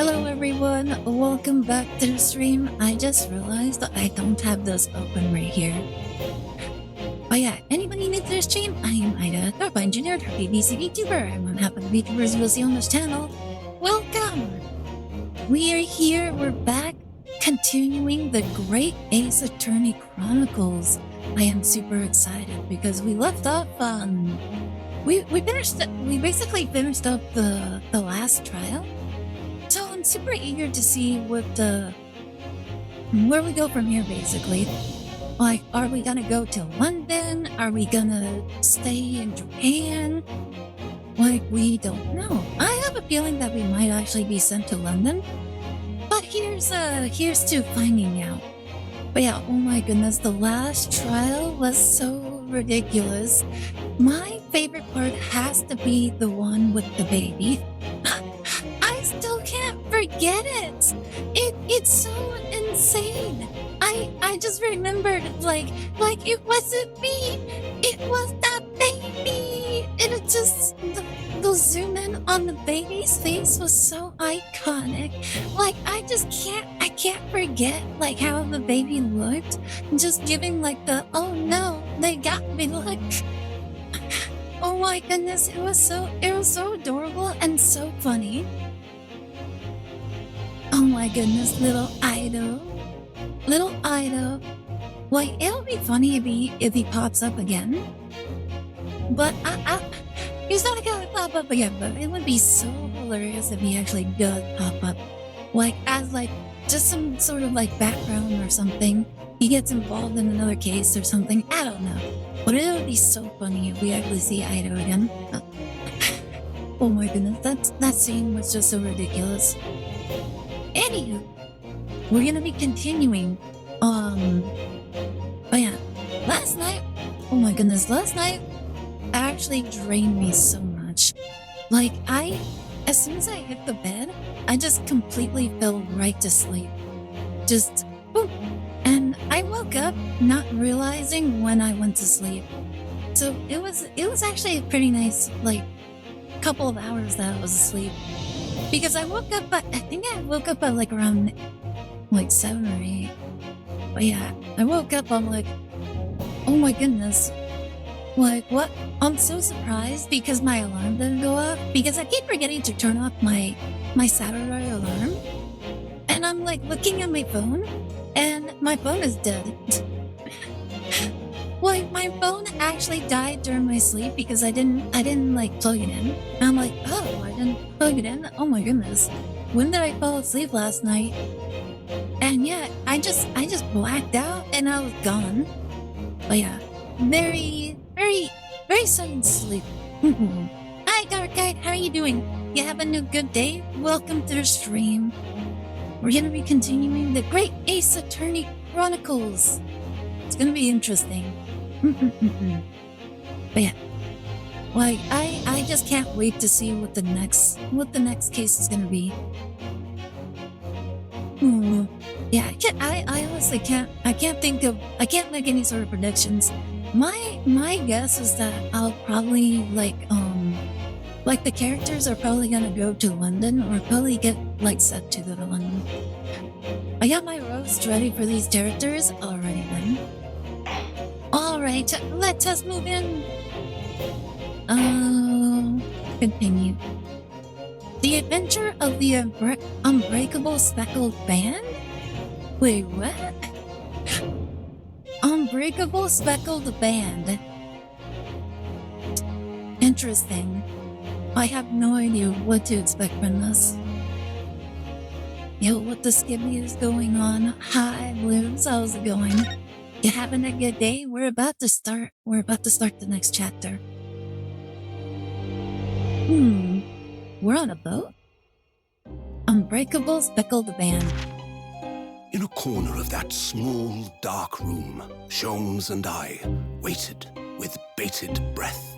Hello everyone, welcome back to the stream. I just realized that I don't have this open right here. But yeah, anybody new to the stream? I am Aire Astor, engineer, BBC Vtuber. I'm one half of the Vtubers you'll see on this channel. Welcome! We are here, we're back, continuing the Great Ace Attorney Chronicles. I am super excited because we left off on... We basically finished up the last trial. So I'm super eager to see where we go from here, basically. Like, are we gonna go to London? Are we gonna stay in Japan? Like, we don't know. I have a feeling that we might actually be sent to London. But here's to finding out. But yeah, oh my goodness, the last trial was so ridiculous. My favorite part has to be the one with the baby. I still can't forget it. It's so insane. I just remembered like it wasn't me. It was that baby. And it just the zoom in on the baby's face was so iconic. Like I can't forget like how the baby looked. Just giving like the oh no, they got me look. Oh my goodness, it was so adorable and so funny. Oh my goodness, little Ido. Little Ido. Like, it'll be funny if he pops up again. But he's not gonna pop up again, but it would be so hilarious if he actually does pop up. Like, as like, just some sort of like background or something. He gets involved in another case or something. I don't know. But it would be so funny if we actually see Ido again. Oh my goodness, that scene was just so ridiculous. Anywho, we're gonna be continuing. But yeah, last night, oh my goodness, last night actually drained me so much. Like, as soon as I hit the bed, I just completely fell right to sleep. Just, boom. And I woke up not realizing when I went to sleep. So it was actually a pretty nice, like, couple of hours that I was asleep. Because I woke up, I think I woke up at like around like 7 or 8. But yeah, I woke up, I'm like, oh my goodness. Like, what? I'm so surprised because my alarm didn't go off. Because I keep forgetting to turn off my Saturday alarm. And I'm like looking at my phone, and my phone is dead. Like, my phone actually died during my sleep because I didn't like plug it in. And I'm like, oh, I didn't plug it in? Oh my goodness. When did I fall asleep last night? And yeah, I just blacked out and I was gone. But yeah, very sudden sleep. Hi, Dark Guide, how are you doing? You having a good day? Welcome to the stream. We're gonna be continuing the Great Ace Attorney Chronicles. It's gonna be interesting. But yeah, like I just can't wait to see what the next case is gonna be. Yeah, I honestly can't make any sort of predictions. My guess is that I'll probably like the characters are probably gonna go to London or probably get like set to go to London. I got my roast ready for these characters already then. Alright, let us move in. Continue. The Adventure of the Unbreakable Speckled Band? Wait, what? Unbreakable Speckled Band. Interesting. I have no idea what to expect from this. Yo, what the skibby is going on? Hi, Blues, how's it going? You having a good day? We're about to start the next chapter. We're on a boat? Unbreakable Speckled Band. In a corner of that small, dark room, Sholmes and I waited with bated breath.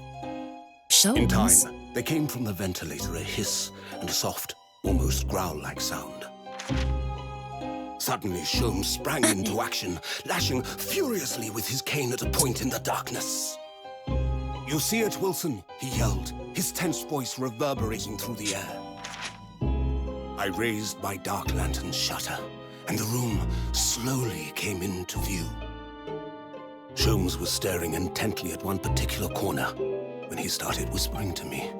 Sholmes? In time, there came from the ventilator a hiss and a soft, almost growl-like sound. Suddenly, Sholmes sprang into action, lashing furiously with his cane at a point in the darkness. "You see it, Wilson?" he yelled, his tense voice reverberating through the air. I raised my dark lantern's shutter, and the room slowly came into view. Sholmes was staring intently at one particular corner when he started whispering to me.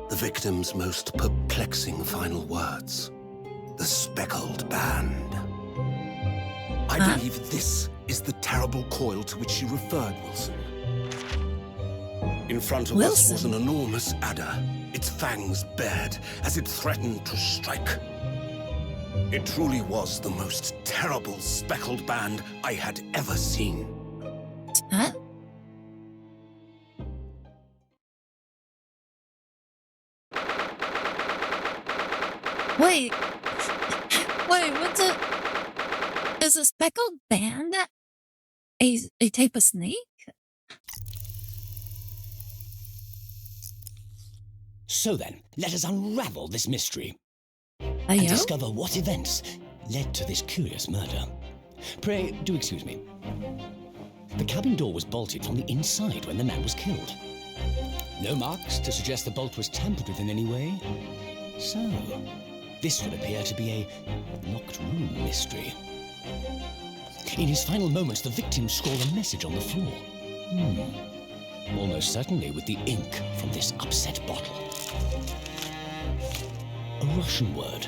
The victim's most perplexing final words. The speckled band. I believe this is the terrible coil to which you referred, Wilson. In front of us was an enormous adder, its fangs bared as it threatened to strike. It truly was the most terrible speckled band I had ever seen. Huh? Wait, what's a... Is a speckled band a type of snake? So then, let us unravel this mystery and Ayo? discover what events led to this curious murder. Pray, do excuse me. The cabin door was bolted from the inside when the man was killed. No marks to suggest the bolt was tampered with in any way. So, this would appear to be a locked room mystery. In his final moments, the victim scrawled a message on the floor. Almost certainly with the ink from this upset bottle. A Russian word.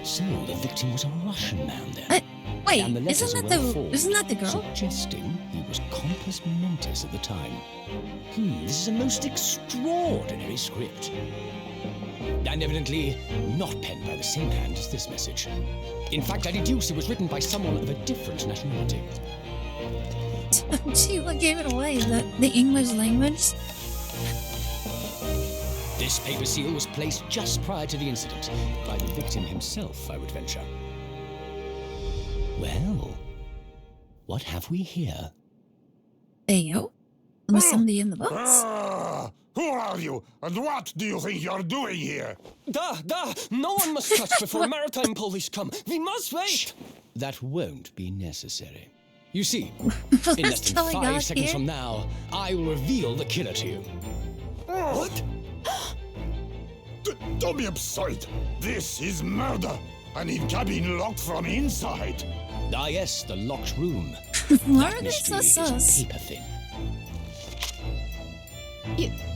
So the victim was a Russian man then. Wait, And the letters isn't are that well the formed, girl? suggesting he was compos mentis at the time. This is a most extraordinary script. And evidently not penned by the same hand as this message. In fact, I deduce it was written by someone of a different nationality. Gee, what gave it away? The English language? This paper seal was placed just prior to the incident by the victim himself, I would venture. Well, what have we here? Ayo? Was somebody in the box? Who are you, and what do you think you're doing here? No one must touch before maritime police come. We must wait. That won't be necessary. You see, in less than 5 seconds from now, I will reveal the killer to you. What? Don't be absurd. This is murder. I need cabin locked from inside. Ah yes, the locked room. Why That are they so mystery sus? is paper thin.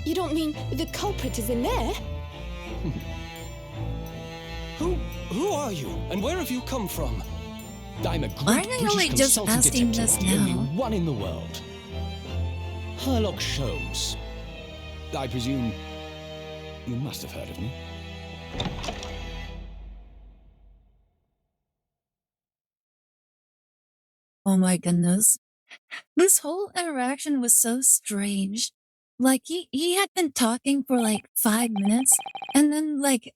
You don't mean the culprit is in there? Who are you, and where have you come from? I'm a Why great are they British only just consultant asking detective, this the only now? one in the world. Sherlock Holmes. I presume you must have heard of me. Oh my goodness. This whole interaction was so strange. Like, he had been talking for like 5 minutes, and then like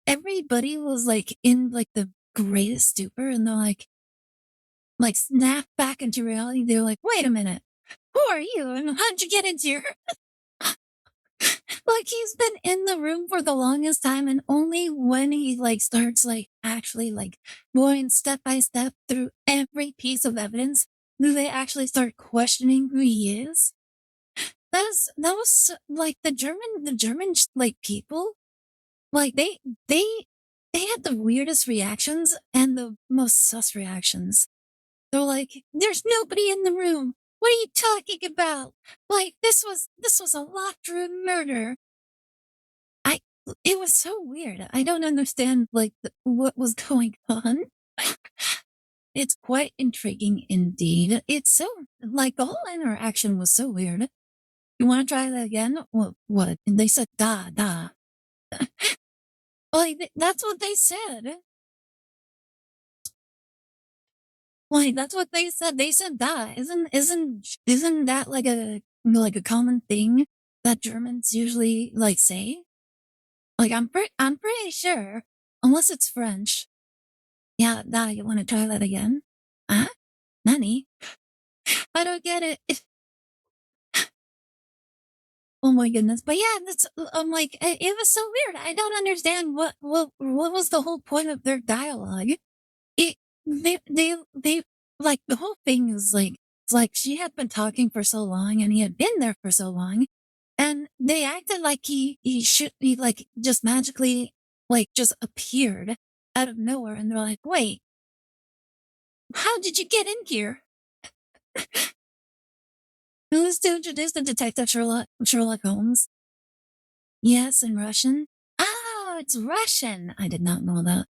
everybody was like in like the greatest stupor, and they're like snap back into reality. They're like, wait a minute, who are you and how'd you get into here? Like, he's been in the room for the longest time, and only when he like starts like actually like going step by step through every piece of evidence do they actually start questioning who he is. That was like the German like people, like they had the weirdest reactions and the most sus reactions. They're like, there's nobody in the room. What are you talking about? Like, this was a locked room murder. It was so weird. I don't understand, like, what was going on. It's quite intriguing indeed. It's so, like, the whole interaction was so weird. You want to try that again? What? And they said, da. Like, that's what they said. Like, that's what they said. They said da. Isn't that like a common thing that Germans usually like say? Like, I'm pretty sure, unless it's French. Yeah, da. You want to try that again? Huh? Nani? I don't get it. Oh my goodness! But yeah, I'm like, it was so weird. I don't understand what was the whole point of their dialogue. It they like the whole thing is like, it's like she had been talking for so long and he had been there for so long, and they acted like he should be like just magically like just appeared out of nowhere, and they're like, "Wait, how did you get in here?" Who is to introduce the detective Sherlock Holmes? Yes, in Russian. Oh, it's Russian. I did not know that.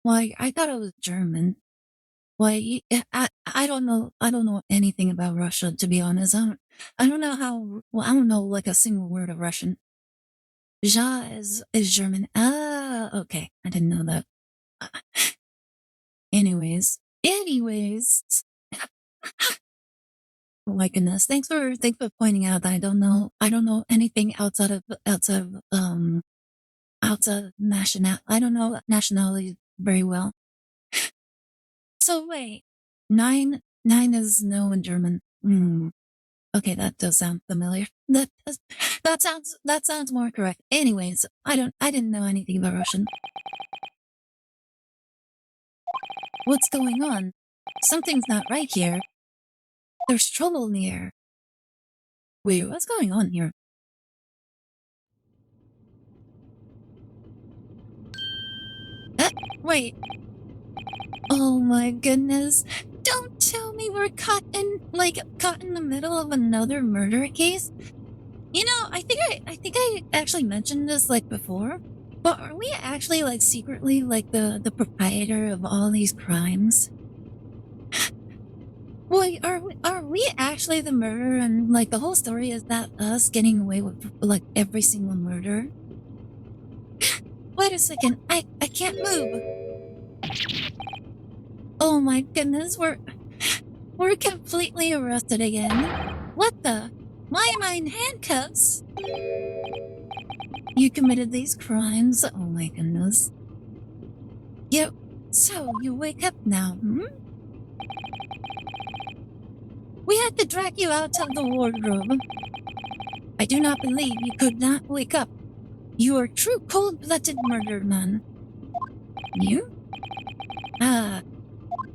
Why, I thought it was German. Why, I don't know. I don't know anything about Russia, to be honest. I don't know how. Well, I don't know like a single word of Russian. Ja is German. Ah, okay. I didn't know that. Anyways. Oh my goodness. Thanks for pointing out that I don't know anything outside of national. I don't know nationality very well. So wait, nine is no in German. Okay, that does sound familiar. That sounds more correct. Anyways, I didn't know anything about Russian. What's going on? Something's not right here. There's trouble in the air. Wait, what's going on here? Wait. Oh my goodness. Don't tell me we're caught in the middle of another murder case. You know, I think I actually mentioned this like before, but are we actually like secretly like the proprietor of all these crimes? Wait, are we actually the murderer, and like the whole story is that us getting away with like every single murder? Wait a second, I can't move. Oh my goodness, we're completely arrested again. What the? Why am I in handcuffs? You committed these crimes? Oh my goodness. Yep. So you wake up now, hmm? We had to drag you out of the wardrobe. I do not believe you could not wake up. You are a true cold-blooded murderer man. You? Ah,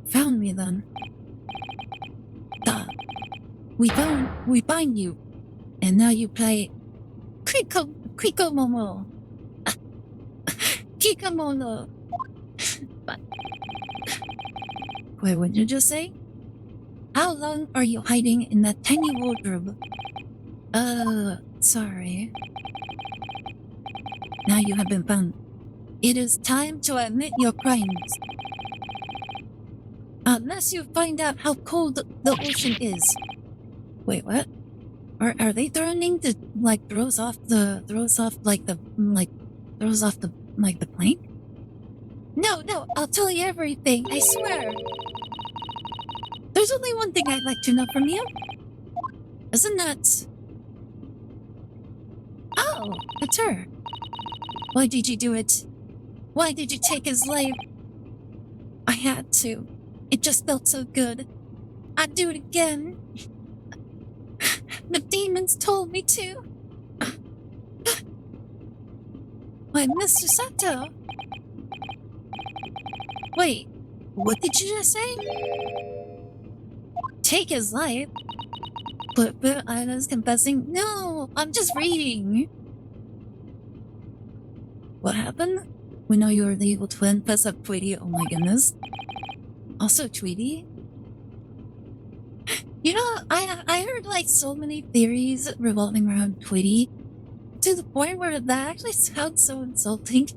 found me then. Duh. We bind you, and now you play Kriko Momo. Kikamono. Wait, what did you just say? How long are you hiding in that tiny wardrobe? Sorry. Now you have been found. It is time to admit your crimes. Unless you find out how cold the ocean is. Wait, what? Are they threatening to like throws off the plane? No, I'll tell you everything, I swear. There's only one thing I'd like to know from you. Isn't that... Oh, it's her. Why did you do it? Why did you take his life? I had to. It just felt so good. I'd do it again. The demons told me to. Why, Mr. Sato? Wait, what did you just say? Take his life? But I was confessing. No, I'm just reading. What happened? We know you were the evil twin. Plus up Tweety. Oh my goodness. Also Tweety. You know, I heard like so many theories revolving around Tweety, to the point where that actually sounds so insulting.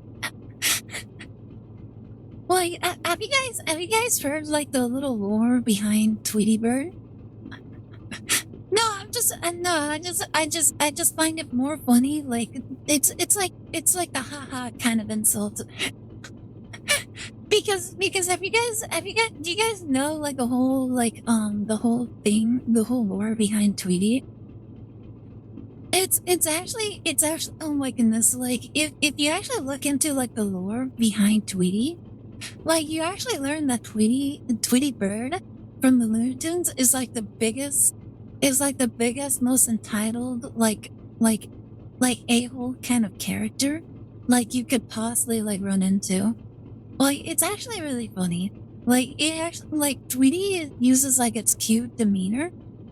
Like, have you guys heard like the little lore behind Tweety Bird? No, I just find it more funny. Like, it's like the haha kind of insult. Because do you guys know like the whole the whole lore behind Tweety? It's actually oh my goodness, like if you actually look into like the lore behind Tweety, like you actually learn that Tweety Bird from the Looney Tunes is like the biggest, most entitled like a-hole kind of character like you could possibly like run into. Like, it's actually really funny. Like, it actually, like, Tweety uses, like, its cute demeanor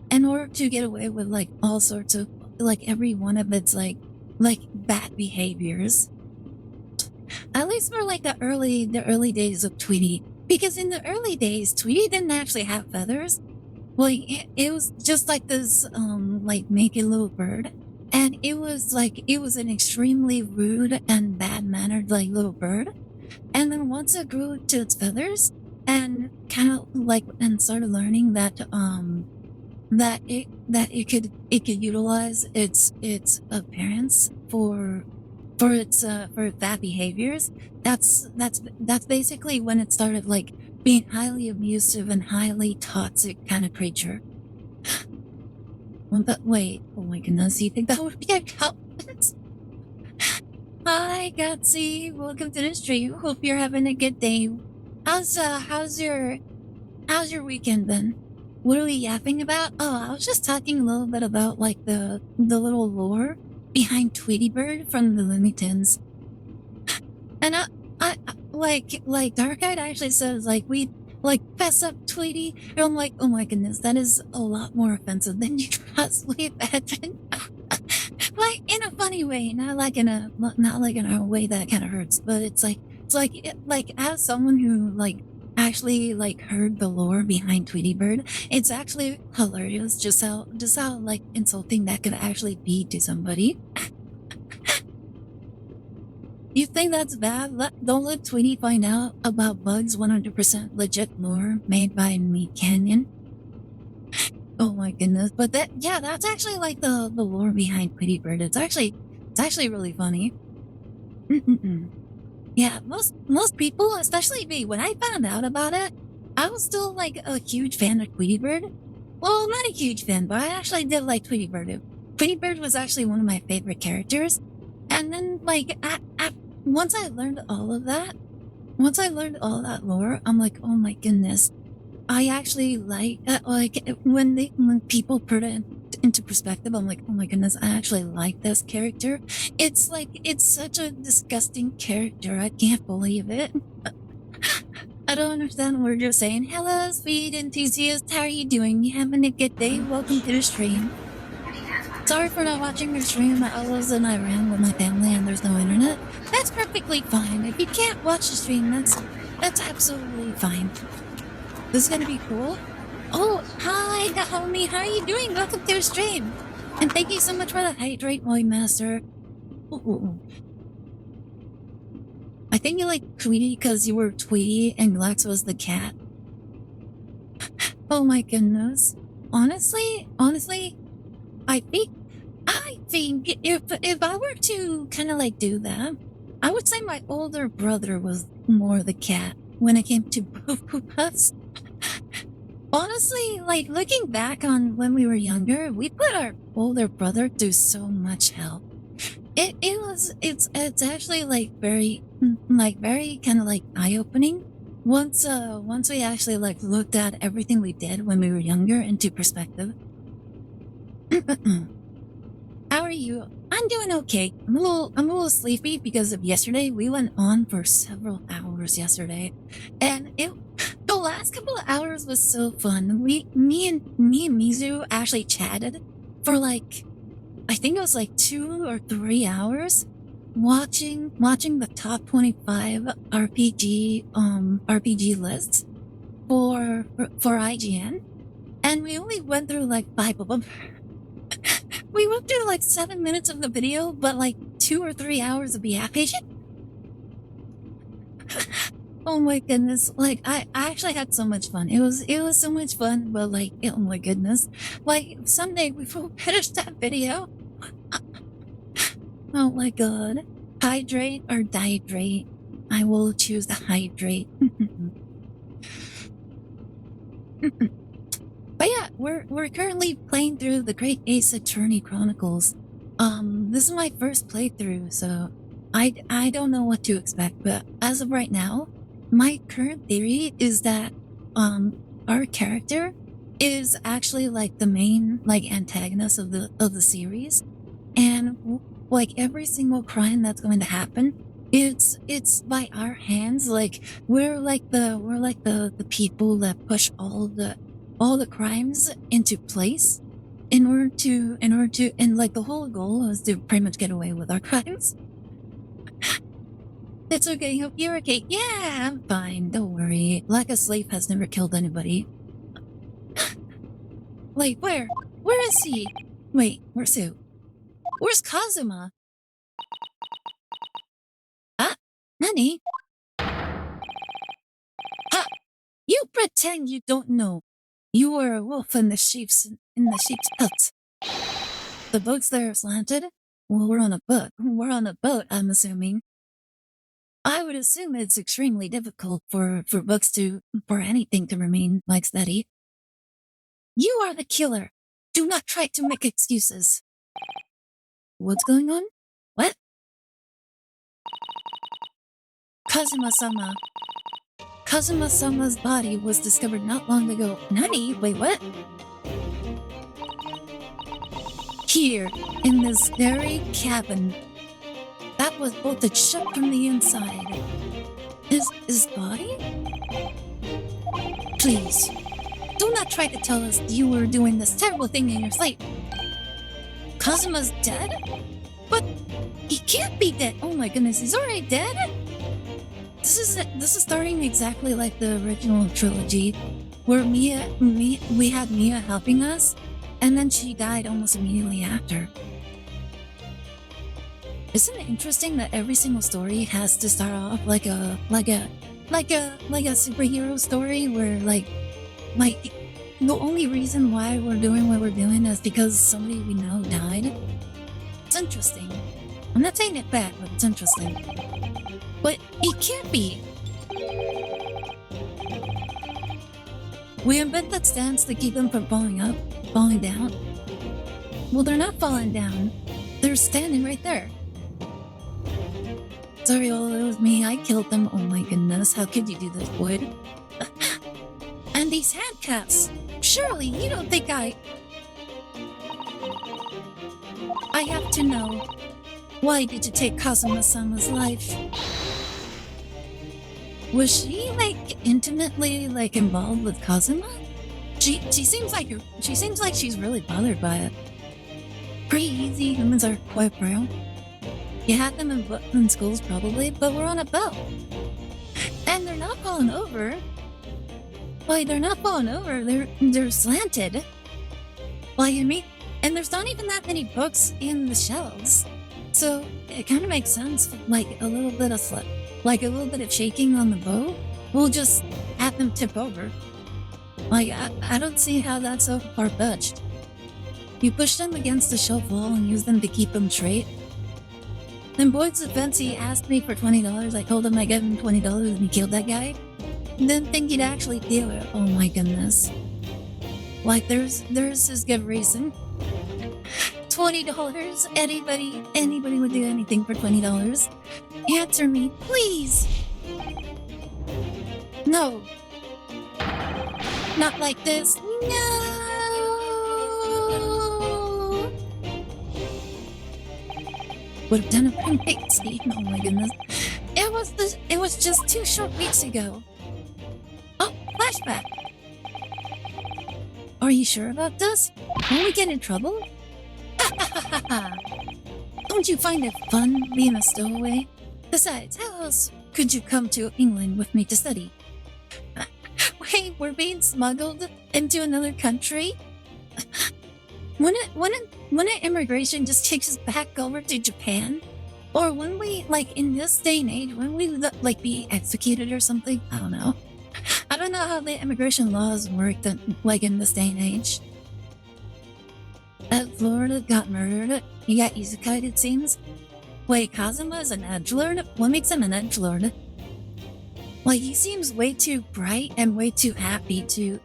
in order to get away with, like, all sorts of, like, every one of its, like, like bad behaviors. At least for like the early days of Tweety. Because in the early days, Tweety didn't actually have feathers. Like it was just like this like naked little bird. And it was an extremely rude and bad mannered like little bird. And then once it grew to its feathers and kind of like and started learning that it could utilize its appearance for its bad behaviors. That's basically when it started like being highly abusive and highly toxic kind of creature. But wait, oh my goodness, you think that would be a compliment? Hi, Gutsy. Welcome to the stream. Hope you're having a good day. How's your weekend been? What are we yapping about? Oh, I was just talking a little bit about like the little lore behind Tweety Bird from the Looney Tunes. And I like Dark-Eyed actually says like we like fess up Tweety. And I'm like, oh my goodness, that is a lot more offensive than you possibly imagine. Like in a funny way, not like in a way that kind of hurts, but it's like as someone who like actually like heard the lore behind Tweety Bird, it's actually hilarious just how like insulting that could actually be to somebody. You think that's bad? Don't let Tweety find out about Bug's 100% legit lore made by me Canyon. Oh my goodness. But that's actually like the lore behind Tweety Bird. It's actually really funny. Yeah, most people, especially me, when I found out about it, I was still like a huge fan of Tweety Bird. Well, not a huge fan, but I actually did like Tweety Bird. Tweety Bird was actually one of my favorite characters. And then like once I learned all of that lore, I'm like, oh my goodness. I actually like when people put it into perspective, I'm like, oh my goodness, I actually like this character. It's like, it's such a disgusting character. I can't believe it. I don't understand what you're saying. Hello, speed enthusiast. How are you doing? You having a good day? Welcome to the stream. Sorry for not watching your stream. I was in Iran with my family and there's no internet. That's perfectly fine. If you can't watch the stream, that's absolutely fine. This is gonna be cool. Oh, hi, homie. How are you doing? Welcome to the stream. And thank you so much for the hydrate, Moy Master. Ooh. I think you like Tweety because you were Tweety and Glax was the cat. Oh my goodness. Honestly, I think if I were to kind of like do that, I would say my older brother was more the cat when it came to Puffs. Honestly, like looking back on when we were younger, we put our older brother through so much hell. It's actually like very kind of like eye-opening once we actually like looked at everything we did when we were younger into perspective. How are you? I'm doing okay. I'm a little sleepy because of yesterday. We went on for several hours yesterday, and the last couple of hours was so fun. Me and Mizu actually chatted for like, I think it was like 2 or 3 hours, watching the top 25 RPG lists for IGN, and we only went through like 5 of them. We went through like 7 minutes of the video, but like 2 or 3 hours of yapping. Oh my goodness! Like I actually had so much fun. It was so much fun, but like, oh my goodness! Like someday we will finish that video. Oh my god! Hydrate or dihydrate? I will choose the hydrate. But yeah, we're currently playing through the Great Ace Attorney Chronicles. This is my first playthrough, so I don't know what to expect. But as of right now, my current theory is that our character is actually like the main like antagonist of the series, and like every single crime that's going to happen, it's by our hands. Like we're like the people that push all the crimes into place. and like the whole goal was to pretty much get away with our crimes. It's okay, hope you're okay. Yeah, I'm fine, don't worry. Like a slave has never killed anybody. Wait, where? Where is he? Wait, where's who? Where's Kazuma? Ah, Nani? Ha! You pretend you don't know. You were a wolf in the sheep's pelt. The boat's there slanted? Well, we're on a boat. We're on a boat, I'm assuming. I would assume it's extremely difficult for anything to remain like steady. You are the killer. Do not try to make excuses. What's going on? What? Kazuma-sama. Kazuma-sama's body was discovered not long ago. Nani? Wait, what? Here, in this very cabin that was bolted shut from the inside. His body? Please, do not try to tell us you were doing this terrible thing in your sleep. Kazuma's dead? But he can't be dead. Oh my goodness, he's already dead? This is starting exactly like the original trilogy, where we had Mia helping us, and then she died almost immediately after. Isn't it interesting that every single story has to start off like a superhero story where like the only reason why we're doing what we're doing is because somebody we know died? It's interesting. I'm not saying it bad, but it's interesting. But it can't be. We invented stands to keep them from falling down. Well, they're not falling down. They're standing right there. Sorry, it was me. I killed them. Oh my goodness. How could you do this, Wood? And these handcuffs. Surely you don't think I have to know. Why did you take Kazuma-sama's life? Was she like intimately like involved with Kazuma? She seems like she's really bothered by it. Pretty easy. Humans are quite frail. You had them in schools probably, but we're on a boat. And they're not falling over. Why, they're not falling over, they're slanted. Why, you mean? And there's not even that many books in the shelves. So it kind of makes sense, like a little bit of shaking on the boat will just have them tip over. Like, I don't see how that's so far-fetched. You push them against the shelf wall and use them to keep them straight. Then Boyd's defense, he asked me for $20. I told him I gave him $20 and he killed that guy. Didn't think he'd actually do it. Oh my goodness. Like, there's his good reason. $20? Anybody would do anything for $20. Answer me, please. No. Not like this. No. Would have done it from Big Steve. Oh my goodness. It was just 2 short weeks ago. Oh, flashback. Are you sure about this? Won't we get in trouble? Don't you find it fun being a stowaway? Besides, how else could you come to England with me to study? Wait, we're being smuggled into another country? Wouldn't immigration just take us back over to Japan? Or wouldn't we, like, in this day and age, wouldn't we, like, be executed or something? I don't know. I don't know how the immigration laws work, like, in this day and age. Florida got murdered. He got isekai'd, it seems. Wait, Kazuma is an edgelord? What makes him an edgelord? Like, he seems way too bright and way too happy to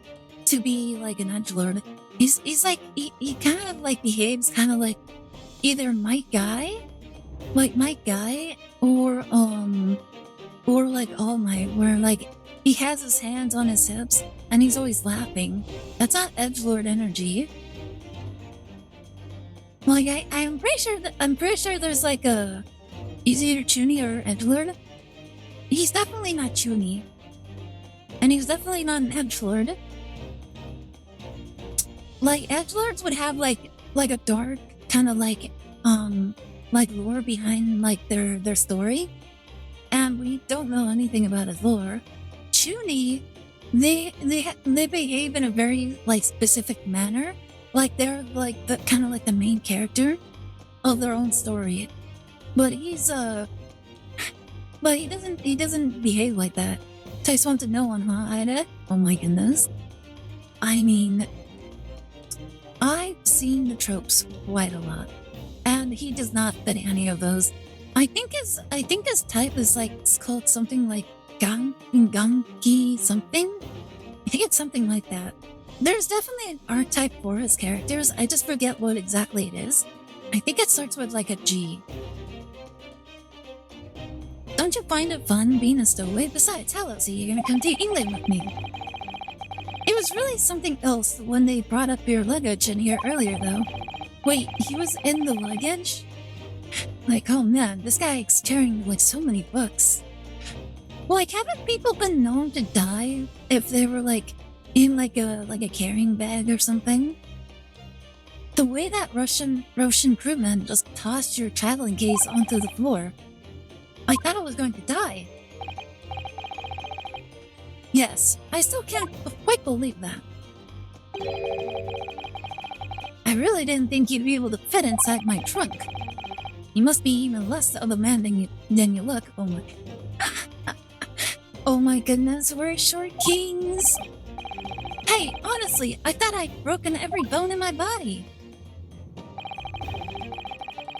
be, like, an edgelord. He's like, he kind of, like, behaves kind of like either Mike Guy, or like All Might, where, like, he has his hands on his hips and he's always laughing. That's not edgelord energy. Like, I'm pretty sure there's like a, he's either Chuny or edgelord. He's definitely not Chuny, and he's definitely not an edgelord. like edgelords would have like a dark kind of like lore behind like their story, and we don't know anything about his lore. Chuny, they behave in a very like specific manner, like they're like the kind of like the main character of their own story. But he doesn't behave like that. So I just want to know on Aire. Oh my goodness. I mean, I've seen the tropes quite a lot, and he does not fit any of those. I think his type is like, it's called something like Ganki something. I think it's something like that. There's definitely an archetype for his characters. I just forget what exactly it is. I think it starts with like a G. Don't you find it fun being a stowaway? Besides, how else are you gonna come to England with me? It was really something else when they brought up your luggage in here earlier, though. Wait, he was in the luggage? Like, oh man, this guy is carrying like so many books. Like, haven't people been known to die if they were like in like a carrying bag or something? The way that Russian crewman just tossed your traveling case onto the floor, I thought I was going to die. Yes, I still can't quite believe that. I really didn't think you'd be able to fit inside my trunk. You must be even less of a man than you look. Oh my... Oh my goodness, we're short kings. Hey, honestly, I thought I'd broken every bone in my body.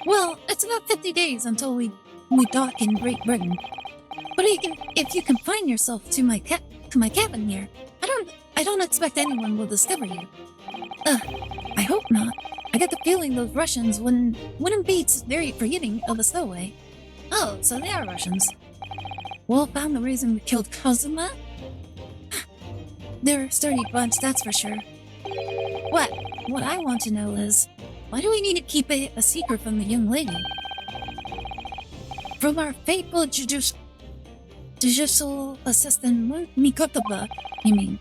Well, it's about 50 days until we dock in Great Britain. But if you confine yourself to my cabin here, I don't expect anyone will discover you. I hope not. I get the feeling those Russians wouldn't be very forgiving of a stowaway. Oh, so they are Russians. Well, found the reason we killed Kazuma? They're a sturdy bunch, that's for sure. What I want to know is, why do we need to keep a secret from the young lady? From our faithful judicial assistant, Mikotaba, you mean?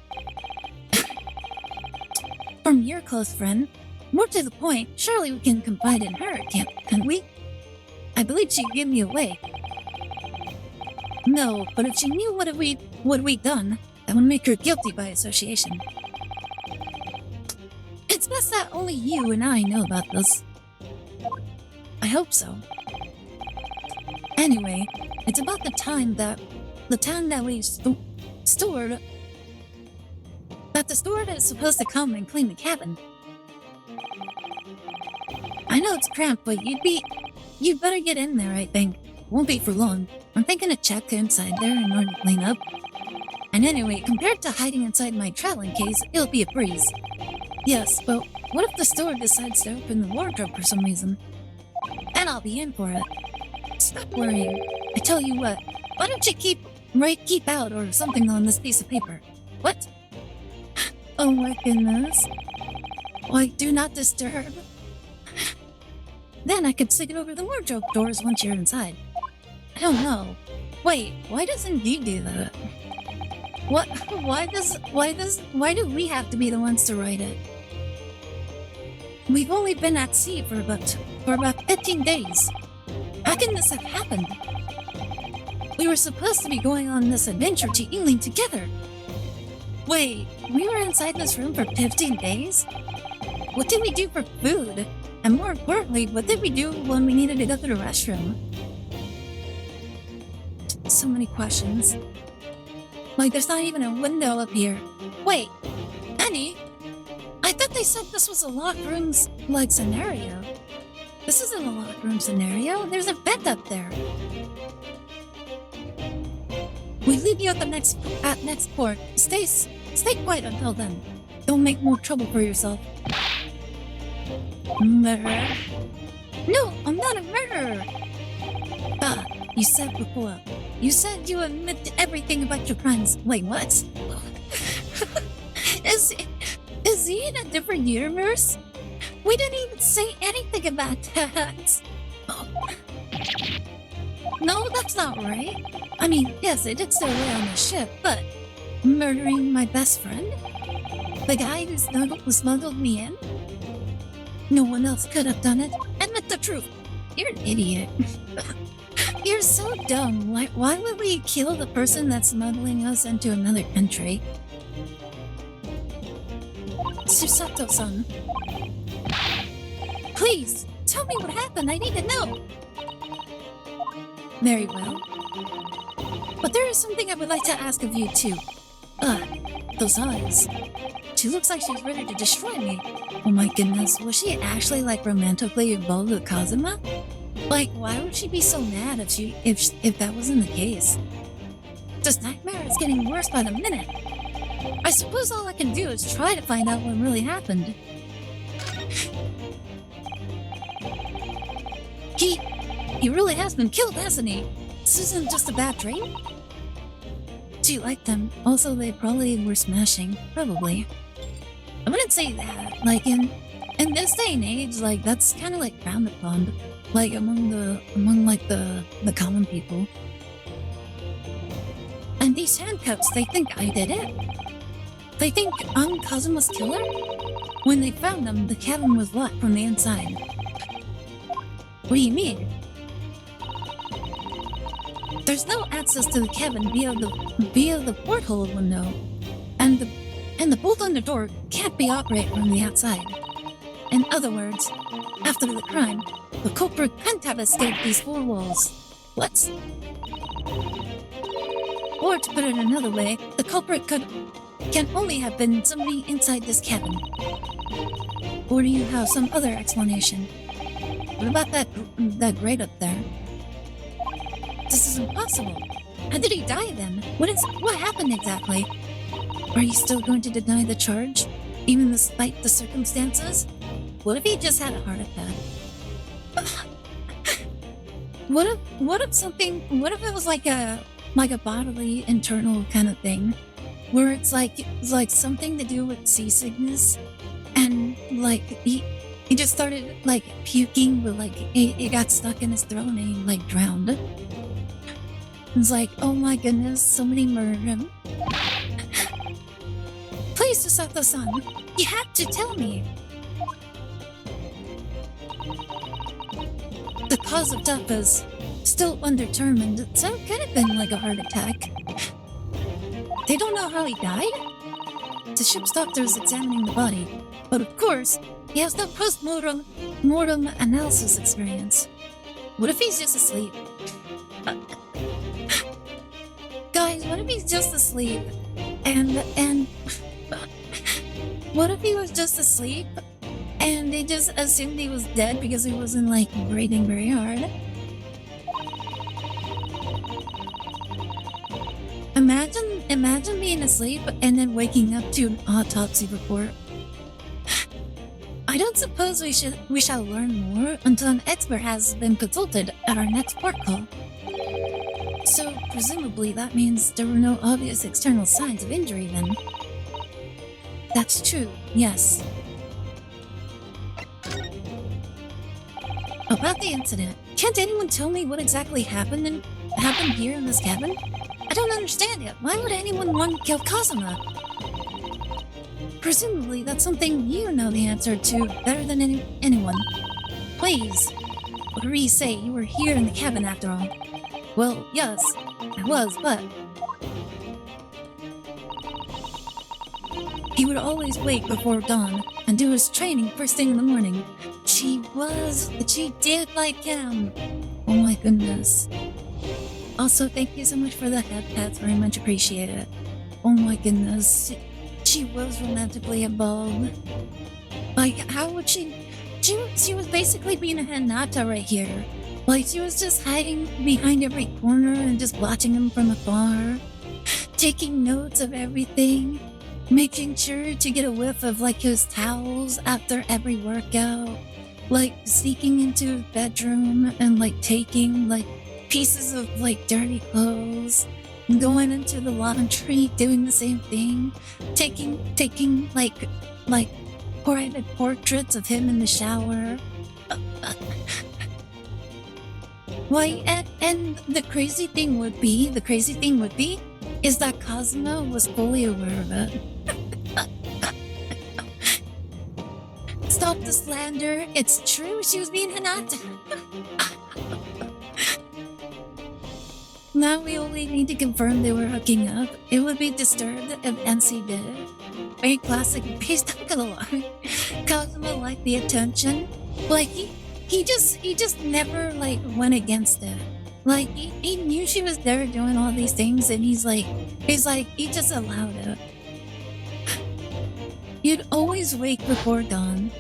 From your close friend? More to the point, surely we can confide in her, can't we? I believe she'd give me away. No, but if she knew what we'd done, that would make her guilty by association. It's best that only you and I know about this. I hope so. Anyway, it's about the time that we stored. That the steward is supposed to come and clean the cabin. I know it's cramped, but you'd better get in there, I think. Won't be for long. I'm thinking to check inside there in order to clean up. And anyway, compared to hiding inside my traveling case, it'll be a breeze. Yes, but what if the steward decides to open the wardrobe for some reason? Then I'll be in for it. Stop worrying. I tell you what, why don't you keep out or something on this piece of paper? What? Oh my goodness. Why, do not disturb. Then I could stick it over the wardrobe doors once you're inside. I don't know. Wait, why doesn't he do that? What? Why do we have to be the ones to write it? We've only been at sea for about 15 days. How can this have happened? We were supposed to be going on this adventure to Ealing together. Wait, we were inside this room for 15 days? What did we do for food? And more importantly, what did we do when we needed to go to the restroom? So many questions. Like, there's not even a window up here. Wait, Annie? I thought they said this was a locked rooms, like, scenario. This isn't a locked room scenario. There's a bed up there. We leave you at next port. Stay quiet until then. Don't make more trouble for yourself. Murderer? No, I'm not a murderer. Ah, you said before. You said you admit to everything about your crimes. Wait, what? Is he in a different universe? We didn't even say anything about that. Oh. No, that's not right. I mean, yes, I did stay away on the ship, but murdering my best friend? The guy who smuggled me in? No one else could have done it. Admit the truth. You're an idiot. You're so dumb. Why would we kill the person that's smuggling us into another country? Susato-san. Please, tell me what happened. I need to know. Very well. But there is something I would like to ask of you, too. Those eyes. She looks like she's ready to destroy me. Oh my goodness, was she actually like romantically involved with Kazuma? Like, why would she be so mad if that wasn't the case? This nightmare is getting worse by the minute. I suppose all I can do is try to find out what really happened. He really has been killed, hasn't he? This isn't just a bad dream? She liked them. Also, they probably were smashing. Probably. I wouldn't say that. Like, in this day and age, like, that's kind of like frowned upon. Like, among the common people. And these handcuffs, they think I did it? They think I'm Kazuma's killer? When they found them, the cabin was locked from the inside. What do you mean? There's no access to the cabin via the porthole window, and the bolt on the door can't be operated from the outside. In other words, after the crime, the culprit couldn't have escaped these four walls. What? Or to put it another way, the culprit can only have been somebody inside this cabin. Or do you have some other explanation? What about that grate up there? This is impossible. How did he die then? What happened exactly? Are you still going to deny the charge, even despite the circumstances? What if he just had a heart attack? What if it was like a bodily internal kind of thing, where it's like something to do with seasickness, and like he just started like puking, but like it got stuck in his throat and he like drowned. It's like, oh my goodness, somebody murdered him. Please, Susato-san, you have to tell me. The cause of death is still undetermined, so it could have been like a heart attack. They don't know how he died? The ship's doctor is examining the body, but of course, he has no post-mortem analysis experience. What if he's just asleep? Guys, what if he's just asleep? And what if he was just asleep and they just assumed he was dead because he wasn't like breathing very hard? Imagine being asleep and then waking up to an autopsy report. I don't suppose we shall learn more until an expert has been consulted at our next port call. So, presumably that means there were no obvious external signs of injury then. That's true, yes. About the incident, can't anyone tell me what exactly happened here in this cabin? I don't understand it. Why would anyone want to kill Kazuma? Presumably that's something you know the answer to better than anyone. Please. Whatever you say, you were here in the cabin after all. Well, yes, I was, but... He would always wake before dawn and do his training first thing in the morning. She did like him. Oh my goodness. Also, thank you so much for the head pats, very much appreciated. Oh my goodness. She was romantically involved. Like, how would she was basically being a Hinata right here. Like, she was just hiding behind every corner and just watching him from afar, taking notes of everything, making sure to get a whiff of, like, his towels after every workout, like, sneaking into his bedroom and, like, taking, like, pieces of, like, dirty clothes, going into the laundry, doing the same thing, taking, like, private portraits of him in the shower. Why, and the crazy thing would be is that Kazuma was fully aware of it. slander. It's true she was being Hanat. Now we only need to confirm they were hooking up. It would be disturbed if NC did. Very classic, based on Galore. Cosmo liked the attention. Like, he just never, like, went against it. Like, he knew she was there doing all these things, and he just allowed it. You'd always wake before dawn.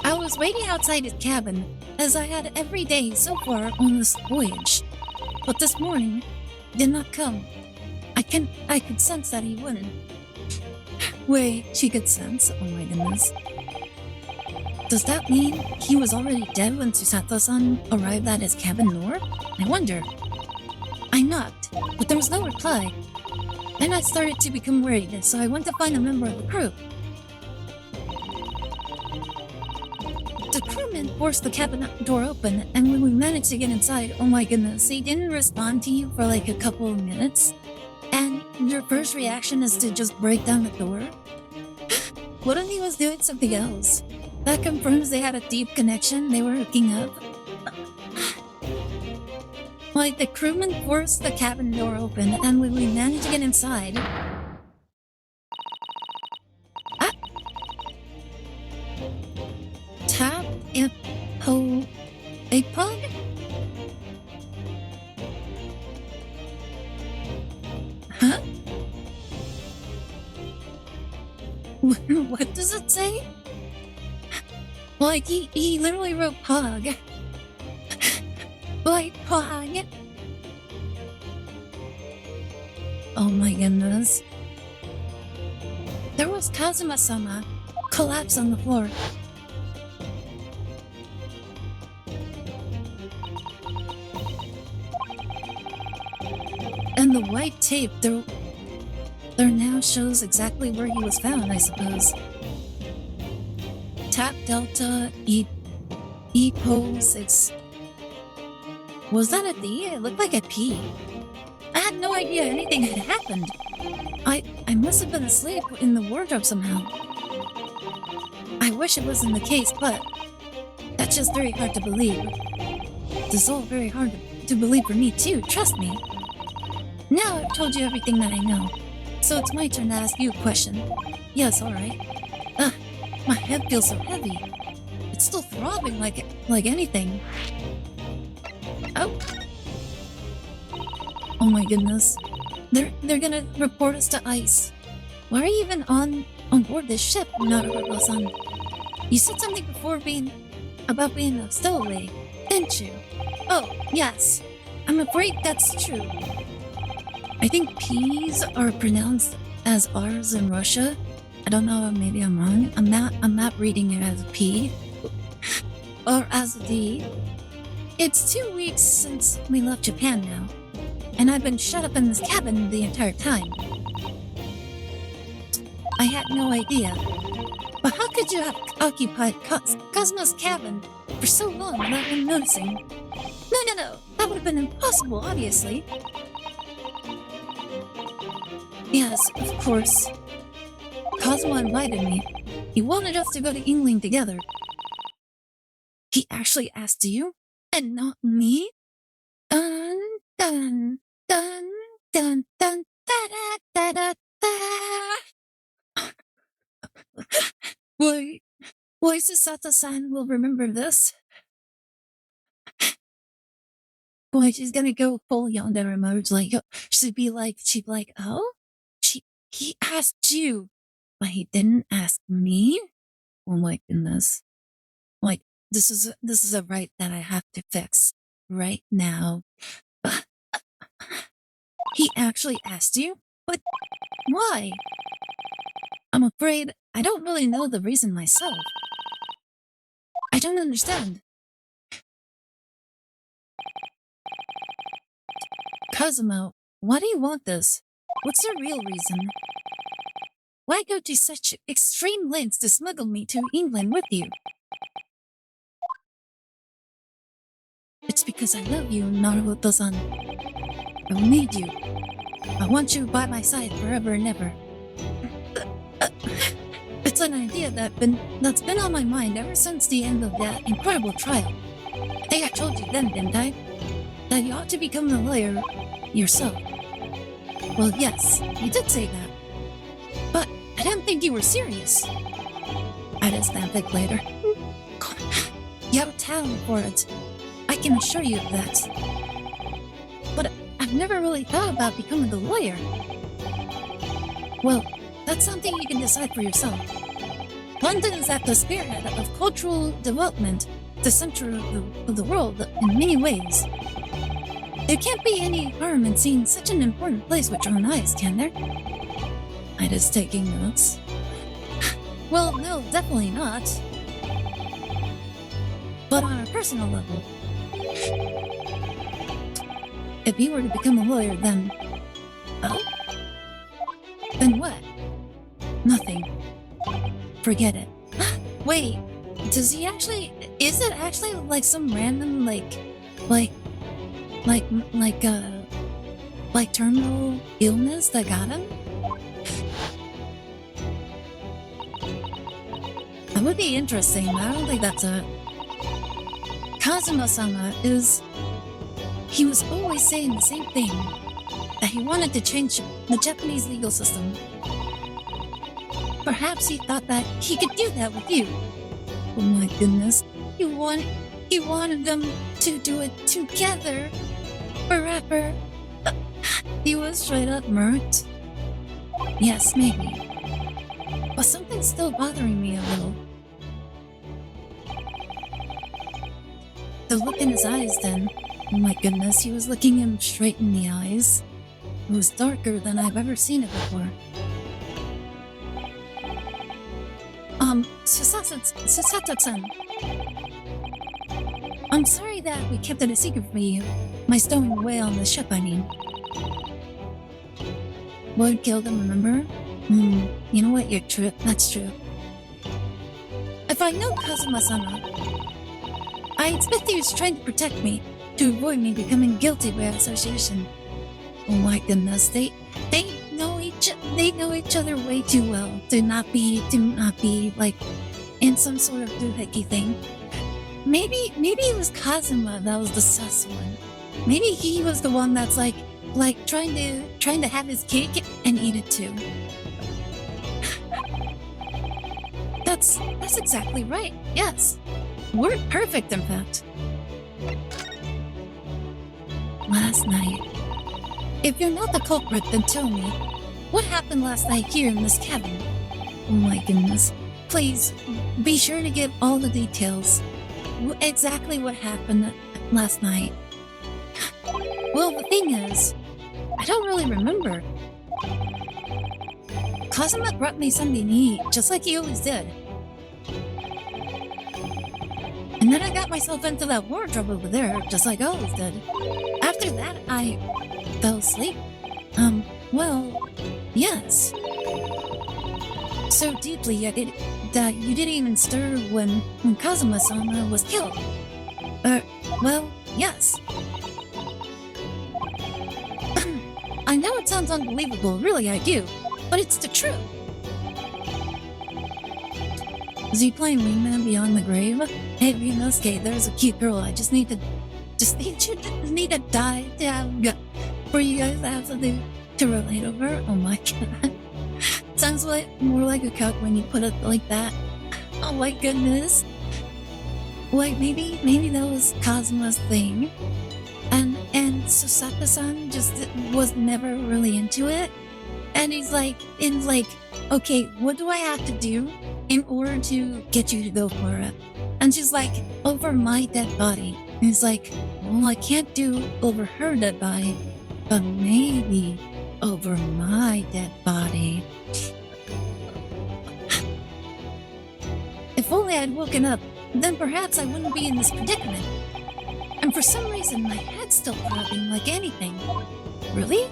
I was waiting outside his cabin, as I had every day so far on this voyage. But this morning, he did not come. I could sense that he wouldn't. Wait, she could sense? Oh my goodness. Does that mean he was already dead when Susato-san arrived at his cabin door? I wonder. I knocked, but there was no reply. Then I started to become worried, so I went to find a member of the crew. The crewman forced the cabin door open, and when we managed to get inside, oh my goodness, he didn't respond to you for like a couple of minutes. And your first reaction is to just break down the door? What if he was doing something else? That confirms they had a deep connection, they were hooking up. Like, the crewman forced the cabin door open, and when we managed to get inside... Tap a pug? Huh? What does it say? Like, he literally wrote pug. Like, pug. Oh my goodness. There was Kazuma-sama collapsed on the floor. And the white tape there now shows exactly where he was found, I suppose. Tap Delta Epo 6. Was that a D? It looked like a P. I had no idea anything had happened. I must have been asleep in the wardrobe somehow. I wish it wasn't the case, but that's just very hard to believe. This is all very hard to believe for me too, trust me. Now I've told you everything that I know, so it's my turn to ask you a question. Yes, alright. My head feels so heavy. It's still throbbing like anything. Oh. Oh my goodness. They're gonna report us to ICE. Why are you even on board this ship, Naruto-san? You said something before about being a stowaway, didn't you? Oh, yes. I'm afraid that's true. I think P's are pronounced as R's in Russia. I don't know, maybe I'm wrong. I'm not reading it as a P. Or as a D. It's 2 weeks since we left Japan now. And I've been shut up in this cabin the entire time. I had no idea. But how could you have occupied Cosmo's cabin for so long without him noticing? No. That would have been impossible, obviously. Yes, of course. Cosmo invited me. He wanted us to go to England together. He actually asked you, and not me? Dun dun dun dun dun da da da da da. Why Susato-san will remember this? Boy, she's gonna go full yandere mode. Like, she'd be like, oh, he asked you, but he didn't ask me. Oh my goodness! Like, this is a right that I have to fix right now. He actually asked you, but why? I'm afraid I don't really know the reason myself. I don't understand. Cosmo, why do you want this? What's your real reason? Why go to such extreme lengths to smuggle me to England with you? It's because I love you, Naruto-san. I will need you. I want you by my side forever and ever. an idea that's been on my mind ever since the end of that incredible trial. I think I told you then, didn't I? That you ought to become a lawyer yourself. Well, yes, you did say that. But I didn't think you were serious. I just think later. You have a talent for it. I can assure you of that. But I've never really thought about becoming a lawyer. Well, that's something you can decide for yourself. London is at the spearhead of cultural development, the center of the world in many ways. There can't be any harm in seeing such an important place with your own eyes, can there? Ida's taking notes. Well, no, definitely not. But on a personal level, if you were to become a lawyer, then... Oh? Then what? Nothing. Forget it. Wait, does he actually... Is it actually like some random, like terminal illness that got him? That would be interesting, but I don't think that's it. Kazuma-sama is... He was always saying the same thing. That he wanted to change the Japanese legal system. Perhaps he thought that he could do that with you. Oh my goodness. He wanted them to do it together. Forever. He was straight up murked. Yes, maybe. But something's still bothering me a little. The look in his eyes then. Oh my goodness, he was looking him straight in the eyes. It was darker than I've ever seen it before. Susato-san. I'm sorry that we kept it a secret from you. My stowing away on the ship, I mean. What killed him, remember? You know what, you're true. That's true. If I know Kazuma-sama, I expect he was trying to protect me, to avoid me becoming guilty by association. Oh my goodness, they know each other way too well to not be like in some sort of doohickey thing. Maybe it was Kazuma that was the sus one. Maybe he was the one that's like trying to have his cake and eat it too. That's exactly right. Yes. We're perfect, in fact. Last night. If you're not the culprit, then tell me. What happened last night here in this cabin? Oh my goodness. Please, be sure to give all the details. Exactly what happened last night. Well, the thing is, I don't really remember. Kazuma brought me something to eat, just like he always did. And then I got myself into that wardrobe over there, just like I always did. After that, I fell asleep. Well, yes. So deeply that you didn't even stir when Kazuma-sama was killed. Well, yes. I know it sounds unbelievable, really I do, but it's the truth. Is he playing Wingman Beyond the Grave? Hey, Ryunosuke, there's a cute girl. I just need to die for you guys to have something to relate over. Oh my god. Sounds more like a cuck when you put it like that. Oh my goodness. Like maybe that was Kazuma's thing. And Susato-san just was never really into it. And he's like, okay, what do I have to do in order to get you to go for it? And she's like, over my dead body. And he's like, well, I can't do over her dead body, but maybe over my dead body. If only I'd woken up, then perhaps I wouldn't be in this predicament. And for some reason, my head's still throbbing like anything. Really?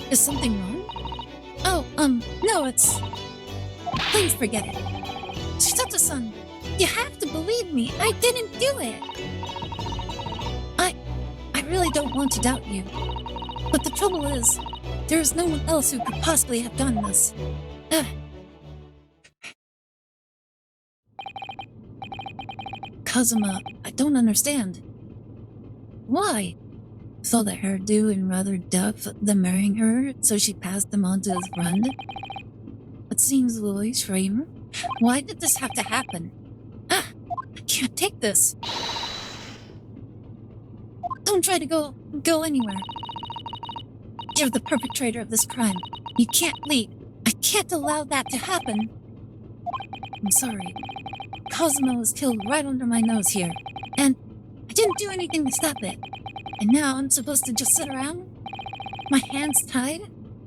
Is something wrong? Oh, no, it's... Please forget it. Susato-san, you have to believe me. I didn't do it. I really don't want to doubt you. But the trouble is, There's no one else who could possibly have done this. Ugh. Kazuma, I don't understand. Why? Saw the hairdo and rather duff them marrying her, so she passed them on to his friend? It seems really strange. Why did this have to happen? I can't take this. Don't try to go anywhere. You're the perpetrator of this crime. You can't leave. I can't allow that to happen. I'm sorry. Cosmo was killed right under my nose here, and I didn't do anything to stop it. And now I'm supposed to just sit around? My hands tied?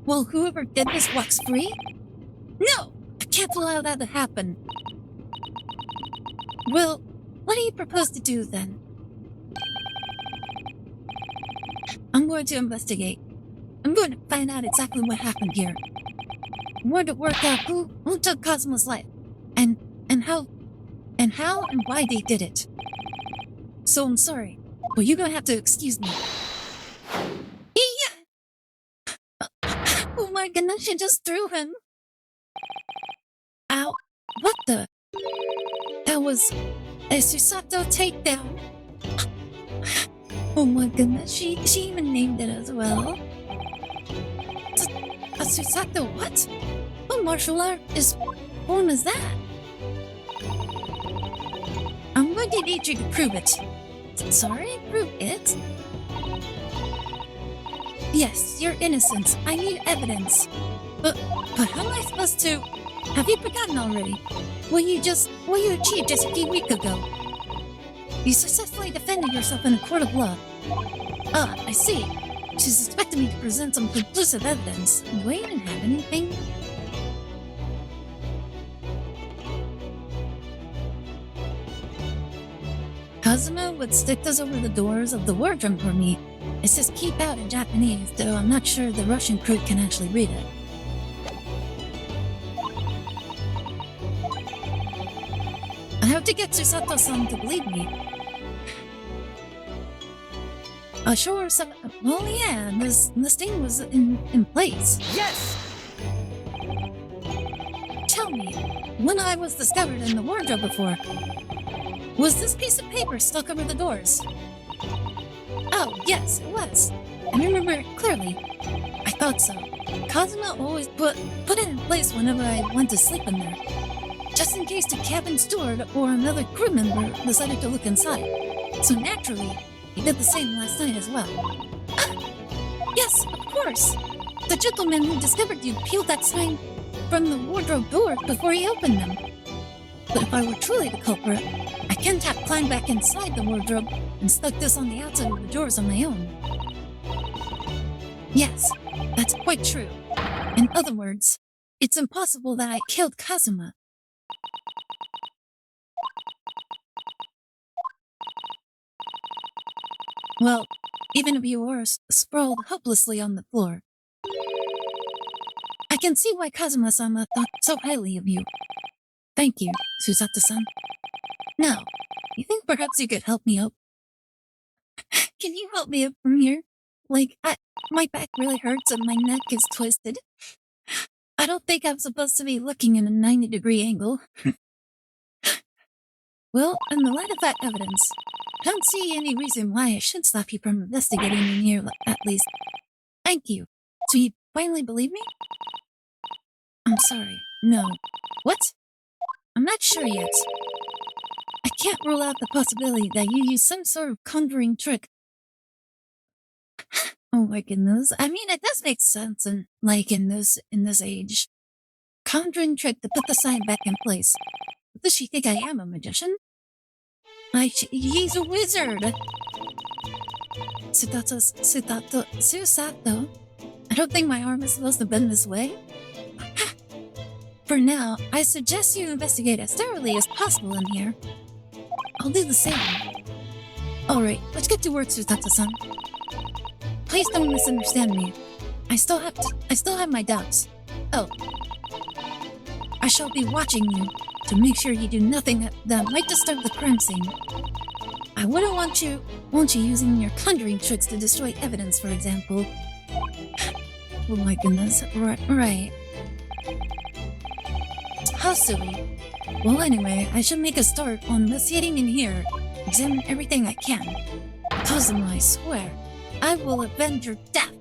While whoever did this walks free? No! I can't allow that to happen. Well, what do you propose to do then? I'm going to investigate. I'm going to find out exactly what happened here. I'm going to work out who took Cosmo's life, and how and why they did it. So I'm sorry, but you're gonna have to excuse me. Yeah. Oh my goodness, she just threw him. Ow! What the? That was a Susato takedown. Oh my goodness, she even named it as well. A Susato what? What martial art is form is that? I'm going to need you to prove it. Sorry, prove it? Yes, you're innocent. I need evidence. But how am I supposed to? Have you forgotten already? What you achieved just a few weeks ago? You successfully defended yourself in a court of law. Ah, I see. She's expecting me to present some conclusive evidence. Do I even have anything? Kazuma would stick this over the doors of the wardrobe for me. It says keep out in Japanese, though I'm not sure the Russian crew can actually read it. I have to get Susato-san to believe me. Sure, well, yeah, this thing was in place. Yes! Tell me, when I was discovered in the wardrobe before, was this piece of paper stuck over the doors? Oh, yes, it was. I remember it clearly. I thought so. Kazuma always put it in place whenever I went to sleep in there, just in case the cabin steward or another crew member decided to look inside. So naturally, he did the same last night as well. Yes, of course. The gentleman who discovered you peeled that sign from the wardrobe door before he opened them. But if I were truly the culprit, I can't have climbed back inside the wardrobe and stuck this on the outside of the doors on my own. Yes, that's quite true. In other words, it's impossible that I killed Kazuma. Well, even if you were sprawled hopelessly on the floor, I can see why Kazuma-sama thought so highly of you. Thank you, Susato-san. Now, you think perhaps you could help me up? Can you help me up from here? Like, my back really hurts and my neck is twisted. I don't think I'm supposed to be looking in a 90-degree angle. Well, in the light of that evidence, I don't see any reason why I should stop you from investigating in here, at least. Thank you. So you finally believe me? I'm sorry. No. What? I'm not sure yet. I can't rule out the possibility that you used some sort of conjuring trick. Oh my goodness. I mean, it does make sense in this age. Conjuring trick to put the sign back in place. Does she think I am a magician? He's a wizard! Susato? I don't think my arm is supposed to bend this way. For now, I suggest you investigate as thoroughly as possible in here. I'll do the same. Alright, let's get to work, Susato-san. Please don't misunderstand me. I still have my doubts. Oh. I shall be watching you to make sure you do nothing that might disturb the crime scene. I wouldn't want you using your conjuring tricks to destroy evidence, for example. Oh my goodness. Right. How silly. Well, anyway, I should make a start on investigating in here. Examine everything I can. Cosmo, I swear, I will avenge your death.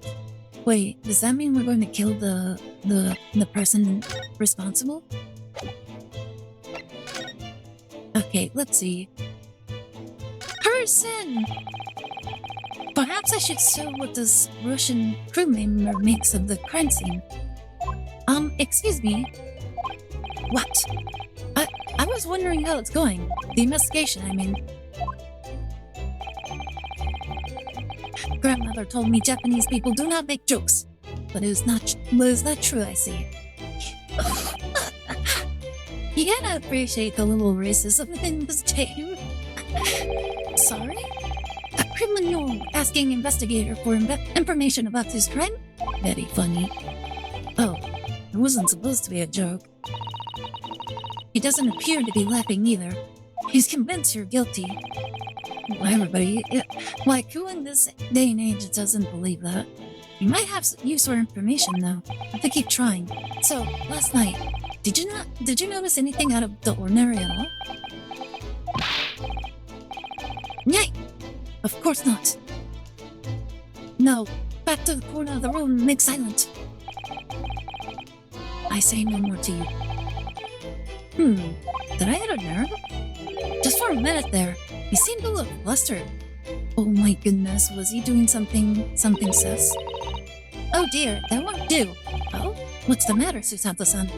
Wait, does that mean we're going to kill the person responsible? Okay, let's see. Person! Perhaps I should show what this Russian crew member makes of the crime scene. Excuse me. What? I was wondering how it's going. The investigation, I mean. Grandmother told me Japanese people do not make jokes. But it was not true, I see. You gotta appreciate the little racism within this tale. Sorry? A criminal asking investigator for information about this crime? Very funny. Oh, it wasn't supposed to be a joke. He doesn't appear to be laughing either. He's convinced you're guilty. Well, everybody, like who in this day and age doesn't believe that? You might have useful information though. Have to keep trying. So, last night, did you notice anything out of the ordinary at all? Yay! Of course not. No, back to the corner of the room and make silent. I say no more to you. Did I hit a nerve? Just for a minute there, he seemed a little flustered. Oh my goodness, was he doing something sus? Oh dear, that won't do. Oh, what's the matter, Susanto-san?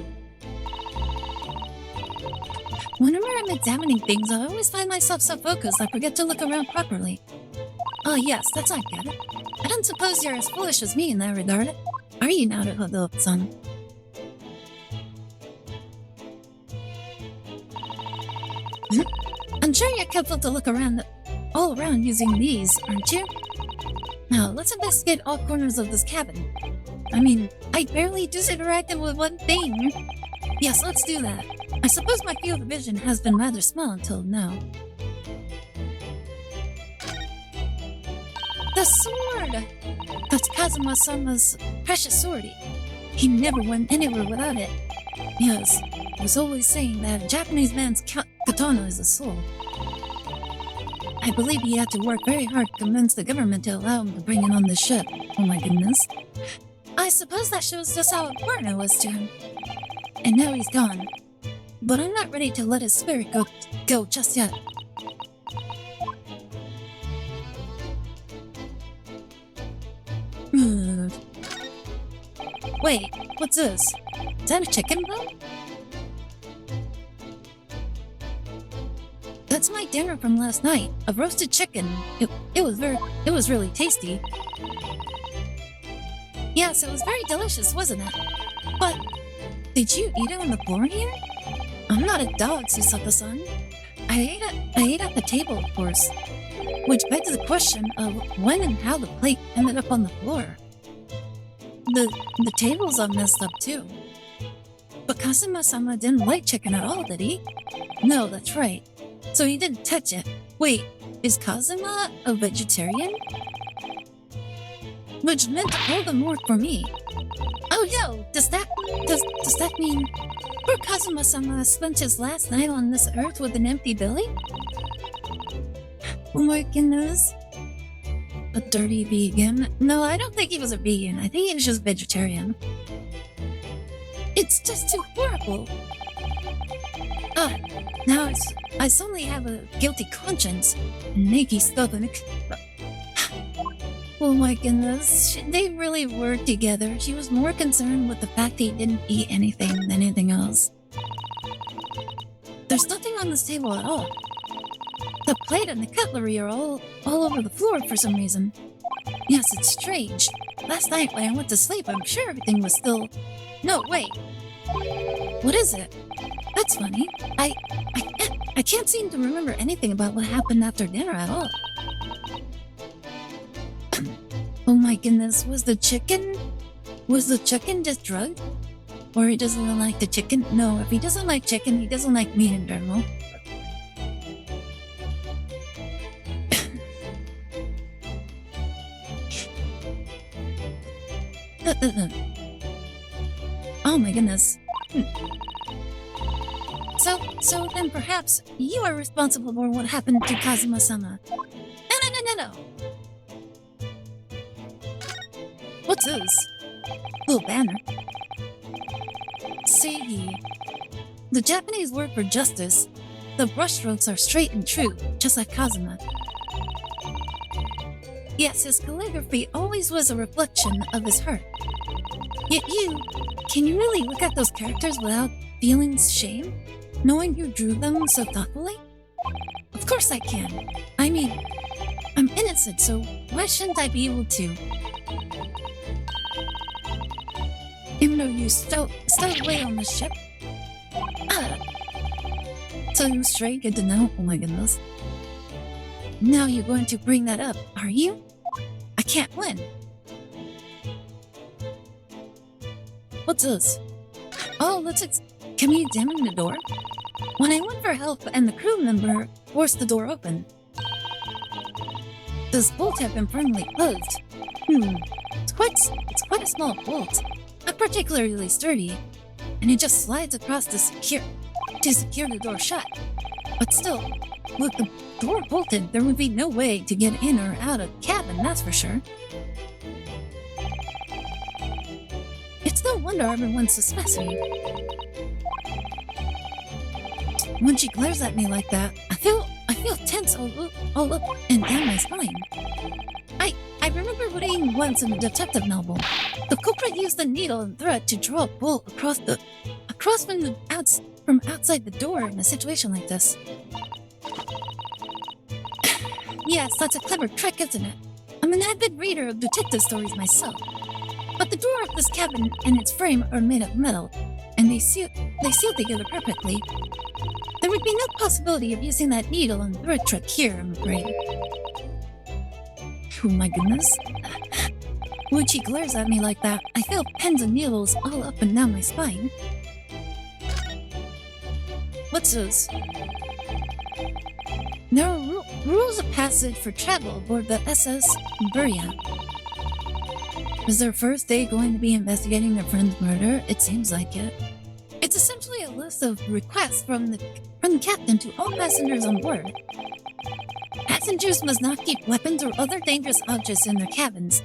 Whenever I'm examining things, I always find myself so focused I forget to look around properly. Oh yes, that's I get it. I don't suppose you're as foolish as me in that regard. Are you, Naruto-san? I'm sure you're careful to look all around using these, aren't you? Now, let's investigate all corners of this cabin. I mean, I barely just interacted with one thing. Yes, let's do that. I suppose my field of vision has been rather small until now. The sword! That's Kazuma-sama's precious sword. He never went anywhere without it. Yes, he was always saying that a Japanese man's katana is a soul. I believe he had to work very hard to convince the government to allow him to bring it on the ship. Oh my goodness. I suppose that shows just how important it was to him. And now he's gone. But I'm not ready to let his spirit go just yet. Wait, what's this? Is that a chicken bone? That's my dinner from last night. A roasted chicken. It was really tasty. Yes, it was very delicious, wasn't it? But did you eat it on the floor here? I'm not a dog, Susato-san. I ate at the table, of course. Which begs the question of when and how the plate ended up on the floor. The tables are messed up too. But Kazuma-sama didn't like chicken at all, did he? No, that's right. So he didn't touch it. Wait, is Kazuma a vegetarian? Which meant all the more for me. Oh yo, does that mean poor Kazuma-sama spent his last night on this earth with an empty belly? Oh my goodness. A dirty vegan? No, I don't think he was a vegan. I think he was just vegetarian. It's just too horrible. Now I suddenly have a guilty conscience and achy stomach. Oh my goodness, they really were together. She was more concerned with the fact that he didn't eat anything than anything else. There's nothing on this table at all. The plate and the cutlery are all over the floor for some reason. Yes, it's strange. Last night when I went to sleep, I'm sure everything was still... No, wait. What is it? That's funny. I can't seem to remember anything about what happened after dinner at all. Oh my goodness, was the chicken just drugged? Or he doesn't like the chicken? No, if he doesn't like chicken, he doesn't like meat in general. Oh my goodness. So then perhaps you are responsible for what happened to Kazuma-sama. No. What's this? Little banner. Seigi. The Japanese word for justice. The brushstrokes are straight and true, just like Kazuma. Yes, his calligraphy always was a reflection of his heart. Yet can you really look at those characters without feeling shame? Knowing you drew them so thoughtfully? Of course I can. I mean, I'm innocent, so why shouldn't I be able to? Even though you stowed away on the ship? So you straight, good to know. Oh my goodness. Now you're going to bring that up, are you? I can't win. What's this? Oh, can we examine the door? When I went for help and the crew member forced the door open. This bolt had been firmly closed. It's quite a small bolt. Not particularly sturdy. And it just slides across to secure the door shut. But still, with the door bolted, there would be no way to get in or out of the cabin, that's for sure. It's no wonder everyone suspects me. When she glares at me like that, I feel tense all up and down my spine. I remember reading once in a detective novel. The culprit used a needle and thread to draw a bolt across from outside the door in a situation like this. Yes, that's a clever trick, isn't it? I'm an avid reader of detective stories myself. But the door of this cabin and its frame are made of metal, and they seal together perfectly. There would be no possibility of using that needle and thread trick here, I'm afraid. Oh my goodness. When she glares at me like that, I feel pins and needles all up and down my spine. What's this? There are rules of passage for travel aboard the SS Buria. Is their first day going to be investigating their friend's murder? It seems like it. It's essentially a list of requests from the captain to all passengers on board. Passengers must not keep weapons or other dangerous objects in their cabins.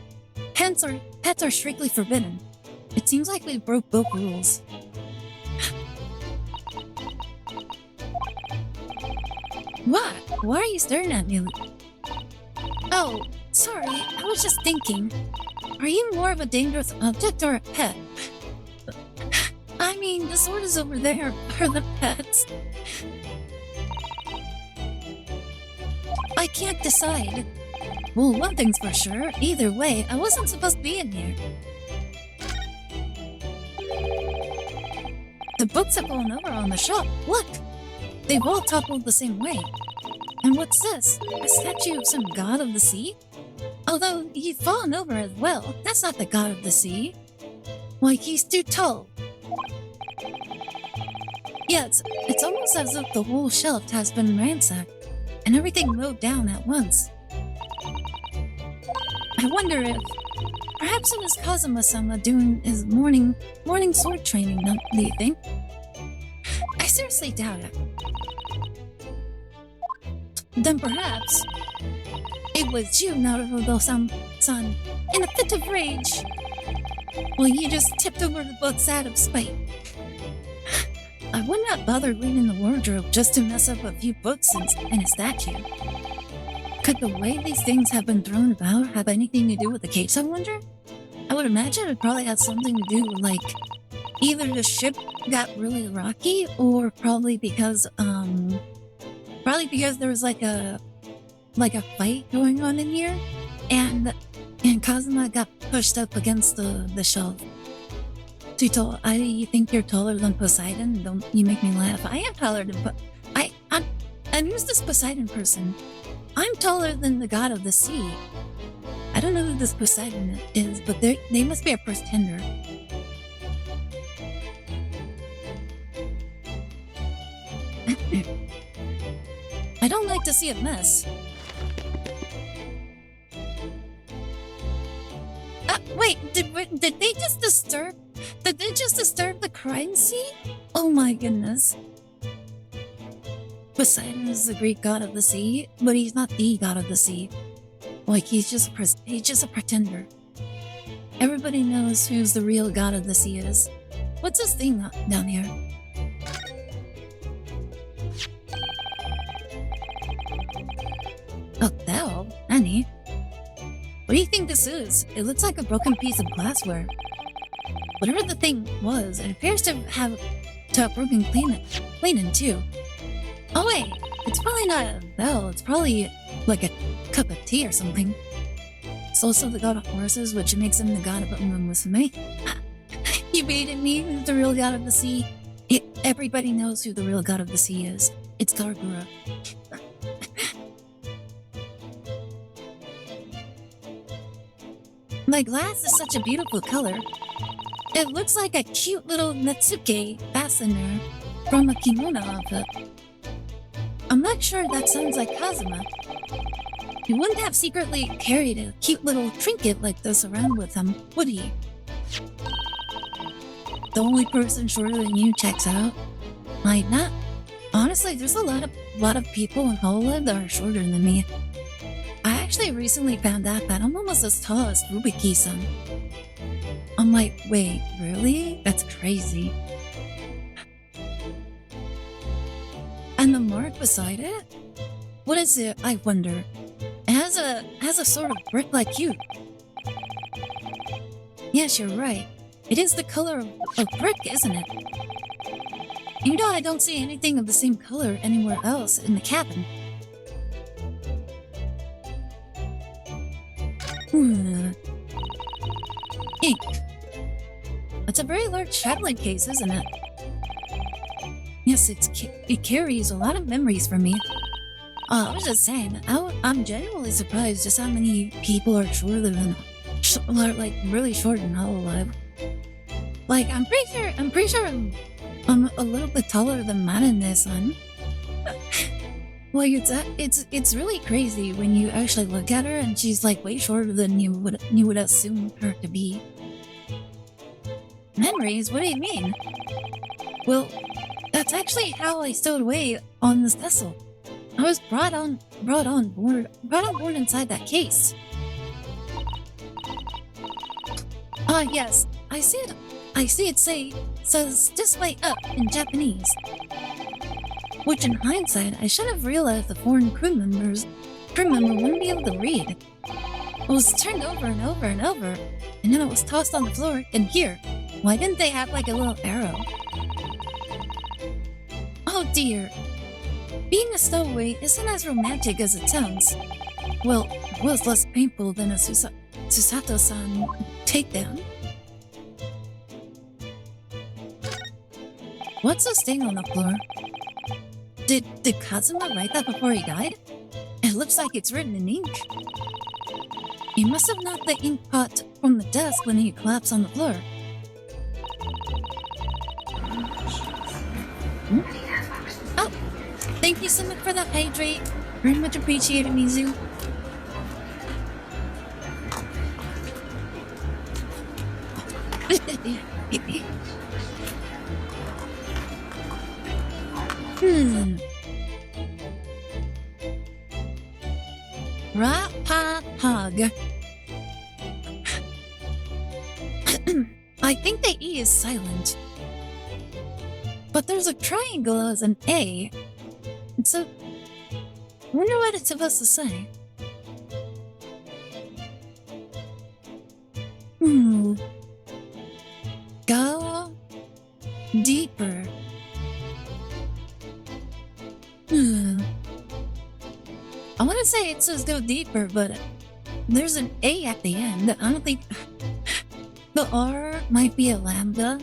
Pets are strictly forbidden. It seems like we broke both rules. What? Why are you staring at me? Oh, sorry, I was just thinking. Are you more of a dangerous object or a pet? I mean, the sword is over there. Are the pets? I can't decide. Well, one thing's for sure. Either way, I wasn't supposed to be in here. The books have fallen over on the shelf. Look! They've all toppled the same way. And what's this? A statue of some god of the sea? Although he's fallen over as well, that's not the god of the sea. Why, he's too tall. Yeah, it's almost as if the whole shelf has been ransacked, and everything mowed down at once. I wonder if... Perhaps it is Kazuma-sama doing his morning sword training, do you think? I seriously doubt it. Then perhaps... It was you, Naruto-san, in a fit of rage. Well, you just tipped over the books out of spite. I would not bother leaving the wardrobe just to mess up a few books and a statue. Could the way these things have been thrown about have anything to do with the case, I wonder? I would imagine it probably has something to do with, like, either the ship got really rocky, or probably because there was like a fight going on in here, and Kazuma got pushed up against the shelf. Too tall. You think you're taller than Poseidon? Don't you make me laugh. I am taller than I'm who's this Poseidon person? I'm taller than the god of the sea. I don't know who this Poseidon is, but they must be a pretender. I don't like to see a mess. Wait, did they just disturb? Did they just disturb the crime scene? Oh my goodness. Poseidon is the Greek god of the sea, but he's not the god of the sea. Like he's just a pretender. Everybody knows who's the real god of the sea is. What's this thing down here? Oh, hell, Annie. What do you think this is? It looks like a broken piece of glassware. Whatever the thing was, it appears to have broken planen too. Oh wait, it's probably not a bell, it's probably like a cup of tea or something. It's also the god of horses, which makes him the god of Musume. You baited me, the real god of the sea. Everybody knows who the real god of the sea is. It's Gargura. My glass is such a beautiful color. It looks like a cute little Natsuke fastener from a kimono outfit. I'm not sure that sounds like Kazuma. He wouldn't have secretly carried a cute little trinket like this around with him, would he? The only person shorter than you checks out. Might not. Honestly, there's a lot of people in Hololive that are shorter than me. I actually recently found out that I'm almost as tall as Rubiki-san. I'm like, wait, really? That's crazy. And the mark beside it? What is it, I wonder? It has a sort of brick like you. Yes, you're right. It is the color of brick, isn't it? You know, I don't see anything of the same color anywhere else in the cabin. Ink. It's a very large traveling case, isn't it? Yes, it carries a lot of memories for me. I was just saying, I'm genuinely surprised just how many people are shorter than, like really short in Hololive. Like, I'm pretty sure I'm a little bit taller than Marine-san. Like, it's really crazy when you actually look at her and she's like way shorter than you would assume her to be. Memories? What do you mean? Well, that's actually how I stowed away on this vessel. I was brought on board inside that case. Ah, yes, I see it says this way up in Japanese. Which in hindsight, I should have realized the foreign crew member wouldn't be able to read. It was turned over and over and over, and then it was tossed on the floor, and here. Why didn't they have like a little arrow? Oh dear. Being a stowaway isn't as romantic as it sounds. Well, it was less painful than a Susato-san takedown. What's this thing on the floor? Did Kazuma write that before he died? It looks like it's written in ink. He must have knocked the ink pot from the desk when he collapsed on the floor. Hmm? Oh, thank you so much for that hydrate. Very much appreciated, Mizu. Rapapog. I think the E is silent. But there's a triangle as an A. So, I wonder what it's supposed to say. Go deeper. I want to say it says go deeper, but there's an A at the end. I don't think the R might be a lambda.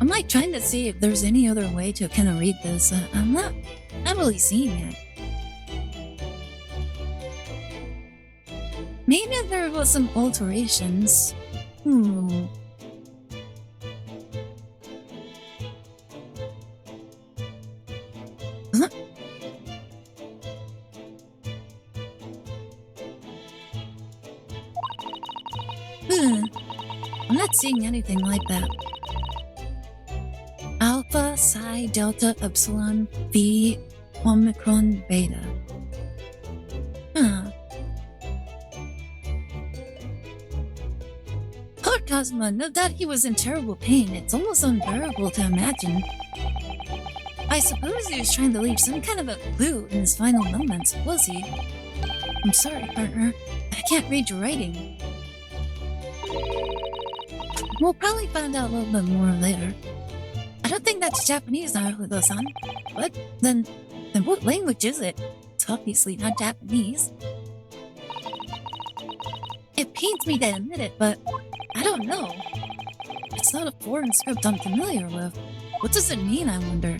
I'm like trying to see if there's any other way to kind of read this. I'm not really seeing it. Maybe there was some alterations. I'm not seeing anything like that. Alpha, Psi, Delta, Epsilon, V, Omicron, Beta. Huh. Poor Cosmo, no doubt he was in terrible pain. It's almost unbearable to imagine. I suppose he was trying to leave some kind of a clue in his final moments, was he? I'm sorry, partner. I can't read your writing. We'll probably find out a little bit more later. I don't think that's Japanese, Naruto-san. What? Then what language is it? It's obviously not Japanese. It pains me to admit it, but I don't know. It's not a foreign script I'm familiar with. What does it mean, I wonder?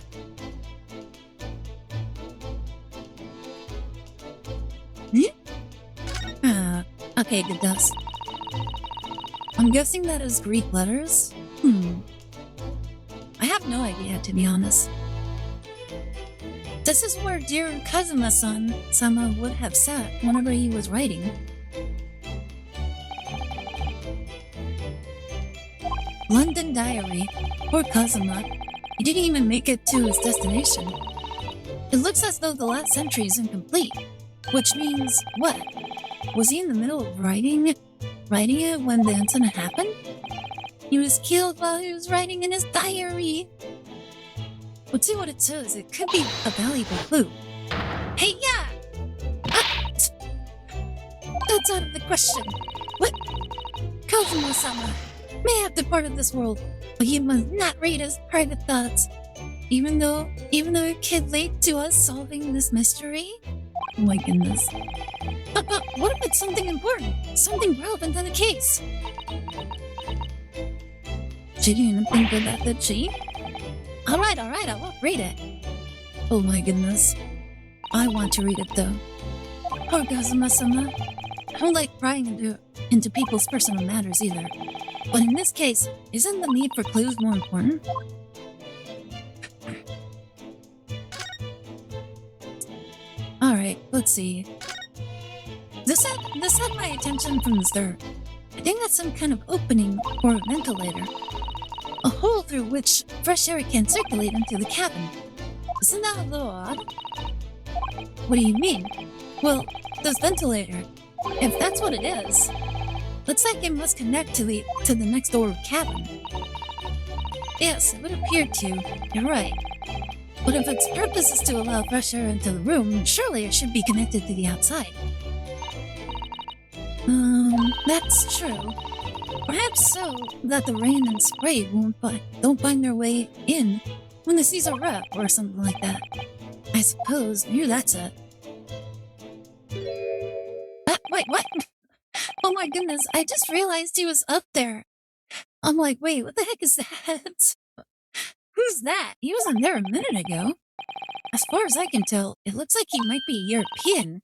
Okay, good guess. I'm guessing that is Greek letters? I have no idea, to be honest. This is where dear Kazuma-sama would have sat whenever he was writing. London Diary. Poor Kazuma. He didn't even make it to his destination. It looks as though the last entry is incomplete. Which means what? Was he in the middle of writing it when the incident happened? He was killed while he was writing in his diary. We'll see what it says. It could be a valuable clue. Hey, yeah! That's out of the question. What? Kazuma-sama may have departed this world, but you must not read his private thoughts. Even though it could lead to us solving this mystery? Oh my goodness. But what if it's something important? Something relevant to the case? She didn't even think of that, did she? Alright, I won't read it. Oh my goodness. I want to read it though. Poor Kazuma-sama. I don't like prying into people's personal matters either. But in this case, isn't the need for clues more important? Alright, let's see. This had my attention from the start. I think that's some kind of opening or a ventilator. A hole through which fresh air can circulate into the cabin. Isn't that a little odd? What do you mean? Well, this ventilator, if that's what it is, looks like it must connect to the next door cabin. Yes, it would appear to. You're right. But if its purpose is to allow fresh air into the room, surely it should be connected to the outside. That's true. Perhaps so that the rain and spray don't find their way in when the seas are rough or something like that. I suppose maybe that's it. Wait, what? Oh my goodness, I just realized he was up there. I'm like, wait, what the heck is that? Who's that? He wasn't there a minute ago. As far as I can tell, it looks like he might be European.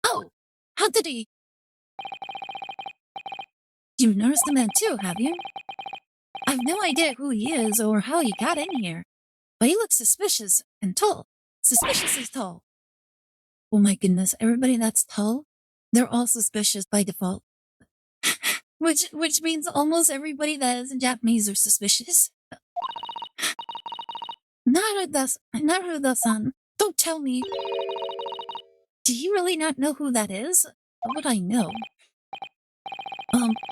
Oh, how did he... You've noticed the man too, have you? I've no idea who he is or how he got in here, but he looks suspicious and tall. Suspiciously tall. Oh my goodness, everybody that's tall, they're all suspicious by default. which means almost everybody that isn't Japanese are suspicious. Naruto-san, don't tell me. Do you really not know who that is? How would I know?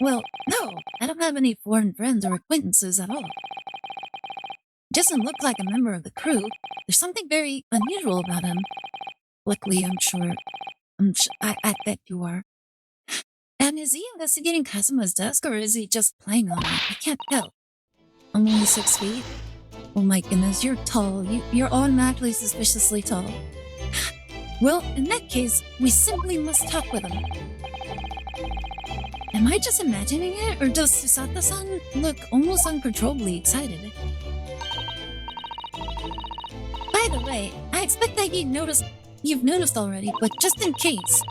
Well, no, I don't have any foreign friends or acquaintances at all. He doesn't look like a member of the crew. There's something very unusual about him. Luckily, I bet you are. And is he investigating Kazuma's desk, or is he just playing on it? I can't tell. I'm only 6 feet. Oh my goodness, you're tall. You're automatically suspiciously tall. Well, in that case, we simply must talk with him. Am I just imagining it, or does Susata-san look almost uncontrollably excited? By the way, I expect that you've noticed already, but just in case.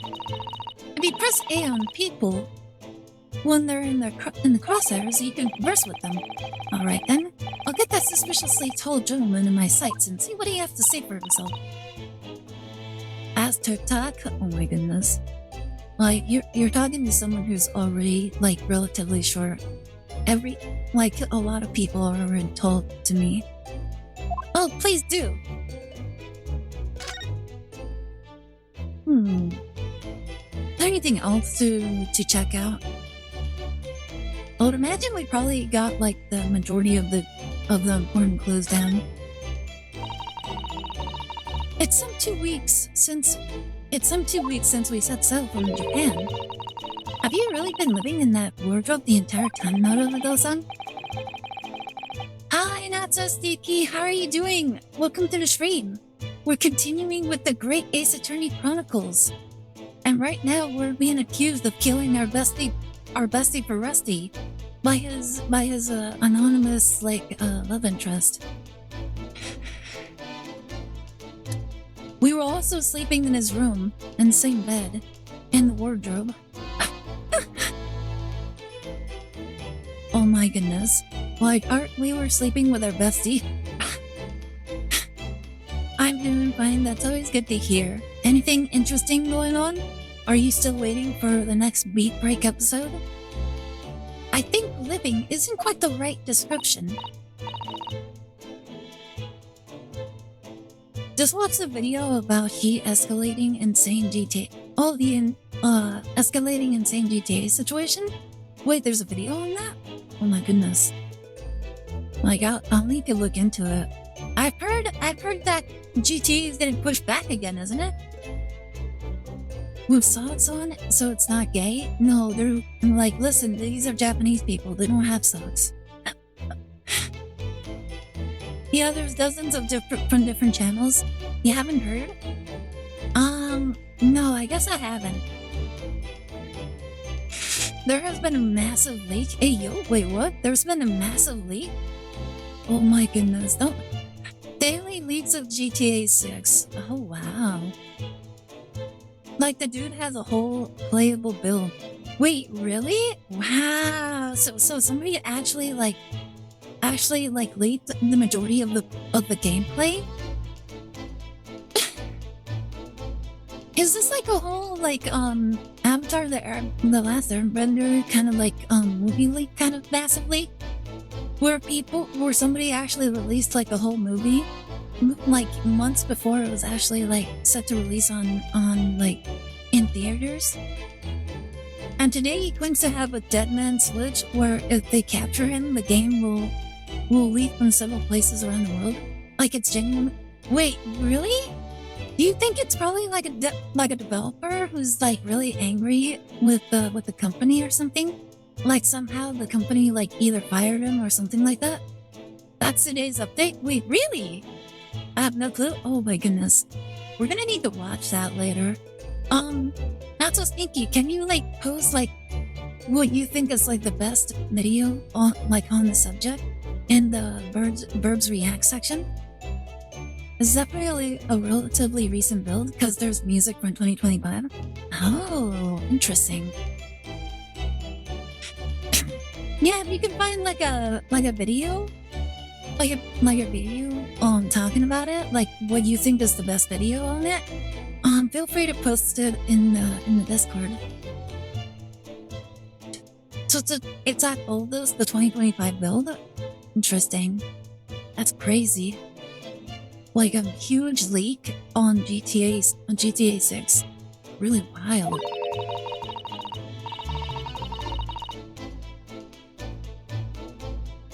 If you press A on people when they're in the crosshairs, you can converse with them. Alright then, I'll get that suspiciously tall gentleman in my sights and see what he has to say for himself. As to talk, oh my goodness. Like, you're talking to someone who's already, like, relatively short. Like, a lot of people are already told to me. Oh, please do! Is there anything else to check out? I would imagine we probably got, like, the majority of the important clues down. It's some 2 weeks since we set sail from Japan. Have you really been living in that wardrobe the entire time, Naruto-san? Hi, not so sneaky. How are you doing? Welcome to the stream. We're continuing with the Great Ace Attorney Chronicles. And right now we're being accused of killing our bestie for Rusty by his anonymous love interest. We were also sleeping in his room, in the same bed, in the wardrobe. Oh my goodness. Like, we were sleeping with our bestie. I'm doing fine, that's always good to hear. Anything interesting going on? Are you still waiting for the next Beat Break episode? I think living isn't quite the right description. Just watch the video about heat escalating insane GTA. Oh, the escalating insane GTA situation? Wait, there's a video on that? Oh my goodness. Like, I'll need to look into it. I've heard that GTA is getting pushed back again, isn't it? With socks on, so it's not gay? No, they're like, listen, these are Japanese people. They don't have socks. Yeah, there's dozens of from different channels. You haven't heard? No, I guess I haven't. There has been a massive leak. Hey, yo, wait, what? There's been a massive leak? Oh my goodness, don't. Daily leaks of GTA 6. Oh, wow. Like, the dude has a whole playable build. Wait, really? Wow. So somebody actually leaked the majority of the gameplay? Is this like a whole Avatar the Last Airbender kind of movie leak, kind of massive leak? Where somebody actually released like a whole movie like months before it was actually like set to release on in theaters? And today he claims to have a dead man switch where if they capture him, the game will leak from several places around the world. Like, it's genuine. Wait, really? Do you think it's probably like a developer who's like really angry with the company or something? Like somehow the company like either fired him or something like that? That's today's update? Wait, really? I have no clue. Oh my goodness. We're gonna need to watch that later. Not so sneaky. Can you like post like what you think is like the best video on the subject in the Burbs React section? Is that really a relatively recent build? Because there's music from 2025? Oh, interesting. Yeah, if you can find like a video, like a video talking about it, like what you think is the best video on it, feel free to post it in the Discord. So it's at oldest, the 2025 build? Interesting. That's crazy. Like a huge leak on GTA 6. Really wild.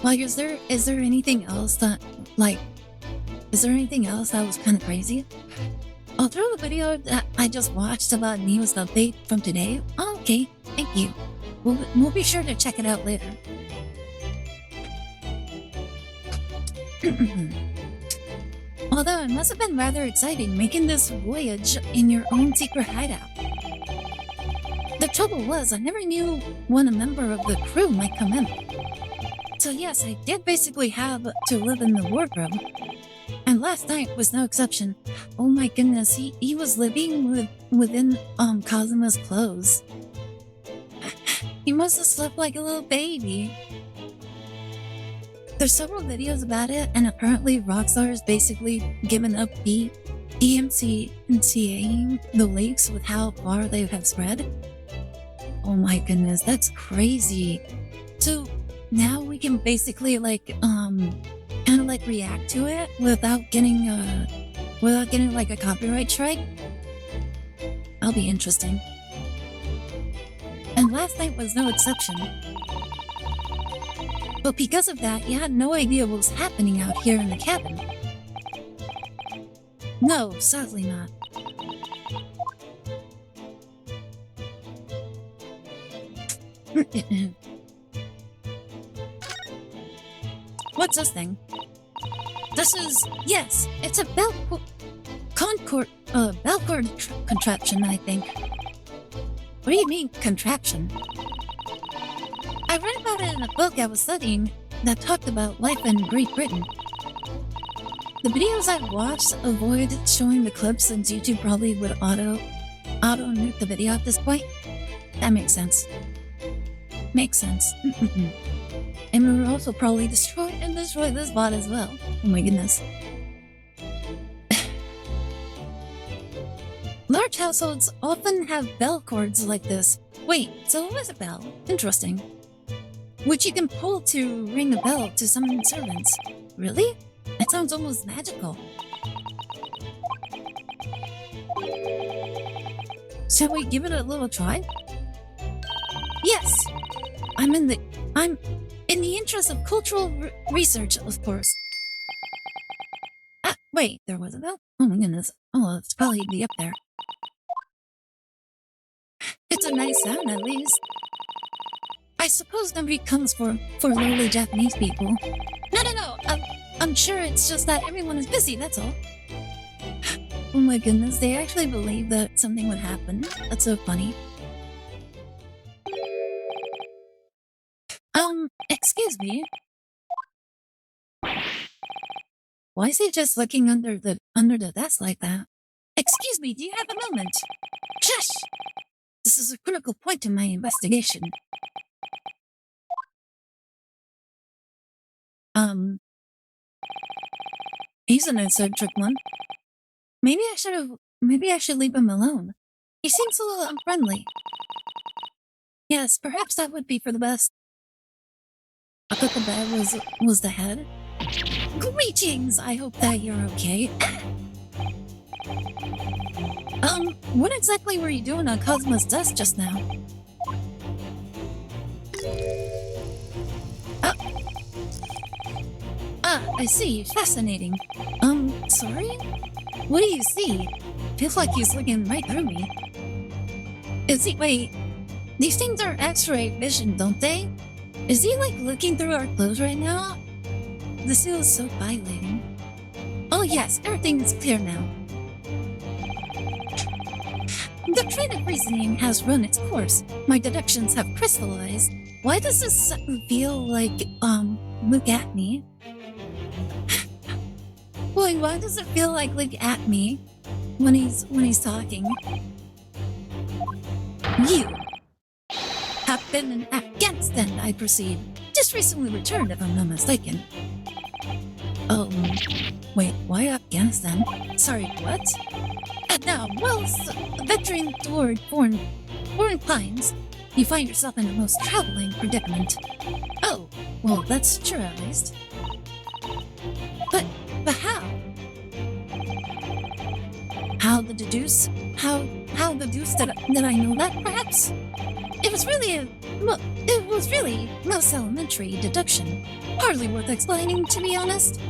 Like, is there anything else that was kind of crazy? I'll throw the video that I just watched about Neo's update from today. Oh, okay, thank you. We'll be sure to check it out later. Although it must have been rather exciting making this voyage in your own secret hideout. The trouble was, I never knew when a member of the crew might come in. So yes, I did basically have to live in the wardrobe. And last night was no exception. Oh my goodness, he was living within Kazuma's clothes. He must have slept like a little baby. There's several videos about it, and apparently Rockstar has basically given up DMCAing the leaks with how far they have spread. Oh my goodness, that's crazy. So now we can basically kind of like react to it without getting like a copyright strike. That'll be interesting. And last night was no exception. But because of that, you had no idea what was happening out here in the cabin. No, sadly not. What's this thing? Yes, it's a Belcord contraption, I think. What do you mean, contraption? I read about it in a book I was studying that talked about life in Great Britain. The videos I watched avoid showing the clips since YouTube probably would auto-nuke the video at this point. That makes sense. Makes sense. And we will also probably destroy this bot as well. Oh my goodness. Large households often have bell cords like this. Wait, so what is a bell? Interesting. Which you can pull to ring a bell to summon servants. Really? That sounds almost magical. Shall we give it a little try? Yes! I'm in the interest of cultural research, of course. Ah, wait, there was a bell? Oh my goodness. Oh, it's probably be up there. It's a nice sound, at least. I suppose nobody comes for lowly Japanese people. No. I'm sure it's just that everyone is busy, that's all. Oh my goodness, they actually believe that something would happen. That's so funny. Excuse me. Why is he just looking under the desk like that? Excuse me, do you have a moment? Shush! This is a critical point in my investigation. He's an eccentric one. Maybe I should leave him alone. He seems a little unfriendly. Yes, perhaps that would be for the best. I thought the bed was the head. Greetings! I hope that you're okay. What exactly were you doing on Cosmo's desk just now? I see. Fascinating. Sorry? What do you see? Feels like he's looking right through me. Wait, these things are X-ray vision, don't they? Is he like looking through our clothes right now? The seal is so violating. Oh yes, everything is clear now. The train of reasoning has run its course. My deductions have crystallized. Why does this feel like, look at me? Boy, why does it feel like look at me when he's talking? You have been in Afghanistan, I perceive. Just recently returned, if I'm not mistaken. Wait, why Afghanistan? Sorry, what? And now, whilst venturing toward foreign climes, you find yourself in a most troubling predicament. Oh, well, that's true at least. But how? How deduce did I know that, perhaps? It was really most elementary deduction. Hardly worth explaining, to be honest.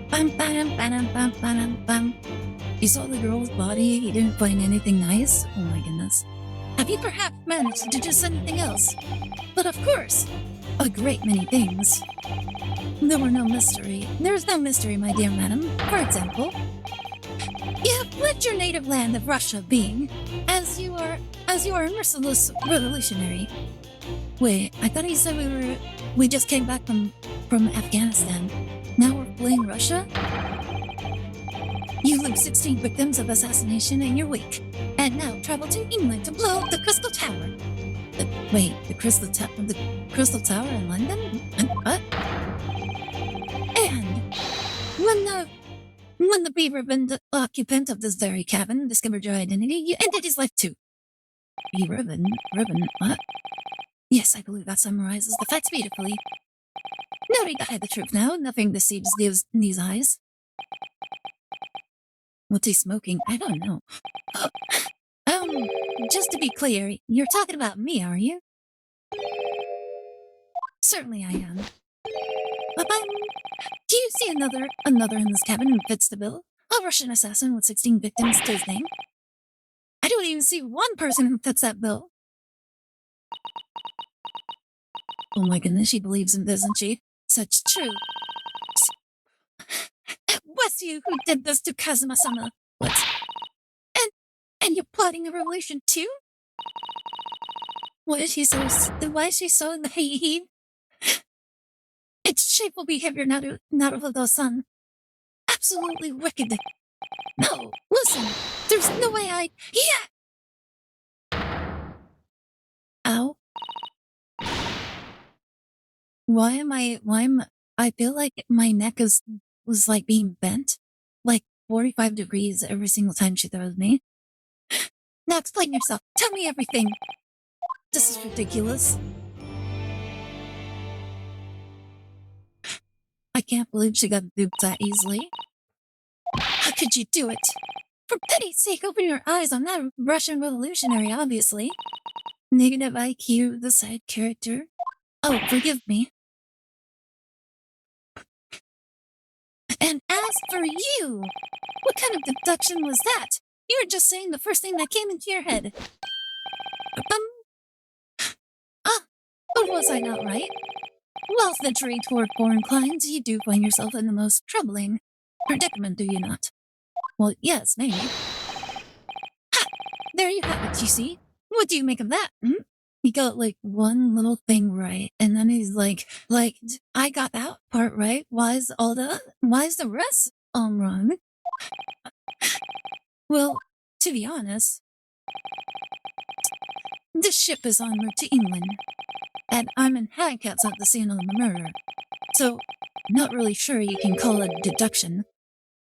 Bam, bam, bam, bam, bam, bam. You saw the girl's body, you didn't find anything nice? Oh my goodness. Have you perhaps managed to deduce anything else? But of course, a great many things. There is no mystery, my dear madam. For example, you have fled your native land of Russia, being, as you are a merciless revolutionary. Wait, I thought he said we just came back from Afghanistan. Now we're fleeing Russia? You lose 16 victims of assassination in your wake, and now travel to England to blow up the Crystal Tower. Wait, the Crystal Tower in London? What? And when the beaver occupant of this very cabin discovered your identity, you ended his life too. Ribbon, what? Yes, I believe that summarizes the facts beautifully. No need to hide the truth now. Nothing deceives these eyes. What's he smoking? I don't know. Just to be clear, you're talking about me, are you? Certainly I am. But do you see another in this cabin who fits the bill? A Russian assassin with 16 victims to his name? I don't even see one person who fits that bill. Oh my goodness, she believes him, doesn't she? Such true. It was you who did this to Kazuma-sama. What? And you're plotting a revolution too? Why is she so naive? It's shameful behavior, Naruto-san. Absolutely wicked. No, listen. There's no way Ow. I feel like my neck was like being bent. Like 45 degrees every single time she throws me. Now explain yourself. Tell me everything. This is ridiculous. I can't believe she got duped that easily. How could you do it? For pity's sake, open your eyes. I'm not a Russian revolutionary, obviously. Negative IQ, the side character. Oh, forgive me. And as for you, what kind of deduction was that? You were just saying the first thing that came into your head. Or was I not right? While venturing toward foreign climes, you do find yourself in the most troubling predicament, do you not? Well, yes, maybe. Ha! There you have it, you see? What do you make of that, He got like one little thing right, and then he's like, I got that part right. Why is the rest wrong? Well, to be honest, this ship is en route to England, and I'm in handcuffs at the scene of the murder. So, not really sure you can call it deduction.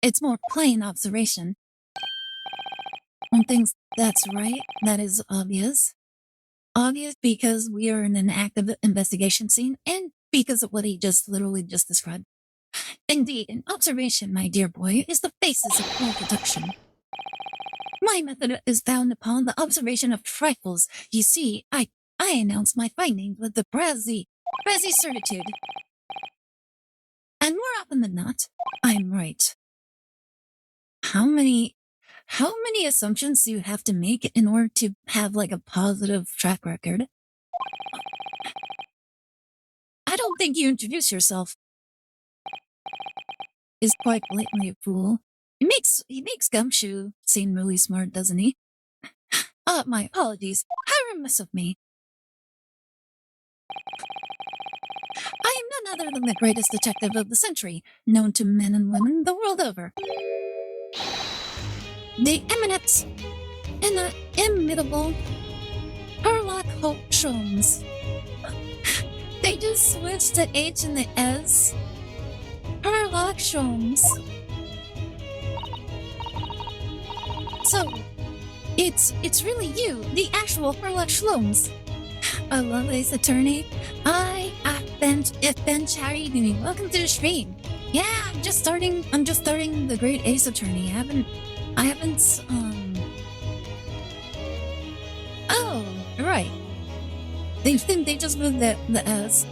It's more plain observation. One thing that's right, that is obvious. Obvious because we are in an active investigation scene, and because of what he literally just described. Indeed, an observation, my dear boy, is the basis of all deduction. My method is founded upon the observation of trifles. You see, I announce my findings with the brazy certitude. And more often than not, I'm right. How many assumptions do you have to make in order to have like a positive track record? I don't think you introduce yourself. Is quite blatantly a fool. He makes Gumshoe seem really smart, doesn't he? My apologies. How remiss of me. I am none other than the greatest detective of the century, known to men and women the world over. The eminent and the imitable Sherlock Holmes. They just switched the H and the S. Sherlock Holmes. So, it's really you, the actual Sherlock Holmes. I love Ace Attorney. I've been how are you doing? Welcome to the stream. Yeah, I'm just starting the great Ace Attorney. I haven't Oh, right. They just moved the S.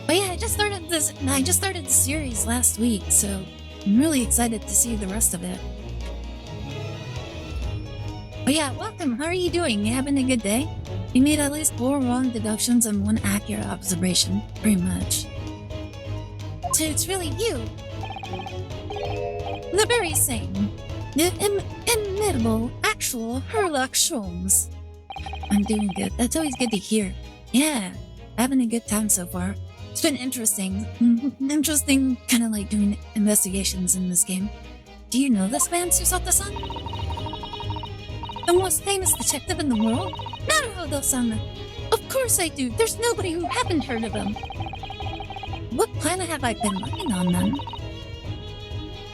But yeah, I just started the series last week, so I'm really excited to see the rest of it. But yeah, welcome. How are you doing? You having a good day? You made at least 4 wrong deductions and 1 accurate observation, pretty much. So it's really you. The very same. The imitable, actual Sherlock Holmes. I'm doing good. That's always good to hear. Yeah, having a good time so far. It's been interesting. Interesting kind of like doing investigations in this game. Do you know this man, Susato-san? The most famous detective in the world? Naruto-san. Of course I do. There's nobody who haven't heard of him. What planet have I been working on then?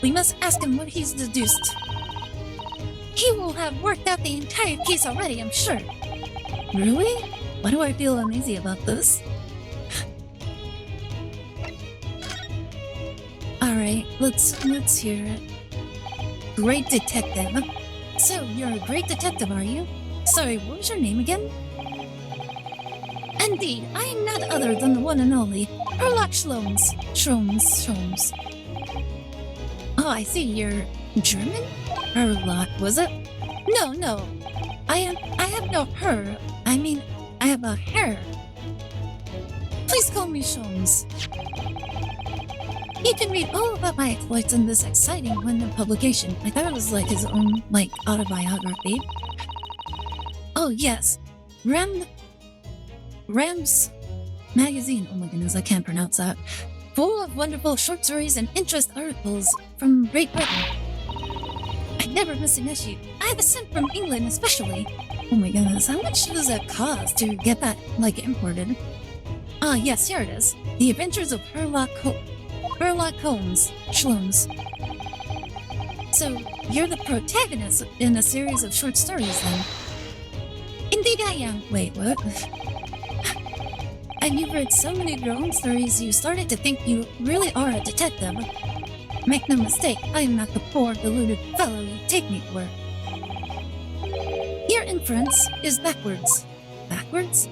We must ask him what he's deduced. He will have worked out the entire case already, I'm sure. Really? Why do I feel uneasy about this? Alright, let's hear it. Great detective. So, you're a great detective, are you? Sorry, what was your name again? Indeed, I am none other than the one and only Herlock Sholmes. Oh, I see, you're German? Herlock, was it? No. I have no her. I mean, I have a hair. Please call me Sholmes. You can read all about my exploits in this exciting London publication. I thought it was like his own, autobiography. Oh, yes. Ram's magazine. Oh my goodness, I can't pronounce that. Full of wonderful short stories and interest articles from Great Britain. I never miss an issue. I have a sent from England especially. Oh my goodness, how much does that cost to get that, imported? Ah, yes, here it is. The Adventures of Sherlock Holmes. Sholmes. So, you're the protagonist in a series of short stories, then? Indeed I am. Wait, what? And you've read so many of your own stories, you started to think you really are a detective. Make no mistake, I am not the poor, deluded fellow you take me for. Your inference is backwards. Backwards?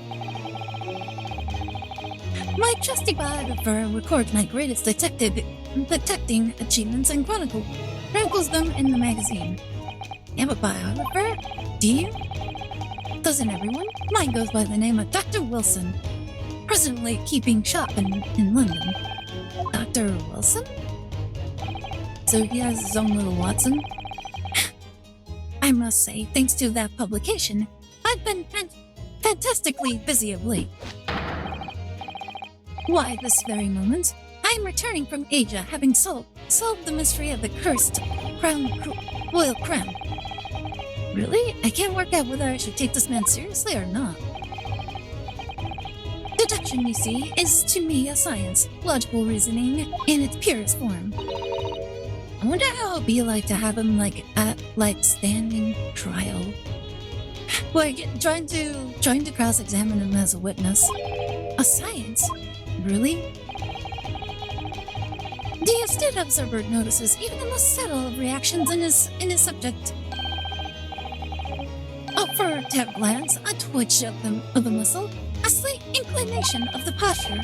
My trusty biographer records my greatest detecting achievements and chronicles them in the magazine. You have a biographer? Do you? Doesn't everyone? Mine goes by the name of Dr. Wilson, presently keeping shop in London. Dr. Wilson? So he has his own little Watson? I must say, thanks to that publication, I've been fantastically busy of late. Why, this very moment, I am returning from Asia, having solved the mystery of the cursed royal crown. Really? I can't work out whether I should take this man seriously or not. Deduction, you see, is to me a science, logical reasoning in its purest form. I wonder how it'd be like to have him standing trial. Trying to cross-examine him as a witness. A science? Really? The astute observer notices even the most subtle of reactions in his subject. For a glance, a twitch of the muscle, a slight inclination of the posture.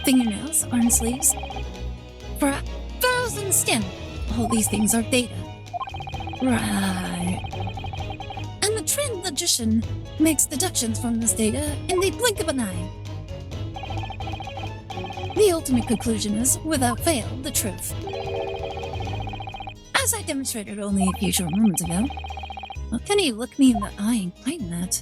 Fingernails, arm sleeves, furrows in the skin. All these things are data. Right. And the trained logician makes deductions from this data in the blink of an eye. The ultimate conclusion is, without fail, the truth. As I demonstrated only a few short moments ago, how can he look me in the eye and claim that?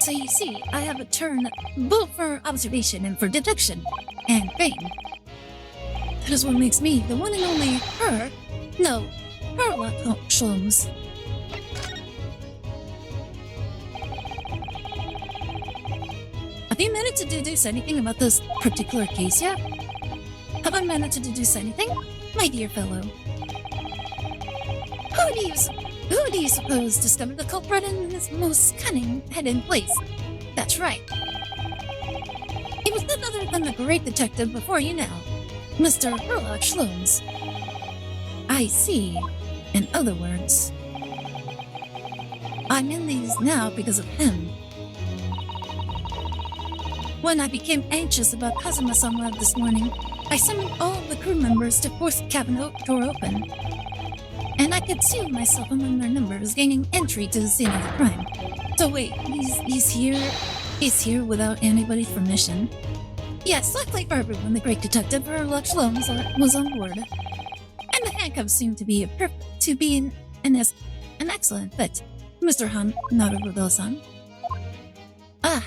So you see, I have a turn both for observation and for deduction, and fame. That is what makes me the one and only Herlock Sholmes. Have you managed to deduce anything about this particular case yet? Have I managed to deduce anything? My dear fellow. Who do you suppose discovered the culprit in his most cunning hidden place? That's right. He was none other than the great detective before you now, Mr. Herlock Sholmes. I see. In other words, I'm in these now because of him. When I became anxious about causing my son this morning, I summoned all of the crew members to force the cabin door open. And I could see myself among their numbers gaining entry to the scene of the crime. So wait, he's here without anybody's permission? Yes, luckily for everyone, the great detective Herlock Sholmes was on board. And the handcuffs seemed to be an excellent fit. Mr. Han Naruto-san. Ah.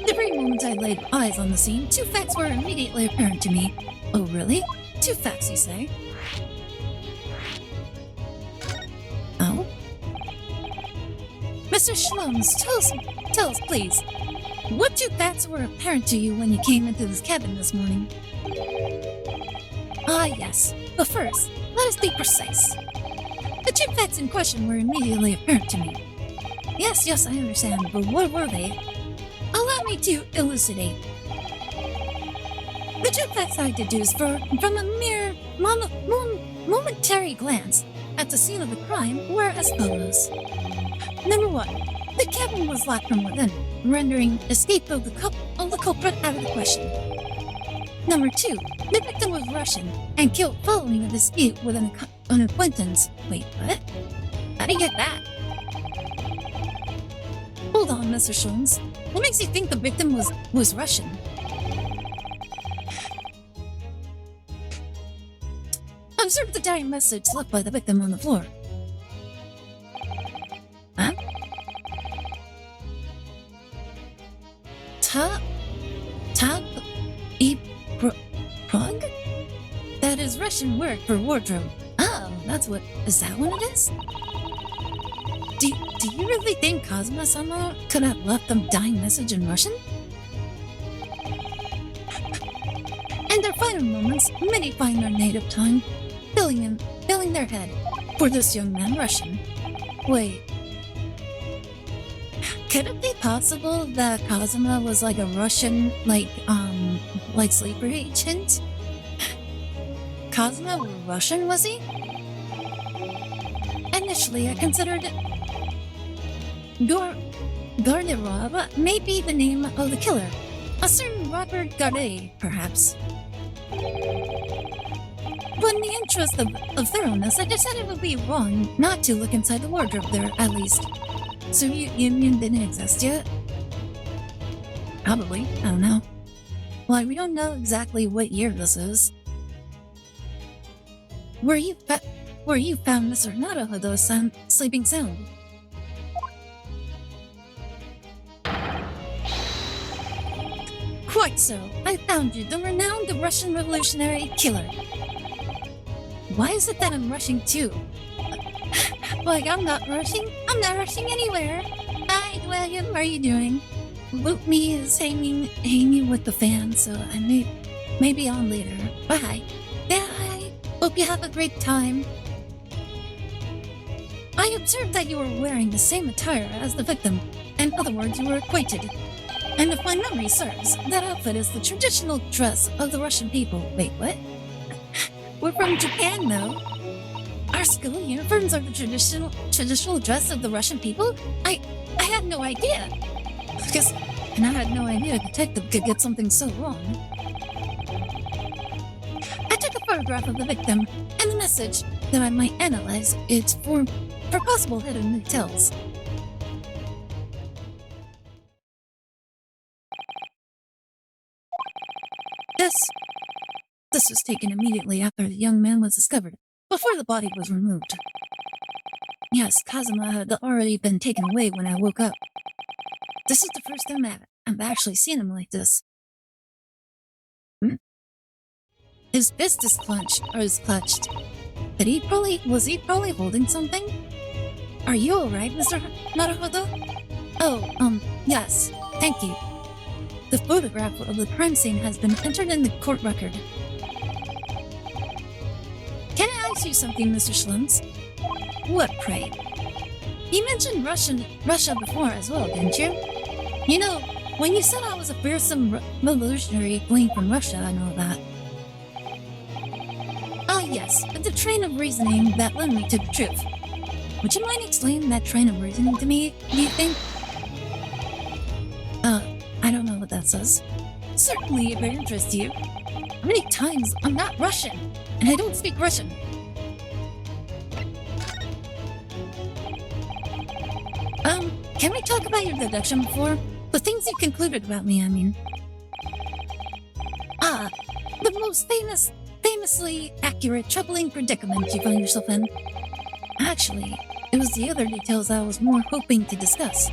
The very moment I laid eyes on the scene, two facts were immediately apparent to me. Oh, really? Two facts, you say? Oh? Mr. Sholmes, tell us, please. What two facts were apparent to you when you came into this cabin this morning? Ah, yes. But first, let us be precise. The chip facts in question were immediately apparent to me. Yes, I understand, but what were they? Allow me to elucidate. The chip facts I deduced from a mere momentary glance at the scene of the crime were as follows. Number 1. The cabin was locked from within, rendering escape of the culprit out of the question. Number 2. The victim was Russian and killed following a dispute with an acquaintance. Wait, what? How do you get that? Hold on, Mr. Sholmes. What makes you think the victim was Russian? Observe the dying message left by the victim on the floor. Huh? Prog? That is Russian word for wardrobe. Oh, that's what. Is that what it is? Do you really think Kazuma-sama could have left a dying message in Russian? In their final moments, many find their native tongue filling their head. For this young man, Russian. Wait. Could it be possible that Kazuma was like a Russian, like sleeper agent? Kazuma was Russian, was he? Initially, I considered Garderov may be the name of the killer. A certain Robert Gardet, perhaps. But in the interest of thoroughness, I decided it would be wrong not to look inside the wardrobe there, at least. Soviet Union didn't exist yet? Probably, I don't know. Well, we don't know exactly what year this is. Where you found Mr. Naruhodo sleeping sound? Quite so. I found you, the renowned Russian revolutionary killer. Why is it that I'm rushing too? Like, I'm not rushing anywhere. Hi, William, how are you doing? Me is hanging with the fan, so I may be on later. Bye. Bye. Hope you have a great time. I observed that you were wearing the same attire as the victim. In other words, you were acquainted. And if my memory serves, that outfit is the traditional dress of the Russian people. Wait, what? We're from Japan, though. Our school uniforms are the traditional dress of the Russian people? I had no idea. And I had no idea a detective could get something so wrong. I took a photograph of the victim and the message that I might analyze it for possible hidden details. This was taken immediately after the young man was discovered, before the body was removed. Yes, Kazuma had already been taken away when I woke up. This is the first time I've actually seen him like this. His fist is clutched. Was he probably holding something? Are you alright, Mr. Naruhodo? Oh, yes, thank you. The photograph of the crime scene has been entered in the court record. Can I ask you something, Mr. Schlims? What, pray? You mentioned Russia before as well, didn't you? You know, when you said I was a fearsome revolutionary fleeing from Russia and all that. Ah, yes, but the train of reasoning that led me to the truth. Would you mind explaining that train of reasoning to me, do you think? I don't know what that says. Certainly, if it interests you. How many times? I'm not Russian, and I don't speak Russian. Can we talk about your deduction before? The things you concluded about me, I mean. Ah, the most famously accurate, troubling predicament you find yourself in. Actually, it was the other details I was more hoping to discuss.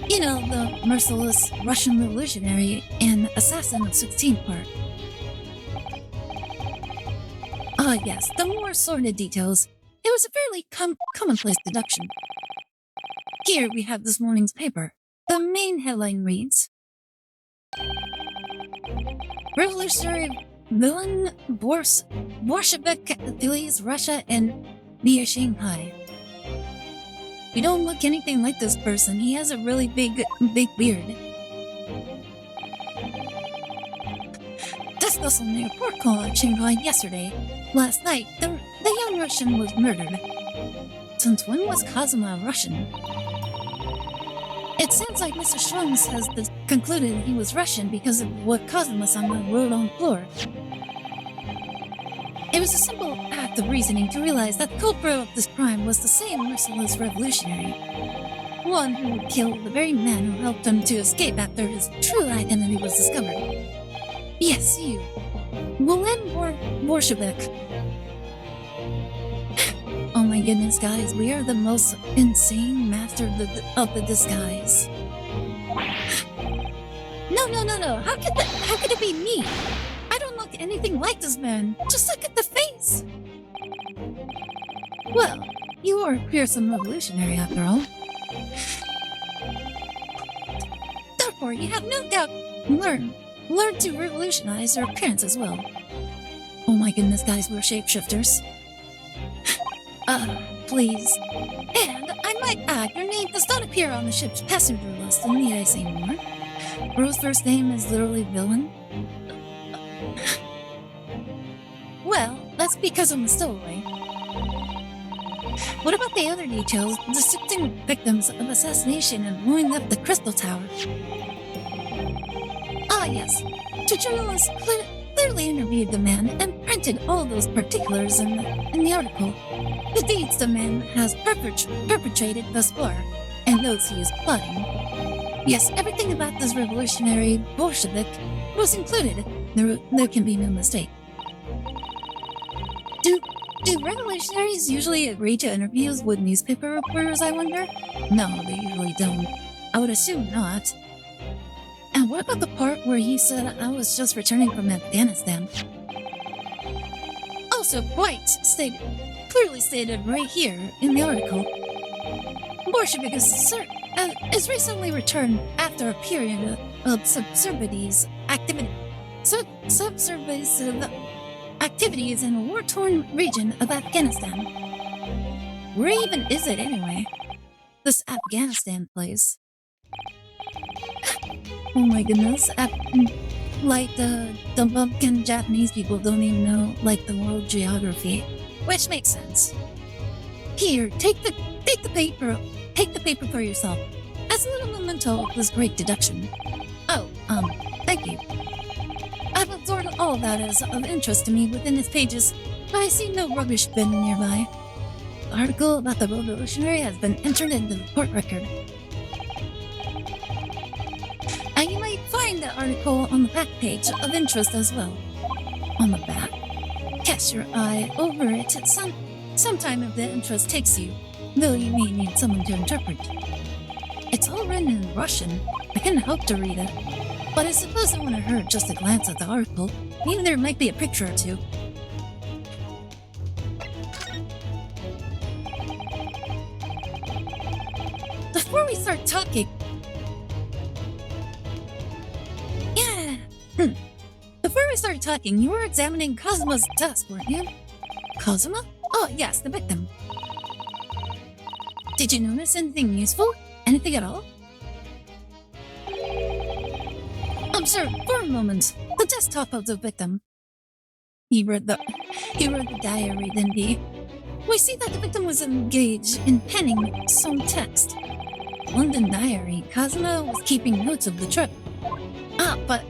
You know, the merciless Russian revolutionary and assassin of 16 part. Ah, yes, the more sordid details. It was a fairly commonplace deduction. Here we have this morning's paper. The main headline reads, villain, Bolshevik affiliates Russia and via Shanghai. You don't look anything like this person. He has a really big beard. This was on the report call at Shanghai yesterday. Last night, the young Russian was murdered. Since when was Kazuma Russian? It sounds like Mr. Shrums has concluded he was Russian because of what Kazuma-sama wrote on the floor. It was a simple act of reasoning to realize that the culprit of this crime was the same merciless revolutionary. One who would kill the very man who helped him to escape after his true identity was discovered. Yes, you. Gulen Bolshevik. Oh my goodness, guys, we are the most insane master of the disguise. No. How could it be me? I don't look anything like this man. Just look at the face. Well, you are a fearsome revolutionary after all. Therefore, you have no doubt learned to revolutionize your appearance as well. Oh my goodness, guys, we're shapeshifters. Please. And I might add, your name does not appear on the ship's passenger list in the ice anymore. Bro's first name is literally Villain. Well, that's because I'm a stowaway. What about the other details? The 16 victims of assassination and blowing up the Crystal Tower. Ah, yes. Two journalists clearly interviewed the man and printed all those particulars in the article. The deeds the man has perpetrated thus far, and those he is plotting. Yes, everything about this revolutionary Bolshevik was included. There can be no mistake. Do revolutionaries usually agree to interviews with newspaper reporters, I wonder? No, they usually don't. I would assume not. And what about the part where he said I was just returning from Afghanistan? Also clearly stated right here in the article. Bolshevik is recently returned after a period of subservience activities in a war-torn region of Afghanistan. Where even is it anyway? This Afghanistan place. Oh my goodness, like the bumpkin Japanese people don't even know like the world geography, which makes sense. Here, take the paper for yourself, as a little memento of this great deduction. Oh, thank you. I've absorbed all that is of interest to me within its pages, but I see no rubbish bin nearby. The article about the revolutionary has been entered into the court record. And you might find the article on the back page of interest as well. On the back? Cast your eye over it sometime if the interest takes you, though you may need someone to interpret. It's all written in Russian. I couldn't hope to read it, but I suppose it wouldn't hurt just to glance at the article. Maybe there might be a picture or two. Before we start talking... Before we started talking, you were examining Kazuma's desk, weren't you? Kazuma? Oh, yes, the victim. Did you notice anything useful? Anything at all? Sir, for a moment, the desktop of the victim. He read the diary, didn't he? We see that the victim was engaged in penning some text. London diary. Kazuma was keeping notes of the trip. But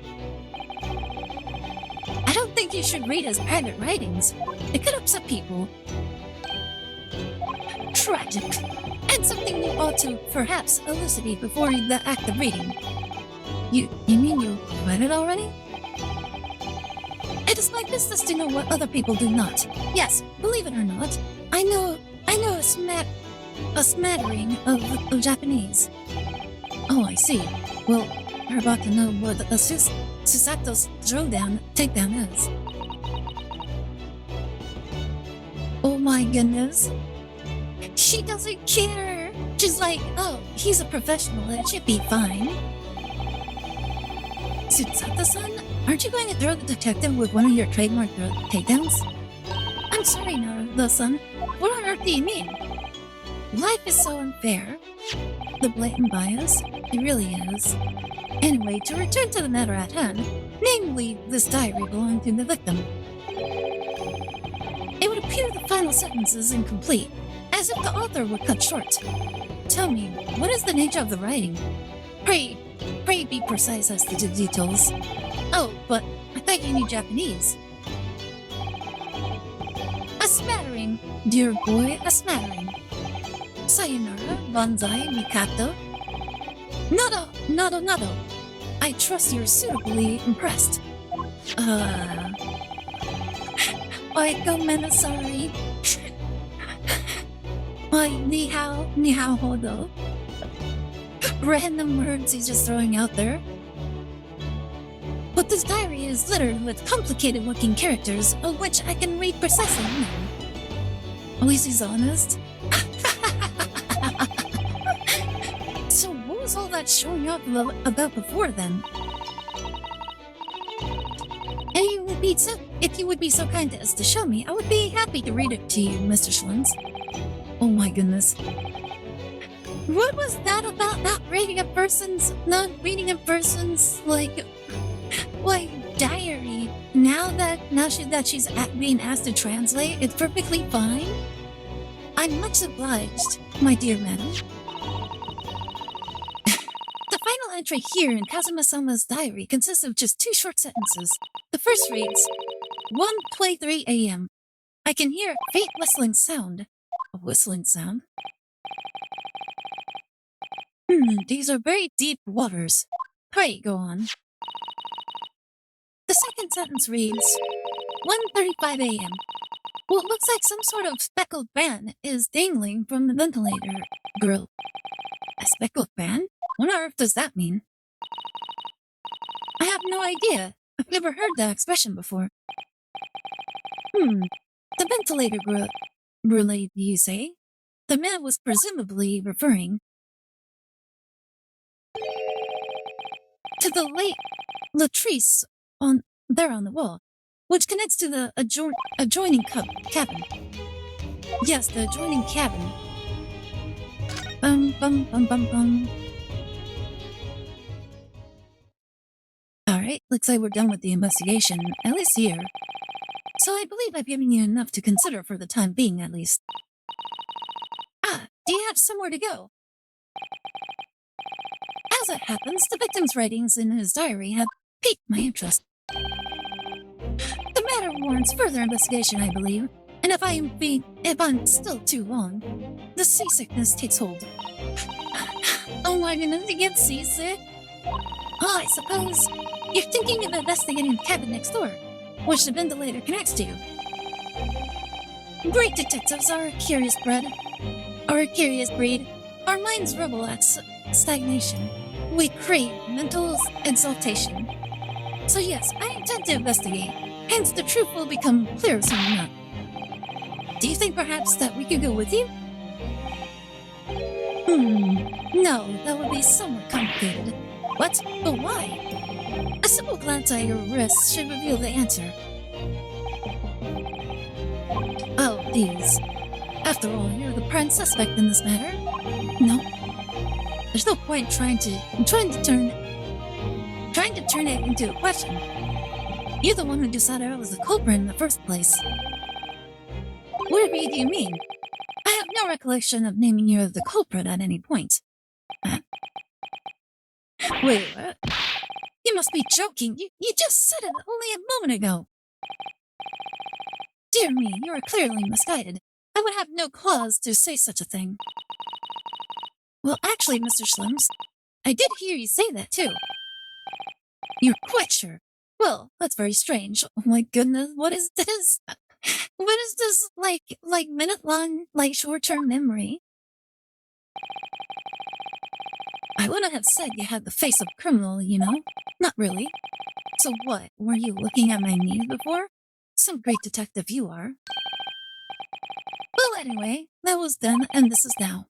I don't think you should read his private writings. It could upset people. Tragic. And something you ought to perhaps elucidate before the act of reading. You mean you read it already? It is my business to know what other people do not. Yes, believe it or not, I know a smattering of Japanese. Oh, I see. Well, you're about to know what a Susato's takedown is. Oh my goodness. She doesn't care. She's like, oh, he's a professional, it should be fine. Tsutsata-san, aren't you going to throw the detective with one of your trademark takedowns? I'm sorry, Naruto-san. What on earth do you mean? Life is so unfair. The blatant bias? It really is. Anyway, to return to the matter at hand, namely, this diary belonging to the victim. It would appear the final sentence is incomplete, as if the author were cut short. Tell me, what is the nature of the writing? Pray be precise as to the details. Oh, but I thought you knew Japanese. A smattering, dear boy, a smattering. Sayonara, banzai, mikato. Nado. I trust you're suitably impressed. Oikomenasari. Ni hao hodo. Random words he's just throwing out there. But this diary is littered with complicated-looking characters, of which I can read precisely none. At least he's honest. So what was all that showing up about before then? And if you would be so kind as to show me, I would be happy to read it to you, Mr. Schlims. Oh my goodness. What was that about not reading a person's like diary? Now that she's being asked to translate, it's perfectly fine. I'm much obliged, my dear madam. The final entry here in Kazuma-sama's diary consists of just 2 short sentences. The first reads, 1:23 a.m. I can hear a faint whistling sound. A whistling sound? These are very deep waters. Pray, go on. The second sentence reads, 1:35 a.m. What looks like some sort of speckled band is dangling from the ventilator grill. A speckled band? What on earth does that mean? I have no idea. I've never heard that expression before. The ventilator grill, you say? The man was presumably referring to the late latrice on the wall, which connects to the adjoining cabin. Yes, the adjoining cabin. Bum. Alright, looks like we're done with the investigation, at least here. So I believe I've given you enough to consider for the time being, at least. Do you have somewhere to go? As it happens, the victim's writings in his diary have piqued my interest. The matter warrants further investigation, I believe, and if I'm still too long, the seasickness takes hold. Oh my goodness, you get seasick? Oh, I suppose you're thinking of investigating the cabin next door, which the ventilator connects to. Great detectives are a curious breed. Our minds rebel at stagnation. We crave mental exaltation. So yes, I intend to investigate. Hence, the truth will become clear soon enough. Do you think perhaps that we could go with you? No, that would be somewhat complicated. What? But why? A simple glance at your wrists should reveal the answer. Oh, these. After all, you're the prime suspect in this matter. No. There's no point trying to turn it into a question. You're the one who decided I was the culprit in the first place. Whatever do you mean? I have no recollection of naming you as the culprit at any point. Wait, what? You must be joking. You just said it only a moment ago. Dear me, you are clearly misguided. I would have no cause to say such a thing. Well, actually, Mr. Schlims, I did hear you say that too. You're quite sure. Well, that's very strange. Oh my goodness, what is this? What is this, like minute-long, short-term memory? I wouldn't have said you had the face of a criminal, you know? Not really. So what, were you looking at my knees before? Some great detective you are. Well, anyway, that was then, and this is now.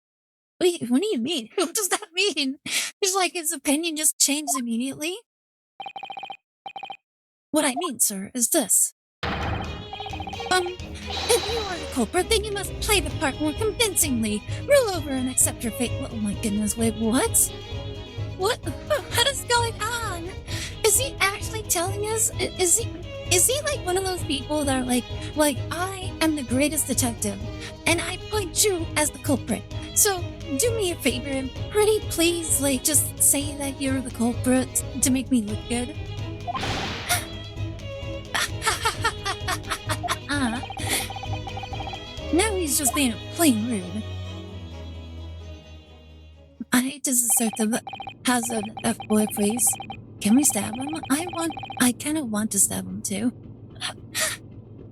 Wait, what do you mean? What does that mean? It's like his opinion just changed immediately? What I mean, sir, is this. If you are the culprit, then you must play the part more convincingly. Roll over and accept your fate. Oh my goodness, wait, what? What? What is going on? Is he actually telling us? Is he like one of those people that are like I am the greatest detective, and I point you as the culprit. So do me a favor and pretty please, like, just say that you're the culprit to make me look good. Now he's just being plain rude. I hate to assert the hazard F-boy freeze. Can we stab him? I kind of want to stab him too.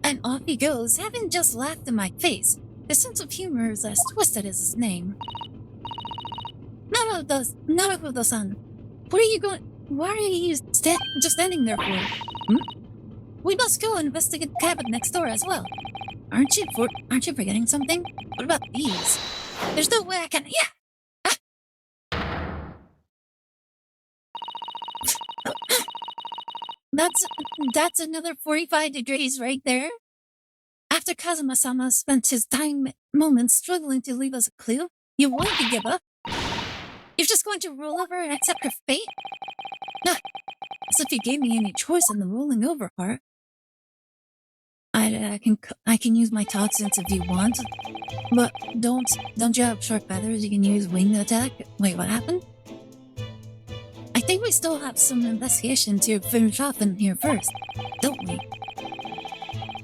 And off he goes, having just laughed in my face. His sense of humor is as twisted as his name. Naruto-san, what are you going? Why are you just standing there for? We must go investigate the cabin next door as well. Aren't you forgetting something? What about these? There's no way I can. Yeah. That's another 45 degrees right there. After Kazuma-sama spent his dying moments struggling to leave us a clue, you want to give up? You're just going to roll over and accept your fate? As if you gave me any choice in the rolling over part. I can use my toxins if you want, but don't you have sharp feathers you can use wing attack? Wait, what happened? I think we still have some investigation to finish off in here first, don't we?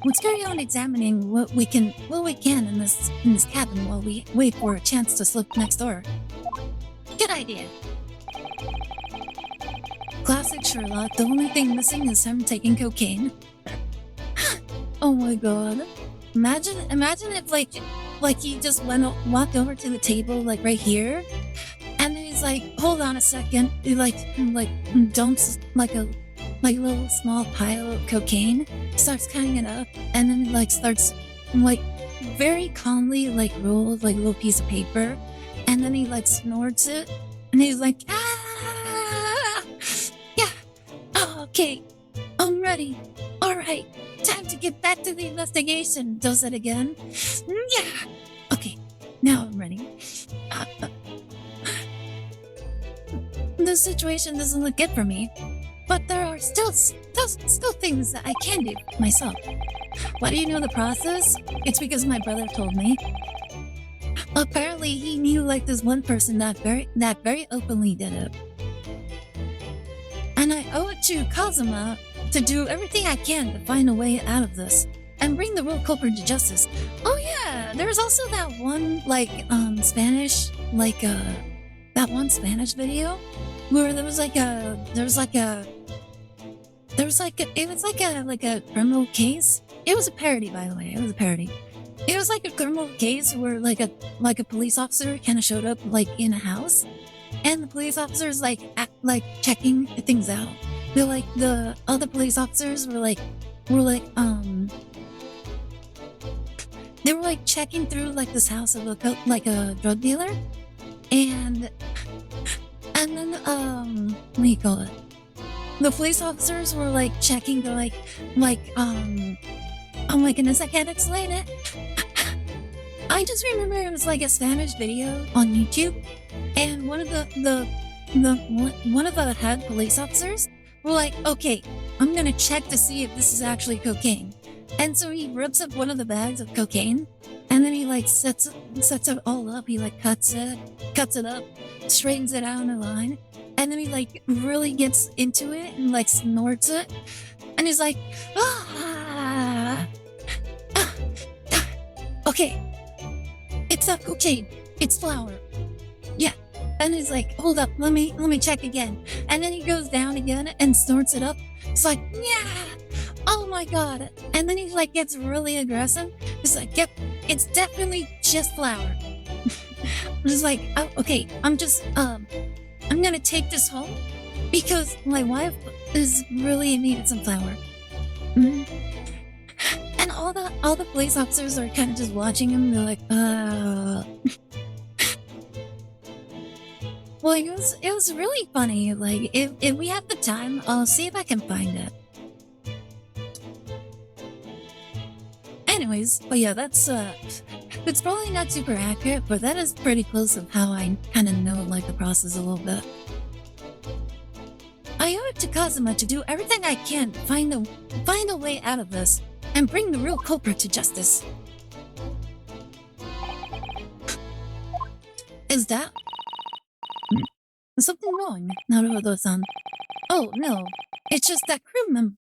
Let's carry on examining what we can in this cabin while we wait for a chance to slip next door. Good idea. Classic Sherlock. The only thing missing is him taking cocaine. Oh my god! Imagine if like he just walked over to the table like right here, and then he's like, hold on a second, he like dumps like a little small pile of cocaine, starts cutting it up, and then like starts like very calmly like rolls like a little piece of paper, and then he like snorts it, and he's like, ah, yeah, oh, okay, I'm ready. All right, time to get back to the investigation. Does it again? Yeah. Okay, now I'm ready. The situation doesn't look good for me, but there are still things that I can do myself. Why do you know the process? It's because my brother told me. Apparently, he knew like this one person that very openly did it, and I owe it to Kazuma to do everything I can to find a way out of this and bring the real culprit to justice. Oh yeah, there's also that one Spanish that one Spanish video where it was like a criminal case. It was a parody, by the way. It was a parody. It was like a criminal case where like a police officer kind of showed up like in a house, and the police officers like checking things out. They're like the other police officers were checking through like this house of a drug dealer, and then what do you call it? The police officers were like checking. They're oh my goodness, I can't explain it. I just remember it was like a Spanish video on YouTube, and one of the head police officers were like, okay, I'm gonna check to see if this is actually cocaine. And so he rips up one of the bags of cocaine, and then he like sets it all up. He like cuts it up, straightens it out in a line, and then he like really gets into it and like snorts it, and he's like, okay, it's not cocaine, it's flour. Yeah. And he's like, hold up, let me check again. And then he goes down again and snorts it up. It's like, yeah, oh my god. And then he like gets really aggressive. He's like, yep, it's definitely just flour. He's like, oh, okay, I'm gonna take this home because my wife is really needed some flour. And all the police officers are kind of just watching him. They're like, Well, it was really funny. Like, if we have the time, I'll see if I can find it. Anyways, but yeah, it's probably not super accurate, but that is pretty close of how I kind of know, like, the process a little bit. I owe it to Kazuma to do everything I can to find a way out of this and bring the real culprit to justice. Is that... Is something wrong, Naruto-san? Oh, no. It's just that crewman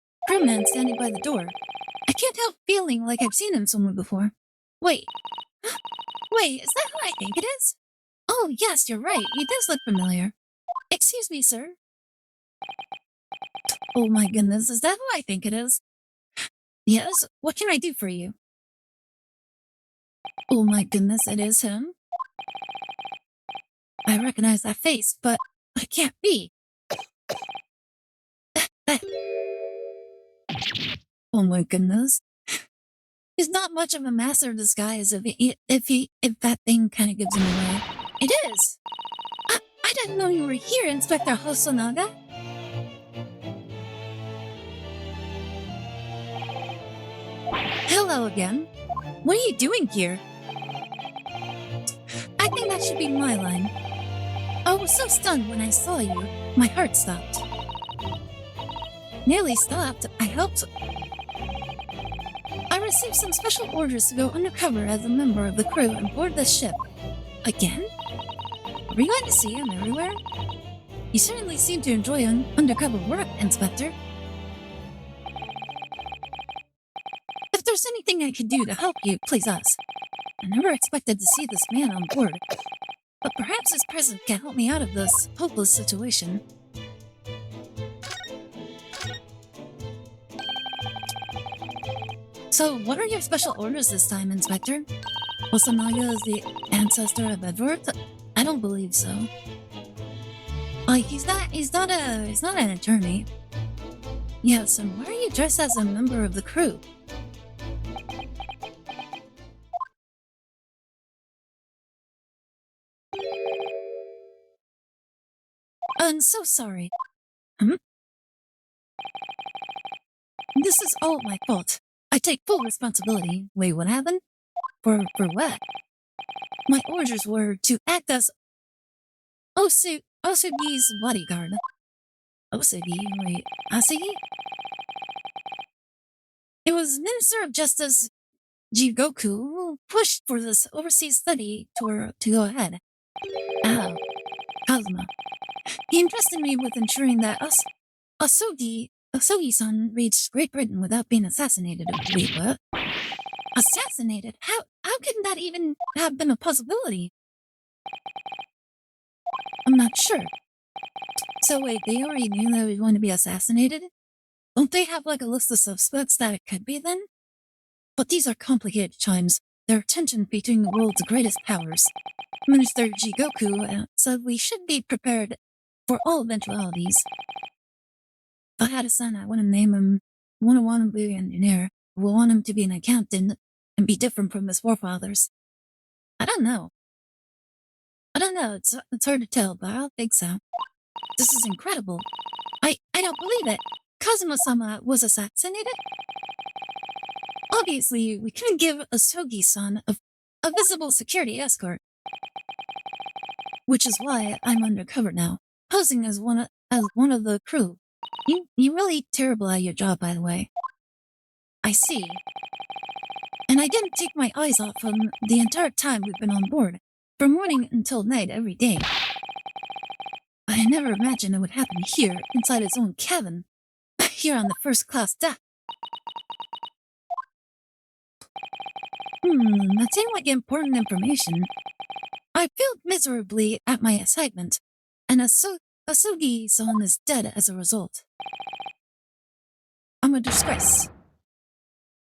standing by the door. I can't help feeling like I've seen him somewhere before. Wait. Wait, is that who I think it is? Oh, yes, you're right. He does look familiar. Excuse me, sir. Oh my goodness, is that who I think it is? Yes, what can I do for you? Oh my goodness, it is him. I recognize that face, but it can't be. Oh my goodness. He's not much of a master of disguise if that thing kind of gives him away. It is! I didn't know you were here, Inspector Hosonaga. Hello again. What are you doing here? I think that should be my line. I was so stunned when I saw you, my heart stopped. Nearly stopped, I hoped. I received some special orders to go undercover as a member of the crew and board this ship. Again? Are we going to see him everywhere? You certainly seem to enjoy undercover work, Inspector. If there's anything I could do to help you, please ask. I never expected to see this man on board, but perhaps his presence can help me out of this hopeless situation. So, what are your special orders this time, Inspector? Hosonaga is the ancestor of Edward? I don't believe so. Like, he's not an attorney. Yes, and why are you dressed as a member of the crew? I'm so sorry. This is all my fault. I take full responsibility. Wait, what happened? For what? My orders were to act as Osugi's bodyguard. Osugi? Wait, Asugi? It was Minister of Justice Jigoku who pushed for this overseas study tour to go ahead. Oh, Kazuma. He entrusted me with ensuring that Osugi-san reached Great Britain without being assassinated. Wait, what? Assassinated? How can that even have been a possibility? I'm not sure. So wait, they already knew that he was going to be assassinated? Don't they have like a list of suspects that it could be then? But these are complicated times. There are tensions between the world's greatest powers. Minister Jigoku said we should be prepared for all eventualities. If I had a son, I wouldn't name him. I wouldn't want him to be an engineer. I would want him to be an accountant and be different from his forefathers. I don't know. It's hard to tell, but I don't think so. This is incredible. I don't believe it. Kazuma-sama was assassinated? Obviously, we couldn't give Osugi-san a visible security escort. Which is why I'm undercover now, posing as one of the crew. You're really terrible at your job, by the way. I see. And I didn't take my eyes off him the entire time we've been on board, from morning until night every day. I never imagined it would happen here, inside his own cabin, here on the first-class deck. That seemed like important information. I failed miserably at my assignment, and Osugi-san is dead as a result. I'm a disgrace.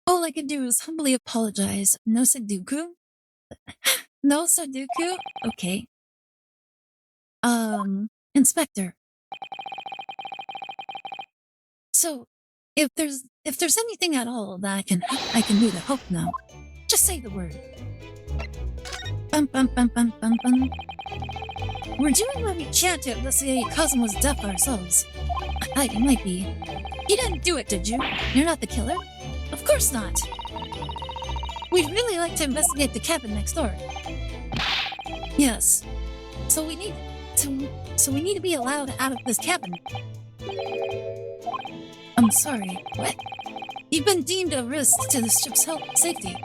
All I can do is humbly apologize. No Sudoku? No Sudoku? Okay. Inspector. So, if there's anything at all that I can do to help now, just say the word. Bum bum bum bum bum bum. We're doing what we can to investigate Cosmo's death ourselves. It might be. You didn't do it, did you? You're not the killer? Of course not. We'd really like to investigate the cabin next door. Yes. So we need to be allowed out of this cabin. I'm sorry. What? You've been deemed a risk to the ship's safety.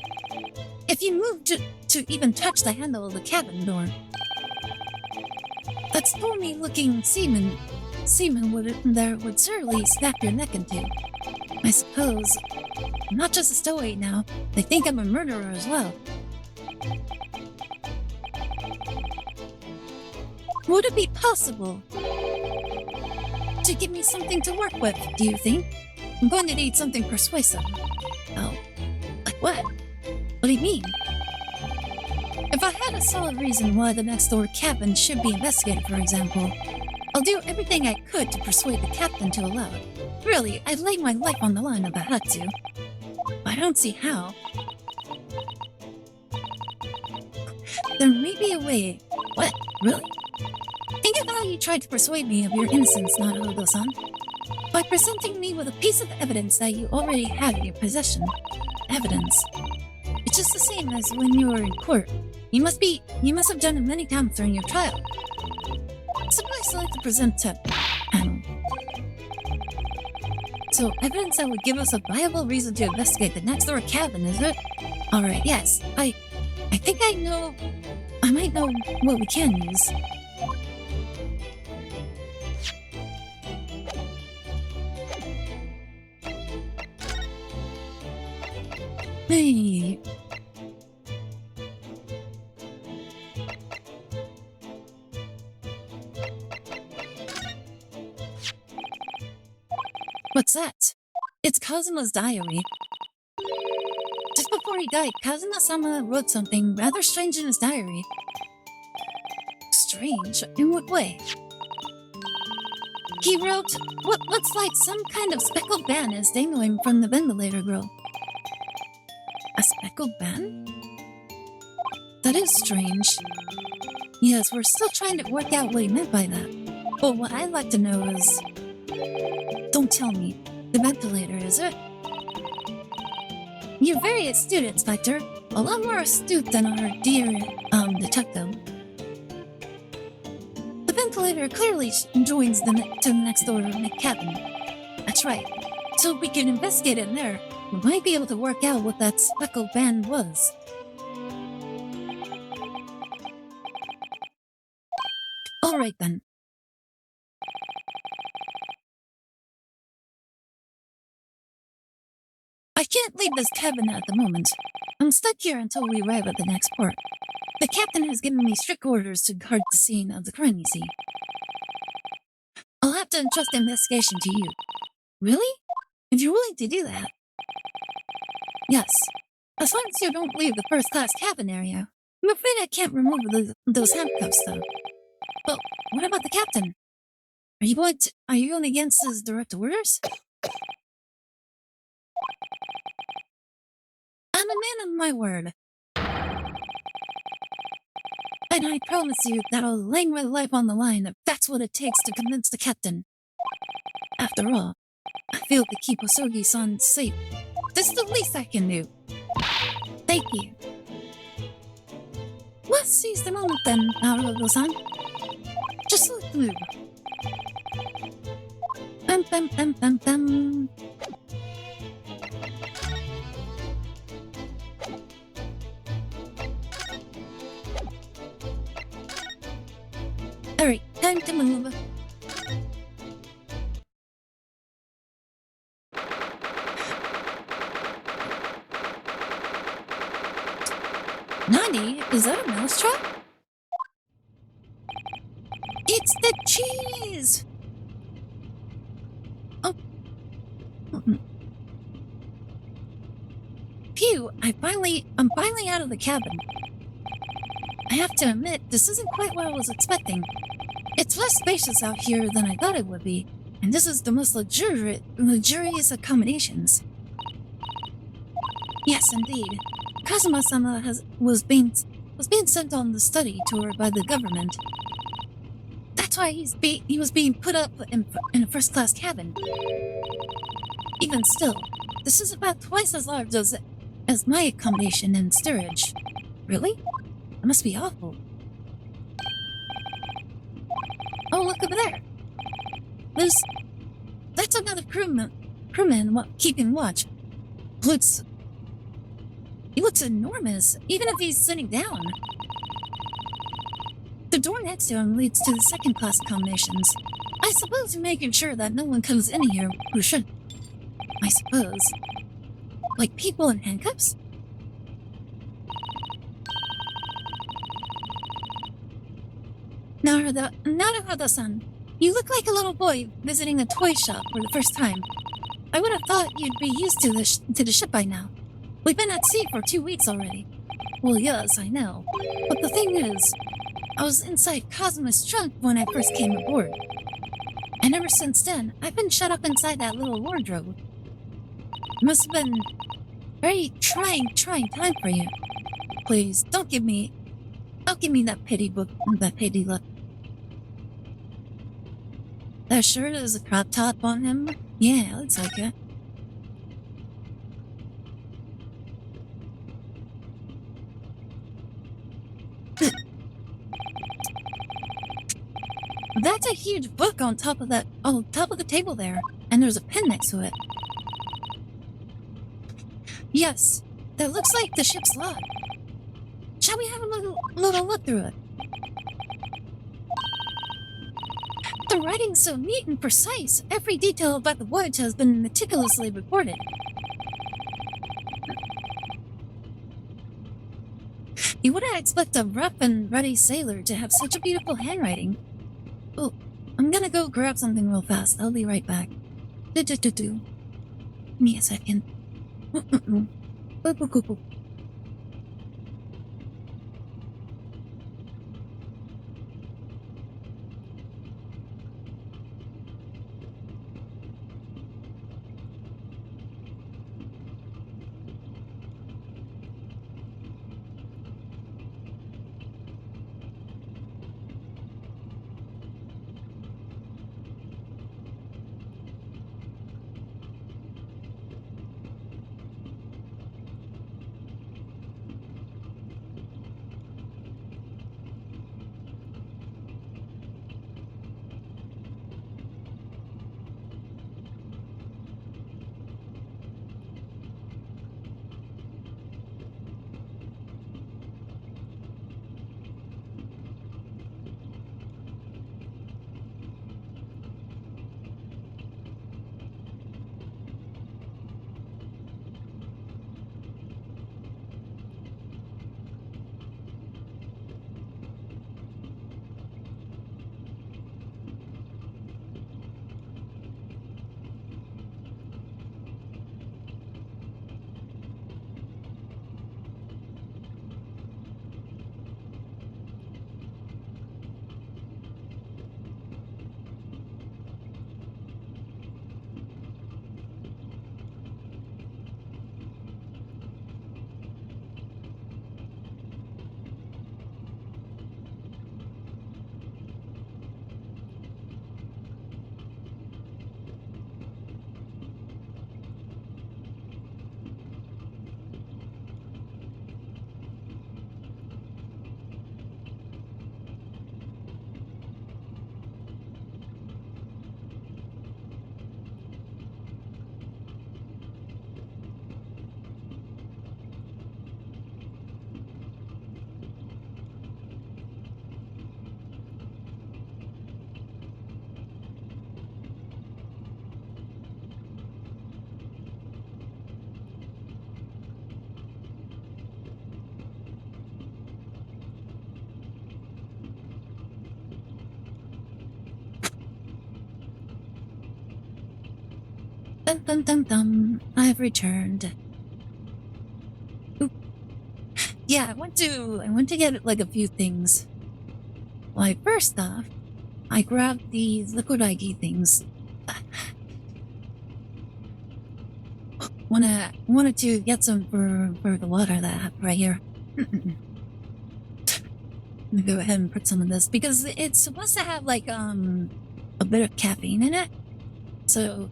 If you move to even touch the handle of the cabin door, that stormy-looking seaman would certainly snap your neck in two. I suppose. I'm not just a stowaway now. They think I'm a murderer as well. Would it be possible to give me something to work with, do you think? I'm going to need something persuasive. Oh, like what? What do you mean? If I had a solid reason why the next door cabin should be investigated, for example, I'll do everything I could to persuade the captain to allow it. Really, I'd lay my life on the line if I had to. I don't see how. There may be a way. What? Really? Think of how you tried to persuade me of your innocence, Naruto-san. By presenting me with a piece of evidence that you already had in your possession. Evidence. It's just the same as when you were in court. You must have done it many times during your trial. Suppose I like to present to... So, evidence that would give us a viable reason to investigate the next door cabin, is it? Alright, yes. I think I might know what we can use. Hey. What's that? It's Kazuma's diary. Just before he died, Kazuma-sama wrote something rather strange in his diary. Strange? In what way? He wrote what looks like some kind of speckled band is dangling from the ventilator grill. A speckled band? That is strange. Yes, we're still trying to work out what he meant by that. But what I'd like to know is... Don't tell me. The ventilator, is it? You're very astute, Inspector. A lot more astute than our dear, detective. The ventilator clearly joins to the next door cabin. That's right. So if we can investigate in there, we might be able to work out what that speckled band was. Alright then. I can't leave this cabin at the moment. I'm stuck here until we arrive at the next port. The captain has given me strict orders to guard the scene of the crime, you see. I'll have to entrust the investigation to you. Really? If you're willing to do that. Yes. As long as you don't leave the first-class cabin area. I'm afraid I can't remove those handcuffs, though. But what about the captain? Are you going against his direct orders? I'm a man of my word. And I promise you that I'll lay my life on the line if that's what it takes to convince the captain. After all, I feel to keep Osogi-san safe. This is the least I can do. Thank you. Let's seize the moment then, Naruto-san. Just let's move. Bum bum bum bum bum. Alright, time to move. Nani? Is that a mousetrap? It's the cheese! Oh. Phew, I'm finally out of the cabin. I have to admit, this isn't quite what I was expecting. It's less spacious out here than I thought it would be, and this is the most luxurious accommodations. Yes, indeed. Kazuma-sama was being sent on the study tour by the government. why he was being put up in a first-class cabin. Even still, this is about twice as large as my accommodation in Sturridge. Really? That must be awful. Oh, look over there. That's another crewman keeping watch. He looks enormous, even if he's sitting down. The door next to him leads to the second-class accommodations. I suppose you're making sure that no one comes in here who shouldn't. I suppose. Like people in handcuffs? Naruhodo-san, you look like a little boy visiting a toy shop for the first time. I would have thought you'd be used to the ship by now. We've been at sea for 2 weeks already. Well, yes, I know. But the thing is, I was inside Cosmo's trunk when I first came aboard. And ever since then, I've been shut up inside that little wardrobe. It must have been very trying time for you. Please, don't give me that pity look. There sure is a crop top on him. Yeah, looks like it. That's a huge book on top of the table there, and there's a pen next to it. Yes, that looks like the ship's log. Shall we have a little look through it? The writing's so neat and precise. Every detail about the voyage has been meticulously recorded. You wouldn't expect a rough and ready sailor to have such a beautiful handwriting. Oh, I'm gonna go grab something real fast. I'll be right back. Give me a second. Dum dum dum dum. I've returned. Oop. Yeah, I went to get like a few things. Like first off, I grabbed these liquid ID things. Wanted to get some for the water that I have right here. me go ahead and put some of this because it's supposed to have like a bit of caffeine in it. So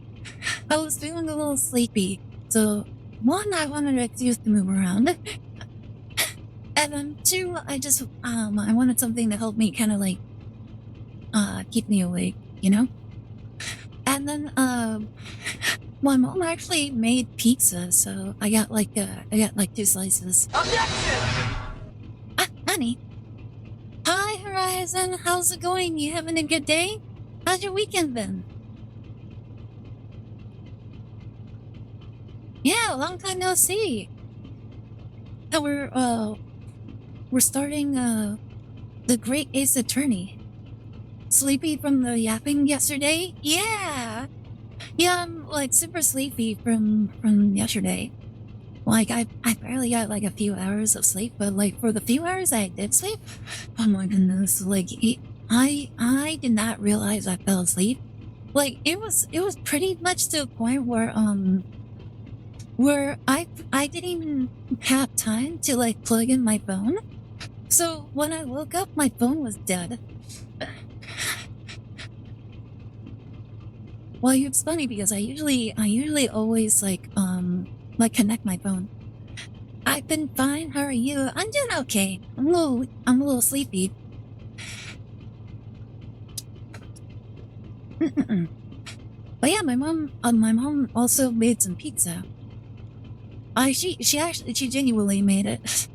I was feeling a little sleepy. So one, I wanted an excuse to move around. And then two, I wanted something to help me kind of like keep me awake, you know? And then my mom actually made pizza, so I got like 2 slices. Objection! Honey. Hi, Horizon. How's it going? You having a good day? How's your weekend been? Yeah, long time no see. And we're starting the Great Ace Attorney. Sleepy from the yapping yesterday? Yeah. Yeah, I'm like super sleepy from yesterday. Like I barely got like a few hours of sleep, but like for the few hours I did sleep, oh my goodness, like I did not realize I fell asleep. Like it was pretty much to a point where I didn't even have time to like plug in my phone. So when I woke up, my phone was dead. Well, it's funny because I usually always like connect my phone. I've been fine. How are you? I'm doing okay. I'm a little sleepy. But yeah, my mom also made some pizza. She genuinely made it.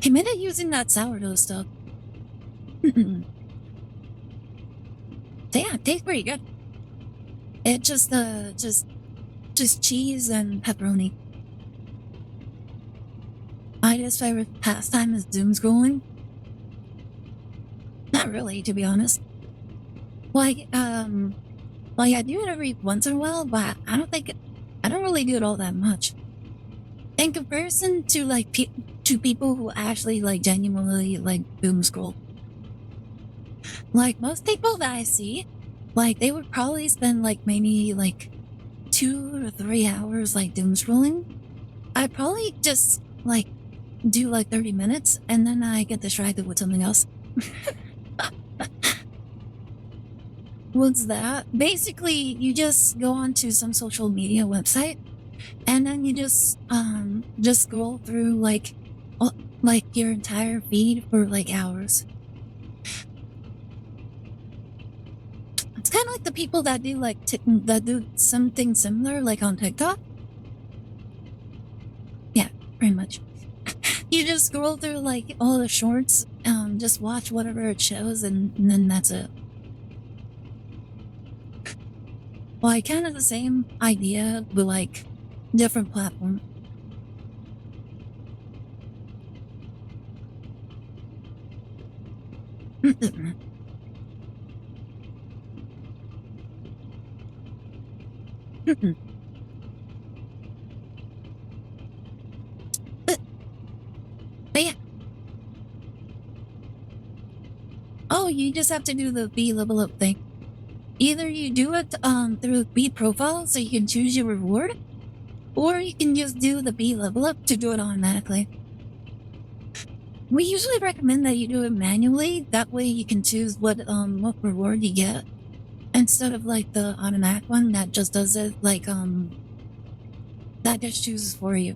He made it using that sourdough stuff. Yeah, it tastes pretty good. It just cheese and pepperoni. Ida's favorite pastime is doom scrolling. Not really, to be honest. Like, I do it every once in a while, but I don't really do it all that much. In comparison to like to people who actually like genuinely like doom scroll. Like most people that I see, like they would probably spend like maybe like 2 to 3 hours like doom scrolling. I probably just like do like 30 minutes and then I get distracted with something else. What's that? Basically, you just go onto some social media website and then you just scroll through like your entire feed for like hours. It's kind of like the people that do like that do something similar like on TikTok. Yeah, pretty much. You just scroll through like all the shorts, just watch whatever it shows and then that's it. Well, kind of the same idea, but like different platform. But yeah. Oh, you just have to do the B level up thing. Either you do it through B profile so you can choose your reward, or you can just do the B level up to do it automatically. We usually recommend that you do it manually, that way you can choose what reward you get, instead of like the automatic one that just does it like that just chooses for you.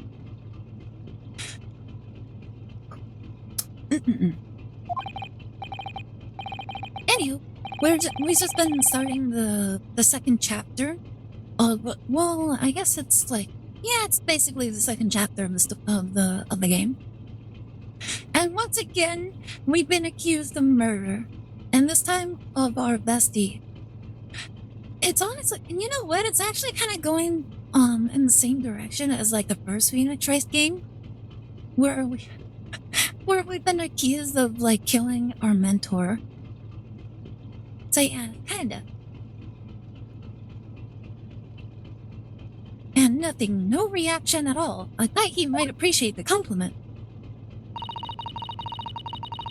Anywho, we've just been starting the second chapter. Well, I guess it's like, yeah, it's basically the second chapter of the game. And once again, we've been accused of murder, and this time of our bestie. It's honestly, and you know what? It's actually kind of going in the same direction as like the first Phoenix Race game, where we've been accused of like killing our mentor. So yeah, kinda. And nothing, no reaction at all. I thought he might appreciate the compliment.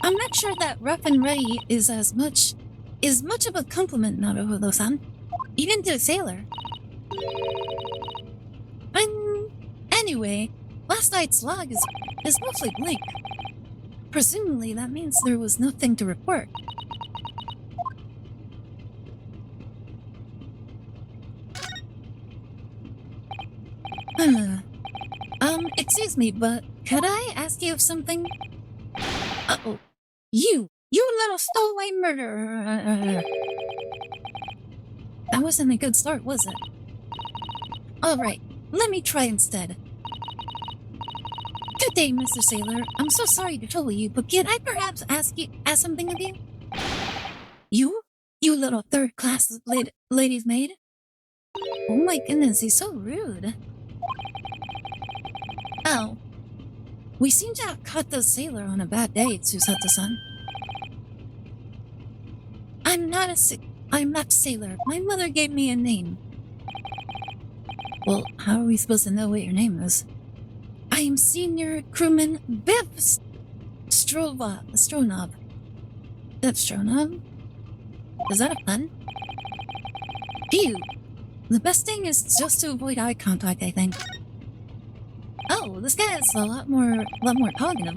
I'm not sure that rough and ready is much of a compliment, Naruto-san. Even to a sailor. Anyway, last night's log is mostly blank. Presumably, that means there was nothing to report. Excuse me, but could I ask you something? Uh-oh. You little stowaway murderer. That wasn't a good start, was it? Alright, let me try instead. Good day, Mr. Sailor. I'm so sorry to trouble you, but can I perhaps ask something of you? You little third-class lady's maid? Oh my goodness, he's so rude. Oh. We seem to have caught the sailor on a bad day, Susata-san. I'm not sailor. My mother gave me a name. Well, how are we supposed to know what your name is? I am senior crewman Viv Stronov. Viv Stronov? Is that a pun? Phew. The best thing is just to avoid eye contact, I think. Oh, this guy is a lot more talkative.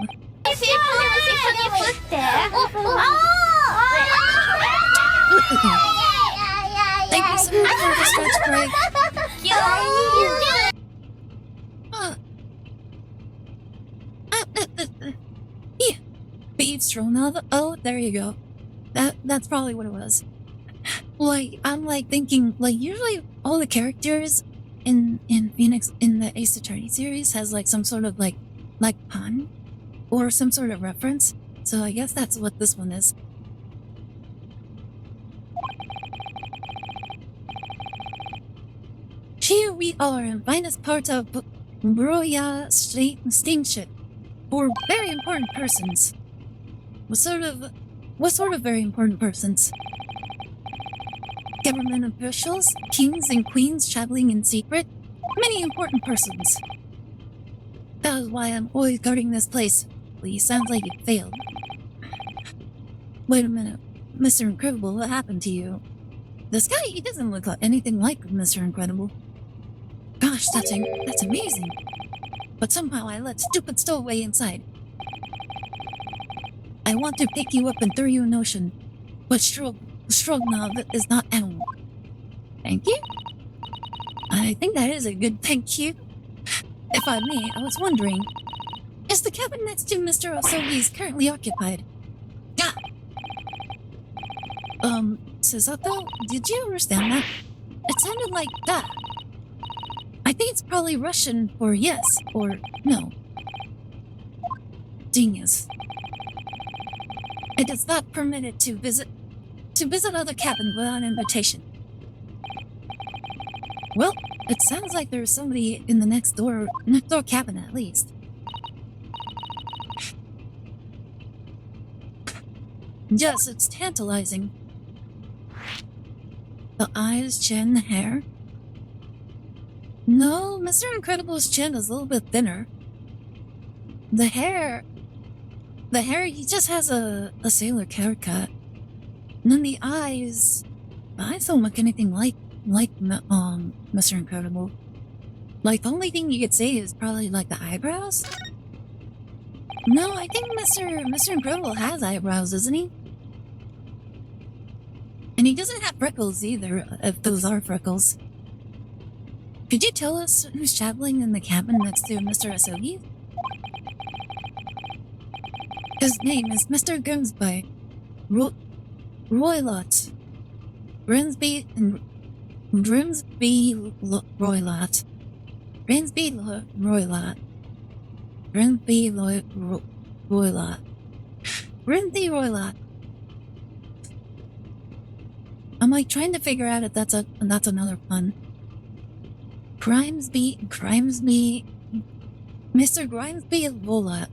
Thank you so much for the stretch break. Yeah. Beef Stronov. Oh, there you go. That's probably what it was. Like, I'm like thinking, like, usually all the characters in Phoenix in the Ace Attorney series has like some sort of like pun or some sort of reference. So I guess that's what this one is. Here we are in finest part of Broya Station for very important persons. What sort of very important persons? Government officials, kings and queens traveling in secret, many important persons. That is why I'm always guarding this place. Well, you sound like you failed. Wait a minute, Mr. Incredible, what happened to you? This guy, he doesn't look anything like Mr. Incredible. Gosh, that's amazing. But somehow I let stupid stowaway inside. I want to pick you up and throw you an ocean, but Stronov is not animal. Thank you? I think that is a good thank you. If I may, I was wondering, is the cabin next to Mr. Osogi's currently occupied? Gah! Susato, did you understand that? It sounded like da. I think it's probably Russian for yes or no. Genius. It is not permitted to visit other cabins without invitation. Well, it sounds like there's somebody in the next door cabin at least. Yes, it's tantalizing. The eyes, chin, the hair. No, Mr. Incredible's chin is a little bit thinner. The hair, he just has a sailor haircut. And then the eyes don't look anything like Mr. Incredible. Like, the only thing you could say is probably like the eyebrows. No, I think Mr. Incredible has eyebrows, doesn't he? And he doesn't have freckles either, if those are freckles. Could you tell us who's traveling in the cabin next to Mr. Asogi? His name is Mr. Grimsby Roylott. Grimsby Roylott. Grimsby Roylott. Grimsby Roylott. Grimsby Roylott. I'm like trying to figure out if that's another pun. Grimsby, Mr. Grimsby Roylott.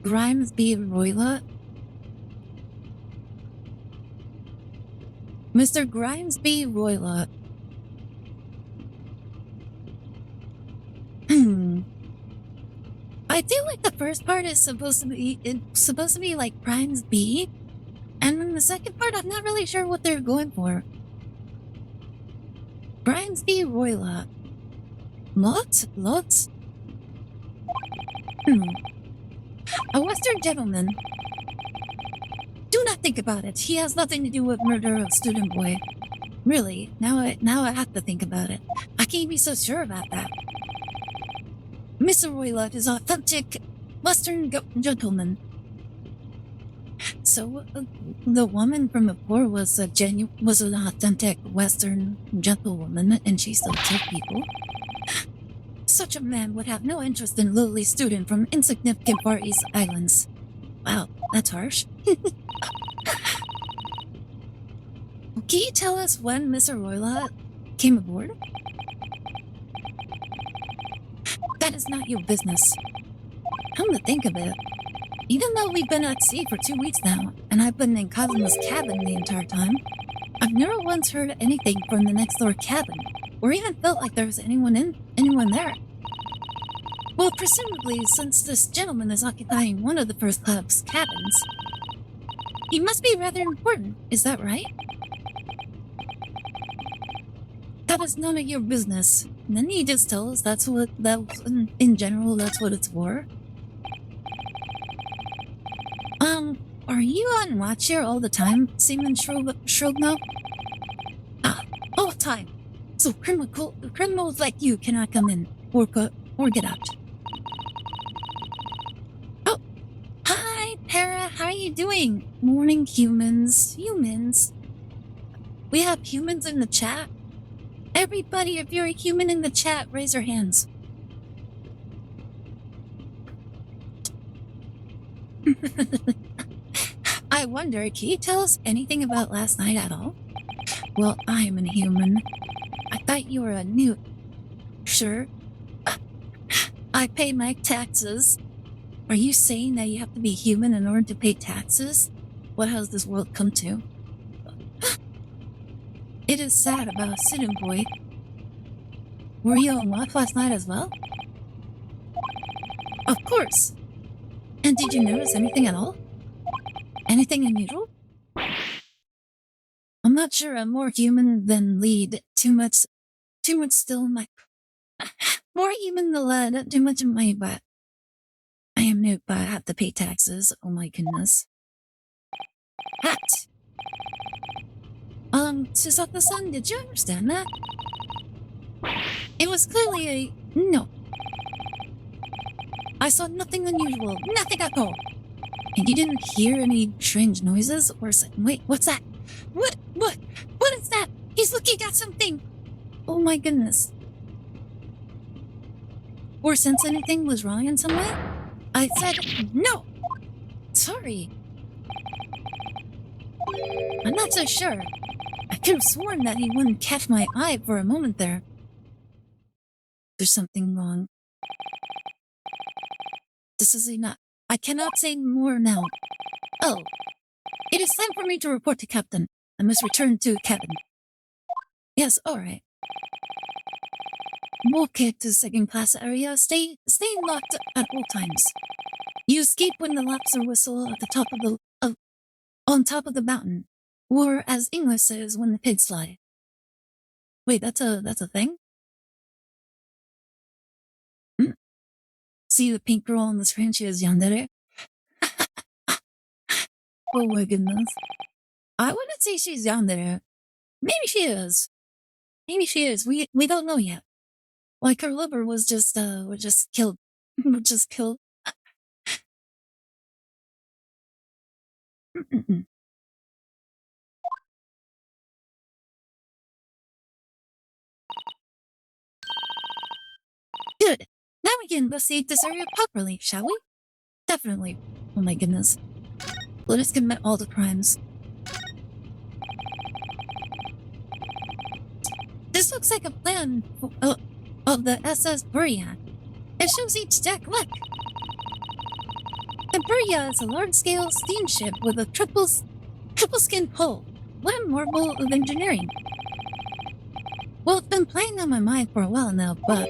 Grimsby Roylott. Mr. Grimsby Roylott. I feel like the first part is supposed to be like Grimsby, and then the second part I'm not really sure what they're going for. Grimsby Roylott. Lots? Lots? Hmm. A Western gentleman. Do not think about it. He has nothing to do with murder of student boy. Really, now I have to think about it. I can't be so sure about that. Mr. Roylott is authentic Western gentleman. So, the woman from before was an authentic Western gentlewoman, and she still killed people. Such a man would have no interest in lowly student from insignificant Far East Islands. Wow, that's harsh. Can you tell us when Mr. Roylott came aboard? That is not your business. Come to think of it, even though we've been at sea for 2 weeks now, and I've been in Cosmo's cabin the entire time, I've never once heard anything from the next door cabin, or even felt like there was anyone there. Well, presumably, since this gentleman is occupying one of the first club's cabins, he must be rather important, is that right? That is none of your business. And then you just tell us in general, that's what it's for. Are you on watch here all the time, Seaman Shrogno? All the time. So criminals like you cannot come in, or get out. Oh, hi, Para, how are you doing? Morning, humans. We have humans in the chat. Everybody, if you're a human in the chat, raise your hands. I wonder, can you tell us anything about last night at all? Well, I'm a human. I thought you were a newt. Sure. I pay my taxes. Are you saying that you have to be human in order to pay taxes? What has this world come to? It is sad about Student Boy. Were you on watch last night as well? Of course. And did you notice anything at all? Anything unusual? I'm not sure I'm more human than lead. Too much still in my... More human than lead, too much in my butt. I am new, but I have to pay taxes. Oh my goodness. Hat! Suzuka-san, did you understand that? It was clearly a... No. I saw nothing unusual. Nothing at all. And you didn't hear any strange noises or... Wait, what's that? What is that? He's looking at something! Oh my goodness. Or sense anything was wrong in some way? I said no! Sorry. I'm not so sure. I could have sworn that he wouldn't catch my eye for a moment there. There's something wrong. This is enough. I cannot say more now. Oh. It is time for me to report to Captain. I must return to cabin. Yes, alright. Walk it to second class area. Stay locked at all times. You escape when the lobster whistle at the top of on top of the mountain. Or as English says, when the pigs fly. Wait, that's a thing? Hmm? See the pink girl on the screen? She is yandere. Oh my goodness. I wouldn't say she's yandere. Maybe she is. Maybe she is. We don't know yet. Like her liver was just killed. Just killed. Good. Now we can investigate this area properly, shall we? Definitely. Oh my goodness. Let us commit all the crimes. This looks like a plan of the SS Buria. It shows each deck. Look! The Buria is a large-scale steamship with a triple-skin hull. What a marvel of engineering. Well, it's been playing on my mind for a while now, but...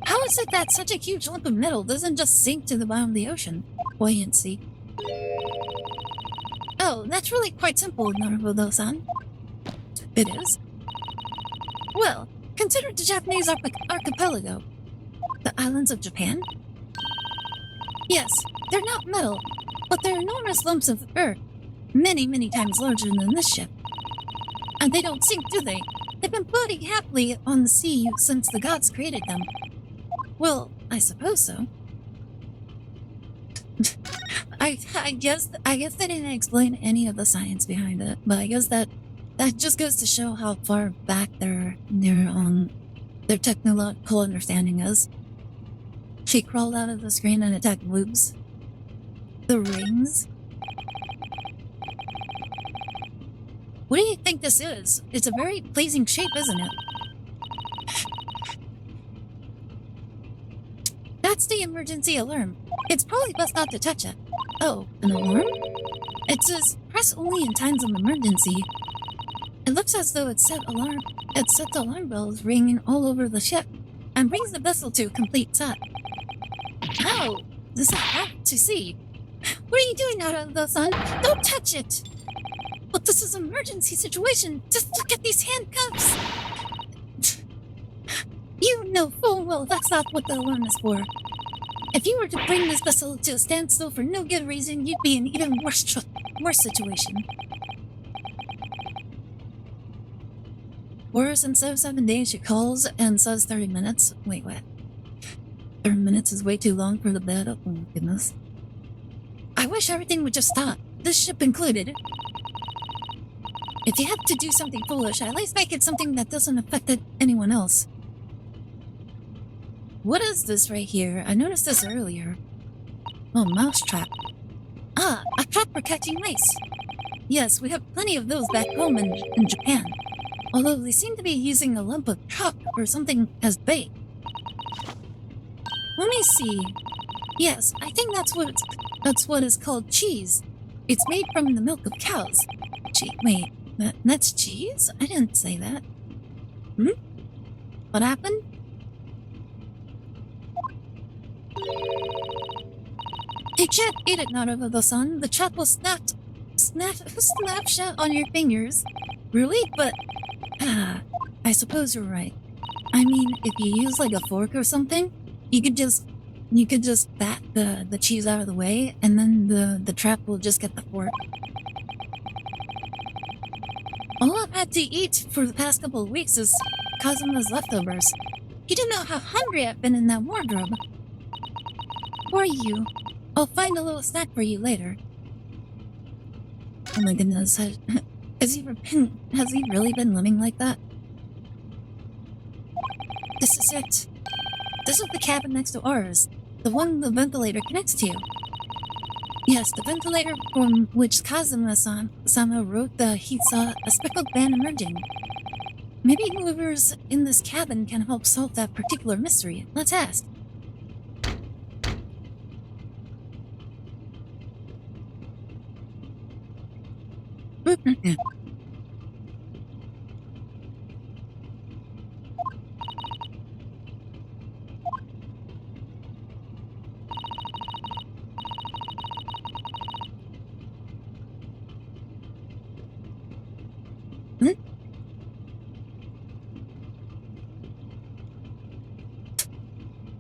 How is it that such a huge lump of metal doesn't just sink to the bottom of the ocean? Buoyancy. Oh, that's really quite simple, Naruhodo-san. It is? Well, Consider the Japanese archipelago. The islands of Japan? Yes, they're not metal, but they're enormous lumps of earth, many, many times larger than this ship. And they don't sink, do they? They've been floating happily on the sea since the gods created them. Well, I suppose so. I guess they didn't explain any of the science behind it, but I guess that just goes to show how far back their technological understanding is. She crawled out of the screen and attacked loops. The rings. What do you think this is? It's a very pleasing shape, isn't it? That's the emergency alarm. It's probably best not to touch it. Oh, an alarm? It says press only in times of emergency. It looks as though it sets alarm bells ringing all over the ship and brings the vessel to a complete stop. Oh, this is hard to see. What are you doing out of the sun? Don't touch it! But this is an emergency situation. Just look at these handcuffs. You know full well that's not what the alarm is for. If you were to bring this vessel to a standstill for no good reason, you'd be in an even worse situation. Worse, instead of 7 days, she calls and says 30 minutes. Wait, what? 30 minutes is way too long for the bed. Oh my goodness. I wish everything would just stop. This ship included. If you have to do something foolish, at least make it something that doesn't affect anyone else. What is this right here? I noticed this earlier. Oh, mouse trap. Ah, a trap for catching mice. Yes, we have plenty of those back home in Japan. Although they seem to be using a lump of chalk or something as bait. Let me see. Yes, I think that's what is called cheese. It's made from the milk of cows. Wait, that's cheese? I didn't say that. What happened? You can't eat it, Naruto-san. The chat will snapshot on your fingers. Really? But I suppose you're right. I mean, if you use like a fork or something, you could just bat the cheese out of the way, and then the trap will just get the fork. All I've had to eat for the past couple of weeks is Kazuma's leftovers. You don't know how hungry I've been in that wardrobe. For you. I'll find a little snack for you later. Oh my goodness, has he really been living like that? This is it. This is the cabin next to ours. The one the ventilator connects to. Yes, the ventilator from which Kazuma-sama wrote that he saw a speckled band emerging. Maybe whoever's in this cabin can help solve that particular mystery. Let's ask.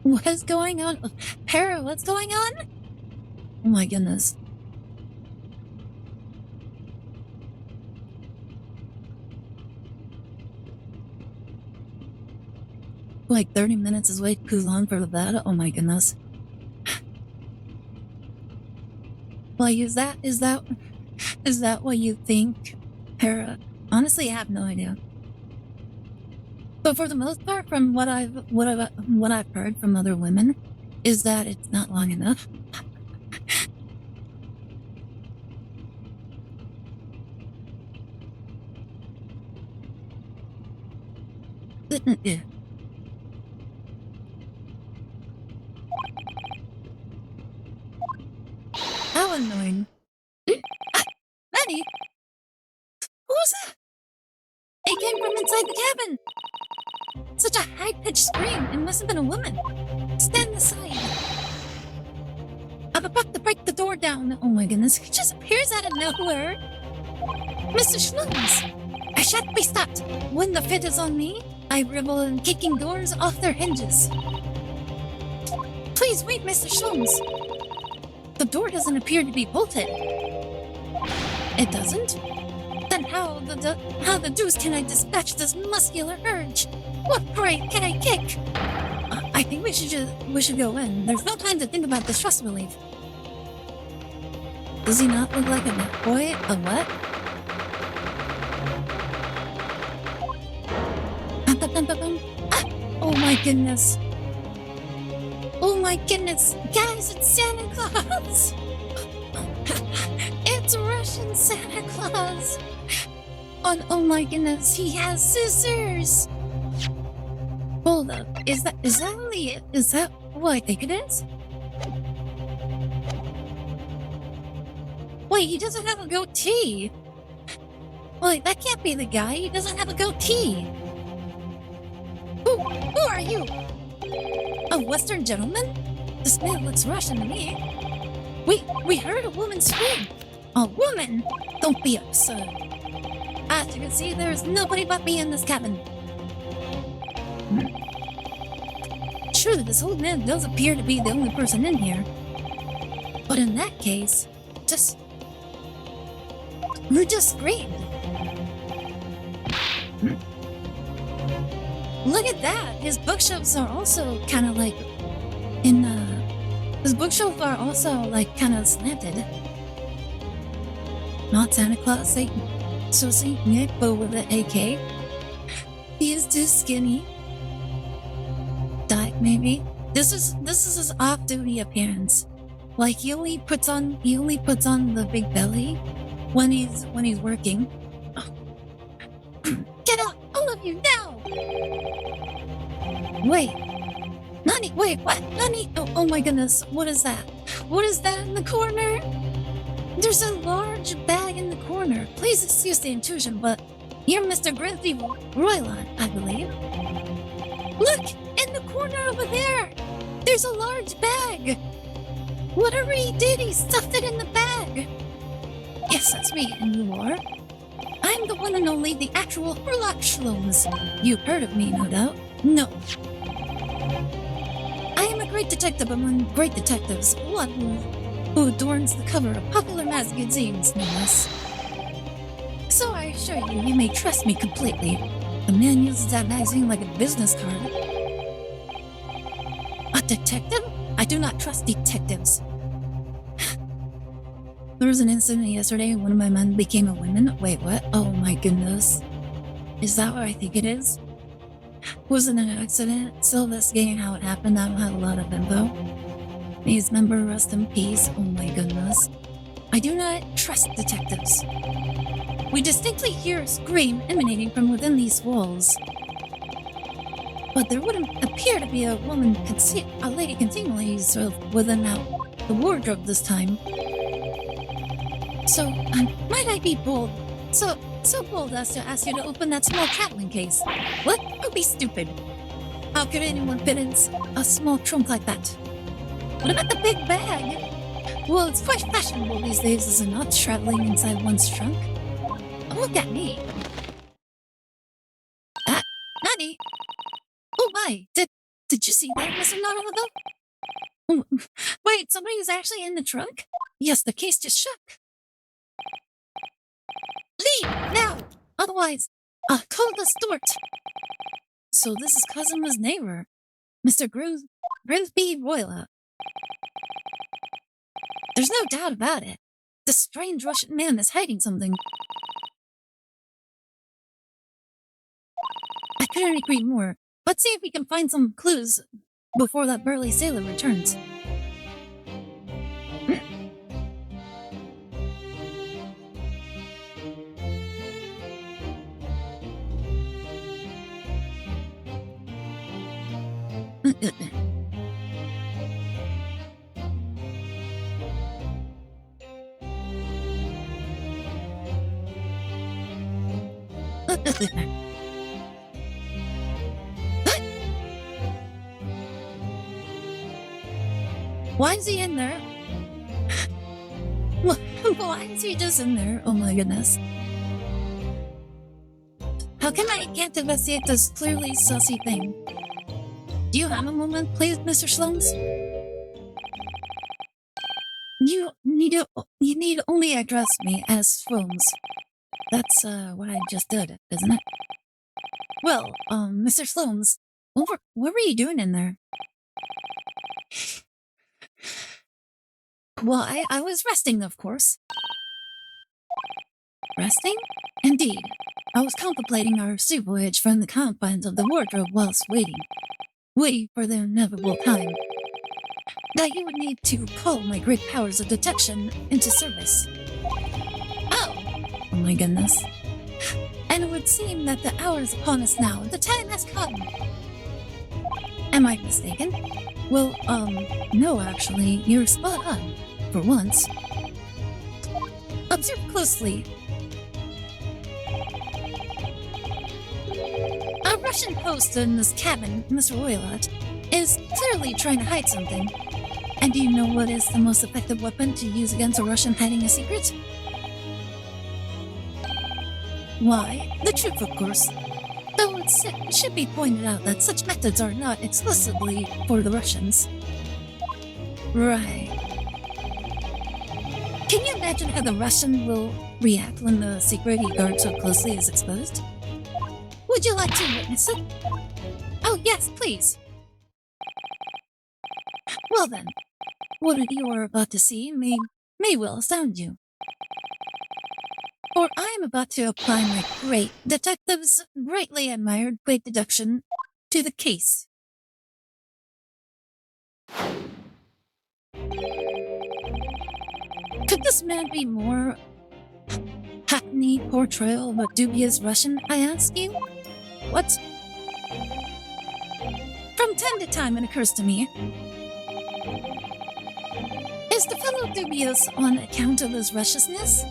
What is going on? Para, what's going on? Oh my goodness. Like 30 minutes is way too long for that. Oh my goodness. Like, is that what you think, Para? Honestly, I have no idea. But for the most part, from what I've heard from other women, is that it's not long enough. How annoying. Manny? Who's that? It came from inside the cabin! Such a high-pitched scream! It must have been a woman! Stand aside! I'm about to break the door down! Oh my goodness, he just appears out of nowhere! Mr. Schnoons! I shan't be stopped! When the fit is on me, I revel in kicking doors off their hinges. Please wait, Mr. Sholmes. The door doesn't appear to be bolted. It doesn't? Then how the deuce can I dispatch this muscular urge? What grade can I kick? I think we should go in. There's no time to think about the stress relief. Does he not look like a nut boy? A what? Ah, oh my goodness. Oh my goodness. Guys, it's Santa Claus. It's Russian Santa Claus. Oh my goodness, he has scissors. Hold up. Is that really it? Is that what I think it is? Wait, he doesn't have a goatee. Wait, that can't be the guy. He doesn't have a goatee. Who are you? A Western gentleman? This man looks Russian to me. We heard a woman scream. A woman? Don't be absurd. As you can see, there's nobody but me in this cabin. Surely this old man does appear to be the only person in here. But in that case, we just screamed. Look at that! His bookshelves are also kind of like his bookshelves are also like kind of slanted. Not Santa Claus, Saint Nick, but with an AK. He is too skinny. Diet, maybe. This is his off-duty appearance. Like he only puts on the big belly when he's working. Get up, all of you now! Wait, Nani, wait, what? Nani? Oh my goodness, what is that? What is that in the corner? There's a large bag in the corner. Please excuse the intrusion, but you're Mr. Grizzly Royland, I believe. Look, in the corner over there! There's a large bag! Whatever he did, he stuffed it in the bag! Yes, that's me, and you are? I'm the one and only, the actual Herlock Sholmes. You've heard of me, no doubt? No. I am a great detective among great detectives, one who adorns the cover of popular magazines, no less. So I assure you, you may trust me completely. The man uses that magazine like a business card. A detective? I do not trust detectives. There was an incident yesterday. One of my men became a woman. Wait, what? Oh my goodness. Is that what I think it is? Was it an accident? Still investigating how it happened. I don't have a lot of info. May his member rest in peace. Oh my goodness. I do not trust detectives. We distinctly hear a scream emanating from within these walls. But there wouldn't appear to be a lady continually sort of within the wardrobe this time. So, might I be bold? So bold as to ask you to open that small traveling case. What? Don't be stupid. How could anyone fit in a small trunk like that? What about the big bag? Well, it's quite fashionable these days, is it not, traveling inside one's trunk? Oh, look at me. Nani? Oh my, did you see that, Mr. Naruto? Oh, wait, somebody is actually in the trunk? Yes, the case just shook. Leave now! Otherwise, I'll call the Stewart. So this is Kazuma's neighbor, Mr. Grimsby Royla. There's no doubt about it. This strange Russian man is hiding something. I couldn't agree more. Let's see if we can find some clues before that burly sailor returns. Why is he in there? Why is he just in there? Oh my goodness. How can I can't investigate this clearly sussy thing? Do you have a moment, please, Mr. Sloanes? You need only address me as Sloanes. That's what I just did, isn't it? Well, Mr. Sloanes, what were you doing in there? Well, I was resting, of course. Resting? Indeed. I was contemplating our sea voyage from the confines of the wardrobe whilst waiting for the inevitable time that you would need to call my great powers of detection into service. Oh my goodness. And it would seem that the hour is upon us now. The time has come. Am I mistaken? Well, no, actually, you're spot on. For once. Observe closely. A Russian host in this cabin, Mr. Roylott, is clearly trying to hide something. And do you know what is the most effective weapon to use against a Russian hiding a secret? Why, the truth, of course. Though it should be pointed out that such methods are not exclusively for the Russians. Right. Can you imagine how the Russian will react when the secret he guards so closely is exposed? Would you like to witness it? Oh, yes, please. Well then, what you are about to see may well astound you. For I am about to apply my great detective's greatly admired great deduction to the case. Could this man be more hackneyed portrayal of a dubious Russian, I ask you? What? From time to time it occurs to me. Is the fellow dubious on account of his Russishness?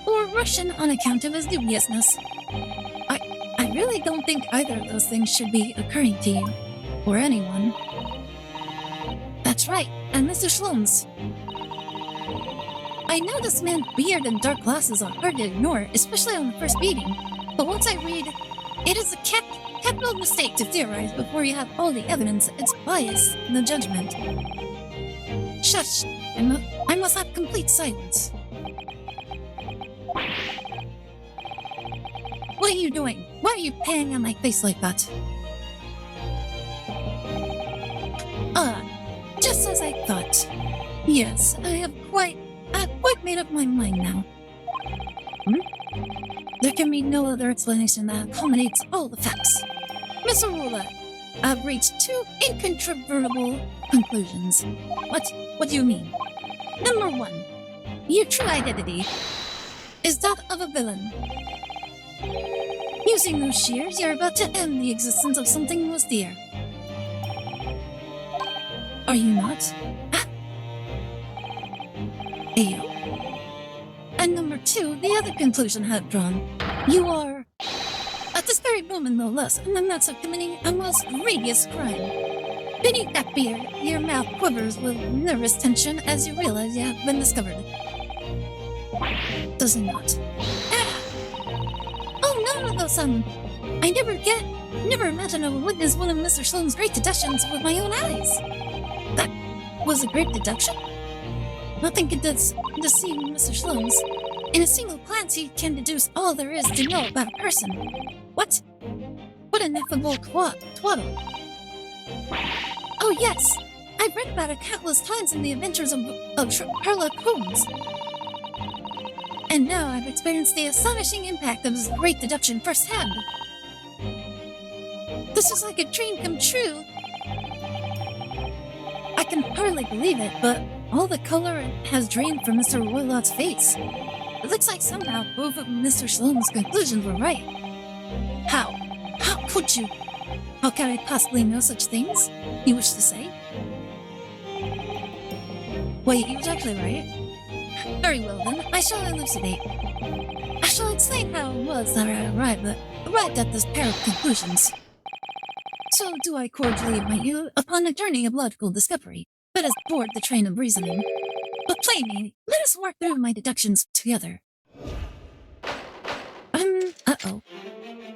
Or Russian on account of his dubiousness? I really don't think either of those things should be occurring to you. Or anyone. That's right, and Mr. Sloanes. I know this man's beard and dark glasses are hard to ignore, especially on the first meeting. But once I read, it is a capital mistake to theorize before you have all the evidence. It's bias in the judgment. Shush! I must have complete silence. What are you doing? Why are you paying on my face like that? Just as I thought. Yes, I have quite made up my mind now. There can be no other explanation that accommodates all the facts. Mr. Roylott, I've reached two incontrovertible conclusions. What do you mean? Number one, your true identity is that of a villain. Using those shears, you're about to end the existence of something most dear. Are you not? Ayo. And number two, the other conclusion I have drawn. You are, at this very moment no less, in the midst of committing a most grievous crime. Beneath that beard, your mouth quivers with nervous tension as you realize you have been discovered. Does it not? Oh, no, son. I never imagined I would witness one of Mr. Sloane's great deductions with my own eyes. That was a great deduction? Nothing can deceive Mr. Sloane's. In a single glance, he can deduce all there is to know about a person. What? What an ineffable twaddle. Oh, yes. I've read about it countless times in the adventures of Sherlock Holmes. And now I've experienced the astonishing impact of his great deduction firsthand. This is like a dream come true. I can hardly believe it, but all the color has drained from Mr. Roylott's face. It looks like somehow both of Mr. Sloane's conclusions were right. How? How could you? How can I possibly know such things? You wish to say? Wait, he was actually right. Very well then, I shall elucidate. I shall explain how it was that I arrived at this pair of conclusions. So do I cordially invite you upon a journey of logical discovery. Let us board the train of reasoning. But plainly, let us work through my deductions together. Uh-oh.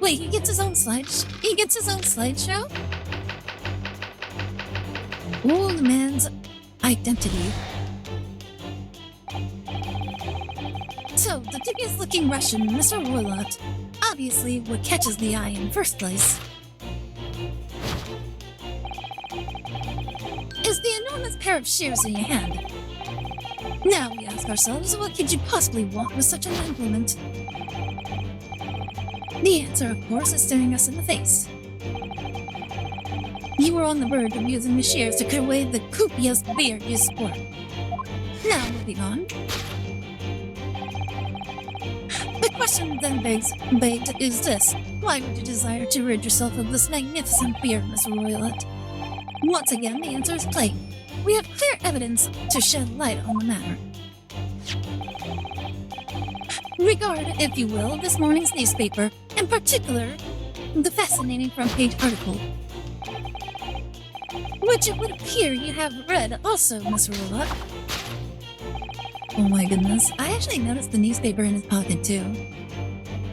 Wait, he gets his own slideshow? Old man's identity. So, the dubious-looking Russian, Mr. Warlot, obviously what catches the eye in the first place is the enormous pair of shears in your hand. Now we ask ourselves, what could you possibly want with such an implement? The answer, of course, is staring us in the face. You were on the verge of using the shears to cut away the copious beard you sport. Now, moving on. The question then begged is this: why would you desire to rid yourself of this magnificent beard, Mr. Roylet? Once again, the answer is plain. We have clear evidence to shed light on the matter. Regard, if you will, this morning's newspaper, in particular, the fascinating front-page article, which it would appear you have read also, Mr. Roylet. Oh my goodness, I actually noticed the newspaper in his pocket too.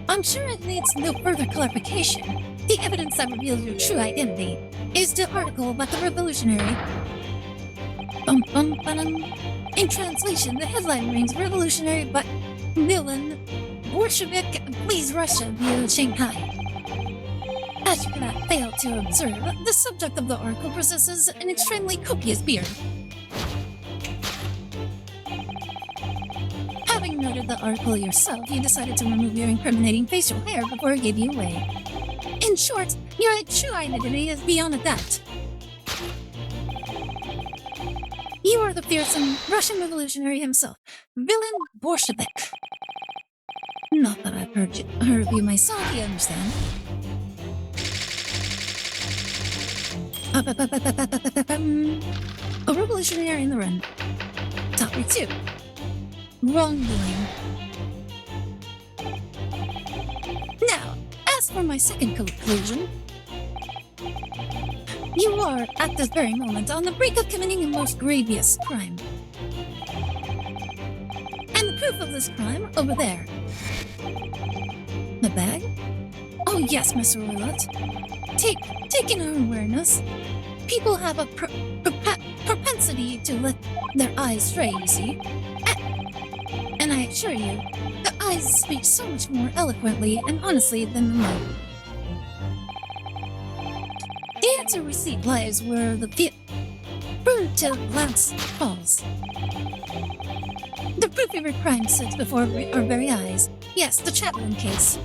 I'm sure it needs no further clarification. The evidence that reveals your true identity is the article about the revolutionary. In translation, the headline reads Revolutionary but Villain Bolshevik flees Russia via Shanghai. As you cannot fail to observe, the subject of the article possesses an extremely copious beard. Having noted the article yourself, you decided to remove your incriminating facial hair before it gave you away. In short, your true identity is beyond a doubt. You are the fearsome Russian revolutionary himself, Villain Bolshevik. Not that I've heard of you myself, you understand. A revolutionary in the run. Topic 2. Wrongdoing. Now, as for my second conclusion, you are, at this very moment, on the brink of committing a most grievous crime. And the proof of this crime, over there. The bag? Oh yes, Mr. Roulette. Take in our awareness. People have a propensity to let their eyes stray, you see. And I assure you, the eyes speak so much more eloquently and honestly than the mouth. The answer receipt lies where the brutal glance falls. The proof of your crime sits before our very eyes. Yes, the Chaplin case.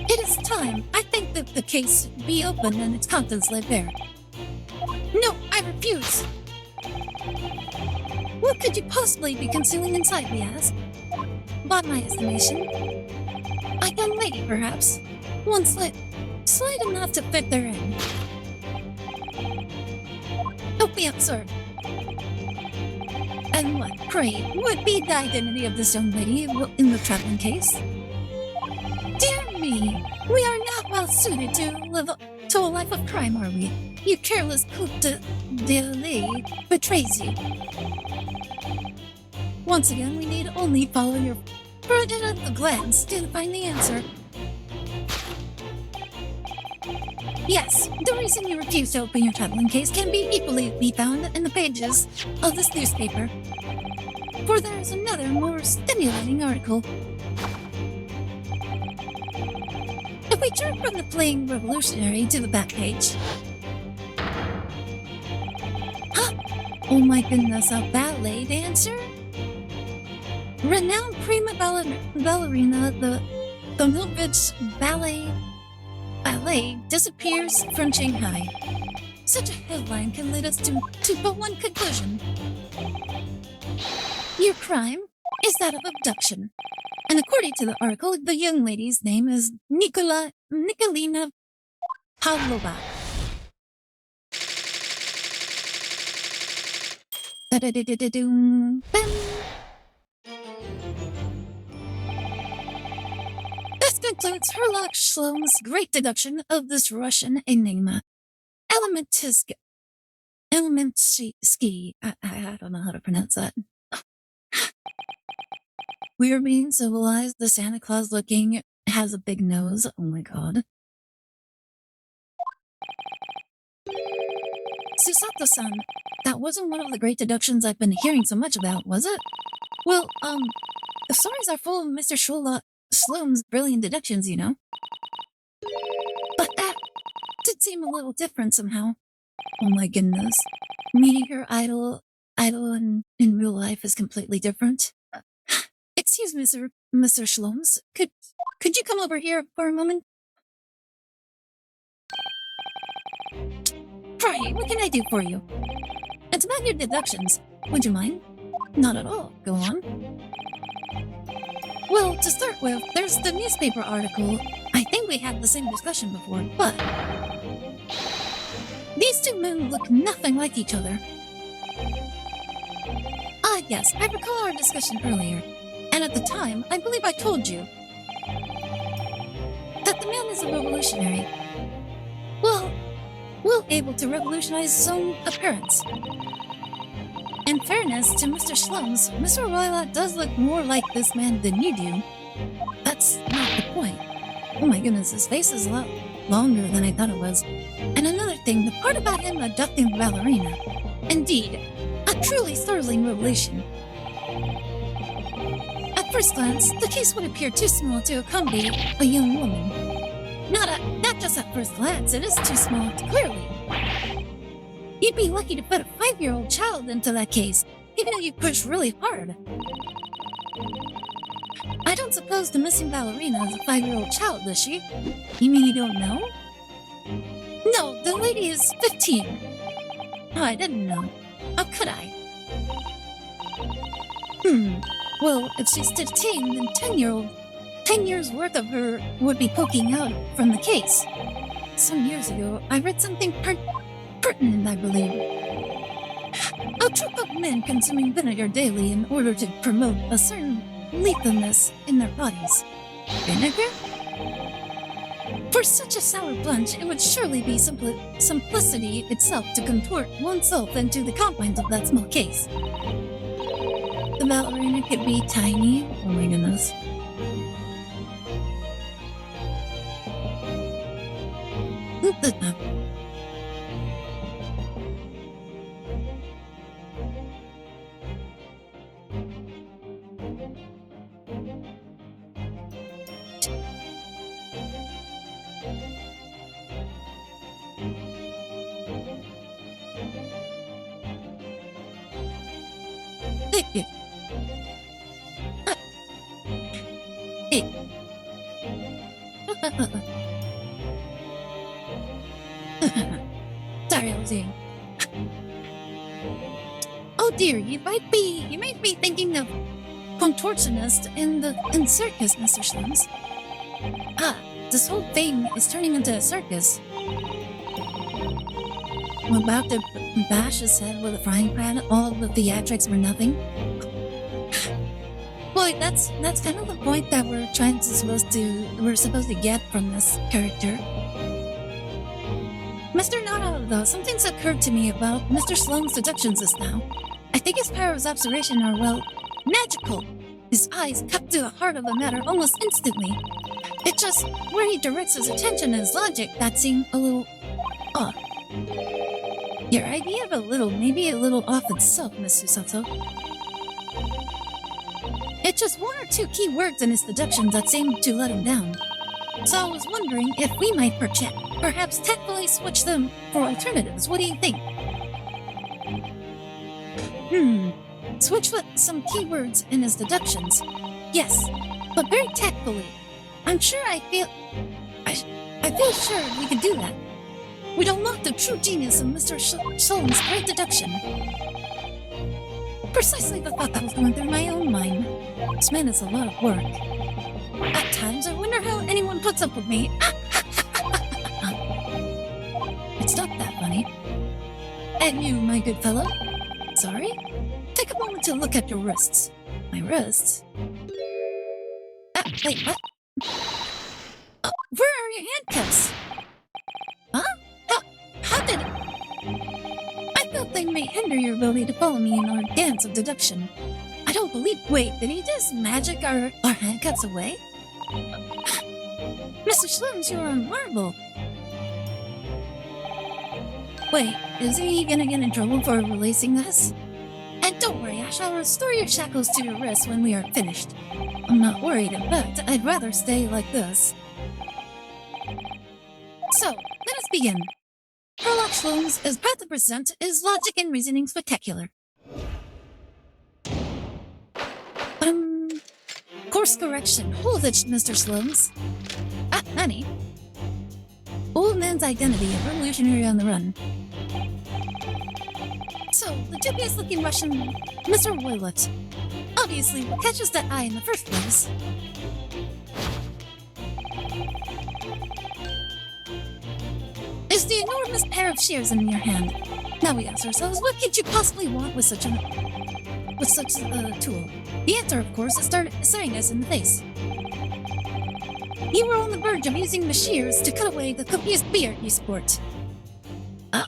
It is time, I think, that the case be opened and its contents laid bare. No, I refuse! What could you possibly be concealing inside, we ask? By my estimation, a young lady, perhaps. One slight enough to fit therein. Don't be absurd. And what, pray, would be the identity of this young lady in the Chaplin case? Dear me, we are not well suited to a life of crime, are we? Your careless coup de betrays you. Once again, we need only follow your prudent glance to find the answer. Yes, the reason you refuse to open your Chaplin case can equally be found in the pages of this newspaper. For there is another, more stimulating article. If we turn from the plain revolutionary to the back page... Huh? Oh my goodness, a ballet dancer? Renowned prima ballerina, the Donovich Ballet disappears from Shanghai. Such a headline can lead us to but one conclusion. Your crime is that of abduction. And according to the article, the young lady's name is Nikolina Pavlova. Da-da-da-da-da-doom. Bam. This concludes Herlock Sholmes' great deduction of this Russian enigma. Elementsky. I don't know how to pronounce that. We are being civilized. The Santa Claus looking has a big nose. Oh my god. Susato-san, that wasn't one of the great deductions I've been hearing so much about, was it? Well, the stories are full of Mr. Sloane's brilliant deductions, you know. But that did seem a little different somehow. Oh my goodness. Meeting her idol in real life is completely different. Excuse me, Mr. Shloms. Could you come over here for a moment? Right, what can I do for you? It's about your deductions. Would you mind? Not at all. Go on. Well, to start with, there's the newspaper article. I think we had the same discussion before, but these two men look nothing like each other. Ah, yes, I recall our discussion earlier. And at the time, I believe I told you that the man is a revolutionary. Well able to revolutionize his own appearance. In fairness to Mr. Shloms, Mr. Royla does look more like this man than you do. That's not the point. Oh my goodness, his face is a lot longer than I thought it was. And another thing, the part about him abducting the ballerina. Indeed, a truly startling revelation. At first glance, the case would appear too small to accommodate a young woman. Not just at first glance, it is too small, clearly. You'd be lucky to put a 5-year-old child into that case, even if you push really hard. I don't suppose the missing ballerina is a 5-year-old child, is she? You mean you don't know? No, the lady is 15. Oh, I didn't know. How could I? Well, if she's 15, then 10 years worth of her would be poking out from the case. Some years ago, I read something pertinent, I believe. A troop of men consuming vinegar daily in order to promote a certain lethalness in their bodies. Vinegar? For such a sour plunge, it would surely be simplicity itself to contort oneself into the confines of that small case. The ballerina could be tiny. Oh my goodness. Thank you. Sorry, I was eating. Oh dear, you might be thinking of contortionist in circus, Mr. Shloms. Ah, this whole thing is turning into a circus. I'm about to bash his head with a frying pan. All the theatrics were nothing. Boy, that's kind of the point that we're supposed to get from this character. Mr. Nara, though, something's occurred to me about Mr. Sloane's deductions just now. I think his powers of observation are, well, magical. His eyes cut to the heart of the matter almost instantly. It's just where he directs his attention and his logic that seemed a little off. Your idea of maybe a little off itself, Miss Susato. It's just one or two key words in his deductions that seem to let him down. So I was wondering if we might perhaps tactfully switch them for alternatives. What do you think? Switch with some keywords in his deductions. Yes, but very tactfully. I feel sure we could do that. We'd unlock the true genius of Mr. Sloane's great deduction. Precisely the thought that was going through my own mind. This man is a lot of work. At times, I wonder how anyone puts up with me. It's not that funny. And you, my good fellow? Sorry? Take a moment to look at your wrists. My wrists? Wait, what? Where are your handcuffs? Huh? How did... I felt they may hinder your ability to follow me in our dance of deduction. I don't believe... Wait, did he just magic our handcuffs away? Mr. Slums, you're on marble. Wait, is he gonna get in trouble for releasing this? And don't worry, Ash, I'll restore your shackles to your wrists when we are finished. I'm not worried, in fact, I'd rather stay like this. So, let us begin. Sherlock Holmes is proud to present his logic and reasoning spectacular. Course correction. Hold it, Mr. Sloans. Honey. Old man's identity, a revolutionary on the run. So, the dubious-looking Russian, Mr. Woylot. Obviously, what catches that eye in the first place? Is the enormous pair of shears in your hand. Now we ask ourselves, what could you possibly want with such a tool? The answer, of course, is staring us in the face. You were on the verge of using the shears to cut away the copious beard you sport. I'm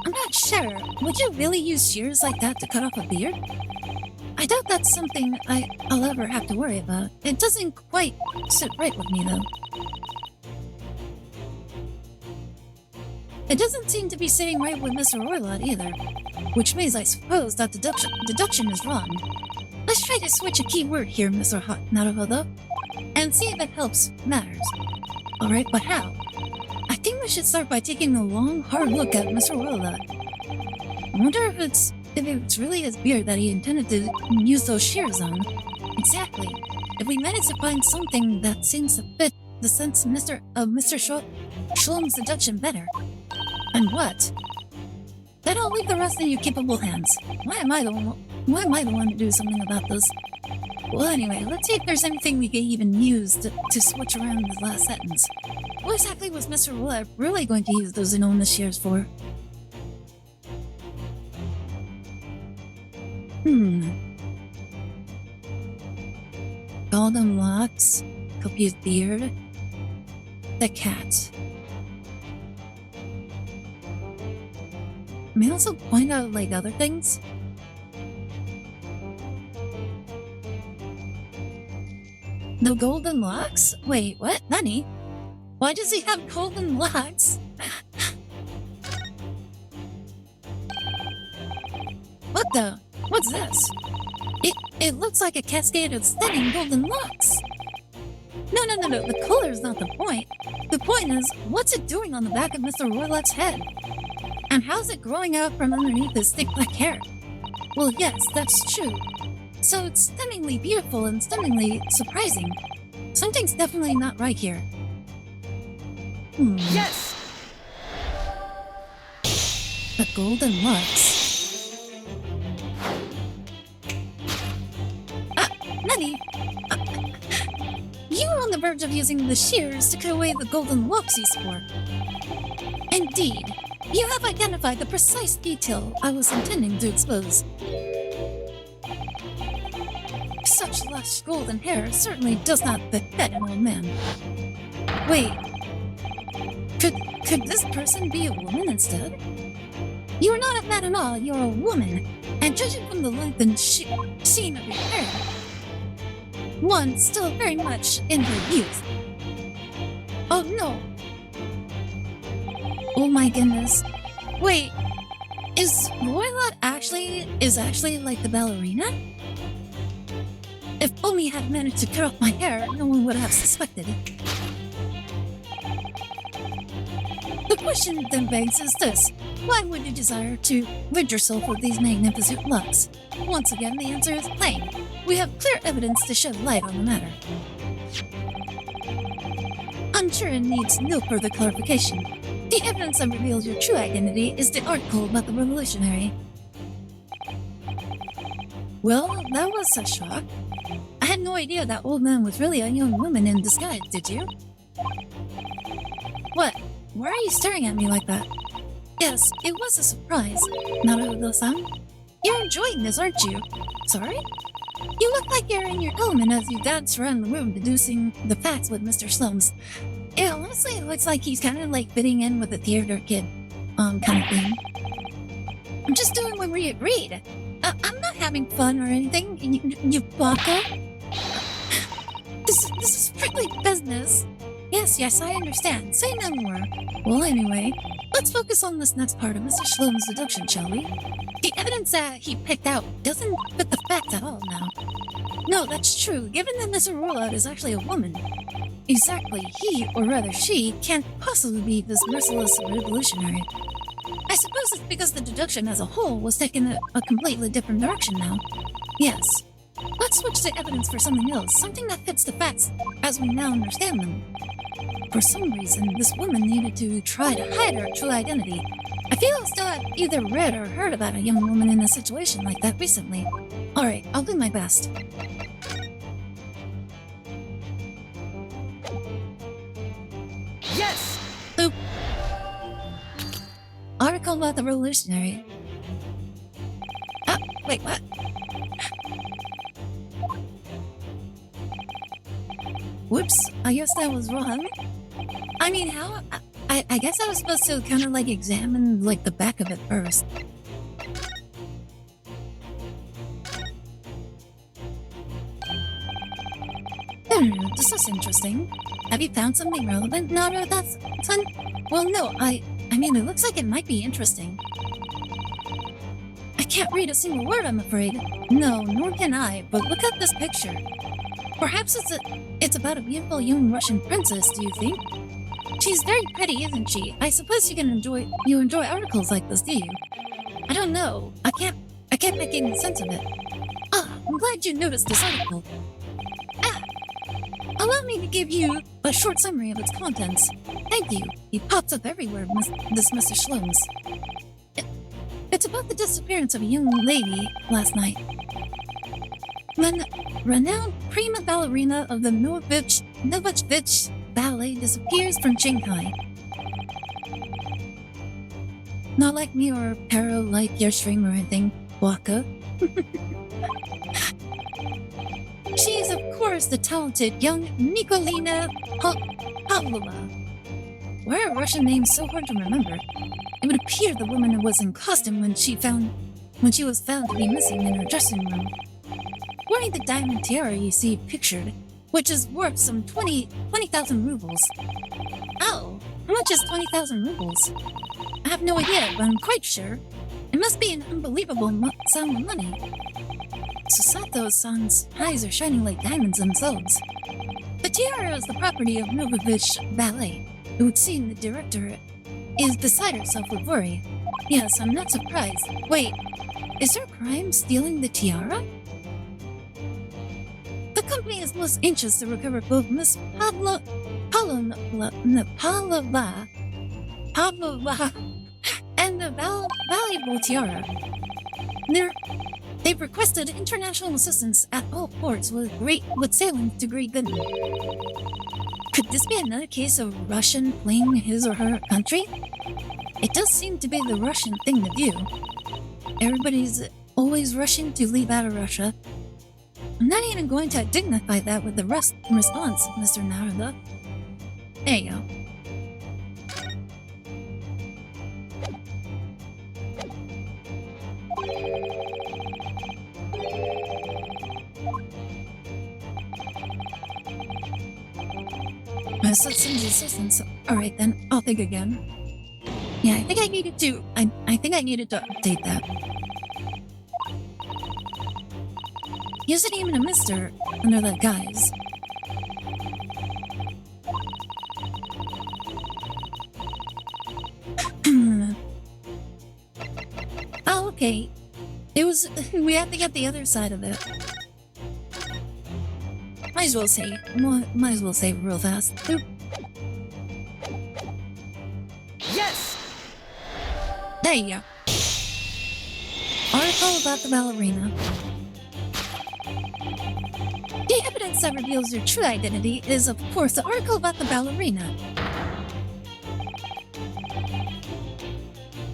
not sure. Would you really use shears like that to cut off a beard? I doubt that's something I'll ever have to worry about. It doesn't quite sit right with me, though. It doesn't seem to be sitting right with Mr. Orlot either, which means I suppose that deduction is wrong. Let's try to switch a key word here, Mr. Naruhodo, and see if it helps matters. Alright, but how? I think we should start by taking a long, hard look at Mr. Orlot. I wonder if it's really his beard that he intended to use those shears on. Exactly. If we manage to find something that seems to fit the sense of Mr. Shlom's deduction better. And what? Then I'll leave the rest in your capable hands. Why am I the one to do something about this? Well, anyway, let's see if there's anything we can even use to switch around the last sentence. What exactly was Mr. Willard really going to use those enormous shears for? Golden locks, copious beard, the cat. May I also point out, like, other things? The golden locks? Wait, what? Nani? Why does he have golden locks? What the? What's this? It looks like a cascade of stunning golden locks. No, the color's not the point. The point is, what's it doing on the back of Mr. Roylot's head? And how's it growing out from underneath his thick black hair? Well, yes, that's true. So it's stunningly beautiful and stunningly surprising. Something's definitely not right here. Yes! The golden locks. Nani! You were on the verge of using the shears to cut away the golden locks you sport. Indeed. You have identified the precise detail I was intending to expose. Such lush golden hair certainly does not befit an old man. Wait, could this person be a woman instead? You are not a man at all, you're a woman, and judging from the length and sheen of your hair, one still very much in her youth. Oh no. Oh my goodness. Wait, is Roylot actually like the ballerina? If only I had managed to cut off my hair, no one would have suspected it. The question then begs is this: why would you desire to rid yourself of these magnificent locks? Once again, the answer is plain. We have clear evidence to shed light on the matter. I'm sure it needs no further clarification. The evidence that reveals your true identity is the article about the revolutionary. Well, that was a shock. I had no idea that old man was really a young woman in disguise, did you? What? Why are you staring at me like that? Yes, it was a surprise. Naruto-san? You're enjoying this, aren't you? Sorry? You look like you're in your element as you dance around the room deducing the facts with Mr. Slums. Yeah, honestly, it looks like he's kind of like fitting in with the theater kid, kind of thing. I'm just doing what we agreed. I'm not having fun or anything, you baka. This is public business. Yes, I understand. Say no more. Well, anyway, let's focus on this next part of Mr. Shlom's deduction, shall we? The evidence that he picked out doesn't fit the facts at all now. No, that's true, given that Mr. Rollout is actually a woman. Exactly, he, or rather she, can't possibly be this merciless revolutionary. I suppose it's because the deduction as a whole was taken a completely different direction now. Yes. Let's switch the evidence for something else, something that fits the facts as we now understand them. For some reason, this woman needed to try to hide her true identity. I feel as though I've either read or heard about a young woman in a situation like that recently. Alright, I'll do my best. Yes! Boop. Article about the revolutionary. Ah, wait, what? Whoops, I guess that was wrong. I mean, how? I guess I was supposed to kind of like examine like the back of it first. This is interesting. Have you found something relevant, Naruto? That's son? Well, no, I mean, it looks like it might be interesting. I can't read a single word, I'm afraid. No, nor can I, but look at this picture. Perhaps it's about a beautiful young Russian princess, do you think? She's very pretty, isn't she? I suppose you enjoy articles like this, do you? I don't know. I can't make any sense of it. Ah, I'm glad you noticed this article. Allow me to give you a short summary of its contents. Thank you. He pops up everywhere, this Mr. Shlom's. It's about the disappearance of a young lady last night. Renowned prima ballerina of the Novich Ballet disappears from Shanghai. Not like me or Pero like your stream or anything, Waka. She is, of course, the talented young Nikolina Pavlova. Why are Russian names so hard to remember? It would appear the woman was in costume when she was found to be missing in her dressing room. Wearing the diamond tiara you see pictured, which is worth some 20,000 rubles. Oh, how much is 20,000 rubles? I have no idea, but I'm quite sure. It must be an unbelievable sum of money. Susato-san's eyes are shining like diamonds themselves. The tiara is the property of Novich Ballet. It would seem the director is beside herself with worry. Yes, I'm not surprised. Wait, is there a crime stealing the tiara? The company is most anxious to recover both Miss Pavlova and the valuable tiara. They've requested international assistance at all ports with sailing to Great Britain. Could this be another case of Russian fleeing his or her country? It does seem to be the Russian thing to do. Everybody's always rushing to leave out of Russia. I'm not even going to dignify that with the response, Mr. Naruto. There you go. Citizens assistance. Alright then, I'll think again. Yeah, I think I needed to update that. Username and a Mr. under that guise. Oh, okay. We have to get the other side of it. Might as well say real fast. Boop. Yes! There you go. Article about the ballerina. The evidence that reveals your true identity is, of course, the article about the ballerina.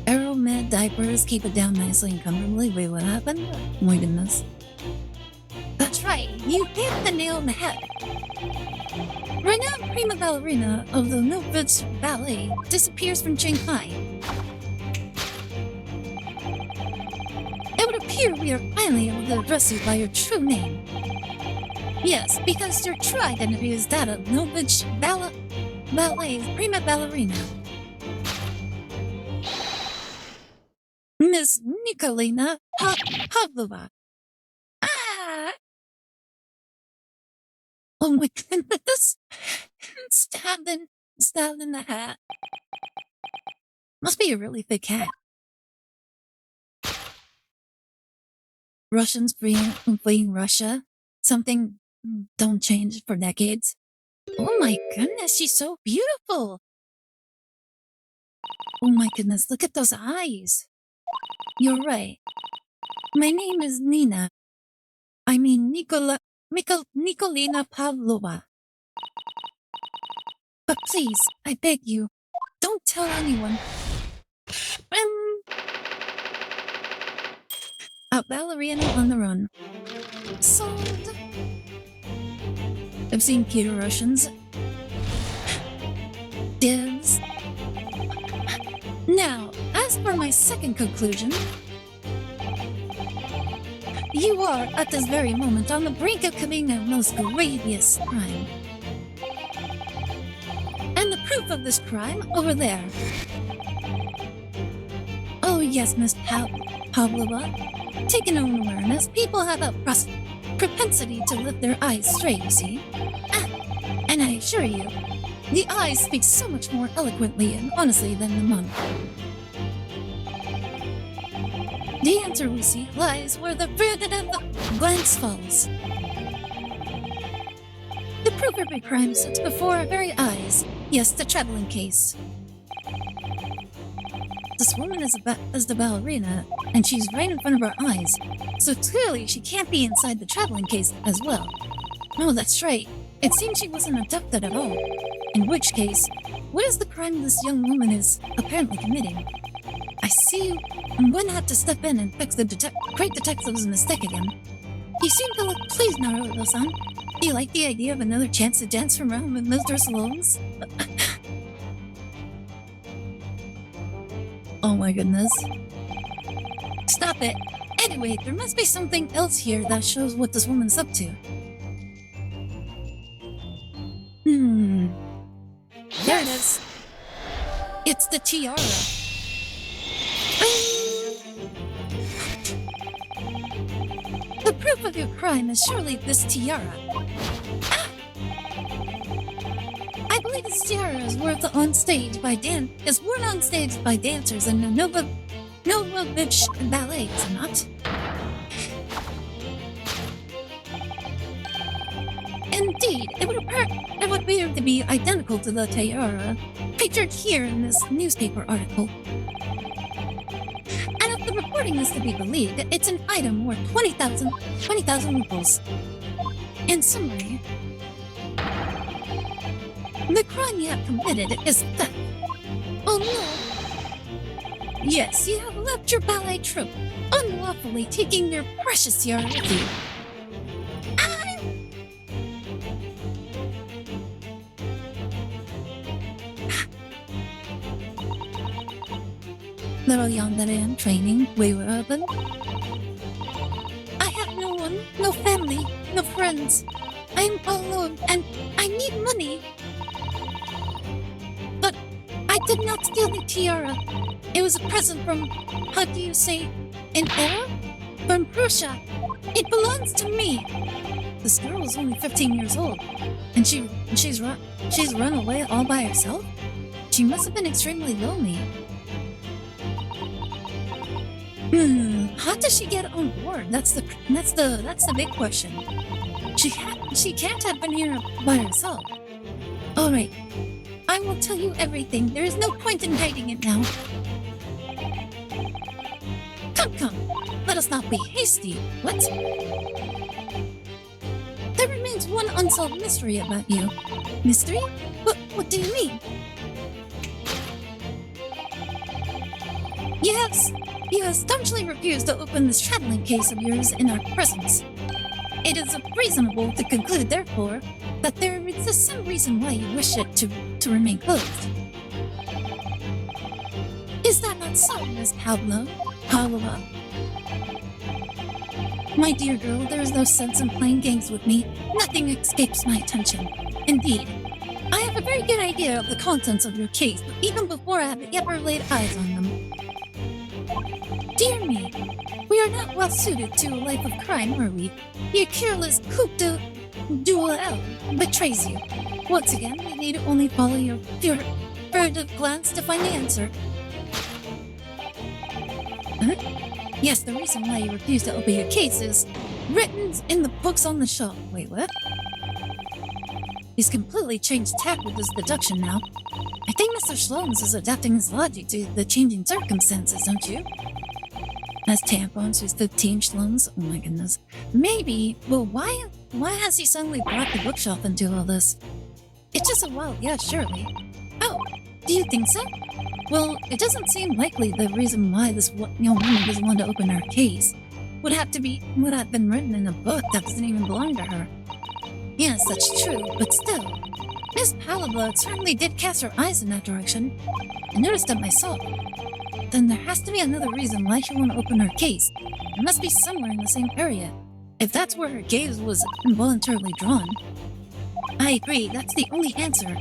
Arrow med diapers, keep it down nicely and comfortably. Wait, what happened? Oh my goodness. That's right, you hit the nail on the head. Renowned prima ballerina of the Novich Ballet disappears from Shanghai. It would appear we are finally able to address you by your true name. Yes, because your true identity is that of Novich Ballet's prima ballerina, Miss Nikolina Pavlova. Ah! Oh my goodness! Stabbed in the hat. Must be a really thick hat. Russians fleeing Russia. Something don't change for decades. Oh my goodness, she's so beautiful. Oh my goodness, look at those eyes. You're right. My name is Nina. I mean Nikolina Pavlova. But please, I beg you, don't tell anyone. A ballerina on the run. Sold. I've seen Peter Russians. Divs. Now, as for my second conclusion, you are at this very moment on the brink of committing a most grievous crime. And the proof of this crime over there. Oh yes, Miss Pavlova. Taking own awareness, people have a propensity to lift their eyes straight, you see. And I assure you, the eyes speak so much more eloquently and honestly than the mouth. The answer, we see, lies where the verdict of the glance falls. The proof of a crime sits before our very eyes. Yes, the traveling case. This woman is the ballerina, and she's right in front of our eyes, so clearly she can't be inside the traveling case as well. No, that's right. It seems she wasn't abducted at all. In which case, what is the crime this young woman is apparently committing? I see I'm going to have to step in and fix the great detective's mistake again. You seem to look pleased, Naruto-san. Do you like the idea of another chance to dance around with Mr. Sloans? Oh my goodness. Stop it. Anyway, there must be something else here that shows what this woman's up to. There it is. It's the tiara. The proof of your crime is surely this tiara. I believe this tiara is worn on stage by dancers in the Novovich ballet, is it not? Indeed, it would appear to be identical to the tiara featured here in this newspaper article. And if the reporting is to be believed, it's an item worth 20,000 rubles. In summary, the crime you have committed is theft. Oh no! Yes, you have left your ballet troupe, unlawfully taking your precious tiara with you. Little yandere and training, we were urban. I have no one, no family, no friends. I am all alone and I need money. But I did not steal the tiara. It was a present from, how do you say, an era? From Prussia. It belongs to me. This girl is only 15 years old, and she's run away all by herself. She must have been extremely lonely. How does she get on board? That's the big question. She can't have been here by herself. All right, I will tell you everything. There is no point in hiding it now. Come, let us not be hasty. What? There remains one unsolved mystery about you. Mystery? What do you mean? Yes. You have staunchly refused to open this traveling case of yours in our presence. It is reasonable to conclude, therefore, that there exists some reason why you wish it to remain closed. Is that not so, Miss Pavlova? My dear girl, there is no sense in playing games with me. Nothing escapes my attention. Indeed, I have a very good idea of the contents of your case, even before I have ever laid eyes on them. Dear me, we are not well suited to a life of crime, are we? Your careless coup de duel betrays you. Once again, we need only follow your furtive glance to find the answer. Huh? Yes, the reason why you refuse to open your case is written in the books on the shelf. Wait, what? He's completely changed tack with his deduction now. I think Mr. Sloanes is adapting his logic to the changing circumstances, don't you? As tampons with 15 Sloanes? Oh my goodness. Maybe, but why has he suddenly brought the bookshelf into all this? It's just a wild guess, surely. Oh, do you think so? Well, it doesn't seem likely the reason why this young woman doesn't want to open her case would have been written in a book that doesn't even belong to her. Yes, that's true, but still, Miss Palabla certainly did cast her eyes in that direction. I noticed it myself. Then there has to be another reason why she won't open her case. It must be somewhere in the same area, if that's where her gaze was involuntarily drawn. I agree, that's the only answer.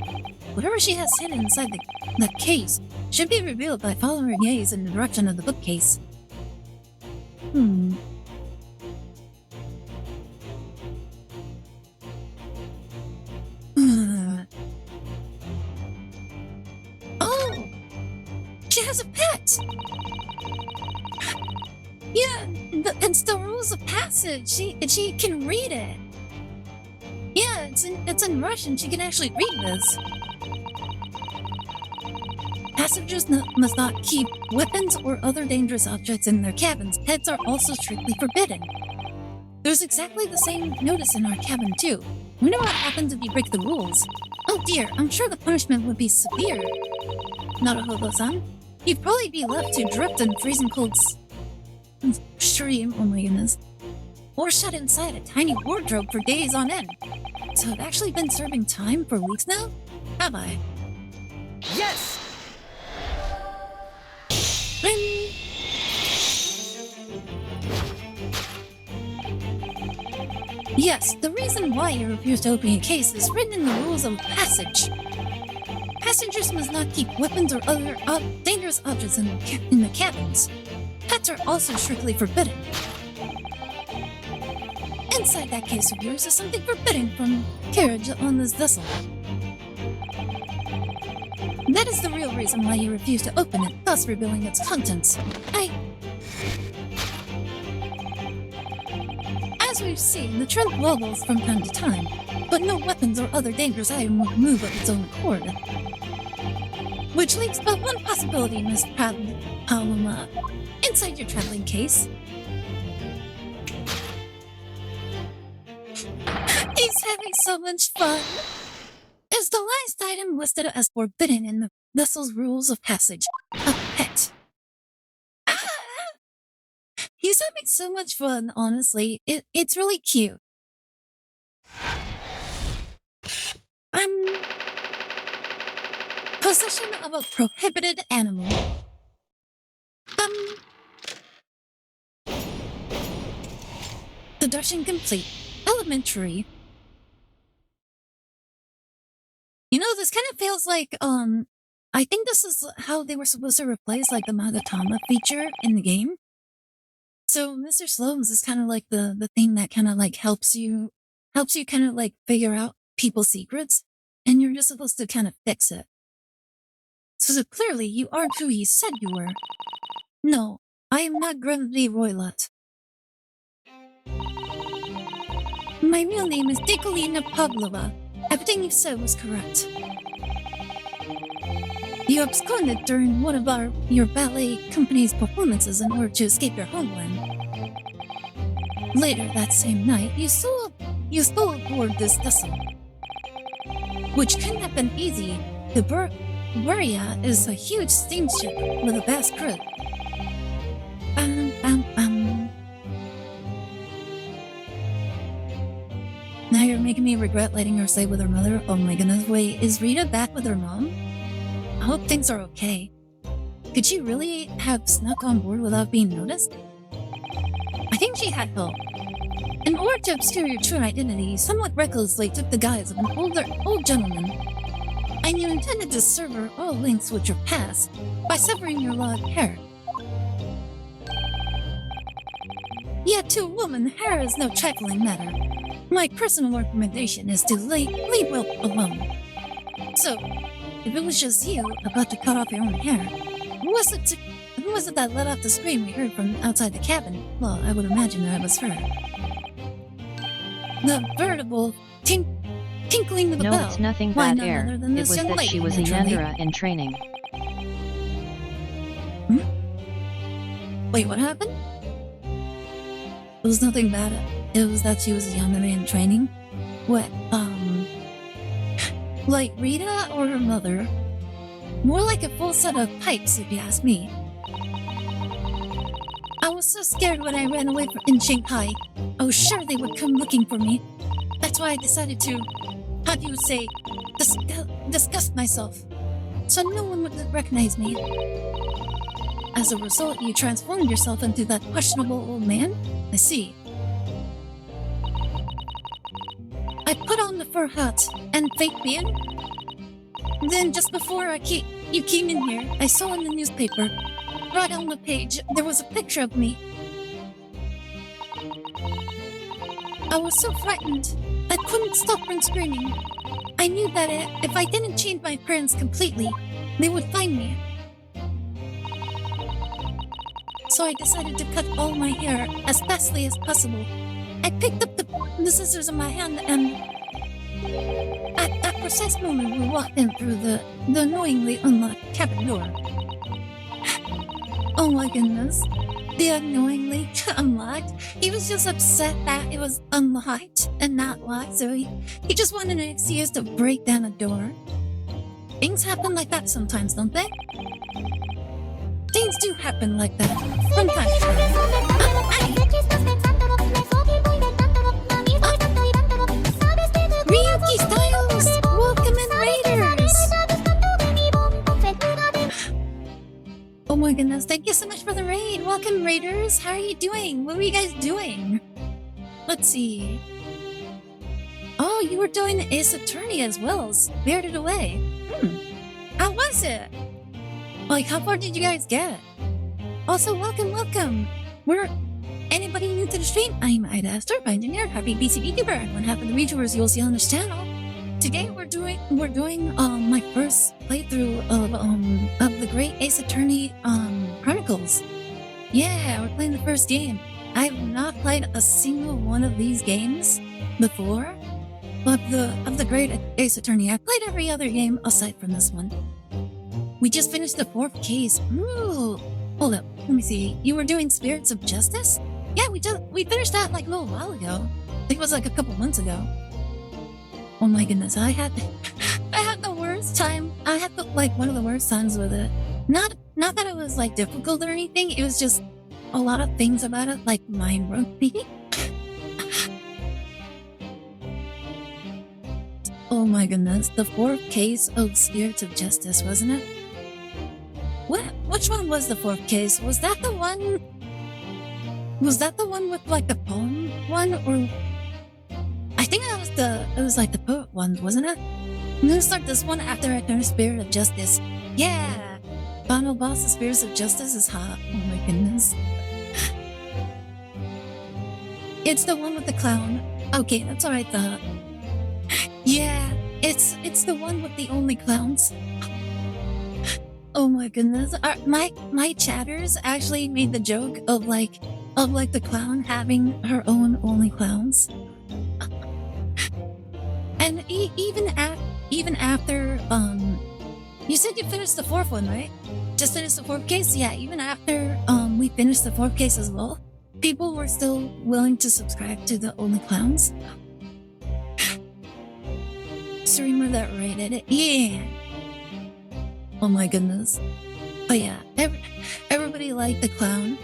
Whatever she has hidden inside that case should be revealed by following her gaze in the direction of the bookcase. Oh! She has a pet! Yeah, it's the rules of passage. She can read it. Yeah, it's in Russian. She can actually read this. Passengers must not keep weapons or other dangerous objects in their cabins. Pets are also strictly forbidden. There's exactly the same notice in our cabin, too. We know what happens if you break the rules. Oh dear, I'm sure the punishment would be severe. Naruhodo-san, you'd probably be left to drift in freezing cold stream, oh my goodness. Or shut inside a tiny wardrobe for days on end. So I've actually been serving time for weeks now? Have I? Yes! Ring! Yes, the reason why you refuse to open a case is written in the rules of passage. Passengers must not keep weapons or other dangerous objects in the cabins. Pets are also strictly forbidden. Inside that case of yours is something forbidden from carriage on this vessel. That is the real reason why you refuse to open it, thus revealing its contents. As we've seen, the trunk wobbles from time to time, but no weapons or other dangerous item will move of its own accord. Which leaves but one possibility, Miss Paloma. Inside your traveling case. He's having so much fun. Is the last item listed as forbidden in the vessel's rules of passage a pet? He's having so much fun, honestly. It's really cute. Possession of a prohibited animal. Deduction complete. Elementary. You know, this kind of feels like, I think this is how they were supposed to replace, like, the Magatama feature in the game. So, Mr. Sloanes is kind of like the thing that kind of, like, helps you kind of, like, figure out people's secrets, and you're just supposed to kind of fix it. So clearly, you aren't who he said you were. No, I am not Gravity Roylott. My real name is Nikolina Pavlova. Everything you said was correct. You absconded during one of your ballet company's performances in order to escape your homeland. Later that same night, you stole aboard this vessel. Which couldn't have been easy. The Buria is a huge steamship with a vast crew. Bam, bam, bam. Now you're making me regret letting her stay with her mother. Oh my goodness, wait, is Rita back with her mom? I hope things are okay. Could she really have snuck on board without being noticed? I think she had help. In order to obscure your true identity, you somewhat recklessly took the guise of an old gentleman, and you intended to sever all links with your past by severing your locked hair. Yet to a woman, hair is no trifling matter. My personal recommendation is to leave well alone. So, if it was just you about to cut off your own hair, who was it that let off the scream we heard from outside the cabin? Well, I would imagine that it was her. The veritable tinkling of a No, bell. it's nothing Why, bad none air. other than It this was young that lady, she was a naturally. Yandera in training. Wait, what happened? It was nothing bad. It was that she was a young man in training. What, like Rita or her mother? More like a full set of pipes, if you ask me. I was so scared when I ran away in Shanghai. I was sure they would come looking for me. That's why I decided to, how do you say, disgust myself, so no one would recognize me. As a result, you transformed yourself into that questionable old man? I see. I put on the fur hat and fake beard. Then, just before you came in here, I saw in the newspaper, right on the page, there was a picture of me. I was so frightened, I couldn't stop from screaming. I knew that if I didn't change my appearance completely, they would find me. So I decided to cut all my hair as fastly as possible. I picked up the scissors in my hand, and at that precise moment we walked in through the annoyingly unlocked cabin door. Oh my goodness. The annoyingly unlocked? He was just upset that it was unlocked and not locked, so he just wanted an excuse to break down a door. Things happen like that sometimes, don't they? Things do happen like that from time to time. Ryuki Styles! Welcome in, Raiders! Oh my goodness, thank you so much for the raid! Welcome, Raiders! How are you doing? What were you guys doing? Let's see. Oh, you were doing Ace Attorney as well. Spirited Away. How was it? Like, how far did you guys get? Also, welcome! Anybody new to the stream? I'm Aire Astor, engineer, happy BC Vtuber, one half of the Vtubers you'll see on this channel. Today we're doing my first playthrough of the Great Ace Attorney Chronicles. Yeah, we're playing the first game. I have not played a single one of these games before. Of the Great Ace Attorney, I've played every other game aside from this one. We just finished the 4th case. Ooh, hold up, let me see. You were doing Spirits of Justice? Yeah, we finished that like a little while ago. I think it was like a couple months ago. Oh my goodness, I had the worst time. I had one of the worst times with it. Not that it was like difficult or anything. It was just a lot of things about it, like mind broke me. Oh my goodness, the 4th case of Spirits of Justice, wasn't it? Which one was the 4th case? Was that the one with like the poem one, or I think it was like the poet one, wasn't it? I'm gonna start this one after I finish Spirit of Justice. Yeah! Final boss of Spirits of Justice is hot. Oh my goodness. It's the one with the clown. Okay, that's alright though. Yeah, it's the one with the only clowns. Oh my goodness. My chatters actually made the joke of the clown having her own only clowns. And even after you said you finished the 4th one, right? Just finished the 4th case? Yeah, even after we finished the 4th case as well, people were still willing to subscribe to the only clowns. Streamer that rated it. Yeah. Oh my goodness. But yeah, everybody liked the clown.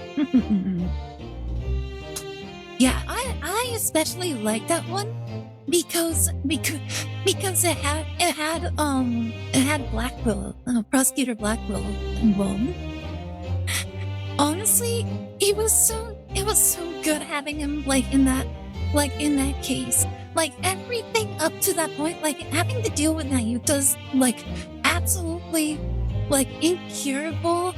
Yeah, I especially like that one because it had Blackwell, Prosecutor Blackwell involved. Honestly, it was so good having him like in that like in that case, like everything up to that point, like having to deal with Nayuta's like absolutely like incurable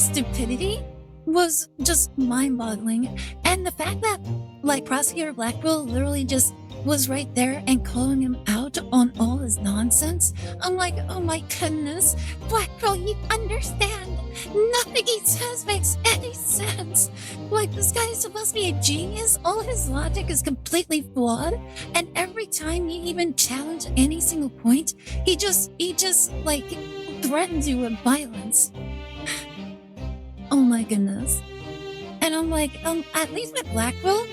stupidity was just mind-boggling. And the fact that like Prosecutor Blackwell literally just was right there and calling him out on all his nonsense. I'm like, oh my goodness, Blackwell, you understand? Nothing he says makes any sense. Like, this guy is supposed to be a genius. All his logic is completely flawed. And every time you even challenge any single point, he just like threatens you with violence. Oh my goodness. And I'm like, at least with Blackwell,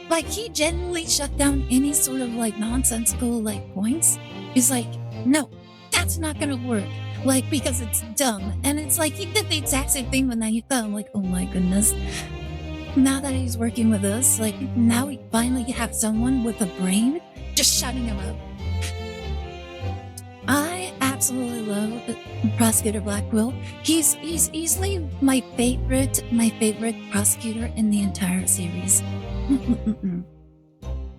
like, he genuinely shut down any sort of like nonsensical like points. He's like, no, that's not gonna work. Like, because it's dumb. And it's like, he did the exact same thing with Nayuta. I'm like, oh my goodness. Now that he's working with us, like, now we finally have someone with a brain just shutting him up. I absolutely love Prosecutor Blackwell. He's easily my favorite prosecutor in the entire series.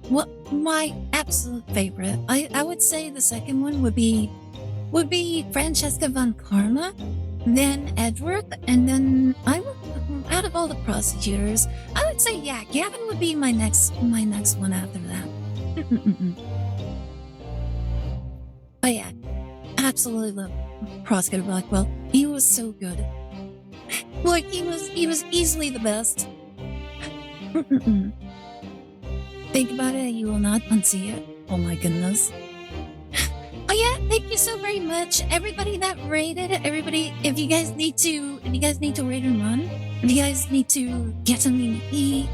What my absolute favorite? I would say the second one would be Francesca von Karma, then Edward, and then out of all the prosecutors, I would say yeah, Gavin would be my next one after that. But yeah, absolutely love Prosecutor Blackwell. He was so good. Like, he was easily the best. Think about it, you will not unsee it. Oh my goodness. Oh yeah, thank you so very much, everybody that rated. Everybody, if you guys need to rate and run, if you guys need to get something to eat,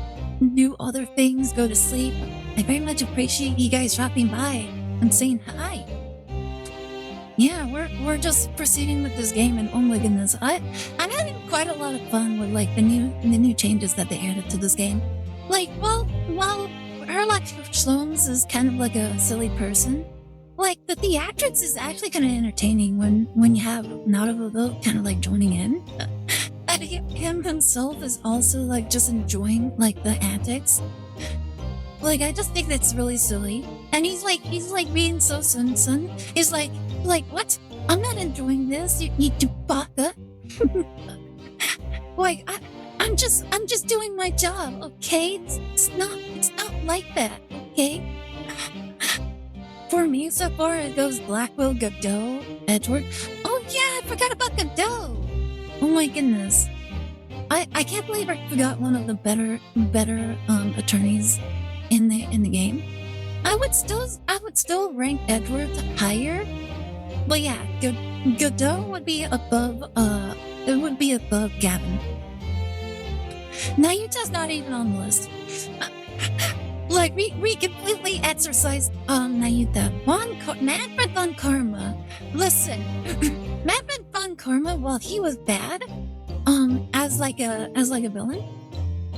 do other things, go to sleep, I very much appreciate you guys dropping by and saying hi. Yeah, we're just proceeding with this game, and oh my goodness, I'm having quite a lot of fun with like the new changes that they added to this game. Like, while Herlock Sholmes is kind of like a silly person, like the theatrics is actually kind of entertaining when you have Naruto kind of like joining in. And him himself is also like just enjoying like the antics. Like, I just think that's really silly. And he's like being so sun. He's like, what? I'm not enjoying this, you baka. Like, I'm just doing my job, okay? It's not like that, okay? For me, so far, it goes Blackwell, Godot, Edward. Oh yeah, I forgot about Godot. Oh my goodness. I can't believe I forgot one of the better attorneys in the game. I would still rank Edward higher. But yeah, Godot would be above Gavin. Nayuta's not even on the list. Like, we completely exercised Nayuta. Manfred von Karma. Listen, Manfred von Karma, while he was bad, as like a villain,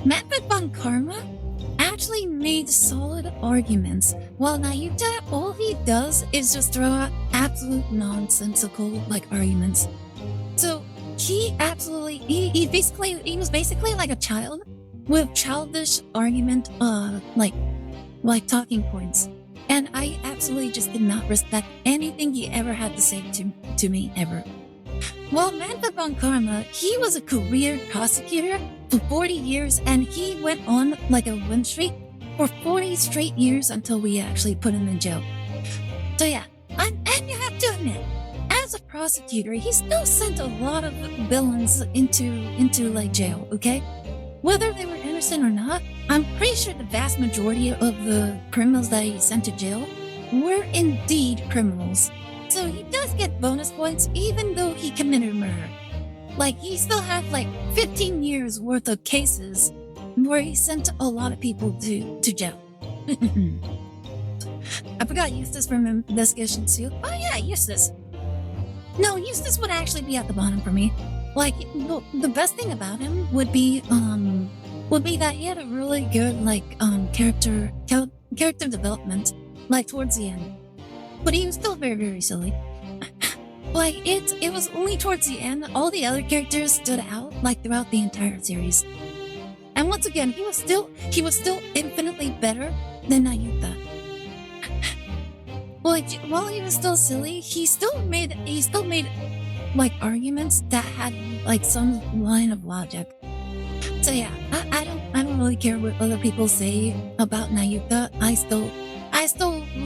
Manfred von Karma actually made solid arguments, while Nayuta, all he does is just throw out absolute nonsensical like arguments. So he was basically like a child with childish argument like talking points. And I absolutely just did not respect anything he ever had to say to me ever. Well, Manfred von Karma, he was a career prosecutor for 40 years, and he went on like a win streak for 40 straight years until we actually put him in jail. So yeah, and you have to admit, as a prosecutor, he still sent a lot of villains into like jail, okay? Whether they were innocent or not, I'm pretty sure the vast majority of the criminals that he sent to jail were indeed criminals. So he does get bonus points even though he committed murder. Like, he still had like 15 years worth of cases where he sent a lot of people to jail. I forgot Eustace from Investigation 2. Oh yeah, Eustace. No, Eustace would actually be at the bottom for me. Like, the best thing about him would be that he had a really good like character development like towards the end. But he was still very, very silly. Like, it was only towards the end all the other characters stood out like throughout the entire series. And once again, he was still infinitely better than Nayuta. Like, while he was still silly, he still made like arguments that had like some line of logic. So yeah, I don't really care what other people say about Nayuta. I still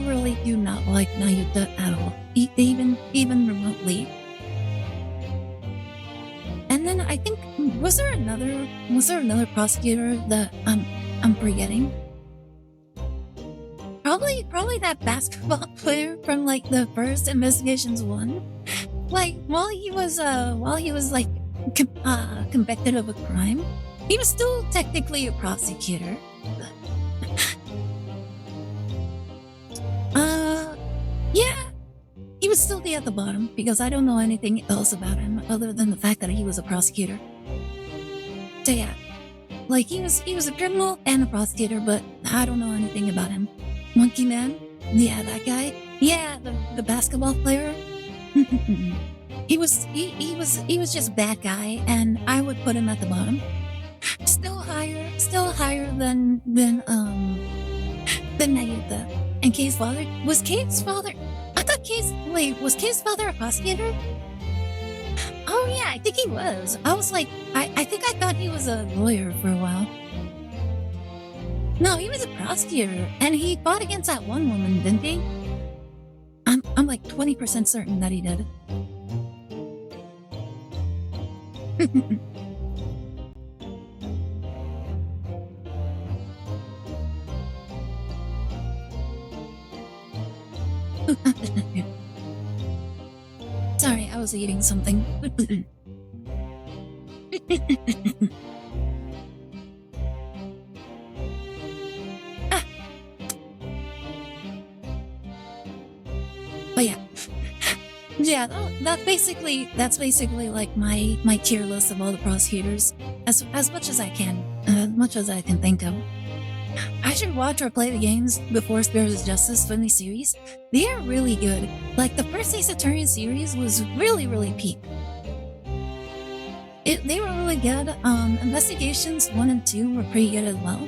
really do not like Nayuta at all, even remotely. And then I think was there another prosecutor that I'm forgetting? Probably that basketball player from like the first Investigations 1. Like while he was like convicted of a crime, he was still technically a prosecutor. Yeah, he would still be at the bottom because I don't know anything else about him other than the fact that he was a prosecutor. So yeah, like he was a criminal and a prosecutor, but I don't know anything about him. Monkey Man, yeah, that guy. Yeah, the basketball player. he was just a bad guy, and I would put him at the bottom. Still higher than Nayuta. And Kay's father was Kay's father. I thought was Kay's father a prosecutor? Oh yeah, I think he was. I was like, I think I thought he was a lawyer for a while. No, he was a prosecutor, and he fought against that one woman, didn't he? I'm like 20% certain that he did. Sorry, I was eating something. But yeah. Yeah, that's basically like my tier list of all the prosecutors, as much as I can, as much as I can think of. I should watch or play the games before Spirit of Justice from the series. They are really good. Like the first Ace Attorney series was really peak. They were really good. Investigations 1 and 2 were pretty good as well.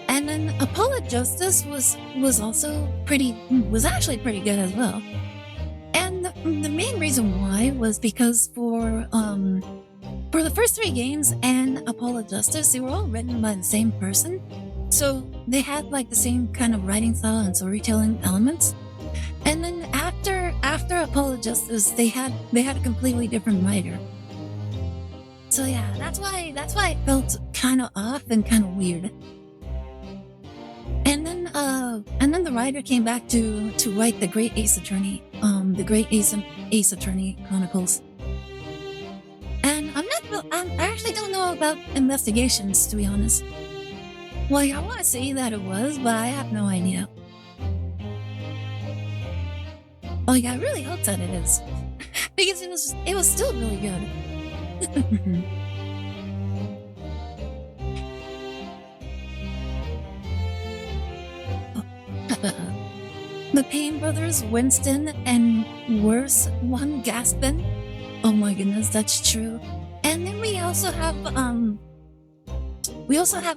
And then Apollo Justice was actually pretty good as well. And the main reason why was because for the first 3 games and Apollo Justice, they were all written by the same person. So they had like the same kind of writing style and storytelling elements. And then after Apollo Justice, they had a completely different writer. So yeah, that's why it felt kind of off and kind of weird. And then the writer came back to write the Great Ace Attorney, the Great Ace Attorney Chronicles. And I actually don't know about Investigations, to be honest. Like, I want to say that it was, but I have no idea. Like, I really hope that it is. Because it was still really good. The Payne brothers, Winston and worse one Gaspin. Oh my goodness, that's true. And then we also have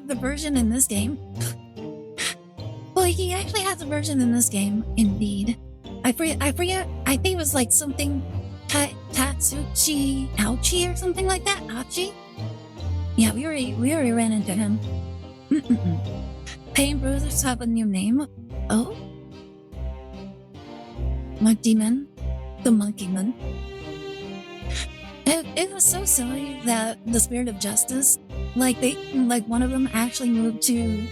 the version in this game. Well, he actually has a version in this game, indeed. I forget. I think it was like something Tatsuchi Ouchi or something like that. Achi. Yeah, we already ran into him. Payne brothers have a new name. Oh, Monkey Man, the Monkey Man. It was so silly that the Spirit of Justice, like one of them actually moved to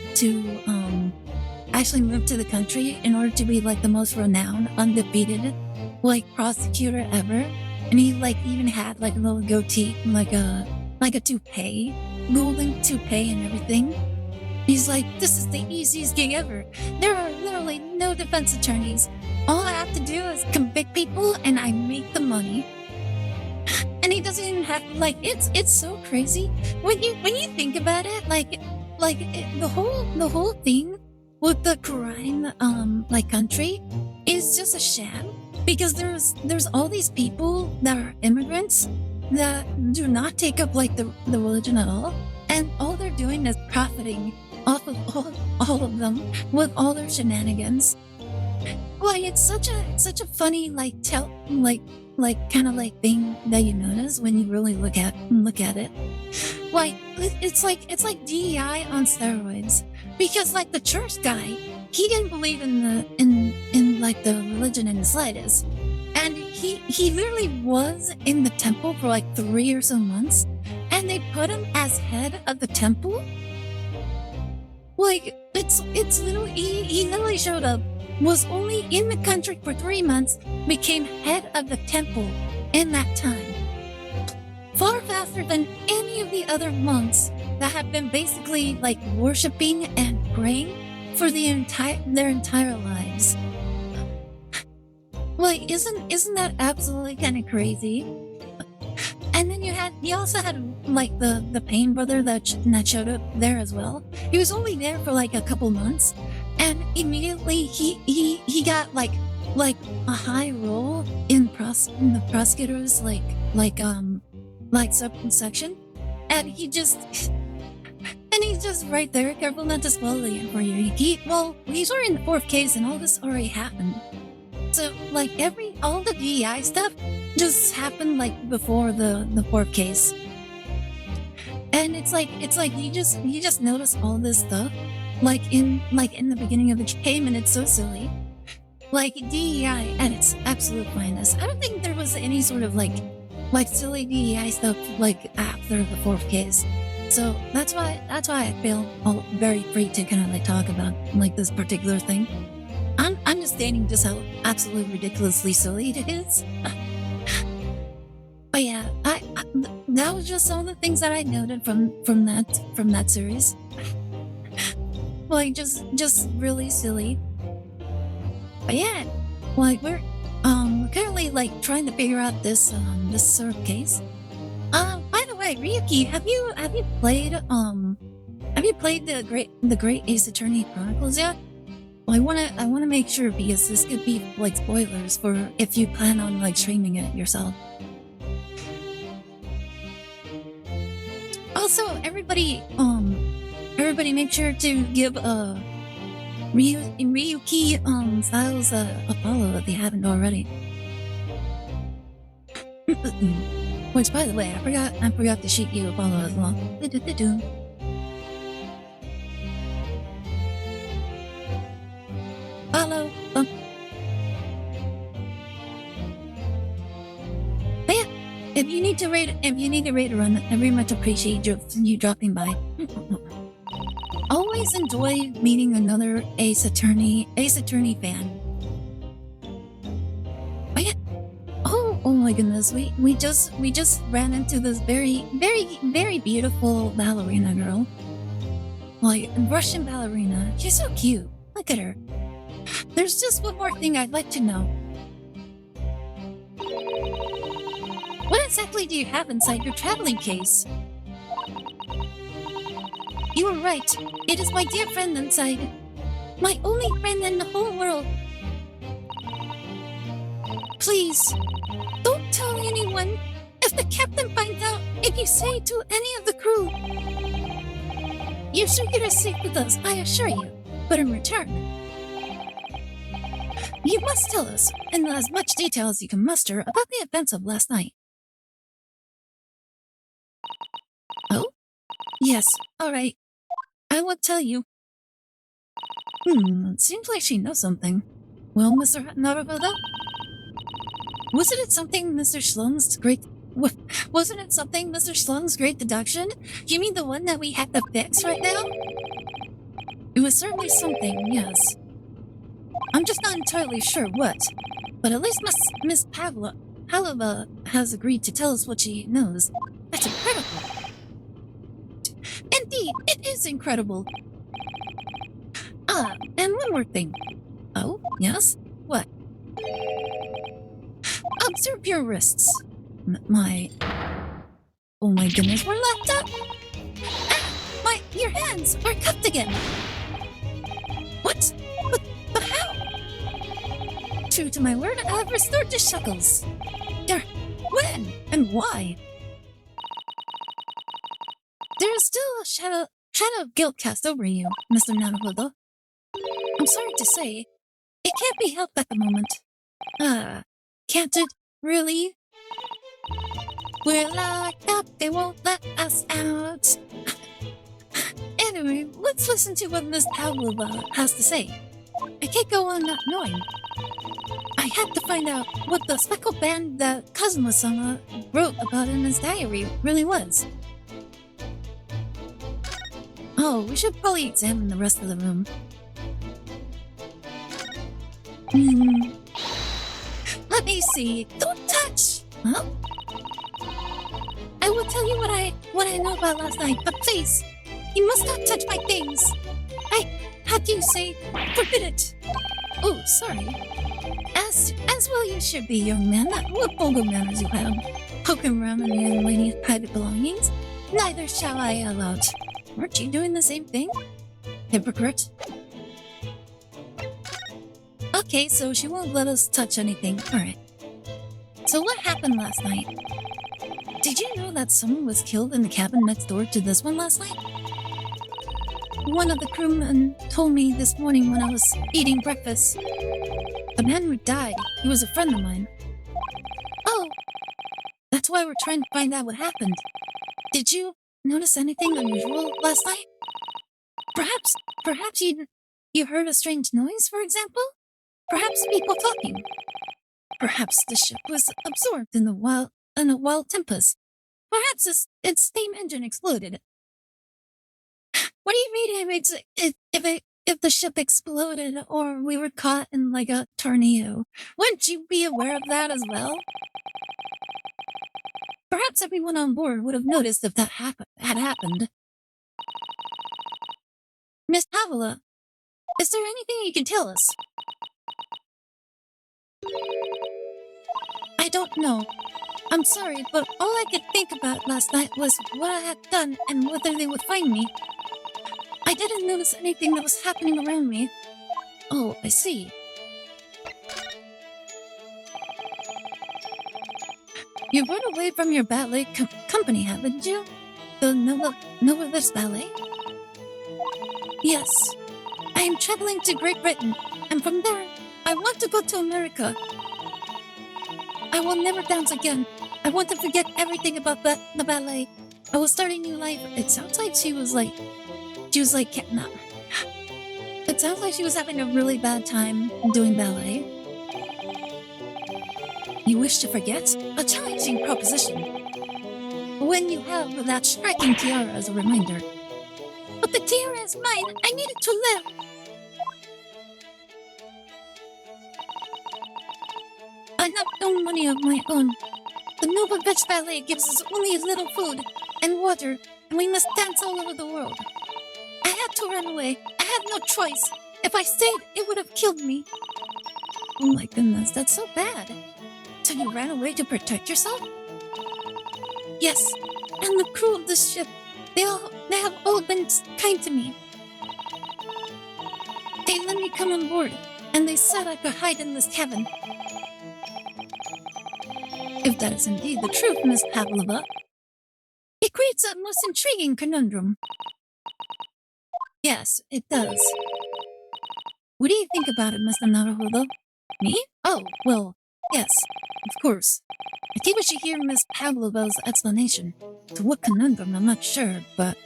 the country in order to be like the most renowned, undefeated, like prosecutor ever, and he like even had like a little goatee, like a toupee, golden toupee and everything. He's like, this is the easiest gig ever. There are literally no defense attorneys. All I have to do is convict people, and I make the money. And he doesn't even have it's so crazy when you think about it. The whole thing with the crime country is just a sham, because there's all these people that are immigrants that do not take up like the religion at all, And all they're doing is profiting off of all of them with all their shenanigans. Like it's such a funny like kind of like thing that you notice when you really look at it. Like it's like DEI on steroids, because like the church guy, he didn't believe in like the religion in the slightest, and he literally was in the temple for like 3 or so months, and they put him as head of the temple. Like it's literally he literally showed up, was only in the country for 3 months, became head of the temple in that time. Far faster than any of the other monks that have been basically like worshipping and praying for their entire lives. Like, isn't that absolutely kind of crazy? And then you also had like the Payne brother that showed up there as well. He was only there for like a couple months, and immediately he got like a high role in the prosecutor's section, and he's just right there, careful not to spoil it for you. He's already in the 4th case, and all this already happened. So like all the DEI stuff just happened like before the 4th case, and it's like you just notice all this stuff like in the beginning of the game, and it's so silly. Like DEI at its absolute finest. I don't think there was any sort of like silly DEI stuff like after the 4th case. So that's why I feel very free to kind of like talk about like this particular thing. I'm just stating just how absolutely ridiculously silly it is. But yeah, I that was just some of the things that I noted from that series. Like just really silly. But yeah, like we're currently like trying to figure out this sort of case. By the way, Ryuki, have you played the Great Ace Attorney Chronicles yet? Well, I wanna make sure, because this could be like spoilers for if you plan on like streaming it yourself. Also, everybody make sure to give Ryuki Styles a follow if you haven't already. Which, by the way, I forgot to shoot you a follow as well. Follow. But yeah, if you need to raid a run, I very much appreciate you dropping by. Always enjoy meeting another Ace Attorney fan. But yeah. Oh my goodness, we just ran into this very, very, very beautiful ballerina girl. Like, Russian ballerina. She's so cute. Look at her. There's just one more thing I'd like to know. What exactly do you have inside your traveling case? You were right. It is my dear friend inside. My only friend in the whole world. Please, don't tell anyone. If the captain finds out, if you say to any of the crew, you should get us safe with us, I assure you. But in return, you must tell us, in as much detail as you can muster, about the events of last night. Oh? Yes, alright. I will tell you. It seems like she knows something. Well, Mr. Naruhodo? Wasn't it something Mr. Schlung's great deduction? You mean the one that we have to fix right now? It was certainly something, yes. I'm just not entirely sure what. But at least Miss Pavlova has agreed to tell us what she knows. That's incredible. Indeed, it is incredible. Ah, and one more thing. Oh, yes? What? Observe your wrists. Oh my goodness, we're locked up! Ah, your hands are cuffed again! What? But how? True to my word, I have restored the shackles. When and why? There is still a shadow of guilt cast over you, Mr. Naruhodo. I'm sorry to say, it can't be helped at the moment. Can't it? Really? We're locked up, they won't let us out. Anyway, let's listen to what Miss Pavlova has to say. I can't go on not knowing. I had to find out what the speckled band that Kazuma-sama wrote about in his diary really was. Oh, we should probably examine the rest of the room. Let me see. Don't touch! Huh? I will tell you what I know about last night, but please, you must not touch my things. How do you say, forbid it? Oh, sorry. As well you should be, young man. What vulgar manners you have. Poking around in the young lady's private belongings. Neither shall I allow it. Weren't you doing the same thing? Hypocrite. Okay, so she won't let us touch anything. Alright. So what happened last night? Did you know that someone was killed in the cabin next door to this one last night? One of the crewmen told me this morning when I was eating breakfast. The man who died, he was a friend of mine. Oh, that's why we're trying to find out what happened. Did you notice anything unusual last night? Perhaps you heard a strange noise, for example? Perhaps people talking. Perhaps the ship was absorbed in a wild tempest. Perhaps its steam engine exploded. What do you mean if the ship exploded or we were caught in like a tornado? Wouldn't you be aware of that as well? Perhaps everyone on board would have noticed if that had happened. Miss Pavla, is there anything you can tell us? I don't know. I'm sorry, but all I could think about last night was what I had done and whether they would find me. I didn't notice anything that was happening around me. Oh, I see. You run away from your ballet company, haven't you? The Novelist Ballet? Yes. I am traveling to Great Britain, and from there, I want to go to America. I will never dance again. I want to forget everything about the ballet. I will start a new life. It sounds like she was like, no. It sounds like she was having a really bad time doing ballet. You wish to forget? A challenging proposition. When you have that striking tiara as a reminder. But the tiara is mine. I need it to live. I have no money of my own. The Noble Veg Ballet gives us only a little food and water, and we must dance all over the world. I had to run away. I had no choice. If I stayed, it would have killed me. Oh my goodness, that's so bad. So you ran away to protect yourself? Yes, and the crew of this ship, they have all been kind to me. They let me come on board, and they said I could hide in this cabin. If that is indeed the truth, Miss Pavlova, it creates a most intriguing conundrum. Yes, it does. What do you think about it, Mr. Naruhodo? Me? Oh, well, yes, of course. I think we should hear Miss Pavlova's explanation. To what conundrum, I'm not sure, but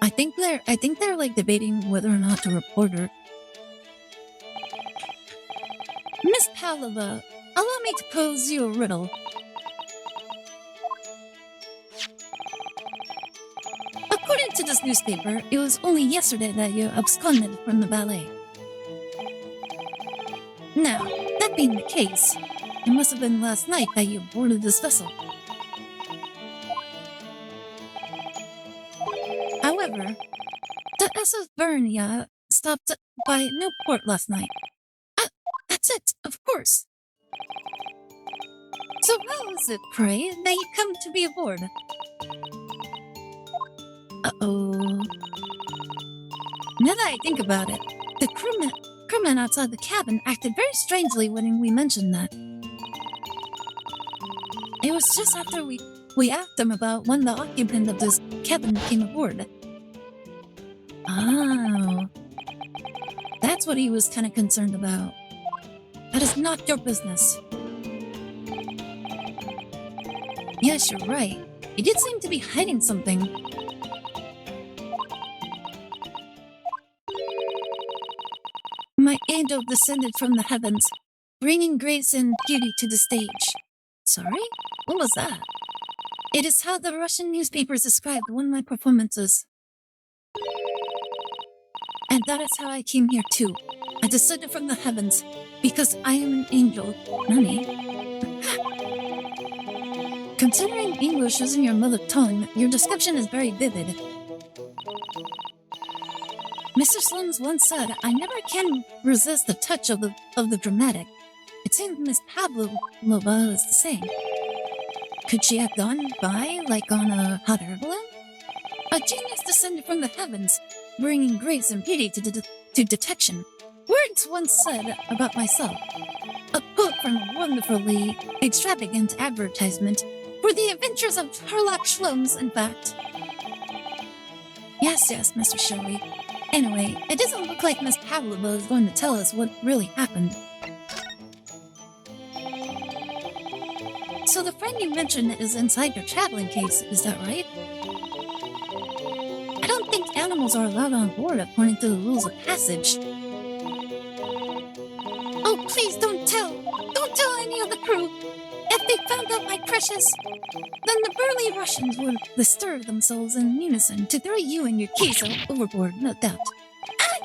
I think they're like debating whether or not to report her. Miss Pavlova, allow me to pose you a riddle. According to this newspaper, it was only yesterday that you absconded from the ballet. Now, that being the case, it must have been last night that you boarded this vessel. However, the SS Vernia stopped by Newport last night. That's it, of course. So how is it, pray, that you come to be aboard? Uh-oh. Now that I think about it, the crewman outside the cabin acted very strangely when we mentioned that. It was just after we We asked him about when the occupant of this cabin came aboard. Oh. That's what he was kind of concerned about. That is not your business. Yes, you're right. He did seem to be hiding something. My angel descended from the heavens, bringing grace and beauty to the stage. Sorry? What was that? It is how the Russian newspapers described one of my performances. And that is how I came here too. I descended from the heavens, because I am an angel. Nani? Considering English isn't your mother tongue, your description is very vivid. Mr. Slums once said, I never can resist the touch of the dramatic. It seems Miss Pavlova is the same. Could she have gone by like on a hot air balloon? A genius descended from the heavens, bringing grace and beauty to detection. Words once said about myself. A quote from a wonderfully extravagant advertisement for the adventures of Sherlock Sholmes, in fact. Yes, Mr. Shelley. Anyway, it doesn't look like Miss Pavlova is going to tell us what really happened. So the friend you mentioned is inside your traveling case, is that right? I don't think animals are allowed on board according to the rules of passage. Oh, please don't tell any of the crew. If they found out my precious, then the burly Russians would bestir themselves in unison to throw you and your case overboard, no doubt. Ah!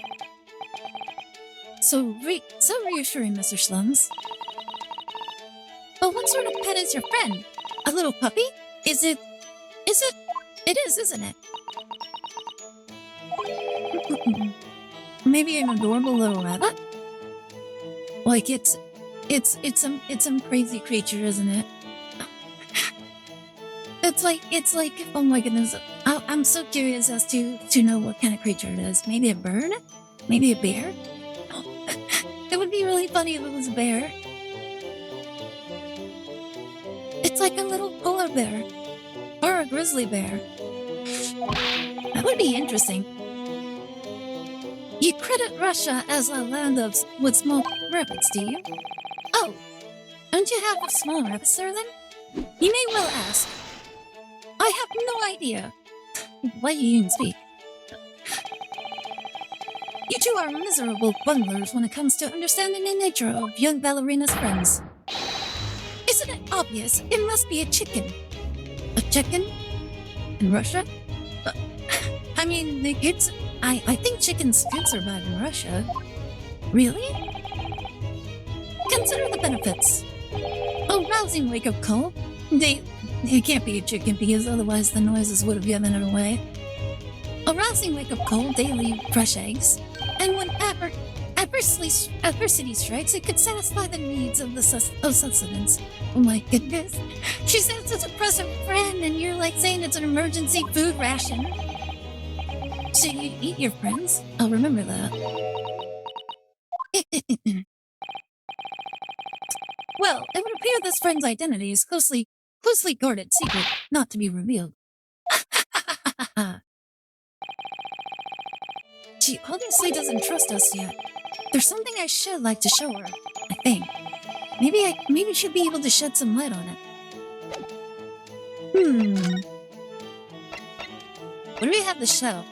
So reassuring, Mr. Slums. But what sort of pet is your friend? A little puppy? It is, isn't it? Maybe an adorable little rabbit? Like it's some crazy creature, isn't it? It's like, oh my goodness. I'm so curious as to know what kind of creature it is. Maybe a bird? Maybe a bear? It would be really funny if it was a bear. It's like a little polar bear. Or a grizzly bear. That would be interesting. You credit Russia as a land with small rabbits, do you? Oh, don't you have small rabbits there then? You may well ask. I have no idea. Why do you even speak? You two are miserable bunglers when it comes to understanding the nature of young ballerina's friends. Isn't it obvious? It must be a chicken. A chicken? In Russia? I mean, the kids... I think chickens can survive in Russia. Really? Consider the benefits. A rousing wake-up call. They can't be a chicken because otherwise the noises would have given it away. A rousing wake-up call, daily fresh eggs. And when adversity strikes, it could satisfy the needs of sustenance. Oh my goodness. She says it's a present friend and you're like saying it's an emergency food ration. So you eat your friends? I'll remember that. Well, it would appear this friend's identity is closely guarded secret, not to be revealed. She obviously doesn't trust us yet. There's something I should like to show her, I think. Maybe she'll be able to shed some light on it. What do we have to show?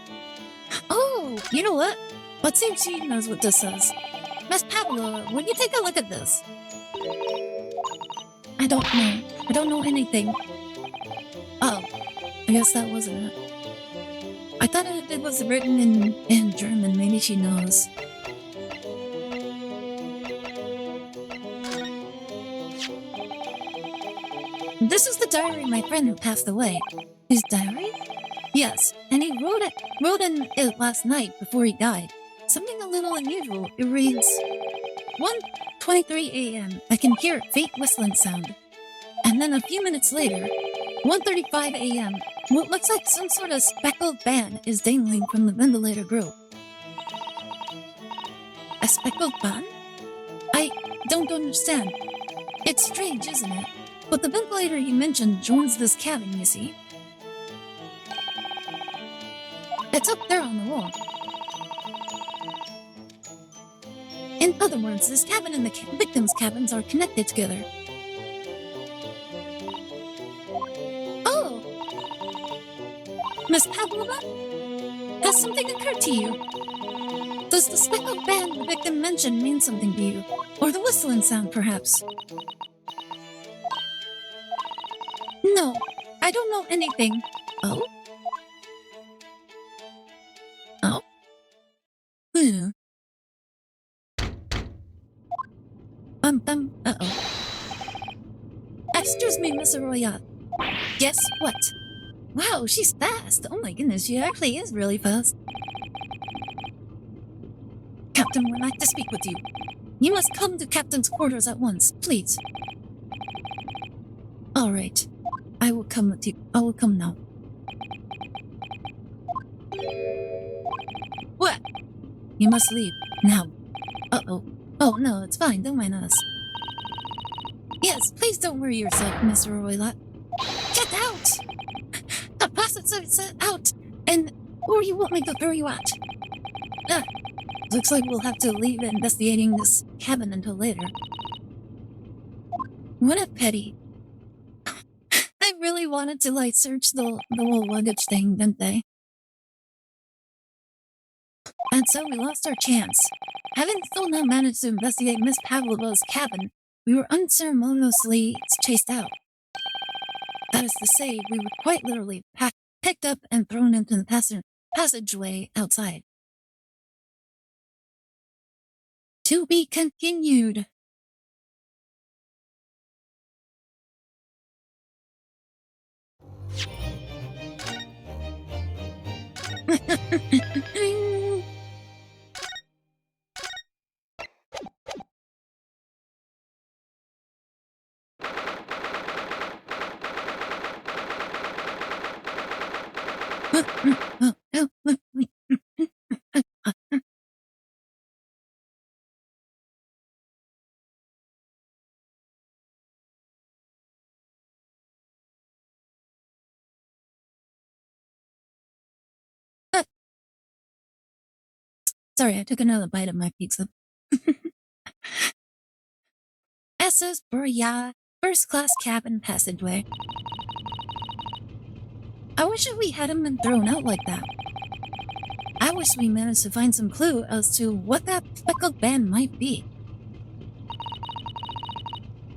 Oh, you know what? Let's see if she knows what this says. Miss Pavlova, will you take a look at this? I don't know. I don't know anything. Oh, I guess that wasn't it. I thought it was written in German. Maybe she knows. This is the diary of my friend who passed away. His diary? Yes, and he wrote in it last night before he died. Something a little unusual. It reads, 1:23 a.m. I can hear a faint whistling sound. And then a few minutes later, 1:35 a.m. What looks like some sort of speckled band is dangling from the ventilator grill. A speckled band? I don't understand. It's strange, isn't it? But the ventilator you mentioned joins this cabin, you see. It's up there on the wall. In other words, this cabin and the victims' cabins are connected together. Oh! Miss Pavlova? Has something occurred to you? Does the speckled band the victim mentioned mean something to you? Or the whistling sound, perhaps? No, I don't know anything. Oh? Oh? Uh-oh. Excuse me, Miss Arroyo. Yes, what? Wow, she's fast. Oh my goodness, she actually is really fast. Captain would like to speak with you. You must come to Captain's quarters at once, please. All right. I will come with you. I will come now. What? You must leave now. Uh-oh. Oh, no, it's fine. Don't mind us. Yes, please don't worry yourself, Mr. Roylott. Get out! The process is out! And where you want me to throw you out? Looks like we'll have to leave investigating this cabin until later. What a pity. I really wanted to, like, search the whole luggage thing, didn't they? And so we lost our chance. Having still not managed to investigate Miss Pavlova's cabin, we were unceremoniously chased out. That is to say, we were quite literally picked up and thrown into the passageway outside. To be continued. Sorry, I took another bite of my pizza. SS Burya, first class cabin passageway. I wish we hadn't been thrown out like that. I wish we managed to find some clue as to what that speckled band might be.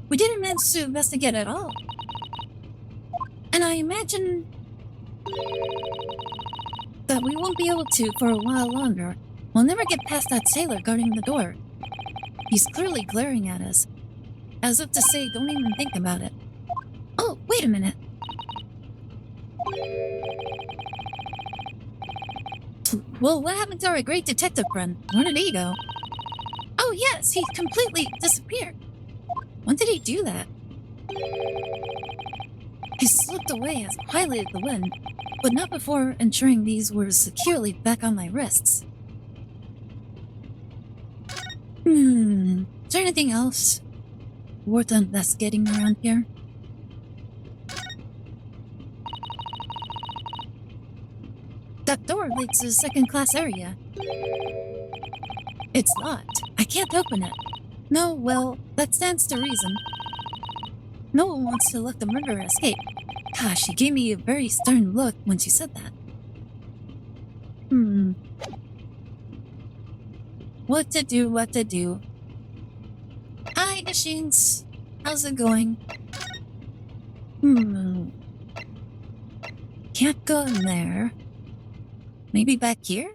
We didn't manage to investigate at all. And I imagine that we won't be able to for a while longer. We'll never get past that sailor guarding the door. He's clearly glaring at us, as if to say, don't even think about it. Oh, wait a minute. Well, what happened to our great detective friend? Where did he go? Oh yes, he completely disappeared. When did he do that? He slipped away as quietly as the wind, but not before ensuring these were securely back on my wrists. Is there anything else worth investigating around here? That door leads to the second-class area. It's locked. I can't open it. No, well, that stands to reason. No one wants to let the murderer escape. Gosh, she gave me a very stern look when she said that. What to do? Hi, machines. How's it going? Can't go in there. Maybe back here?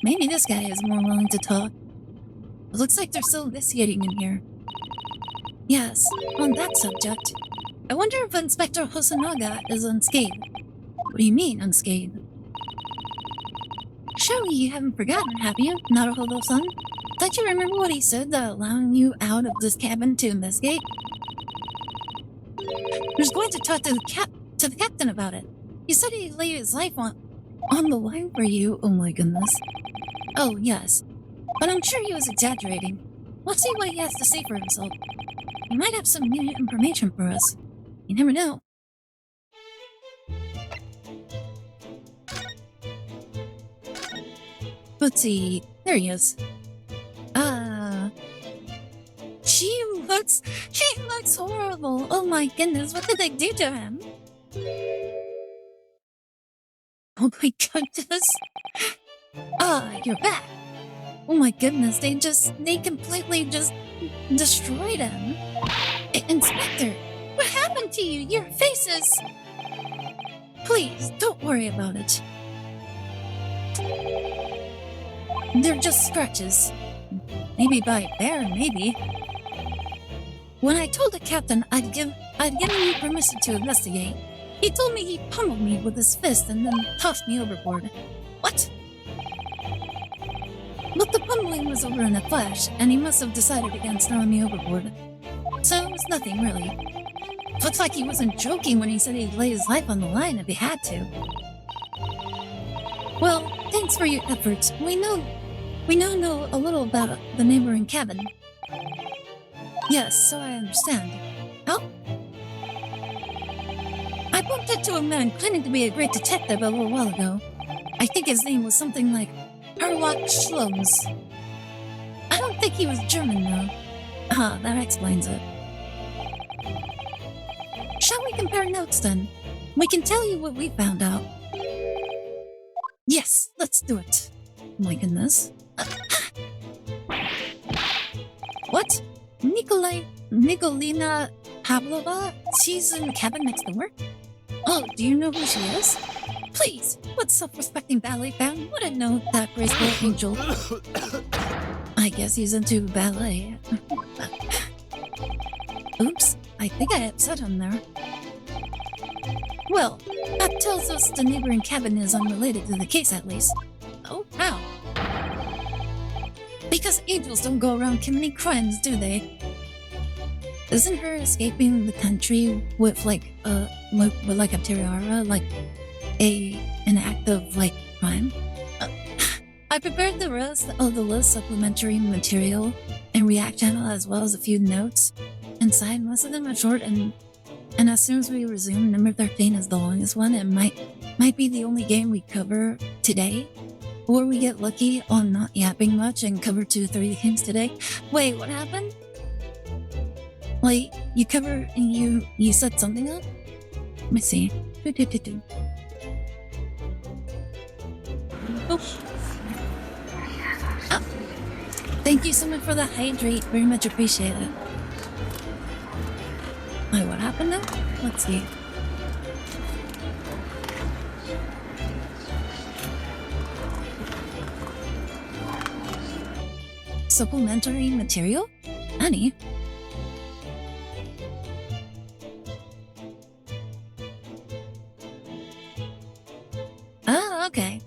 Maybe this guy is more willing to talk. It looks like they're still investigating in here. Yes, on that subject. I wonder if Inspector Hosonaga is unscathed. What do you mean, unscathed? Surely you haven't forgotten, have you, Naruhodo-san? Don't you remember what he said that allowing you out of this cabin to investigate? He was going to talk to the captain about it. He said he'd lay his life on the line for you. Oh my goodness. Oh, yes. But I'm sure he was exaggerating. Let's see what he has to say for himself. He might have some new information for us. You never know. Let's see. There he is. She looks horrible. Oh my goodness, what did they do to him? Oh my goodness. You're back. Oh my goodness, they completely just destroyed him. Inspector, what happened to you? Your face is... Please, don't worry about it. They're just scratches. Maybe by a bear, maybe. When I told the captain I'd given you permission to investigate, he told me he pummeled me with his fist and then tossed me overboard. What? But the pummeling was over in a flash, and he must have decided against throwing me overboard. So it was nothing, really. Looks like he wasn't joking when he said he'd lay his life on the line if he had to. Well, thanks for your efforts. We now know a little about the neighboring cabin. Yes, so I understand. Oh? I bumped into a man claiming to be a great detective a little while ago. I think his name was something like Herlock Schlums. I don't think he was German, though. Ah, that explains it. Shall we compare notes, then? We can tell you what we found out. Yes, let's do it. My goodness. What? Nikolina Pavlova? She's in the cabin next door? Oh, do you know who she is? Please, what self-respecting ballet fan wouldn't know that graceful angel? I guess he's into ballet. Oops, I think I upset him there. Well, that tells us the neighboring cabin is unrelated to the case at least. Oh, how? Because angels don't go around committing crimes, do they? Isn't her escaping the country with like a tiara, like an act of like crime? I prepared the rest of the list supplementary material and React channel as well as a few notes inside. Most of them are short and as soon as we resume, number 13 is the longest one. It might be the only game we cover today. Or we get lucky on not yapping much and cover 2 or 3 games today. Wait, what happened? Wait, you cover and you set something up? Let me see. Oh. Oh. Thank you so much for the hydrate. Very much appreciated. Wait, what happened now? Let's see. Supplementary material? Honey? Oh, okay.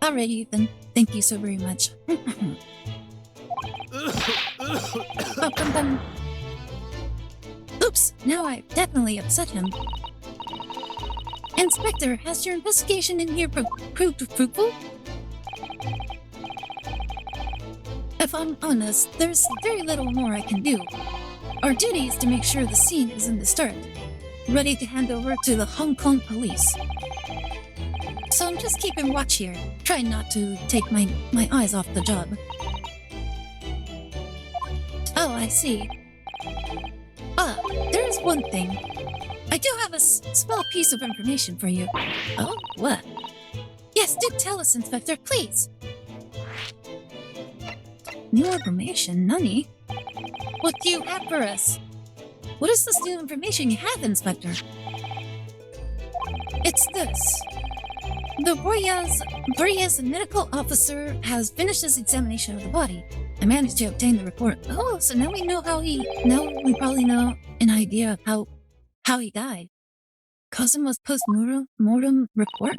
Alright, Ethan. Thank you so very much. Oh, come. Oops, now I've definitely upset him. Inspector, has your investigation in here proved fruitful? If I'm honest, there's very little more I can do. Our duty is to make sure the scene isn't disturbed, ready to hand over to the Hong Kong police. So I'm just keeping watch here, trying not to take my eyes off the job. Oh, I see. There's one thing. I do have a small piece of information for you. Oh, what? Yes, do tell us, Inspector, please. New information, Nani? What do you have for us? What is this new information you have, Inspector? It's this. The Boreas medical officer has finished his examination of the body. I managed to obtain the report. Oh, so now we know now we probably know an idea of how he died. Kazuma's post-mortem report?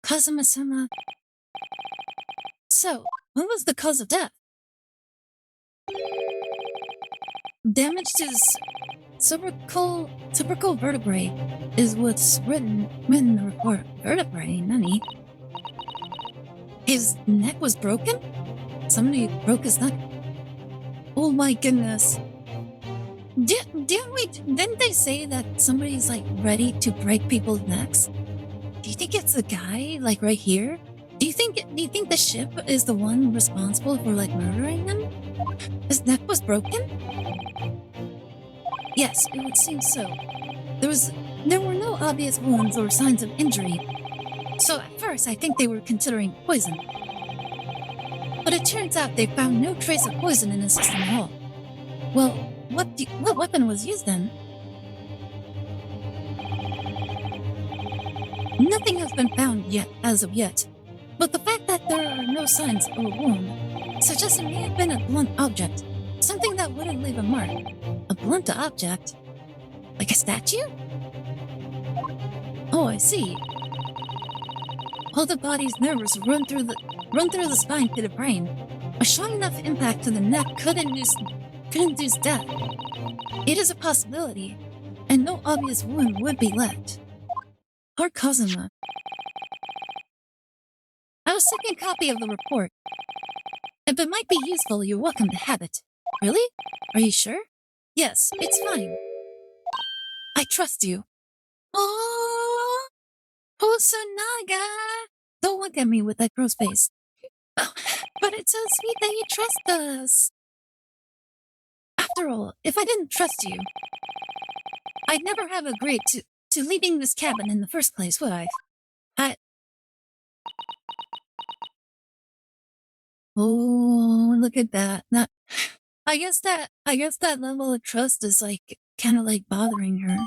Kazuma-sama. So, what was the cause of death? Damage to Cervical vertebrae is what's written in the report. Vertebrae, nani? His neck was broken? Somebody broke his neck? Oh my goodness. Didn't they say that somebody's like ready to break people's necks? Do you think it's the guy like right here? Do you think the ship is the one responsible for like murdering him? His neck was broken? Yes, it would seem so. There were no obvious wounds or signs of injury. So at first I think they were considering poison. But it turns out they found no trace of poison in his system at all. Well, what weapon was used then? Nothing has been found yet, as of yet. But the fact that there are no signs of a wound suggests it may have been a blunt object. Something that wouldn't leave a mark. A blunt object? Like a statue? Oh, I see. All the body's nerves run through the spine to the brain. A strong enough impact to the neck could induce death. It is a possibility, and no obvious wound would be left. Or Kazuma. A second copy of the report. If it might be useful, you're welcome to have it. Really? Are you sure? Yes, it's fine. I trust you. Oh, Hosonaga! Don't look at me with that gross face. Oh, but it's so sweet that you trust us. After all, if I didn't trust you, I'd never have agreed to leaving this cabin in the first place, would I? Oh, look at that. I guess that level of trust is like kind of like bothering her.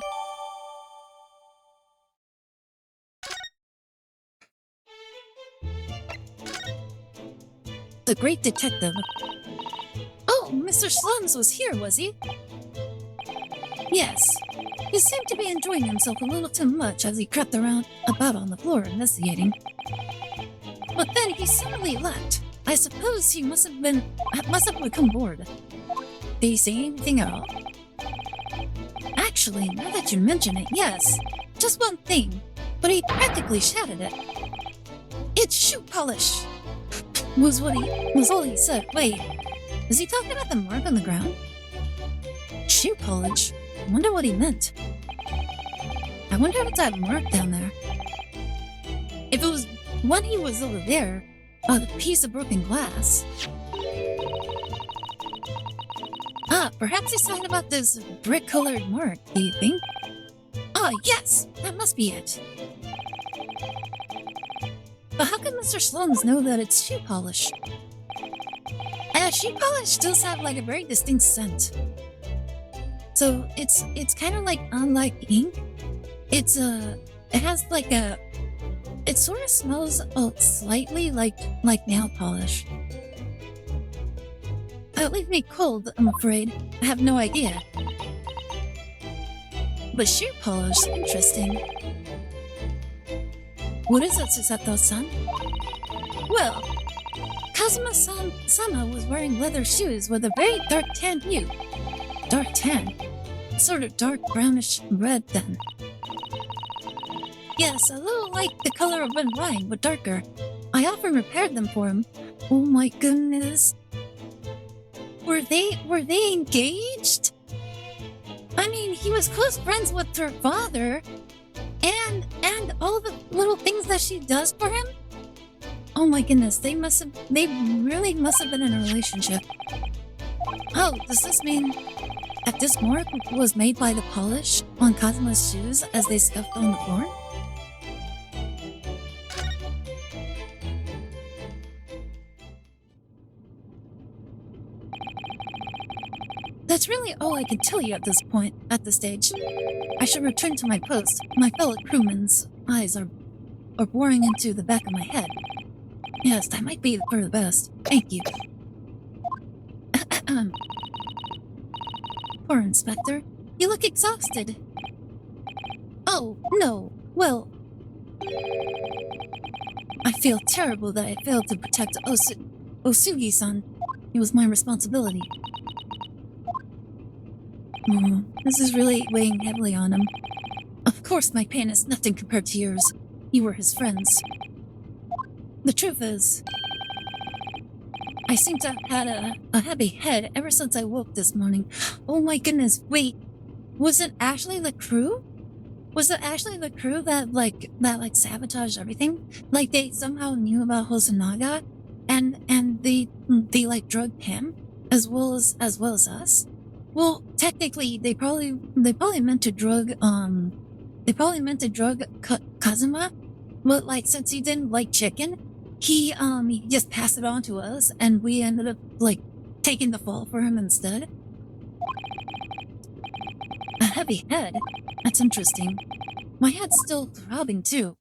The great detective. Oh, Mr. Slums was here, was he? Yes. He seemed to be enjoying himself a little too much as he crept about on the floor investigating. But then he suddenly left. I suppose he must have become bored. Did he say anything at all? Actually, now that you mention it, yes. Just one thing, but he practically shouted it. It's shoe polish! Was all he said. Wait, is he talking about the mark on the ground? Shoe polish? I wonder what he meant. I wonder if it's that mark down there. If it was when he was over there, the piece of broken glass. Perhaps he's talking about this brick-colored mark, do you think? Oh, yes! That must be it. But how can Mr. Sloans know that it's shoe polish? Shoe polish does have like a very distinct scent. So it's kind of like unlike ink. It has like it sort of smells slightly like nail polish. That leaves me cold, I'm afraid. I have no idea. But shoe polish, interesting. What is it, Susato-san? Well, Kazuma-sama was wearing leather shoes with a very dark tan hue. Dark tan? Sort of dark brownish red then. Yes, a little like the color of red wine, but darker. I often repaired them for him. Oh my goodness. Were they engaged? I mean, he was close friends with her father. And all the little things that she does for him? Oh my goodness, they really must have been in a relationship. Oh, does this mean that this mark was made by the polish on Kazuma's shoes as they scuffed on the floor? That's really all I can tell you at this stage. I should return to my post. My fellow crewmen's eyes are boring into the back of my head. Yes, that might be for the best. Thank you. Poor Inspector. You look exhausted. Oh, no. Well, I feel terrible that I failed to protect Osugi-san. It was my responsibility. This is really weighing heavily on him. Of course my pain is nothing compared to yours. You were his friends. The truth is, I seem to have had a heavy head ever since I woke this morning. Oh my goodness, wait. Was it actually the crew? Was it actually the crew that sabotaged everything? Like they somehow knew about Hosonaga and they like drugged him as well as us? Well, technically they probably meant to drug Kazuma, but like since he didn't like chicken, he just passed it on to us and we ended up like taking the fall for him instead. A heavy head? That's interesting. My head's still throbbing too.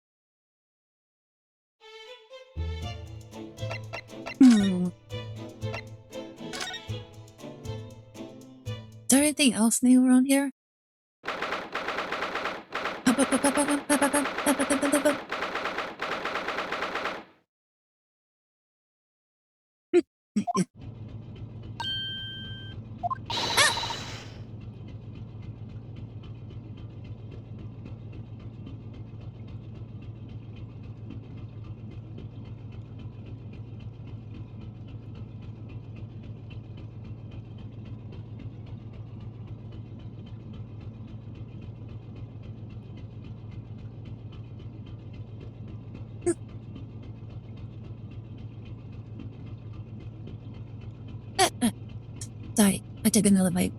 Is there anything else new around here? Sorry, I took another bite.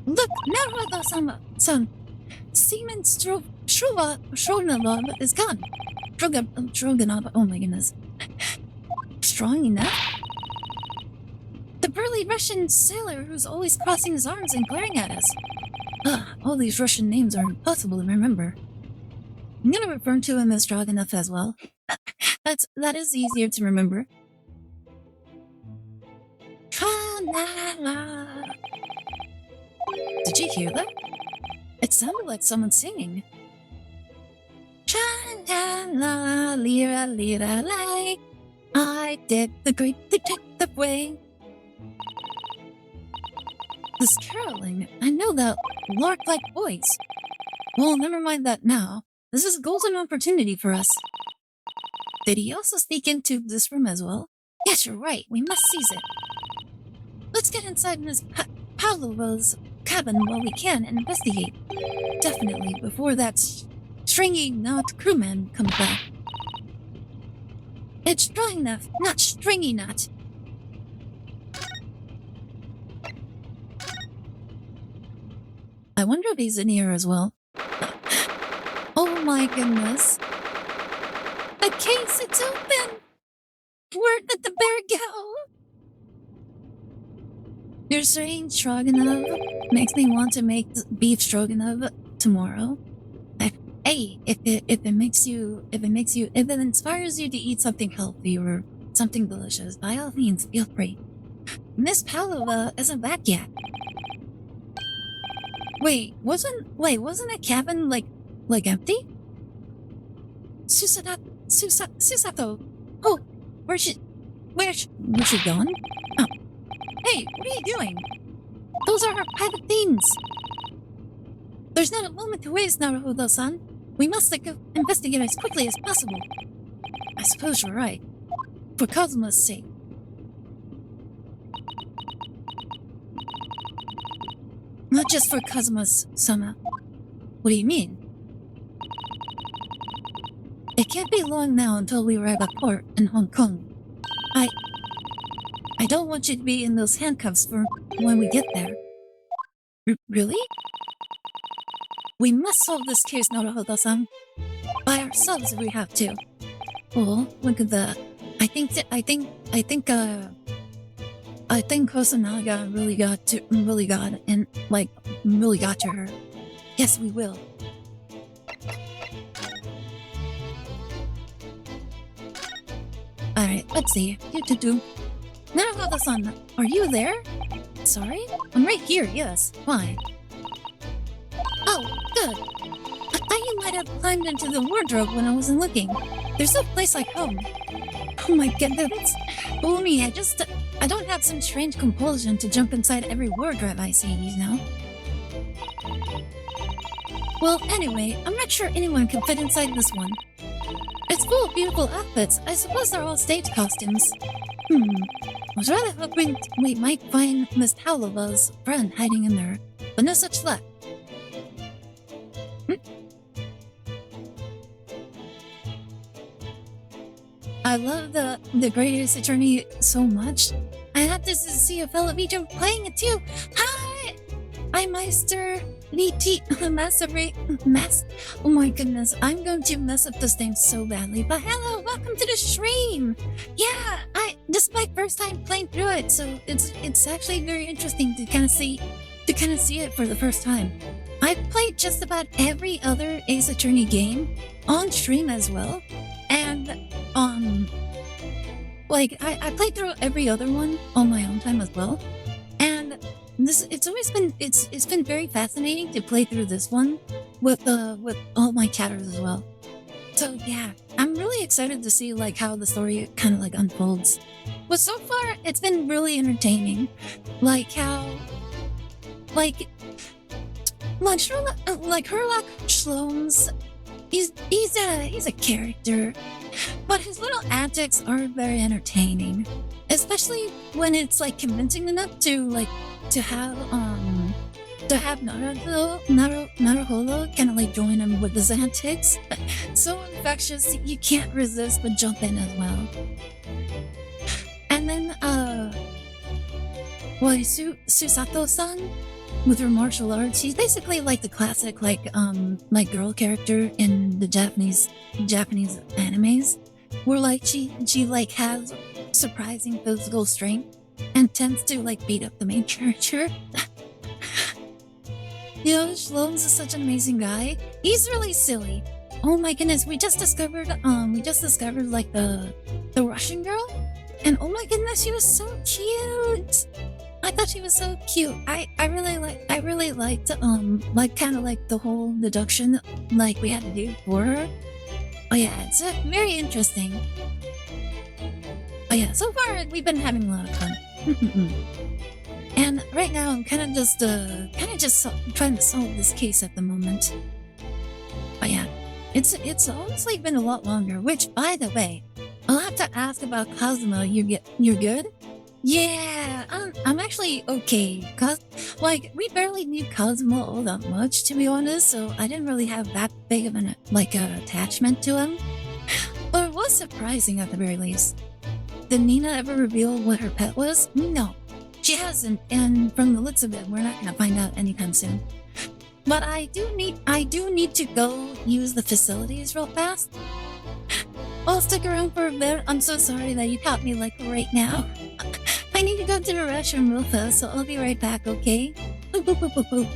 Look, Naruto-sama, Seaman Stroganov is gone. Stroganov, oh my goodness. Strong enough? The burly Russian sailor who's always crossing his arms and glaring at us. All these Russian names are impossible to remember. I'm gonna refer to him as Stroganov as well. That is easier to remember. Did you hear that? It sounded like someone singing. Cha-la-la, lira-lira-lay. I did the great detective way. This caroling, I know that lark-like voice. Well, never mind that now. This is a golden opportunity for us. Did he also sneak into this room as well? Yes, you're right. We must seize it. Let's get inside Miss Pavlova's cabin while we can and investigate. Definitely, before that stringy knot crewman comes back. It's strong enough, not stringy knot. I wonder if he's in here as well. Oh my goodness. The case, it's open! Where did the bear go? Your strange stroganoff makes me want to make beef stroganoff tomorrow. Hey, if it inspires you to eat something healthy or something delicious, by all means, feel free. Miss Pavlova isn't back yet. Wasn't that cabin like empty? Susato. Oh, where's she gone? Oh. Hey, what are you doing? Those are our private things. There's not a moment to waste, Naruto-san. We must investigate as quickly as possible. I suppose you're right. For Kazuma's sake. Not just for Kazuma's sama. What do you mean? It can't be long now until we arrive at port in Hong Kong. I don't want you to be in those handcuffs for when we get there. Really? We must solve this case, Naruto-san. By ourselves if we have to. Well, look at that. I think Hosonaga really got to her. Yes, we will. Alright, let's see. Naruto-san, are you there? Sorry? I'm right here, yes. Why? Oh, good. Are you he might have climbed into the wardrobe when I wasn't looking. There's no place like home. Oh my goodness. Believe me, I don't have some strange compulsion to jump inside every wardrobe I see, you know? Well, anyway, I'm not sure anyone can fit inside this one. It's full of beautiful outfits. I suppose they're all stage costumes. I was rather hoping we might find Miss Howlova's friend hiding in there, but no such luck. I love the Great Ace Attorney so much. I had to see a fellow Vtuber playing it too. Hi! I'm Meister Oh my goodness, I'm going to mess up this name so badly. But hello, welcome to the stream! Yeah, this is my first time playing through it, so it's actually very interesting to kind of see it for the first time. I've played just about every other Ace Attorney game on stream as well. And I played through every other one on my own time as well. And it's been very fascinating to play through this one with all my chatters as well. So yeah, I'm really excited to see like how the story kind of like unfolds. But so far it's been really entertaining. Like how Herlock Sholmes, he's a character, but his little antics are very entertaining, especially when it's like convincing enough to have Naruhodo kind of like join him with his antics. So infectious, you can't resist but jump in as well. And then Susato-san with her martial arts, she's basically like the classic like girl character in the Japanese animes, where like she like has surprising physical strength and tends to like beat up the main character. You know, Sholmes is such an amazing guy. He's really silly. Oh my goodness, we just discovered like the Russian girl, and oh my goodness, she was so cute. I thought she was so cute. I really liked like kind of like the whole deduction like we had to do for her. Oh yeah, it's very interesting. Oh yeah, so far we've been having a lot of fun. And right now I'm kind of just trying to solve this case at the moment. Oh yeah, it's honestly been a lot longer. Which, by the way, I'll have to ask about Cosmo. You're good? Yeah, I'm actually okay. Cause like we barely knew Cosmo all that much, to be honest. So I didn't really have that big of an attachment to him. But it was surprising at the very least. Did Nina ever reveal what her pet was? No, she hasn't. And from the looks of it, we're not gonna find out anytime soon. But I do need to go use the facilities real fast. I'll stick around for a bit. I'm so sorry that you caught me like right now. I need to go to the restroom real fast, so I'll be right back, okay? Boop, boop, boop, boop, boop.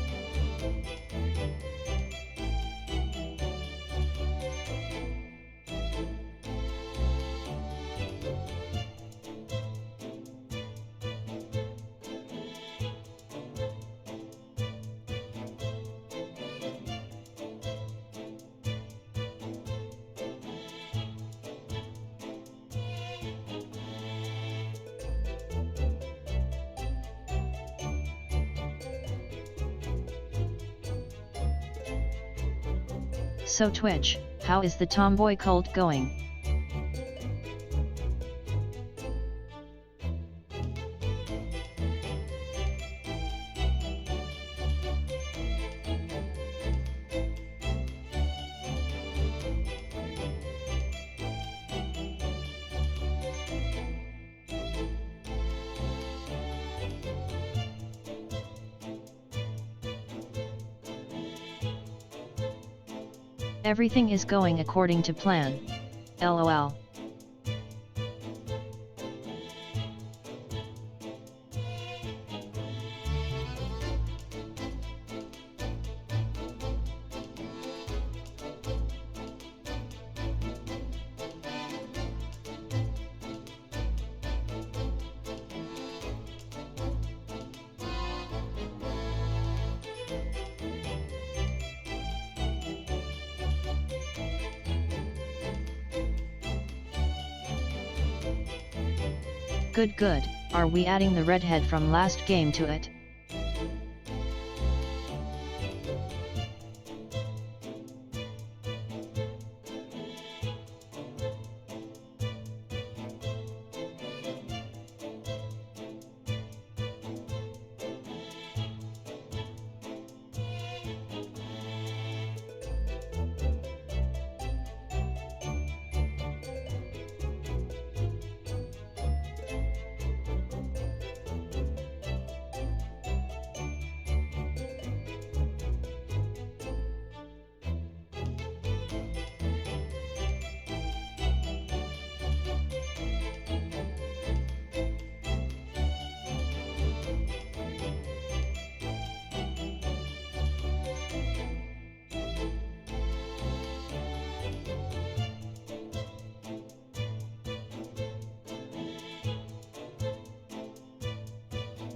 So Twitch, how is the tomboy cult going? Everything is going according to plan. LOL. Good. Are we adding the redhead from last game to it?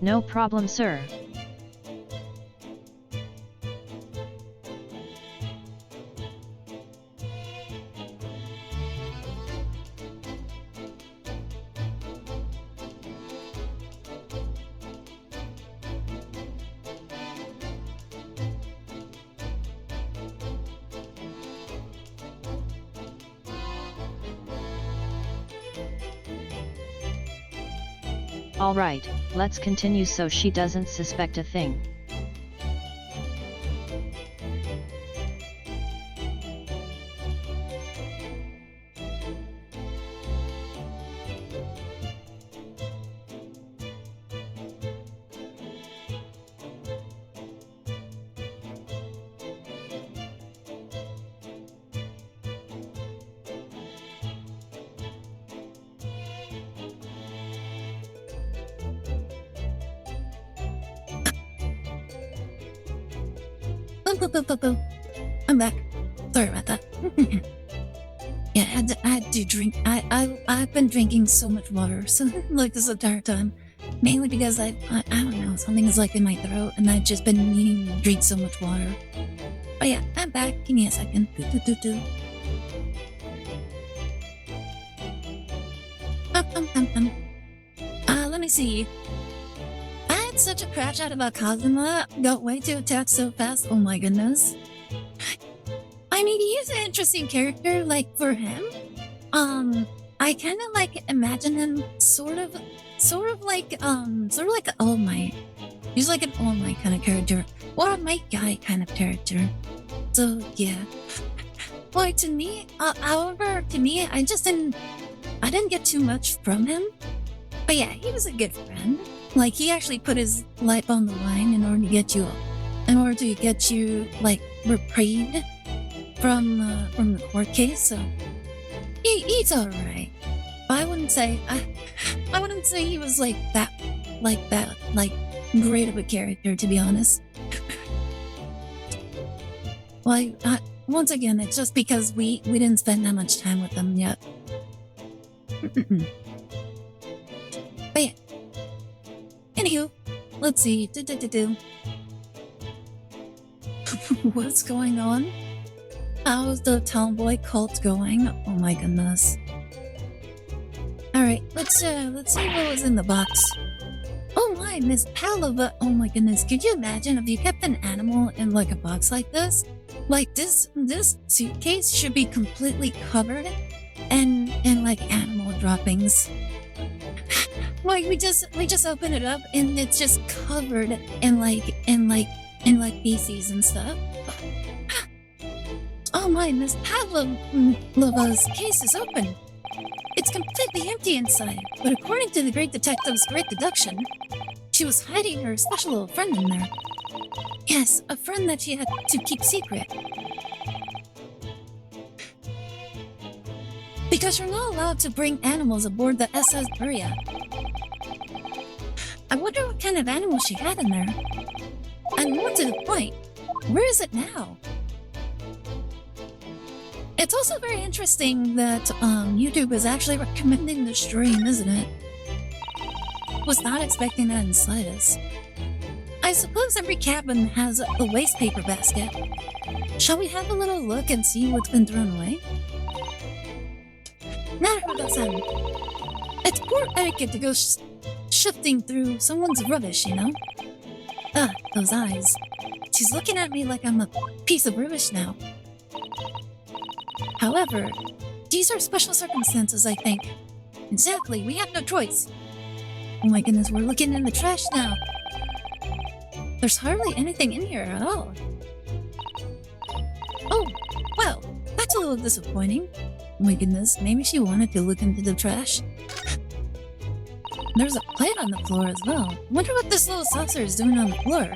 No problem, sir. Alright, let's continue so she doesn't suspect a thing. I'm back. Sorry about that. Yeah, I had to drink. I've been drinking so much water, so like this entire time, mainly because I don't know, something is like in my throat, and I've just been needing to drink so much water. But yeah, I'm back. Give me a second. Let me see. I had such a crash out about Kazuma. Got way too attached so fast. Oh my goodness. I mean, he's an interesting character, like, for him. I kind of, like, imagine him sort of like an All Might. He's like an All Might kind of character, or a Might Guy kind of character. So, yeah. Like, to me, however, I didn't get too much from him. But yeah, he was a good friend. Like, he actually put his life on the line in order to get you, like, reprieved from the court case, so he's alright. But I wouldn't say he was like that great of a character, to be honest. Like, once again, it's just because we didn't spend that much time with them yet. But yeah. Anywho, let's see. What's going on? How's the tomboy cult going? Oh my goodness. Alright, let's see what was in the box. Oh my, Miss Palova. Oh my goodness, could you imagine if you kept an animal in like a box like this? Like this suitcase should be completely covered in like animal droppings. Like we just open it up and it's just covered in feces and stuff. Oh my, Miss Pavlova's case is open. It's completely empty inside, but according to the great detective's great deduction, she was hiding her special little friend in there. Yes, a friend that she had to keep secret. Because you're not allowed to bring animals aboard the SS Buria. I wonder what kind of animal she had in there. And more to the point, where is it now? It's also very interesting that YouTube is actually recommending the stream, isn't it? Was not expecting that in the slightest. I suppose every cabin has a waste paper basket. Shall we have a little look and see what's been thrown away? Naruto-san, it's poor etiquette to go shifting through someone's rubbish, you know? Ugh, those eyes. She's looking at me like I'm a piece of rubbish now. However, these are special circumstances, I think. Exactly, we have no choice. Oh my goodness, we're looking in the trash now. There's hardly anything in here at all. Oh, well, that's a little disappointing. Oh my goodness, maybe she wanted to look into the trash. There's a plate on the floor as well. Wonder what this little saucer is doing on the floor.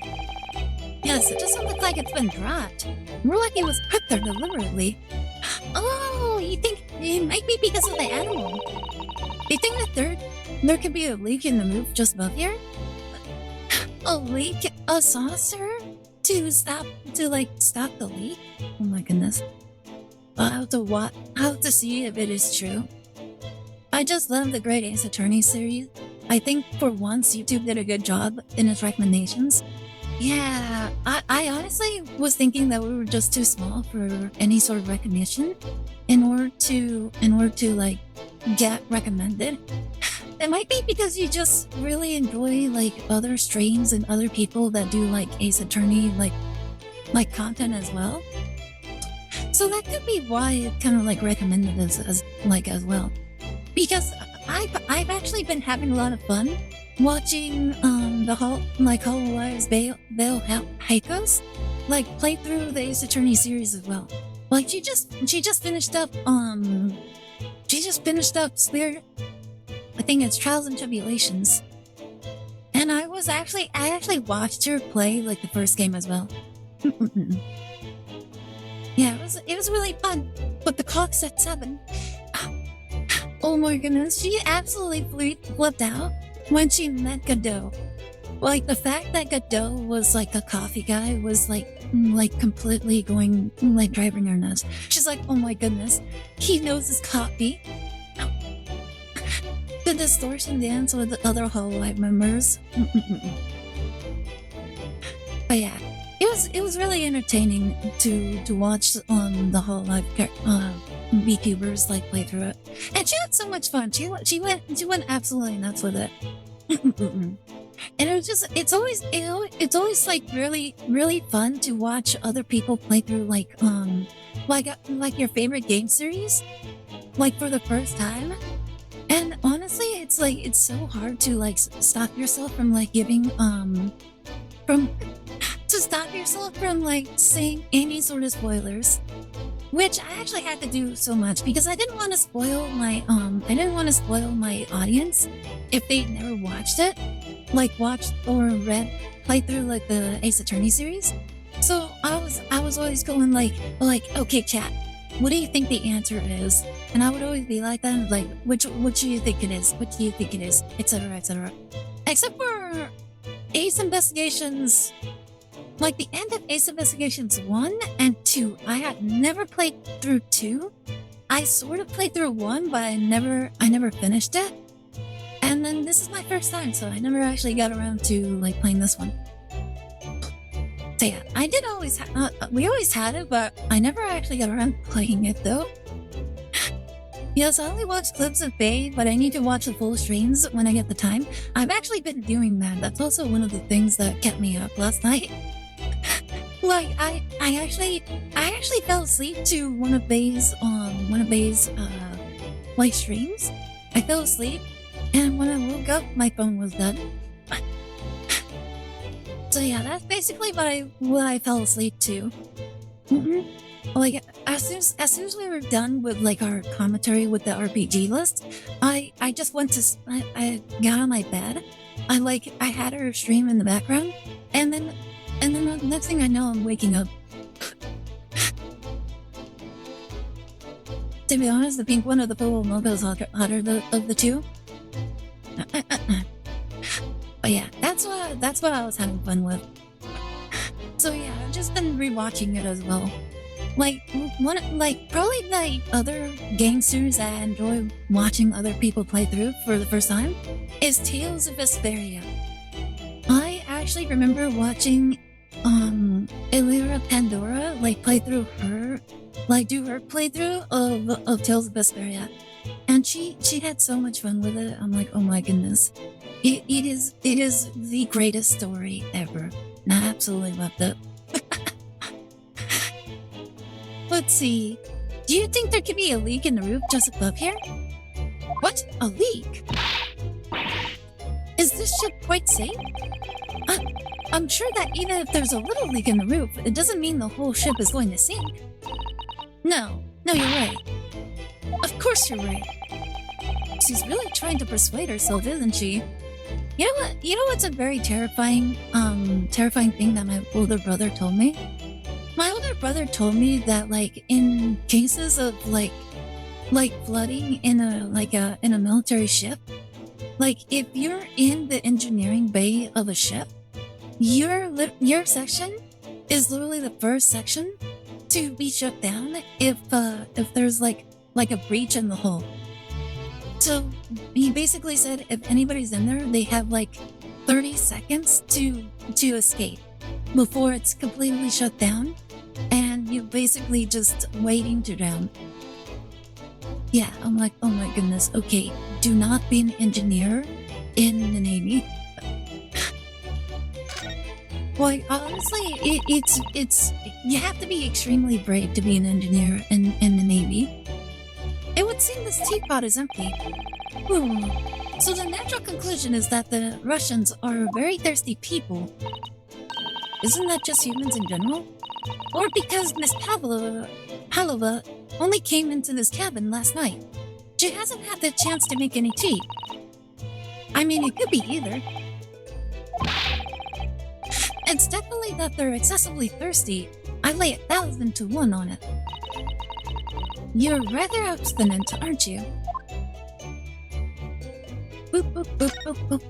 Yes, it doesn't look like it's been dropped. More like it was put there deliberately. Oh, you think it might be because of the animal? Do you think that there could be a leak in the roof just above here? A leak? A saucer? To stop the leak? Oh my goodness. I'll have to see if it is true. I just love the Great Ace Attorney series. I think for once YouTube did a good job in its recommendations. Yeah, I honestly was thinking that we were just too small for any sort of recognition in order to like get recommended. It might be because you just really enjoy like other streams and other people that do like Ace Attorney like content as well. So that could be why it kind of like recommended as well. Because I've actually been having a lot of fun watching the Hololive's Veil Heikos play through the Ace Attorney series as well. Like she just finished up Spirit, I think it's Trials and Tribulations. And I actually watched her play like the first game as well. Yeah, it was really fun. But the clock said 7. Oh my goodness, she absolutely flipped out when she met Godot. Like the fact that Godot was like a coffee guy was like completely going driving her nuts. She's like, oh my goodness, he knows his coffee. The distortion dance with the other Hololive members. But yeah, it was really entertaining to watch the Hololive VTubers play through it, and she had so much fun. She went absolutely nuts with it. And it's always like really fun to watch other people play through like your favorite game series for the first time. And honestly, it's so hard to stop yourself from saying any sort of spoilers, which I actually had to do so much because I didn't want to spoil my audience if they never watched it, watched or read playthrough the Ace Attorney series. So I was always going okay, chat, what do you think the answer is? And I would always be like that, what do you think it is? What do you think it is? Etc. etc. Except for Ace Investigations, the end of Ace Investigations 1 and 2. I had never played through 2. I sort of played through 1, but I never finished it. And then this is my first time, so I never actually got around to playing this one. So yeah, I did always we always had it, but I never actually got around to playing it though. Yes, I only watch clips of Faye, but I need to watch the full streams when I get the time. I've actually been doing that. That's also one of the things that kept me up last night. I actually fell asleep to one of Faye's streams. I fell asleep, and when I woke up, my phone was dead. So yeah, that's basically what I fell asleep to. As soon as we were done with our commentary with the RPG list, I just went to I got on my bed. I had her stream in the background, and then the next thing I know, I'm waking up. To be honest, the pink one of the purple mocha is hotter of the two. But yeah, that's what I was having fun with. So yeah, I've just been rewatching it as well. Probably other game series that I enjoy watching other people play through for the first time is Tales of Vesperia. I actually remember watching Elira Pandora play through her do her playthrough of Tales of Vesperia. and she had so much fun with it. I'm like, oh my goodness, it is the greatest story ever. And I absolutely loved it. Let's see. Do you think there could be a leak in the roof just above here? What? A leak? Is this ship quite safe? I'm sure that even if there's a little leak in the roof, it doesn't mean the whole ship is going to sink. No, you're right. Of course you're right. She's really trying to persuade herself, isn't she? You know what? You know what's a very terrifying thing that my older brother told me? My older brother told me that, like, in cases of like flooding in a military ship, like if you're in the engineering bay of a ship, your section is literally the first section to be shut down if there's like a breach in the hull. So he basically said if anybody's in there, they have like 30 seconds to escape before it's completely shut down, and you're basically just waiting to drown. Yeah, I'm like, oh my goodness. Okay, do not be an engineer in the Navy. Well, honestly, it's you have to be extremely brave to be an engineer in the Navy. It would seem this teapot is empty. Ooh. So the natural conclusion is that the Russians are very thirsty people. Isn't that just humans in general? Or because Miss Pavlova only came into this cabin last night. She hasn't had the chance to make any tea. I mean, it could be either. It's definitely that they're excessively thirsty. I lay 1,000 to 1 on it. You're rather obstinate, aren't you? Boop, boop, boop, boop, boop.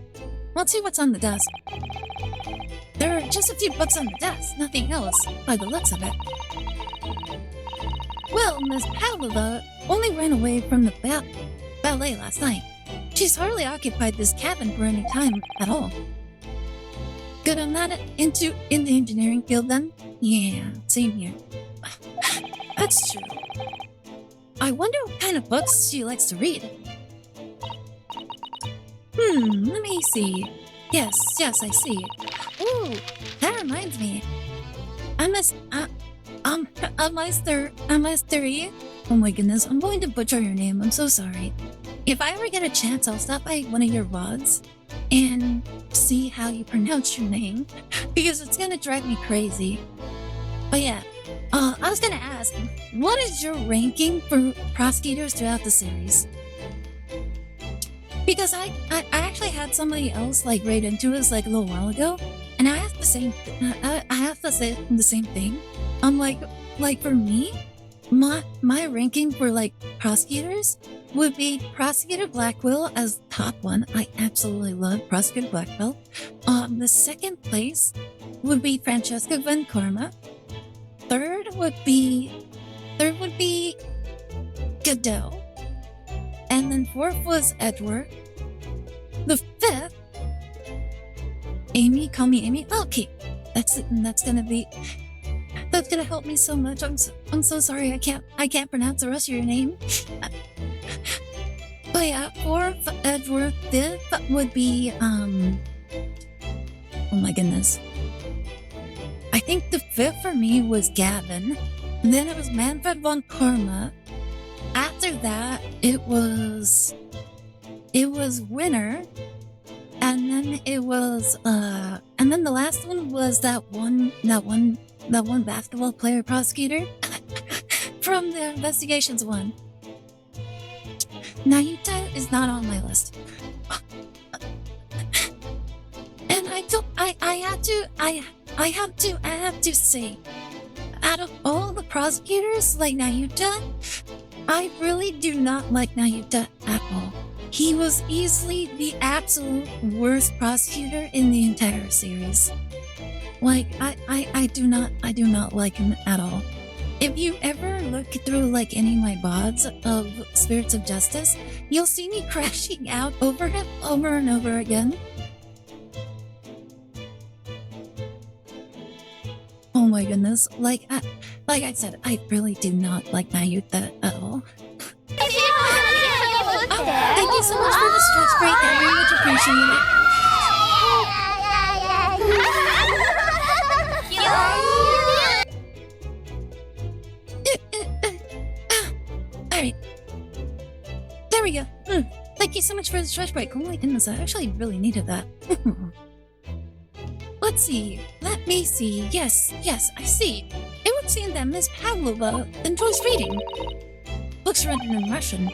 Let's see what's on the desk. There are just a few books on the desk, nothing else, by the looks of it. Well, Miss Pavlova only ran away from the ballet last night. She's hardly occupied this cabin for any time at all. Good, I'm not in the engineering field then? Yeah, same here. That's true. I wonder what kind of books she likes to read. Let me see. Yes, I see. Ooh, that reminds me. Amastery. Oh my goodness, I'm going to butcher your name. I'm so sorry. If I ever get a chance, I'll stop by one of your VODs and see how you pronounce your name, because it's gonna drive me crazy. But yeah, I was gonna ask, what is your ranking for prosecutors throughout the series? Because I actually had somebody else like rate into us like a little while ago, and I asked the same. I have to say the same thing. I'm like for me, my ranking for like prosecutors would be Prosecutor Blackwell as top one. I absolutely love Prosecutor Blackwell. The second place would be Francesca Van Karma. Third would be Godot. And then fourth was Edward. The fifth, Amy, call me Amy. Okay, that's gonna help me so much. I'm so sorry. I can't pronounce the rest of your name. But yeah, fourth Edward. Fifth would be oh my goodness. I think the fifth for me was Gavin. Then it was Manfred von Karma. After that, it was Winner, and then it was and then the last one was that one basketball player prosecutor from the Investigations one. Nayuta is not on my list, and I have to say, out of all the prosecutors, like Nayuta, I really do not like Nayuta at all. He was easily the absolute worst prosecutor in the entire series. Like, I do not like him at all. If you ever look through like any of my VODs of Spirits of Justice, you'll see me crashing out over him over and over again. Oh my goodness. Like I said, I really do not like Nayuta at all. Thank you so much for the stretch break. I very much appreciate it. Alright. There we go. Thank you so much for the stretch break. Oh my goodness, I actually really needed that. Let's see. Let me see. Yes, I see. It would seem that Miss Pavlova enjoys reading. Books written in Russian.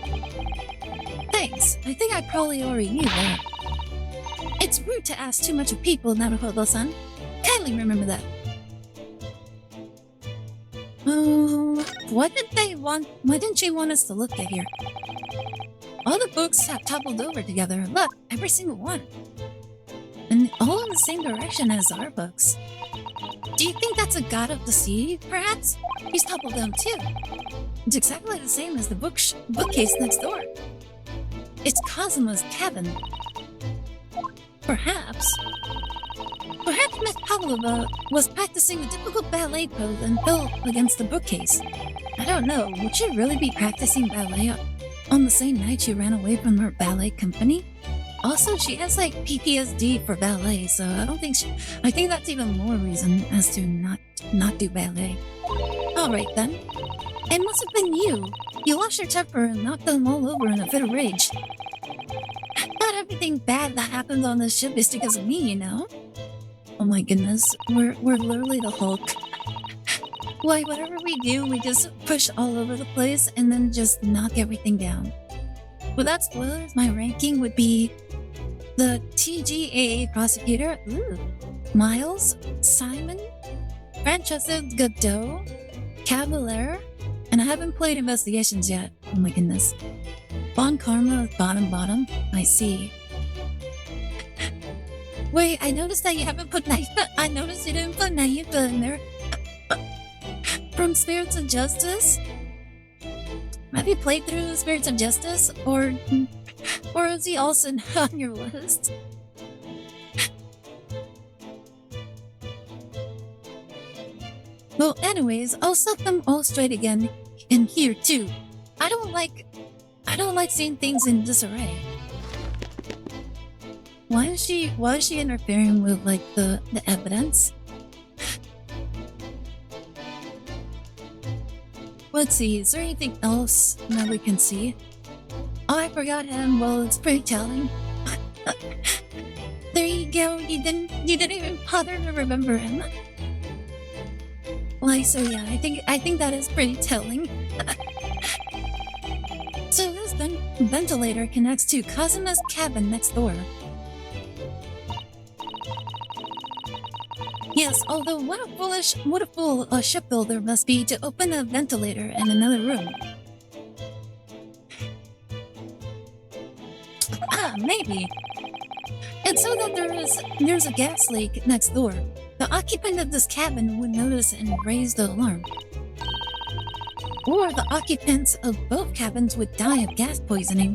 Thanks. I think I probably already knew that. It's rude to ask too much of people, Naruhodo-san. Kindly remember that. Oh, what didn't she want us to look at here? All the books have toppled over together. Look, every single one. And all in the same direction as our books. Do you think that's a god of the sea, perhaps? He's toppled down too. It's exactly the same as the bookcase next door. It's Kazuma's cabin. Perhaps Miss Pavlova was practicing the difficult ballet pose and fell against the bookcase. I don't know, would she really be practicing ballet on the same night she ran away from her ballet company? Also, she has like PTSD for ballet, so I think that's even more reason as to not do ballet. Alright then. It must have been you. You lost your temper and knocked them all over in a fit of rage. Not everything bad that happens on this ship is because of me, you know? Oh my goodness, we're literally the Hulk. Why, whatever we do, we just push all over the place and then just knock everything down. Without spoilers, my ranking would be the TGAA prosecutor, Miles, Simon, Francesca Godot, Cavalier, and I haven't played Investigations yet. Oh my goodness. Bon Karma is bottom. I see. Wait, I noticed that you haven't put Naifa. I noticed you didn't put Naifa in there. From Spirits of Justice? Have you played through Spirits of Justice? Or is he also on your list? Well, anyways, I'll set them all straight again in here too. I don't like seeing things in disarray. Why is she interfering with like the evidence? Let's see, is there anything else that we can see? Oh, I forgot him. Well, it's pretty telling. There you go. You didn't even bother to remember him. Like, so yeah, I think that is pretty telling. So this ventilator connects to Kazuma's cabin next door. Yes, although what a fool shipbuilder must be to open a ventilator in another room. Maybe. And so that there's a gas leak next door. The occupant of this cabin would notice and raise the alarm. Or the occupants of both cabins would die of gas poisoning.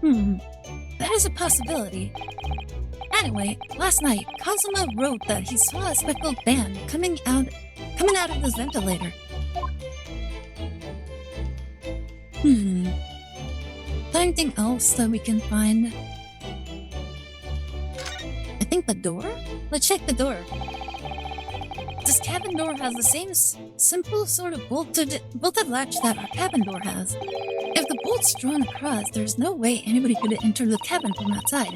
That is a possibility. Anyway, last night, Kazuma wrote that he saw a speckled band coming out of this ventilator. Is there anything else that we can find? I think the door? Let's check the door. This cabin door has the same simple sort of bolted latch that our cabin door has. If the bolt's drawn across, there's no way anybody could enter the cabin from outside.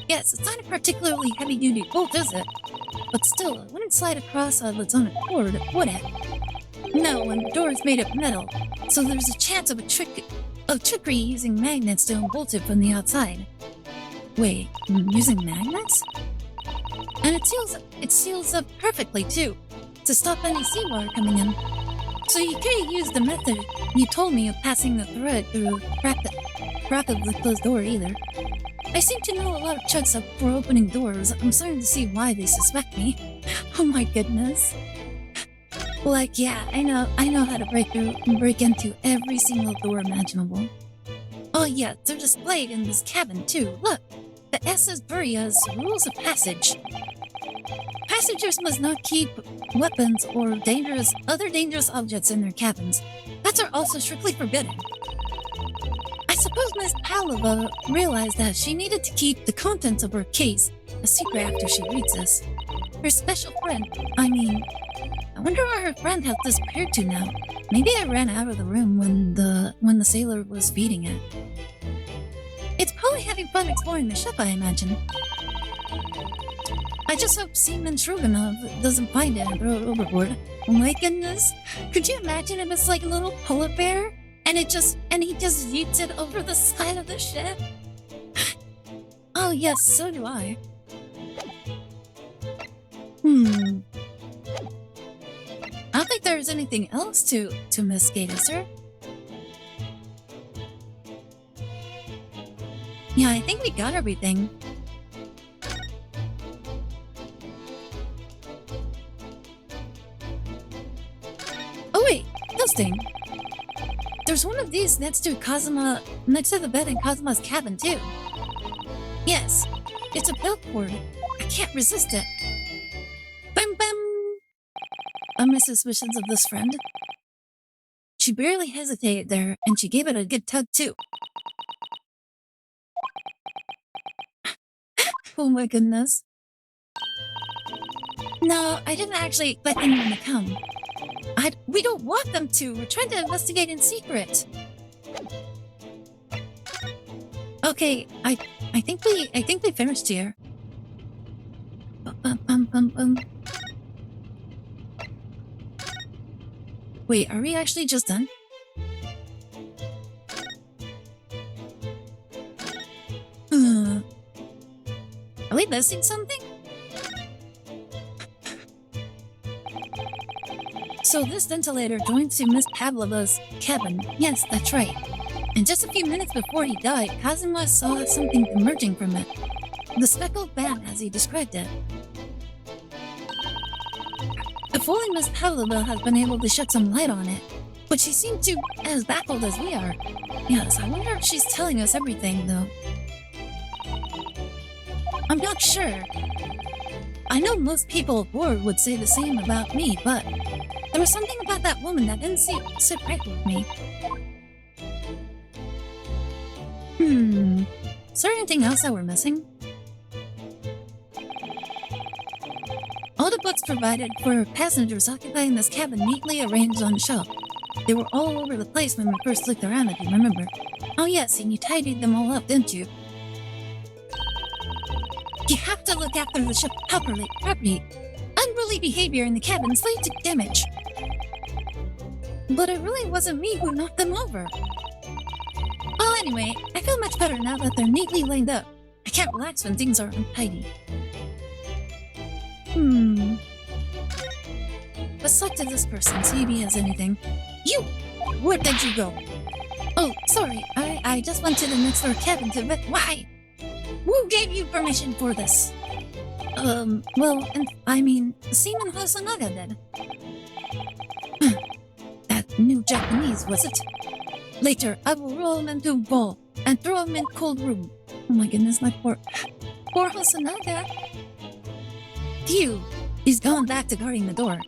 Yes, it's not a particularly heavy-duty bolt, is it? But still, it wouldn't slide across of its own accord, would it? No, and the door is made of metal, so there's a chance of trickery using magnets to unbolt it from the outside. Wait, using magnets? And it seals up perfectly too, to stop any seawater coming in. So you could use the method you told me of passing the thread through the crack of the closed door either. I seem to know a lot of tricks for opening doors. I'm starting to see why they suspect me. Oh my goodness. Like, yeah, I know how to break into every single door imaginable. Oh yeah, they're displayed in this cabin too. Look, the SS Buria's rules of passage. Passengers must not keep weapons or other dangerous objects in their cabins. Pets are also strictly forbidden. I suppose Miss Pavlova realized that she needed to keep the contents of her case a secret after she reads this. Her special friend, I wonder where her friend has disappeared to now. Maybe I ran out of the room when the sailor was feeding it. It's probably having fun exploring the ship, I imagine. I just hope Seaman Stroganov doesn't find it and throw it overboard. Oh my goodness. Could you imagine if it's like a little polar bear? And he just yeets it over the side of the ship? Oh yes, so do I. I don't think there's anything else to investigate, is there? Yeah, I think we got everything. Oh wait, this thing. There's one of these next to the bed in Kazuma's cabin too. Yes, it's a belt cord. I can't resist it. Bam bam! I miss suspicions of this friend. She barely hesitated there, and she gave it a good tug too. Oh my goodness. No, I didn't actually expect anyone to come. We don't want them to. We're trying to investigate in secret. Okay, I think we finished here. Wait, are we actually just done? Are we missing something? So this ventilator joins to Miss Pavlova's cabin. Yes, that's right. And just a few minutes before he died, Kazuma saw something emerging from it. The speckled bat, as he described it. If only Miss Pavlova has been able to shed some light on it. But she seemed to as baffled as we are. Yes, I wonder if she's telling us everything, though. I'm not sure. I know most people aboard would say the same about me, but there was something about that woman that didn't sit right with me. Is there anything else that we're missing? All the books provided for passengers occupying this cabin neatly arranged on the shelf. They were all over the place when we first looked around, if you remember. Oh yes, and you tidied them all up, didn't you? You have to look after the ship properly. Unruly behavior in the cabins lead to damage. But it really wasn't me who knocked them over. Well, anyway, I feel much better now that they're neatly laid up. I can't relax when things are untidy. Let's talk to this person, see if he has anything. You! Where did you go? Oh, sorry, I just went to the next door cabin to vet. Why? Who gave you permission for this? Seaman Hasanaga did. That new Japanese, was it? Later, I will roll him into a ball and throw him in cold room. Oh my goodness, my poor Hasanaga. Phew, he's gone back to guarding the door.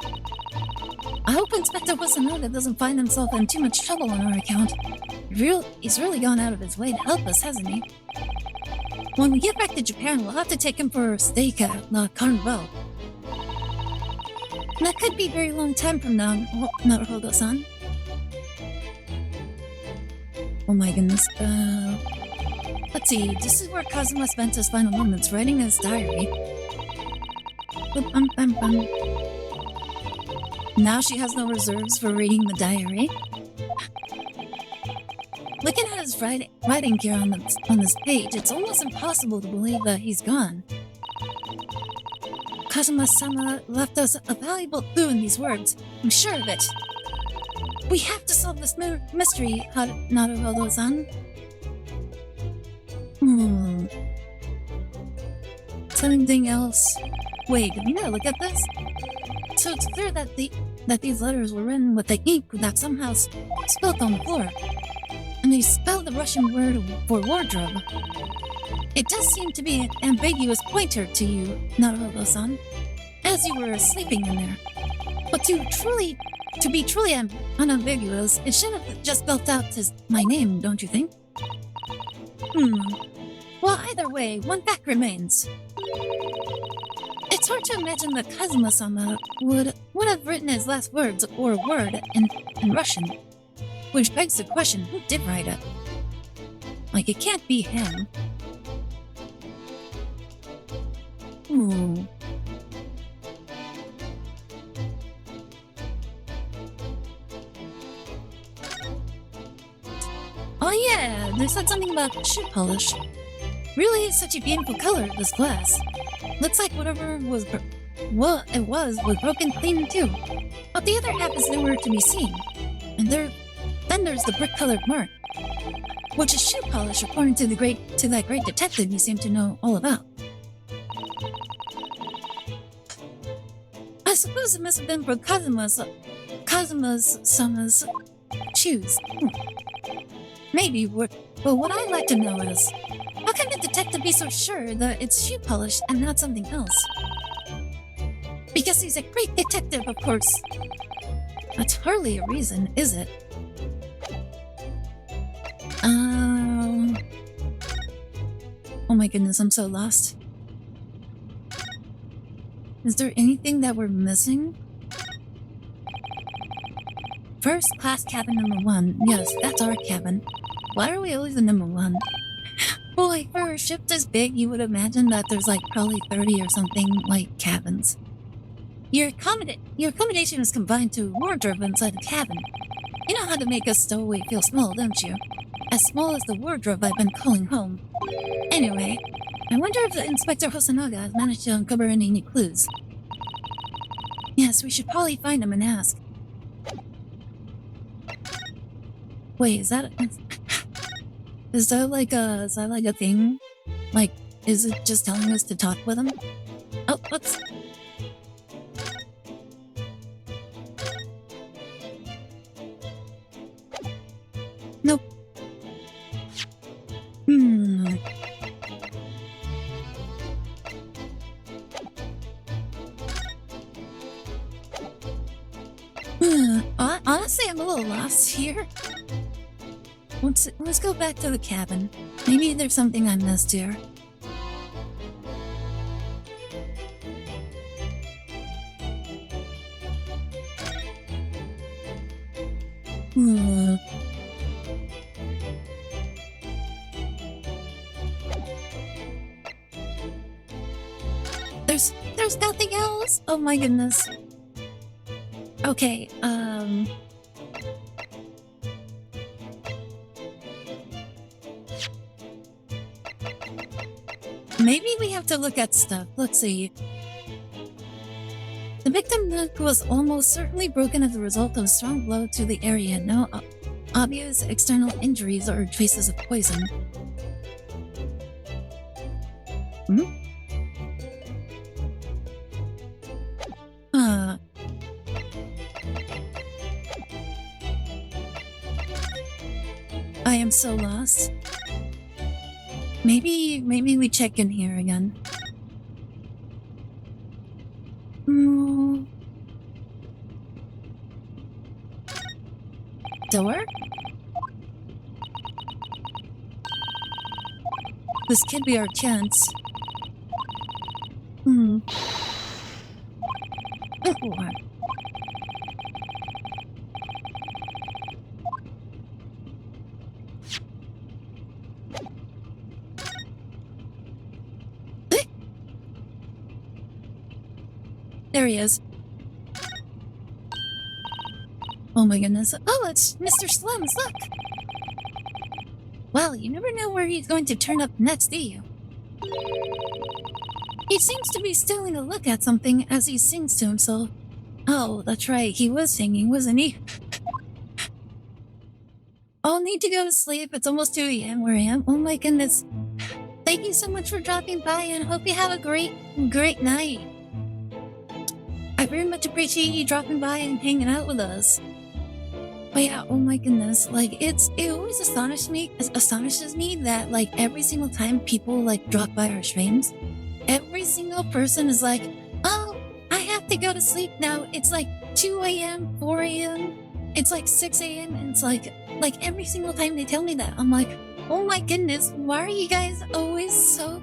I hope Inspector Hasanaga doesn't find himself in too much trouble on our account. He's really gone out of his way to help us, hasn't he? When we get back to Japan, we'll have to take him for a steak at La Carnival. That could be a very long time from now, Naruhodo-san. Oh my goodness. Let's see. This is where Kazuma spent his final moments, writing his diary. Now she has no reserves for reading the diary. Looking at his writing gear on this page, it's almost impossible to believe that he's gone. Kazuma-sama left us a valuable clue in these words. I'm sure of it. We have to solve this mystery, Naruhodo-san. Something else. Wait, did we not look at this? So it's clear that these letters were written with the ink that somehow spilled on the floor. And they spelled the Russian word for wardrobe. It does seem to be an ambiguous pointer to you, Naruhodo-san, as you were sleeping in there. But to be truly unambiguous, it should have just spelled out my name, don't you think? Well, either way, one fact remains. It's hard to imagine that Kazuma-sama would have written his last words or word in Russian. Which begs the question, who did write it? Like, it can't be him. Ooh. Oh yeah, they said something about shoe polish. Really is such a beautiful color, this glass. Looks like whatever was was broken clean too. But the other half is nowhere to be seen. And then there's the brick-colored mark, which is shoe polish, according to that great detective you seem to know all about. I suppose it must have been for Kazuma's shoes. Maybe, but what I'd like to know is, how can the detective be so sure that it's shoe polish and not something else? Because he's a great detective, of course. That's hardly a reason, is it? Oh my goodness, I'm so lost. Is there anything that we're missing? First class cabin number 1. Yes, that's our cabin. Why are we always the number 1? Boy, for a ship this big, you would imagine that there's like probably 30 or something, like, cabins. Your accommodation is confined to a wardrobe inside the cabin. You know how to make a stowaway feel small, don't you? As small as the wardrobe I've been calling home. Anyway, I wonder if Inspector Hosonaga has managed to uncover any clues. Yes, we should probably find him and ask. Wait, is that like a thing? Like, is it just telling us to talk with him? Oh, whoops. Nope. Honestly, I'm a little lost here. Let's go back to the cabin. Maybe there's something I missed here. There's nothing else? Oh my goodness. Okay, maybe we have to look at stuff. Let's see. The victim neck was almost certainly broken as a result of a strong blow to the area. No obvious external injuries or traces of poison. I am so lost. Maybe we check in here again. Door? This could be our chance. There he is. Oh my goodness. Oh, it's Mr. Slims, look! Well, you never know where he's going to turn up next, do you? He seems to be stealing a look at something as he sings to himself. Oh, that's right, he was singing, wasn't he? I'll need to go to sleep. It's almost 2 a.m. where I am. Oh my goodness. Thank you so much for dropping by and hope you have a great night. I very much appreciate you dropping by and hanging out with us. But yeah, oh my goodness, like it always astonishes me that like every single time people like drop by our streams, every single person is like, oh, I have to go to sleep now. It's like 2 a.m., 4 a.m., it's like 6 a.m. and it's like every single time they tell me that, I'm like, Oh my goodness, why are you guys always so,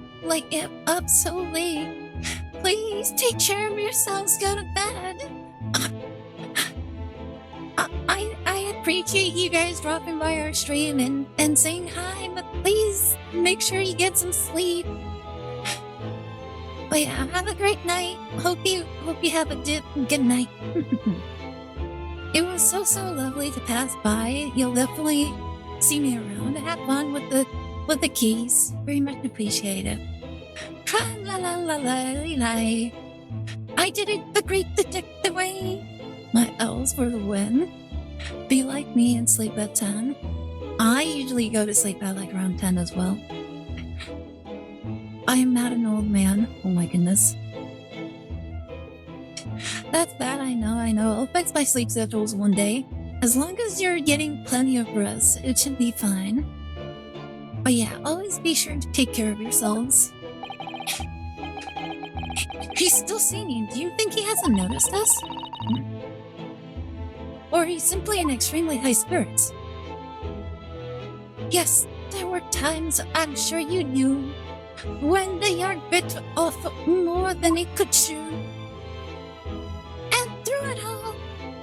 up so late? Please take care of yourselves, go to bed. I appreciate you guys dropping by our stream and saying hi, but please make sure you get some sleep. But yeah, have a great night. Hope you have a good night. It was so lovely to pass by. You'll definitely see me around. Have fun with the keys. Very much appreciated. Tra la la la la la. I did it the great detective way. My L's for the win. Be like me and sleep at 10. I usually go to sleep at like around 10 as well. I am not an old man. Oh my goodness. That's bad, I know. I'll fix my sleep schedules one day. As long as you're getting plenty of rest, it should be fine. But yeah, always be sure to take care of yourselves. He's still singing. Do you think he hasn't noticed us? Or he's simply in extremely high spirits? Yes, there were times, I'm sure you knew, when the yard bit off more than it could chew. And through it all,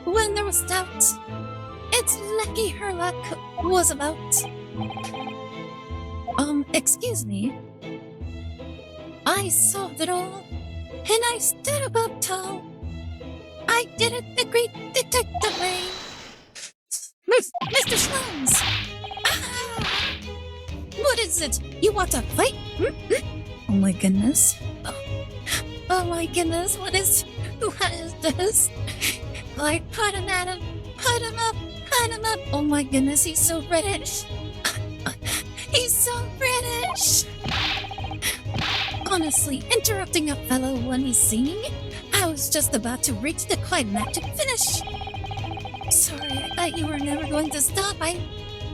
when there was doubt, it's lucky her luck was about. Excuse me. I solved it all, and I stood above tall. I did it the great detective way. Mr. Slums! Ah! What is it? You want to fight? Oh my goodness. Oh my goodness, what is this? Like, put him at him, put him up. Oh my goodness, he's so British. He's so British. Honestly, interrupting a fellow when he's singing, I was just about to reach the climactic finish. Sorry, I thought you were never going to stop.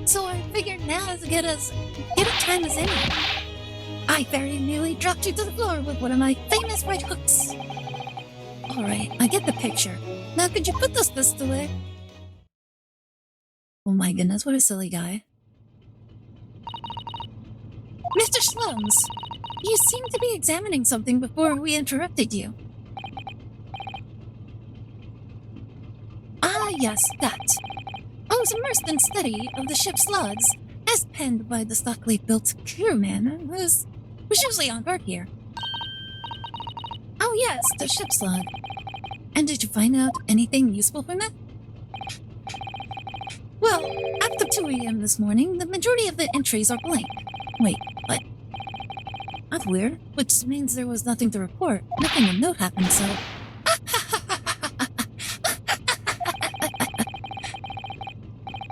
So I figured now is good a time as any. I very nearly dropped you to the floor with one of my famous right hooks. Alright, I get the picture. Now could you put this fist away? Oh my goodness, what a silly guy. Mr. Slums, you seem to be examining something before we interrupted you. Ah, yes, that. I was immersed in study of the ship's logs, as penned by the stockily built crewman who's usually on guard here. Oh yes, the ship's log. And did you find out anything useful from it? Well, after 2 a.m. this morning, the majority of the entries are blank. Wait, what? That's weird, which means there was nothing to report. Nothing of note happened, so...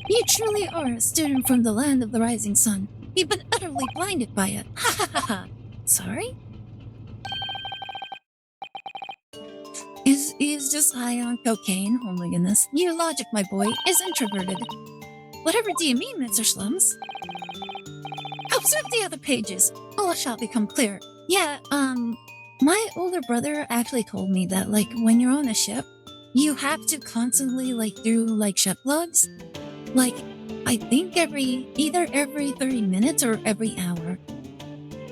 You truly are a student from the land of the rising sun. You've been utterly blinded by it. Ha ha ha ha. Sorry? He's just high on cocaine. Oh my goodness. Your logic, my boy, is introverted. Whatever do you mean, Mr. Slums? Observe the other pages. All shall become clear. Yeah, my older brother actually told me that, like, when you're on a ship, you have to constantly, do, ship logs. Like, I think either every 30 minutes or every hour.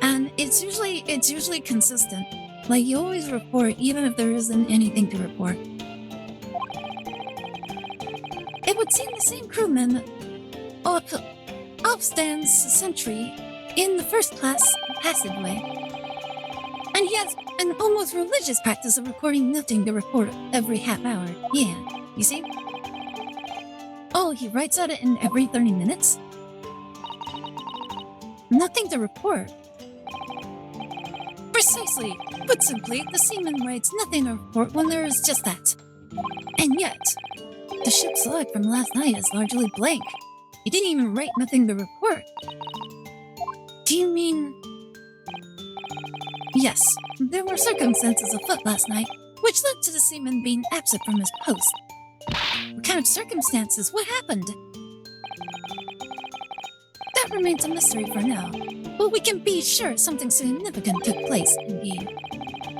And it's usually consistent. Like, you always report even if there isn't anything to report. It would seem the same crewman stands sentry in the first class passageway. And he has an almost religious practice of recording nothing to report every half hour. Yeah, you see? Oh, he writes out it in every 30 minutes? Nothing to report. Precisely. Put simply, the seaman writes nothing to report when there is just that. And yet, the ship's log from last night is largely blank. He didn't even write nothing to report. Do you mean... Yes, there were circumstances afoot last night, which led to the seaman being absent from his post. What kind of circumstances? What happened? That remains a mystery for now, but we can be sure something significant took place, indeed.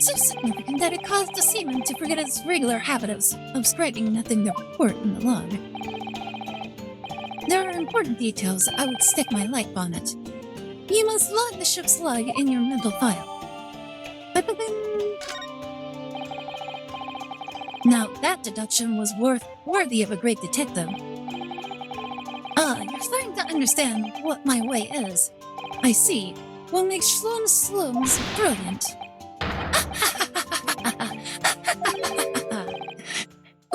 So significant that it caused the seaman to forget his regular habit of scribing nothing to report in the log. There are important details, I would stick my life on it. You must log the ship's log in your mental file. Ba-ba-bing. Now that deduction was worthy of a great detective. You're starting to understand what my way is. I see. What makes Slums brilliant?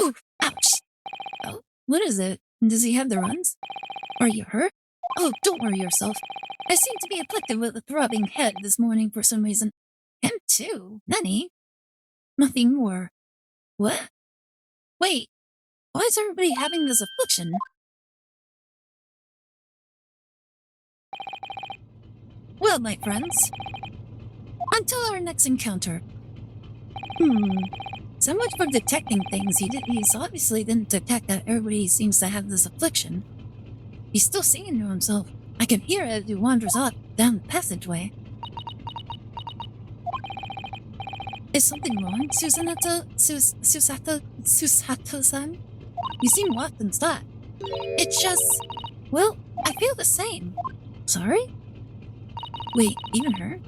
Oof, ouch. Oh, what is it? Does he have the runs? Are you hurt? Oh, don't worry yourself. I seem to be afflicted with a throbbing head this morning for some reason. Him too? Nani? Nothing more. What? Wait, why is everybody having this affliction? Well, my friends, until our next encounter. So much for detecting things. He's obviously didn't detect that everybody seems to have this affliction. He's still singing to himself. I can hear it as he wanders off down the passageway. Is something wrong, Susato-san? You seem lost in thought. It's just, well, I feel the same. Sorry? Wait, even her?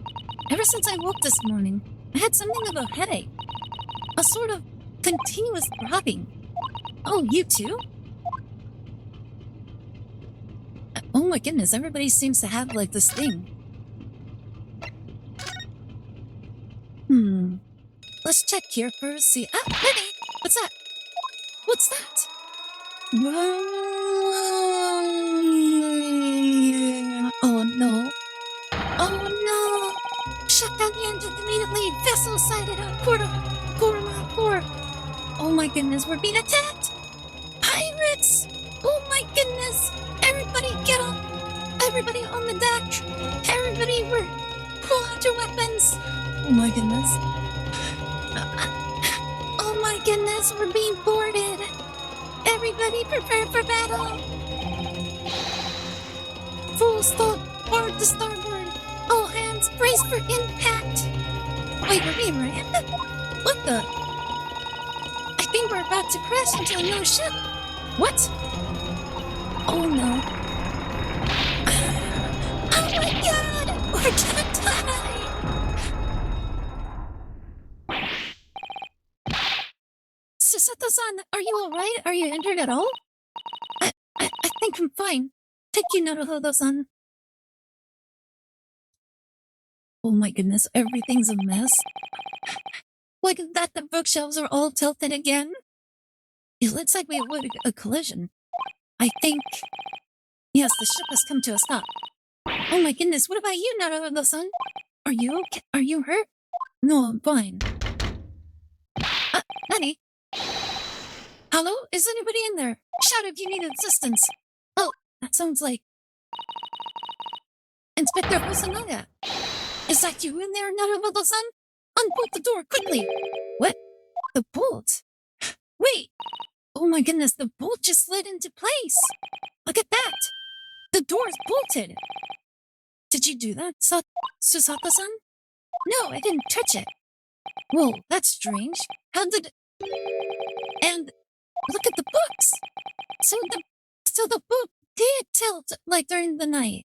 Ever since I woke this morning, I had something of a headache. A sort of continuous throbbing. Oh, you too? Oh my goodness, everybody seems to have like this thing. Let's check here first, see. Ah, Penny! What's that? What's that? Oh no. Oh no! Shut down the engines immediately! Vessel sighted on quarter mile 4! Oh my goodness, we're being attacked! Pirates! Oh my goodness! Everybody get up! Everybody on the deck! Everybody, pull out your weapons! Oh my goodness. Oh my goodness, we're being boarded! Everybody prepare for battle! Full stop, board to starboard! All hands brace for impact! Wait, we're being rammed? What the? I think we're about to crash into another ship! What? Oh no. Oh my god! We're gonna die! Susato-san, are you alright? Are you injured at all? I think I'm fine. Thank you, Naruhodo-san. Oh my goodness, everything's a mess. Look at that, the bookshelves are all tilted again. It looks like we avoided a collision. I think... Yes, the ship has come to a stop. Oh my goodness, what about you, Naruhodo-san? Are you okay? Are you hurt? No, I'm fine. Nani? Hello? Is anybody in there? Shout if you need assistance. Oh, that sounds like... Inspector Hosonaga. Is that you in there, Naruhodo-san? Unbolt the door, quickly! What? The bolt? Wait! Oh my goodness, the bolt just slid into place! Look at that! The door's bolted! Did you do that, Susato-san? No, I didn't touch it. Whoa, that's strange. How did... And look at the books! So the book did tilt, like, during the night.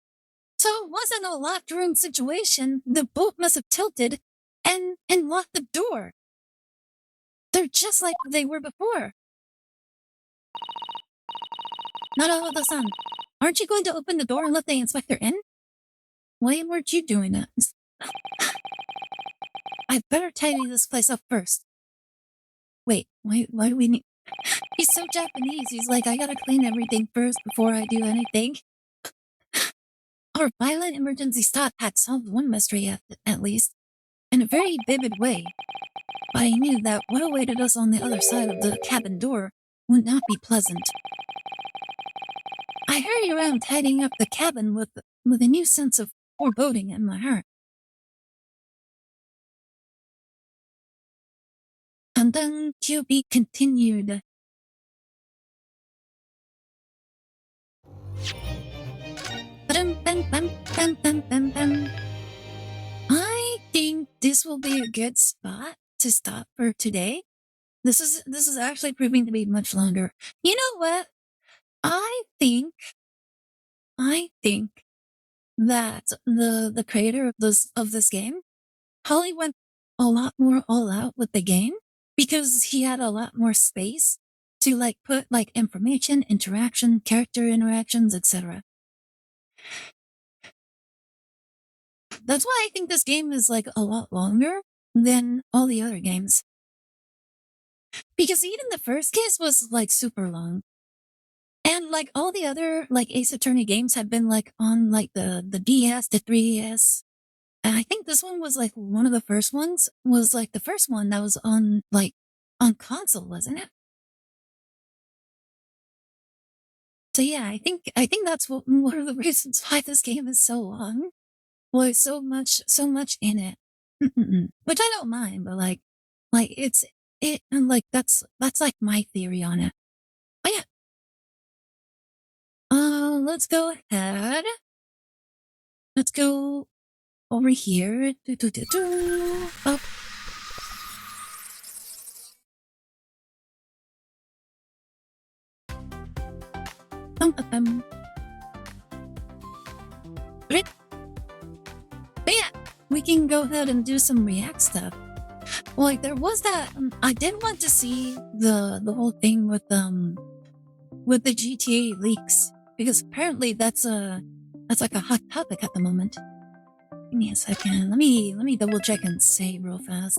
So it wasn't a locked room situation. The boat must have tilted and locked the door. They're just like they were before. Naruhodo-san, aren't you going to open the door and let the inspector in? Why weren't you doing that? I'd better tidy this place up first. Wait, why do we need... He's so Japanese, he's like, I gotta clean everything first before I do anything. Our violent emergency stop had solved one mystery at least, in a very vivid way. But I knew that what awaited us on the other side of the cabin door would not be pleasant. I hurried around tidying up the cabin with a new sense of foreboding in my heart. And then to be continued. I think this will be a good spot to stop for today. This is actually proving to be much longer. You know what? I think I think that the creator of this game probably went a lot more all out with the game because he had a lot more space to like put like information, interaction, character interactions, etc. That's why I think this game is like a lot longer than all the other games. Because even the first case was like super long. And like all the other like Ace Attorney games have been like on like the DS, the 3DS. And I think this one was like one of the first ones, was like the first one that was on like on console, wasn't it? So yeah, I think that's one of the reasons why this game is so long. Well, there's so much in it. Which I don't mind, but like it's it and like that's like my theory on it. But yeah, let's go ahead. Let's go over here. Oh, um. But yeah, we can go ahead and do some React stuff. Like there was that. I did want to see the whole thing with the GTA leaks because apparently that's like a hot topic at the moment. Give me a second. Let me double check and say real fast.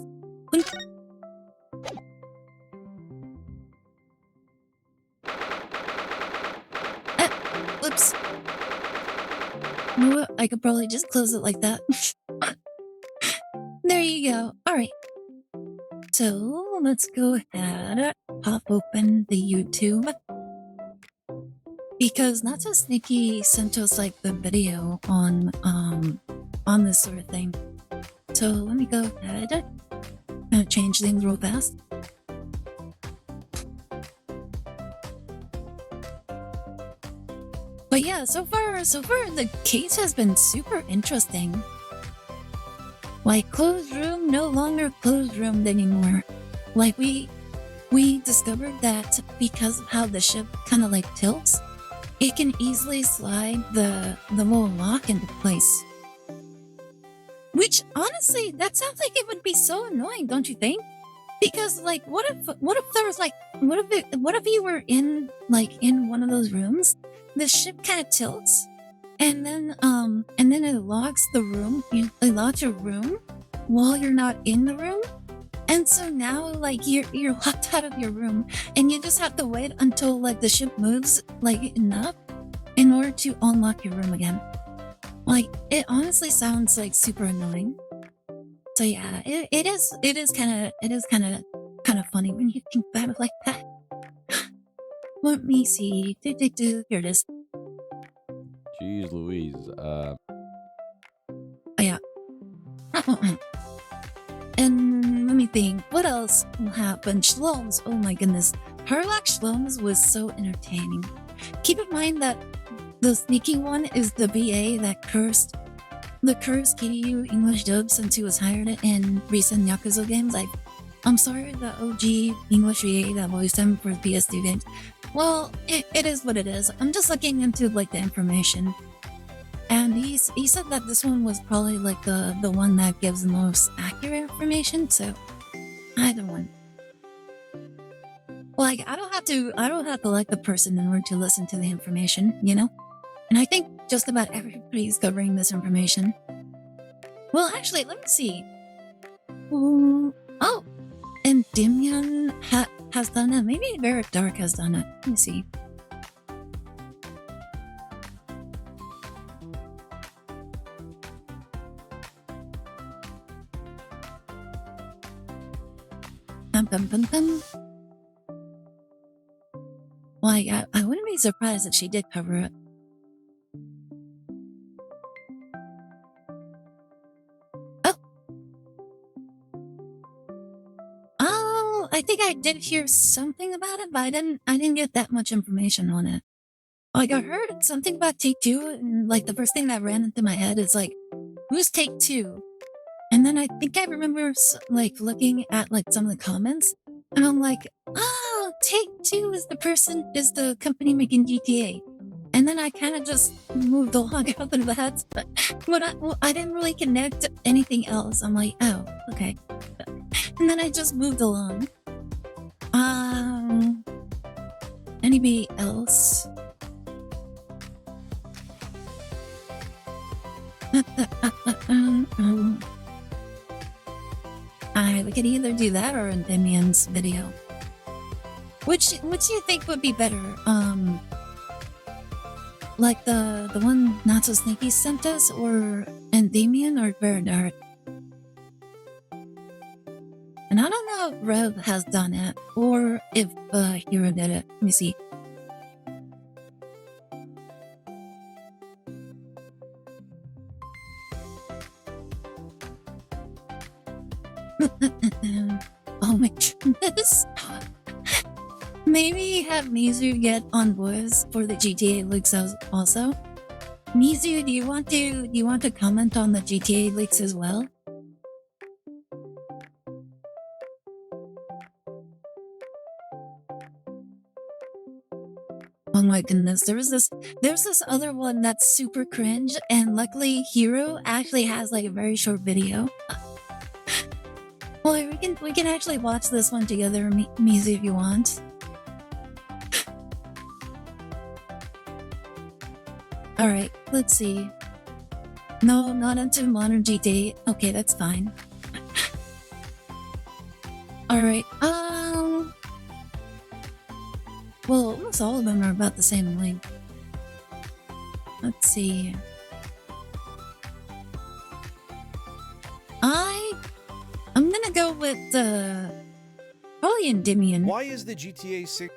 Oops. You know what? I could probably just close it like that. There you go. All right. So let's go ahead, pop open the YouTube. Because Not So Sneaky sent us like the video on this sort of thing. So let me go ahead and change things real fast. But yeah, so far the case has been super interesting. Like closed room, no longer closed roomed anymore. Like we discovered that because of how the ship kind of like tilts, it can easily slide the little lock into place. Which honestly, that sounds like it would be so annoying, don't you think? Because like, what if there was like, what if you were in one of those rooms, the ship kind of tilts, and then it locks the room, it locks your room while you're not in the room. And so now, like, you're locked out of your room, and you just have to wait until, like, the ship moves, like, enough in order to unlock your room again. Like, it honestly sounds, like, super annoying. So yeah, it is kind of funny when you think about it like that. Let me see. Here it is. Jeez Louise, Oh, yeah. And let me think, what else will happen? Shloms, oh my goodness. Herlock Shloms was so entertaining. Keep in mind that the sneaky one is the BA that cursed KDU English dub since he was hired in recent Yakuza games. I'm sorry, the OG English VA that voiced him for PS2 games. Well, it is what it is. I'm just looking into like the information. And he said that this one was probably like the one that gives the most accurate information, so either one. Like I don't have to like the person in order to listen to the information, you know? And I think just about everybody's covering this information. Well, actually, let me see. Oh, and Dimyon has done it. Maybe Very Dark has done it. Let me see. Like, I wouldn't be surprised if she did cover it. Oh, I think I did hear something about it, but I didn't get that much information on it. Like, I heard something about Take Two, and like the first thing that ran into my head is like, who's Take Two? And then I think I remember like looking at like some of the comments, and I'm like, oh, Take Two is the company making GTA. And then I kind of just moved along after that. But I didn't really connect anything else. I'm like, oh, okay. And then I just moved along. Anybody else? We could either do that or Endymion's video. Which do you think would be better? Like the one Not So Sneaky sent us, or Endymion or Veridart? And I don't know if Rev has done it, or if Hero did it. Let me see. Oh my goodness. Maybe have Mizu get on voice for the GTA leaks also. Mizu, do you want to comment on the GTA leaks as well? Oh my goodness, there's this other one that's super cringe, and luckily Hero actually has like a very short video. Well, we can actually watch this one together, Mizu, if you want. Alright, let's see. No, not into modern GTA. Okay, that's fine. Alright, well, almost all of them are about the same length. Let's see. I'm gonna go with, probably Endymion. Why is the GTA 6...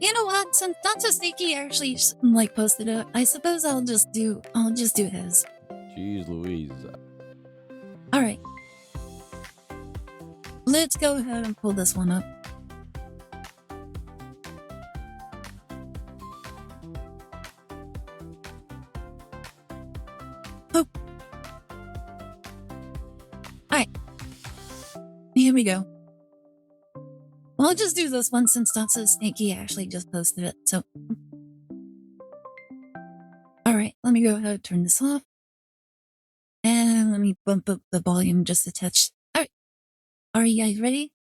You know what? Since Not So Sneaky actually like posted it, I suppose I'll just do his. Jeez Louise. All right. Let's go ahead and pull this one up. Oh. All right. Here we go. Well, I'll just do this one since Not So Sneaky actually just posted it, so... Alright, let me go ahead and turn this off. And let me bump up the volume just a touch. Alright, are you guys ready?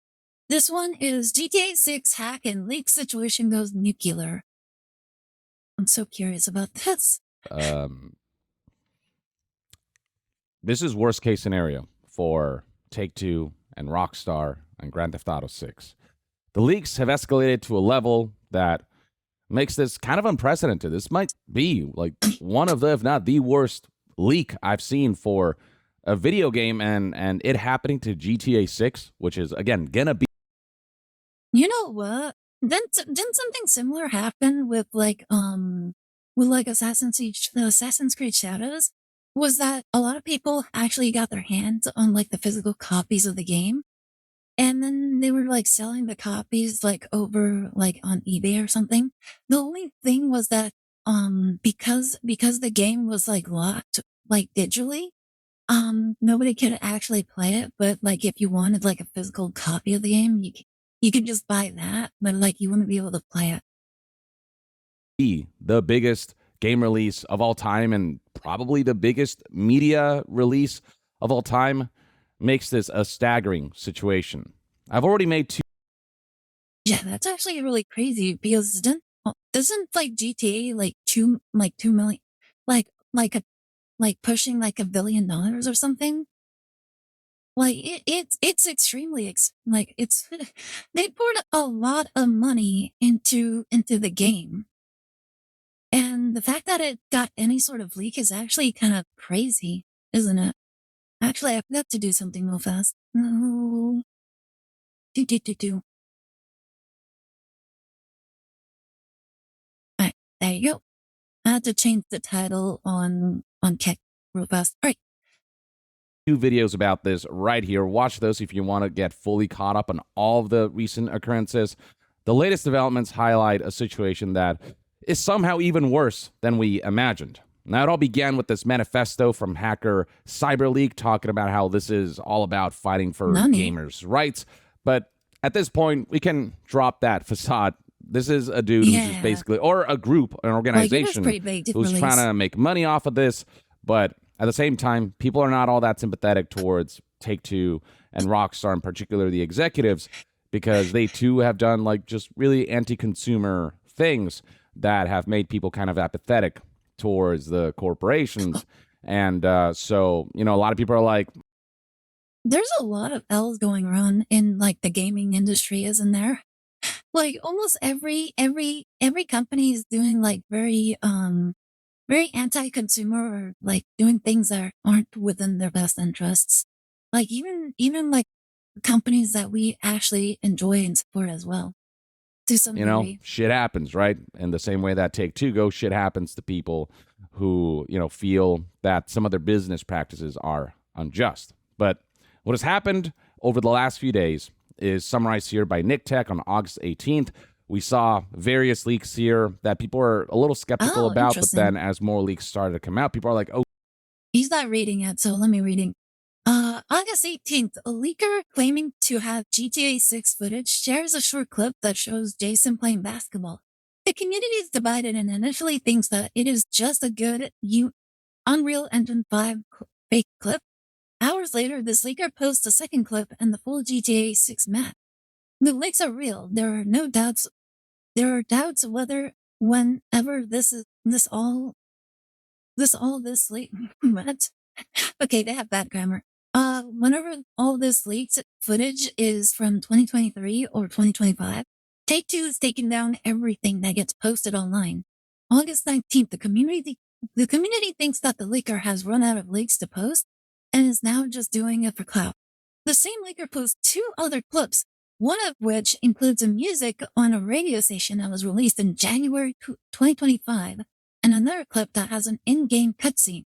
This one is GTA 6 hack and leak situation goes nuclear. I'm so curious about this. This is worst case scenario for Take-Two and Rockstar and Grand Theft Auto 6. The leaks have escalated to a level that makes this kind of unprecedented. This might be like one of the, if not the worst leak I've seen for a video game, and it happening to GTA 6, which is, again, gonna be... You know what? Didn't something similar happen with Assassin's Creed Shadows? Was that a lot of people actually got their hands on like the physical copies of the game? And then they were like selling the copies like over like on eBay or something. The only thing was that because the game was like locked like digitally, nobody could actually play it. But like if you wanted like a physical copy of the game, you could just buy that, but like you wouldn't be able to play it. The biggest game release of all time, and probably the biggest media release of all time, makes this a staggering situation. I've already made 2... Yeah, that's actually really crazy, because doesn't like GTA like 2 million, like pushing like $1 billion or something? Like it's extremely it's they poured a lot of money into the game. And the fact that it got any sort of leak is actually kind of crazy, isn't it? Actually, I forgot to do something real fast. No. Do. Alright, there you go. I had to change the title on Keck real fast. Alright. 2 videos about this right here. Watch those if you want to get fully caught up on all of the recent occurrences. The latest developments highlight a situation that is somehow even worse than we imagined. Now, it all began with this manifesto from hacker CyberLeak talking about how this is all about fighting for gamers' rights. But at this point, we can drop that facade. This is a dude who's just Yeah. basically, or a group, an Like, it was organization pretty big to who's trying release. to make money off of this. But at the same time, people are not all that sympathetic towards Take-Two and Rockstar, in particular the executives, because they too have done like just really anti-consumer things that have made people kind of apathetic towards the corporations. And so, a lot of people are like, There's a lot of L's going around in like the gaming industry, isn't there? Like almost every company is doing like very anti-consumer or like doing things that aren't within their best interests. Like even like companies that we actually enjoy and support as well, to some degree. shit happens, right? In the same way that Take-Two goes, shit happens to people who, feel that some of their business practices are unjust. But what has happened over the last few days is summarized here by Nick Tech on August 18th. We saw various leaks here that people are a little skeptical Oh, about, but interesting. then as more leaks started to come out, people are like, oh, He's not reading it, so let me reading. August 18th, a leaker claiming to have GTA 6 footage shares a short clip that shows Jason playing basketball. The community is divided and initially thinks that it is just a good Unreal Engine 5 fake clip. Hours later, this leaker posts a second clip and the full GTA 6 map. The leaks are real. There are no doubts. There are doubts whether whenever this leak what? Okay, they have bad grammar. Whenever all this leaked footage is from 2023 or 2025, Take-Two is taking down everything that gets posted online. August 19th, the community thinks that the leaker has run out of leaks to post and is now just doing it for clout. The same leaker posts 2 other clips, one of which includes a music on a radio station that was released in January 2025, and another clip that has an in-game cutscene.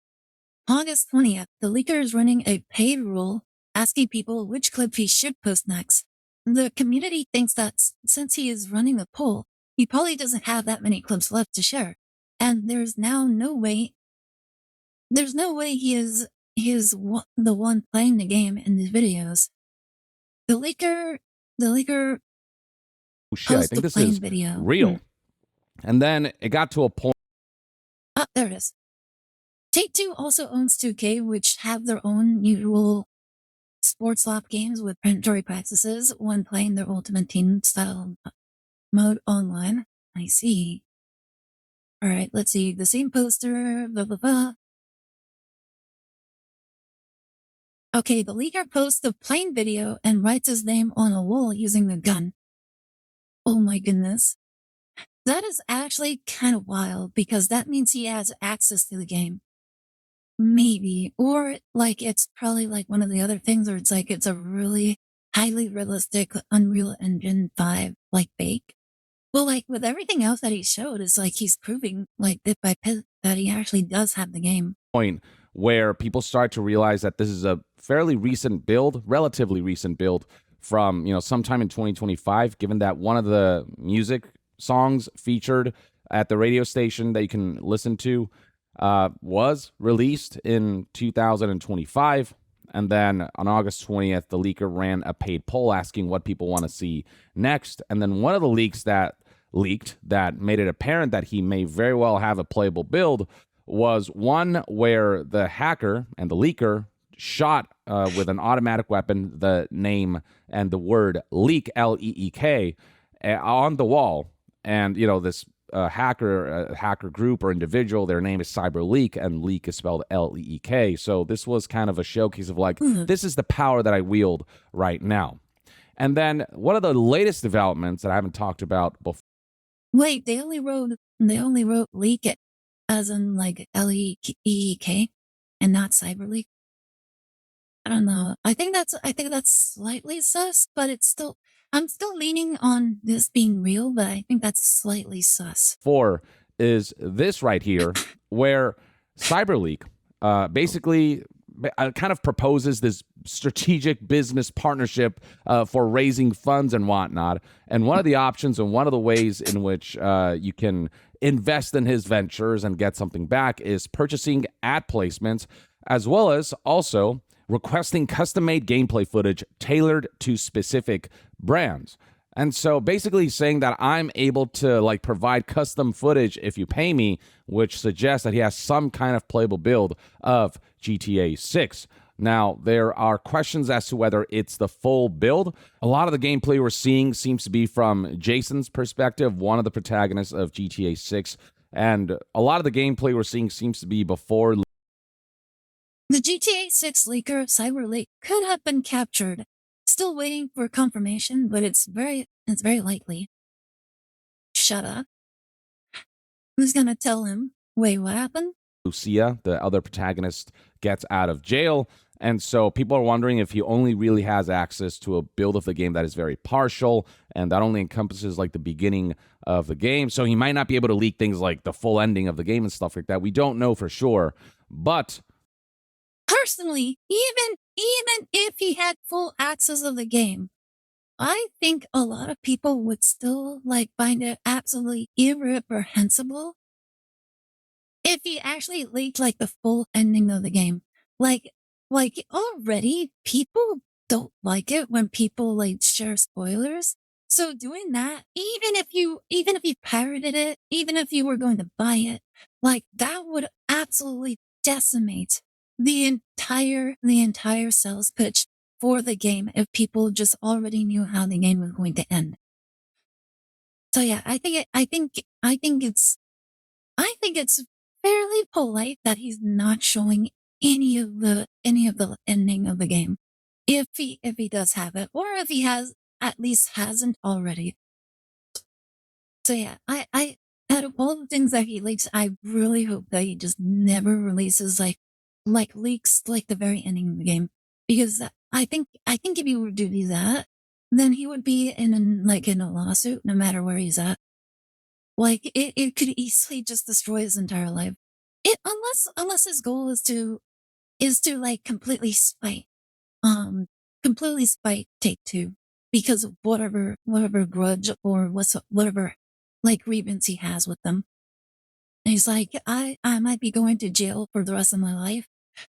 August 20th, the leaker is running a paid rule asking people which clip he should post next. The community thinks that since he is running the poll, he probably doesn't have that many clips left to share. And there's no way he is the one playing the game in the videos. The leaker shit, I posts think the this playing is video. real. And then it got to a point. Ah, there it is. Take-Two also owns 2K, which have their own usual sports lap games with predatory practices when playing their Ultimate Team style mode online. I see. Alright, let's see. The same poster, blah, blah, blah. Okay, the leaker posts the playing video and writes his name on a wall using the gun. Oh my goodness. That is actually kind of wild because that means he has access to the game. Maybe. Or like it's probably like one of the other things where it's like it's a really highly realistic Unreal Engine 5 like fake. Well, like with everything else that he showed, it's like he's proving like bit by bit that he actually does have the game. Point where people start to realize that this is a fairly recent build, relatively recent build from, sometime in 2025, given that one of the music songs featured at the radio station that you can listen to was released in 2025. And then on August 20th, the leaker ran a paid poll asking what people want to see next. And then one of the leaks that leaked that made it apparent that he may very well have a playable build was one where the hacker and the leaker shot with an automatic weapon the name and the word leak, L-E-E-K, on the wall. And, this hacker group or individual, their name is CyberLeak, and leak is spelled L-E-E-K. So this was kind of a showcase of like, this is the power that I wield right now. And then one of the latest developments that I haven't talked about before. Wait, they only wrote leak it as in like L-E-E-K and not CyberLeak. I don't know. I think that's slightly sus, but I'm still leaning on this being real, but I think that's slightly sus. 4 is this right here, where CyberLeak basically kind of proposes this strategic business partnership for raising funds and whatnot. And one of the options and one of the ways in which you can invest in his ventures and get something back is purchasing ad placements, as well as also requesting custom-made gameplay footage tailored to specific brands. And so basically saying that I'm able to like provide custom footage if you pay me, which suggests that he has some kind of playable build of GTA 6. Now, there are questions as to whether it's the full build. A lot of the gameplay we're seeing seems to be from Jason's perspective, one of the protagonists of GTA 6. And a lot of the gameplay we're seeing seems to be before. The GTA 6 leaker CyberLeak could have been captured. Still waiting for confirmation, but it's very likely. Shut up. Who's gonna tell him? Wait, what happened? Lucia, the other protagonist, gets out of jail. And so people are wondering if he only really has access to a build of the game that is very partial and that only encompasses like the beginning of the game. So he might not be able to leak things like the full ending of the game and stuff like that. We don't know for sure. But personally, even if he had full access of the game, I think a lot of people would still like find it absolutely irreprehensible if he actually leaked like the full ending of the game. Like already people don't like it when people like share spoilers. So doing that, even if you pirated it, even if you were going to buy it, like that would absolutely decimate the entire sales pitch for the game if people just already knew how the game was going to end. So yeah, I think it's fairly polite that he's not showing any of the ending of the game, if he does have it, or if he hasn't already. So yeah, I out of all the things that he leaks, I really hope that he just never releases like leaks like the very ending of the game, because I think if he were to do that, then he would be in a lawsuit no matter where he's at. Like it could easily just destroy his entire life. Unless his goal is to like completely spite Take-Two because of whatever grudge or whatever like grievance he has with them. And he's like, I might be going to jail for the rest of my life,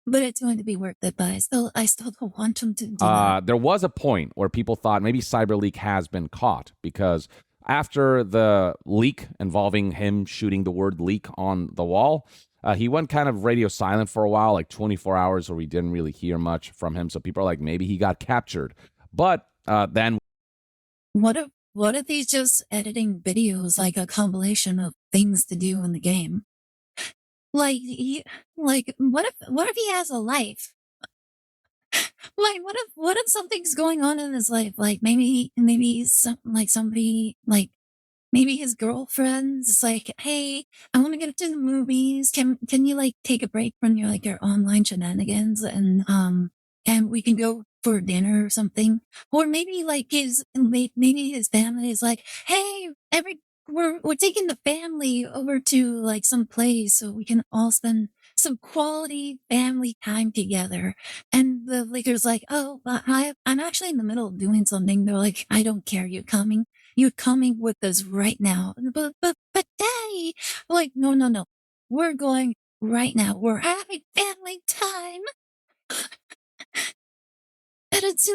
but it's going to be worth it. But I still don't want him to do that. There was a point where people thought maybe CyberLeak has been caught because after the leak involving him shooting the word leak on the wall, he went kind of radio silent for a while, like 24 hours, where we didn't really hear much from him. So people are like, maybe he got captured. But then, what if he's just editing videos like a compilation of things to do in the game? Like what if he has a life? Like what if something's going on in his life? Like maybe somebody like maybe his girlfriend's like, hey, I want to get to the movies. Can you like take a break from your online shenanigans and we can go for dinner or something? Or maybe like maybe his family is like, hey, we're taking the family over to like some place so we can all spend some quality family time together. And the Lakers like, oh, but I'm actually in the middle of doing something. They're like, I don't care. You're coming with us right now. But daddy, like, no. We're going right now. We're having family time. And it's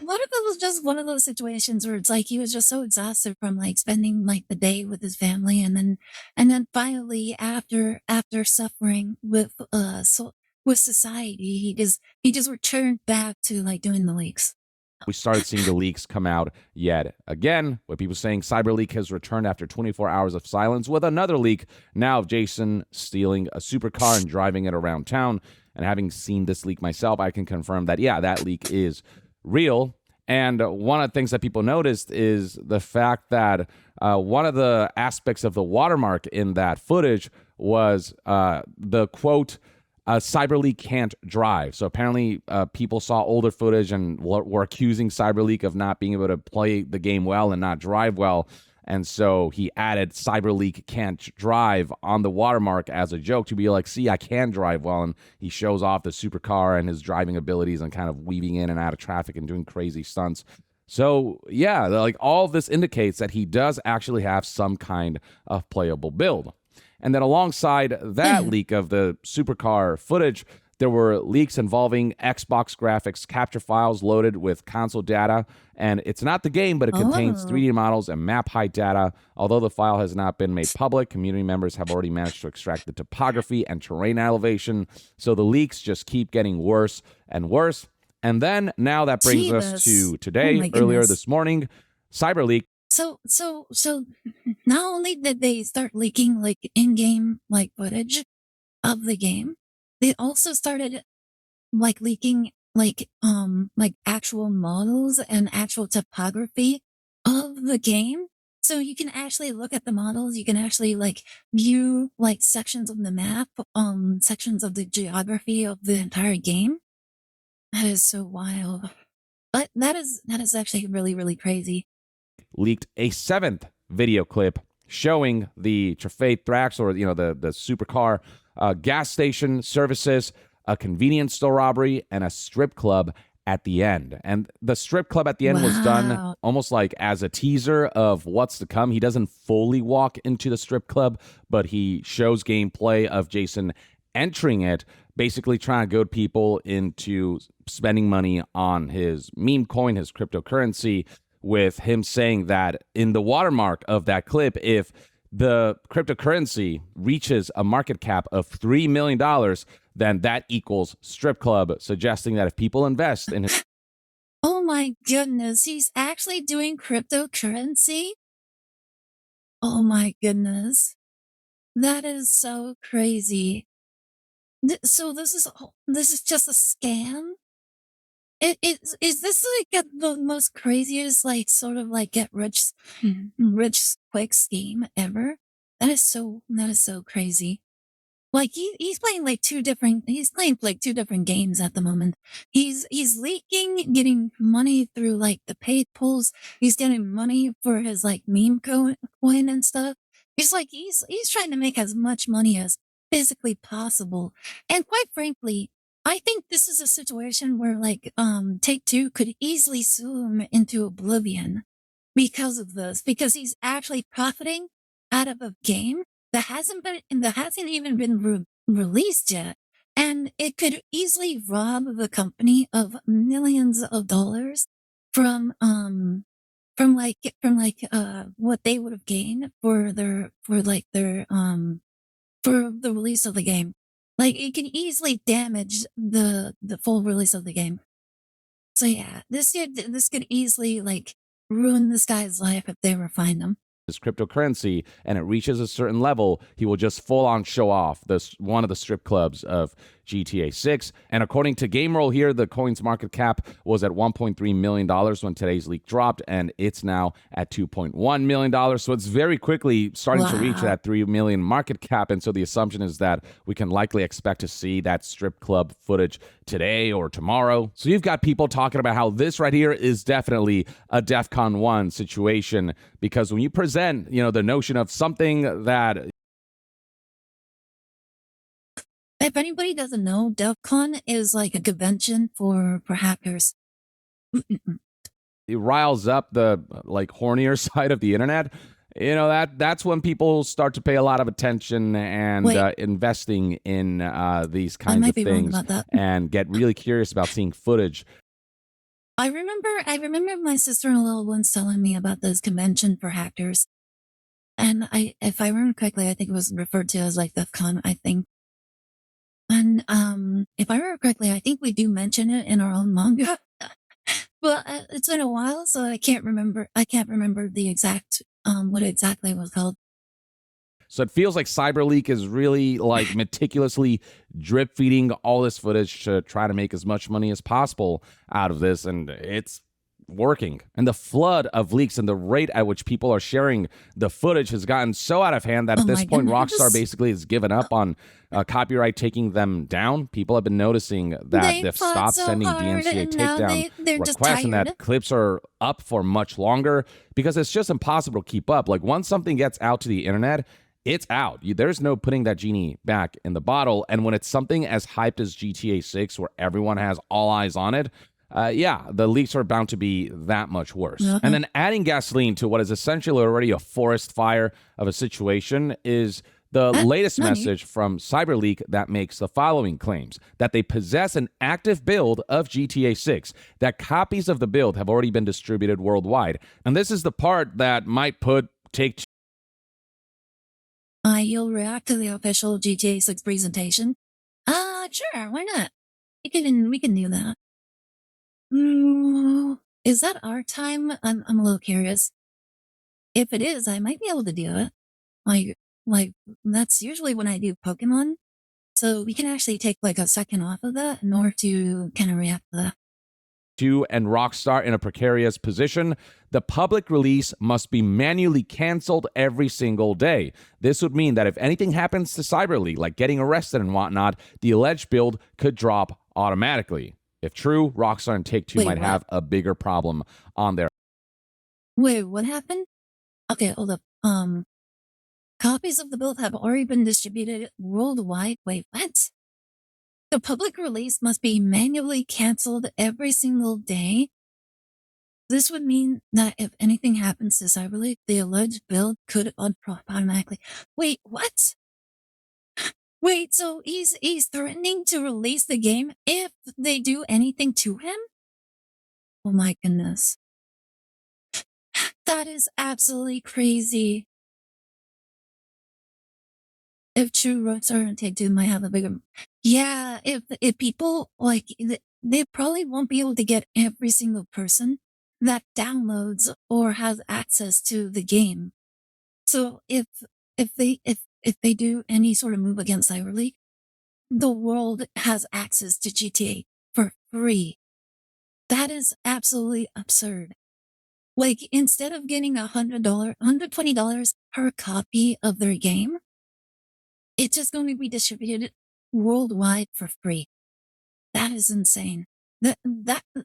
what if it was just one of those situations where it's like he was just so exhausted from like spending like the day with his family, and then finally after suffering with with society, he just returned back to like doing the leaks. we started seeing the leaks come out yet again, with people saying CyberLeak has returned after 24 hours of silence with another leak now of Jason stealing a supercar and driving it around town. And having seen this leak myself, I can confirm that, yeah, that leak is real. And one of the things that people noticed is the fact that one of the aspects of the watermark in that footage was the quote, CyberLeak can't drive. So apparently people saw older footage and were accusing CyberLeak of not being able to play the game well and not drive well. And so he added CyberLeak can't drive on the watermark as a joke to be like, see, I can drive well. And he shows off the supercar and his driving abilities and kind of weaving in and out of traffic and doing crazy stunts. So, yeah, like all of this indicates that he does actually have some kind of playable build. And then alongside that leak of the supercar footage, there were leaks involving Xbox graphics capture files loaded with console data. And it's not the game, but it contains 3D models and map height data. Although the file has not been made public, community members have already managed to extract the topography and terrain elevation. So the leaks just keep getting worse and worse. And then now that brings us to today, earlier this morning, CyberLeak. So not only did they start leaking like in-game like footage of the game, they also started like leaking like actual models and actual topography of the game. So you can actually look at the models, you can actually like view like sections of the map, sections of the geography of the entire game. That is so wild. But that is actually really, really crazy. Leaked a 7th video clip showing the Trafate Thrax, or the supercar gas station services, a convenience store robbery, and a strip club at the end. And the strip club at the end was done almost like as a teaser of what's to come. He doesn't fully walk into the strip club, but he shows gameplay of Jason entering it, basically trying to goad people into spending money on his meme coin, his cryptocurrency, with him saying that in the watermark of that clip, if the cryptocurrency reaches a market cap of $3 million, then that equals strip club, suggesting that if people invest in his... Oh my goodness, he's actually doing cryptocurrency? Oh my goodness. That is so crazy. So this is just a scam? Is this like the most craziest like sort of like get rich quick scheme ever? That is so crazy. Like he's playing like two different games at the moment. He's leaking, getting money through like the paid pulls. He's getting money for his like meme coin and stuff. He's trying to make as much money as physically possible. And quite frankly, I think this is a situation where like Take-Two could easily sue him into oblivion because of this, because he's actually profiting out of a game that hasn't even been released yet, and it could easily rob the company of millions of dollars from what they would have gained for the release of the game. Like it can easily damage the full release of the game. So yeah, this could easily like ruin this guy's life if they ever find him. His cryptocurrency and it reaches a certain level, he will just full on show off one of the strip clubs of GTA 6. And according to GameRoll here, the coin's market cap was at $1.3 million when today's leak dropped, and it's now at $2.1 million. So it's very quickly starting to reach that $3 million market cap. And so the assumption is that we can likely expect to see that strip club footage today or tomorrow. So you've got people talking about how this right here is definitely a DEFCON 1 situation, because when you present, the notion of something that... If anybody doesn't know, DEFCON is like a convention for hackers. It riles up the like hornier side of the internet. That's when people start to pay a lot of attention and investing in these kinds of things and get really curious about seeing footage. I remember my sister-in-law once telling me about this convention for hackers, and if I remember correctly, I think it was referred to as like DEFCON, I think. And if I remember correctly, I think we do mention it in our own manga. But it's been a while, so I can't remember the exact what exactly it was called. So it feels like CyberLeak is really like meticulously drip feeding all this footage to try to make as much money as possible out of this, and it's working. And the flood of leaks and the rate at which people are sharing the footage has gotten so out of hand that at this point, Rockstar basically has given up on copyright taking them down. People have been noticing that they've stopped sending DMCA takedown requests, and that clips are up for much longer because it's just impossible to keep up. Like once something gets out to the internet, it's out. There's no putting that genie back in the bottle. And when it's something as hyped as GTA 6 where everyone has all eyes on it, the leaks are bound to be that much worse. And then adding gasoline to what is essentially already a forest fire of a situation is The latest Nani? message from CyberLeak that makes the following claims: that they possess an active build of GTA 6, that copies of the build have already been distributed worldwide. And this is the part that might put Take-Two. You'll react to the official GTA 6 presentation? Sure, why not? We can do that. Is that our time? I'm a little curious. If it is, I might be able to do it. Like that's usually when I do Pokemon. So we can actually take like a second off of that in order to kind of react to that. And Rockstar in a precarious position. The public release must be manually canceled every single day. This would mean that if anything happens to CyberLeak, like getting arrested and whatnot, the alleged build could drop automatically. If true, Rockstar and Take-Two might have a bigger problem on their. Wait, what happened? Okay, hold up. Copies of the build have already been distributed worldwide. Wait, what? The public release must be manually canceled every single day. This would mean that if anything happens to CyberLeak, the alleged build could unprop automatically. Wait, what? Wait, so he's threatening to release the game if they do anything to him? Oh my goodness. That is absolutely crazy. If true, Rockstar and Take-Two might have a bigger. Yeah, if people like they probably won't be able to get every single person that downloads or has access to the game. So if they do any sort of move against CyberLeak, the world has access to GTA for free. That is absolutely absurd. Like instead of getting $120 per copy of their game, it's just going to be distributed worldwide for free. That is insane.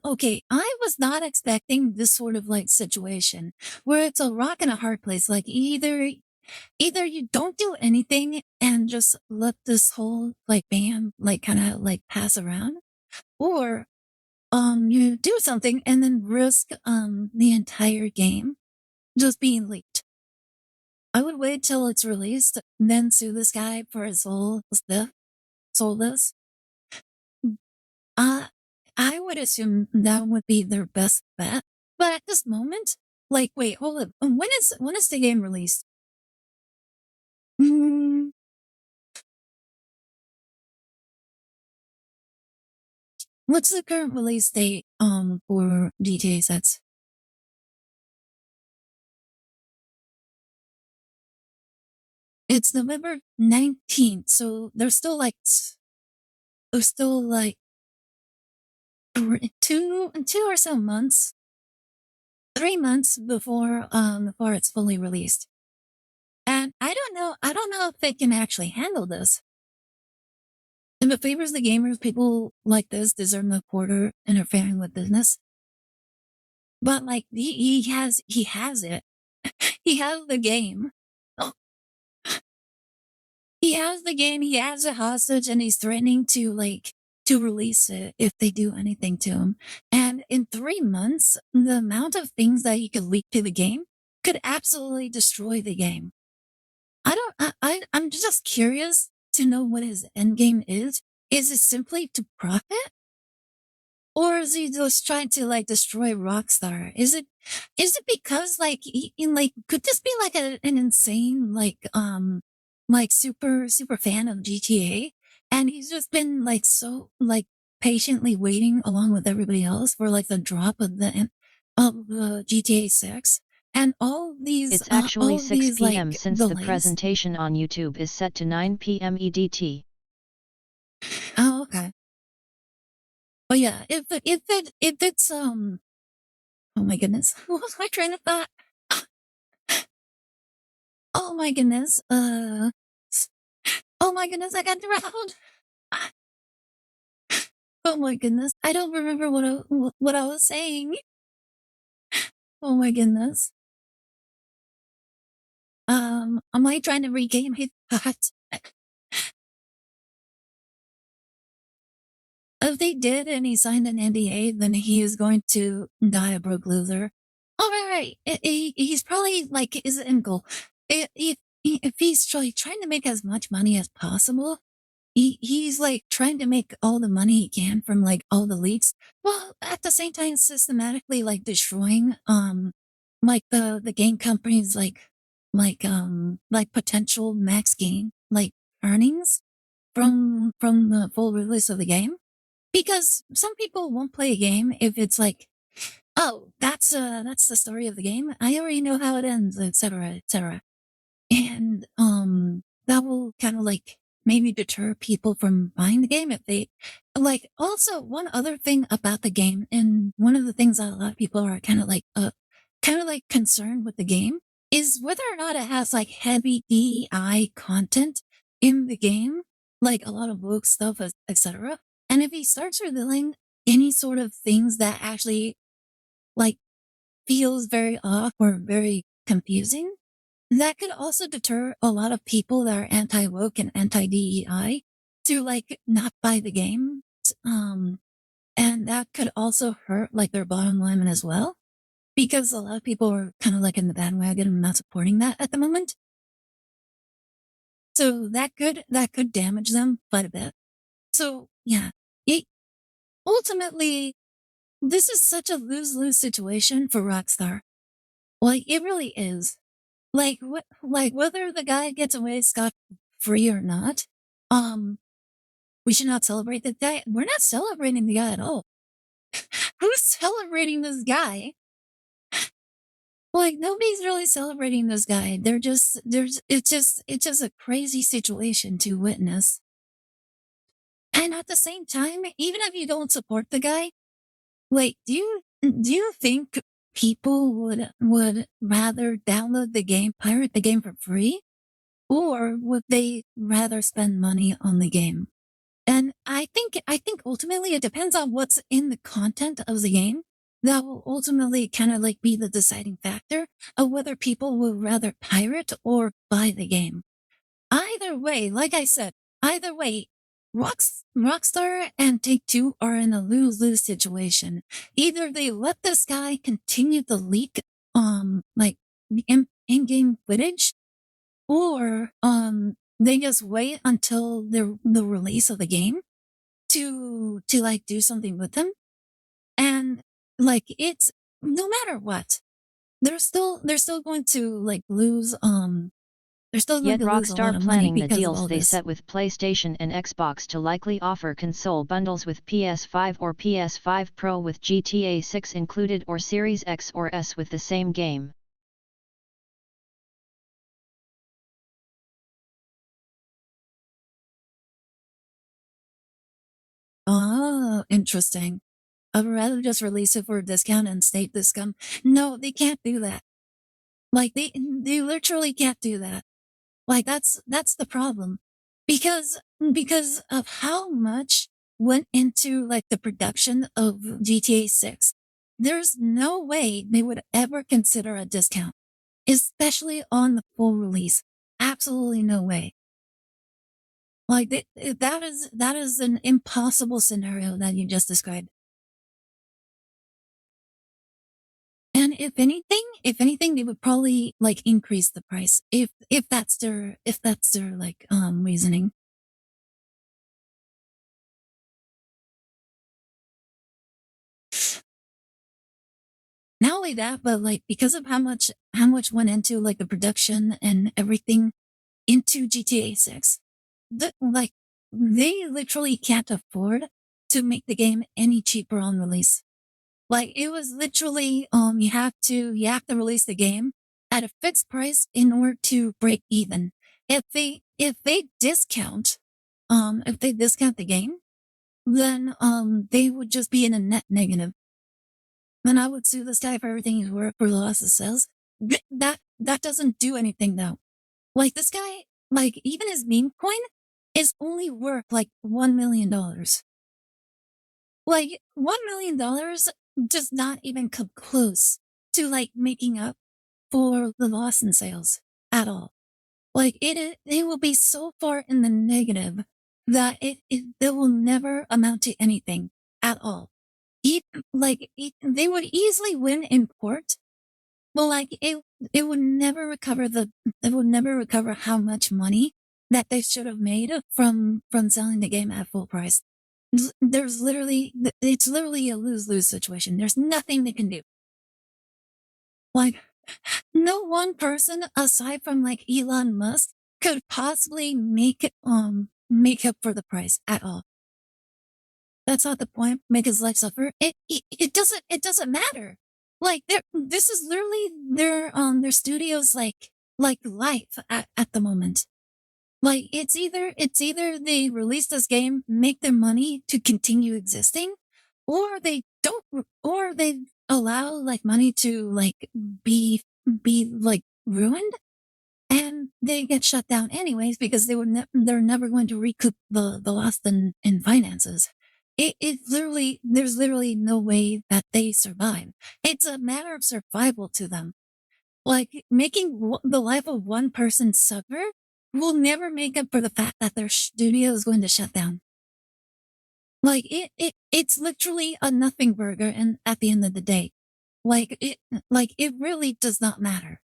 Okay, I was not expecting this sort of like situation where it's a rock and a hard place. Like either you don't do anything and just let this whole like ban like kind of like pass around, or you do something and then risk the entire game just being leaked. I would wait till it's released, then sue this guy for his whole stuff. Sold this. I would assume that would be their best bet. But at this moment, like, wait, hold up. When is the game released? Mm, what's the current release date for GTA 6? It's November 19th, so there's still like two or so months, 3 months before it's fully released. And I don't know if they can actually handle this. If it favors the gamers, people like this deserve no quarter interfering with business. But like he has it. He has the game. Oh, he has the game, he has a hostage, and he's threatening to release it if they do anything to him. And in 3 months, the amount of things that he could leak to the game could absolutely destroy the game. I'm just curious to know what his end game is. Is it simply to profit? Or is he just trying to like destroy Rockstar? Is it because like could this be like an insane like super fan of GTA, and he's just been like so like patiently waiting along with everybody else for like the drop of the GTA 6 and all these It's actually all 6 these p.m. like since the delays. presentation on YouTube is set to 9 p.m. EDT. Oh, okay. But yeah, if it's oh my goodness, what was my train of thought? Oh my goodness, oh my goodness, I got drowned. Oh my goodness, I don't remember what I was saying. Oh my goodness. Am I trying to regain my thoughts? If they did and he signed an NDA, then he is going to die a broke loser. Oh, right. He's probably like his end goal. If if he's like trying to make as much money as possible, he's like trying to make all the money he can from like all the leaks, well, at the same time systematically like destroying like the game companies like potential max gain like earnings from the full release of the game. Because some people won't play a game if it's like, oh, that's the story of the game. I already know how it ends, etc., etc. And that will kind of like maybe deter people from buying the game if they like. Also, one other thing about the game, and one of the things that a lot of people are kind of like concerned with the game is whether or not it has like heavy DEI content in the game, like a lot of woke stuff, etc. And if he starts revealing any sort of things that actually like feels very off or very confusing, that could also deter a lot of people that are anti-woke and anti-DEI to like not buy the game. Um, and that could also hurt like their bottom line as well, because a lot of people are kind of like in the bandwagon and not supporting that at the moment. So that could damage them quite a bit. So yeah, it, ultimately, this is such a lose-lose situation for Rockstar. Like it really is. Like whether the guy gets away scot free or not, um, we should not celebrate the guy. We're not celebrating the guy at all. Who's celebrating this guy? Like nobody's really celebrating this guy. It's just a crazy situation to witness. And at the same time, even if you don't support the guy, like do you think people would rather download the game, pirate the game for free? Or would they rather spend money on the game? And I think ultimately it depends on what's in the content of the game. That will ultimately kind of like be the deciding factor of whether people will rather pirate or buy the game. Either way, like I said, either way, Rockstar and Take-Two are in a lose-lose situation. Either they let this guy continue to leak, like in-game footage, or they just wait until the release of the game to like do something with them. And like it's no matter what, they're still going to like lose they're still going Yet to lose a lot Rockstar of money planning the because of deals all they this. set with PlayStation and Xbox to likely offer console bundles with PS5 or PS5 Pro with GTA 6 included or Series X or S with the same game. Oh, interesting. I would rather just release it for a discount and state the scum. No, they can't do that. Like they literally can't do that. Like that's the problem. Because because of how much went into like the production of GTA 6. There's no way they would ever consider a discount, especially on the full release. Absolutely no way. Like that is an impossible scenario that you just described. And if anything, they would probably like increase the price if that's their like reasoning. Not only that, but like because of how much went into like the production and everything into GTA 6, like they literally can't afford to make the game any cheaper on release. Like it was literally you have to release the game at a fixed price in order to break even. If they discount the game, then they would just be in a net negative. Then I would sue this guy for everything he's worth for the loss of sales. That doesn't do anything though. Like this guy, like even his meme coin is only worth like $1 million. Like $1 million does not even come close to like making up for the loss in sales at all. Like it will be so far in the negative that it will never amount to anything at all. They would easily win in court, Well, like it would never recover it would never recover how much money that they should have made from selling the game at full price. There's literally it's literally a lose-lose situation. There's nothing they can do. Like no one person aside from like Elon Musk could possibly make up for the price at all. That's not the point. Make his life suffer. It doesn't matter. Like this is literally their studio's like life at the moment. Like it's either they release this game, make their money to continue existing, or they don't, or they allow like money to like be like ruined, and they get shut down anyways because they're never going to recoup the loss in finances. It literally there's literally no way that they survive. It's a matter of survival to them. Like making the life of one person suffer will never make up for the fact that their studio is going to shut down. Like it's literally a nothing burger, and at the end of the day, like it really does not matter.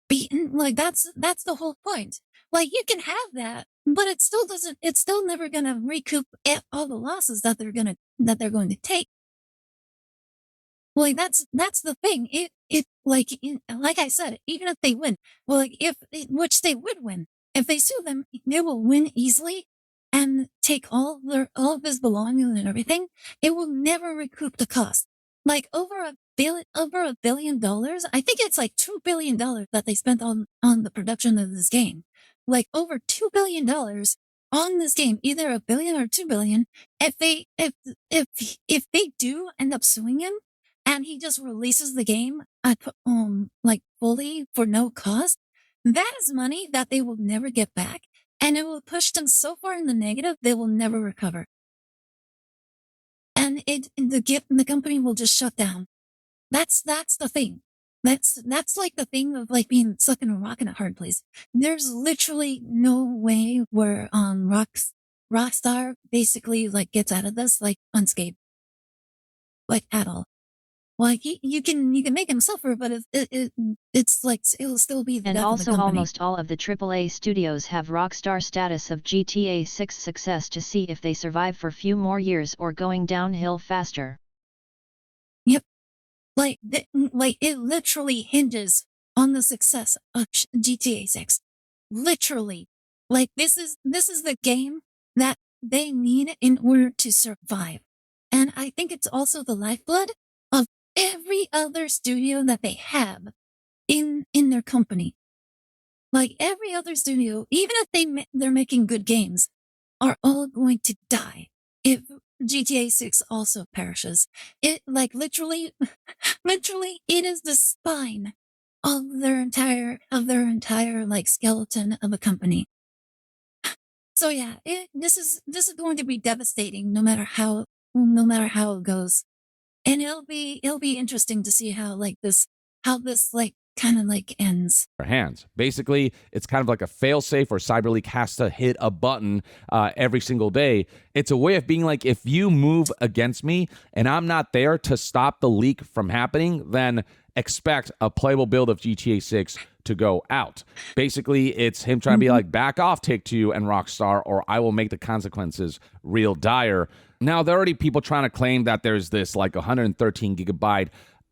Beaten, like that's the whole point. Like you can have that, but it still doesn't. It's still never gonna recoup all the losses that they're going to take. Like that's the thing. Like I said, even if they win, well, like which they would win if they sue them, they will win easily and take all of his belongings and everything. It will never recoup the cost. Like over $1 billion. I think it's like $2 billion that they spent on the production of this game. Like over $2 billion on this game, either a billion or 2 billion. If they do end up suing him and he just releases the game like fully for no cost, that is money that they will never get back, and it will push them so far in the negative they will never recover. And the company will just shut down. That's the thing. That's like the thing of like being stuck in a rock and a hard place. There's literally no way where Rockstar basically like gets out of this like unscathed, like at all. Like you can make him suffer, but it's like it'll still be the And death of the also company. almost all of the AAA studios have Rockstar status of GTA 6 success to see if they survive for few more years or going downhill faster. Yep. Like it literally hinges on the success of GTA 6. Literally. Like this is the game that they need in order to survive. And I think it's also the lifeblood of every other studio that they have in their company. Like every other studio, even if they're making good games, are all going to die if GTA 6 also perishes. It like literally it is the spine of their entire like skeleton of a company. So yeah, this is going to be devastating no matter how it goes. And it'll be interesting to see how this like kind of like ends. Hands. Basically, it's kind of like a failsafe where CyberLeak has to hit a button every single day. It's a way of being like, if you move against me and I'm not there to stop the leak from happening, then expect a playable build of GTA 6 to go out. Basically, it's him trying to be like, back off, Take-Two and Rockstar, or I will make the consequences real dire. Now, there are already people trying to claim that there's this like 113 gigabyte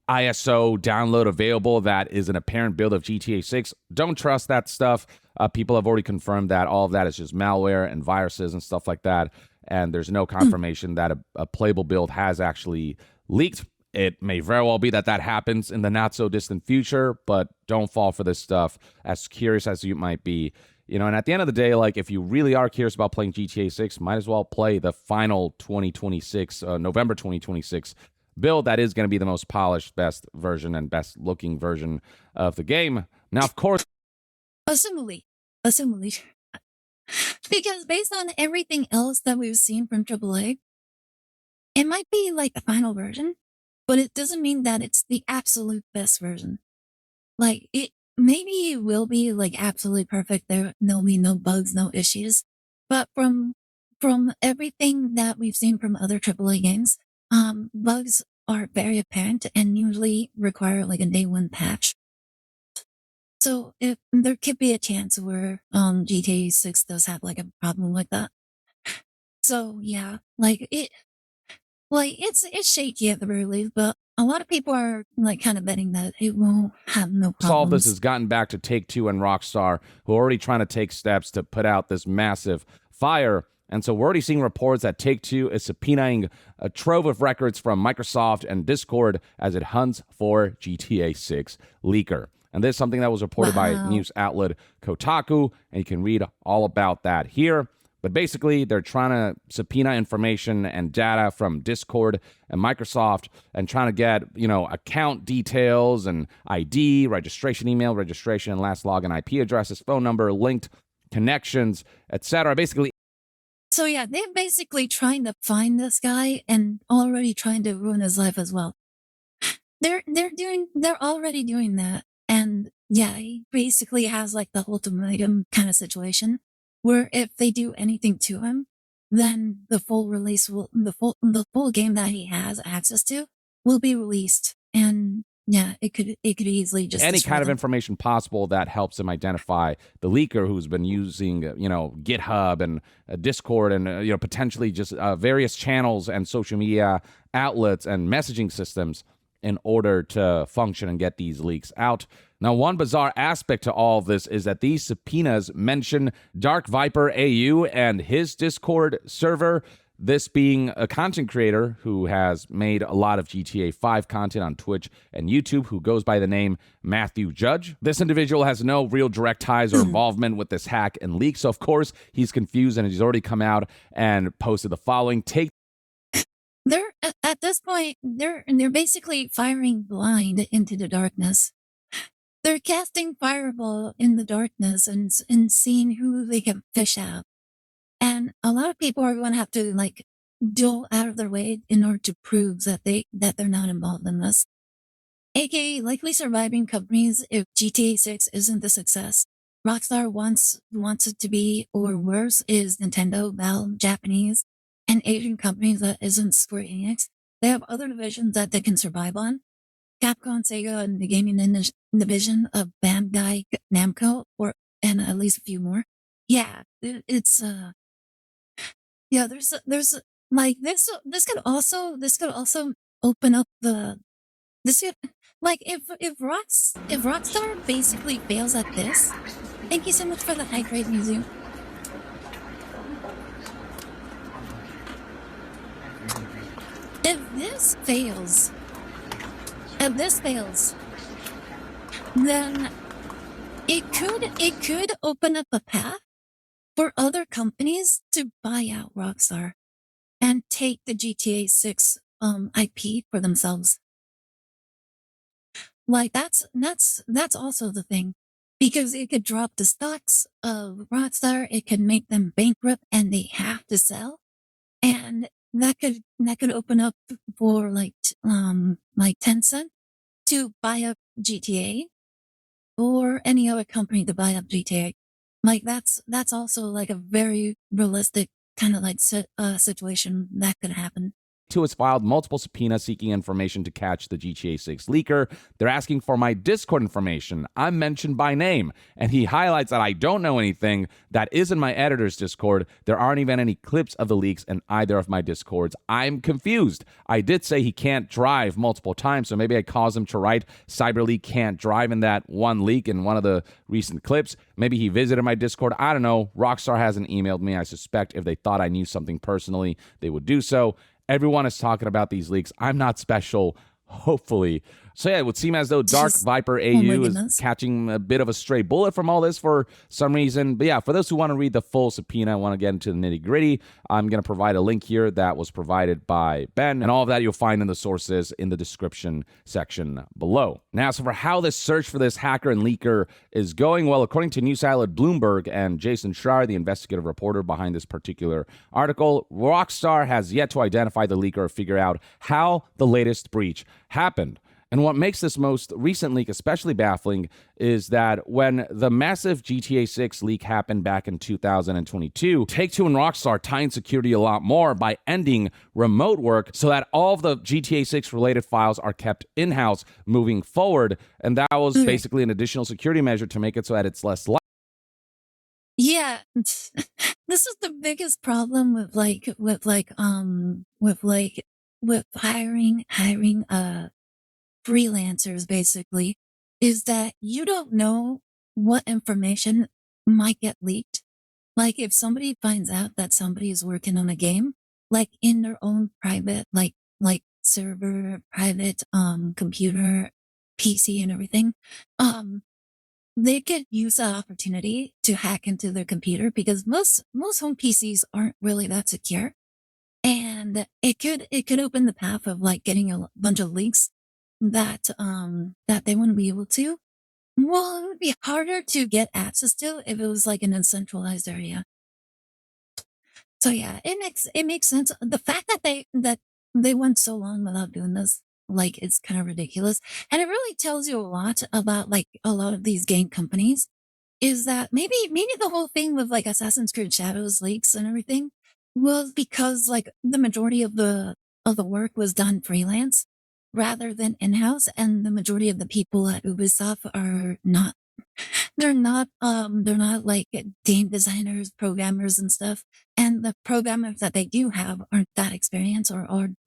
ISO download available that is an apparent build of GTA 6. Don't trust that stuff. People have already confirmed that all of that is just malware and viruses and stuff like that. And there's no confirmation that a playable build has actually leaked. It may very well be that happens in the not so distant future, but don't fall for this stuff, as curious as you might be. You know, and at the end of the day, like if you really are curious about playing GTA 6, might as well play the final 2026, November 2026 build that is going to be the most polished, best version and best looking version of the game. Now, of course, Assumably, because based on everything else that we've seen from AAA, it might be like the final version, but it doesn't mean that it's the absolute best version. Like maybe it will be like absolutely perfect. There'll be no bugs, no issues. But from everything that we've seen from other AAA games, bugs are very apparent and usually require like a day one patch. So if there could be a chance where GTA 6 does have like a problem like that. So yeah, it's shaky at the very least, but a lot of people are like kind of betting that it won't have no problems. All of this has gotten back to Take-Two and Rockstar, who are already trying to take steps to put out this massive fire. And so we're already seeing reports that Take-Two is subpoenaing a trove of records from Microsoft and Discord as it hunts for GTA 6 leaker. And this is something that was reported by news outlet Kotaku, and you can read all about that here. But basically, they're trying to subpoena information and data from Discord and Microsoft and trying to get, account details and ID, registration email, registration and last login IP addresses, phone number, linked connections, etc. Basically. So yeah, they're basically trying to find this guy and already trying to ruin his life as well. They're already doing that. And yeah, he basically has like the ultimatum kind of situation where if they do anything to him, then the full release the full game that he has access to will be released. And yeah, it could easily just any kind of information possible that helps him identify the leaker who's been using, GitHub and Discord and, potentially just various channels and social media outlets and messaging systems in order to function and get these leaks out. Now, one bizarre aspect to all of this is that these subpoenas mention Dark Viper AU and his Discord server, this being a content creator who has made a lot of GTA 5 content on Twitch and YouTube, who goes by the name Matthew Judge. This individual has no real direct ties or involvement with this hack and leak, so of course he's confused, and he's already come out and posted the following. They're at this point, they're basically firing blind into the darkness. They're casting fireball in the darkness and seeing who they can fish out. And a lot of people are going to have to like go out of their way in order to prove that they're not involved in this. AKA likely surviving companies if GTA 6 isn't the success Rockstar wants it to be, or worse, is Nintendo, Valve, Japanese, and Asian companies that isn't Square Enix. They have other divisions that they can survive on. Capcom, Sega, and the gaming division of Bandai Namco, and at least a few more. Yeah, it's yeah. There's like this. This could also open up this could, like if Rockstar basically fails at this. Thank you so much for the high grade museum. If this fails, then it could open up a path for other companies to buy out Rockstar and take the GTA 6 IP for themselves. Like that's also the thing, because it could drop the stocks of Rockstar, it could make them bankrupt and they have to sell, and that could open up for like Tencent to buy up GTA, or any other company to buy up GTA. Like that's also like a very realistic kind of like situation that could happen. Has filed multiple subpoenas seeking information to catch the GTA 6 leaker. They're asking for my Discord information. I'm mentioned by name. And he highlights that I don't know anything that is in my editor's Discord. There aren't even any clips of the leaks in either of my Discords. I'm confused. I did say he can't drive multiple times, so maybe I caused him to write CyberLeak can't drive in that one leak in one of the recent clips. Maybe he visited my Discord. I don't know. Rockstar hasn't emailed me. I suspect if they thought I knew something personally, they would do so. Everyone is talking about these leaks. I'm not special, hopefully. So yeah, it would seem as though Dark Viper AU is catching a bit of a stray bullet from all this for some reason. But yeah, for those who want to read the full subpoena, want to get into the nitty gritty, I'm going to provide a link here that was provided by Ben. And all of that you'll find in the sources in the description section below. Now, so for how this search for this hacker and leaker is going, well, according to news outlet Bloomberg and Jason Schreier, the investigative reporter behind this particular article, Rockstar has yet to identify the leaker or figure out how the latest breach happened. And what makes this most recent leak especially baffling is that when the massive GTA 6 leak happened back in 2022, Take-Two and Rockstar tightened security a lot more by ending remote work so that all of the GTA 6 related files are kept in-house moving forward. And that was basically an additional security measure to make it so that it's less likely. Yeah, this is the biggest problem with hiring freelancers basically, is that you don't know what information might get leaked. Like if somebody finds out that somebody is working on a game, like in their own private, like server, private, computer, PC and everything, um, they could use the opportunity to hack into their computer because most home PCs aren't really that secure. And it could open the path of like getting a bunch of leaks that they wouldn't be able to. Well, it would be harder to get access to if it was like in a centralized area. So yeah, it makes sense. The fact that they went so long without doing this, like it's kind of ridiculous. And it really tells you a lot about like a lot of these game companies is that maybe the whole thing with like Assassin's Creed Shadows leaks and everything was because like the majority of the work was done freelance rather than in-house, and the majority of the people at Ubisoft are not they're not like game designers, programmers and stuff. And the programmers that they do have aren't that experienced or aren't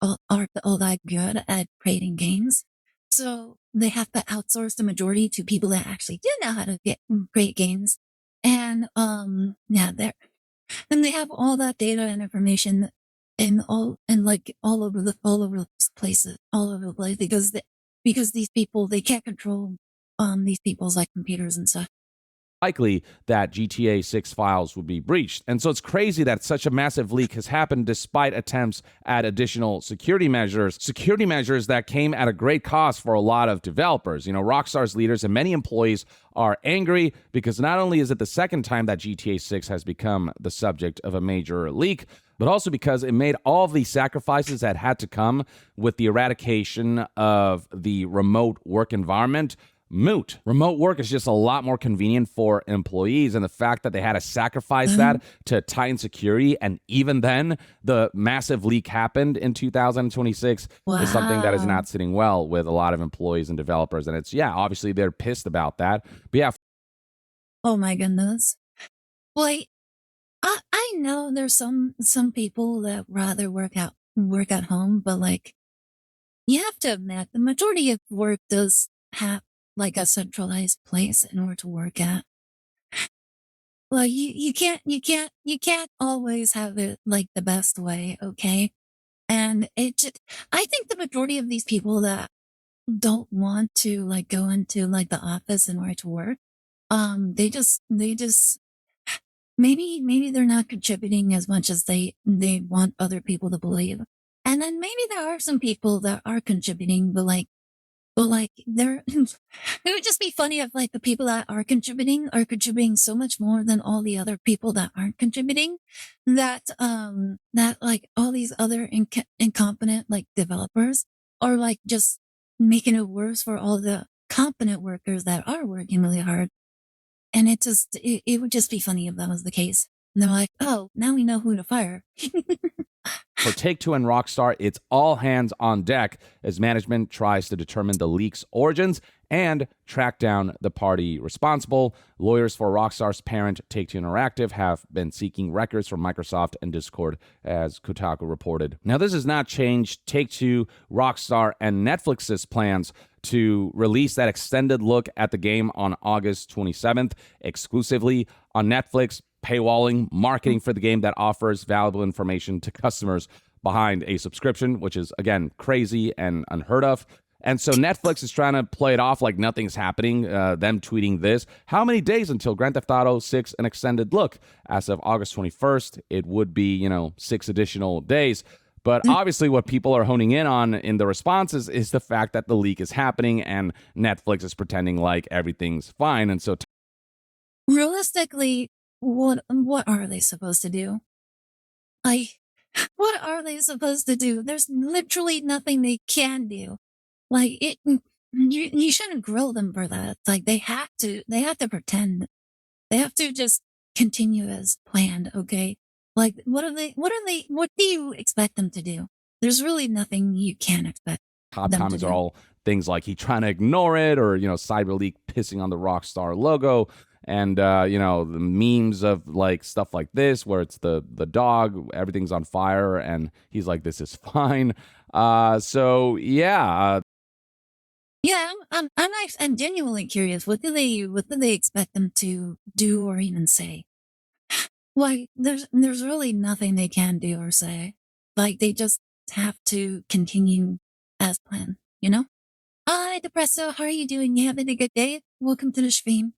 all that good at creating games. So they have to outsource the majority to people that actually do know how to create games. And yeah, they have all that data and information and like all over the places, all over the place because these people they can't control these people's like computers and stuff. Likely that GTA 6 files would be breached. And so it's crazy that such a massive leak has happened despite attempts at additional security measures that came at a great cost for a lot of developers. You know, Rockstar's leaders and many employees are angry because not only is it the second time that GTA 6 has become the subject of a major leak, but also because it made all of these sacrifices that had to come with the eradication of the remote work environment moot. Remote work is just a lot more convenient for employees, and the fact that they had to sacrifice that to tighten security, and even then, the massive leak happened in 2026 is something that is Wow. not sitting well with a lot of employees and developers. And it's, yeah, obviously they're pissed about that. But yeah, Oh my goodness. Like I know there's some people that rather work at home, but like you have to admit the majority of work does have like a centralized place in order to work at. Well, you can't always have it like the best way, okay? And I think the majority of these people that don't want to like go into like the office in order to work, they just maybe they're not contributing as much as they want other people to believe. And then maybe there are some people that are contributing, but like they're it would just be funny if like the people that are contributing so much more than all the other people that aren't contributing that like all these other incompetent like developers are like just making it worse for all the competent workers that are working really hard. And it would just be funny if that was the case. And they're like, oh, now we know who to fire. for Take-Two and Rockstar, it's all hands on deck as management tries to determine the leak's origins and track down the party responsible. Lawyers for Rockstar's parent, Take-Two Interactive, have been seeking records from Microsoft and Discord, as Kotaku reported. Now, this has not changed Take-Two, Rockstar, and Netflix's plans to release that extended look at the game on August 27th, exclusively on Netflix, paywalling marketing for the game that offers valuable information to customers behind a subscription, which is, again, crazy and unheard of. And so Netflix is trying to play it off like nothing's happening, them tweeting this. How many days until Grand Theft Auto 6 an extended look? As of August 21st, it would be, 6 additional days. But obviously what people are honing in on in the responses is the fact that the leak is happening and Netflix is pretending like everything's fine. And so Realistically, what are they supposed to do? Like, what are they supposed to do? There's literally nothing they can do. Like it. you shouldn't grill them for that. It's like they have to pretend. They have to just continue as planned, okay? Like what do you expect them to do? There's really nothing you can expect Top them to comments are do. all things like he trying to ignore it, or CyberLeak pissing on the Rockstar logo, and the memes of like stuff like this where it's the dog, everything's on fire, and he's like, "This is fine." So yeah, Yeah, I'm genuinely curious. What do they expect them to do or even say? Like, there's really nothing they can do or say. Like, they just have to continue as planned, you know? Hi, Depresso, how are you doing? You having a good day? Welcome to the stream.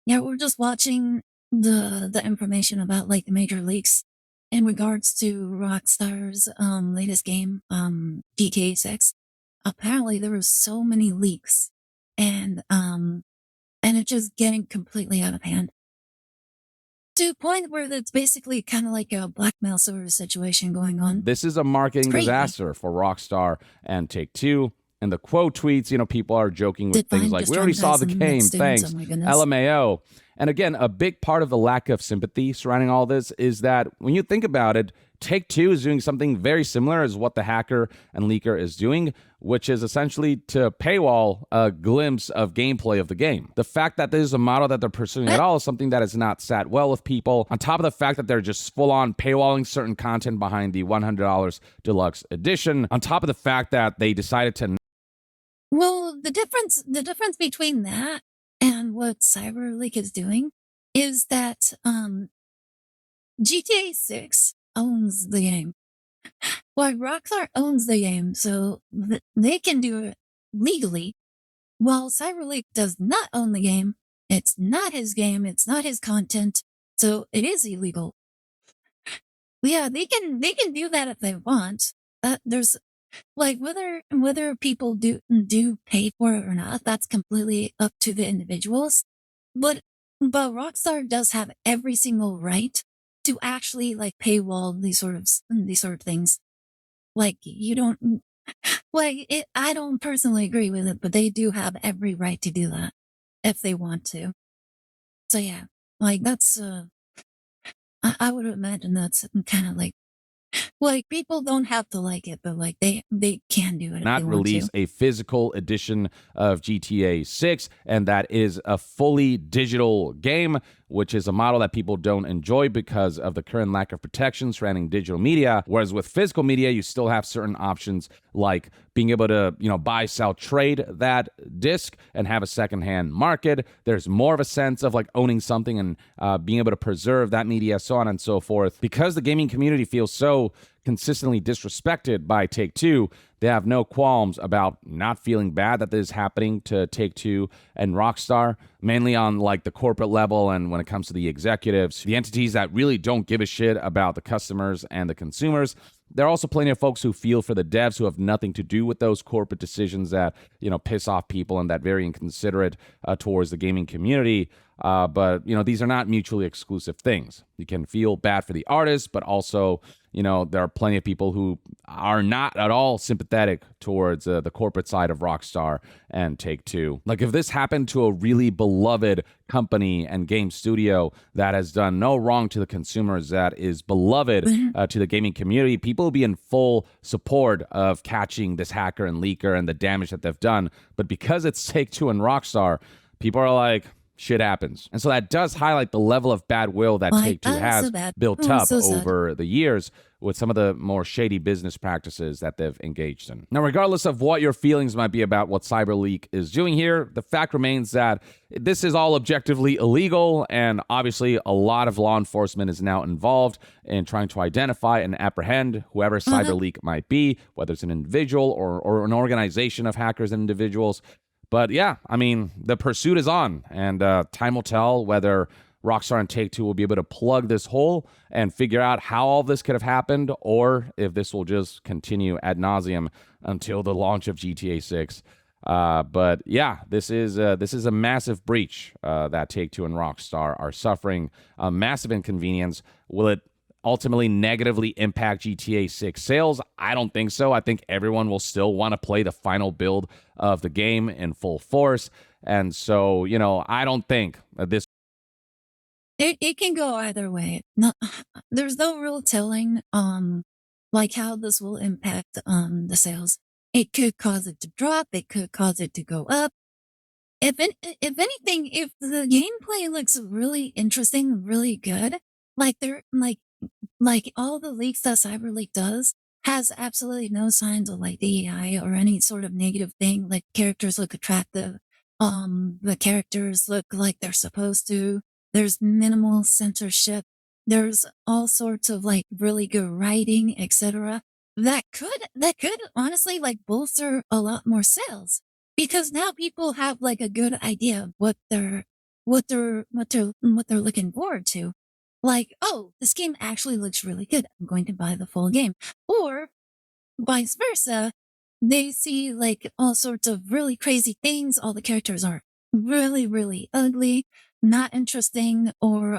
Yeah, we're just watching the information about like the major leaks in regards to Rockstar's latest game, GTA 6. Apparently there were so many leaks and it's just getting completely out of hand. To a point where it's basically kind of like a blackmail sort of situation going on. this is a marketing Crazy. disaster for Rockstar and Take-Two. And the quote tweets, people are joking with Did things find like, just "We already saw the traumatized game, students, thanks, oh my goodness. LMAO." And again, a big part of the lack of sympathy surrounding all this is that when you think about it, Take-Two is doing something very similar as what the hacker and leaker is doing, which is essentially to paywall a glimpse of gameplay of the game. The fact that this is a model that they're pursuing at all is something that has not sat well with people, on top of the fact that they're just full-on paywalling certain content behind the $100 deluxe edition, on top of the fact that they decided to Well, the difference between that and what CyberLeak is doing is that GTA 6 owns the game. Well, Rockstar owns the game, so they can do it legally. While CyberLeak does not own the game, it's not his game, it's not his content, so it is illegal. Yeah, they can do that if they want. There's like whether people do pay for it or not, that's completely up to the individuals. But Rockstar does have every single right to actually like paywall these sort of things. Like you don't like it. I don't personally agree with it, but they do have every right to do that if they want to. So yeah, like that's I would imagine that's kind of like people don't have to like it, but like they can do it if not they want release to. a physical edition of GTA 6, and that is a fully digital game, which is a model that people don't enjoy because of the current lack of protection surrounding digital media. Whereas with physical media, you still have certain options like being able to, buy, sell, trade that disc and have a secondhand market. There's more of a sense of like owning something and being able to preserve that media, so on and so forth. Because the gaming community feels so consistently disrespected by Take-Two, they have no qualms about not feeling bad that this is happening to Take-Two and Rockstar, mainly on like the corporate level and when it comes to the executives, the entities that really don't give a shit about the customers and the consumers. There are also plenty of folks who feel for the devs who have nothing to do with those corporate decisions that, piss off people and that very inconsiderate towards the gaming community. But these are not mutually exclusive things. You can feel bad for the artists, but also, there are plenty of people who are not at all sympathetic towards the corporate side of Rockstar and Take-Two. Like if this happened to a really beloved company and game studio that has done no wrong to the consumers, that is beloved to the gaming community, people will be in full support of catching this hacker and leaker and the damage that they've done. But because it's Take-Two and Rockstar, people are like, shit happens. And so that does highlight the level of bad will that Take-Two has built up over the years with some of the more shady business practices that they've engaged in. Now, regardless of what your feelings might be about what CyberLeak is doing here, the fact remains that this is all objectively illegal, and obviously a lot of law enforcement is now involved in trying to identify and apprehend whoever CyberLeak might be, whether it's an individual or an organization of hackers and individuals. But yeah, I mean, the pursuit is on, and time will tell whether Rockstar and Take-Two will be able to plug this hole and figure out how all this could have happened, or if this will just continue ad nauseum until the launch of GTA 6. But yeah, this is a massive breach that Take-Two and Rockstar are suffering, a massive inconvenience. Will it ultimately negatively impact GTA 6 sales? I don't think so. I think everyone will still want to play the final build of the game in full force. And so, I don't think that this. It can go either way. No, there's no real telling, like how this will impact, the sales. It could cause it to drop. It could cause it to go up. If anything, if the gameplay looks really interesting, really good, like like all the leaks that CyberLeak does has absolutely no signs of like DEI or any sort of negative thing. Like characters look attractive. The characters look like they're supposed to. There's minimal censorship. There's all sorts of like really good writing, etc. That could honestly like bolster a lot more sales because now people have like a good idea of what they're looking forward to. Like, oh, this game actually looks really good. I'm going to buy the full game. Or vice versa, they see like all sorts of really crazy things. All the characters are really, really ugly, not interesting, or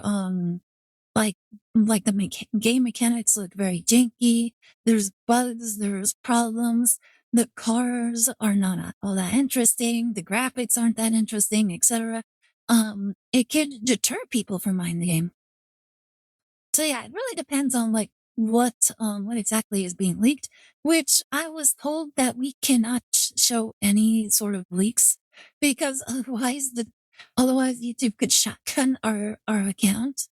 like the game mechanics look very janky. There's bugs, there's problems. The cars are not all that interesting. The graphics aren't that interesting, etc. It could deter people from buying the game. So yeah, it really depends on like what exactly is being leaked, which I was told that we cannot show any sort of leaks because otherwise YouTube could shotgun our account.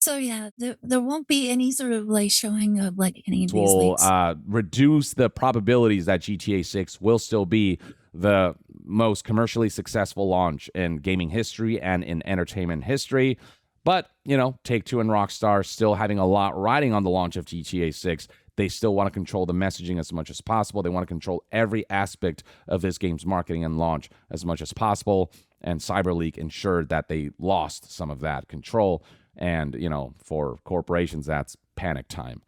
So yeah, there won't be any sort of like showing of like any of these will leaks. reduce the probabilities that GTA 6 will still be the most commercially successful launch in gaming history and in entertainment history. But, Take-Two and Rockstar still having a lot riding on the launch of GTA 6. They still want to control the messaging as much as possible. They want to control every aspect of this game's marketing and launch as much as possible. And CyberLeak ensured that they lost some of that control. And, for corporations, that's panic time.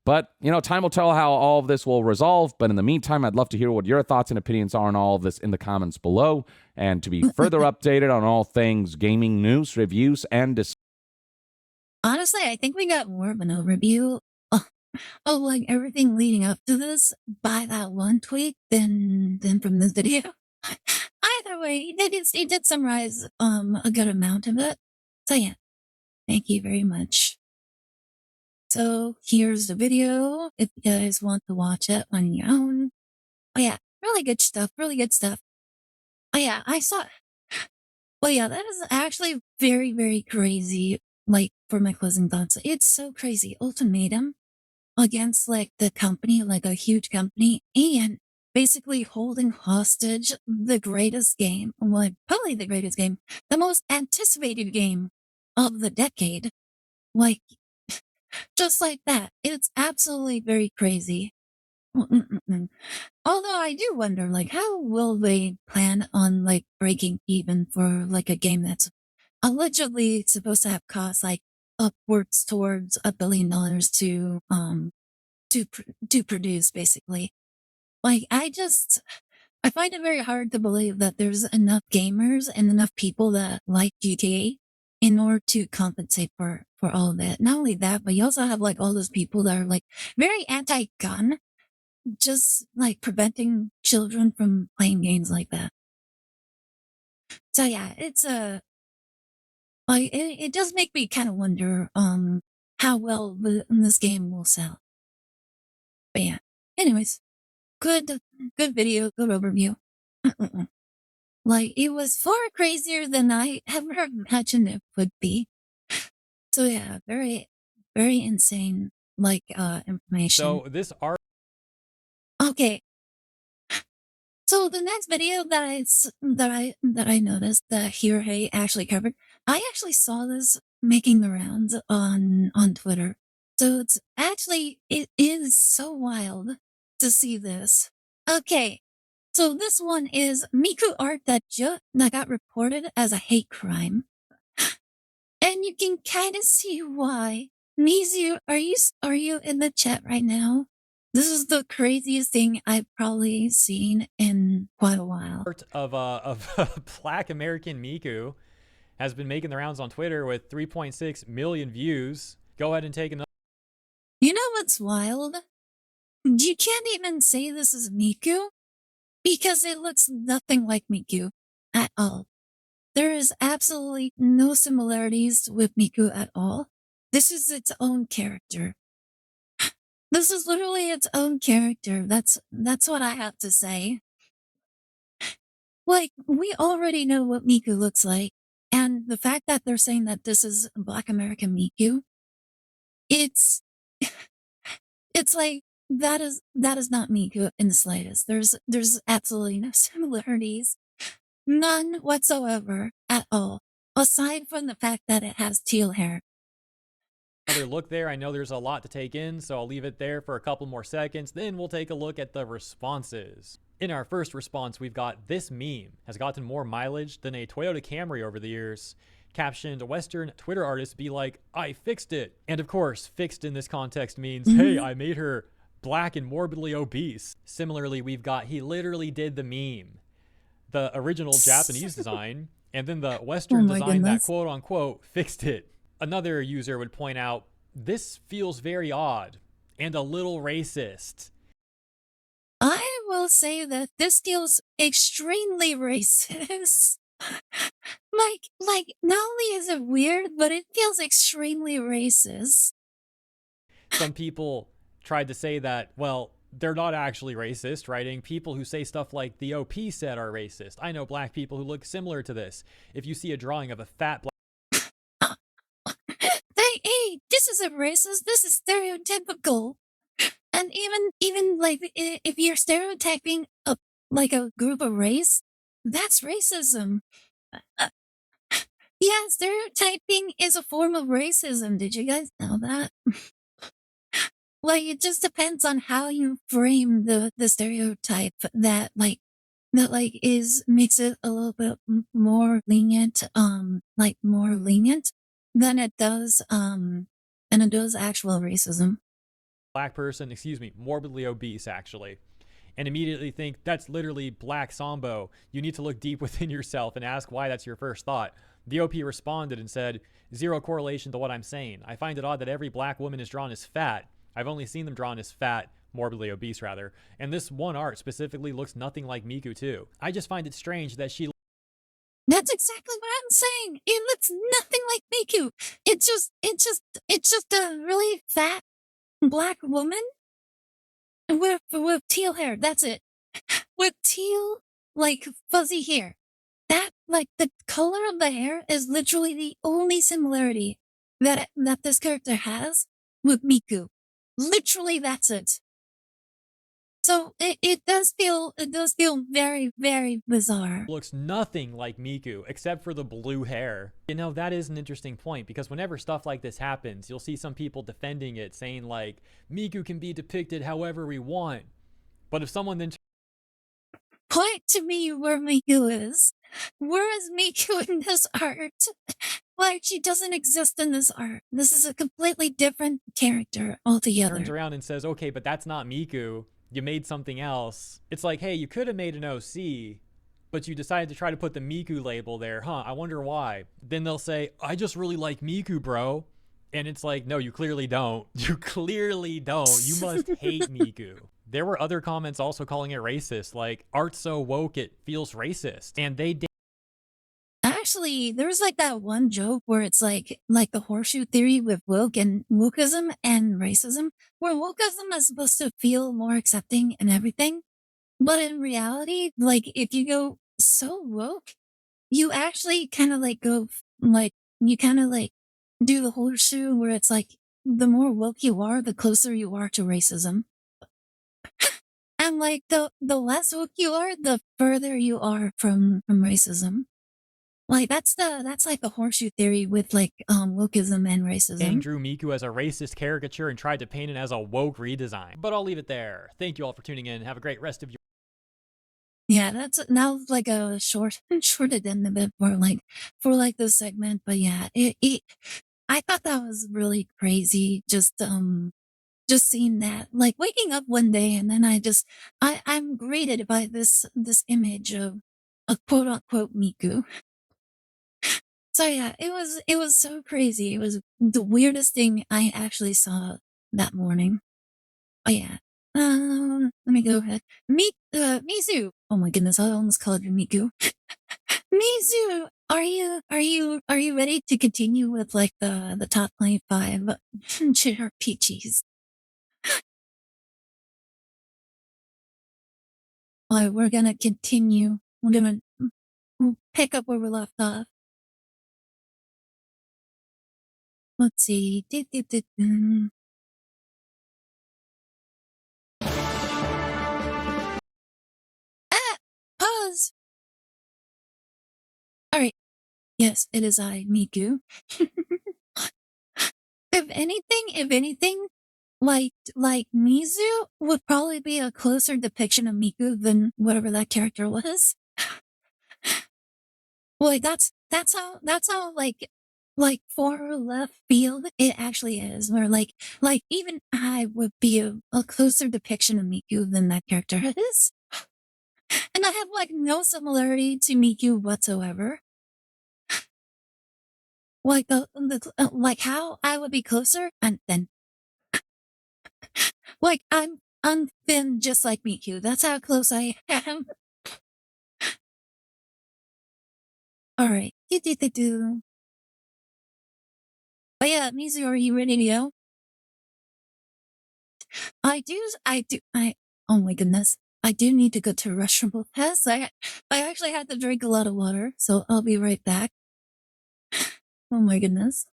But, time will tell how all of this will resolve. But in the meantime, I'd love to hear what your thoughts and opinions are on all of this in the comments below. And to be further updated on all things gaming news, reviews, and Honestly, I think we got more of an overview of like everything leading up to this by that one tweet than from this video. Either way, he did summarize a good amount of it. So yeah, thank you very much. So here's the video if you guys want to watch it on your own. Oh yeah, really good stuff, really good stuff. Oh yeah, I saw. Well, yeah, that is actually very, very crazy. Like for my closing thoughts, it's so crazy. Ultimatum against like the company, like a huge company, and basically holding hostage the greatest game, like probably the greatest game, the most anticipated game of the decade. Like just like that. It's absolutely very crazy. Mm-mm-mm. Although I do wonder, like, how will they plan on like breaking even for like a game that's allegedly supposed to have cost like upwards towards $1 billion to produce, basically. Like, I find it very hard to believe that there's enough gamers and enough people that like GTA in order to compensate for all of that. Not only that, but you also have like all those people that are like very anti-gun, just like preventing children from playing games like that. So yeah, it's like it does make me kind of wonder how well this game will sell. But yeah, anyways, good video, good overview. Like it was far crazier than I ever imagined it would be. So yeah, very very insane like information. So this art. Okay. So the next video that I noticed that Hirei actually covered, I actually saw this making the rounds on Twitter. So it is so wild to see this. Okay, so this one is Miku art that got reported as a hate crime, and you can kind of see why. Mizu, are you in the chat right now? This is the craziest thing I've probably seen in quite a while. Of Black American Miku has been making the rounds on Twitter with 3.6 million views. Go ahead and take another. You know what's wild? You can't even say this is Miku because it looks nothing like Miku at all. There is absolutely no similarities with Miku at all. This is its own character. This is literally its own character. That's what I have to say. Like, we already know what Miku looks like, and the fact that they're saying that this is Black American Miku, it's it's like that is not Miku in the slightest. There's absolutely no similarities. None whatsoever at all. Aside from the fact that it has teal hair. Another look there. I know there's a lot to take in, so I'll leave it there for a couple more seconds. Then we'll take a look at the responses. In our first response, we've got this meme has gotten more mileage than a Toyota Camry over the years. Captioned, Western Twitter artists be like, I fixed it. And of course, fixed in this context means, hey, I made her black and morbidly obese. Similarly, we've got, he literally did the meme. The original Japanese design, and then the Western design that quote unquote fixed it. Another user would point out, this feels very odd and a little racist. I will say that this feels extremely racist. like, not only is it weird, but it feels extremely racist. Some people tried to say that, well, they're not actually racist, writing people who say stuff like the OP said are racist. I know black people who look similar to this. If you see a drawing of a fat black Hey, this isn't racist. This is stereotypical. And even like if you're stereotyping a group of race, that's racism. Yeah, stereotyping is a form of racism. Did you guys know that? Like, it just depends on how you frame the stereotype that makes it a little bit more lenient, more lenient than it does actual racism. black person, excuse me, morbidly obese actually, and immediately think that's literally black Sambo. You need to look deep within yourself and ask why that's your first thought. The OP responded and said, zero correlation to what I'm saying. I find it odd that every black woman is drawn as fat. I've only seen them drawn as fat, morbidly obese rather, and this one art specifically looks nothing like Miku too. I just find it strange that she That's exactly what I'm saying. It looks nothing like Miku. It's just a really fat black woman with teal hair. That's it. With teal, like, fuzzy hair. That, like, the color of the hair is literally the only similarity that this character has with Miku. Literally, that's it. So it does feel very, very bizarre. looks nothing like Miku except for the blue hair. You know, that is an interesting point because whenever stuff like this happens, you'll see some people defending it, saying like, Miku can be depicted however we want. But if someone then Point to me where Miku is. Where is Miku in this art? Like, she doesn't exist in this art. This is a completely different character altogether. turns around and says, okay, but that's not Miku. You made something else. It's like, hey, you could have made an OC, but you decided to try to put the Miku label there. Huh, I wonder why. Then they'll say, I just really like Miku, bro. And it's like, no, you clearly don't. You clearly don't. You must hate Miku. There were other comments also calling it racist, like, art's so woke it feels racist. And they did. Actually, there's like that one joke where it's like the horseshoe theory with woke and wokeism and racism, where wokeism is supposed to feel more accepting and everything. But in reality, like, if you go so woke, you actually kind of like go, like, you kind of like do the horseshoe where it's like, the more woke you are, the closer you are to racism. And like, the less woke you are, the further you are from racism. Like, that's like the horseshoe theory with like, wokeism and racism. Drew Miku as a racist caricature and tried to paint it as a woke redesign. But I'll leave it there. Thank you all for tuning in. Have a great rest of your Yeah, that's now like a short addendum bit for this segment. But yeah, I thought that was really crazy. Just seeing that, like, waking up one day and then I'm greeted by this image of a quote unquote Miku. So yeah, it was so crazy. It was the weirdest thing I actually saw that morning. Oh yeah. Let me go ahead. Mizu. Oh my goodness, I almost called you Miku. Mizu, are you ready to continue with like the top 25 JRPGs? Well, we're gonna continue. We're gonna pick up where we left off. Let's see. Ah! Pause! Alright. Yes, it is I, Miku. If anything, like Mizu would probably be a closer depiction of Miku than whatever that character was. Like that's how like far left field it actually is. Where like even I would be a closer depiction of Miku than that character is. And I have like no similarity to Miku whatsoever. Like like how I would be closer and then like I'm thin just like Miku. That's how close I am. All right. Do. But yeah, Mizu, are you ready to go? Oh my goodness. I do need to go to a restroom real fast. I actually had to drink a lot of water, so I'll be right back. Oh my goodness.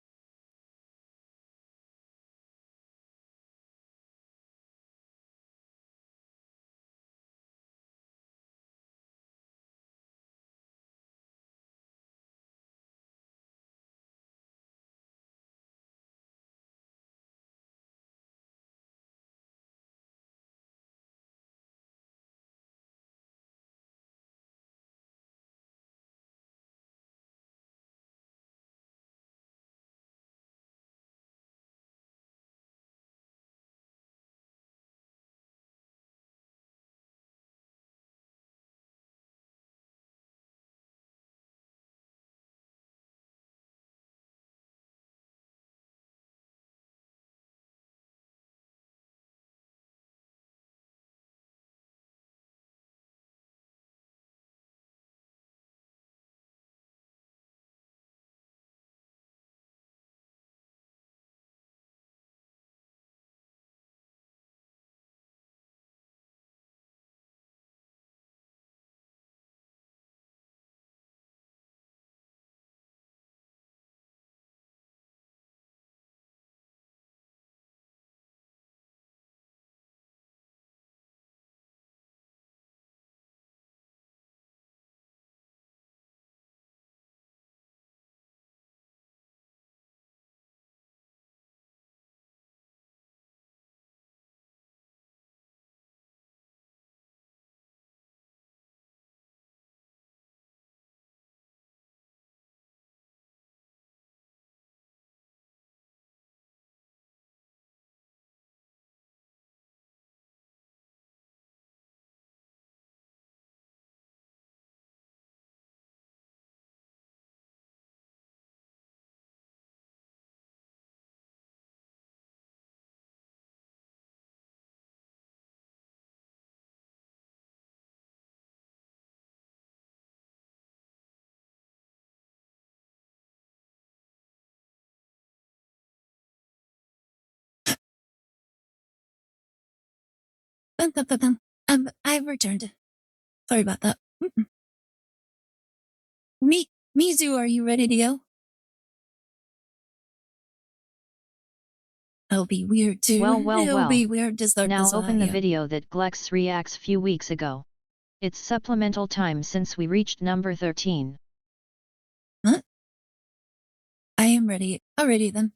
I've returned. Sorry about that. Mizu, are you ready to go? It'll be weird too. It'll be weird to start Now this open the audio. video that Glex reacts few weeks ago. It's supplemental time since we reached number 13. Huh? I am ready. Alrighty then.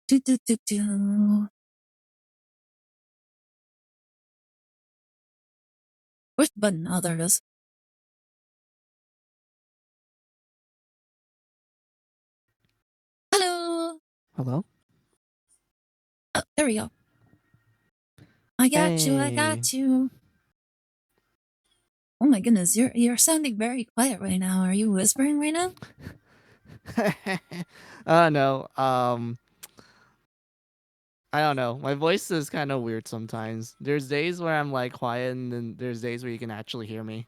Do. Where's the button? Oh, there it is. Hello. Hello? Oh, there we go. I got you. I Hey. got you. Oh my goodness, you're sounding very quiet right now. Are you whispering right now? No. I don't know. My voice is kind of weird sometimes. There's days where I'm like quiet, and then there's days where you can actually hear me.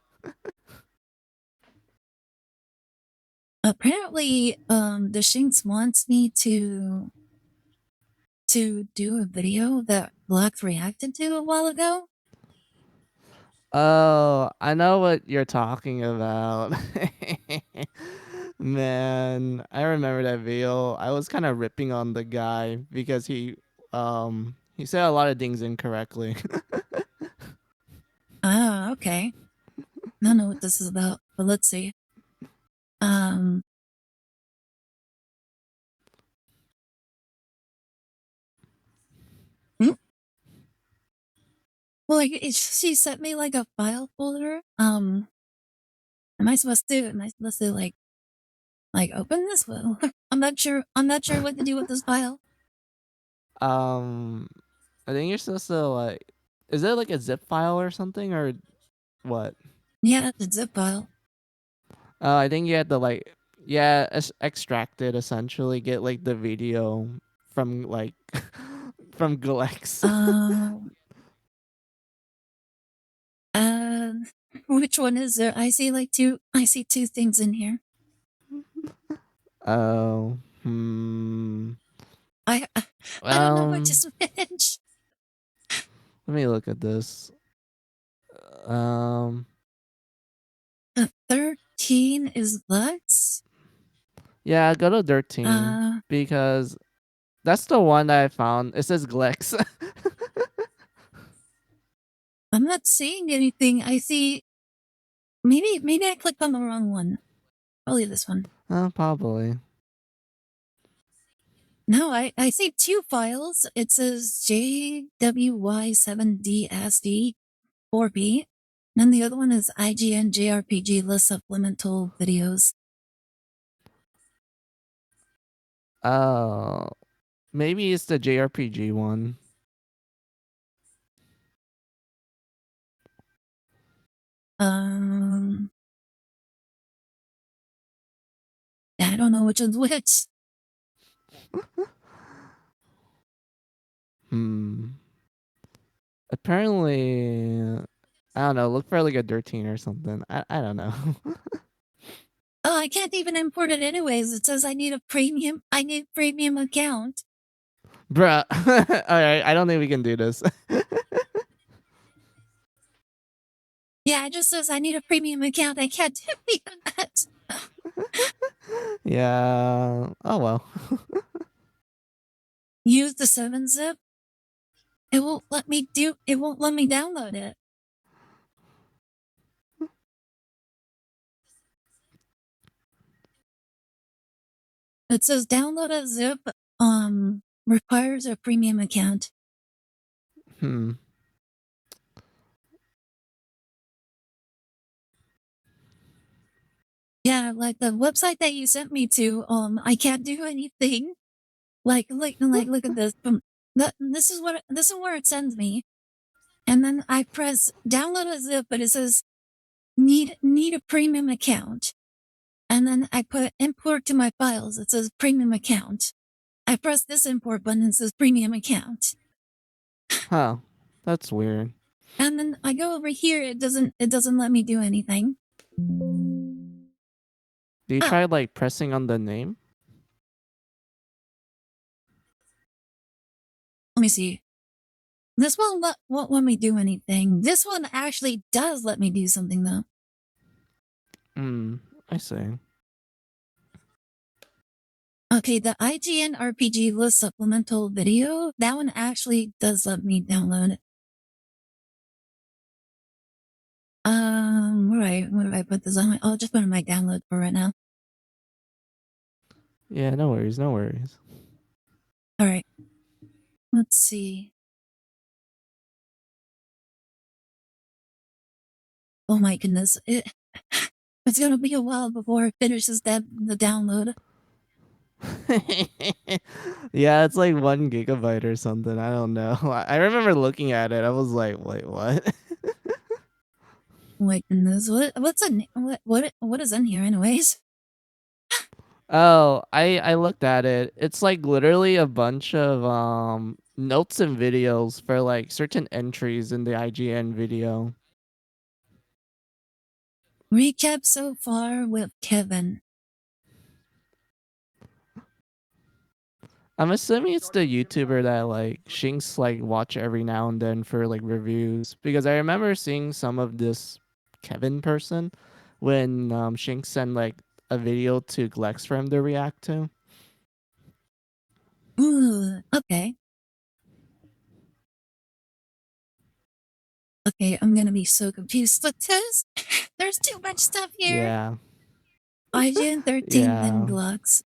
Apparently, the Shinx wants me to do a video that Black reacted to a while ago. Oh, I know what you're talking about. Man, I remember that video. I was kind of ripping on the guy because he said a lot of things incorrectly. Ah, okay. I don't know what this is about, but let's see. Um, hmm? Well, like she sent me like a file folder. Am I supposed to? Like open this? Well, I'm not sure. I'm not sure what to do with this file. um, I think you're supposed to like, is it like a zip file or something or what? Yeah, the zip file. I think you had to like, yeah, extract it essentially, get like the video from like from Glex. Uh, which one is there? I see like two. I see two things in here. Oh, I don't know which is which. let me look at this. Um, 13 is Lux. yeah, go to 13 because that's the one that I found. It says Glex. I'm not seeing anything. I see. Maybe I clicked on the wrong one. Probably this one. Probably. No, I see two files. It says JWY7DSD 4B. And then the other one is IGN JRPG list supplemental videos. Oh, maybe it's the JRPG one. I don't know which one's which. Apparently, I don't know. Look for like a 13 or something. I don't know. Oh, I can't even import it anyways. It says I need a premium. I need a premium account. Bruh. Alright, I don't think we can do this. Yeah, it just says I need a premium account. I can't do that. Yeah. Oh well. Use the 7-zip. It won't let me download it. It says download a zip requires a premium account. Yeah, like the website that you sent me to, I can't do anything. Like look at this. This is where it sends me. And then I press download a zip, but it says need a premium account. And then I put import to my files. It says premium account. I press this import button. It says premium account. Huh. That's weird. And then I go over here. It doesn't let me do anything. Do you try like pressing on the name? Let me see. This one won't let me do anything. This one actually does let me do something though. I see. Okay, the IGN RPG list supplemental video, that one actually does let me download. Where do I put this on? I'll just put it in my download for right now. Yeah, no worries, no worries. All right. Let's see. Oh my goodness. It's gonna be a while before it finishes the download. Yeah, it's like 1 GB or something. I don't know. I remember looking at it. I was like, wait, what? Oh my goodness, what is in here, anyways? Oh, I looked at it. It's like literally a bunch of notes and videos for like certain entries in the IGN video. Recap so far with Kevin. I'm assuming it's the YouTuber that like Shinx like watch every now and then for like reviews, because I remember seeing some of this Kevin person when Shinx sent like a video to Glex for him to react to. Ooh, okay. Okay, I'm gonna be so confused because there's too much stuff here. Yeah. IGN 13 Yeah. then Glux.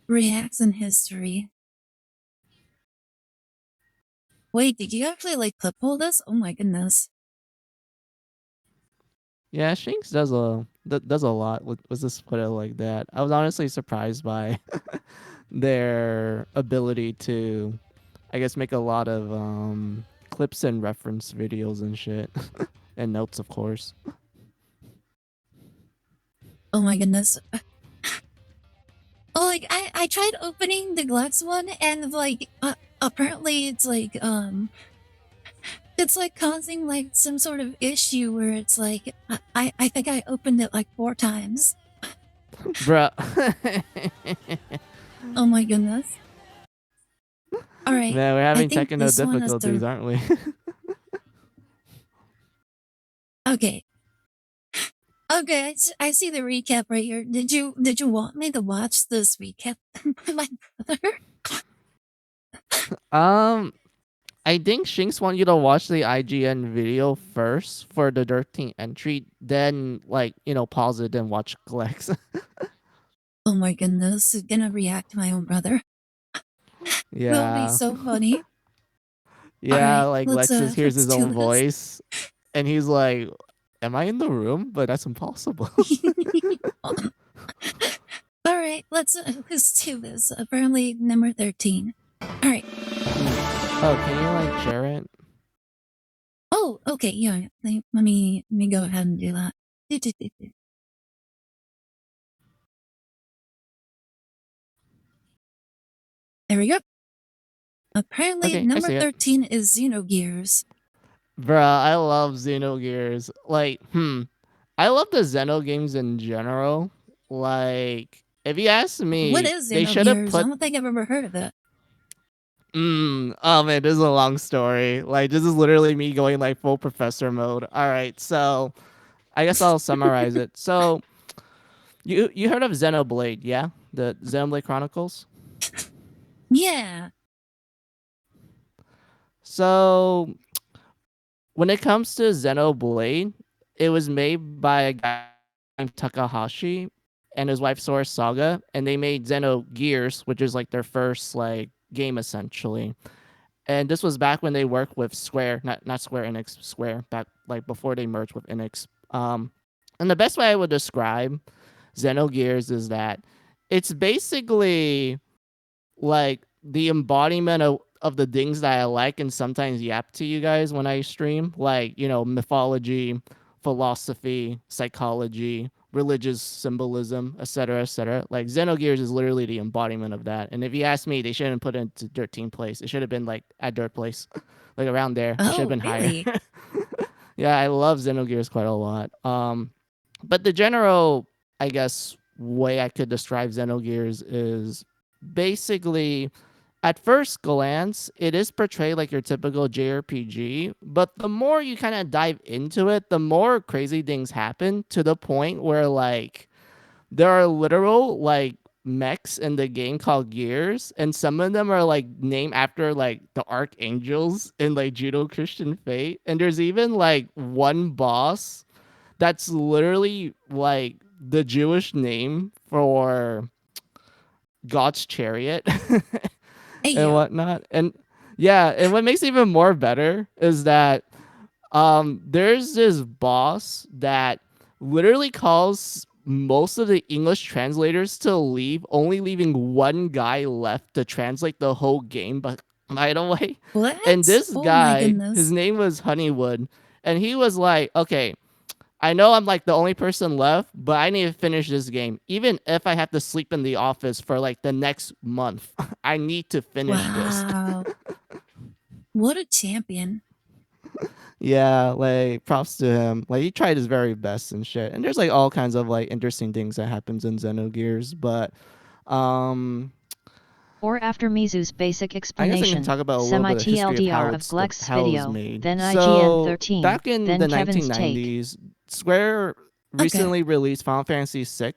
Reacts in history. Wait, did you actually like clip hold this? Oh my goodness. Yeah, Shinx does a lot. Let's just put it like that. I was honestly surprised by their ability to, I guess, make a lot of clips and reference videos and shit, and notes, of course. Oh my goodness. Oh, like I tried opening the Glux one and like apparently it's like causing like some sort of issue where it's like I think I opened it like 4 times. Bruh. Oh my goodness. All right. Man, we're having think technical this one is the- difficulties, aren't we? Okay. Okay, I see the recap right here. Did you want me to watch this recap, my brother? I think Shinx want you to watch the IGN video first for the 13th entry, then like pause it and watch Glex. Oh my goodness, gonna react to my own brother. Will be Yeah. so funny. Yeah, Alright, like let's Lexus hears his do own this. voice and he's like, "Am I in the room?" But that's impossible. Alright, let's do this. Apparently number 13. Alright. Oh, can you like share it? Oh, okay, yeah. Let me go ahead and do that. There we go. Apparently Okay, I number see it. 13 is Xenogears. Bruh, I love Xenogears. Like, I love the Xeno games in general. Like, if you ask me, What is they should have Xenogears? I put. don't think I've ever heard of it. Oh man, this is a long story. Like, this is literally me going like full professor mode. All right, so I guess I'll summarize it. So, you heard of Xenoblade, yeah? The Xenoblade Chronicles. Yeah. So, when it comes to Xenoblade, it was made by a guy named Takahashi and his wife Sora Saga, and they made Xenogears, which is like their first like game essentially. And this was back when they worked with Square, not Square Enix, Square, back like before they merged with Enix. And the best way I would describe Xenogears is that it's basically like the embodiment of the things that I like and sometimes yap to you guys when I stream, like, mythology, philosophy, psychology, religious symbolism, etc., etc. Like Xenogears is literally the embodiment of that. And if you ask me, they shouldn't put it into 13th place. It should have been like at third place, like around there. It should have Oh, been really? higher. Yeah, I love Xenogears quite a lot. But the general, I guess, way I could describe Xenogears is basically, at first glance, it is portrayed like your typical JRPG, but the more you kind of dive into it, the more crazy things happen to the point where, like, there are literal, like, mechs in the game called Gears, and some of them are, like, named after, like, the archangels in, like, Judo Christian Fate. And there's even, like, one boss that's literally, like, the Jewish name for God's chariot Hey, and whatnot. And yeah, and what makes it even more better is that there's this boss that literally calls most of the English translators to leave, only leaving one guy left to translate the whole game, but by the way. what? And this Oh my guy, goodness. his name was Honeywood, and he was like, okay, I know I'm like the only person left, but I need to finish this game. Even if I have to sleep in the office for like the next month, I need to finish this. Wow. What a champion. Yeah, like props to him. Like he tried his very best and shit. And there's like all kinds of like interesting things that happens in Xenogears, but um Or after Mizu's basic I guess I can explanation, talk about a little bit of history of semi-TLDR of Gleck's how it was video, made. then IGN So 13, back in then the Kevin's take. 1990s, Square Okay. recently released Final Fantasy VI,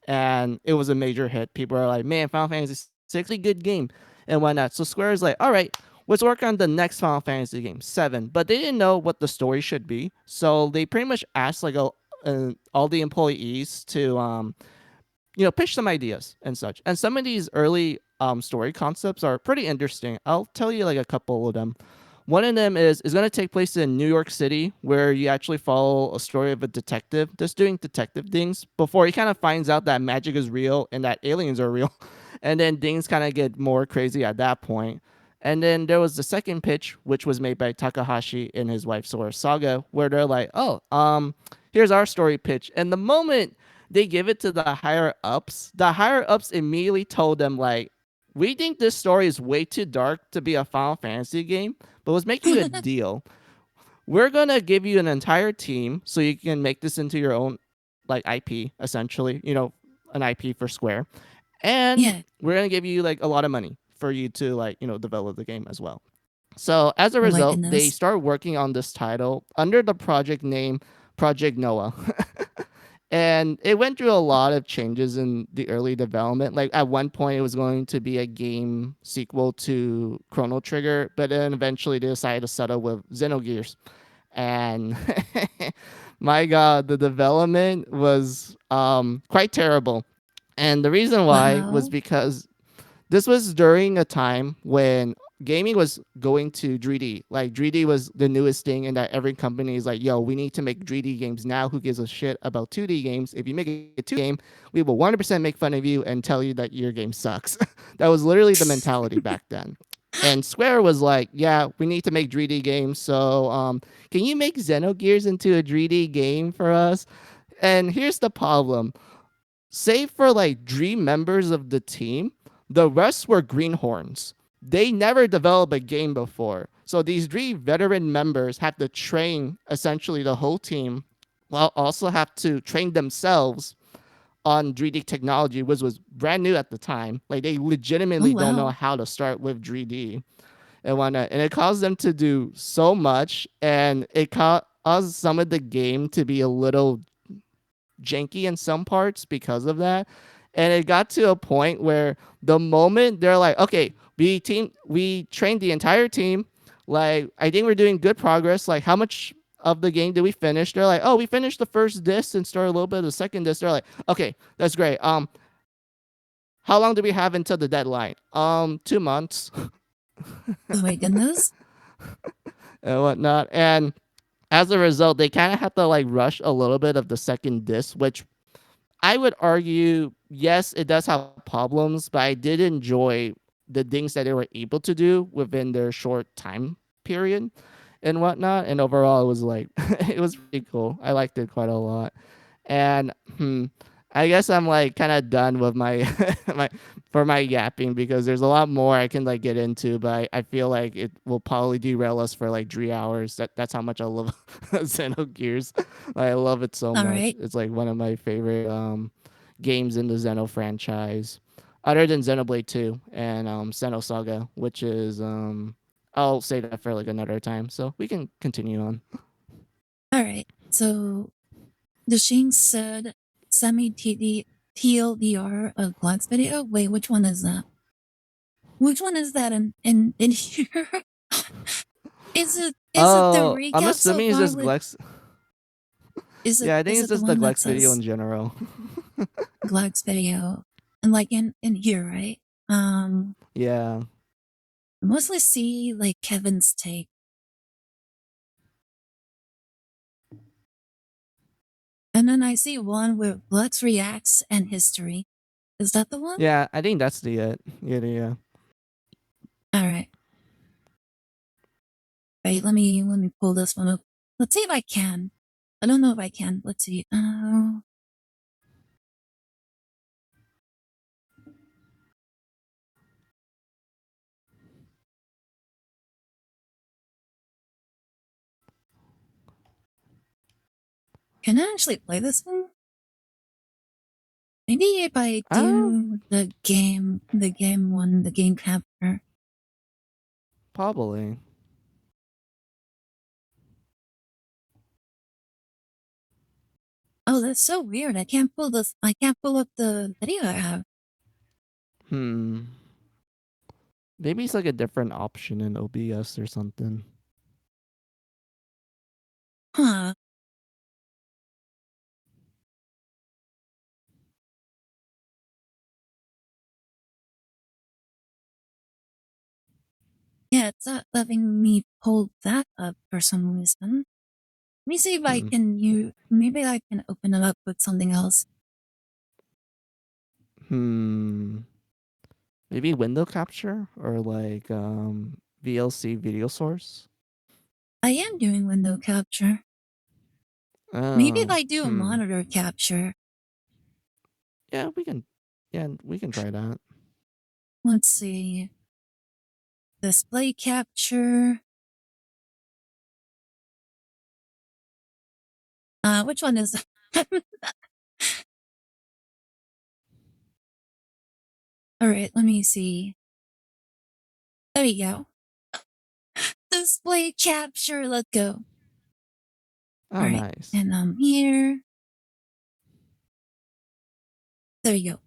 and it was a major hit. People are like, "Man, Final Fantasy VI, a good game," and whatnot. So Square is like, "All right, let's work on the next Final Fantasy game, 7." But they didn't know what the story should be, so they pretty much asked like all the employees to pitch some ideas and such. And some of these early story concepts are pretty interesting. I'll tell you like a couple of them. One of them is going to take place in New York City, where you actually follow a story of a detective just doing detective things before he kind of finds out that magic is real and that aliens are real. And then things kind of get more crazy at that point. And then there was the second pitch, which was made by Takahashi and his wife Sora Saga, where they're like, "Oh, here's our story pitch." And the moment they give it to the higher ups immediately told them like, "We think this story is way too dark to be a Final Fantasy game, but let's make you a deal. We're gonna give you an entire team so you can make this into your own like IP, essentially, an IP for Square. And Yeah. we're gonna give you like a lot of money for you to like, develop the game as well." So as a Oh my result, they goodness. start working on this title under the project name Project Noah. And it went through a lot of changes in the early development. Like at one point, it was going to be a game sequel to Chrono Trigger, but then eventually they decided to settle with Xenogears. And my God, the development was quite terrible. And the reason why was Wow. because this was during a time when gaming was going to 3D. Like 3D was the newest thing, and that every company is like, "Yo, we need to make 3D games now. Who gives a shit about 2D games? If you make a 2D game, we will 100% make fun of you and tell you that your game sucks." That was literally the mentality back then. And Square was like, "Yeah, we need to make 3D games. So, can you make Xenogears into a 3D game for us?" And here's the problem: save for like 3 members of the team, the rest were greenhorns. They never developed a game before. So these 3 veteran members had to train essentially the whole team, while also have to train themselves on 3D technology, which was brand new at the time. Like they Oh legitimately don't know wow. how to start with 3D and whatnot. And it caused them to do so much, and it caused some of the game to be a little janky in some parts because of that. And it got to a point where the moment they're like, "Okay, we trained the entire team. Like, I think we're doing good progress. Like, how much of the game did we finish?" They're like, "Oh, we finished the first disc and started a little bit of the second disc." They're like, "Okay, that's great. How long do we have until the deadline?" 2 months Oh my goodness. and whatnot. And as a result, they kind of have to like rush a little bit of the second disc, which I would argue, yes, it does have problems, but I did enjoy the things that they were able to do within their short time period and whatnot. And overall, it was like, it was pretty cool. I liked it quite a lot. And I guess I'm like kind of done with my my yapping, because there's a lot more I can like get into, but I feel like it will probably derail us for like 3 hours. That's how much I love Xenogears. I love it so All much. right. It's like one of my favorite games in the Xeno franchise, other than Xenoblade 2 and Xenosaga, which is I'll say that for like another time, so we can continue on. All right. So the Shing said semi TLDR of Glad's video. Wait, which one is that? Which one is that in here? Is it the Oh, I'm recap so assuming it's far just with Glex. is it Yeah, I think is it's it the just the one that Glex video in says general. Glad's video? And like in here, right? Yeah. I mostly see like Kevin's take. And then I see one where Glutz reacts and history. Is that the one? Yeah, I think that's the it. Yeah. All right. Right, let me pull this one up. Let's see if I can. I don't know if I can. Let's see. Can I actually play this one? Maybe if I do the game one, the game capture. Probably. Oh, that's so weird. I can't pull this. I can't pull up the video I have. Maybe it's like a different option in OBS or something. Huh. Yeah, it's not letting me pull that up for some reason. Let me see if I can maybe I can open it up with something else. Maybe window capture or like VLC video source. I am doing window capture. Maybe if I do a monitor capture. Yeah, we can try that. Let's see. Display capture. Which one is All right, let me see. There you go. Display capture, let's go. Oh, All right. nice. And I'm here. There you go.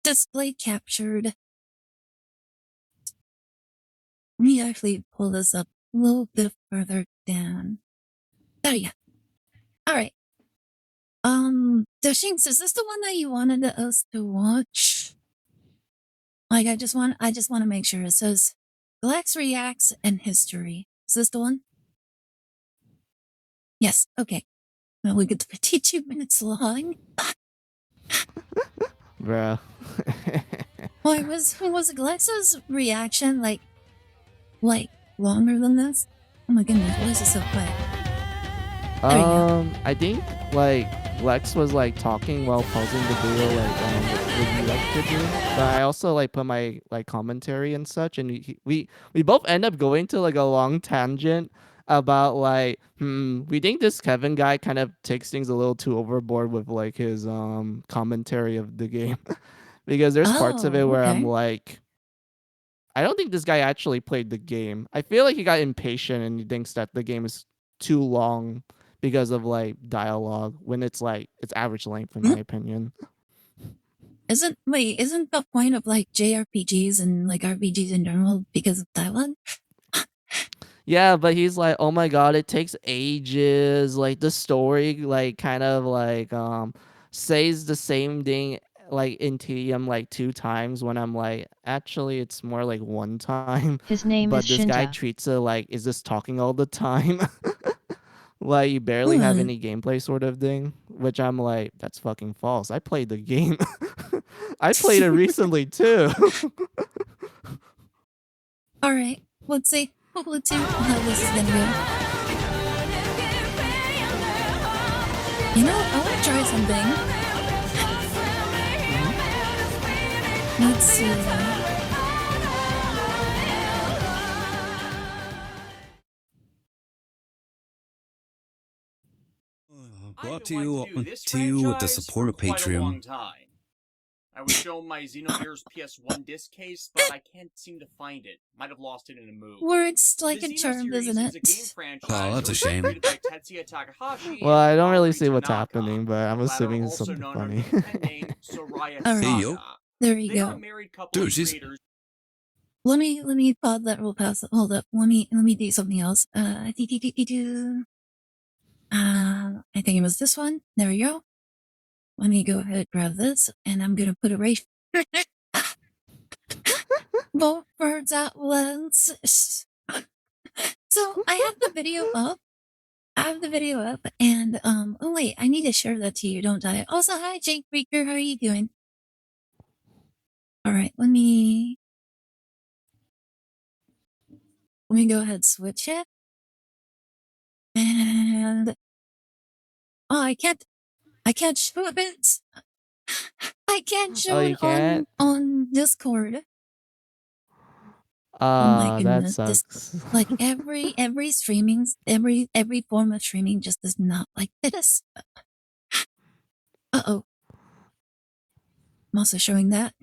Display captured. Let me actually pull this up a little bit further down. There you go. All right. Doshinks, is this the one that you wanted us to watch? Like, I just want to make sure. It says Galax Reacts and History. Is this the one? Yes. Okay. Well, we get 52 minutes long. Bruh. Why was Galax's reaction like longer than this? Oh my goodness, why is it so quiet? I think like Lex was like talking while pausing the video, like what you like to do. But I also like put my like commentary and such, and we both end up going to like a long tangent about like we think this Kevin guy kind of takes things a little too overboard with like his commentary of the game. Because there's parts of it where I'm like, I don't think this guy actually played the game. I feel like he got impatient and he thinks that the game is too long because of like dialogue when it's like it's average length in my opinion. Isn't the point of like JRPGs and like RPGs in general because of dialogue? Yeah, but he's like, oh my god, it takes ages. Like the story like kind of like says the same thing like in TDM like 2 times when I'm like, actually it's more like 1 time. His name but is this guy Shinta. treats it like, is this talking all the time? Like you barely have any gameplay sort of thing, which I'm like, that's fucking false. I played the game. I played it recently too. All right, let's see. Let's see how this is gonna go. You know, I want to try something. Let's see. Brought to you with the support of Patreon. I was shown my Xenogears PS1 disc case, but I can't seem to find it. Might have lost it in a move. Words like a charm, isn't it? Oh, that's a shame. Well, I don't really see what's happening, but I'm assuming it's something funny. Hey, yo. There you go. Dude, she's... Let me pause that real fast. Hold up. Let me do something else. I think it was this one. There we go. Let me go ahead and grab this, and I'm gonna put it right. Both birds at once. So I have the video up. And oh wait, I need to share that to you, don't I? Also, hi Jake Breaker, how are you doing? All right, let me go ahead and switch it. And I can't show it. I can't show you it can't? on Discord. Oh my That goodness, sucks. like every streaming, every form of streaming just does not like this. Uh-oh. I'm also showing that.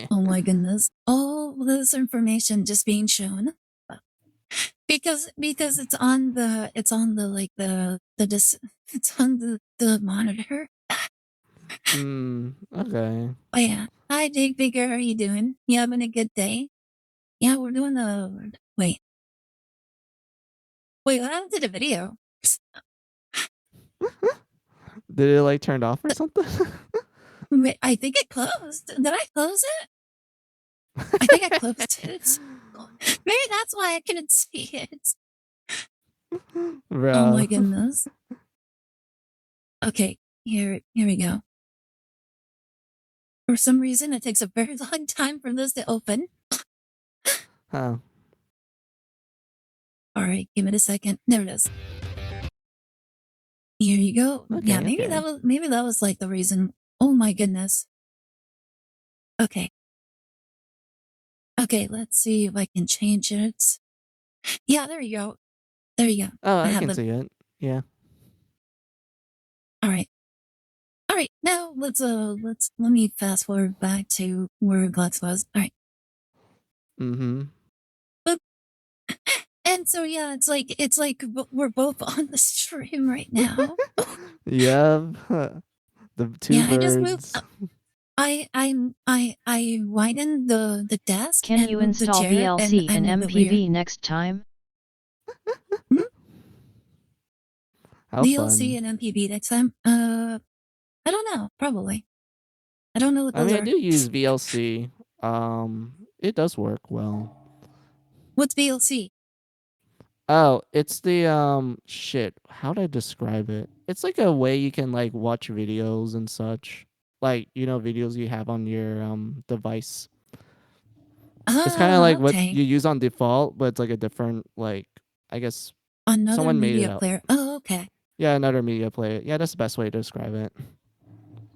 Oh my goodness. All this information just being shown. Because it's on the it's on the monitor. Okay. Oh yeah. Hi Dig Bigger, how are you doing? You having a good day? Yeah, we're doing the wait. Wait, what happened to the video? Did it like turned off or something? Wait, I think it closed. Did I close it? I think I closed it. Maybe that's why I couldn't see it. Bro. Oh my goodness. Okay, here we go. For some reason, it takes a very long time for this to open. Huh. All right, give it a second. There it is. Here you go. Okay, Yeah, maybe okay. that was like the reason. Oh my goodness. Okay. Okay, let's see if I can change it. Yeah, there you go. There you go. Oh, I have can it. see it. Yeah. All right. All right. Now let me fast forward back to where Glux was. All right. Mm-hmm. Boop. And so yeah, it's like we're both on the stream right now. Yep. The two Yeah, birds. I just moved. I widened the desk. Can and you moved the install chair VLC and in moved the rear. MPV next time? How VLC fun. and MPV next time. I don't know. Probably. I don't know what I those mean, I are. do use VLC. It does work well. What's VLC? Oh, it's the shit. How do I describe it? It's like a way you can like watch videos and such. Like, you know, videos you have on your device. It's kind of like what Okay. you use on default, but it's like a different like I guess Another someone made it media up. player. Oh, okay. Yeah, another media player. Yeah, that's the best way to describe it.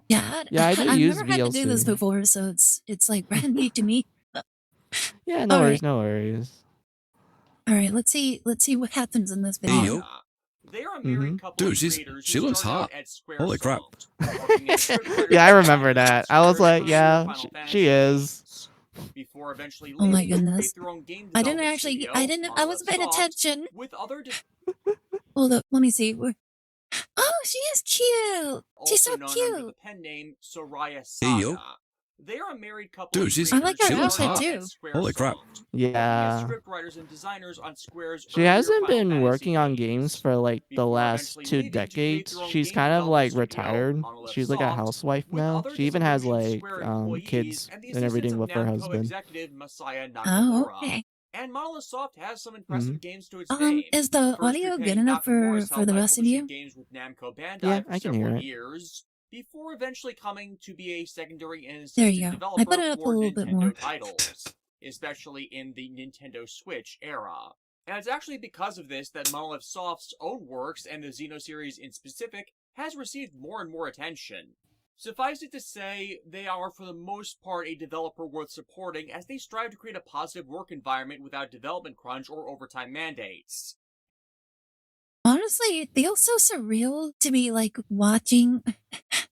Yeah, Yeah, I do I've use never had to do this VLC. before, so it's like brand new to me. Yeah, no All worries, right. no worries. All right, let's see what happens in this Hey, video. yo. They are a married couple Dude, of creators she who looks started hot. out at Squaresoft, Holy crap. working as scriptwriters Yeah, I and remember designers that. I was on like, Square's yeah, Final she Fantasy is. games, before eventually Oh my leaving to goodness. create their own game I didn't development actually studio, I wasn't paying Monolith Soft, attention. with other Hold up, let me see. Oh, she is cute. She's also so known under the cute. pen name Soraya Hey, yo. Saga. They are a married couple Dude, of she's- I like creators her who looks started outfit out hot. at Holy crap. Squaresoft, Yeah. working as scriptwriters and designers on Square's She earlier hasn't Final been Fantasy working on games, games for like the before last eventually 2 leaving to create decades. their own She's game kind of development like studio, retired. Monolith She's like a Soft, housewife with now. other She even has disillusioned like Square employees kids and the and assistance everything of with her Namco husband. executive Masaya Oh, Nakamura. okay. And Monolith Soft has some impressive games to its Is name. the First audio good repaying enough Nakamura's for help the by rest of publishing you? games with Namco Bandai Yeah, for I can hear several it. years, before eventually coming to be a secondary and There assistant you go. I developer put it up a for little bit Nintendo more. titles, especially in the Nintendo Switch era. And it's actually because of this that Monolith Soft's own works, and the Xeno series in specific, has received more and more attention. Suffice it to say, they are for the most part a developer worth supporting as they strive to create a positive work environment without development crunch or overtime mandates. Honestly, it feels so surreal to be like watching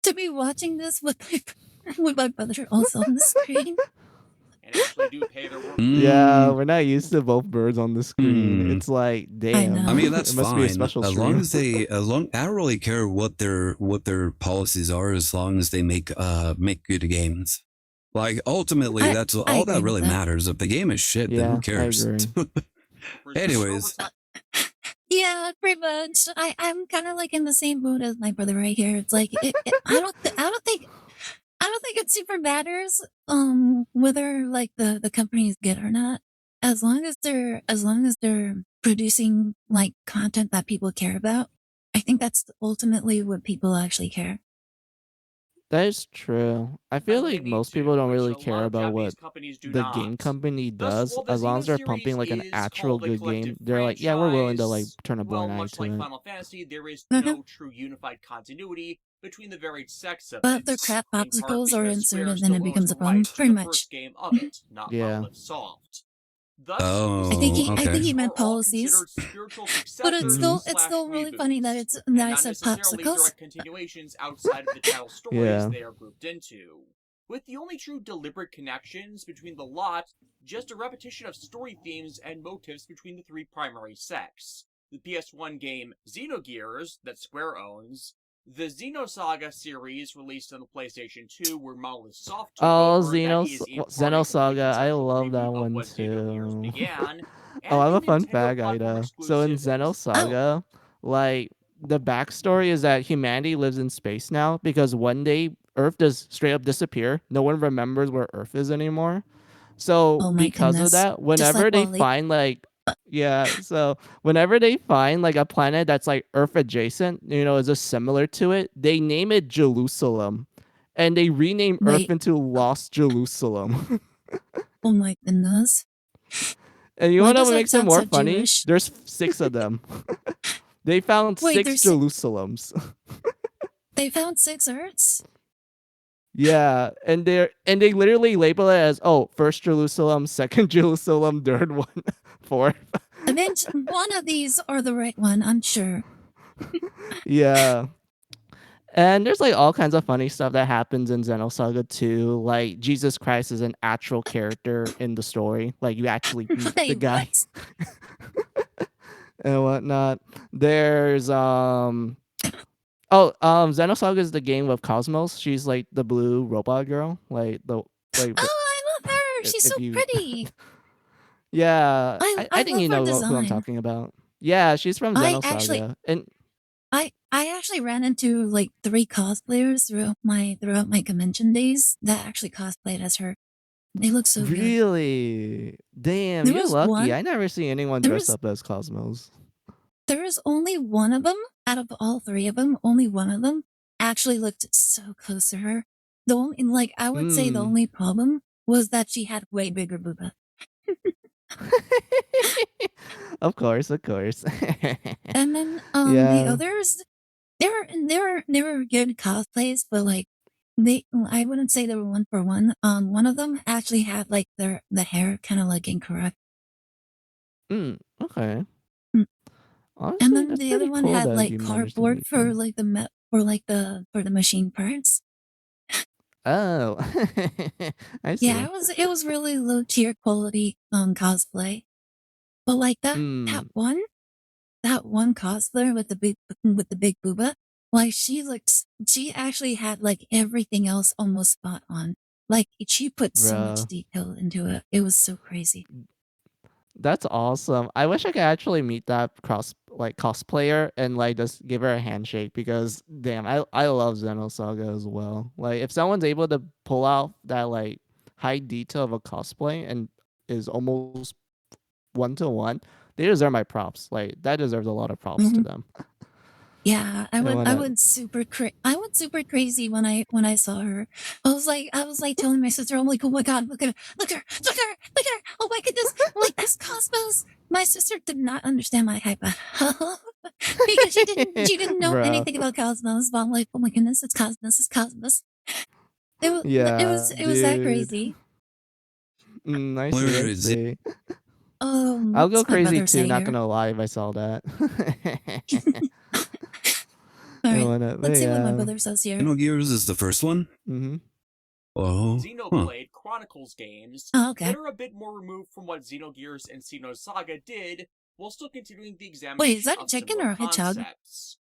this with my brother also on the screen. And actually do pay their work. Yeah, we're not used to both birds on the screen. It's like, damn. I mean, that's it must fine. be a special As stream. long as they, I don't really care what their policies are, as long as they make good games. Like ultimately, that's all that really matters. If the game is shit, then who cares? I agree. Anyways, Yeah, pretty much. I'm kind of like in the same boat as my brother right here. It's like I don't think it super matters whether like the company is good or not, as long as they're producing like content that people care about. I think that's ultimately what people actually care. That is true. I feel Doesn't they like need most people to, don't which really a care lot of about Japanese what companies do the game not. company Thus, does. while the As long Xeno as they're pumping series like an is actual called a good game, collective they're like, yeah, we're willing to like franchise, turn a well, blind eye much like to it. Final Fantasy, there is Mhm. no true unified continuity between the varied sects of But if it, their crap in part popsicles are because Square inserted, then it still owns becomes the a problem. rights to Pretty the much. first game of it, not Yeah. Monolith Soft. Thus, the Oh, I think okay. he series meant are all policies. considered spiritual But it's Mhm. successors it's slash still really funny that reboots, it's that and I not said necessarily popsicles. direct continuations outside of the title stories Yeah. they are grouped into. With the only true deliberate connections between the lot just a repetition of story themes and motifs between the three primary sects. The PS1 game Xenogears, that Square owns, the Xenosaga series released on the PlayStation 2 where Monolith Soft took Oh, over, that is in part a complete Xenosaga. I conceptual love reboot that of one what Xenogears too. began, Oh, I and have the a fun Nintendo fact, platform Ida. So in exclusive Oh, Xenosaga, like the backstory is that humanity lives in space now because one day Earth does straight up disappear. No one remembers where Earth is anymore. So oh my because of goodness! that, Just like whenever they Wally. find like yeah, so whenever they find like a planet that's like Earth adjacent, is just similar to it, they name it Jerusalem. And they rename Earth Wait. into Lost Jerusalem. Oh my goodness! And you Why wanna know does what that makes it sound more so funny? Jewish? There's 6 of them. They found Wait, 6 there's Jerusalems. they found 6 Earths. Yeah, and they literally label it as, oh, first Jerusalem, second Jerusalem, third one, fourth. I meant one of these are the right one. I'm sure. Yeah. And there's like all kinds of funny stuff that happens in Xenosaga 2. Like Jesus Christ is an actual character in the story. Like you actually meet the Wait, guy what? and whatnot. There's Xenosaga is the game with Cosmos. She's like the blue robot girl. Like Oh, I love her. She's so if you pretty. yeah, I I think love you her know who I'm design. talking about. Yeah, she's from I actually Xenosaga. And I actually ran into like 3 cosplayers throughout my convention days that actually cosplayed as her. They look so good. really, damn, There you're was lucky. one. I never see anyone There dress was up as Cosmos. there was only one of them out of all 3 of them. Only one of them actually looked so close to her. The only like I would say the Hmm. only problem was that she had way bigger booba. Of course, of course. And then the Yeah. others they were good cosplays, but like I wouldn't say they were one for one. One of them actually had like the hair kind of like incorrect. Okay. Mm. And Honestly, then that's the other pretty one cool had that like you managed to cardboard meet for them. like for the machine parts. Oh. I Yeah, see. it was really low tier quality cosplay. But like that Hmm. that one that one cosplayer with the big booba, like she actually had like everything else almost spot on. Like she put so much Bro. detail into it. It was so crazy. That's awesome. I wish I could actually meet that cosplayer and like just give her a handshake because damn, I love Xenosaga as well. Like if someone's able to pull out that like high detail of a cosplay and is almost 1-to-1, they deserve my props. Like that deserves a lot of props to Mhm. them. Yeah, I And would when I I, would I went super crazy when I saw her. I was like telling my sister, I'm like, oh my god, look at her, look at her, look at her, look at her. Oh my goodness, like that's Cosmos. My sister did not understand my hype because she didn't know bro. anything about Cosmos. But I'm like, oh my goodness, it's Cosmos, it's Cosmos. Yeah, It was that dude. crazy. I see, Where I is it? see. I'll go It's my crazy brother's too, not hair. gonna lie if I saw that. All And right, whatnot, but let's see what my yeah. brother says here. Xenogears is the first one? Mm-hmm. Oh. Huh. Xenoblade Chronicles games Oh, okay. that are a bit more removed from what Xenogears and Xenosaga did, while still continuing the Wait, is examination that a of chicken similar or a hedgehog? concepts.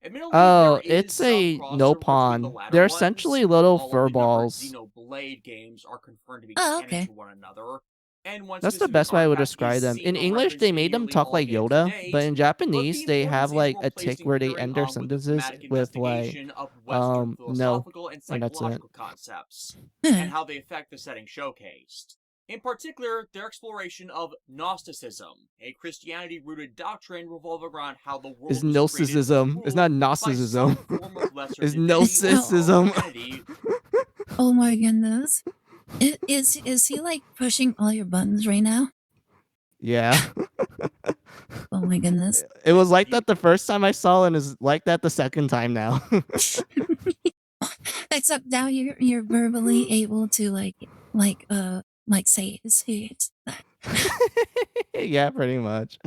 Admittedly, there Oh, is it's some a no crossover between the pawn. latter They're ones. essentially little All of the numbered furballs. Xenoblade games are confirmed to be Oh, canon okay. to one another, and one That's the specific best way I would artifact is describe them. In seen or English, referenced they in made them nearly talk all like games to Yoda, but date, in but the Japanese, they importance have is like more a placed tick in where they carrying end their on with the sentences thematic with like, investigation of Western no, philosophical and and that's it. psychological concepts, Huh. and how they affect the setting showcased. In particular, their exploration of Gnosticism, a Christianity-rooted doctrine revolving around how the world It's was created and Gnosticism. It's not ruled by some Gnosticism. form of lesser It's divinity or Gnosticism. powerful entity. Oh my goodness. Is he like pushing all your buttons right now? Yeah. Oh my goodness. It was like that the first time I saw it, and is like that the second time now. Except now you're verbally able to say it. Yeah, pretty much.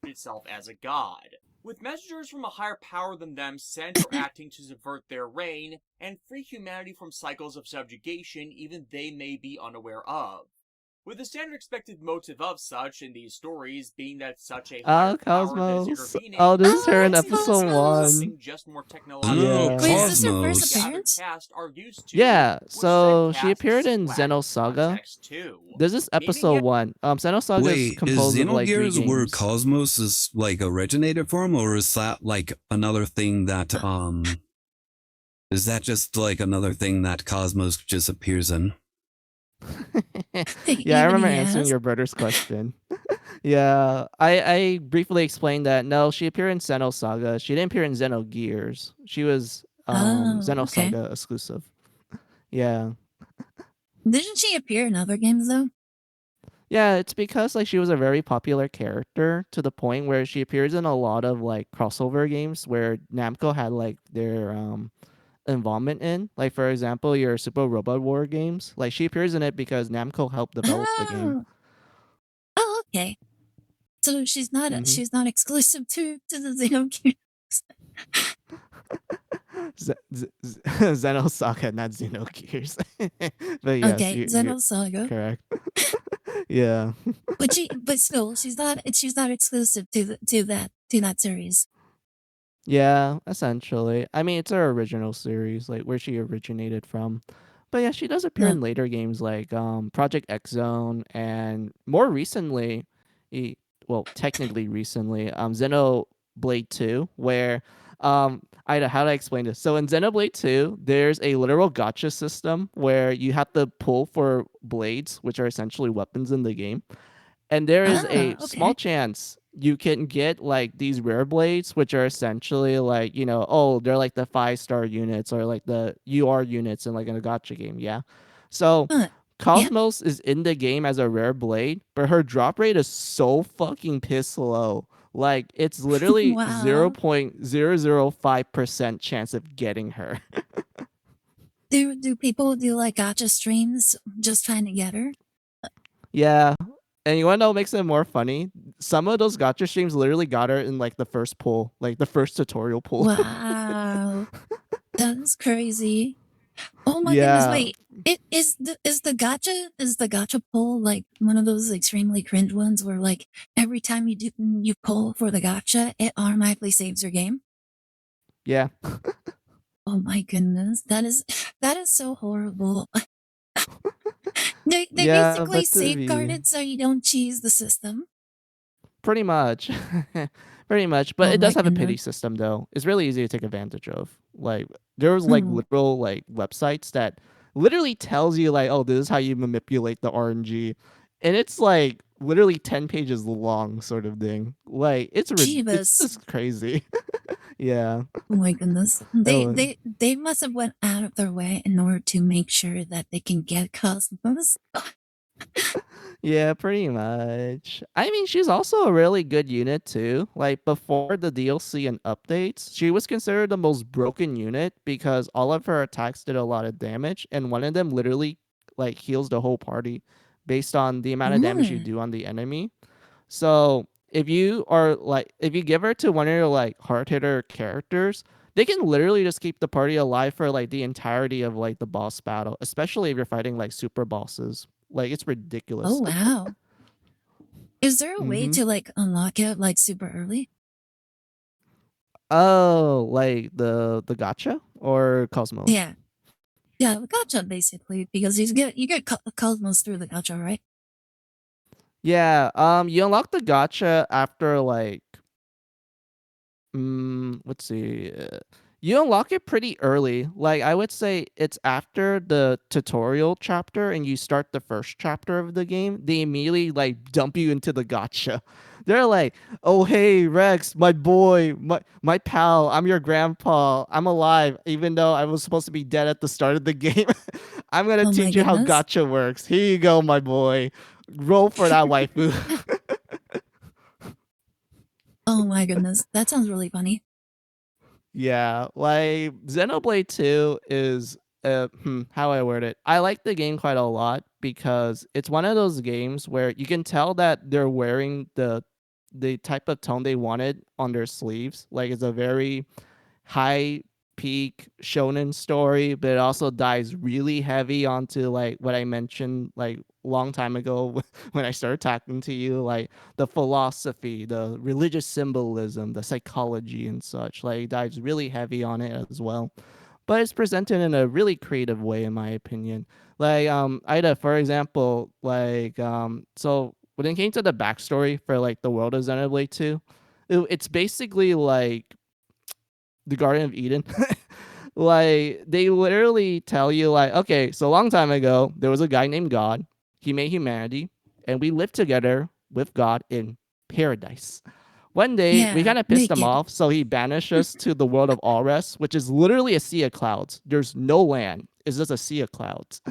Itself as a god, with messengers from a higher power than them sent or acting to subvert their reign and free humanity from cycles of subjugation even they may be unaware of. With the standard expected motive of such in these stories being that such a higher power is Cosmos. intervening, Oh, this is her in it's episode Cosmos. 1. just more Oh, technological. Wait, is this her first Cosmos. appearance? Cast are used to, Yeah, which so then she casts appeared in lack Xenosaga. context too. This is Meaning episode yet- 1. Xenosaga is Wait, is composed of like 3 Xenogears where games. Cosmos is like originated from, or is that like another thing that is that just like another thing that Cosmos just appears in? Yeah, I remember Even answering yes? your brother's question. Yeah, I briefly explained that. No, she appeared in Xenosaga. She didn't appear in Xenogears. She was Oh, Xenosaga okay. exclusive. Yeah. Didn't she appear in other games though? Yeah, it's because like she was a very popular character to the point where she appears in a lot of like crossover games where Namco had like their involvement in. Like for example, your Super Robot War games. Like she appears in it because Namco helped develop the game. Oh. Oh, okay. So she's not Mhm. she's not exclusive to the Xenogears. Xenosaga, not Xenogears. But yes, Okay, you're Xenosaga. correct. Yeah. But still, she's not exclusive to that series. Yeah, essentially. I mean, it's her original series, like where she originated from. But yeah, she does appear No. in later games like Project X Zone, and more recently, well, technically recently, Xenoblade 2, where how do I explain this? So in Xenoblade 2, there's a literal gotcha system where you have to pull for blades, which are essentially weapons in the game. And there is a small Okay. chance you can get like these rare blades, which are essentially like, they're like the 5-star units or like the UR units in like a gacha game. Yeah. So Yeah. Cosmos is in the game as a rare blade, but her drop rate is so fucking piss low. Like it's literally Wow. 0.005% chance of getting her. Do people do like gotcha streams just trying to get her? Yeah. And you wanna know what makes it more funny? Some of those gotcha streams literally got her in like the first pull, like the first tutorial pull. Wow. That's crazy. Oh my goodness, Yeah. wait. Is the gotcha pull like one of those extremely cringe ones where like every time you pull for the gotcha, it automatically saves your game? Yeah. Oh my goodness. That is so horrible. They Yeah, basically but to be safeguarded so you don't cheese the system. pretty much. Pretty much. But Oh it my does have a pity goodness. system though. It's really easy to take advantage of. Like there was like Hmm. literal like websites that literally tells you like, oh, this is how you manipulate the RNG. And it's like literally 10 pages long sort of thing. Like it's Jeebus. just crazy. Yeah. Oh my goodness. Oh, They must have went out of their way in order to make sure that they can get customers. yeah, pretty much. I mean, she's also a really good unit too. Like before the DLC and updates, she was considered the most broken unit because all of her attacks did a lot of damage, and one of them literally like heals the whole party based on the amount of damage you Mm. do on the enemy. So if you give her to one of your like hard hitter characters, they can literally just keep the party alive for like the entirety of like the boss battle, especially if you're fighting like super bosses. Like it's Oh ridiculous. wow. Is there a way Mm-hmm. to like unlock it like super early? Oh, like the gotcha or Cosmos? Yeah. Yeah, the gotcha basically because you get cosmos through the gotcha, right? Yeah. You unlock the gotcha after like let's see. You unlock it pretty early. Like I would say it's after the tutorial chapter and you start the first chapter of the game, they immediately like dump you into the gotcha. They're like, "Oh hey Rex, my boy, my pal, I'm your grandpa. I'm alive even though I was supposed to be dead at the start of the game. I'm going to Oh my teach you how goodness. gotcha works. Here you go, my boy. Roll for that waifu." Oh my goodness. That sounds really funny. Yeah, like Xenoblade 2 is how I word it. I like the game quite a lot because it's one of those games where you can tell that they're wearing the type of tone they wanted on their sleeves. Like it's a very high peak shonen story, but it also dives really heavy onto like what I mentioned like long time ago when I started talking to you, like the philosophy, the religious symbolism, the psychology and such. Like it dives really heavy on it as well. But it's presented in a really creative way in my opinion. Like Ida, for example, like so when it came to the backstory for like the world of Xenoblade 2, it's basically like the Garden of Eden. Like they literally tell you like, okay, so a long time ago there was a guy named God. He made humanity, and we lived together with God in paradise. One day we Yeah, kind of pissed him naked. off, so he banished us to the world of Allrest, which is literally a sea of clouds. There's no land; it's just a sea of clouds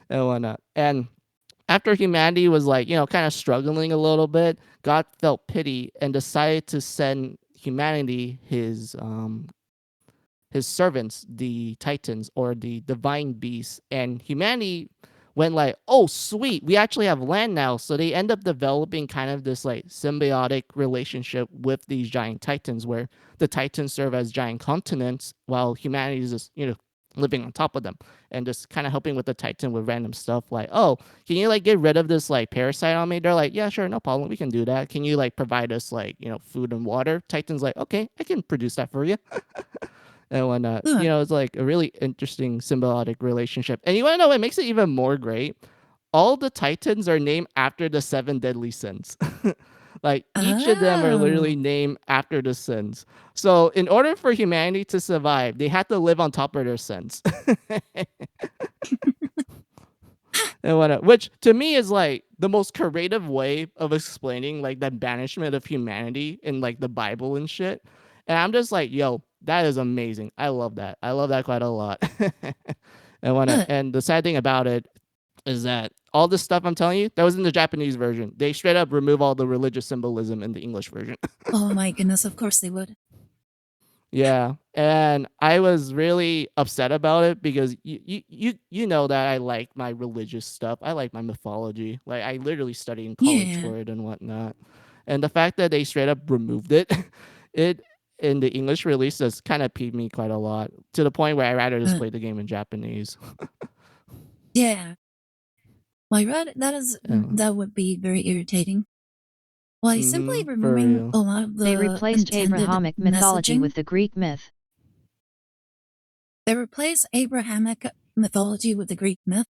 and whatnot. And after humanity was like, kind of struggling a little bit, God felt pity and decided to send humanity his servants, the Titans or the divine beasts, and humanity went like, "Oh, sweet, we actually have land now." So they end up developing kind of this like symbiotic relationship with these giant Titans, where the Titans serve as giant continents, while humanity is just living on top of them and just kind of helping with the Titan with random stuff like, "Oh, can you like get rid of this like parasite on me?" They're like, "Yeah, sure, no problem, we can do that. Can you like provide us like food and water?" Titan's like, "Okay, I can produce that for you." And whatnot. Huh. It's like a really interesting symbiotic relationship. And you want to know what makes it even more great? All the Titans are named after the seven deadly sins. Like each of them are literally Oh. named after the sins. So in order for humanity to survive, they had to live on top of their sins. And whatnot, which to me is like the most creative way of explaining like the banishment of humanity in like the Bible and shit. And I'm just like, yo, that is amazing. I love that. I love that quite a lot. Huh. And the sad thing about it is that all this stuff I'm telling you, that was in the Japanese version. They straight up remove all the religious symbolism in the English version. Oh my goodness, of course they would. Yeah, and I was really upset about it because you know that I like my religious stuff. I like my mythology. Like I literally studied in college Yeah. for it and whatnot. And the fact that they straight up removed it, it in the English release has kind of peeved me quite a lot to the point where I rather just Uh, play the game in Japanese. yeah. Why, right? Yeah. That would be very irritating. Why, simply For removing real. a lot of They the replaced intended Abrahamic mythology messaging. with the Greek myth. They replace Abrahamic mythology with the Greek myth.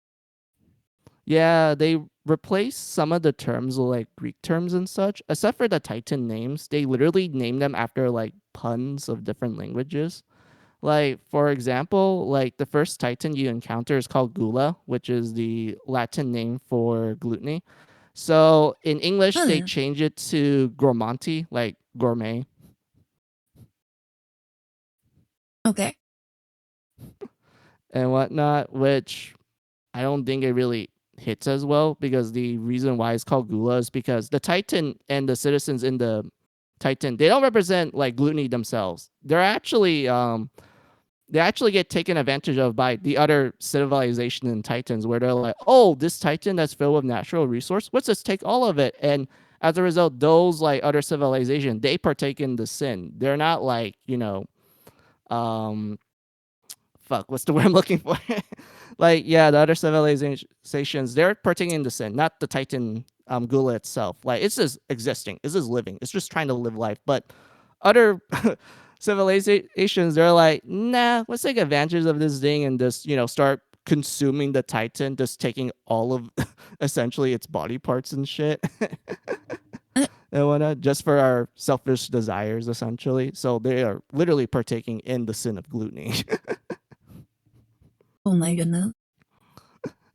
Yeah, they replaced some of the terms with like Greek terms and such, except for the Titan names. They literally name them after like puns of different languages. Like, for example, like the first Titan you encounter is called Gula, which is the Latin name for gluttony. So in English, they Huh. change it to gourmanti, like gourmet. Okay. And whatnot, which I don't think it really hits as well because the reason why it's called Gula is because the Titan and the citizens in the Titan, they don't represent like gluttony themselves. They actually get taken advantage of by the other civilization and Titans where they're like, "Oh, this Titan that's filled with natural resource, let's just take all of it." And as a result, those like other civilization, they partake in the sin. They're not like, um fuck, what's the word I'm looking for? Like, yeah, the other civilizations, they're partaking in the sin, not the Titan Gula itself. Like, it's just existing, it's just living, it's just trying to live life. But other civilizations, they're like, nah, let's take advantage of this thing and just, start consuming the Titan, just taking all of essentially its body parts and shit. Uh, and whatnot, just for our selfish desires, essentially. So they are literally partaking in the sin of gluttony. Oh my goodness.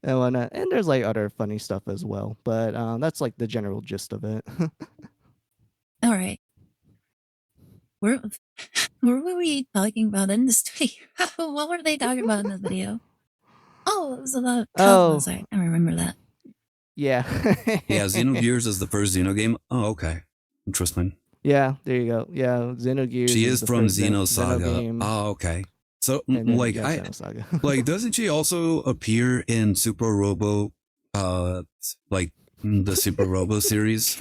And whatnot. And there's like other funny stuff as well, but that's like the general gist of it. All right. Where were we talking about in this stream? What were they talking about in the video? Oh, it was about Cosmos. I remember that. Yeah. Yeah, Xenogears is the first Xeno game. Oh, okay. Interesting. Yeah, there you go. Yeah, Xenogears. She is the from first Xenosaga. game. Oh, okay. So, And then, like, yeah, Xenosaga. like, doesn't she also appear in Super Robo, like the Super Robo series?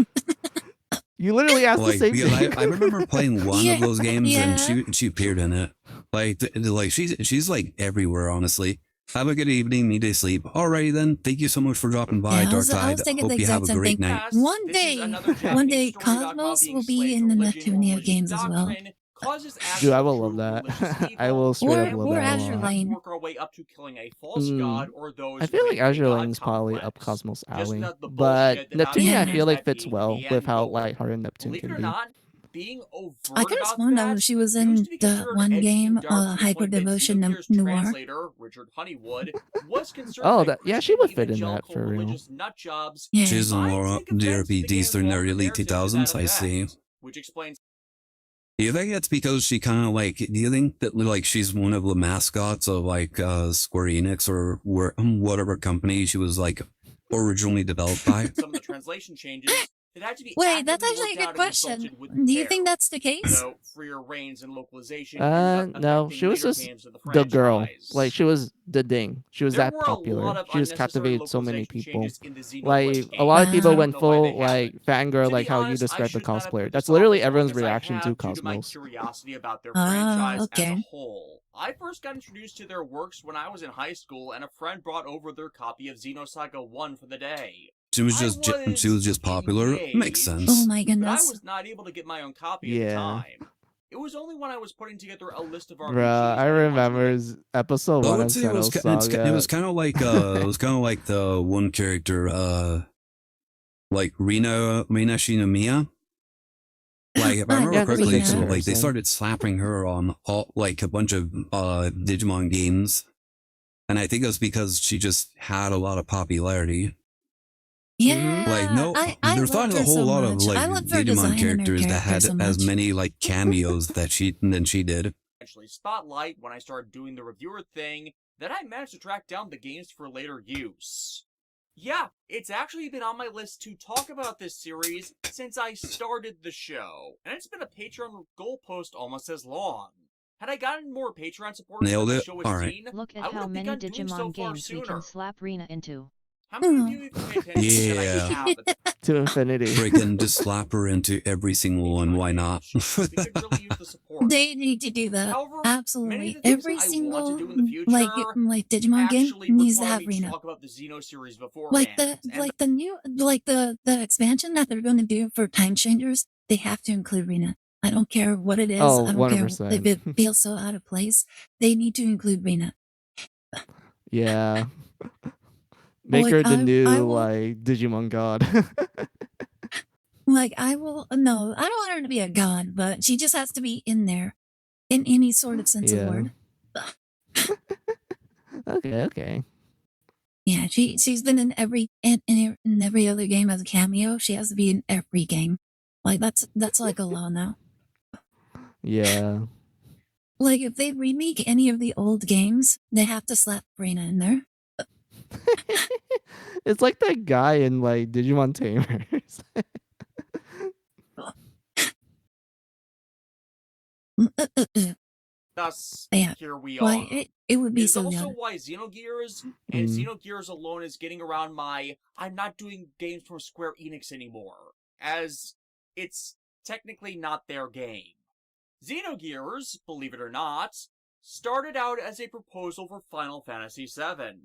You literally asked Like, the same because thing. I remember playing one Yeah, of those games, yeah. and she appeared in it. Like, like she's like everywhere. Honestly. Have a good evening. Need to sleep. Alrighty then. Thank you so much for dropping by, Yeah, I was Darktide. thinking the Hope you have exact a same great thing. night. One This is day, another one Japanese day, story about how Cosmos being will be slave in the religion or Neptunia religious games as well. doctrine causes Dude, I actual will true love that. religious I evil, will straight up and love we Or that a Azure have lot. to Lane. work our way up to killing a false god or those I who feel like make a Azure god Lane's probably up complex. Cosmos Just alley, without the but bullshit that Neptunia I happens feel like at fits the well end with how goal. lighthearted Neptune Believe it can or be. not, being I overt could have about sworn that she was used in to be the considered one edgy game, and dark to the Hyper point that Devotion Xenogears Noir. translator Richard Honeywood was concerned Oh, that yeah, she Christian would fit in that evangelical for real. religious nutjobs Yeah. She's in might Laura, take offense to the DRPGs game's during the moral early narrative to that 2000s. I see. effect, which explains. Do you think it's because she kind of like? Do you think that like she's one of the mascots of like Square Enix or whatever company she was like originally developed by? Some of the translation changes that had to be Wait, that's actively actually a worked good out and question. consulted with Do you care. think that's the case? Though freer reigns and localization ended up No, affecting she was later just games of the the girl. franchise. Like she was the ding. She was There that were a lot popular. of She just unnecessary captivated so many localization people. changes in the Xenoblade Like a games. lot of people I don't went know why they full like happened. fangirl, To like be how you honest, I described the should not have cosplayer. put That's this off literally as long everyone's as I reaction have to due to my Cosmos. curiosity about their Ah, franchise as a okay. whole. I first got introduced to their works when I was in high school, and a friend brought over their copy of Xenosaga 1 for the day. She was just popular. Makes Oh sense. my But I goodness. was not able to get my own copy at the Yeah. time. It was only when I was putting together a list of RPGs Bruh, I that I wanted to remember episode I 1 would of say it was Xenosaga. kind of like the one character like Rina Shinomiya. Like if I remember Yeah, correctly, Rina. so, like they Interesting. started slapping her on all like a bunch of Digimon games, and I think it was because she just had a lot of popularity. Yeah. Like no, I there's not loved a her whole so lot of much. like I loved her design Digimon and her characters that had character so as much. many like cameos that she did. eventually spotlight when I started doing the reviewer thing that I managed to track down the games for later use. Yeah, it's actually been on my list to talk about this series since I started the show, and it's been a Patreon goalpost almost as long. Had I gotten more Patreon support Nailed than the it. show was All right. seen, Look I at would how have many begun doing so Digimon far games we sooner. can slap Rina into. How many of you even pay attention that I have at the To infinity. Freaking just slap her into every single one. Why not? we could really use the support. They need to do that. However, many Absolutely. of the things Every I single want to do in the future like Digimon game actually needs to require have me to Rena. talk about the Xeno series Like beforehand. the new the expansion that they're going to do for Time Changers, they have to include Rena. I don't care what it is. Oh, I don't care if 100%. it feels so out of place. They need to include Rena. Yeah. Make Like, her the I new will- like Digimon god. Like I will no, I don't want her to be a god, but she just has to be in there, in any sort of sense of Yeah. word. Okay. Yeah, she's been in every other game as a cameo. She has to be in every game. Like that's like a law now. Yeah. Like if they remake any of the old games, they have to slap Rena in there. It's like that guy in like Digimon Tamers. Thus, Yeah. here we Why are. it would be It is so also good. why Xenogears and Mm. Xenogears alone is getting around my I'm not doing games from Square Enix anymore, as it's technically not their game. Xenogears, believe it or not, started out as a proposal for Final Fantasy VII.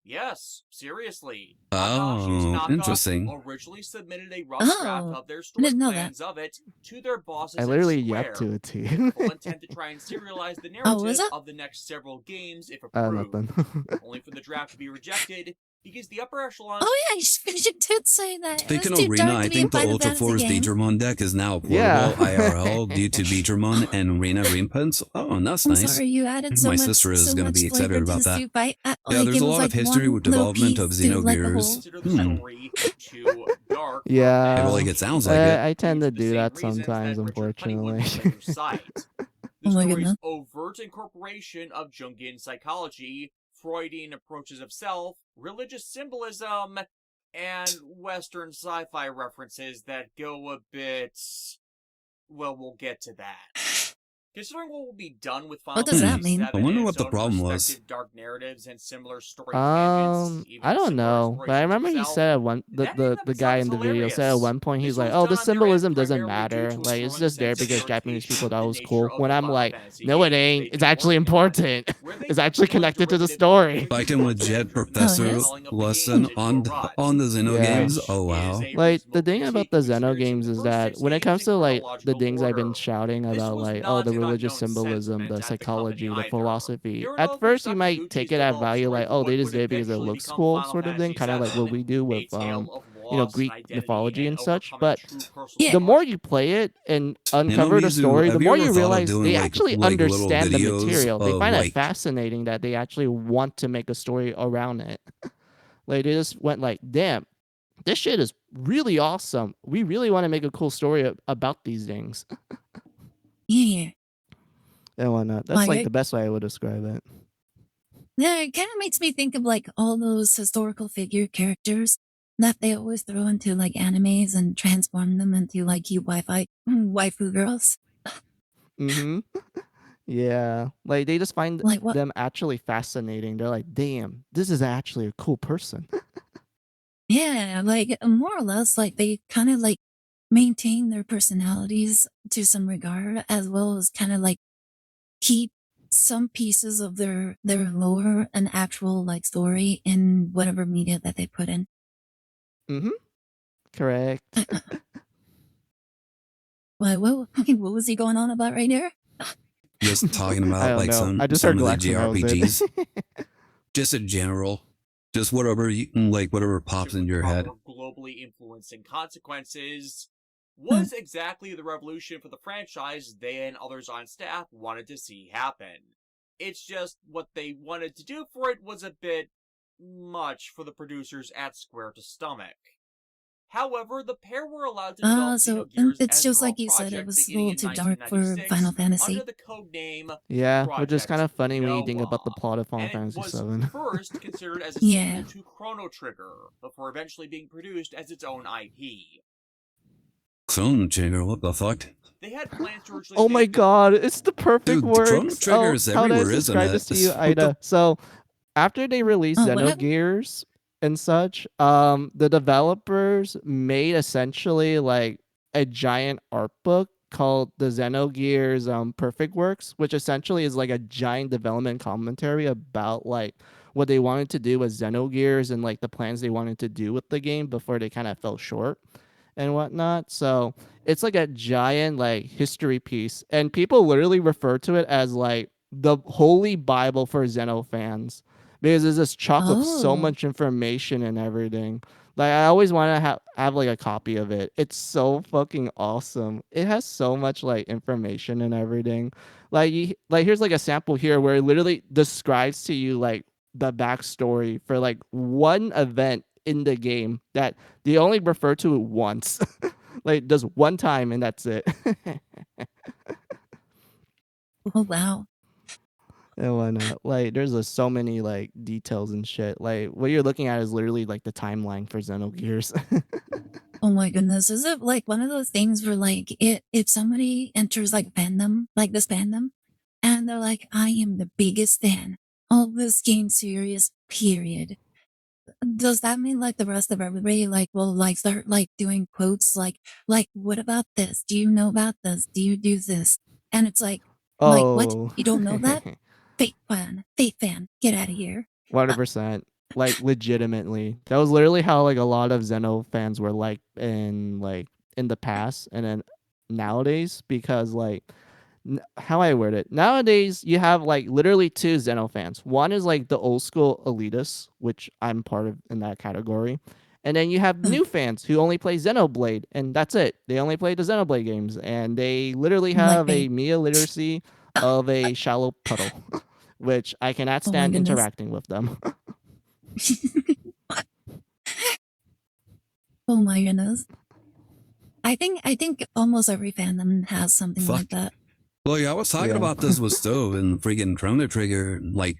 Yes, seriously. Takashi's Oh, knockoff interesting. originally submitted a rough draft Oh, of their I story didn't know that. plans of it to their bosses I at literally Square, yapped to it too. with full intent to try and serialize the Oh, was narrative it? of the next several games if approved, Nothing. only for the draft to be rejected because the upper echelon. Oh yeah, you did say that. It was Speaking too of Arena, dark I to be a think the Final Ultra Fantasy Force game. Beatremon deck is now portable Yeah. IRL due to Beatremon and Arena reprints. Oh, and that's I'm nice. sorry you added so My much, sister is so going to much be flavor excited to about the that. soup. Yeah, Yeah, there's it a was lot like of history one with little development of piece to like the Xenogears. whole. Consider the story too dark. for Yeah. Hey, well, many like, it sounds like it. I tend due to the do same that reasons sometimes, that Richard Honeywood unfortunately. would later cite. The Oh my story's goodness. overt incorporation of Jungian psychology, Freudian approaches of self, religious symbolism, and Western sci-fi references that go a bit. Well, we'll get to that. Considering what will be done with Final What does that Fantasy mean? VII I wonder and what its the own problem was. respective dark narratives and similar story tangents, even I don't similar know, but I explorations remember he itself, said at one that in and of the guy itself is in the video said at hilarious. one point This he's like, was "Oh, done the on their end symbolism doesn't primarily due matter. to a Like it's growing just there sense of because Japanese people irritation thought it with was the nature cool." of When the I'm Final like, Fantasy "No, it games ain't. they've It's been actually working on, important. where they It's actually took more connected to the derivative story." Like a legit concept-driven professor storytelling of the lesson games into a rut, on the Xeno Yeah. games. which Oh, is wow. a Like the reasonable thing about critique the of Xeno experiencing games the is first that 6 when it games comes in to like the chronological things I've been order. shouting This about, was like not the an religious unknown symbolism, sentiment the at the psychology, company the either. philosophy, Here at no first you Sakaguchi's might take it at developed value, story like, for oh, what they just would did it because it eventually looks become cool, Final sort of thing, Fantasy kind of like what VII, we do a with tale of loss Greek and identity mythology and such. overcoming But true personal Yeah. the more growth. you play it and uncover the Mizu, story, the have you more ever you thought of realize doing they like actually little understand the videos material. They of find it like fascinating that they actually want to make a story around it. Like they just went like, damn, this shit is really awesome. We really want to make a cool story about these things. Yeah. And whatnot. That's Like like it, the best way I would describe it. yeah, it kind of makes me think of like all those historical figure characters that they always throw into like animes and transform them into like cute Wi-Fi waifu girls. Mm-hmm. Yeah. Like they just find Like what? them actually fascinating. They're like, damn, this is actually a cool person. Yeah, like more or less, like they kind of like maintain their personalities to some regard, as well as kind of like keep some pieces of their lore and actual like story in whatever media that they put in. Mm-hmm. Correct. Like what was he going on about right there? just talking I about don't like know. I just heard some of the Glaxon, that was it. JRPGs. Just in general. Just whatever you like whatever pops in your head. Globally influencing consequences was exactly the revolution for the franchise they and others on staff wanted to see happen. It's just what they wanted to do for it was a bit much for the producers at Square to stomach. However, the pair were allowed to develop So Xenogears it's as just their own like you said, it project was a beginning little in too dark for 1996 Final Fantasy. under the codename Yeah, which is Project kind of funny when you think Noah, about the plot of Final and it Fantasy was VII. first considered as a Yeah. sequel to Chrono Trigger, before eventually being produced as its own IP. Chrono Trigger, what the fuck? They had plans to originally Oh my make the god, it's the perfect Dude, Chrono works. Trigger is How do I everywhere, isn't describe it? this to you, What the- Ida? So, after they released Oh, what happened? Xenogears and such, the developers made essentially like a giant art book called the Xenogears Perfect Works, which essentially is like a giant development commentary about like what they wanted to do with Xenogears and like the plans they wanted to do with the game before they kind of fell short and whatnot. So it's like a giant like history piece, and people literally refer to it as like the holy Bible for Xeno fans because it's just chock with so Oh. much information and everything. Like I always want to have like a copy of it. It's so fucking awesome. It has so much like information and everything. Like here's like a sample here where it literally describes to you like the backstory for like one event in the game that they only refer to it once. Like just one time and that's it. Oh wow. And whatnot. Like there's just so many like details and shit. Like what you're looking at is literally like the timeline for Xenogears. Oh my goodness. Is it like one of those things where like if somebody enters like fandom, like this fandom, and they're like, I am the biggest fan of this game series, period. Does that mean like the rest of everybody like will like start like doing quotes like what about this? Do you know about this? Do you do this? And it's like what? Oh. You don't know that? Fake fan, get out of here. 100%. Like legitimately. That was literally how like a lot of Xeno fans were like in the past and then nowadays because like how I word it. Nowadays, you have like literally two Xeno fans. One is like the old school elitists, which I'm part of in that category. And then you have new fans who only play Xenoblade, and that's it. They only play the Xenoblade games, and they literally Like have me. a Mia literacy of a shallow puddle, which I cannot Oh my stand goodness. interacting with them. Oh my goodness. I think almost every fandom has something Fuck. like that. Well, yeah, I was talking Yeah. about this with Stove and freaking Chrono Trigger, like,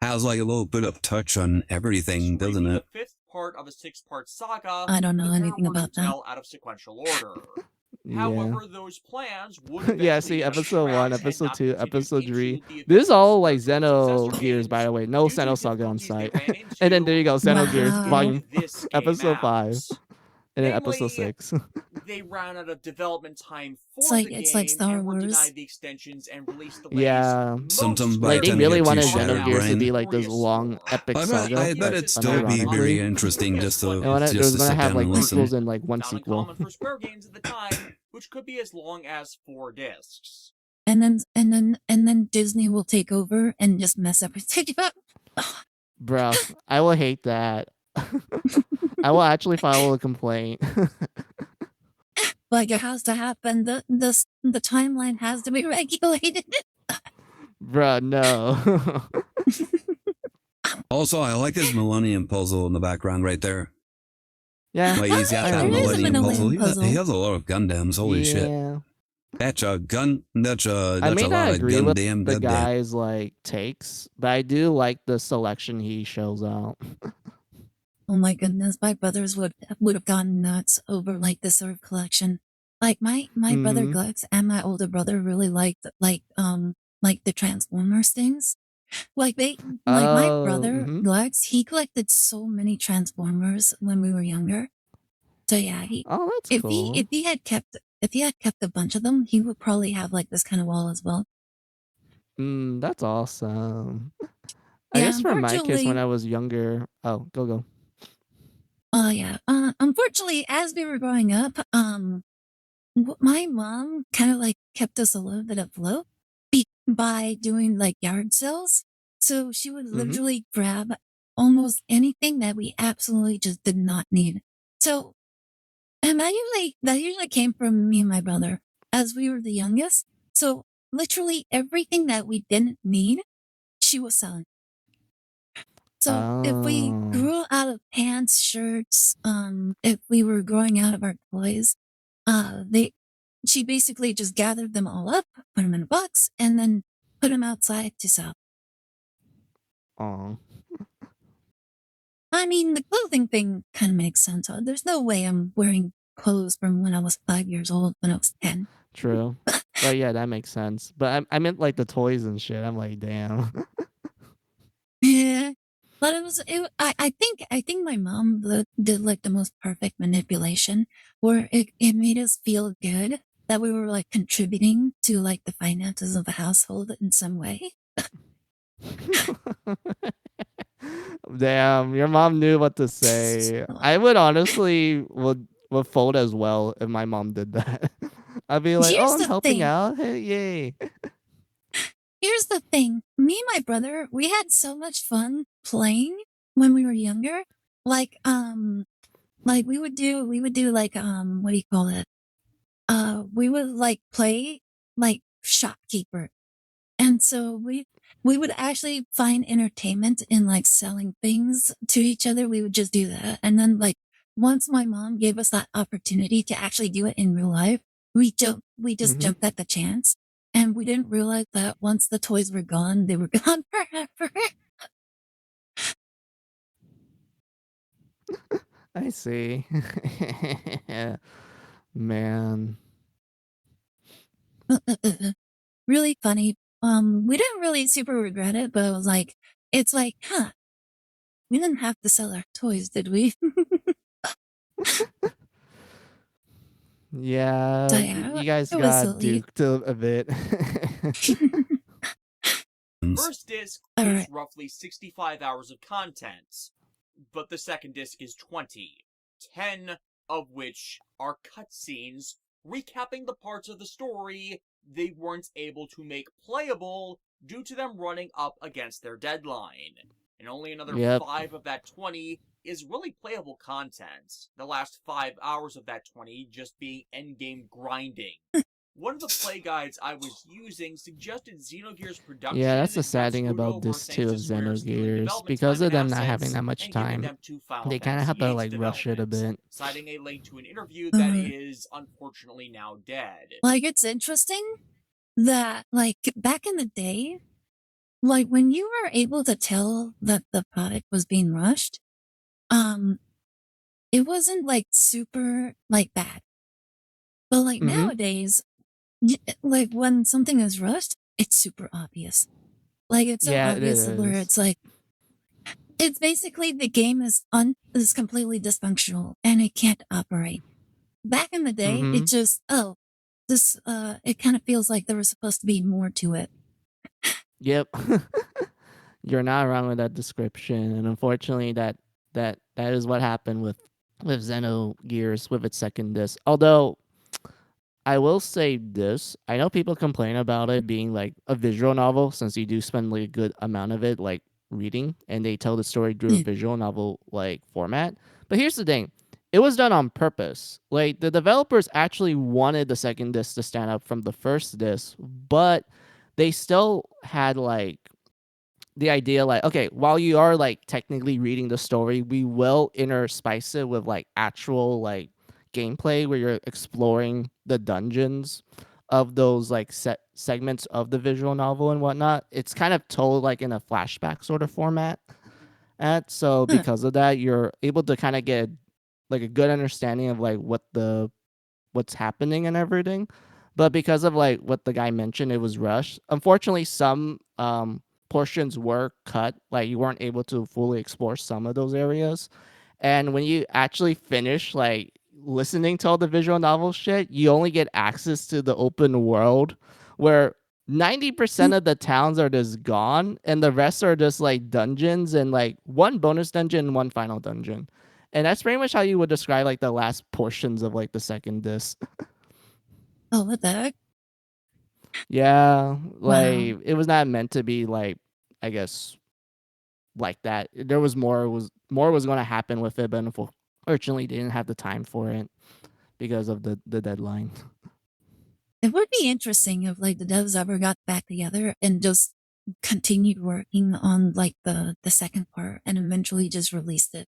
has like a little bit of touch on everything, doesn't Screaming it? the fifth part of a six-part saga, I don't know the pair anything were about to that. tell out of sequential order. Yeah. However, those plans would eventually Yeah, see, get episode 1, scrapped and episode not 2, continued episode 3. into the This is eventual all like spiritual successor Xenogears, by games the way. No due to the Xenosaga on difficulties they site. ran into And then there you go, Xenogears, getting Wow. volume this game episode 5. out. And then episode Namely, 6. they ran out of development time It's for like the it's like game Star and were Wars. denied the extensions and release delays Yeah. most Sometimes by Like, they the time really you get wanted too shattered Xenogears to brain. be like this long, epic I saga, bet but it'd still be unironically, very interesting just to they're just to gonna sit have down like and listen. prequels and like one not sequel. uncommon for Square games at the time, which could be as long as 4 discs. And then Disney will take over and just mess everything up. Bro, I will hate that. I will actually file a complaint. Like it has to happen. The timeline has to be regulated. Bruh, no. Also, I like his Millennium Puzzle in the background right there. Yeah, Like he's got I that There is a Millennium Puzzle. Millennium Puzzle. He has a lot of Gundams. Holy shit! yeah. That's a gun. That's a I that's may a not lot of agree with Gundam. the Gundam. guy's like takes, but I do like the selection he shows out. Oh my goodness, my brothers would have gone nuts over like this sort of collection. Like my brother Mhm. Glex and my older brother really liked like the Transformers things. Like my Oh, brother mhm. Glex, he collected so many Transformers when we were younger. So yeah, Oh, that's if cool. he had kept a bunch of them, he would probably have like this kind of wall as well. That's awesome. I Yeah, guess for my case when unfortunately. I was younger. Oh, go. Oh yeah. Unfortunately, as we were growing up, my mom kind of like kept us a little bit afloat by doing like yard sales. So she would Mhm. literally grab almost anything that we absolutely just did not need. So, and that usually came from me and my brother as we were the youngest. So literally everything that we didn't need, she was selling. So if we Oh. grew out of pants, shirts, if we were growing out of our toys, she basically just gathered them all up, put them in a box, and then put them outside to sell. Aw. I mean, the clothing thing kind of makes sense. There's no way I'm wearing clothes from when I was 5 years old when I was 10. True. But yeah, that makes sense. But I meant like the toys and shit. I'm like, damn. Yeah. But I think my mom did like the most perfect manipulation where it made us feel good that we were like contributing to like the finances of the household in some way. Damn, your mom knew what to say. I would honestly would fold as well if my mom did that. I'd be like, Here's "Oh, I'm the helping thing. out. Hey, yay!" Here's the thing. Me and my brother, we had so much fun playing when we were younger. Like we would do like what do you call it? We would like play like shopkeeper. And so we would actually find entertainment in like selling things to each other. We would just do that. And then like once my mom gave us that opportunity to actually do it in real life, we just Mhm. jumped at the chance. And we didn't realize that once the toys were gone, they were gone forever. I see. Man. Really funny. We didn't really super regret it, but it was like, it's like, huh, we didn't have to sell our toys, did we? Yeah, So yeah, you guys it was got silly. duked a bit. First disc All is right. roughly 65 hours of content, but the second disc is 20, 10 of which are cutscenes recapping the parts of the story they weren't able to make playable due to them running up against their deadline. And only another Yep. 5 of that 20 is really playable content. The last 5 hours of that 20 just being endgame grinding. One of the play guides I was using suggested Xenogears production Yeah, that's the got sad thing screwed about over this thanks too to of Square's limited Xenogears. development Because time of and them not having assets, that much and giving time, them to Final they kind of Fantasy have to VIII's like rush it a development, bit. citing a link to an interview that Uh, is unfortunately now dead. Like, it's interesting that, like, back in the day, like, when you were able to tell that the product was being rushed, it wasn't, like, super, like, bad. But, like, Mm-hmm. nowadays, like, when something is rushed, it's super obvious. Like, it's so Yeah, it obvious where is. it's like, it's basically the game is completely dysfunctional and it can't operate. Back in the day, Mm-hmm. it just, it kind of feels like there was supposed to be more to it. Yep. You're not wrong with that description, and unfortunately, that is what happened with Xenogears with its second disc. Although I will say this, I know people complain about it being like a visual novel since you do spend like a good amount of it like reading, and they tell the story through a visual novel like format. But here's the thing. It was done on purpose. Like the developers actually wanted the second disc to stand up from the first disc, but they still had like the idea like, okay, while you are like technically reading the story, we will interspice it with like actual like gameplay where you're exploring the dungeons of those like segments of the visual novel and whatnot. It's kind of told like in a flashback sort of format. So Huh. because of that, you're able to kind of get like a good understanding of like what's happening and everything. But because of like what the guy mentioned, it was rushed. Unfortunately, some portions were cut. Like you weren't able to fully explore some of those areas. And when you actually finish like listening to all the visual novel shit, you only get access to the open world where 90% of the towns are just gone and the rest are just like dungeons and like one bonus dungeon and one final dungeon. And that's pretty much how you would describe like the last portions of like the second disc. Oh, what the heck? Yeah, Wow. like it was not meant to be like, I guess, like that. There was more was going to happen with it, but unfortunately, they didn't have the time for it because of the deadline. It would be interesting if like the devs ever got back together and just continued working on like the second part and eventually just released it.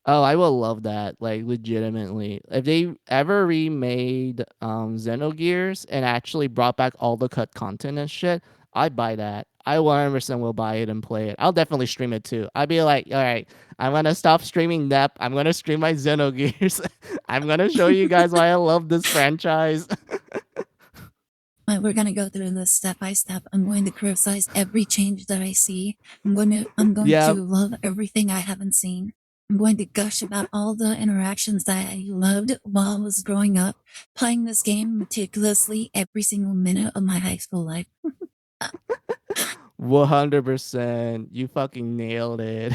Oh, I will love that. Like legitimately, if they ever remade Xenogears and actually brought back all the cut content and shit, I'd buy that. I 100% will buy it and play it. I'll definitely stream it too. I'd be like, all right, I'm gonna stop streaming NEP. I'm gonna stream my Xenogears. I'm gonna show you guys why I love this franchise. We're gonna go through this step by step. I'm going to criticize every change that I see. I'm going to Yeah, love everything I haven't seen. I'm going to gush about all the interactions that I loved while I was growing up, playing this game meticulously every single minute of my high school life. 100%. You fucking nailed it.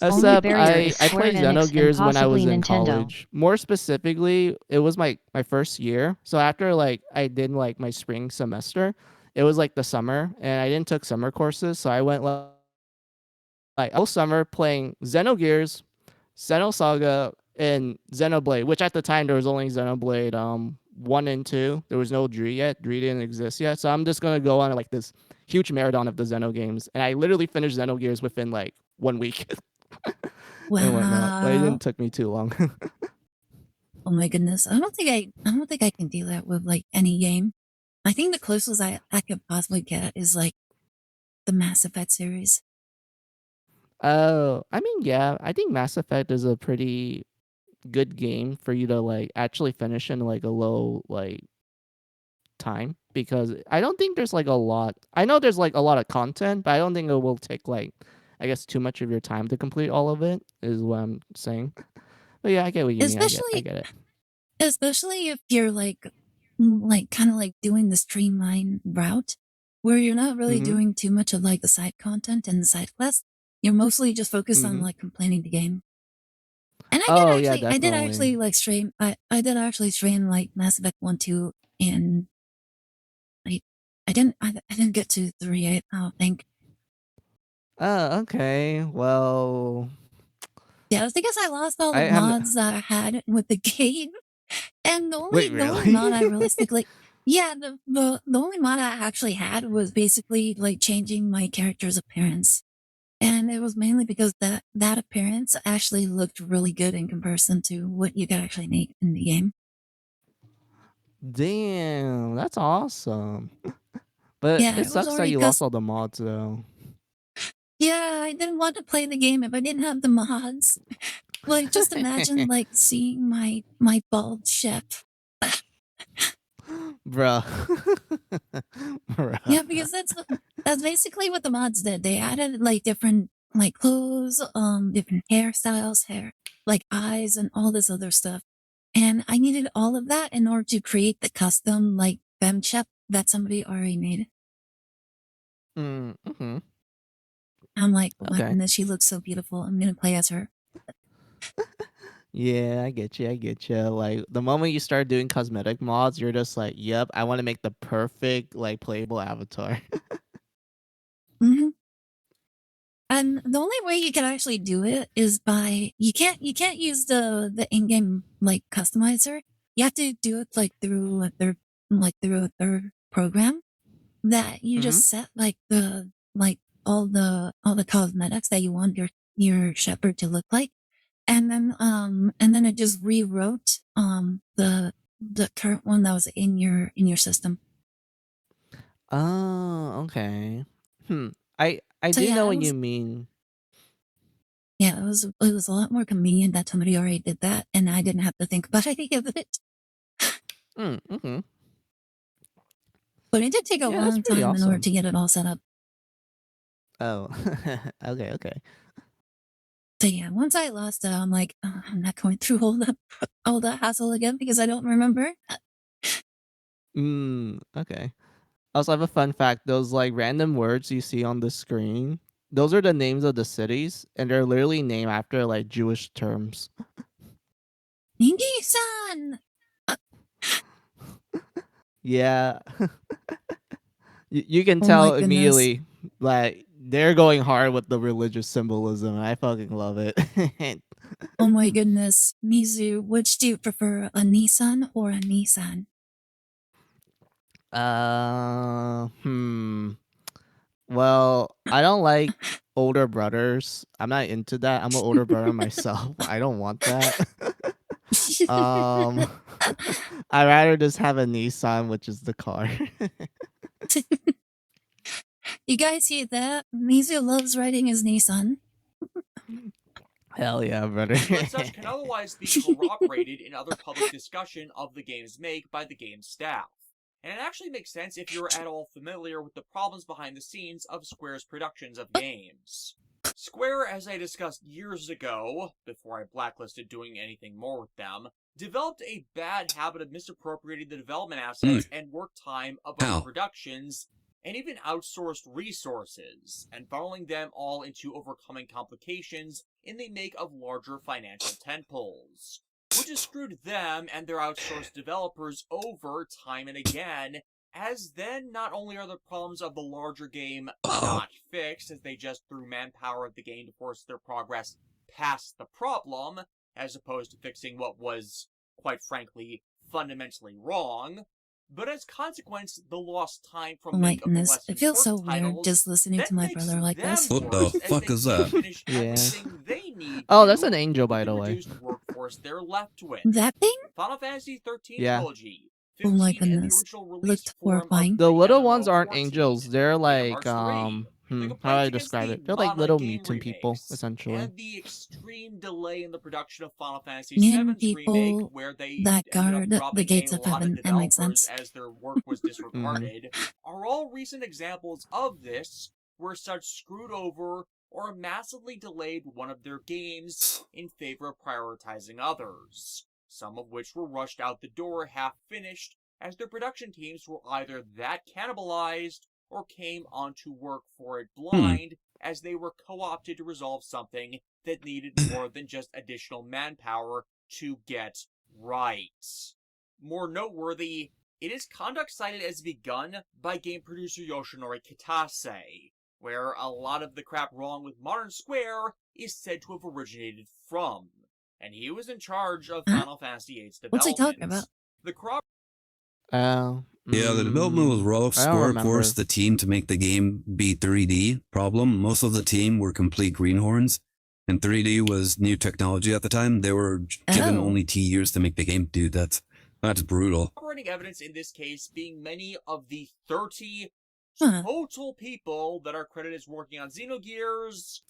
Only Except barrier is I Square played Enix and Xenogears when I possibly was in Nintendo. college. More specifically, it was my first year. So after like I did like my spring semester, it was like the summer and I didn't took summer courses, so I went like all summer playing Xenogears, Xenosaga, and Xenoblade, which at the time there was only Xenoblade 1 and 2. There was no Dre yet. Dre didn't exist yet. So I'm just gonna go on like this huge marathon of the Xeno games. And I literally finished Xenogears within like 1 week and whatnot. But it Wow. didn't took me too long. Oh my goodness. I don't think I can do that with like any game. I think the closest I could possibly get is like the Mass Effect series. Oh, I mean, yeah, I think Mass Effect is a pretty good game for you to like actually finish in like a low like time because I don't think there's like a lot. I know there's like a lot of content, but I don't think it will take like I guess too much of your time to complete all of it is what I'm saying. But yeah, I get what you mean. I Especially get it. especially if you're like kind of like doing the streamline route where you're not really Mhm. doing too much of like the side content and the side quests. You're mostly just focused on Mhm. like completing the game. And Oh yeah, I did definitely. actually like stream I did actually stream like Mass Effect 1, 2, and I didn't get to 3. I don't think. Oh, okay. Well, Yeah, it's because I lost all I the haven't. mods that I had with the game, and Wait, the only really? mod I realistically, yeah, the only mod I actually had was basically like changing my character's appearance, and it was mainly because that appearance actually looked really good in comparison to what you could actually make in the game. Damn, that's awesome. But Yeah, it it was sucks that already you because lost all the mods, though. yeah, I didn't want to play the game if I didn't have the mods. Like, just imagine like seeing my bald chef. Bruh. Yeah, Bruh. because that's basically what the mods did. They added like different like clothes, different hairstyles, hair like eyes and all this other stuff. And I needed all of that in order to create the custom like fem chef that somebody already made. Mm-hmm. I'm like, oh my Okay. goodness, she looks so beautiful. I'm gonna play as her. Yeah, I get you. I get you. Like the moment you start doing cosmetic mods, you're just like, "Yep, I want to make the perfect like playable avatar." Hmm. And the only way you can actually do it is by you can't use the in-game like customizer. You have to do it through a third program that you Mm-hmm. just set like the like all the cosmetics that you want your shepherd to look like, and then it just rewrote the current one that was in your system. Oh, okay. Hmm. I So do know yeah, what you mean. it was a lot more convenient that somebody already did that, and I didn't have to think about any of it. Mm-hmm. But it did take a Yeah, that's long pretty time in order awesome. to get it all set up. Oh, okay, okay. So yeah, once I lost it, I'm like, oh, I'm not going through all the hassle again because I don't remember. Okay. I also have a fun fact. Those like random words you see on the screen, those are the names of the cities, and they're literally named after like Jewish terms. Ningi-san! Yeah, you can Oh my tell goodness. immediately, like they're going hard with the religious symbolism. I fucking love it. Oh my goodness. Mizu, which do you prefer, a Nissan or a Nissan? Hmm. Well, I don't like older brothers. I'm not into that. I'm an older brother myself. I don't want that. um, I rather just have a Nissan, which is the car. You guys hear that? Mizu loves riding his Nissan. Hell yeah, brother. But such can otherwise be corroborated in other public discussion of the game's make by the game's staff. And it actually makes sense if you're at all familiar with the problems behind the scenes of Square's productions of games. Square, as I discussed years ago, before I blacklisted doing anything more with them, developed a bad habit of misappropriating the development assets and work time of other How? productions, and even outsourced resources, and funneling them all into overcoming complications in the make of larger financial tentpoles, which has screwed them and their outsourced developers over time and again, as then not only are the problems of the larger game not fixed, as they just threw manpower at the game to force their progress past the problem, as opposed to fixing what was, quite frankly, fundamentally wrong, but as consequence, the lost time Oh from my make of the goodness. less It feels so important weird titles just listening then to my makes brother like them this. What the worse, as fuck they is can't that? finish Yeah. everything they need Oh, to that's an angel, with by the the way. reduced workforce they're left with. That thing? Final Fantasy 13 Yeah. Trilogy, Oh my 15 in the goodness. original It release looked form of horrifying. The pre little ones MMO aren't 14, angels. They're Kingdom like Hearts 3, the how do complaints I against describe the it? They're like Mana little game mutant people, remakes, essentially. and the extreme delay in the production of Final Fantasy Mutant VII's remake, people where they that ended up guard the dropping gates a of lot of heaven. That makes developers sense. as their work was disregarded, are all recent examples of this, where such screwed over or massively delayed one of their games in favor of prioritizing others, some of which were rushed out the door half-finished, as their production teams were either that cannibalized or came onto work for it blind, as they were co-opted to resolve something that needed more than just additional manpower to get right. More noteworthy it is conduct cited as begun by game producer Yoshinori Kitase, where a lot of the crap wrong with Modern Square is said to have originated from, and he was in charge of Final Fantasy VIII's What's he development. talking about? The crop. Yeah, the development was rough. I don't Square remember. forced the team to make the game be 3D. Problem: most of the team were complete greenhorns, and 3D was new technology at the time. They were given only 2 years to make the game. Dude, that's brutal. Operating evidence in this case being many of the 30 total people that are credited as working on Xenogears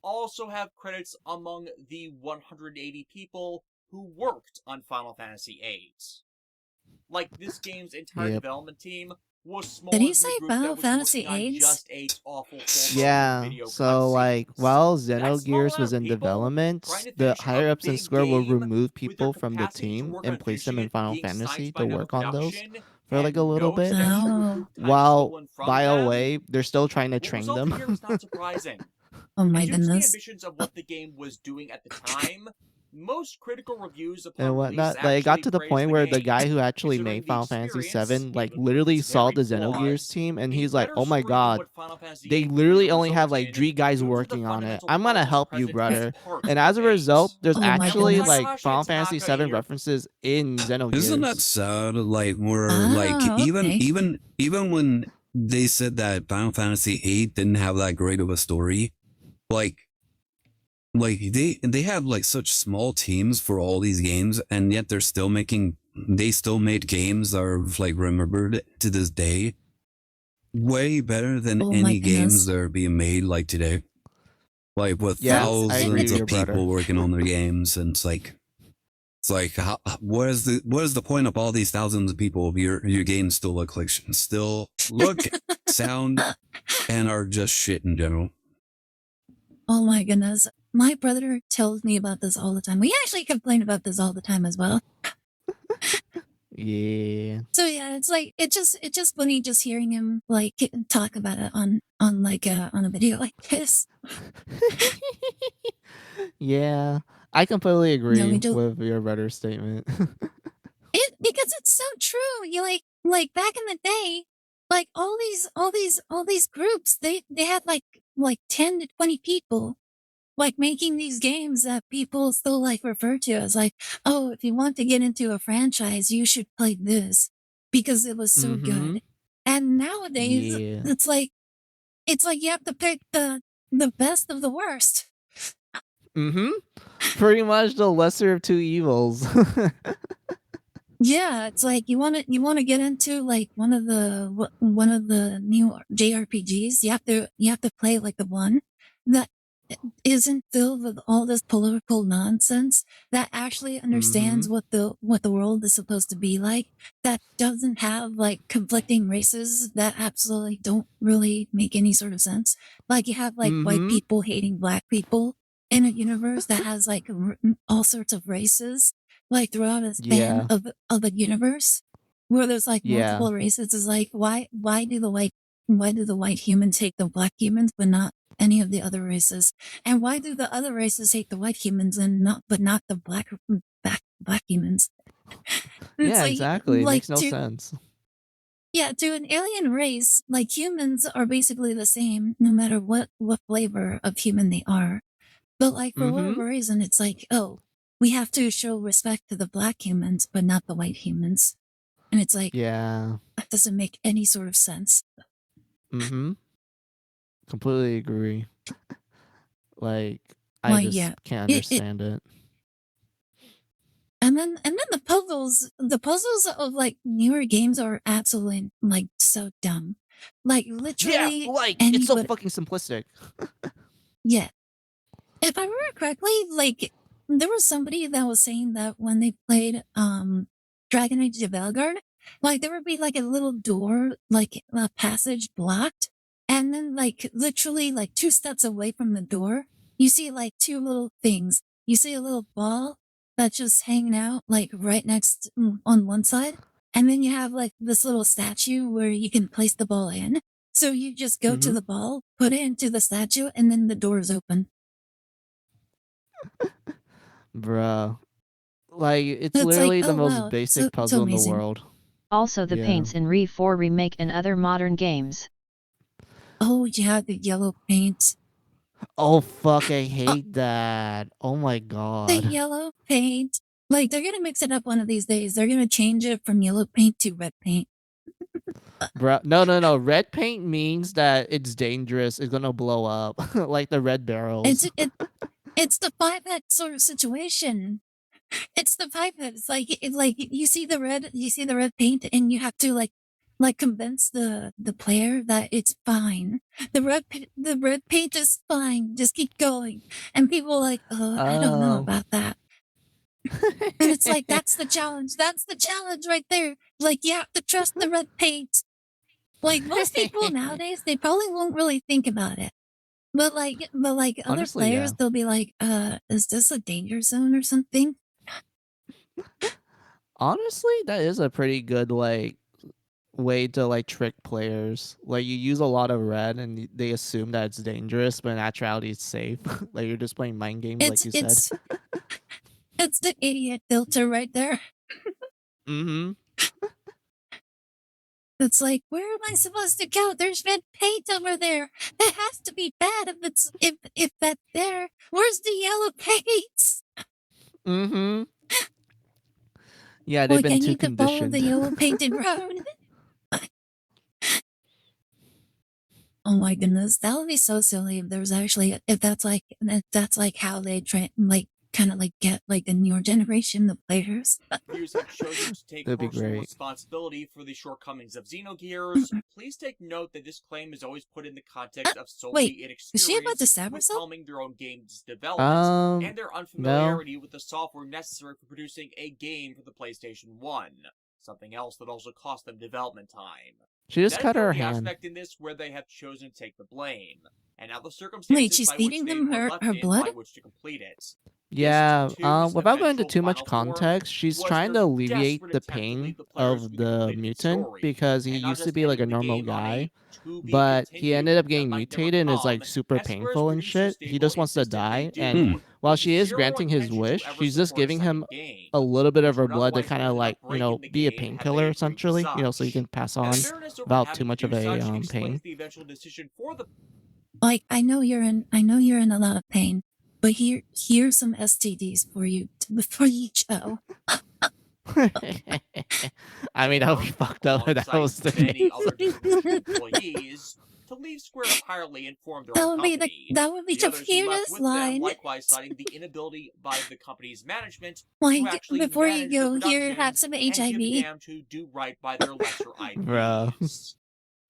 also have credits among the 180 people who worked on Final Fantasy VIII. Like, this game's entire development team was smaller Did he than say the group Final that was Fantasy working on VIII? just 8's awful Yeah, video so like while small Xenogears amount was of in people development, trying to the finish a higher ups in big Square will game remove with their people from the capacity to team work and on place them finishing in it Final being Fantasy sidelined by to another work on those production, for like a and little no bit. extra time While stolen from by the them. way, they're still trying to What train resulted them. here was not surprising. Oh my And due to the goodness. ambitions of what the game was doing at the time, most critical reviews upon And release whatnot. Like, it got actually to the praised point where the game, guy who actually considering made the Final Fantasy experience, VII, like, even with literally its saw very the Xenogears flaws, team, and the he's like, better "Oh my story than god, what Final Fantasy they VIII literally would only have result like in 3 guys due to the working on it. fundamental I'm gonna problems help you, present as brother." part And of as a result, VIII. there's Oh my actually goodness. like Takahashi Final and Fantasy Tanaka VII here. references in Isn't that Xenogears. sad? Like, we're like, Oh, okay. even when they said that Final Fantasy VIII didn't have that great of a story, like they have like such small teams for all these games, and yet they still made games that are like remembered to this day, way better than Oh my any games goodness. that are being made like today, like with Yes, I agree thousands with of your brother. people working on their games. And it's like what is the point of all these thousands of people if your games still look sound and are just shit in general? Oh my goodness. My brother tells me about this all the time. We actually complain about this all the time as well. Yeah. So yeah, it's like it's just funny just hearing him like talk about it on like on a video like this. Yeah, I completely No, we agree just with your brother's statement. because it's so true. You like back in the day, like all these groups, they had like 10 to 20 people like making these games that people still like refer to as like, oh, if you want to get into a franchise, you should play this because it was so good. And nowadays, Yeah. it's like you have to pick the best of the worst. Pretty much the lesser of two evils. Yeah, it's like you want to get into like one of the new JRPGs. You have to play like the one that isn't filled with all this political nonsense, that actually understands what the world is supposed to be like, that doesn't have like conflicting races that absolutely don't really make any sort of sense. Like you have like white people hating black people in a universe that has like all sorts of races like throughout a span Yeah. of a universe where there's like Yeah. multiple races. Is like why do the white humans hate the black humans but not any of the other races? And why do the other races hate the white humans and not the black humans? It's Yeah, like exactly. It makes no sense. yeah, to an alien race, like humans are basically the same no matter what flavor of human they are. But like for whatever reason, it's like, oh, we have to show respect to the black humans, but not the white humans. And it's like, Yeah. that doesn't make any sort of sense. Completely agree. Like, I Like, just yeah, can't understand it. And then the puzzles of like newer games are absolutely like so dumb. Like Yeah, literally like it's so anybody. fucking simplistic. Yeah. If I remember correctly, like there was somebody that was saying that when they played Dragon Age the Valguard, like there would be like a little door, like a passage blocked, and then like literally like 2 steps away from the door, you see like 2 little things. You see a little ball that's just hanging out like right next on one side, and then you have like this little statue where you can place the ball in. So you just go to the ball, put it into the statue, and then the door is open. Bruh. Like, it's It's like, literally the oh most wow, basic so puzzle in the amazing. world. Also the Yeah. paints in Re 4 Remake and other modern games. Oh yeah, the yellow paint. Oh fuck, I hate that. Oh my The god. yellow paint. Like they're gonna mix it up one of these days. They're gonna change it from yellow paint to red paint. Bruh, no. Red paint means that it's dangerous. It's gonna blow up, like the red barrels. It's the pipette sort of situation. It's the pipette. It's like you see the red paint, and you have to like convince the player that it's fine. The red paint is fine. Just keep going. And people are like, I don't know Oh. about that. And it's like that's the challenge. That's the challenge right there. Like you have to trust the red paint. Like most people nowadays, they probably won't really think about it. But other Honestly, players, yeah. they'll be like, is this a danger zone or something? Honestly, that is a pretty good like way to like trick players. Like you use a lot of red and they assume that it's dangerous, but in actuality it's safe. Like you're just playing mind games, like you said. It's the idiot filter right there. Mm-hmm. It's like, where am I supposed to go? There's red paint over there. It has to be bad if that's there. Where's the yellow paints? Mm-hmm. Yeah, they've Like been I too need to follow the conditioned. yellow painted road. Oh my goodness, that would be so silly if there was actually if that's like how they train like kind of like get like the newer generation of players. Viewers have chosen to take That'd be personal great. responsibility for the shortcomings of Xenogears. Please take note that this claim is always put in the context of solely Wait, is inexperience she about to stab with herself? helming their own game's development and their No. unfamiliarity with the software necessary for producing a game for the PlayStation 1. Something else that also cost them development time. She just That is cut the her only hand. aspect in this where they have chosen to take the blame, and now the Wait, circumstances she's by which feeding they them were her left her in blood? by which to complete it. Yeah, This tube's without going into eventual too much final form context, she's was trying their to alleviate desperate the attempt to pain leave the players of with a the completed mutant story, because he and not used to just be like a ending the normal game on guy, a to be but he ended up continued that getting might never mutated and is like come, super as Square's painful and producer shit. He stable just wants to insisted they die, do, and while with she is zero granting his intention wish, to ever she's just support a giving second him game, a little bit of which her would blood to otherwise kind have of ended up like, breaking the be a game had they painkiller agreed to essentially, so he such. can pass And on the bitterness over without too having to much of do a such explains pain. the eventual decision for the Like I know you're in a lot of pain, but here's some STDs for you before you go. I mean, that would be fucked up if that alongside was the many case. other disinterested employees, to leave Square entirely and form their own company. That would be The the others who left weirdest with them line. likewise citing the inability by the company's management to Like actually before you manage their go, here have productions some and give a HIV. damn to do right by their lesser Bro. IPs.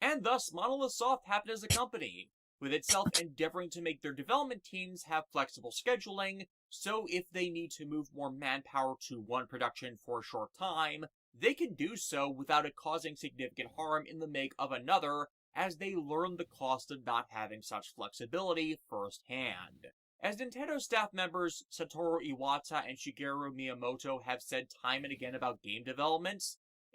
And thus, Monolith Soft happened as a company, with itself endeavoring to make their development teams have flexible scheduling, so if they need to move more manpower to one production for a short time, they can do so without it causing significant harm in the make of another, as they learn the cost of not having such flexibility firsthand. As Nintendo staff members Satoru Iwata and Shigeru Miyamoto have said time and again about game development,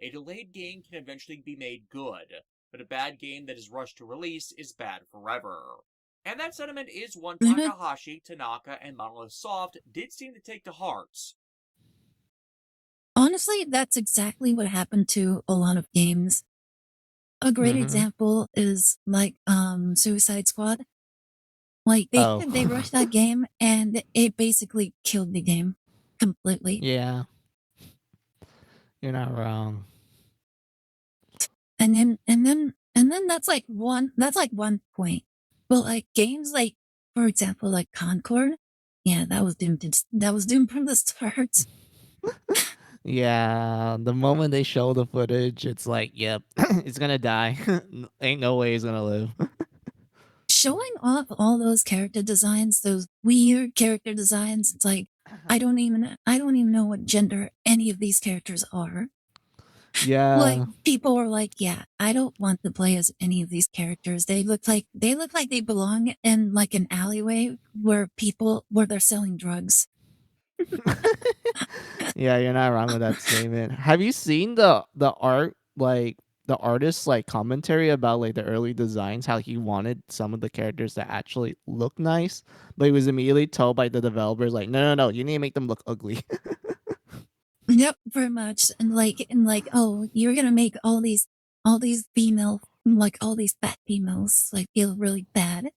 a delayed game can eventually be made good, but a bad game that is rushed to release is bad forever. And that sentiment is one Takahashi, Tanaka, and Monolith Soft did seem to take to heart. Honestly, that's exactly what happened to a lot of games. A great example is like Suicide Squad. Like they rushed that game and it basically killed the game completely. Yeah. You're not wrong. And then that's like one point. But like games like, for example, like Concord, yeah, that was doomed from the start. Yeah, the moment they show the footage, it's like, yep, it's gonna die. Ain't no way it's gonna live. Showing off all those character designs, those weird character designs, it's like I don't even know what gender any of these characters are. Yeah. Like people were like, yeah, I don't want to play as any of these characters. They look like they belong in like an alleyway where they're selling drugs. Yeah, you're not wrong with that statement. Have you seen the art, like the artist's like commentary about like the early designs, how he wanted some of the characters to actually look nice, but he was immediately told by the developers like, no, you need to make them look ugly. Yep, pretty much. And oh, you're gonna make all these female, like all these fat females like feel really bad.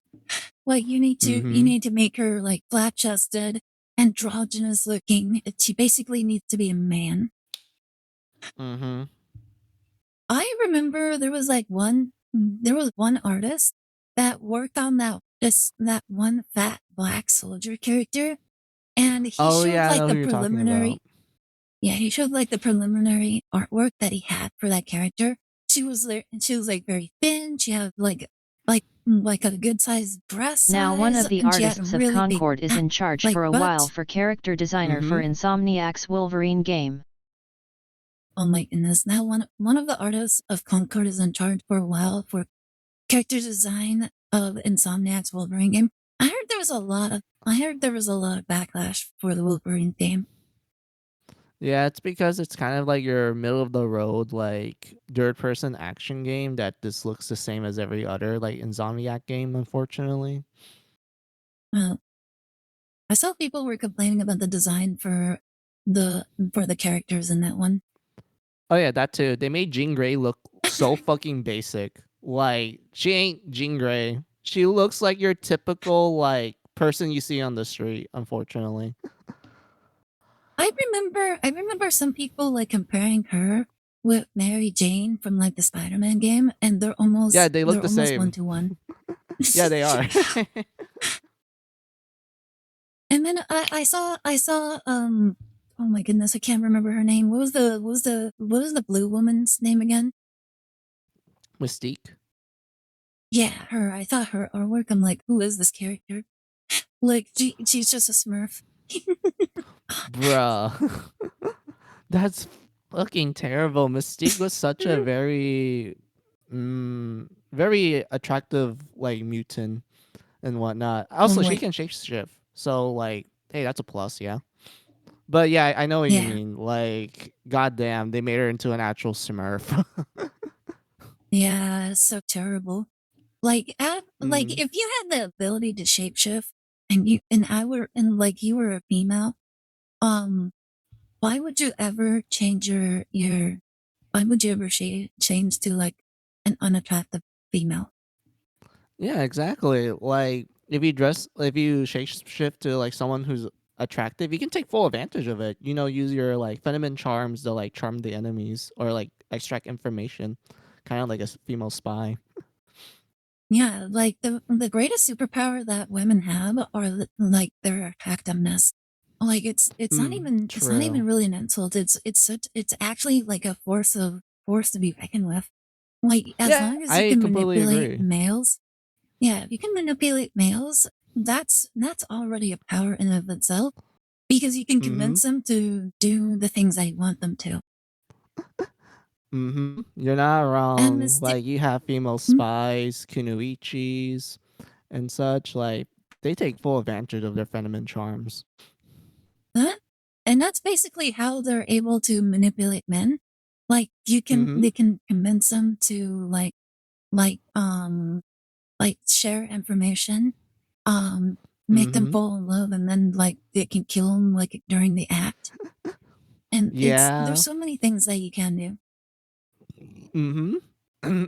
Like you Mm-hmm. need to make her like flat chested, androgynous looking. She basically needs to be a man. Mm-hmm. I remember there was one artist that worked on that one fat black soldier character, and he Oh showed yeah, I like know who the you're talking preliminary. about. Yeah, he showed like the preliminary artwork that he had for that character. She was there, and she was like very thin. She had like a good sized breast Now one size, of the and she had artists of really big Concord is in charge like for a while butt. for character designer for Mm-hmm. Insomniac's Wolverine game. Oh my goodness! Now one of the artists of Concord is in charge for a while for character design of Insomniac's Wolverine game. I heard there was a lot of backlash for the Wolverine game. Yeah, it's because it's kind of like your middle of the road, like third person action game that just looks the same as every other like Insomniac game, unfortunately. Uh, I saw people were complaining about the design for the characters in that one. Oh yeah, that too. They made Jean Grey look so fucking basic. Like she ain't Jean Grey. She looks like your typical like person you see on the street, unfortunately. I remember some people like comparing her with Mary Jane from like the Spider-Man game, and Yeah, they look they're the almost same. 1-to-1. Yeah, they are. And then I saw oh my goodness, I can't remember her name. What was the blue woman's name again? Mystique. Yeah, her. I thought her artwork. I'm like, who is this character? Like she's just a Smurf. Bruh. That's fucking terrible. Mystique was such a very attractive like mutant and whatnot. Also, I'm she like, can shapeshift. So like, hey, that's a plus, yeah. But yeah, I know what you yeah, mean. Like, goddamn, they made her into an actual Smurf. yeah, so terrible. Like mm. if you had the ability to shapeshift and like you were a female, um, why would you ever change your why would you ever change to like an unattractive female? Yeah, exactly. Like, if you shapeshift to like someone who's attractive, you can take full advantage of it. You know, use your like feminine charms to like charm the enemies or like extract information, kind of like a female spy. Yeah, like the greatest superpower that women have are like their attractiveness. Like it's not True. even really an insult. It's actually like a force to be reckoned with. Like as Yeah, long as you I can completely manipulate agree. males, yeah, if you can manipulate males, that's already a power in and of itself because you can Mm-hmm. convince them to do the things that you want them to. Mm-hmm. You're not And wrong. Mystic, Like you have female hmm? spies, kunoichis, and such. Like they take full advantage of their feminine charms. Huh? And that's basically how they're able to manipulate men. Like Mm-hmm. they can convince them to like like share information, make them Mm-hmm. fall in love, and then like they can kill them like during the act. And there's Yeah. so many things that you can do. Mm-hmm.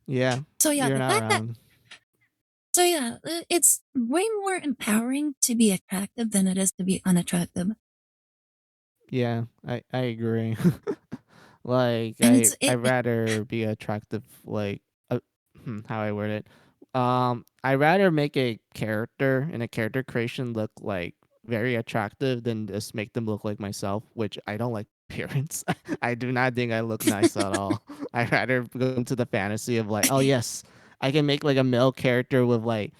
Yeah. So yeah, You're the not fact that wrong. so yeah, it's way more empowering to be attractive than it is to be unattractive. Yeah, I agree. Like And it's I it, it rather be attractive like how I word it. I rather make a character and a character creation look like very attractive than just make them look like myself, which I don't like appearance. I do not think I look nice at all. I rather go into the fantasy of like, oh yes, I can make like a male character with like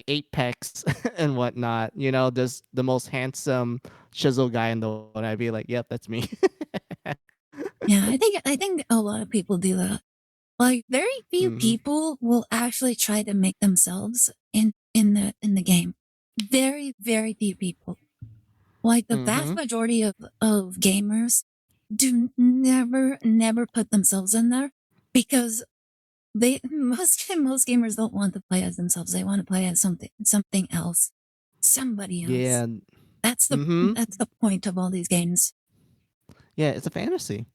eight pecs and whatnot. You know, just the most handsome chisel guy in the world. I'd be like, yep, that's me. yeah, I think a lot of people do that. Like very few hmm people will actually try to make themselves in the game. Very few people. Like the vast hmm majority of gamers do never put themselves in there because they most gamers don't want to play as themselves. They want to play as something else. Somebody else. Yeah. hmm That's the point of all these games. Yeah, it's a fantasy.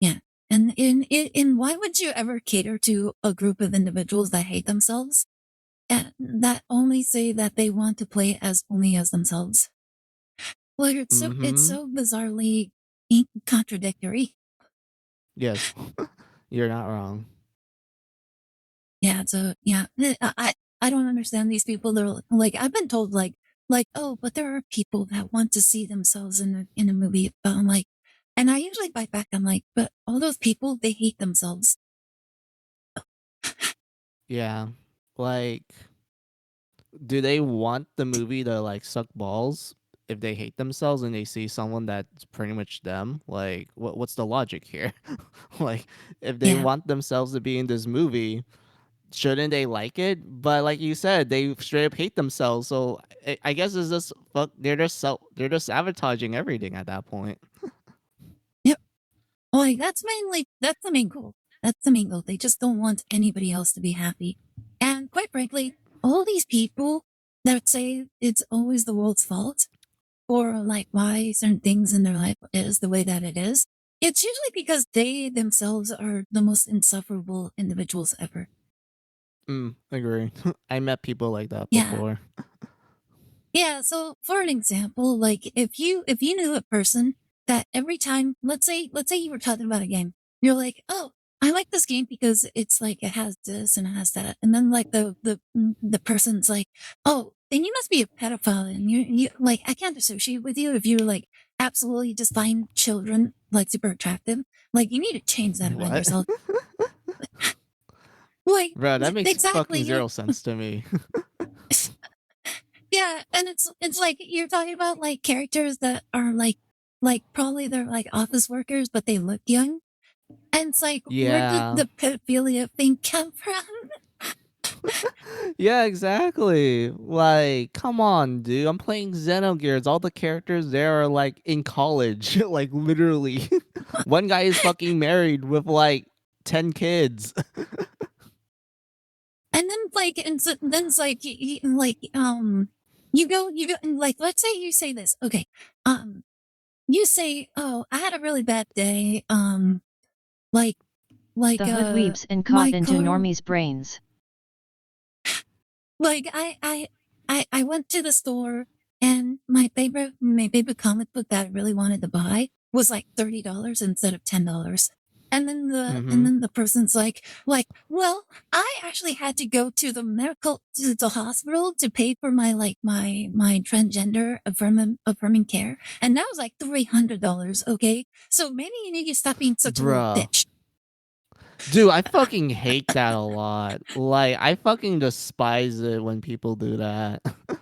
Yeah. And in why would you ever cater to a group of individuals that hate themselves and that only say that they want to play as only as themselves? Well, it's Mm-hmm. so bizarrely contradictory. Yes, you're not wrong. Yeah, so yeah, I don't understand these people. They're like I've been told like oh, but there are people that want to see themselves in a movie. But I'm like, and I usually bite back. I'm like, but all those people they hate themselves. Yeah, like, do they want the movie to like suck balls if they hate themselves and they see someone that's pretty much them? Like, what's the logic here? Like, if they Yeah. want themselves to be in this movie, shouldn't they like it? But like you said, they straight up hate themselves. So I guess it's just fuck. They're just sabotaging everything at that point. Yep. Like that's the main goal. That's the main goal. They just don't want anybody else to be happy. And quite frankly, all these people that say it's always the world's fault or like why certain things in their life is the way that it is, it's usually because they themselves are the most insufferable individuals ever. Agree. I met people like that Yeah. before. Yeah, so for an example, like if you knew a person that every time, let's say you were talking about a game, you're like, oh, I like this game because it's like it has this and it has that, and then like the person's like, oh, then you must be a pedophile, and you like I can't associate with you if you like absolutely just find children like super attractive. Like you need to change that around What? yourself. Like Bro, that makes exactly, fucking you. zero sense to me. Yeah, and it's like you're talking about like characters that are like probably they're like office workers, but they look young. And it's like, where did Yeah. the pedophilia thing come from? Yeah, exactly. Like, come on, dude. I'm playing Xenogears. All the characters there are like in college. Like literally. One guy is fucking married with like 10 kids. And then like, then it's like, like, you go, and like, let's say you say this, okay, you say, oh, I had a really bad day, like, The hood weeps and caught my into car. Normie's brains. Like I went to the store and my favorite comic book that I really wanted to buy was like $30 instead of $10. And Mm-hmm. then the person's like, well, I actually had to go to the hospital to pay for my transgender affirming care. And that was like $300, okay? So maybe you need to stop being such a little Bruh. bitch. Dude, I fucking hate that a lot. Like, I fucking despise it when people do that. Yeah,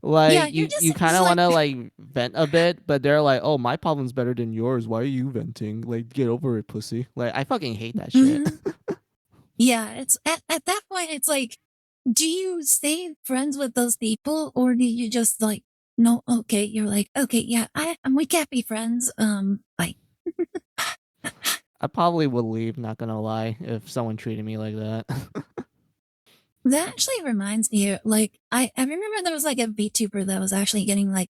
Like, you're you just kind it's of want like to like vent a bit, but they're like, "Oh, my problem's better than yours. Why are you venting? Like, get over it, pussy." Like, I fucking hate that shit. mhm. Yeah, it's at that point, it's like, do you stay friends with those people or do you just like, no, okay, you're like, okay, yeah, we can't be friends. Bye. I probably would leave, not gonna lie, if someone treated me like that. That actually reminds me, like, I remember there was like a VTuber that was actually getting like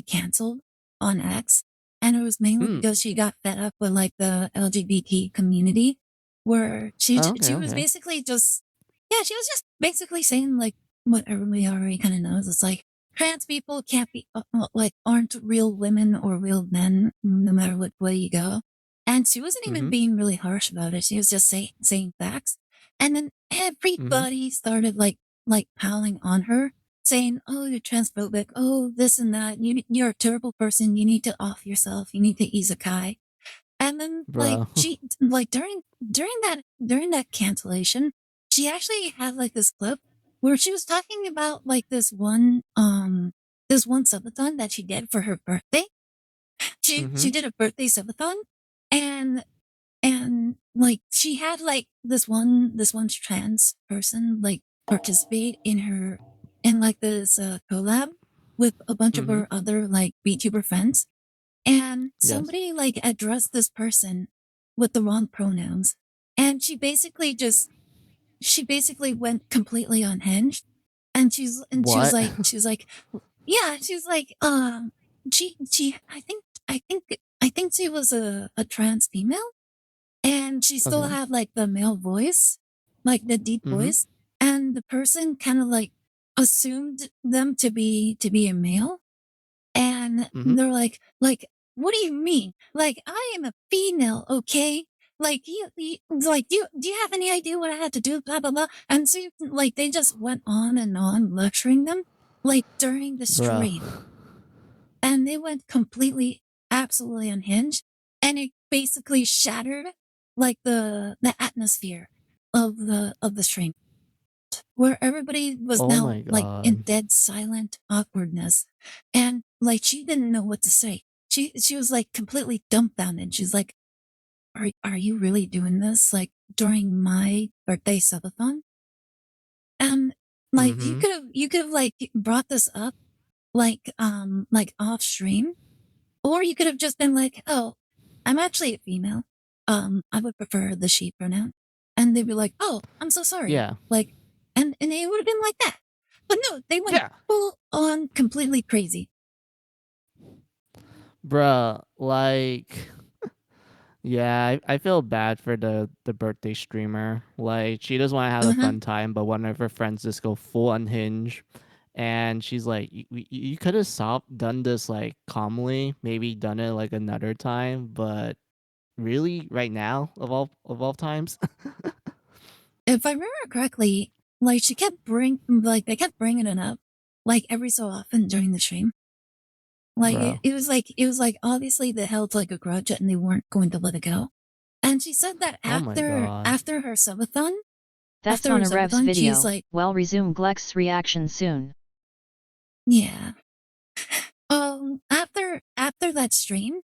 canceled on X. And it was mainly Hmm. because she got fed up with like the LGBT community where Oh, okay, she was okay. basically just, yeah, she was just basically saying like what everybody already kind of knows. It's like trans people can't be, like, aren't real women or real men no matter what way you go. And she wasn't even Mm-hmm. being really harsh about it. She was just saying facts. And then Mm-hmm. everybody started like piling on her, saying, "Oh, you're transphobic. Oh, this and that. You're a terrible person. You need to off yourself. You need to isekai." And then like Bro. she like during that cancellation, she actually had like this clip where she was talking about like this one subathon that she did for her birthday. Mm-hmm. She did a birthday subathon, and like she had like this one trans person like participate in like this collab with a bunch of Mm-hmm. her other like VTuber friends, and Yes. somebody like addressed this person with the wrong pronouns, and she basically went completely unhinged, and she was What? like yeah, she was like I think she was a trans female, and she still Okay. had like the male voice, like the deep Mm-hmm. voice, and the person kind of like assumed them to be a male, and Mm-hmm. they're like, what do you mean? Like, I am a female, okay? Like like do you have any idea what I had to do? Blah blah blah. And so like they just went on and on lecturing them, like during the Bruh. stream, and they went completely, absolutely unhinged, and it basically shattered like the atmosphere of the stream, where everybody was Oh now my like in god. dead silent awkwardness, and like she didn't know what to say. She was like completely dumbfounded. She's like, "Are you really doing this like during my birthday subathon?" And like you Mm-hmm. could have you could have like brought this up like off stream, or you could have just been like, "Oh, I'm actually a female. I would prefer the she pronoun." And they'd be like, "Oh, I'm so sorry." Yeah. Like, and it would have been like that. But no, they went Yeah. full on completely crazy. Bruh, like yeah, I feel bad for the birthday streamer. Like she does want to have a Uh-huh. fun time, but one of her friends just go full unhinged, and she's like, You could have stopped, done this like calmly, maybe done it like another time, but really, right now of all times, If I remember correctly, like they kept bringing it up, like every so often during the stream. Like it, bro. it was like obviously they held like a grudge and they weren't going to let it go. And she said that Oh my after god. after her subathon, That's after her on a Rev's subathon, she's video. like, Well, resume Glex's reaction soon. yeah. After that stream,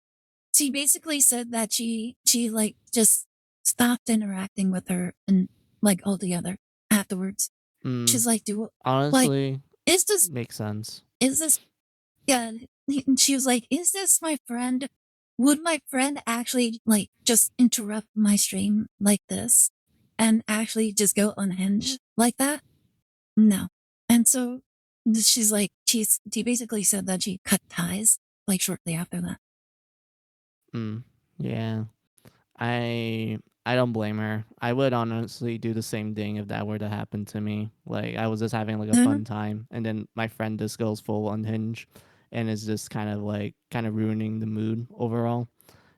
she basically said that she like just stopped interacting with her and like altogether afterwards. Mm, She's like, do like honestly, is this makes sense. is this yeah? She was like, is this my friend? Would my friend actually like just interrupt my stream like this and actually just go unhinged like that? No. And so she's like, she basically said that she cut ties like shortly after that. Mm, yeah. I don't blame her. I would honestly do the same thing if that were to happen to me. Like I was just having like a Uh-huh. fun time, and then my friend just goes full unhinged, and is just kind of ruining the mood overall.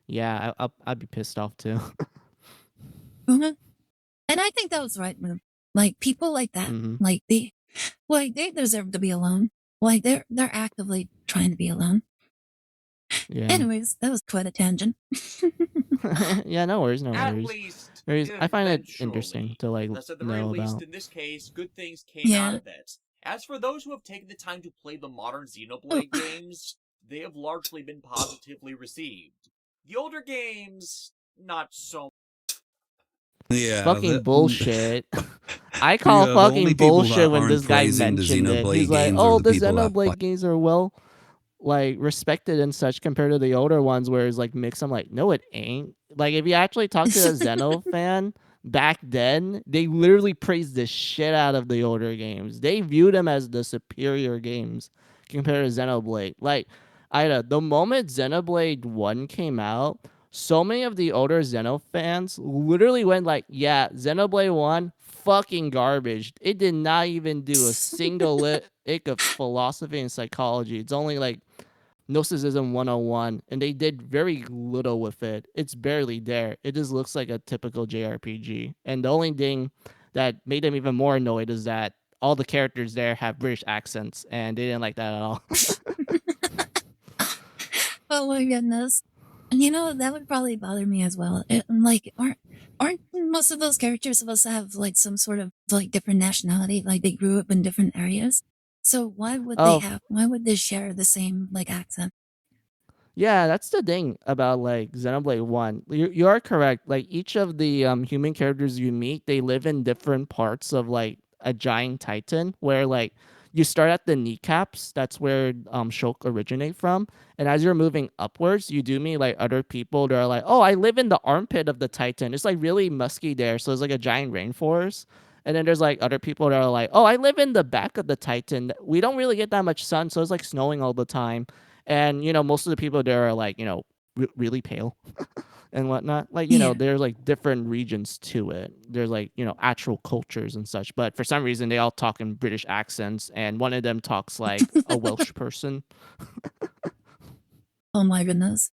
Yeah, I'd be pissed off too. Uh-huh. And I think that was the right move. Like people like that, hmm they deserve to be alone. Like they're actively trying to be alone. Yeah. Anyways, that was quite a tangent. Yeah. No worries. No At worries. least, I find it interesting eventually. to like Thus, at the very know least, about. in this case, good things came out Yeah. of it. As for those who have taken the time to play the modern Oh, Xenoblade games, they have largely been positively received. The older games, not so. Yeah, Fucking bullshit. I call the only fucking people bullshit that when aren't this guy praising the mentioned it. He's Xenoblade like, games are "Oh, the the people that play. Xenoblade games are well like respected and such compared to the older ones where it's like mixed." I'm like, no, it ain't. Like if you actually talk to a Xeno fan back then, they literally praised the shit out of the older games. They viewed them as the superior games compared to Xenoblade. Like, the moment Xenoblade 1 came out, so many of the older Xeno fans literally went like, yeah, Xenoblade 1, fucking garbage. It did not even do a single lick of philosophy and psychology. It's only like Gnosticism 101, and they did very little with it. It's barely there. It just looks like a typical JRPG. And the only thing that made them even more annoyed is that all the characters there have British accents, and they didn't like that at all. oh my goodness. And that would probably bother me as well. Like, aren't most of those characters supposed to have like some sort of like different nationality? Like they grew up in different areas. So Oh, why would they share the same like accent? yeah, that's the thing about like Xenoblade 1. You are correct. Like each of the human characters you meet, they live in different parts of like a giant titan where like you start at the kneecaps, that's where Shulk originate from. And as you're moving upwards, you do meet like other people that are like, "Oh, I live in the armpit of the titan." It's like really musky there, so it's like a giant rainforest. And then there's like other people that are like, "Oh, I live in the back of the titan. We don't really get that much sun, so it's like snowing all the time." and most of the people there are like really pale and whatnot. Like Yeah. there's like different regions to it. There's like actual cultures and such, but for some reason they all talk in British accents, and one of them talks like a Welsh person. Oh my goodness.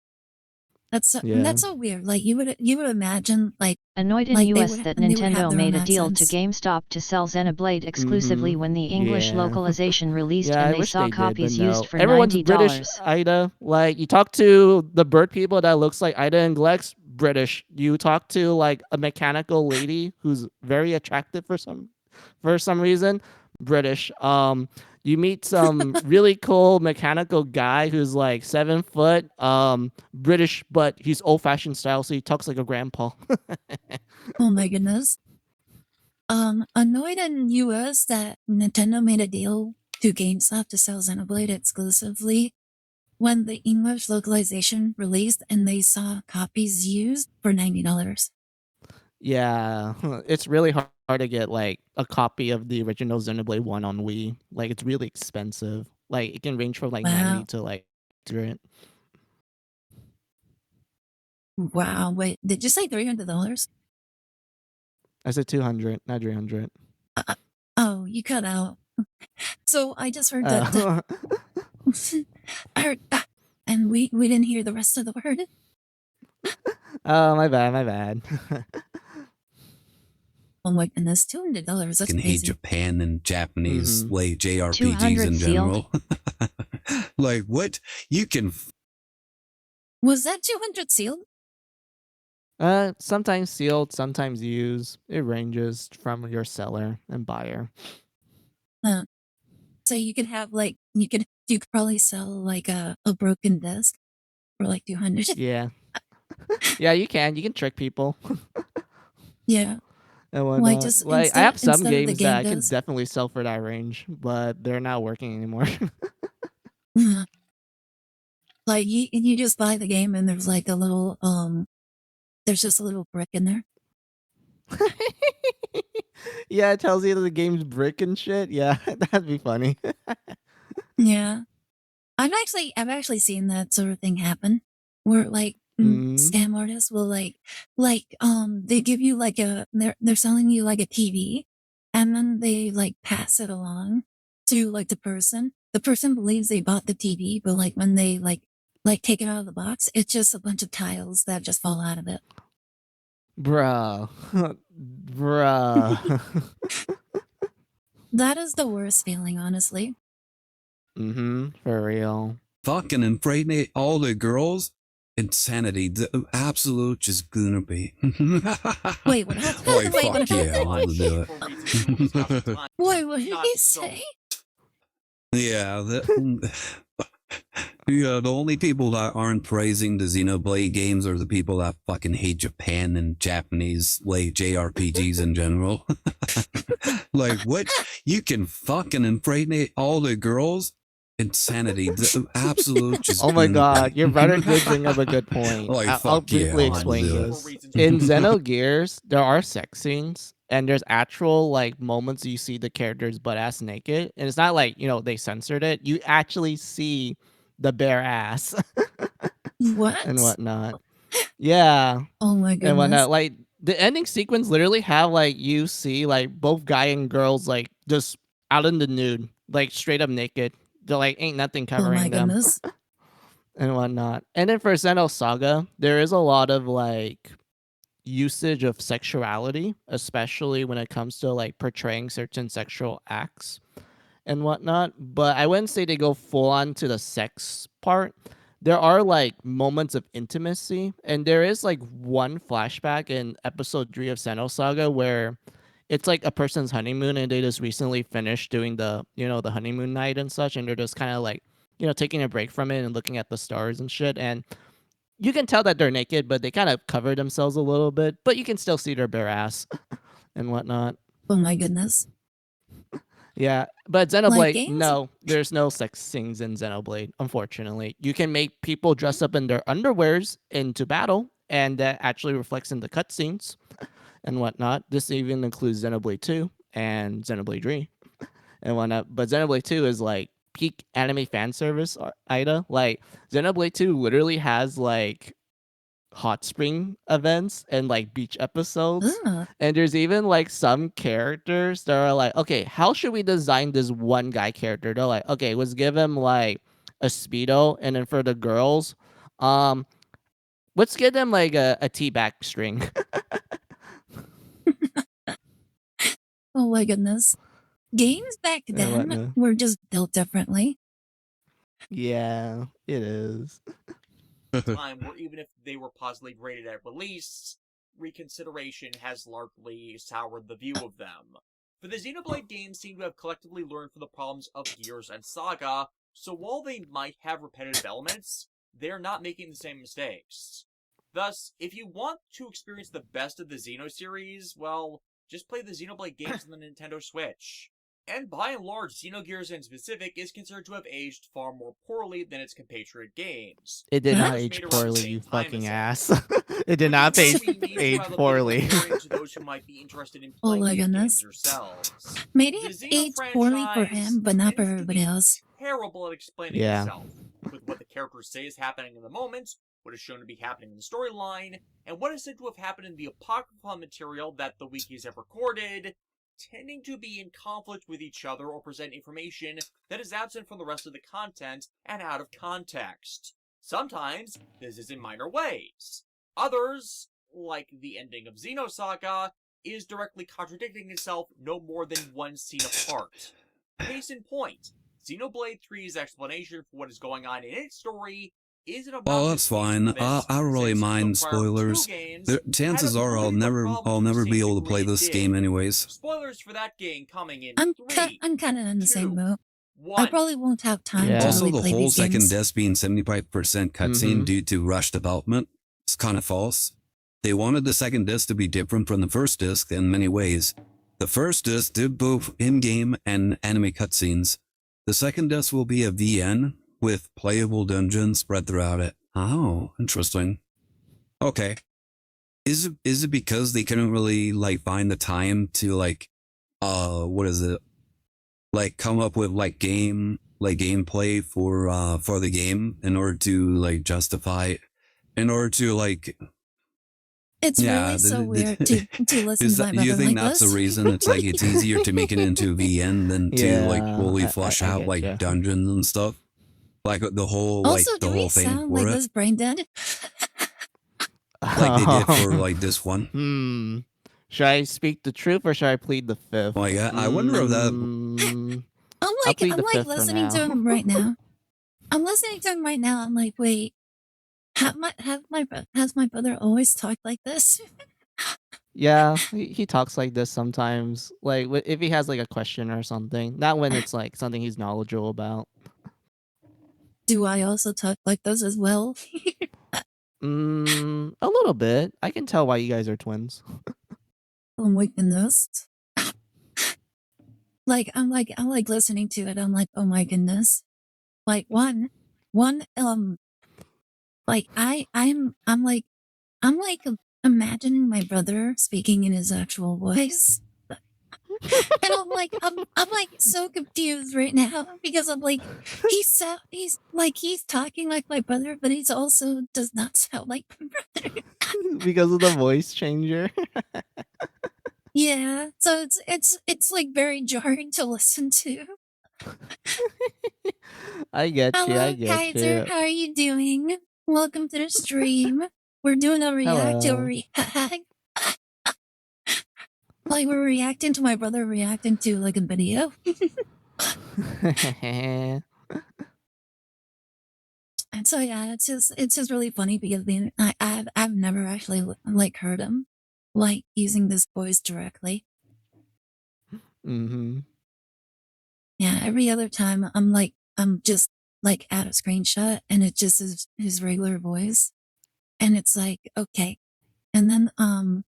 That's Yeah. so weird. Like you would imagine like Annoyed in they US would that they would have Nintendo their own made a deal to accents. GameStop to sell Xenoblade exclusively when the English Yeah. localization released Yeah, and I they wish saw they did, but copies no. used for Everyone's $90. British, Ida. Like you talk to the bird people that looks like Ida and Glex, British. You talk to like a mechanical lady who's very attractive for some reason, British. You meet some really cool mechanical guy who's like 7 foot, British, but he's old fashioned style, so he talks like a grandpa. Oh my goodness. Annoyed in US that Nintendo made a deal to GameStop to sell Xenoblade exclusively when the English localization released and they saw copies used for $90. Yeah, it's really hard to get like a copy of the original Xenoblade 1 on Wii. Like it's really expensive. Like it can range from like 90 Wow. to like 100. Wow. Wait, did you say $300? I said 200, not 300. Oh, you cut out. So I just heard that. Uh, I heard, and we didn't hear the rest of the word. oh, my bad. Oh my goodness, $200. That's Can hate crazy. Japan and Japanese like JRPGs 200 in sealed? general. Like what? You can Was that 200 sealed? Sometimes sealed, sometimes used. It ranges from your seller and buyer. So you could have like you could probably sell like a broken disc for like 200. Yeah. Yeah, you can trick people. Yeah. And Like whatnot. just Like I have some instead of the games game that I can disc. definitely sell for that range, but they're not working anymore. Like you just buy the game and there's like a little there's just a little brick in there. Yeah, it tells you that the game's brick and shit. Yeah, that'd be funny. Yeah. I've actually seen that sort of thing happen where like scam artists will they give you like they're selling you like a TV and then they like pass it along to like the person. The person believes they bought the TV, but like when they like take it out of the box, it's just a bunch of tiles that just fall out of it. Bruh. Bruh. That is the worst feeling, honestly. For real. fucking impregnate all the girls. Insanity. The absolute just gonna be. Wait, what happened? Oh, Wait, what fuck yeah, I happened? want to do it. Wait, what did he say? Yeah, yeah, the only people that aren't praising the Xenoblade games are the people that fucking hate Japan and Japanese like JRPGs in general. Like what? You can fucking impregnate all the girls? Insanity. The absolute just. Oh my god, your brother did bring up a good point. Like, I'll fuck yeah, briefly I wanna explain do it. this. In Xenogears, there are sex scenes, and there's actual like moments you see the characters butt ass naked, and it's not like they censored it. You actually see the bare ass What? and whatnot. Yeah, Oh my and goodness. whatnot. Like the ending sequence literally have like you see like both guy and girls like just out in the nude, like straight up naked. They're like ain't nothing Oh my covering them. goodness. And whatnot. And then for Xeno Saga, there is a lot of like usage of sexuality, especially when it comes to like portraying certain sexual acts and whatnot. But I wouldn't say they go full on to the sex part. There are like moments of intimacy, and there is like one flashback in episode 3 of Xeno Saga where it's like a person's honeymoon and they just recently finished doing the the honeymoon night and such, and they're just kind of like taking a break from it and looking at the stars and shit, and you can tell that they're naked, but they kind of cover themselves a little bit, but you can still see their bare ass and whatnot. Oh my goodness. Yeah, but Like Xenoblade, games. no, there's no sex scenes in Xenoblade, unfortunately. You can make people dress up in their underwears into battle, and that actually reflects in the cutscenes and whatnot. This even includes Xenoblade 2 and Xenoblade 3 and whatnot. But Xenoblade 2 is like peak anime fan service, Ida. Like Xenoblade 2 literally has like hot spring events and like beach episodes. Ugh. And there's even like some characters that are like, okay, how should we design this one guy character? They're like, okay, let's give him like a speedo, and then for the girls, um, let's give them like a tea back string. Oh my goodness. Games back then were just built differently. Yeah, it is. Time where even if they were positively rated at release, reconsideration has largely soured the view of them. For the Xenoblade games seem to have collectively learned from the problems of Gears and Saga, so while they might have repetitive elements, they're not making the same mistakes. Thus, if you want to experience the best of the Xeno series, well, just play the Xenoblade games on the Nintendo Switch. And by and large, Xenogears in specific is considered to have aged far more poorly than its compatriot games. It did It not was age made around the poorly, same you time fucking as ass. It did not Which is age, why we need to age have a bit of poorly. comparing to those who might be interested in Oh playing my these games goodness. yourselves. Made The it Xeno age poorly for franchise him, but not for tends to everybody be else. terrible at explaining Yeah. itself, with what the characters say is happening in the moment, what is shown to be happening in the storyline, and what is said to have happened in the apocryphal material that the wikis have recorded, tending to be in conflict with each other or present information that is absent from the rest of the content and out of context. Sometimes, this is in minor ways. Others, like the ending of Xenosaga, is directly contradicting itself no more than one scene apart. Case in point, Xenoblade 3's explanation for what is going on in its story isn't about Well, to that's speak fine. for this, I don't really since mind the prior two spoilers. games There, had chances are I'll avoided the never problems to the be same able to play degree it this did. game anyways. Spoilers for that game coming in I'm 3, kind of in the same 2, boat. I 1. probably won't have time Yeah. to Also, really the play whole these second games. disc being 75% cutscene Mhm. due to rush development is kind of false. They wanted the second disc to be different from the first disc in many ways. The first disc did both in-game and anime cutscenes. The second disc will be a VN with playable dungeons spread throughout it. Oh, interesting. Okay. Is it because they couldn't really like find the time to like what is it? Like come up with like gameplay for the game in order to like justify in order to like It's yeah, really so weird to listen is to my that you brother think like that's the this. reason it's like it's easier to make it into VN than to like Yeah, fully I flush out get like ya. dungeons and stuff? Like the whole Also, do we thing sound for like it. this brain dead? Like they did for like this one. Hmm. Should I speak the truth or should I plead the fifth? Like I wonder if that I'll plead I'm the like fifth for listening to now. him right now. I'm listening to him right now. I'm like, wait, has my brother always talked like this? Yeah, he talks like this sometimes. Like if he has like a question or something, not when it's like something he's knowledgeable about. Do I also talk like this as well? A little bit. I can tell why you guys are twins. Oh my goodness. Like I'm like listening to it. I'm like, oh my goodness. Like one like I'm like imagining my brother speaking in his actual voice. And I'm like so confused right now because I'm like he's talking like my brother, but he's also does not sound like my brother. Because of the voice changer. Yeah, so it's like very jarring to listen to. I get you. I Hello, get Kaiser. you. How are you doing? Welcome to the stream. We're doing a react to a Hello. react. Like we're reacting to my brother reacting to like a video. And so yeah, it's just really funny because I've never actually like heard him like using this voice directly. Mm-hmm. Yeah, every other time I'm just like at a screenshot and it just is his regular voice. And it's like, okay. And then and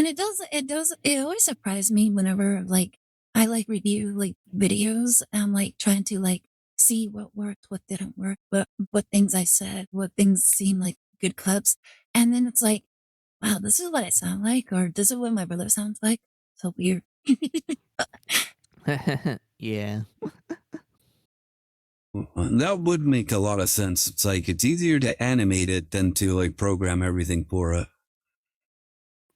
it always surprised me whenever like I like review like videos. I'm like trying to like see what worked, what didn't work, what things I said, what things seem like good clips. And then it's like, wow, this is what I sound like, or this is what my brother sounds like. So weird. Yeah. That would make a lot of sense. It's like it's easier to animate it than to like program everything for it.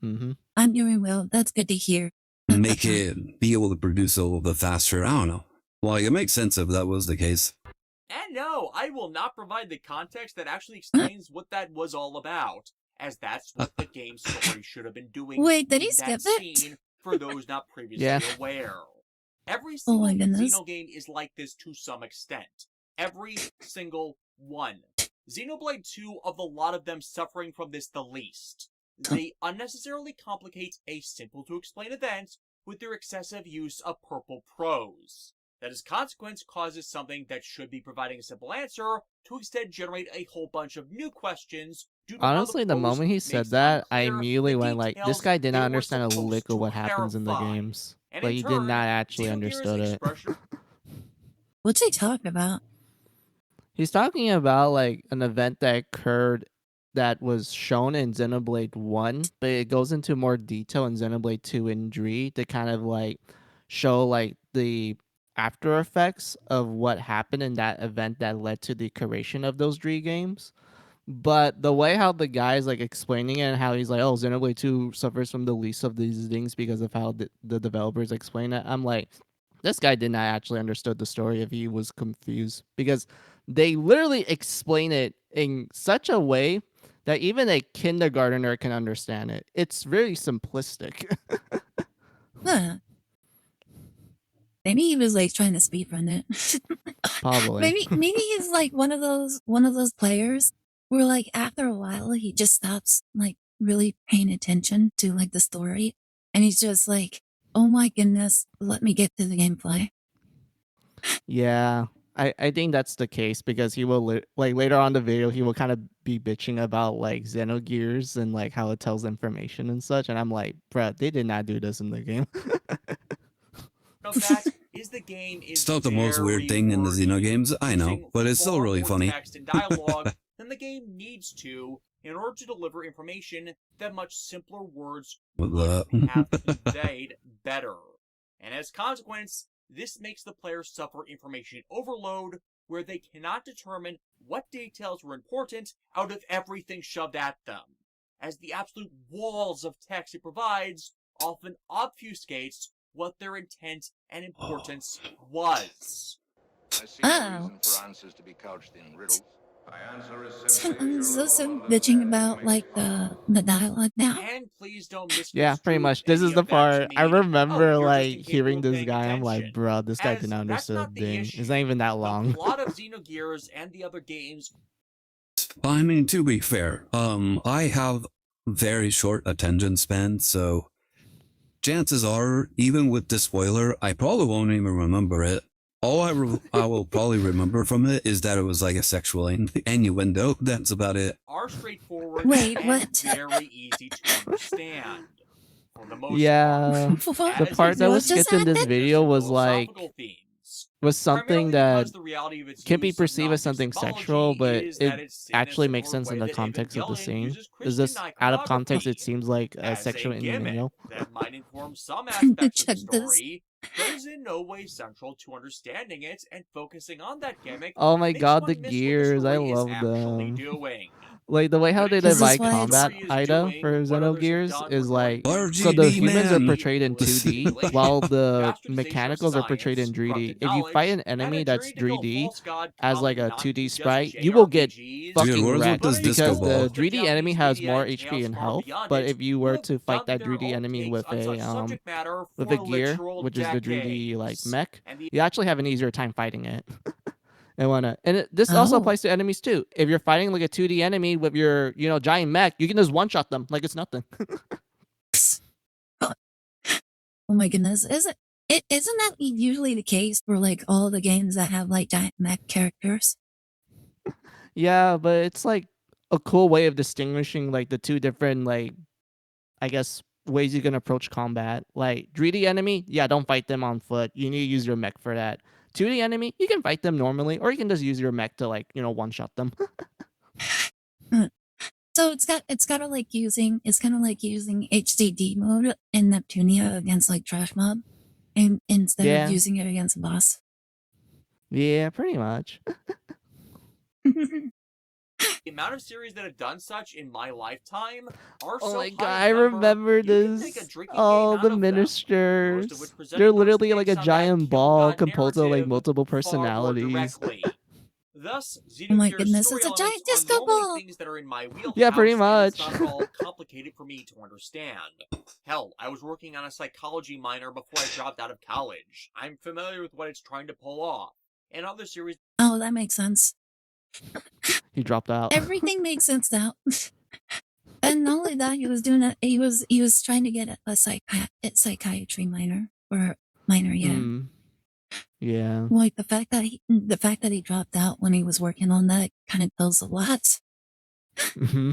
Mm-hmm. I'm doing well. That's good to hear. Make it be able to produce a little bit faster. I don't know. Well, it makes sense if that was the case. And no, I will not provide the context that actually explains what that was all about, as that's what the game story should have been doing. Wait, did in he skip that it? scene for those not previously Yeah. aware. Every Oh single my goodness. Xeno game is like this to some extent. Every single one. Xenoblade 2, of the lot of them suffering from this the least. They unnecessarily complicate a simple-to-explain event with their excessive use of purple prose. That as consequence causes something that should be providing a simple answer to instead generate a whole bunch of new questions due to Honestly, how the the prose moment he makes said that, I unclear immediately the went like, this details guy did they not were understand a supposed lick of to what happens in the clarify. games. And Like, in he did turn, not actually Xenogears' understood it. expression What's he talking about? He's talking about like an event that occurred that was shown in Xenoblade 1, but it goes into more detail in Xenoblade 2 and 3 to kind of like show like the after effects of what happened in that event that led to the creation of those 3 games. But the way how the guy's like explaining it and how he's like, oh, Xenoblade 2 suffers from the least of these things because of how the developers explain it. I'm like, this guy did not actually understood the story if he was confused, because they literally explain it in such a way that even a kindergartner can understand it. It's very simplistic. Huh. Maybe he was like trying to speedrun it. Probably. maybe he's like one of those players where like after a while he just stops like really paying attention to like the story, and he's just like, oh my goodness, let me get to the gameplay. Yeah, I think that's the case, because he will like later on in the video he will kind of be bitching about like Xenogears and like how it tells information and such, and I'm like, bruh, they did not do this in the game. of that is the game is It's not the most weird thing in the Xeno games, I know, but it's still really funny. Text and dialogue than the game needs to in order to deliver information that much simpler words would have conveyed better. And as a consequence, this makes the player suffer information overload, where they cannot determine what details were important out of everything shoved at them, as the absolute walls of text it provides often obfuscates what their intent and importance was. I see no reason for answers to be couched in riddles. So bitching about like the dialogue now. And please don't misconstrue Yeah, pretty much. This is the part I remember like hearing this guy. I'm like, bro, this guy did not understand the thing. It's not even that long. The plot of Xenogears and the other games. I mean, to be fair, I have very short attention span, so chances are, even with the spoiler, I probably won't even remember it. All I will probably remember from it is that it was like a sexual innuendo. That's about it. Are straightforward Wait, and what? very easy to understand. For the most Yeah, part. the part that was skipped in this video was like something that can be perceived as something sexual, but it actually makes sense in the context of the scene. Is this out of context? It seems like a sexual innuendo. That might inform some aspects of the story, but is in no way central to understanding it and focusing on that gimmick. Oh my god, the gears! I love them. Doing. Like the way how they divide combat, Ida, for Xenogears is like, so the humans are portrayed in 2D while the mechanicals are portrayed in 3D. If you fight an enemy that's 3D as like a 2D sprite, you will get fucking wrecked, because the 3D enemy has more HP and health. But if you were to fight that 3D enemy with a gear, which is the 3D like mech, you actually have an easier time fighting it. This also applies to enemies too. If you're fighting like a 2D enemy with your, giant mech, you can just one-shot them like it's nothing. Oh my goodness. Isn't that usually the case for like all the games that have like giant mech characters? Yeah, but it's like a cool way of distinguishing like the two different like, I guess, ways you can approach combat. Like 3D enemy, yeah, don't fight them on foot. You need to use your mech for that. 2D enemy, you can fight them normally, or you can just use your mech to like, one-shot them. So it's kind of like using HDD mode in Neptunia against like Trash Mob, and instead of using it against a boss. Yeah, pretty much. The amount of series that have done such in my lifetime are Oh so my high god, in I number, remember you can make a this. drinking game Oh, out the of them. Most of ministers. which present They're those literally like a takes on that giant kill ball god composed of like narrative multiple far more personalities. directly. Thus, Oh my Xenogears' goodness, story it's a elements giant are disco normally ball! things that are in my Yeah, pretty wheelhouse, and it's much. not at all complicated for me to understand. Hell, I was working on a psychology minor before I dropped out of college. I'm familiar with what it's trying to pull off. And other series... Oh, that makes sense. He dropped out. Everything makes sense now. And not only that, he was doing it. He was trying to get a psychiatry minor or minor, yeah. Yeah. Like the fact that he dropped out when he was working on that kind of tells a lot. hmm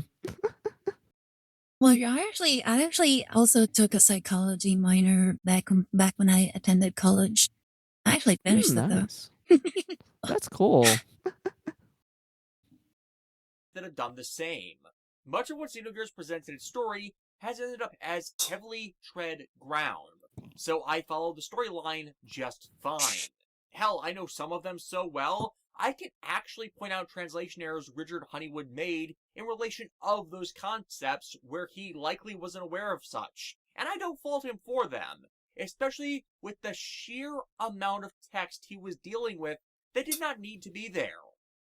Well, I actually also took a psychology minor back when I attended college. I actually finished it though. Nice. That's cool. that have done the same. Much of what Xenogears presents in its story has ended up as heavily tread ground, so I followed the storyline just fine. Hell, I know some of them so well, I can actually point out translation errors Richard Honeywood made in relation of those concepts where he likely wasn't aware of such, and I don't fault him for them, especially with the sheer amount of text he was dealing with that did not need to be there.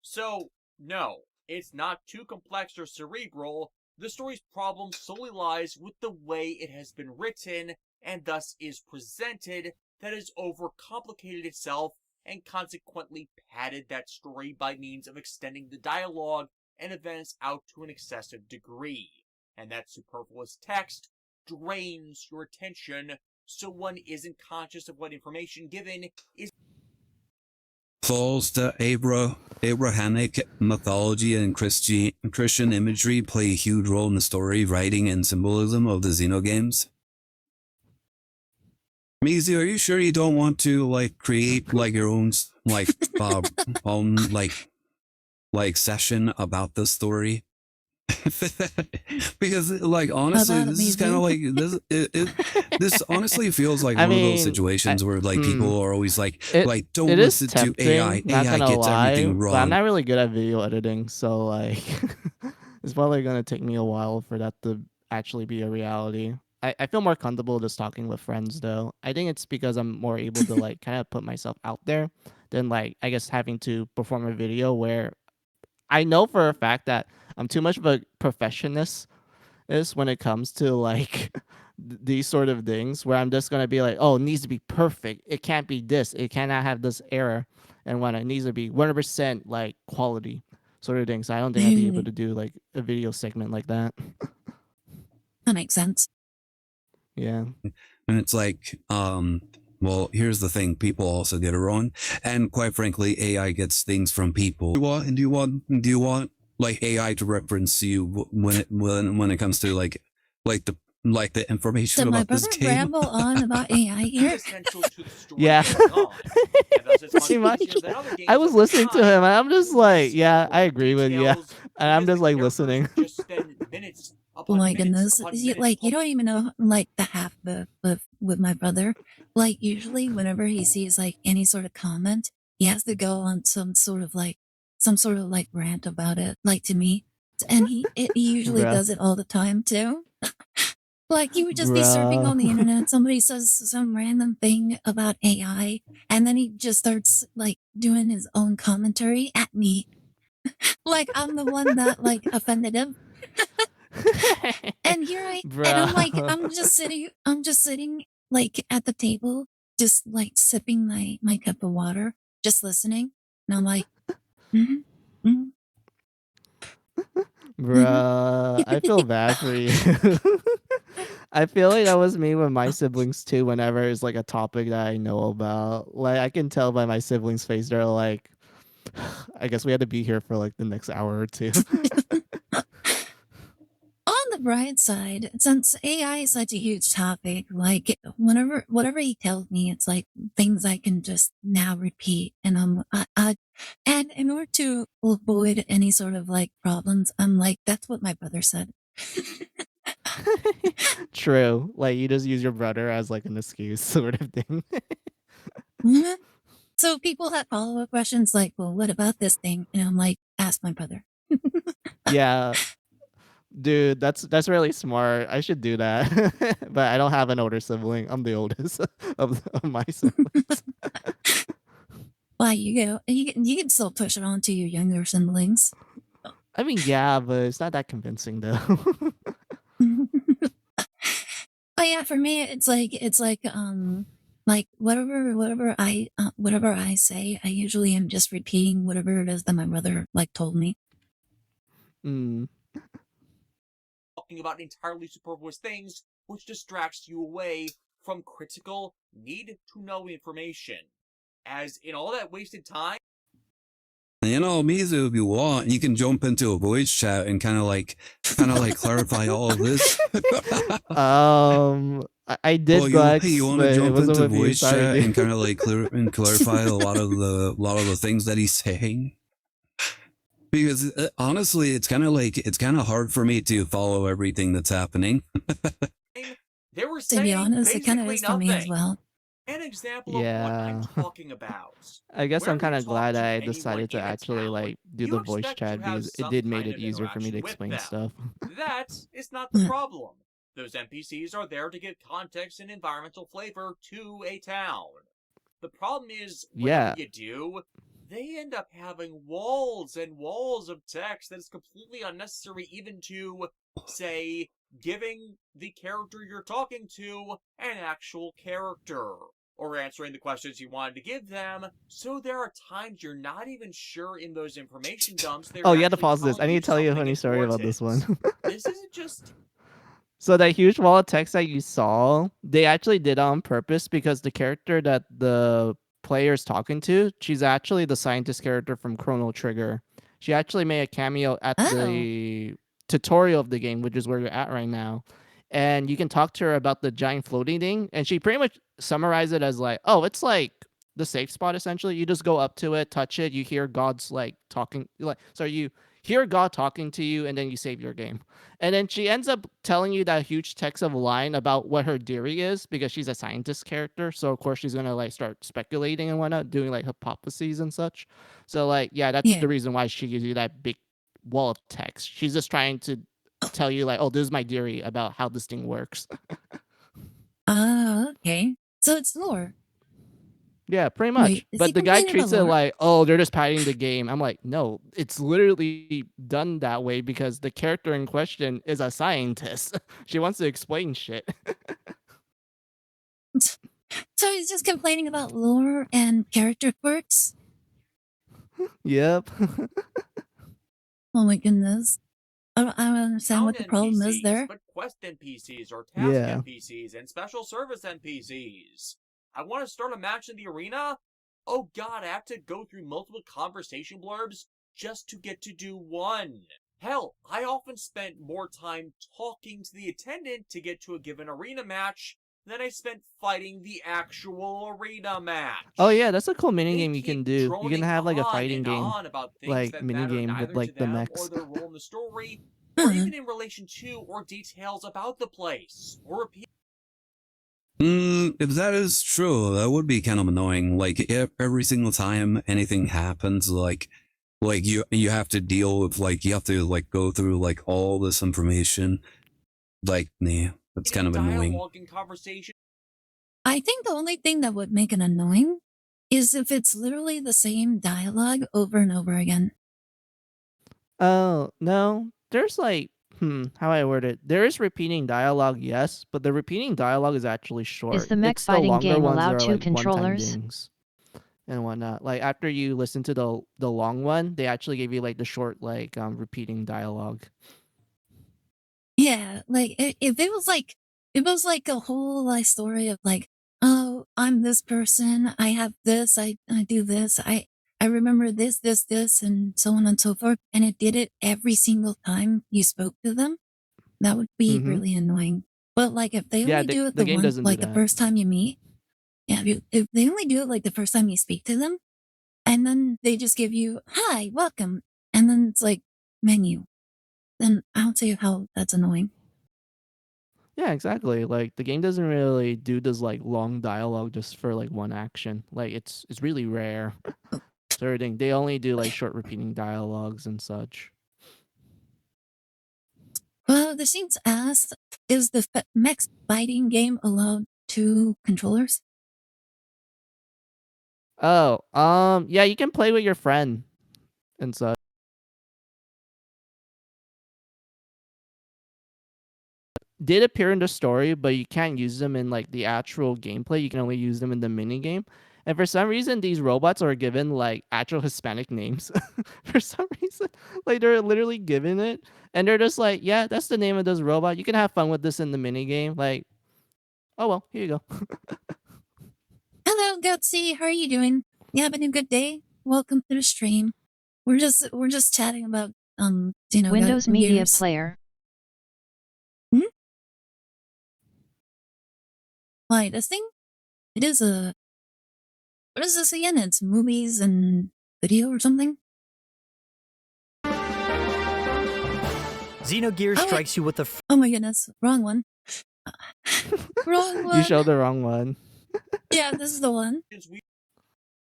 So, no, it's not too complex or cerebral. The story's problem solely lies with the way it has been written, and thus is presented, that has overcomplicated itself and consequently padded that story by means of extending the dialogue and events out to an excessive degree. And that superfluous text drains your attention, so one isn't conscious of what information given is Falls to Abrahamic mythology and Christian imagery play a huge role in the story, writing, and symbolism of the Xenogames. Mizu, are you sure you don't want to like create like your own own session about the story? Because like honestly, About this is kind of like this honestly feels like I one of those mean, situations where like people are always like don't it is listen to tempting, AI. not AI gonna gets lie, everything but I'm wrong. not really good at video editing, so like it's probably gonna take me a while for that to actually be a reality. I feel more comfortable just talking with friends though. I think it's because I'm more able to like kind of put myself out there than like I guess having to perform a video where I know for a fact that I'm too much of a perfectionist is when it comes to like these sort of things where I'm just gonna be like, oh, it needs to be perfect. It can't be this. It cannot have this error, and when it needs to be 100% like quality sort of thing. So I don't think I'd be able to do like a video segment like that. That makes sense. Yeah. And it's like, well, here's the thing: people also get it wrong, and quite frankly, AI gets things from people. Do you want like AI to reference you when it comes to like the information Did my about this brother game? ramble on about AI here? essential to the story Yeah. going on, and thus it's much Pretty much. easier than other games I was over listening to time him, and I'm just to like, miss yeah, I important agree with you, details and I'm because just the like characters listening. just spend minutes Oh upon my minutes goodness. upon You, minutes like, you don't even know, like, the half with my brother. Like, usually whenever he sees, like, any sort of comment, he has to go on some sort of, like, rant about it, like, to me. And he usually Bruh. does it all the time, too. Like, he would just be surfing on the internet, somebody says some random thing about AI, and then he just starts, like, doing his own commentary at me. Like, I'm the one that, like, offended him. And here and I'm like, I'm just sitting like at the table, just like sipping my cup of water, just listening. And I'm like, mhm, mhm, Bruh, I feel bad for you. I feel like that was me with my siblings too. Whenever it's like a topic that I know about, like I can tell by my siblings' face, they're like, "I guess we had to be here for like the next hour or two." On the bright side, since AI is such a huge topic, like whatever he tells me, it's like things I can just now repeat, and and in order to avoid any sort of like problems, I'm like, that's what my brother said. True. Like you just use your brother as like an excuse sort of thing. Mhm. So people had follow-up questions like, well, what about this thing? And I'm like, ask my brother. Yeah, dude, that's really smart. I should do that. But I don't have an older sibling. I'm the oldest of my siblings. Why you can still push it on to your younger siblings. I mean, yeah, but it's not that convincing though. But yeah, for me, it's like whatever I say, I usually am just repeating whatever it is that my brother like told me. Mm. Talking about entirely superfluous things, which distracts you away from critical, need to know information. As in all that wasted time, You know, Mizu, if you want, you can jump into a voice chat and kind of like clarify all of this. I did, Hey, Glex, you want but to it jump wasn't into with you. voice Sorry, chat dude. and kind of like clarify a lot of the things that he's saying? Because honestly, it's kind of hard for me to follow everything that's happening. they were To be saying honest, it kind of basically is for me as nothing. well. An example of what I'm Yeah. talking about. I guess I'm Whenever kind you of talk glad to I anyone decided to in a actually town, like do you the voice expect to chat have because it some did made kind it of easier for me to interaction with explain them. stuff. That is not the problem. Those NPCs are there to give context and environmental flavor to a town. The problem is, whenever Yeah. you do, they end up having walls and walls of text that is completely unnecessary, even to, say, giving the character you're talking to an actual character, or answering the questions you wanted to give them. So there are times you're not even sure in those information dumps they're Oh, you had to actually pause this. I telling need you to tell you a something funny story about this one. important. This isn't just So that huge wall of text that you saw, they actually did on purpose because the character that the player's talking to, she's actually the scientist character from Chrono Trigger. She actually made a cameo at Oh, the tutorial of the game, which is where you're at right now. And you can talk to her about the giant floating thing, and she pretty much summarized it as like, oh, it's like the safe spot essentially. You just go up to it, touch it, you hear God's like talking, like so you hear God talking to you, and then you save your game. And then she ends up telling you that huge text of a line about what her theory is because she's a scientist character. So of course she's gonna like start speculating and whatnot, doing like hypotheses and such. So like yeah, that's yeah. the reason why she gives you that big wall of text. She's just trying to tell you like, oh, this is my theory about how this thing works. Okay. So it's lore. Yeah, pretty Wait, much. is he But the guy complaining about treats it lore? like, oh, they're just padding the game. I'm like, no, it's literally done that way because the character in question is a scientist. She wants to explain shit. So he's just complaining about lore and character quirks? Yep. Oh my goodness. I don't understand town what the problem is NPCs, there. but quest NPCs or task Yeah. NPCs and special service NPCs. I want to start a match in the arena? Oh god, I have to go through multiple conversation blurbs just to get to do one. Hell, I often spent more time talking to the attendant to get to a given arena match than I spent fighting the actual arena match. Oh yeah, that's a cool They minigame you can keep do. You can droning have like a on fighting and game, on about things like that matter minigame with neither to like the them or mechs. their role in the story, or Uh-huh. even in relation to or details about the place, or repeat. If that is true, that would be kind of annoying. Like if every single time anything happens, like you have to deal with like you have to like go through like all this information. Like, nah, that's kind of annoying. Dialogue and conversation. I think the only thing that would make it annoying is if it's literally the same dialogue over and over again. Oh no, there's like how I word it. There is repeating dialogue, yes, but the repeating dialogue is actually Is short. the mech It's the fighting longer game ones that allow are 2 like one-time controllers? things and whatnot. Like after you listen to the long one, they actually give you like the short like repeating dialogue. Yeah, like if it was like a whole like story of like, oh, I'm this person, I have this, I do this, I remember this, and so on and so forth, and it did it every single time you spoke to them. That would be Mm-hmm. really annoying. But like if they Yeah, only do it the the game one doesn't do like the that. first time you meet, yeah, if they only do it like the first time you speak to them, and then they just give you hi, welcome, and then it's like menu, then I don't see how that's annoying. Yeah, exactly. Like the game doesn't really do this like long dialogue just for like one action. Like it's really rare. Sort of thing. They only do like short repeating dialogues and such. Well, the scenes asked, is the mech fighting game allowed 2 controllers? Oh, yeah, you can play with your friend and such. Did appear in the story, but you can't use them in like the actual gameplay. You can only use them in the mini game. And for some reason, these robots are given like actual Hispanic names. For some reason, like they're literally given it, and they're just like, "Yeah, that's the name of this robot. You can have fun with this in the mini game." Like, oh well, here you go. Hello, Gutsy. How are you doing? You having a good day? Welcome to the stream. We're just chatting about Windows Media years. Player. Why this thing? It is a. What is this again? It's movies and video or something. Xenogears strikes you with a. Oh my goodness, wrong one. Wrong one. You showed the wrong one. Yeah, this is the one.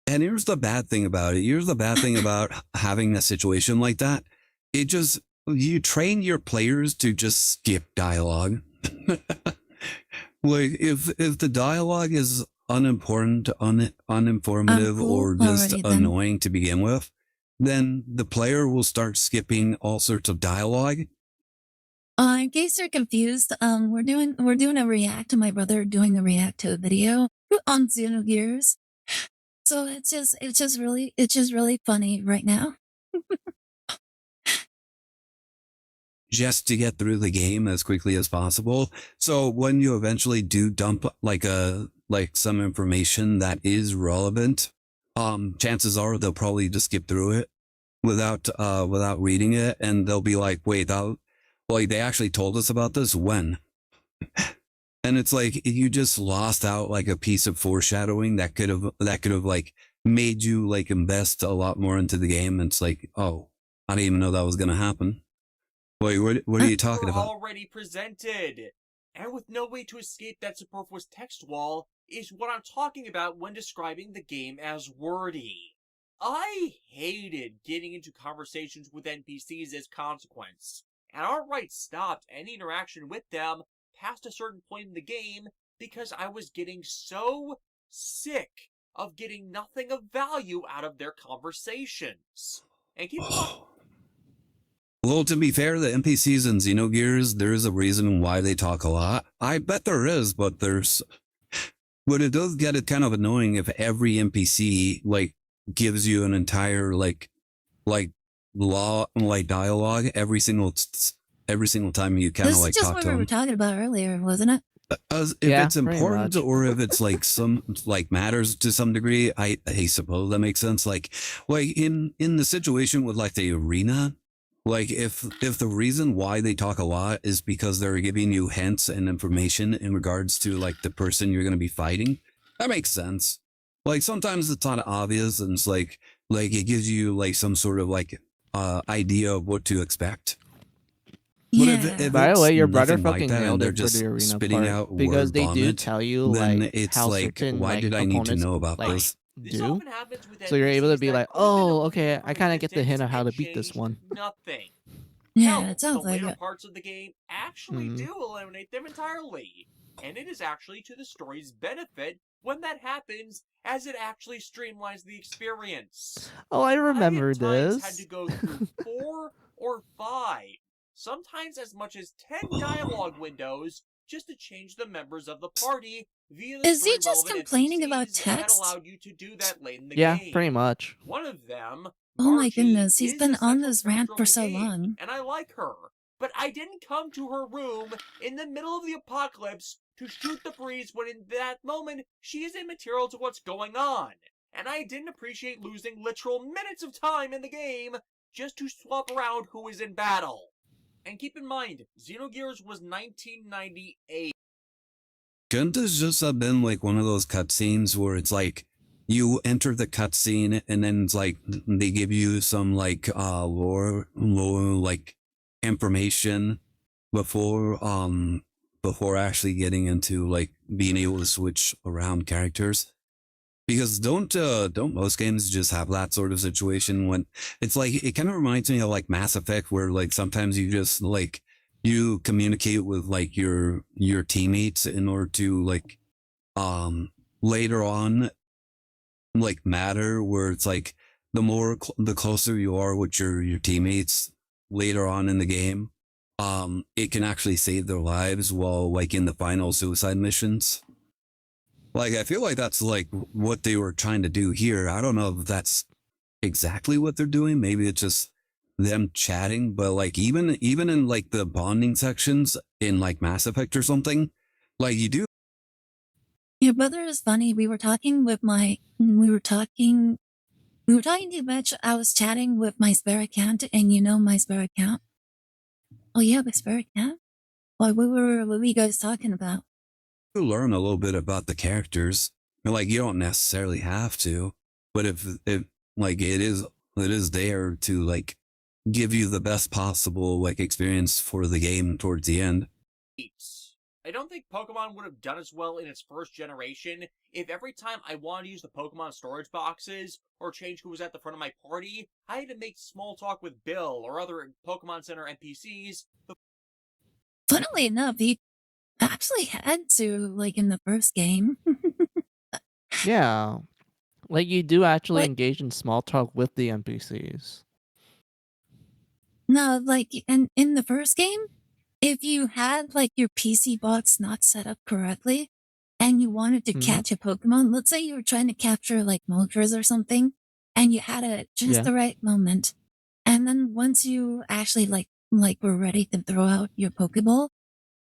And here's the bad thing about it. Here's the bad thing about having a situation like that. It just, you train your players to just skip dialogue. Like if the dialogue is unimportant, uninformative, or just annoying to begin with, then the player will start skipping all sorts of dialogue. In case you're confused, we're doing a react to my brother doing a react to a video on Xenogears. So it's just really funny right now. Just to get through the game as quickly as possible. So when you eventually do dump like some information that is relevant, chances are they'll probably just skip through it without reading it, and they'll be like, wait, like they actually told us about this when? And it's like you just lost out like a piece of foreshadowing that could have like made you like invest a lot more into the game. And it's like, oh, I didn't even know that was gonna happen. Wait, what are you talking about? Already presented, and with no way to escape that superfluous text wall is what I'm talking about when describing the game as wordy. I hated getting into conversations with NPCs as consequence, and outright stopped any interaction with them past a certain point in the game because I was getting so sick of getting nothing of value out of their conversations. And keep in mind, Well, to be fair, the NPCs in Xenogears, there is a reason why they talk a lot. I bet there is, but it does get it kind of annoying if every NPC like gives you an entire like dialogue every single time you kind of like talk to them. This is just what we were talking about earlier, wasn't it? If it's important or if it's like some like matters to some degree, I suppose that makes sense. Like in the situation with like the arena. Like if the reason why they talk a lot is because they're giving you hints and information in regards to like the person you're going to be fighting, that makes sense. Like sometimes it's not obvious and it's like it gives you like some sort of like idea of what to expect. Yeah. But if By the way, your brother like fucking that, nailed they're it for just the arena spitting part out because word they do vomit, tell you then like it's how like, certain why like did I need to opponents know about like this? do. So you're able to be like, oh, okay, I kind of get the hint of how to beat this one. Nothing. Yeah, Hell, it sounds the like later it. parts of the game actually do eliminate them entirely. And it is actually to the story's benefit when that happens, as it actually streamlines the experience. Oh, I remember this. I had this. to go through 4 or 5, sometimes as much as 10 dialogue windows just to change the members of the party via the Is he just complaining about NPCs that text? allowed you to do that late in the Yeah, game. pretty much. One of them, Oh my Margie, goodness, he's is been the on central this rant character of for the so game, long. and I like her. But I didn't come to her room in the middle of the apocalypse to shoot the breeze when in that moment she is immaterial to what's going on. And I didn't appreciate losing literal minutes of time in the game just to swap around who is in battle. And keep in mind, Xenogears was 1998. Couldn't this just have been like one of those cutscenes where it's like you enter the cutscene and then it's like they give you some like lore like information before before actually getting into like being able to switch around characters. Because don't most games just have that sort of situation when it's like it kind of reminds me of like Mass Effect where like sometimes you just like you communicate with like your teammates in order to like later on like matter where it's like the closer you are with your teammates later on in the game, it can actually save their lives while like in the final suicide missions. Like, I feel like that's like what they were trying to do here. I don't know if that's exactly what they're doing. Maybe it's just them chatting, but like even in like the bonding sections in like Mass Effect or something, like you do. Your brother is funny. We were talking too much. I was chatting with my spare account, and you know my spare account. Oh, you have a spare account? What were you guys talking about? Learn a little bit about the characters. Like you don't necessarily have to, but if like it is there to like give you the best possible like experience for the game towards the end. I don't think Pokemon would have done as well in its first generation if every time I wanted to use the Pokemon storage boxes or change who was at the front of my party, I had to make small talk with Bill or other Pokemon Center NPCs. Funnily enough, he actually had to, like, in the first game. Yeah. Like, you do actually Like- engage in small talk with the NPCs. No, like, in the first game, if you had, like, your PC box not set up correctly, and you wanted to catch a Pokemon, let's say you were trying to capture, like, Moltres or something, and you had it at just the right moment, and then once you actually, like were ready to throw out your Pokeball,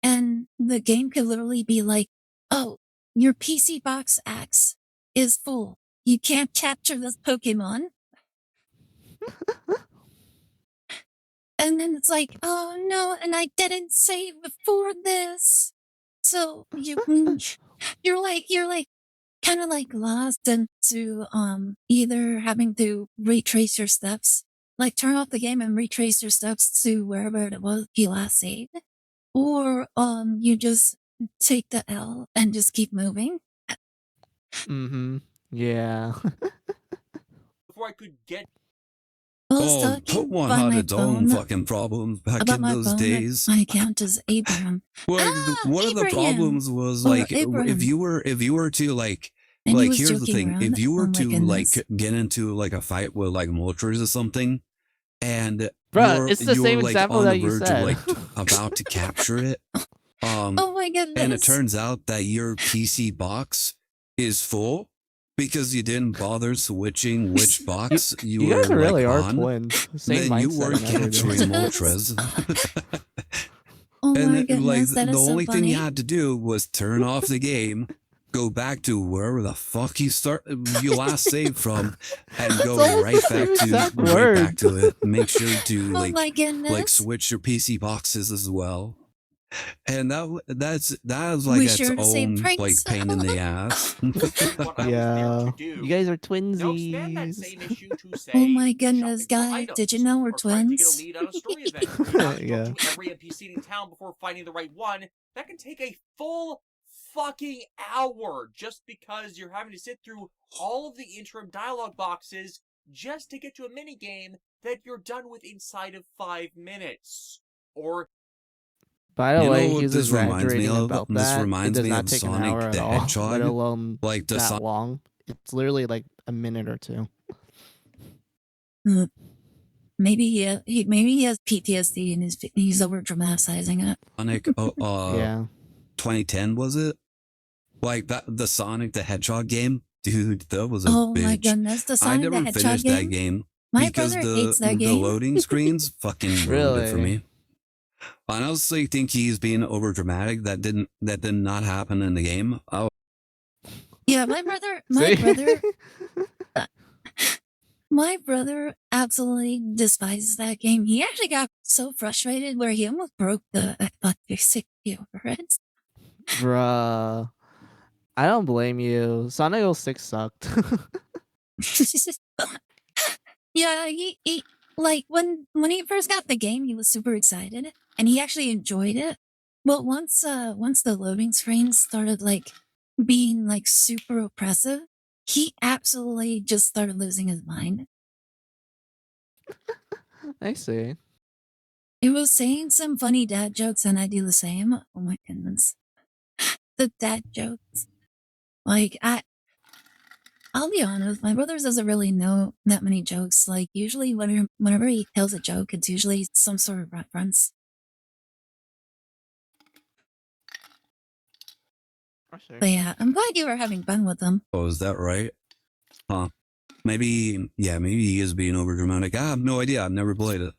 and the game could literally be like, oh, your PC box X is full. You can't capture this Pokemon. And then it's like, oh no, and I didn't save before this. So you're like kind of like lost into either having to retrace your steps, like turn off the game and retrace your steps to wherever it was you last saved, or you just take the L and just keep moving. Yeah. Before I could get Oh, Pokemon had its own fucking problems back about in my those phone, days. my account is Abraham. Well, one of the problems was Or like Abraham. if you were to like And he was here's the joking thing, around. if you were Oh my to goodness. like get into like a fight with like Moltres or something, and Bruh, it's the same like example on that the you verge said. of like about to capture it, Oh my goodness. and it turns out that your PC box is full because you didn't bother switching which box you guys were really like are on. twins. Same Then you mindset weren't and everything. capturing Moltres. Oh my And goodness, like that the is so only thing you funny. had to do was turn off the game, go back to wherever the fuck you last saved from, and go right back to it. Make sure to Oh my like goodness. switch your PC boxes as well. And that was like We its share the same own pranks. like pain in the ass. Yeah. do. You guys are Now expand that twinsies. same issue to say Oh my goodness, shopping for guys, did you items, know we're or trying to get a twins? lead on a story event where you have to Yeah. talk to every NPC in town before finding the right one. That can take a full fucking hour just because you're having to sit through all of the interim dialogue boxes just to get to a minigame that you're done with inside of 5 minutes. Or By the You way, know what he was this reminds me exaggerating of? about This that. It reminds does me not of take an Sonic hour at the all, Hedgehog. let alone Like the that long. It's literally like a minute or two. Maybe he has PTSD and he's over dramatizing it. Sonic Yeah. 2010 was it? Like that the Sonic the Hedgehog game? Dude, that was a Oh my bitch. goodness, the I Sonic the never Hedgehog finished that game? game My because brother hates that the game. loading screens fucking ruined it for Really? me. I honestly think he's being over dramatic. That did not happen in the game. Oh, Yeah, my brother my brother absolutely despises that game. He actually got so frustrated where he almost broke the Xbox 360 over it. Bruh. I don't blame you. Sonic 06 sucked. Yeah, he like when he first got the game, he was super excited and he actually enjoyed it. Well, once the loading screens started like being like super oppressive, he absolutely just started losing his mind. I see. It was saying some funny dad jokes, and I do the same. Oh my goodness, the dad jokes. Like I'll be honest, my brother doesn't really know that many jokes. Like usually, whenever he tells a joke, it's usually some sort of reference. For sure. But yeah, I'm glad you were having fun with them. Oh, is that right? Huh. Maybe, yeah, maybe he is being over dramatic. I have no idea. I've never played it.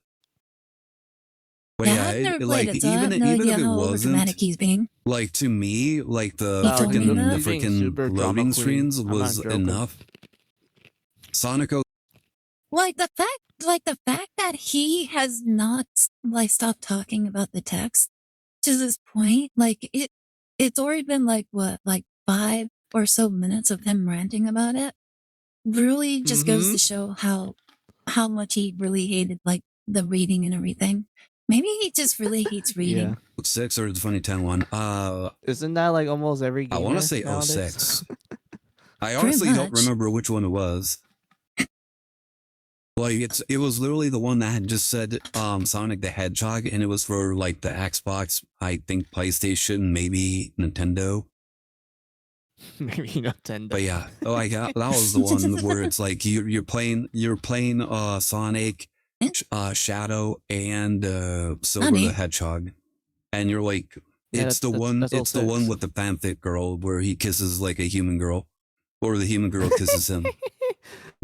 But Yeah, yeah, I've never like played it, so I have no even idea if it how wasn't, overdramatic he's being. like to me, like the He told me freaking that. the He's being freaking super drama loading queen. screens I'm not was joking. enough. Sonic Like the fact that he has not like stopped talking about the text to this point, like it's already been like what, like 5 or so minutes of him ranting about it. Really just goes to show how much he really hated like the reading and everything. Maybe he just really hates reading. Yeah. 06 or the 2010 one. Isn't that like almost every I gamer want to say nowadays? 06. I Pretty honestly don't much. remember which one it was. Like it was literally the one that had just said Sonic the Hedgehog, and it was for like the Xbox, I think PlayStation, maybe Nintendo. Maybe Nintendo. But yeah, like that was the one where it's like you're playing Sonic, Shadow, and Silver the Honey. Hedgehog, and you're like, Yeah, it's the that's- one that's it's the one 06. with the fanfic girl where he kisses like a human girl, or the human girl kisses him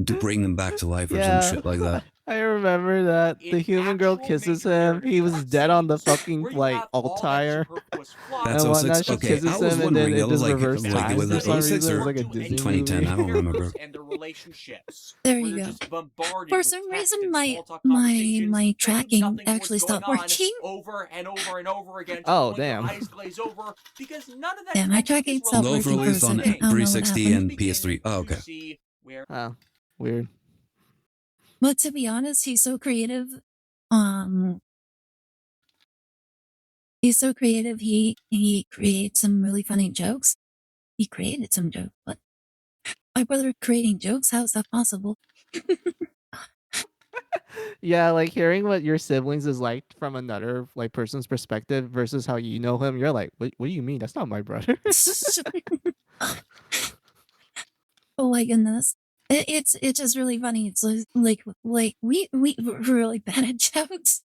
to bring them back to life or Yeah. some shit like that. I remember that the human girl kisses him. He was dead on the fucking like altar That's and 06. whatnot. She Okay, kisses I was him, and then wondering, I it was just like, reversed time was for it some 06 reason. It or was like a Disney 2010? movie. I don't remember. And their relationships. There where you you're go. just bombarded For with some text reason, and my small talk my conversations my that mean tracking nothing to actually what's going stopped on working. over and over and over again. Oh, to the point damn. Your eyes glaze over because none of that Yeah, my text tracking is stopped relevant Low working to released for a on second. I don't know what 360 happened. and PS3. Oh, okay. See where Oh, weird. But to be honest, he's so creative. He's so creative. He creates some really funny jokes. He created some jokes. What? My brother creating jokes? How is that possible? Yeah, like hearing what your siblings is like from another like person's perspective versus how you know him, you're like, what do you mean? That's not my brother. Oh my goodness. It's just really funny. It's like we were really bad at jokes.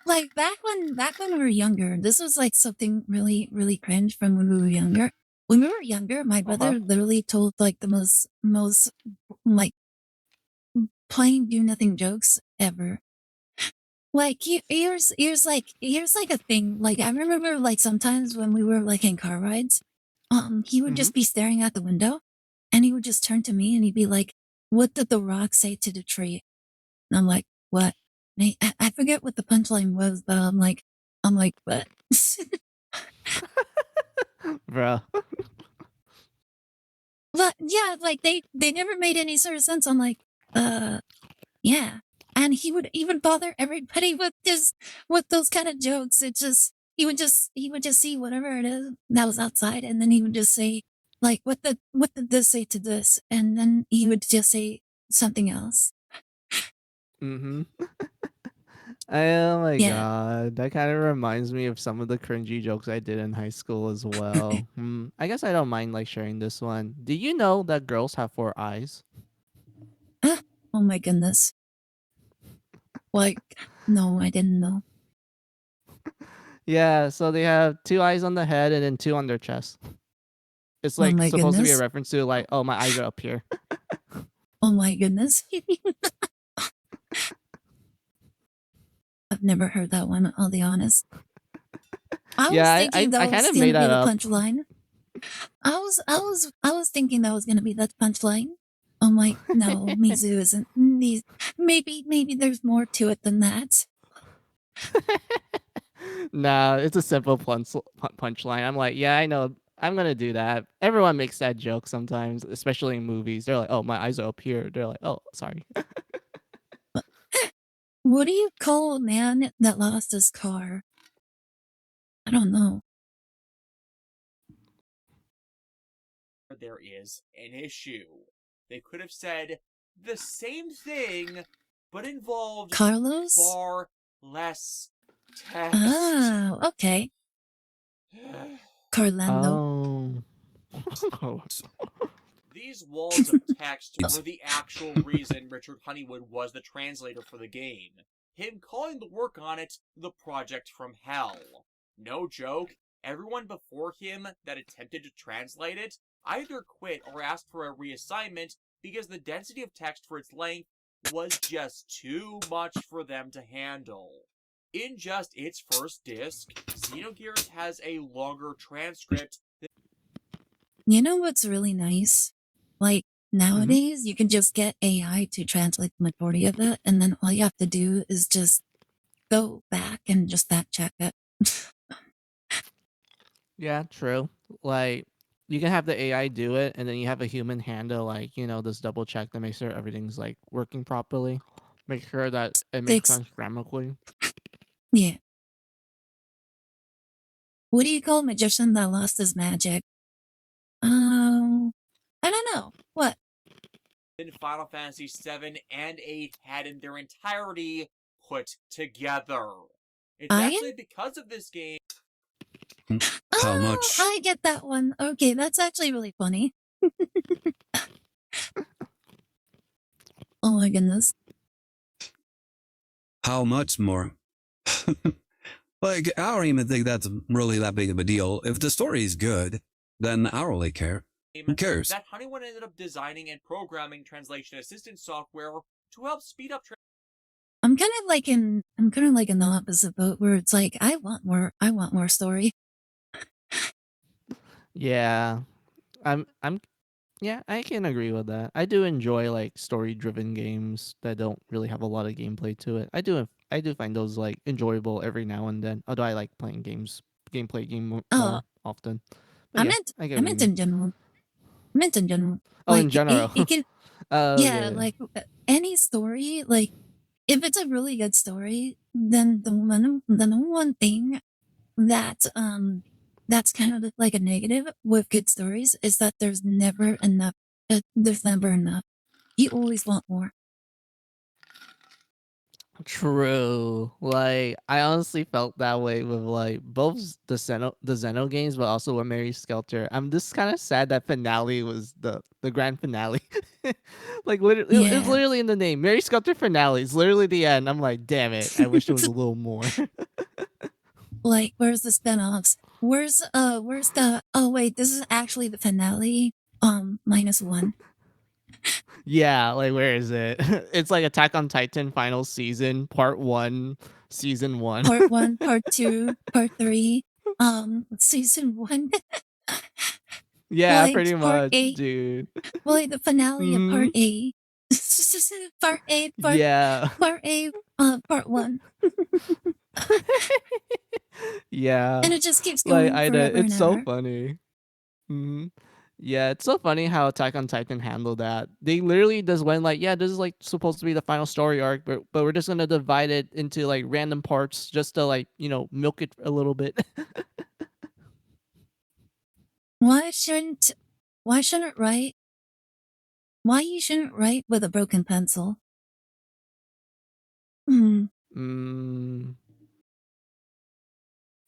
Like back when we were younger, this was like something really cringe from when we were younger. When we were younger, my brother literally told like the most like plain do nothing jokes ever. Like here's like a thing. Like I remember like sometimes when we were like in car rides, he would just be staring out the window, and he would just turn to me and he'd be like, "What did the rock say to the tree?" And I'm like, "What?" And I forget what the punchline was, but I'm like, "What?" Bro. But yeah, like they never made any sort of sense. I'm like, yeah. And he would even bother everybody with those kind of jokes. It just he would just see whatever it is that was outside, and then he would just say like, what did this say to this? And then he would just say something else. Mm-hmm. Oh my Yeah. god, that kind of reminds me of some of the cringy jokes I did in high school as well. I guess I don't mind like sharing this one. Do you know that girls have 4 eyes? Oh my goodness. Like, no, I didn't know. Yeah, so they have 2 eyes on the head and then 2 on their chest. It's Oh like my supposed to be a goodness. reference to like, oh, my eyes are up here. Oh my goodness. I've never heard that one, I'll be honest. I was Yeah, thinking that I was kind of gonna made be that the up. punchline. I was thinking that was gonna be that punchline. I'm like, no, Mizu isn't. Maybe there's more to it than that. Nah, it's a simple punchline. I'm like, yeah, I know. I'm gonna do that. Everyone makes that joke sometimes, especially in movies. They're like, oh, my eyes are up here. They're like, oh, sorry. What do you call a man that lost his car? I don't know. there is an issue. They could have said the same thing, but involved Carlos? far less text. Oh, okay. Carlando. Oh. These walls of text were the actual reason Richard Honeywood was the translator for the game. Him calling the work on it the Project from Hell. No joke, everyone before him that attempted to translate it either quit or asked for a reassignment because the density of text for its length was just too much for them to handle. In just its first disc, Xenogears has a longer transcript. You know what's really nice? Like, nowadays, you can just get AI to translate the majority of it, and then all you have to do is just go back and just fact check it. Yeah, true. Like, you can have the AI do it, and then you have a human handle, like, this double check to make sure everything's, like, working properly. Make sure that it makes Fix. sense grammatically. Yeah. What do you call a magician that lost his magic? I don't know. What? In Final Fantasy 7 and 8 had in their entirety put together. It's Iron? actually because of this game. How Oh, much? I get that one. Okay, that's actually really funny. Oh my goodness. How much more? Like, I don't even think that's really that big of a deal. If the story is good, then I don't really care. Who cares? That Honeywood ended up designing and programming translation assistance software to help speed up I'm kind of like in the opposite boat where it's like I want more story. Yeah. Yeah, I can agree with that. I do enjoy like story-driven games that don't really have a lot of gameplay to it. I do find those like enjoyable every now and then. Although I like playing more Oh, often. But I yeah, meant I get I what you meant mean. in general. I meant in general. Oh, in Like general. it can Oh, yeah, yeah. like any story, like if it's a really good story, then the number one thing that that's kind of like a negative with good stories is that there's never enough. There's never enough. You always want more. True. Like I honestly felt that way with like both the Xeno games, but also with Mary Skelter. I'm just kind of sad that finale was the grand finale. Like literally, it's Yeah. literally in the name. Mary Skelter finale. It's literally the end. I'm like, damn it. I wish there was a little more. Like, where's the spinoffs? Where's the? Oh wait, this is actually the finale. -1. Yeah, like where is it? It's like Attack on Titan final season, part 1, season 1. Part 1, part 2, part 3. Season 1. Yeah, Like pretty part much, 8. dude. Like the finale of part Mhm. 8. Part 8. Yeah. Part 8. Part 1. Yeah. And it just keeps Like going Ida, forever and it's so ever. funny. hmm Yeah, it's so funny how Attack on Titan handled that. They literally just went like, yeah, this is like supposed to be the final story arc, but we're just gonna divide it into like random parts just to like, milk it a little bit. Why shouldn't write? Why you shouldn't write with a broken pencil? Hmm. mm,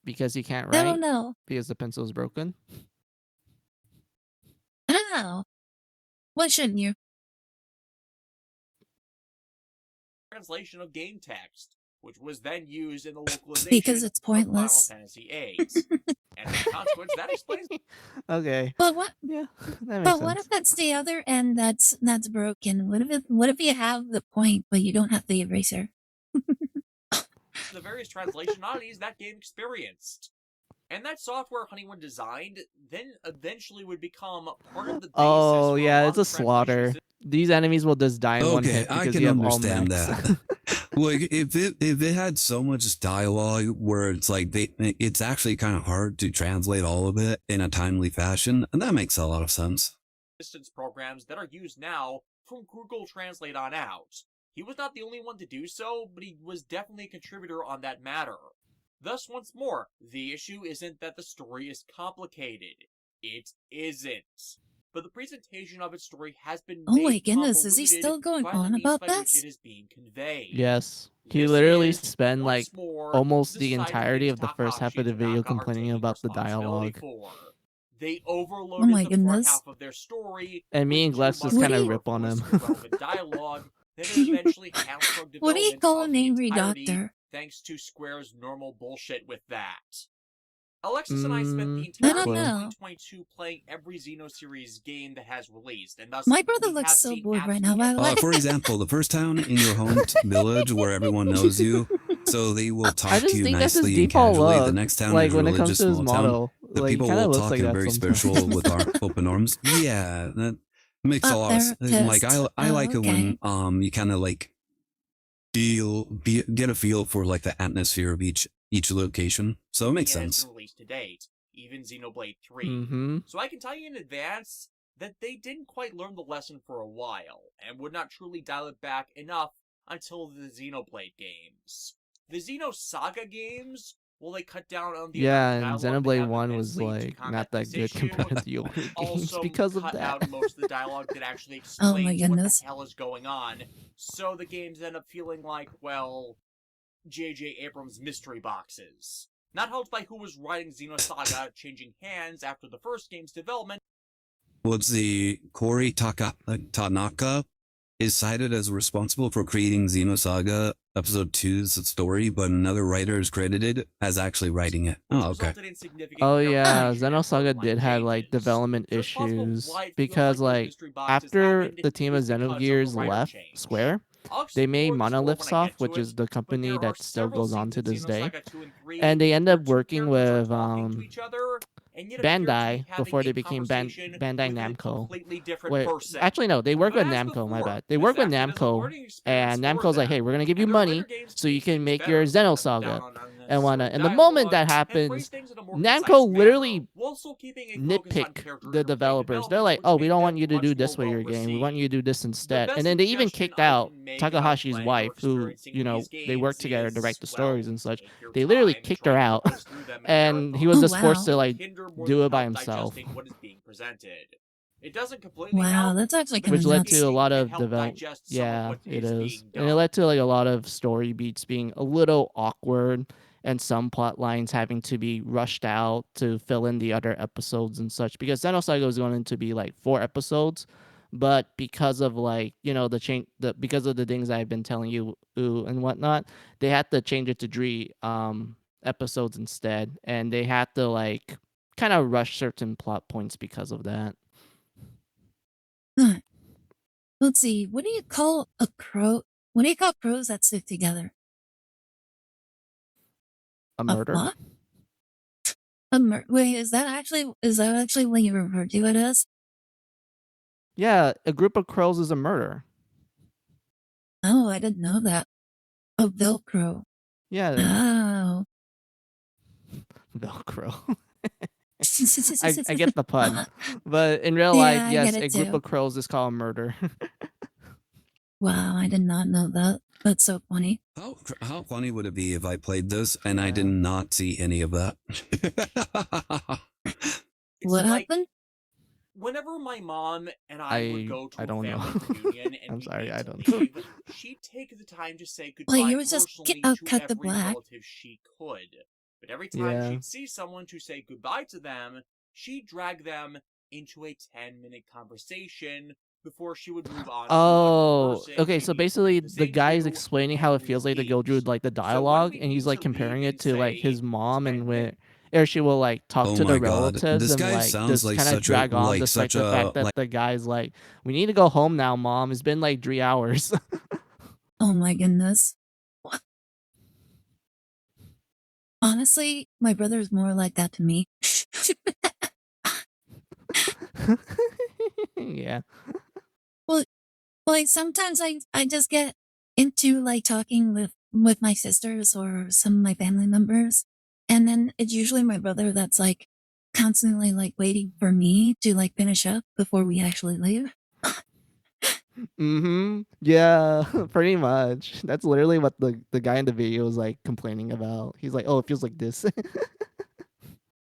because you can't I don't write know. because the pencil is broken. I don't know. Why shouldn't you? translation of game text, which was then used in the localization Because it's of Final pointless. Fantasy VIII. And as a consequence, that explains. Okay. But what? Yeah, that makes But what sense. if that's the other end that's broken? What if you have the point but you don't have the eraser? The various translation oddities that game experienced. And that software Honeywood designed then eventually would become part of the basis Oh for yeah, lot it's of a the translation slaughter. These enemies will just die in one Okay, hit I because can you have all understand mechs. that. Like if it had so much dialogue where it's like it's actually kind of hard to translate all of it in a timely fashion, and that makes a lot of sense. assistance programs that are used now from Google Translate on out. He was not the only one to do so, but he was definitely a contributor on that matter. Thus, once more, the issue isn't that the story is complicated. It isn't. but the presentation of its story has been Oh my made goodness, is he convoluted still going by the on means about by which this? it is being conveyed. Yes. He This literally is, spent like once more, almost the side of entirety things of the first half Takahashi of the and video Tanaka are complaining taking about the responsibility dialogue. for. They Oh overloaded my the front goodness. half of their story And me with and too Glass just much kind of more rip on voice him. and irrelevant dialogue that it eventually hamstrung What do you development call of an the angry entirety doctor? thanks to Square's normal bullshit with that. Alexis and I spent the I don't entirety of Square. know. 2022 playing every Xenoseries game that has released, and thus My brother we looks have so seen bored right now, absolutely by the way. For example, the first town in your home village where everyone knows you, so they will I talk to just you think that's his nicely and default casually. The look. next town Like is a when it comes religious to his small town. model, The like he people kind of will looks talk like in that very sometimes. spiritual with our open arms. Yeah, that makes a lot of like Therapist. I like it Okay. when you kind of like get a feel for like the atmosphere of each location. So it makes has sense. been released to date, even Xenoblade 3. Mm-hmm. So I can tell you in advance that they didn't quite learn the lesson for a while, and would not truly dial it back enough until the Xenoblade games. The Xenosaga games, well, they cut down on the Yeah, amount and of dialogue they Xenoblade have 1 was immensely to like combat not that this good issue. compared to the older games Also, because of cut that. out most of the dialogue that actually Oh my explains what the goodness. hell is going on, so the games end up feeling like, well, J.J. Abrams' mystery boxes. Not helped by who was writing Xenosaga changing hands after the first game's development. Was the Corey Tanaka is cited as responsible for creating Xenosaga Episode 2's story, but another writer is credited as actually writing it. Oh, okay. Resulted in significant Oh yeah, paraphrasing and Xenosaga storyline did have like changes. development So it's possible issues why it feels because like those like mystery boxes after happened the team of is because of the Xenogears writer left change. Square, I'll they made explore this more Monolith when I Soft, get to which it, is the but company there are that still several goes on scenes to in this day, Xenosaga 2 and 3 and they end where up two working characters are with talking to each other and yet appear to be Bandai having before a they became conversation Bandai with a Namco. completely different Wait, person. actually no, they work But with as Namco. My before, bad. They this work with acted as a Namco, learning experience and for Namco's like, them, "Hey, we're gonna give you and their later money games so made you can things make better, your cut down Xenosaga on and whatnot." unnecessary And the moment that dialogue, and phrase happens, things in a more concise Namco manner, literally while still keeping a focus on nitpick character the interplay developers. They're development, like, which "Oh, we made don't them want you to much do more this for your game. We want well-received. you to do this The instead." best And then they even suggestion kicked I out can make about Takahashi's playing or wife, who, experiencing you know, these they work games together to write is, the stories well, and such. take your They literally time kicked her trying to out, focus through them in a and he marathon was Oh just forced wow. to will like hinder more do than it by help himself, digesting what is being presented. It doesn't completely Wow, help, that's actually but kind which of it's led to nuts. a engaging lot and of help digest some of Yeah, what it is is, being and it done. led to like a lot of story beats being a little awkward, and some plot lines having to be rushed out to fill in the other episodes and such. Because Xenosaga was going to be like 4 episodes, but because of like because of the things I've been telling you and whatnot, they had to change it to 3 episodes instead, and they had to like kind of rush certain plot points because of that. Huh. Let's see. What do you call a crow? What do you call crows that stick together? A A murder? what? Wait, is that actually what you refer to it as? Yeah, a group of crows is a murder. Oh, I didn't know that. Oh, Velcro. Yeah, Oh. Velcro. I get the pun, but in real life, Yeah, I get yes, it a group too. of crows is called murder. Wow, I did not know that. That's so funny. How funny would it be if I played this and I did Yeah. not see any of that? It's What like happened? whenever my mom and I would go to I a don't know. family reunion and I'm we'd sorry, need I to don't know. leave, she'd take the time to say Like, goodbye you was just personally to cut the every black. relative she could. But every time Yeah. she'd see someone to say goodbye to them, she'd drag them into a 10-minute conversation before she would move on to another Oh, person okay. who So needed to basically, do the the same guy is to, explaining and how it we feels would like to go through leave. like the So when dialogue, we and he's need like to leave comparing it in, to like his say, mom, and 10 where minutes, or she will like talk Oh to the my god, relatives this and guy like sounds just like kind of such a drag on, despite the fact that like the guy's like, "We need to go home now, mom. It's been like 3 hours." Oh my goodness. What? Honestly, my brother's more like that to me. Yeah. Well, like sometimes I just get into like talking with my sisters or some of my family members, and then it's usually my brother that's like constantly like waiting for me to like finish up before we actually leave. Mm-hmm. Yeah, pretty much. That's literally what the guy in the video was like complaining about. He's like, "Oh, it feels like this."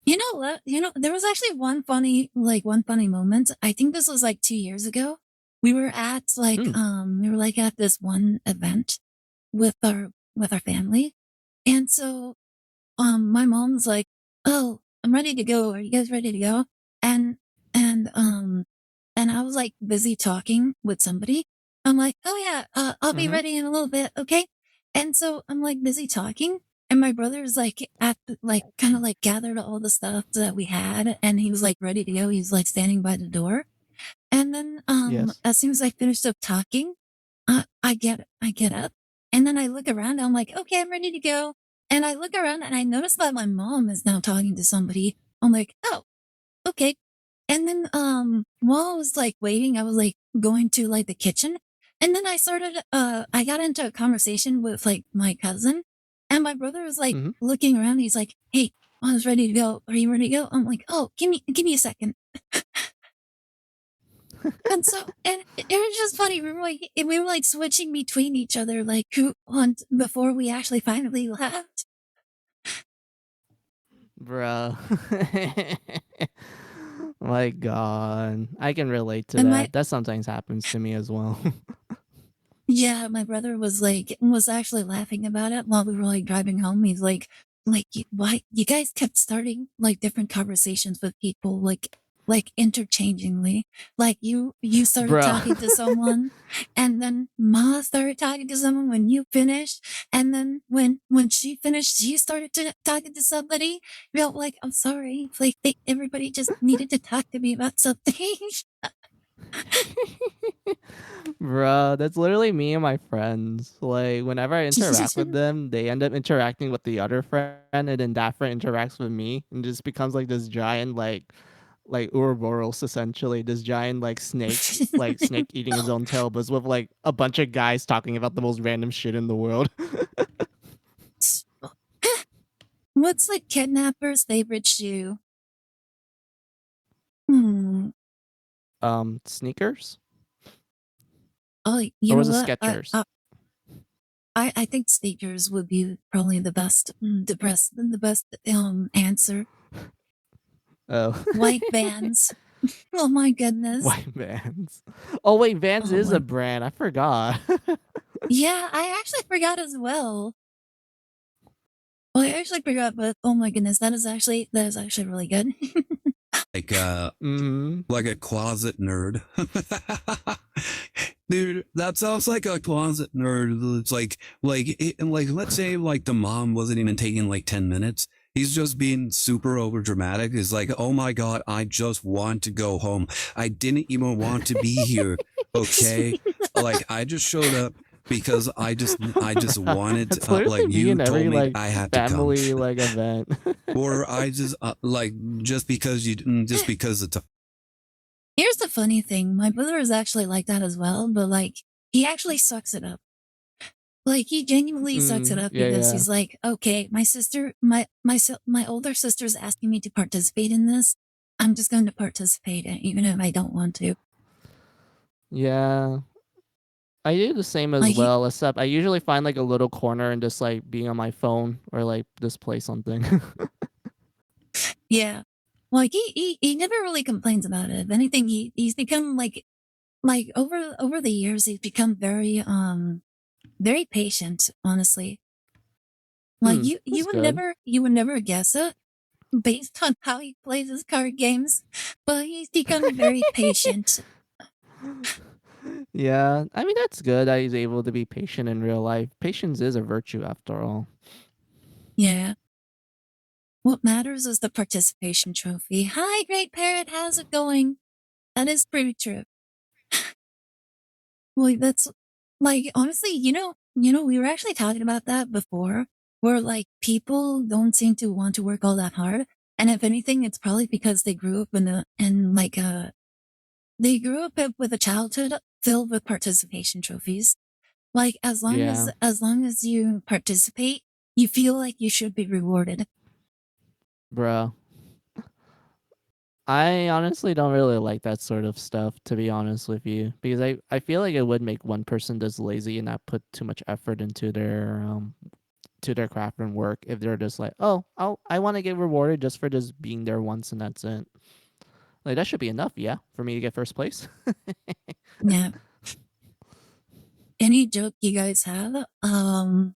You know what? There was actually one funny moment. I think this was like 2 years ago. We were at Hmm. at this one event with our family. And so my mom's like, "Oh, I'm ready to go. Are you guys ready to go?" And and um and I was like busy talking with somebody. I'm like, "Oh yeah, I'll be Mm-hmm. ready in a little bit, okay?" And so I'm like busy talking, and my brother's like like kind of like gathered all the stuff that we had, and he was like ready to go. He was like standing by the door, and then Yes. as soon as I finished up talking, I get up, and then I look around. I'm like, okay, I'm ready to go. And I look around and I notice that my mom is now talking to somebody. I'm like, oh, okay. And then while I was like waiting, I was like going to like the kitchen. And then I got into a conversation with like my cousin, and my brother was like Mm-hmm. looking around. He's like, hey, I was ready to go. Are you ready to go? I'm like, oh, give me a second. And so, and it was just funny. We were like switching between each other, like who on before we actually finally left. Bro. My God. I can relate to And my that. That sometimes happens to me as well. Yeah, my brother was actually laughing about it while we were like driving home. He's like why you guys kept starting like different conversations with people like interchangingly. Like you started Bro. talking to someone, and then Ma started talking to someone when you finished, and then when she finished, she started talking to somebody. You know, like I'm sorry, like everybody just needed to talk to me about something. Bro, that's literally me and my friends. Like, whenever I interact with them, they end up interacting with the other friend, and then that friend interacts with me, and just becomes like this giant, like Ouroboros, essentially. This giant, like snake eating his own tail, but it's with like a bunch of guys talking about the most random shit in the world. What's the kidnapper's favorite shoe? Hmm. Sneakers? Oh, you Or know was it what? Skechers? I think sneakers would be probably the best answer. Oh. White Vans. Oh my goodness. White Vans. Oh, wait, Vans Oh is a my. brand. I forgot. Yeah, I actually forgot as well. Well, I actually forgot, but oh my goodness, that is actually really good. Like Mm-hmm. like a closet nerd. Dude, that sounds like a closet nerd. It's like let's say like the mom wasn't even taking like 10 minutes. He's just being super over dramatic. It's like, oh my god, I just want to go home. I didn't even want to be here. Okay. Like I just showed up because I just wanted That's like literally me you in told every me like I had to come. family like event. Or I just like just because it's a Here's the funny thing. My brother is actually like that as well, but like he actually sucks it up. Like he genuinely sucks it up Yeah, because yeah. he's like, okay, my older sister's asking me to participate in this. I'm just going to participate, even if I don't want to. Yeah. I do the same as Like he, well, except I usually find like a little corner and just like being on my phone or like just play something. yeah, like he never really complains about it. If anything, he's become like over the years, he's become very patient. Honestly, like That's good. you would never guess it based on how he plays his card games, but he's become very patient. Yeah, I mean that's good that he's able to be patient in real life. Patience is a virtue after all. Yeah. What matters is the participation trophy. Hi, Great Parrot. How's it going? That is pretty true. Well, that's like honestly, we were actually talking about that before, where like people don't seem to want to work all that hard, and if anything, it's probably because they grew up they grew up with a childhood filled with participation trophies. Like Yeah, as long as you participate, you feel like you should be rewarded. bro. I honestly don't really like that sort of stuff, to be honest with you, because I feel like it would make one person just lazy and not put too much effort into to their craft and work if they're just like, oh, I want to get rewarded just for just being there once and that's it. Like that should be enough, yeah, for me to get first place. Yeah. Any joke you guys have? Not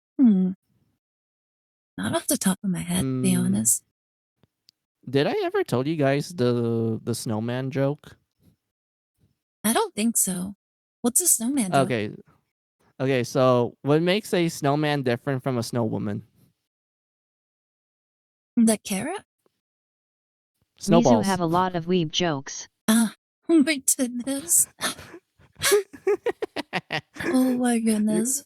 off the top of my head, to be honest. Did I ever told you guys the snowman joke? I don't think so. What's a snowman joke? Okay, so what makes a snowman different from a snow woman? The carrot? Mizu Snowballs. have a lot of weeb jokes. Oh my goodness. Oh my goodness.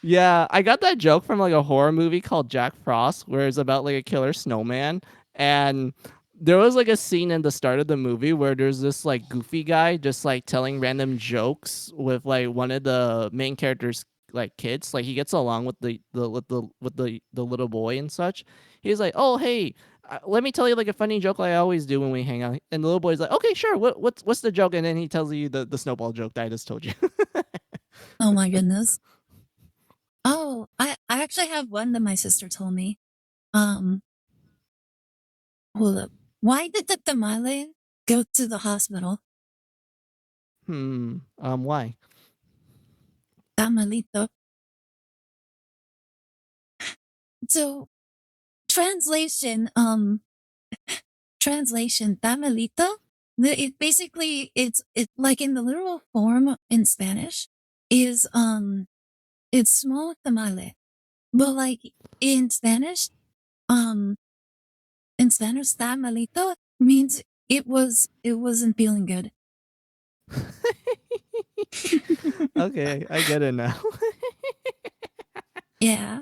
Yeah, I got that joke from like a horror movie called Jack Frost, where it's about like a killer snowman, and there was like a scene in the start of the movie where there's this like goofy guy just like telling random jokes with like one of the main characters like kids. Like he gets along with the little boy and such. He's like, "Oh hey, let me tell you like a funny joke like I always do when we hang out." And the little boy's like, "Okay, sure. What's the joke?" And then he tells you the snowball joke that I just told you. Oh my goodness. Oh, I actually have one that my sister told me. Hold up. Why did the tamale go to the hospital? Why? Tamalito. So, translation, tamalito, it basically, it's like in the literal form in Spanish is, it's small tamale. But like in Spanish, tamalito means it wasn't feeling good. Okay, I get it now. Yeah.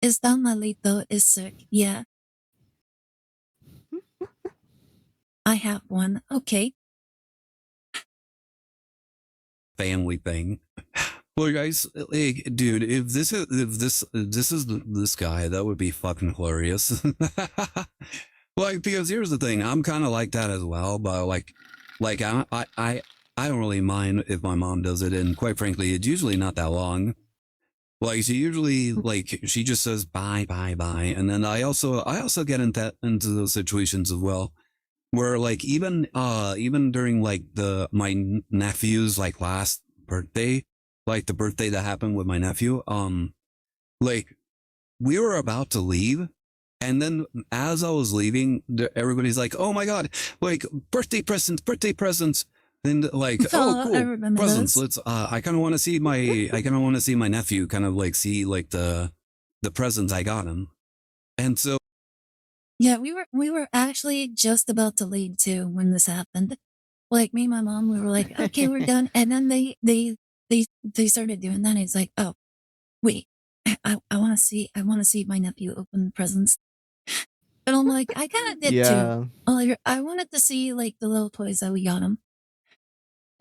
Está malito is sick. Yeah. I have one. Okay. Family thing. Well, guys, like, dude, if this is this guy, that would be fucking hilarious. Like, because here's the thing, I'm kind of like that as well, but like I don't really mind if my mom does it, and quite frankly, it's usually not that long. Like she usually like she just says bye bye bye, and then I also get into those situations as well, where like even during like my nephew's like last birthday, like the birthday that happened with my nephew, like we were about to leave, and then as I was leaving, everybody's like, "Oh my god, like birthday presents." And like, oh, I cool, remember presents. those. Let's. I kind of want to see my nephew. Kind of like see like the presents I got him. And so, Yeah, we were actually just about to leave too when this happened. Like me and my mom, we were like, okay, we're done. And then they started doing that. And it's like, oh, wait, I want to see my nephew open presents. And I'm like, I kind of did too. Yeah. Like, I wanted to see like the little toys that we got him.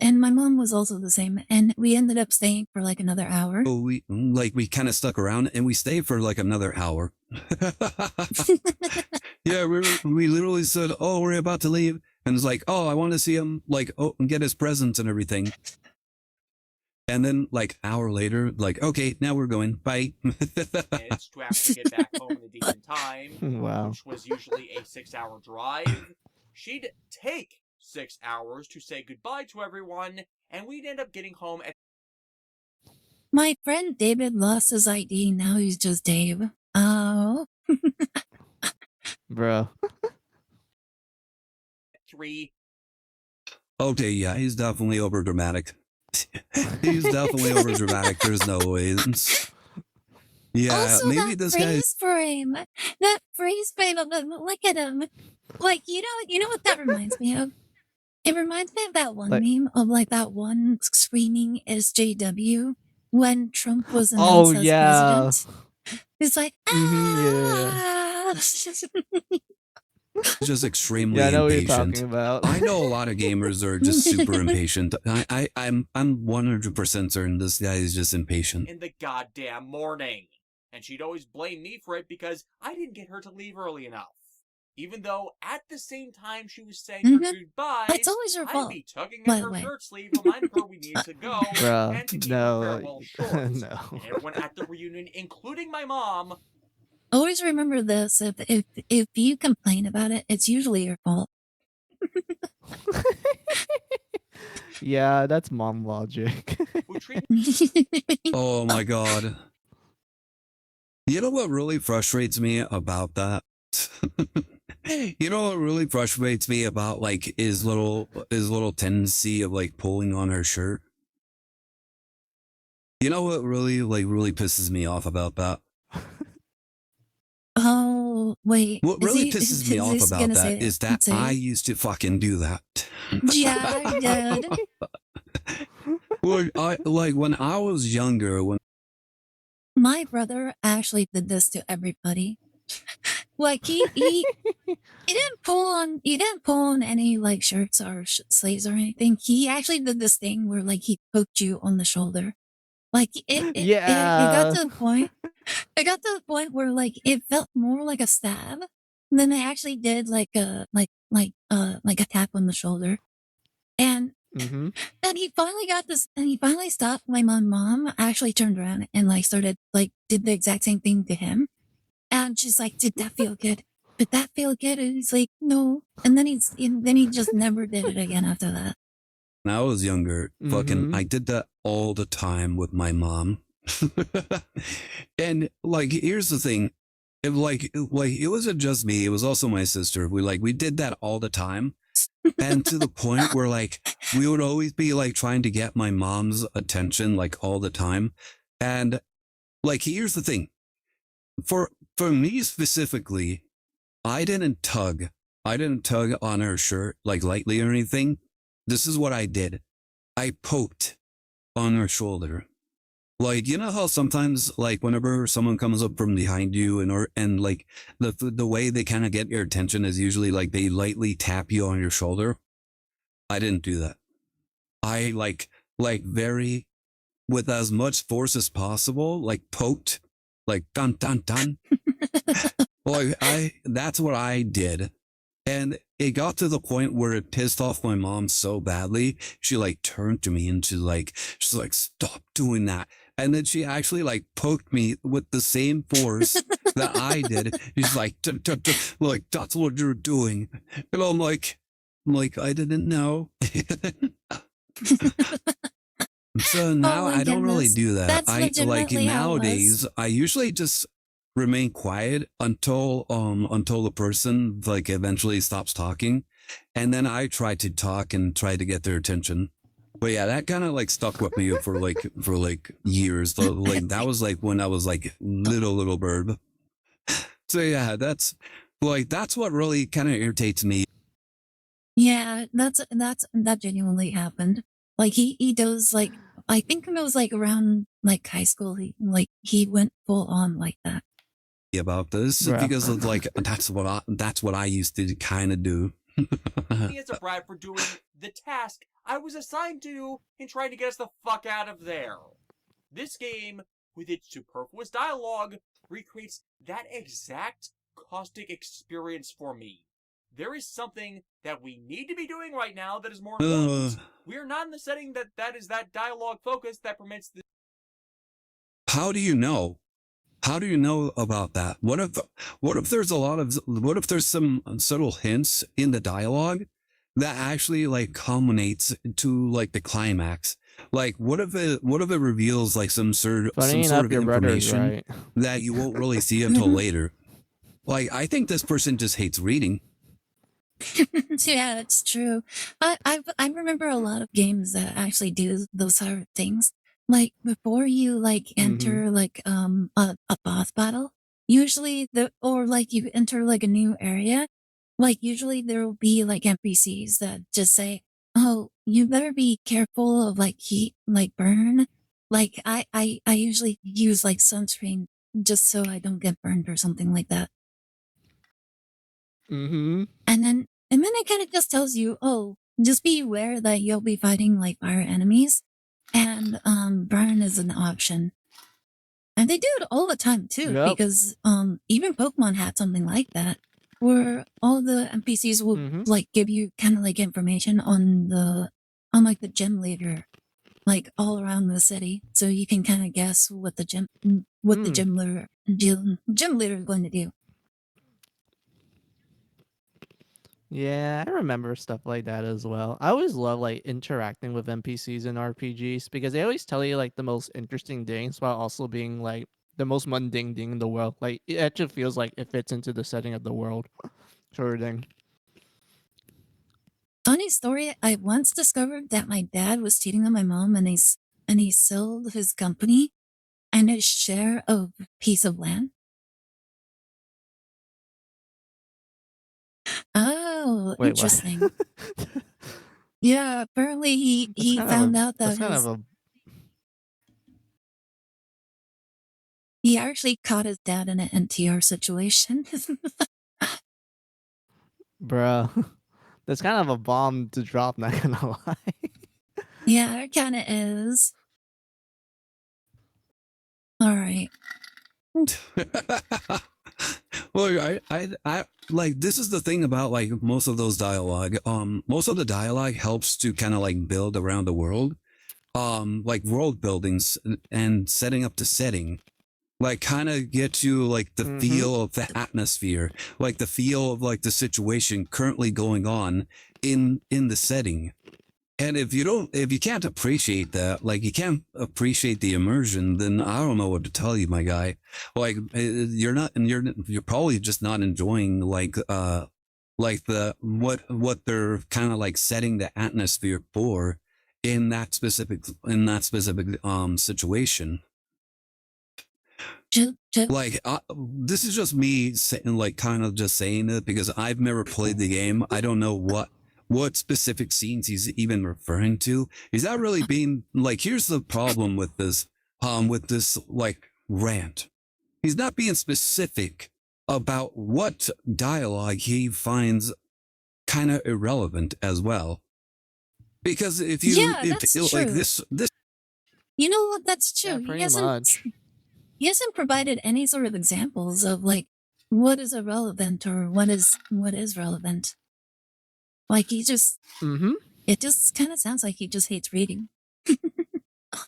And my mom was also the same. And we ended up staying for like another hour. we kind of stuck around and we stayed for like another hour. Yeah, we literally said, "Oh, we're about to leave," and it's like, "Oh, I want to see him like and get his presents and everything." And then like hour later, like, "Okay, now we're going. Bye." Minutes to actually get back home in a decent time, Wow. which was usually a 6-hour drive. She'd take 6 hours to say goodbye to everyone, and we'd end up getting home at My friend David lost his ID. Now he's just Dave. Oh. Bro. 3. Okay, yeah, he's definitely over dramatic. He's definitely over dramatic. There's no way. Yeah, Also, maybe that this guy. freeze frame. That freeze frame. Look at him. Like you know what that reminds me of? It reminds me of that one Like- meme of like that one screaming SJW when Trump was Oh announced as yeah. president. It's like Yeah. Just extremely Yeah, I know what you're impatient. talking about. I know a lot of gamers are just super impatient. I'm 100% certain this guy is just impatient. in the goddamn morning. And she'd always blame me for it because I didn't get her to leave early enough. Even though at the same time she was saying her Mhm. goodbyes, It's always your I'd fault, be tugging by at the her way. shirt sleeve, reminding her we need to go Bruh, and to keep her no, farewell short. no. And everyone at the reunion, including my mom, Always remember this: if you complain about it, it's usually your fault. Yeah, that's mom logic. would treat Oh my god. You know what really frustrates me about that? You know what really frustrates me about like his little tendency of like pulling on her shirt? You know what really pisses me off about that? Oh wait, What really pisses me off about gonna that say it? is that Let's say I it. used to fucking do that. Yeah, I did. Well, I like when I was younger, when My brother actually did this to everybody. Like he didn't pull on any like shirts or sleeves or anything. He actually did this thing where like he poked you on the shoulder. Like it got Yeah. to the point. It got to the point where like it felt more like a stab than it actually did like a like a tap on the shoulder. And Mm-hmm. and he finally got this, and he finally stopped. My mom actually turned around and like started like did the exact same thing to him. And she's like, "Did that feel good? Did that feel good?" And he's like, "No." And then he just never did it again after that. I was younger, fucking, Mm-hmm. I did that all the time with my mom. And like, here's the thing. It wasn't just me. It was also my sister. We did that all the time. And to the point where like, we would always be like trying to get my mom's attention like all the time. And like, here's the thing. For me specifically, I didn't tug. I didn't tug on her shirt like lightly or anything. This is what I did. I poked on her shoulder. Like, you know how sometimes like whenever someone comes up from behind you and like the way they kind of get your attention is usually like they lightly tap you on your shoulder. I didn't do that. I like very with as much force as possible, like poked, like dun dun dun. Like that's what I did. And it got to the point where it pissed off my mom so badly. She like turned to me and she's like, stop doing that. And then she actually like poked me with the same force that I did. She's like, like, that's what you're doing. And I'm like, I didn't know. So now my I don't really goodness. do that. That's I like legitimately how it was. nowadays I usually just remain quiet until the person like eventually stops talking, and then I try to talk and try to get their attention. But yeah, that kind of like stuck with me for like years. Like that was like when I was like little bird. So yeah, that's what really kind of irritates me. Yeah, that genuinely happened. Like he does like I think it was like around like high school. He went full on like that. About this Bruh. because of like that's what I used to kind of do. me as a brat for doing the task I was assigned to in trying to get us the fuck out of there. This game, with its superfluous dialogue, recreates that exact caustic experience for me. There is something that we need to be doing right now that is more important. We are not in the setting that is that dialogue focus that permits the How do you know? How do you know about that? What if there's some subtle hints in the dialogue that actually like culminates to like the climax? Like what if it reveals like some sort Funny of enough, your brother's information right. that you won't really see until later? Like I think this person just hates reading. Yeah, that's true. I remember a lot of games that actually do those sort of things. Like before you like enter like a boss battle, usually or like you enter like a new area, like usually there will be like NPCs that just say, "Oh, you better be careful of like heat, like burn." Like I usually use like sunscreen just so I don't get burned or something like that. Mm-hmm. And then it kind of just tells you, oh, just be aware that you'll be fighting like fire enemies, and burn is an option. And they do it all the time too, Yep. because even Pokemon had something like that. where all the NPCs will like give you kind of like information on like the gym leader, like all around the city, so you can kind of guess what the gym leader is going to do. Yeah, I remember stuff like that as well. I always love like interacting with NPCs in RPGs because they always tell you like the most interesting things while also being like the most mundane thing in the world. Like it actually feels like it fits into the setting of the world, sort of thing. Funny story, I once discovered that my dad was cheating on my mom, and he sold his company and his share of a piece of land. Oh, Wait, interesting. what? Yeah, apparently he found out that he actually caught his dad in an NTR situation. Bruh, that's kind of a bomb to drop, not gonna lie. Yeah, it kind of is. All right. Well, I like this is the thing about like most of those dialogue. Most of the dialogue helps to kind of like build around the world, like world buildings and setting up the setting, like kind of get you like the feel of the atmosphere, like the feel of like the situation currently going on in the setting. And if you can't appreciate that, like you can't appreciate the immersion, then I don't know what to tell you, my guy. Like you're probably just not enjoying like the what they're kind of like setting the atmosphere for in that specific situation. Like this is just me saying, like kind of just saying it because I've never played the game. I don't know what specific scenes he's even referring to. He's not really being like, here's the problem with this like rant. He's not being specific about what dialogue he finds kind of irrelevant as well. Because if you that's true. like this You know what? That's true. Yeah, pretty much. He hasn't provided any sort of examples of like what is irrelevant or what is relevant. Like he just it just kind of sounds like he just hates reading.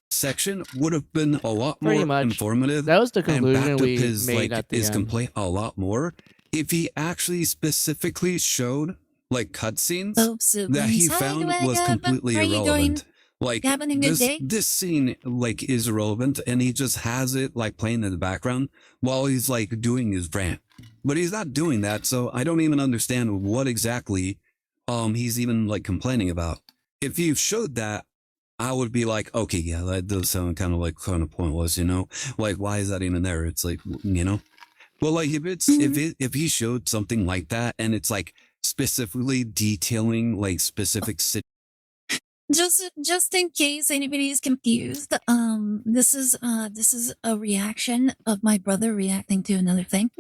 section would have been a lot Pretty more much. informative. That was the and conclusion backed up we his made like at the his end. complaint a lot more if he actually specifically showed like cutscenes that he found was completely irrelevant. Like this scene like is irrelevant, and he just has it like playing in the background while he's like doing his rant. But he's not doing that, so I don't even understand what exactly he's even like complaining about. If you showed that, I would be like, okay, yeah, that does sound kind of pointless, you know? Like, why is that even there? It's like, you know? Well, like if he showed something like that and it's like specifically detailing like specific Just in case anybody is confused, this is a reaction of my brother reacting to another thing.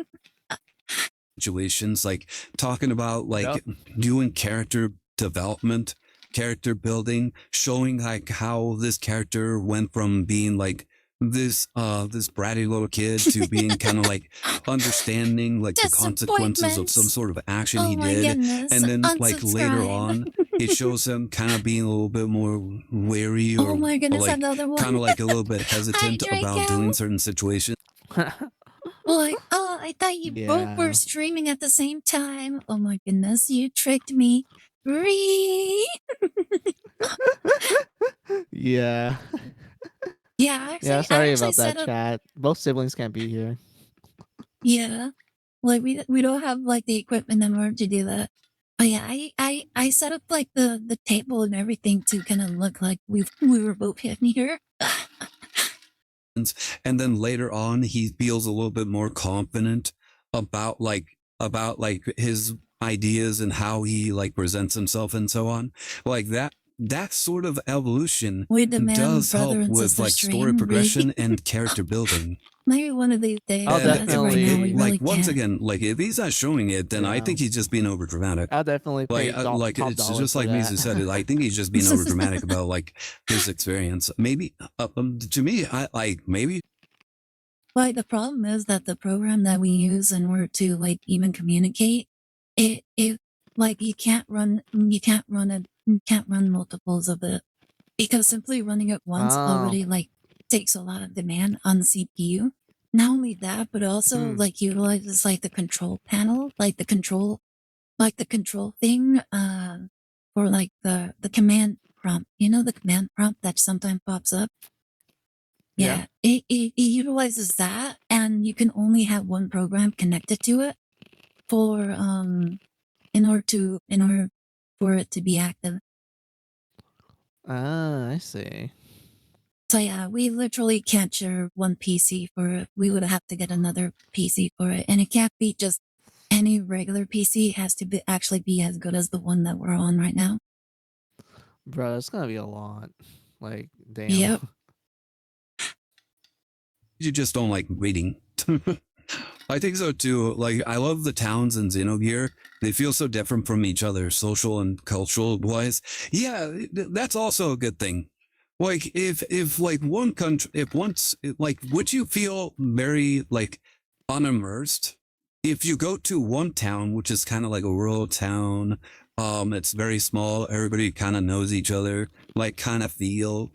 situations, like talking about like doing character development, character building, showing like how this character went from being like this bratty little kid to being kind of like understanding like the consequences of some sort of action he did. Goodness. And then like later on it shows him kind of being a little bit more wary or, oh my goodness, or like another one. kind of like a little bit hesitant about doing certain situations. Like, oh, I thought you both were streaming at the same time. Oh my goodness, you tricked me. Yeah. Yeah, actually, Yeah, sorry I actually about that, set up, chat. Both siblings can't be here. Yeah, like we don't have like the equipment in order to do that. But yeah, I set up like the table and everything to kind of look like we were both hidden here. And then later on he feels a little bit more confident about his ideas and how he like presents himself and so on. Like that sort of evolution does help with like story progression and character building. Maybe one of these days. I'll Right definitely now, we like really once can't. again, like if he's not showing it, then I think he's just being over dramatic. I'll definitely pay Like top it's dollar just for like that. Mizu said it. I think he's just being over dramatic about like his experience. Maybe to me, I like maybe. Like the problem is that the program that we use in order to like even communicate it like you can't run multiples of it because simply running it once Oh. already like takes a lot of demand on the CPU. Not only that, but also like utilizes like the control panel, like the control thing for like the command prompt. You know the command prompt that sometimes pops up? Yeah. Yeah, it utilizes that, and you can only have one program connected to it for in order for it to be active. Ah, I see. So yeah, we literally can't share one PC for it. We would have to get another PC for it, and it can't be just any regular PC. It has to be actually be as good as the one that we're on right now. Bro, that's gonna be a lot. Like, damn. Yep. You just don't like waiting. I think so too. Like, I love the towns in Xenogear. They feel so different from each other, social and cultural wise. Yeah, that's also a good thing. Like, if like one country, if once, like, would you feel very like unimmersed if you go to one town, which is kind of like a rural town? It's very small. Everybody kind of knows each other. Like, kind of feel,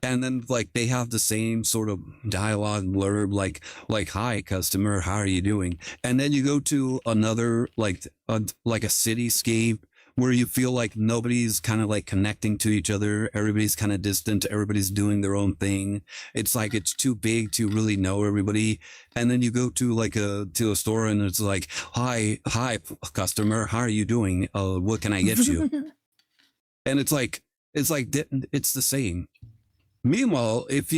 and then like they have the same sort of dialogue blurb, like hi customer, how are you doing? And then you go to another like a cityscape where you feel like nobody's kind of like connecting to each other, everybody's kind of distant, everybody's doing their own thing. It's like it's too big to really know everybody. And then you go to like a store and it's like hi customer, how are you doing? What can I get you? And it's the same. Meanwhile, if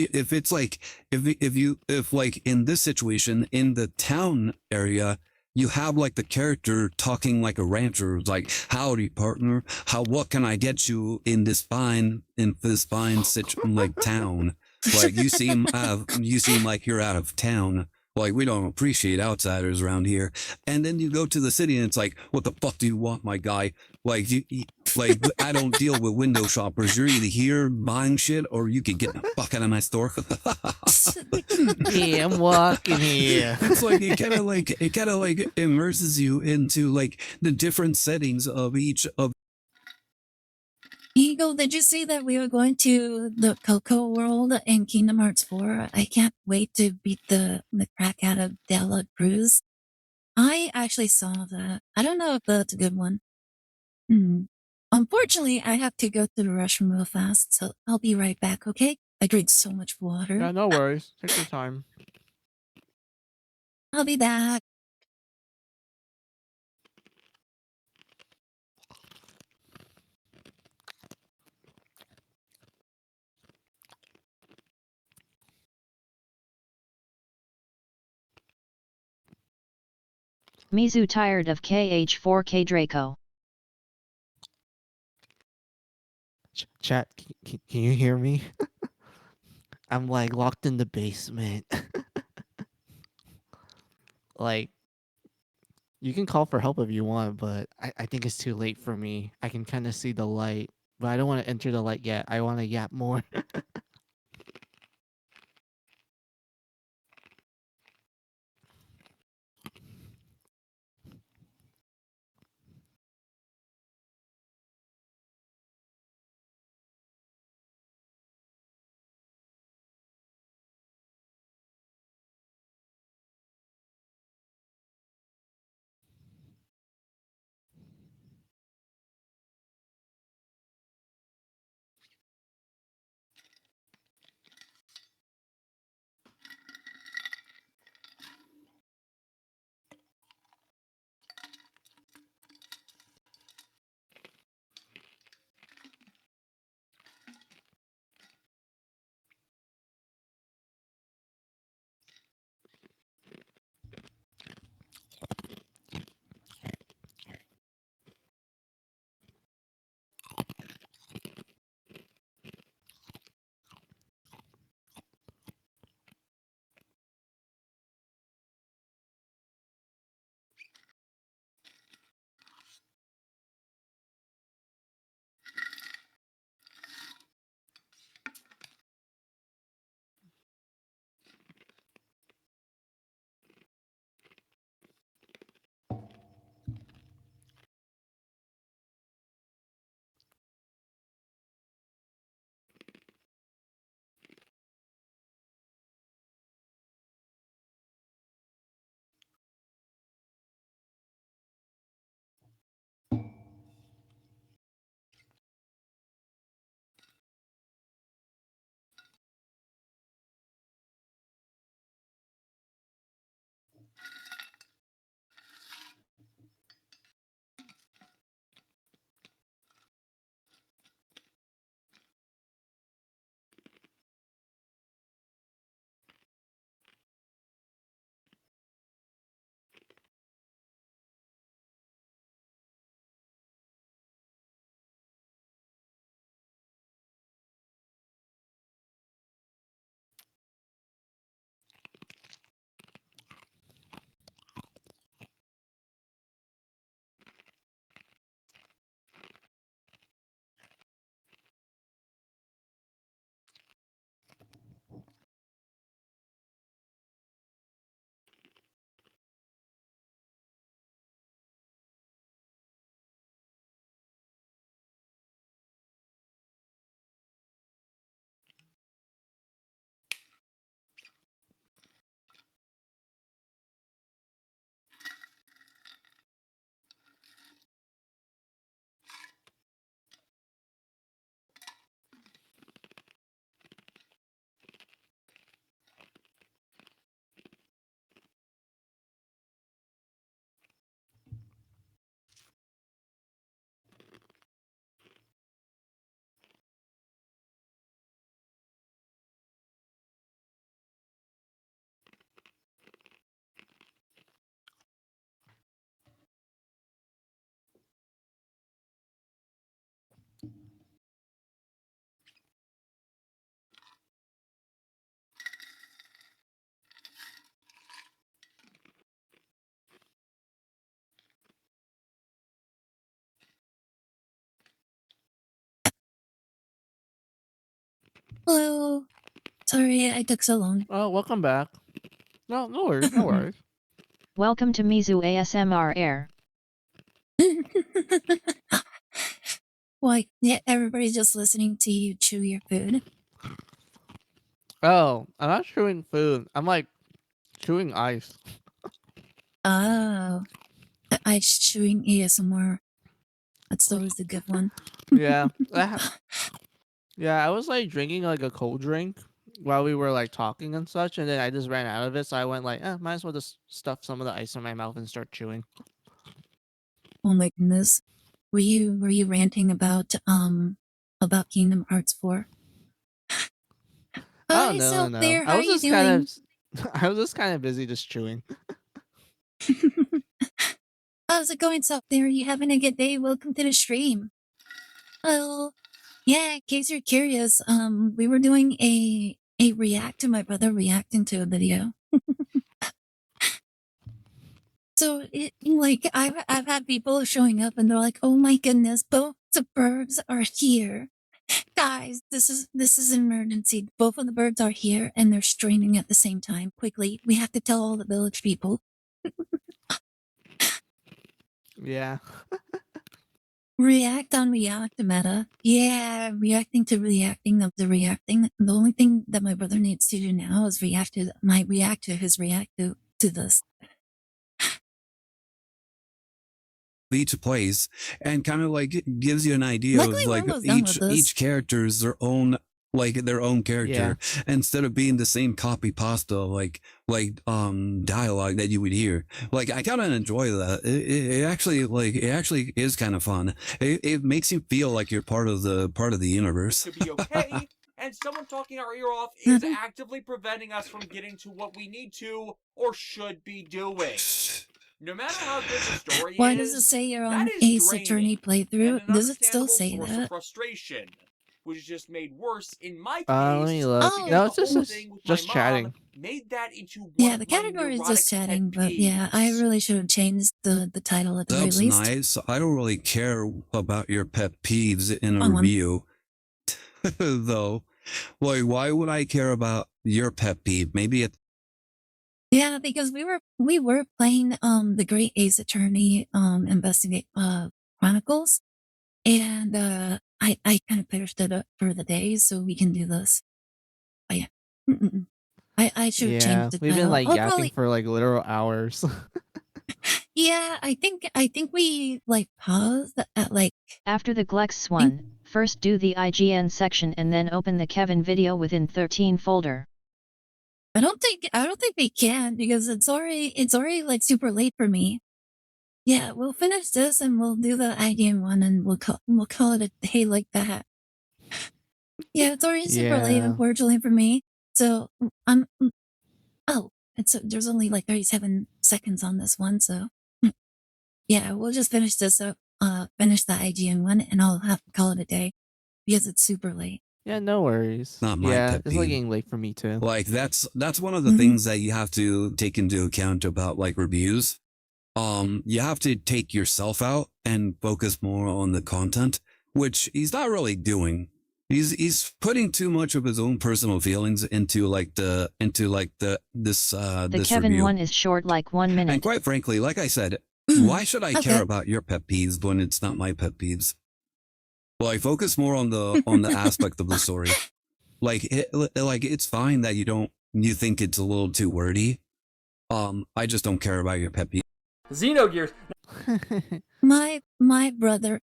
like in this situation in the town area, you have like the character talking like a rancher, like howdy partner, what can I get you in this fine like town? Like you seem like you're out of town. Like we don't appreciate outsiders around here. And then you go to the city and it's like, what the fuck do you want, my guy? Like like I don't deal with window shoppers. You're either here buying shit or you can get the fuck out of my store. Yeah, I'm walking here. It's like it kind of like immerses you into like the different settings of each of. Eagle, did you see that we were going to the Cocoa World in Kingdom Hearts 4? I can't wait to beat the crack out of Dela Cruz. I actually saw that. I don't know if that's a good one. Unfortunately, I have to go to the restroom real fast, so I'll be right back, okay? I drink so much water. Yeah, no worries. Take your time. I'll be back. Mizu tired of KH4K Draco. Chat, can you hear me? I'm like locked in the basement. Like, you can call for help if you want, but I think it's too late for me. I can kind of see the light, but I don't want to enter the light yet. I want to yap more. Hello. Sorry I took so long. Oh, welcome back. No worries, no worries. Welcome to Mizu ASMR Air. Why? Yeah, everybody's just listening to you chew your food. Oh, I'm not chewing food. I'm like chewing ice. Oh, ice chewing ASMR. That's always a good one. Yeah. Yeah, I was like drinking like a cold drink while we were like talking and such, and then I just ran out of it, so I went like, might as well just stuff some of the ice in my mouth and start chewing. Oh my goodness. Were you ranting about Kingdom Hearts 4? Oh Hi, no, Self no, no. there, how are you doing? I was just kind of busy just chewing. How's it going, Self there? Are you having a good day? Welcome to the stream. Well, yeah, in case you're curious, we were doing a react to my brother reacting to a video. So like I've had people showing up and they're like, "Oh my goodness, both the birds are here, guys! This is an emergency. Both of the birds are here and they're straining at the same time. Quickly, we have to tell all the village people." Yeah. React on react meta. Yeah, reacting to reacting of the reacting. The only thing that my brother needs to do now is react to his react to this. Each place and kind of like it gives you an idea Luckily, of we're like almost done with this. each character's their own character instead of being the same copy pasta dialogue that you would hear. Like I kind of enjoy that. It actually is kind of fun. It makes you feel like you're part of the universe. To be okay, and someone talking our ear off is actively preventing us from getting to what we need to or should be doing. No matter how good the story Why is, does it say you're on that is Ace draining Attorney playthrough? and an Does it still understandable say source of that? frustration, which is just made worse in my case. Let me look. Oh, No, because it's the whole thing with just my chatting. mom made that into one Yeah, of the my category is neurotic just chatting, pet but yeah, I peeves. really should have changed the title at the very That's least. nice. I don't really care about your pet peeves in a Fun one. review, though. Like, why would I care about your pet peeve? Maybe it. Yeah, because we were playing the Great Ace Attorney investigate Chronicles, and I kind of finished it up for the day so we can do this. But yeah, I should have Yeah, changed the we've title. been like Or yapping probably for like literal hours. yeah. I think we like paused at like After the Glex one, first do the IGN section and then open the Kevin video within 13 folder. I don't think we can because it's already like super late for me. Yeah, we'll finish this and we'll do the IGN one and we'll call it a day like that. Yeah, it's already super late, Yeah. unfortunately for me. So oh, there's only like 37 seconds on this one, so yeah, we'll just finish this up, finish the IGN one, and I'll have to call it a day because it's super late. Yeah, no worries. Not my Yeah, pet it's like peeve. getting late for me too. Like that's one of the things that you have to take into account about like reviews. You have to take yourself out and focus more on the content, which he's not really doing. He's putting too much of his own personal feelings into this The Kevin review. one is short, like 1 minute. And quite frankly, like I said, why should I care about your pet peeves when it's not my pet peeves? Well, I focus more on the aspect of the story. Like it's fine that you think it's a little too wordy. I just don't care about your pet peeves. Xenogears. My brother.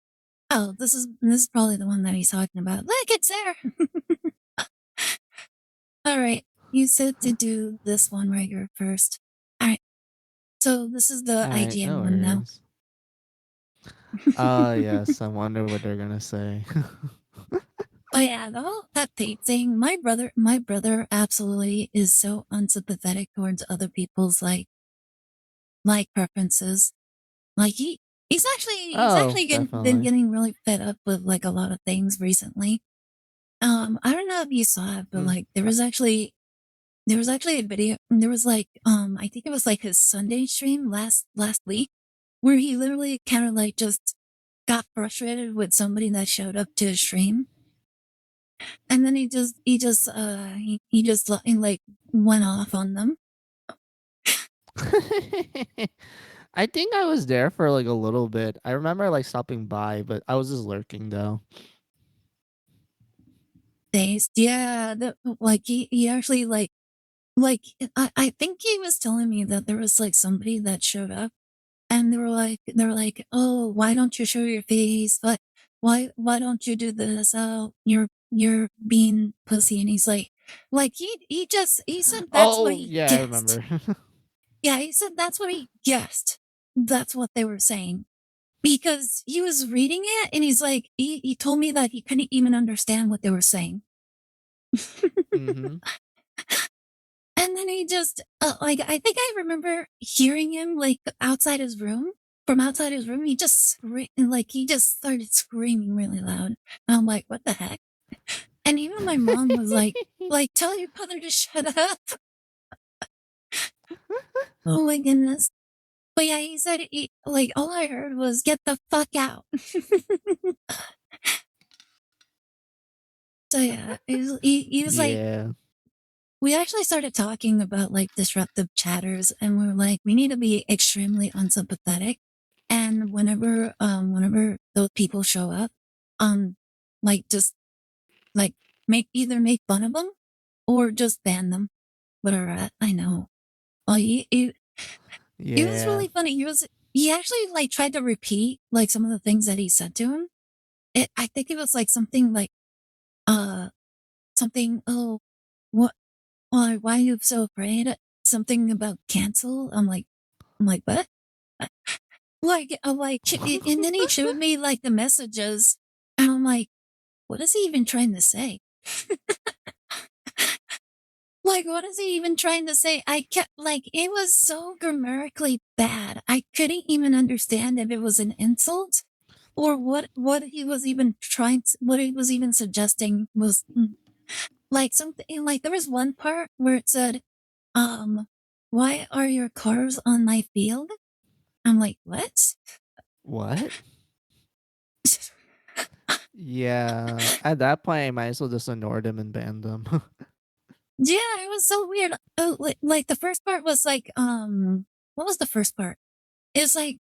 Oh, this is probably the one that he's talking about. Look, it's there. All right, you said to do this one right here first. All right, so this is the IGN one now. Yes, I wonder what they're gonna say. Oh yeah, the whole pet peeve thing. My brother absolutely is so unsympathetic towards other people's like preferences. Like he's actually been getting really fed up with like a lot of things recently. I don't know if you saw it, but like there was actually a video. There was like I think it was like his Sunday stream last week, where he literally kind of like just got frustrated with somebody that showed up to his stream. And then he just like went off on them. I think I was there for like a little bit. I remember like stopping by, but I was just lurking though. Days, yeah, like he actually like I think he was telling me that there was like somebody that showed up, and they were like, oh, why don't you show your face? Why don't you do this? Oh, you're being pussy. And he's like he said that's what Oh he yeah, I guessed. remember. Yeah, he said that's what he guessed. That's what they were saying. Because he was reading it and he's like, he told me that he couldn't even understand what they were saying. hmm And then he just, like, I think I remember hearing him, like, outside his room. From outside his room, he just he just started screaming really loud. And I'm like, what the heck? And even my mom was like, tell your mother to shut up. Oh my goodness. But yeah, he said, like, all I heard was, get the fuck out. So yeah, he was like, Yeah. we actually started talking about like disruptive chatters, and we were like, we need to be extremely unsympathetic. And whenever those people show up, like just like make fun of them or just ban them. Whatever. I know. Oh, it was Yeah. really funny. He actually like tried to repeat like some of the things that he said to him. I think it was like something like uh something. Oh, what? Why are you so afraid? Something about cancel. I'm like, what? Like, I'm like, and then he showed me like the messages, and I'm like, what is he even trying to say? Like, what is he even trying to say? I kept like, it was so grammatically bad. I couldn't even understand if it was an insult or what he was even what he was even suggesting was like something like there was one part where it said, why are your cars on my field? I'm like, what? What? Yeah. At that point, I might as well just ignored him and banned him. Yeah, it was so weird. Oh, like the first part was like, what was the first part? It's like,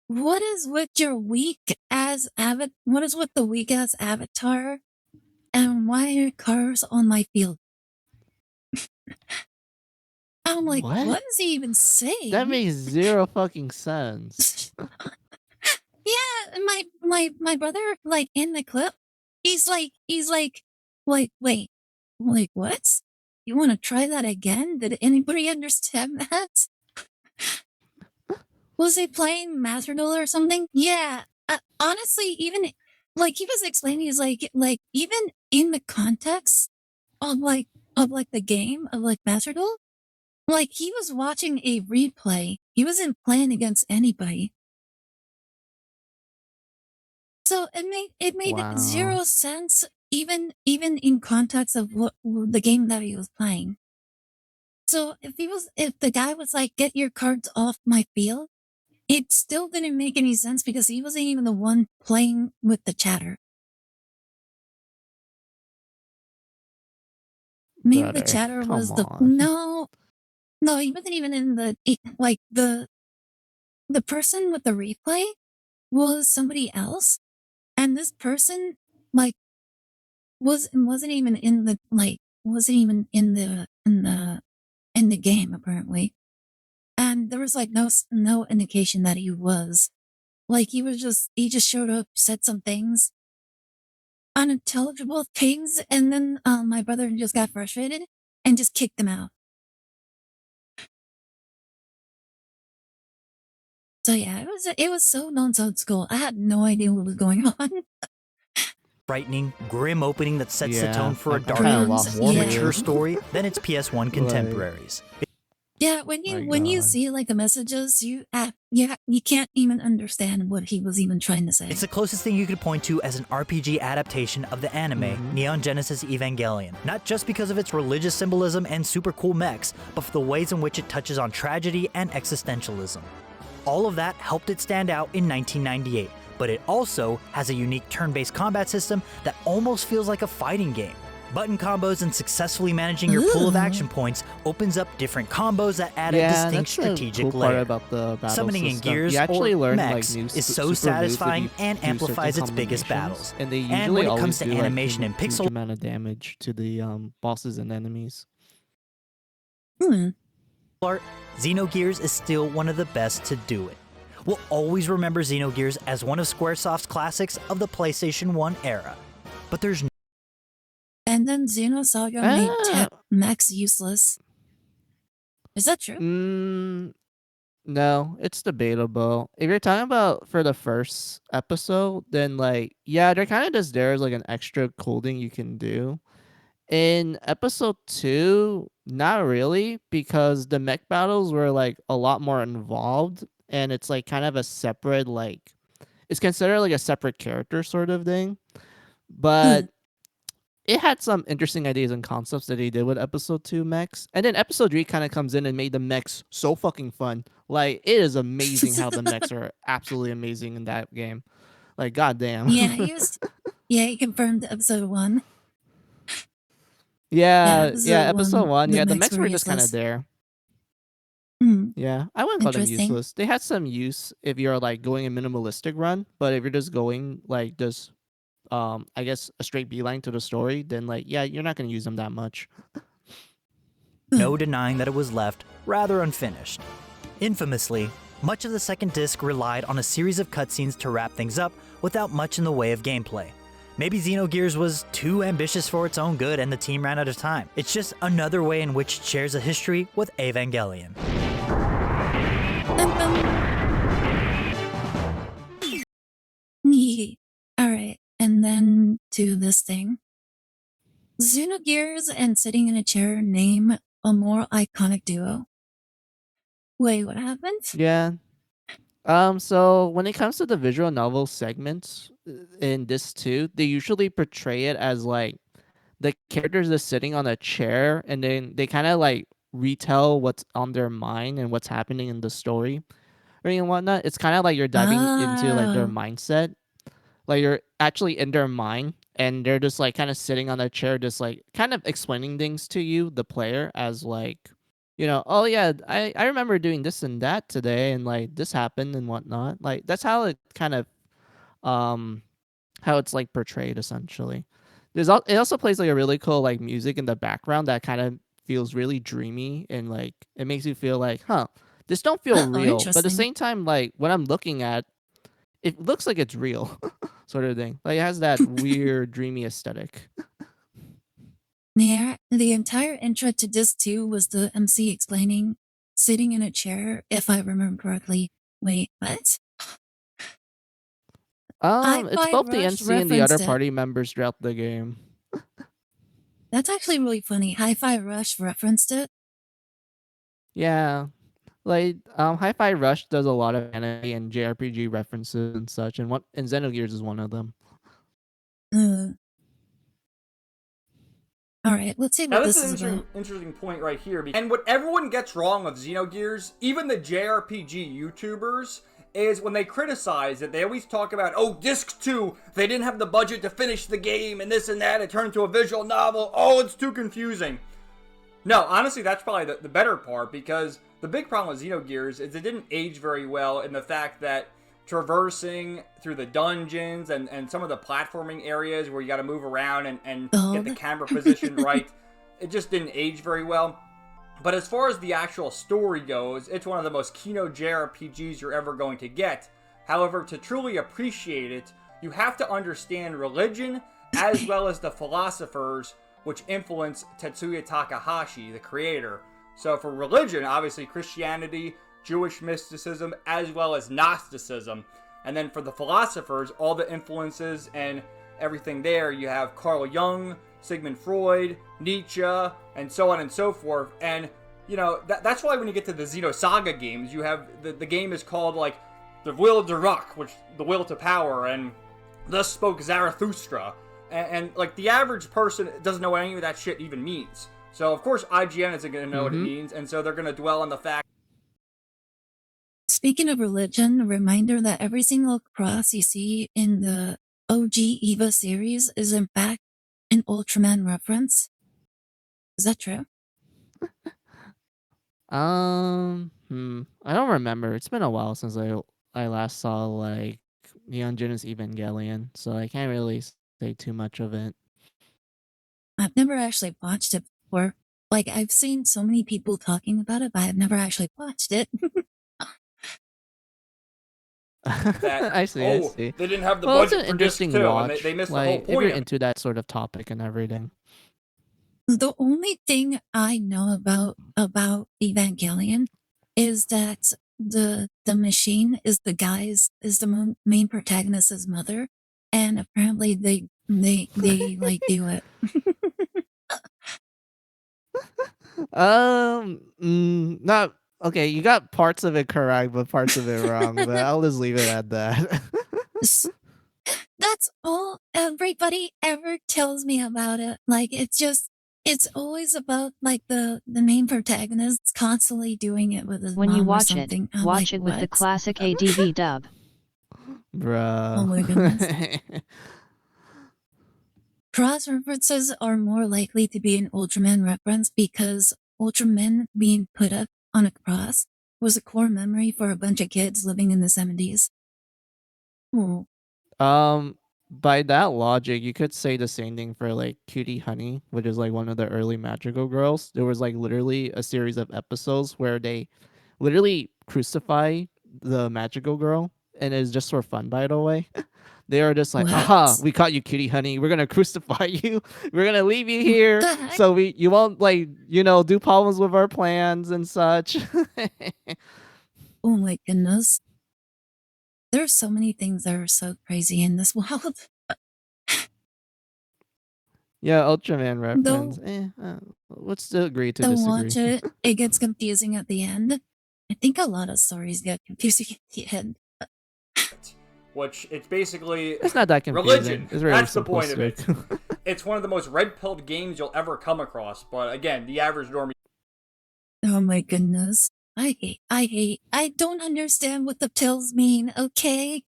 what is with your what is with the weak ass avatar? And why are your cars on my field? I'm like, What? what is he even saying? That makes zero fucking sense. Yeah, and my brother, like in the clip, he's like, wait, like what? You want to try that again? Did anybody understand that? Was he playing Master Duel or something? Yeah. Honestly, even like he was explaining, he's like even in the context of like the game of like Master Duel, like he was watching a replay. He wasn't playing against anybody. So it made Wow. zero sense, even in context of what the game that he was playing. So if the guy was like, get your cards off my field, it still didn't make any sense because he wasn't even the one playing with the chatter. Maybe the Brother, chatter come was the on. no, he wasn't even in like the person with the replay was somebody else, and this person like wasn't even in the in the game apparently, and there was like no indication that he was. Like he just showed up, said some things, unintelligible things, and then my brother just got frustrated and just kicked him out. So yeah, it was so nonsense school. I had no idea what was going on. Frightening, grim opening that sets the tone for a I'm kinda darker, lost more Yeah. mature story than its PS1 Like- contemporaries. Yeah, My when you God. see like the messages, you can't even understand what he was even trying to say. It's the closest thing you could point to as an RPG adaptation of the anime Neon Genesis Evangelion. Not just because of its religious symbolism and super cool mechs, but for the ways in which it touches on tragedy and existentialism. All of that helped it stand out in 1998, but it also has a unique turn-based combat system that almost feels like a fighting game. Button combos and successfully managing your pool of action points opens up different combos that add a distinct strategic cool part layer. about the battle Summoning in system. Gears You actually or learn mechs like new is so super moves if satisfying you and do certain amplifies its biggest combinations. battles. And they And usually when it always comes to do, animation and huge pixel amount of damage to the bosses and enemies. art, Xenogears is still one of the best to do it. We'll always remember Xenogears as one of Squaresoft's classics of the PlayStation 1 era. But there's And then Xenosaga made Max useless. Is that true? No, it's debatable. If you're talking about for the first episode, then like yeah, they're kind of just there as like an extra cool thing you can do. In episode 2, not really, because the mech battles were like a lot more involved, and it's like kind of a separate like it's considered like a separate character sort of thing. But it had some interesting ideas and concepts that they did with episode 2 mechs. And then episode 3 kind of comes in and made the mechs so fucking fun. Like, it is amazing how the mechs are absolutely amazing in that game. Like, goddamn. Yeah, he confirmed episode 1. Yeah, episode 1. Yeah, the mechs mechs were just kind of useless. there. Hmm. Yeah, I wouldn't call them Interesting. useless. They had some use if you're like going a minimalistic run, but if you're just going like just I guess a straight beeline to the story, then like yeah, you're not gonna use them that much. no denying that it was left rather unfinished. Infamously, much of the second disc relied on a series of cutscenes to wrap things up without much in the way of gameplay. Maybe Xenogears was too ambitious for its own good and the team ran out of time. It's just another way in which it shares a history with Evangelion. Alright, and then to this thing. Xenogears and sitting in a chair name a more iconic duo. Wait, what happened? Yeah. So when it comes to the visual novel segments in this too, they usually portray it as like the characters are sitting on a chair and then they kind of like retell what's on their mind and what's happening in the story and whatnot. It's kind of like you're diving into like their mindset. Like you're actually in their mind and they're just like kind of sitting on a chair, just like kind of explaining things to you, the player, as like, oh yeah, I remember doing this and that today and like this happened and whatnot. Like that's how it kind of how it's like portrayed essentially. It also plays like a really cool like music in the background that kind of feels really dreamy and like it makes you feel like, this don't feel real. But at the interesting. same time, like when I'm looking at it looks like it's real sort of thing. Like it has that weird dreamy aesthetic. Yeah, the entire intro to disc 2 was the MC explaining sitting in a chair, if I remember correctly. Wait, what? It's Hi-Fi both the Rush MC and the other referenced it. party members throughout the game. That's actually really funny. Hi-Fi Rush referenced it. Yeah. Like Hi-Fi Rush does a lot of anime and JRPG references and such, and Xenogears is one of them. Alright, let's see Now what this this is is an about. interesting point right here. And what everyone gets wrong of Xenogears, even the JRPG YouTubers, is when they criticize it, they always talk about, oh, Disc 2, they didn't have the budget to finish the game, and this and that, it turned into a visual novel, oh, it's too confusing. No, honestly, that's probably the better part, because the big problem with Xenogears is it didn't age very well in the fact that traversing through the dungeons and some of the platforming areas where you got to move around and get the camera position right, it just didn't age very well. But as far as the actual story goes, it's one of the most keynote JRPGs you're ever going to get. However, to truly appreciate it, you have to understand religion as well as the philosophers which influence Tetsuya Takahashi, the creator. So for religion, obviously Christianity, Jewish mysticism, as well as Gnosticism. And then for the philosophers, all the influences and everything there, you have Carl Jung, Sigmund Freud, Nietzsche, and so on and so forth. And, that's why when you get to the Xenosaga games, you have, the game is called, like, the Will to Rock, which, the will to power, and thus spoke Zarathustra. And like, the average person doesn't know what any of that shit even means. So, of course, IGN isn't going to know what it means, and so they're going to dwell on the fact Speaking of religion, a reminder that every single cross you see in the OG EVA series is in fact an Ultraman reference. Is that true? I don't remember. It's been a while since I last saw like Neon Genesis Evangelion, so I can't really say too much of it. I've never actually watched it before. Like, I've seen so many people talking about it, but I've never actually watched it. That I see. they didn't have the Well, it's budget an for disc interesting 2, watch. and they missed the whole Like, if point you're of it. into that sort of topic and everything. The only thing I know about Evangelion is that the machine is the main protagonist's mother, and apparently they like do it. Not okay. You got parts of it correct, but parts of it wrong. But I'll just leave it at that. That's all everybody ever tells me about it. Like, it's always about like the main protagonist constantly doing it with his When mom you or watch it, something. I'm watch like, it with the what? classic ADV dub. Bruh. Oh my goodness. Cross references are more likely to be an Ultraman reference because Ultraman being put up on a cross was a core memory for a bunch of kids living in the 70s. Oh. By that logic, you could say the same thing for like Cutie Honey, which is like one of the early Magical Girls. There was like literally a series of episodes where they literally crucify the Magical Girl, and it's just for fun, by the way. They are just like, What? aha, we caught you, Cutie Honey. We're gonna crucify you. We're gonna leave you here, The heck? so you won't like do problems with our plans and such. Oh my goodness. There's so many things that are so crazy in this world. Yeah, Ultraman reference. Though, Let's still agree to though disagree. watch it, it gets confusing at the end. I think a lot of stories get confusing at the end. Which, it's basically It's not that confusing. religion. It's very That's the point of it. simplistic. It's one of the most red-pilled games you'll ever come across, but again, the average normie... Oh my goodness. I don't understand what the pills mean, okay?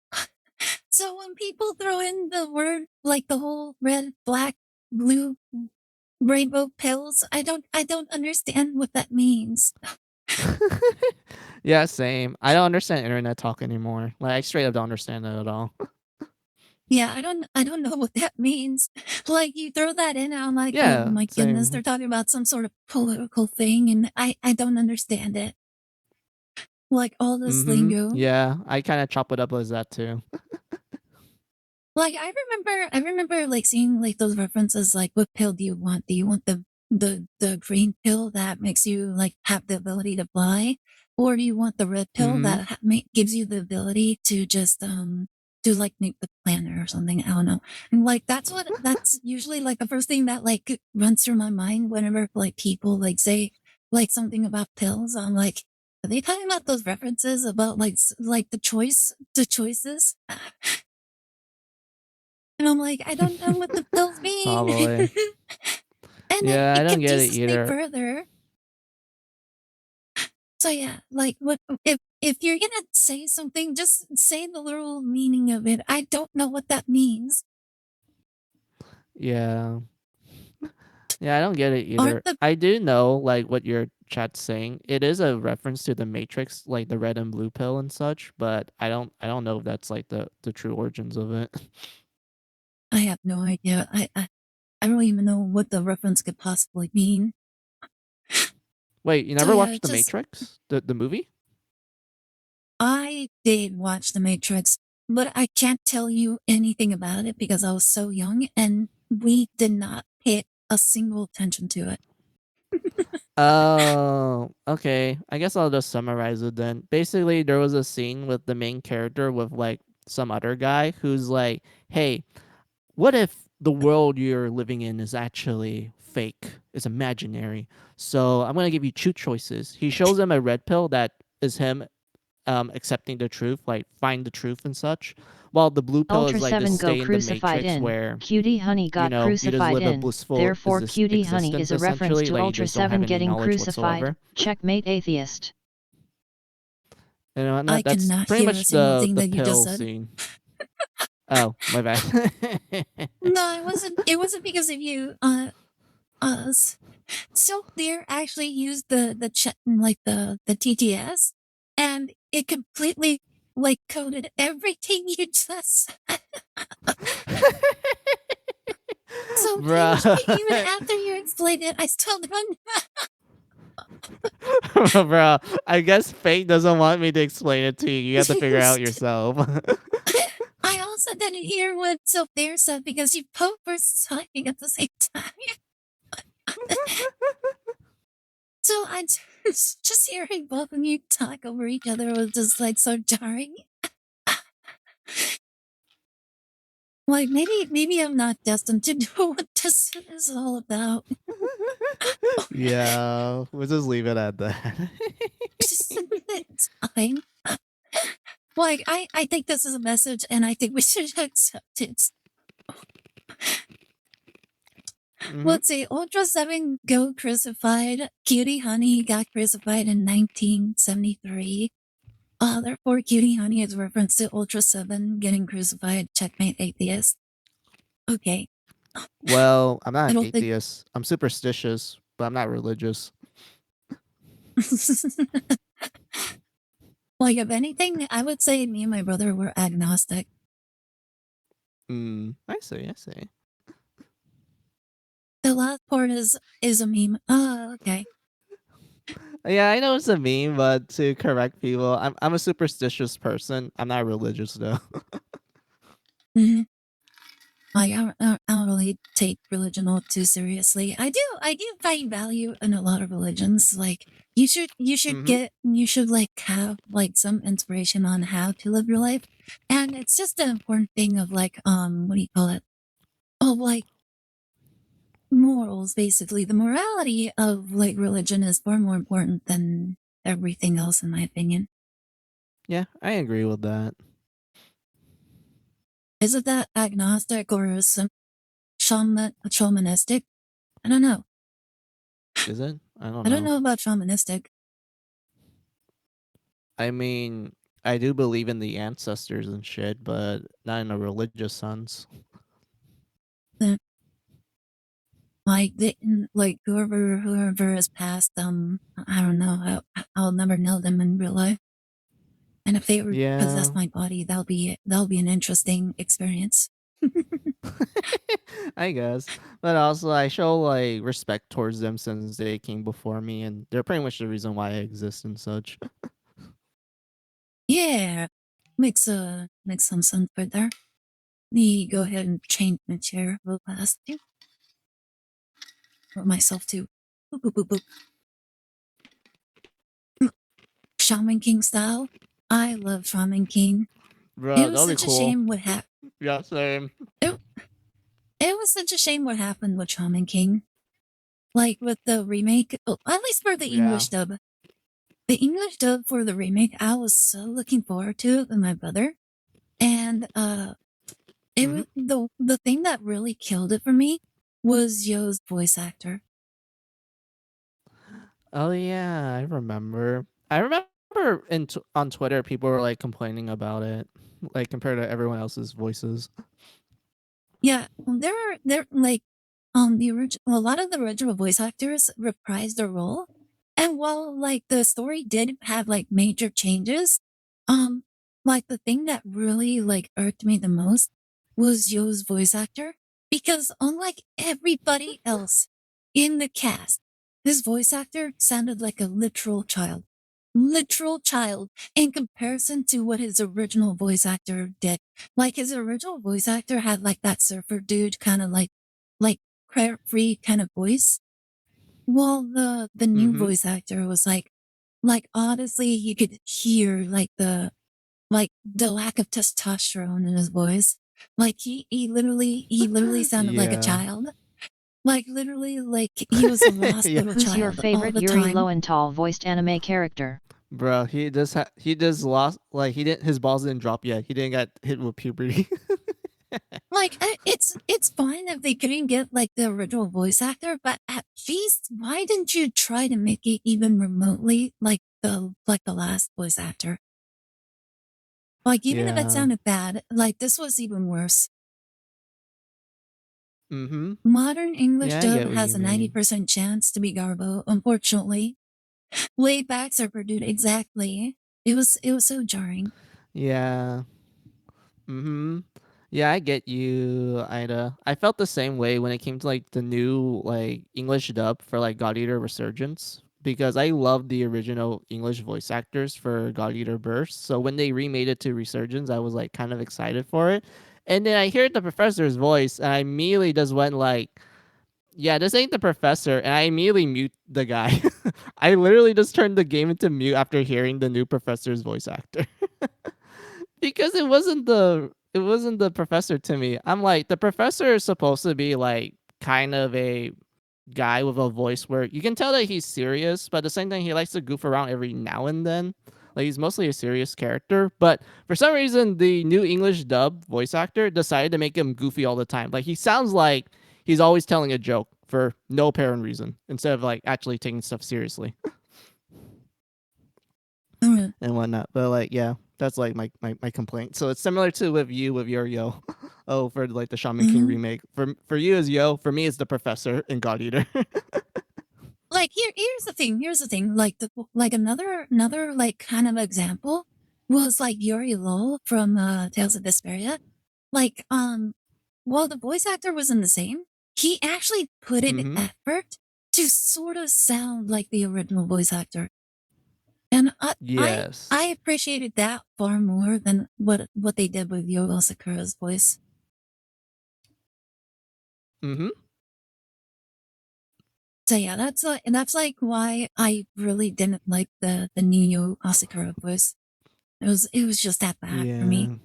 So when people throw in the word, like the whole red, black, blue, rainbow pills, I don't understand what that means. Yeah, same. I don't understand internet talk anymore. Like, I straight up don't understand it at all. Yeah, I don't know what that means. Like, you throw that in, I'm like, oh Yeah, my goodness, same. they're talking about some sort of political thing, and I don't understand it. Like, all this lingo. Yeah, I kind of chop it up as that too. Like, I remember like seeing like those references, like, what pill do you want? Do you want the green pill that makes you like have the ability to fly? Or do you want the red pill that gives you the ability to just, do like nuke the planet or something? I don't know. And like, that's usually like the first thing that like runs through my mind whenever like people like say like something about pills. I'm like, are they talking about those references about like the choices? And I'm like, I don't know what the pills mean. Probably. And Yeah, I it don't get it confuses me either. further. So yeah, like, what if you're gonna say something, just say the literal meaning of it. I don't know what that means. Yeah. Yeah, I don't get it either. Aren't the I do know like what your chat's saying. It is a reference to the Matrix, like the red and blue pill and such, but I don't know if that's like the true origins of it. I have no idea. I don't even know what the reference could possibly mean. Wait, you So never yeah, watched The Matrix? The movie? I did watch The Matrix, but I can't tell you anything about it because I was so young and we did not pay a single attention to it. Oh, okay. I guess I'll just summarize it then. Basically, there was a scene with the main character with like some other guy who's like, "Hey, what if the world you're living in is actually fake? It's imaginary. So I'm gonna give you two choices." He shows him a red pill that is him accepting the truth, like find the truth and such. While the blue pill Ultra is like 7 this go stay in the crucified matrix in. where Cutie Honey got you just crucified live a in. blissful Therefore, Cutie Honey existence is a reference essentially. to Like you Ultra just don't have 7 any getting knowledge crucified. whatsoever. Checkmate atheist. and whatnot. I That's cannot pretty hear a much single the thing that you just pill said. scene. Oh, my bad. No, it wasn't. It wasn't because of you. So Clear actually used the like the TTS, and it completely like coded everything you just said. So Bro. even after you explained it, I still don't. Bro, I guess fate doesn't want me to explain it to you. You have to figure it out yourself. I also didn't hear what Sophia said because you both were talking at the same time. So I just hearing both of you talk over each other was just like so jarring. Like maybe I'm not destined to know what this is all about. Yeah, we'll just leave it at that. It's fine. Like I think this is a message, and I think we should accept it. Let's see, Ultra 7 go crucified. Cutie Honey got crucified in 1973. Therefore, Cutie Honey is reference to Ultra 7 getting crucified. Checkmate atheist. Okay. Well, I'm not I an don't think- atheist. I'm superstitious, but I'm not religious. Like, if anything, I would say me and my brother were agnostic. I see. The last part is a meme. Oh, okay. Yeah, I know it's a meme, but to correct people, I'm a superstitious person. I'm not religious though. Mhm. Like, I don't really take religion all too seriously. I do find value in a lot of religions. Like, you should like have like some inspiration on how to live your life. And it's just the important thing of like, what do you call it? Oh, like morals, basically. The morality of like religion is far more important than everything else, in my opinion. Yeah, I agree with that. Is it that agnostic or some shamanistic? I don't know. Is it? I don't I don't know. know about shamanistic. I mean, I do believe in the ancestors and shit, but not in a religious sense. Like whoever has passed, I don't know. I'll never know them in real life. And if they possess Yeah. my body, that'll be an interesting experience. I guess. But also I show like respect towards them since they came before me and they're pretty much the reason why I exist and such. Yeah, makes some sense right there. Let me go ahead and change my chair real fast too. For myself too. Boop, boop, boop, boop. Shaman King style. I love Shaman King. Bro, It was that'll be such a cool. shame what happened. Yeah, same. It was such a shame what happened with Shaman King. Like with the remake, at least for the English dub. The English dub for the remake, I was so looking forward to it with my brother. And it was the thing that really killed it for me was Yo's voice actor. Oh yeah, I remember. I remember on Twitter people were like complaining about it, like compared to everyone else's voices. Yeah, there like the original a lot of the original voice actors reprised their role. And while like the story did have like major changes, like the thing that really like irked me the most was Yo's voice actor. Because unlike everybody else in the cast, this voice actor sounded like a literal child. Literal child in comparison to what his original voice actor did. Like his original voice actor had like that surfer dude kind of like carefree kind of voice. Well, the new voice actor was like honestly, you could hear like the lack of testosterone in his voice. Like he literally sounded like a Yeah. child. Like literally, like he was a lost Yeah. little Who's child your all favorite the Yuri time. Lowenthal voiced anime character? Bro, he just lost like his balls didn't drop yet. He didn't get hit with puberty. Like it's fine if they couldn't get like the original voice actor, but at least why didn't you try to make it even remotely like the last voice actor? Like, even if it Yeah. sounded bad, like, this was even worse. Mm-hmm. Modern English Yeah, I dub get what has you a mean. 90% chance to be Garbo, unfortunately. Laidbacks are produced exactly. It was so jarring. Yeah. Mm-hmm. Yeah, I get you, Ida. I felt the same way when it came to like the new like English dub for like God Eater Resurgence because I love the original English voice actors for God Eater Burst. So when they remade it to Resurgence, I was like kind of excited for it. And then I hear the professor's voice and I immediately just went like, yeah, this ain't the professor, and I immediately mute the guy. I literally just turned the game into mute after hearing the new professor's voice actor. Because it wasn't the professor to me. I'm like, the professor is supposed to be like kind of a guy with a voice where you can tell that he's serious, but at the same time he likes to goof around every now and then. Like he's mostly a serious character, but for some reason the new English dub voice actor decided to make him goofy all the time. Like he sounds like he's always telling a joke for no apparent reason instead of like actually taking stuff seriously Mm. and whatnot. But like, yeah, that's like my complaint. So it's similar to with you with your Yo. Oh, for like the Shaman King Mhm. remake. For you is Yo. For me, it's the Professor in God Eater. Like, here's the thing. Here's the thing. Like another like kind of example was like Yuri Lowell from Tales of Vesperia. Like, while the voice actor wasn't the same, he actually put in Mm-hmm. effort to sort of sound like the original voice actor. And Yes. I appreciated that far more than what they did with Yogo Sakura's voice. Mm-hmm. So yeah, that's like why I really didn't like the Neo Asakura voice. It was just that bad for me.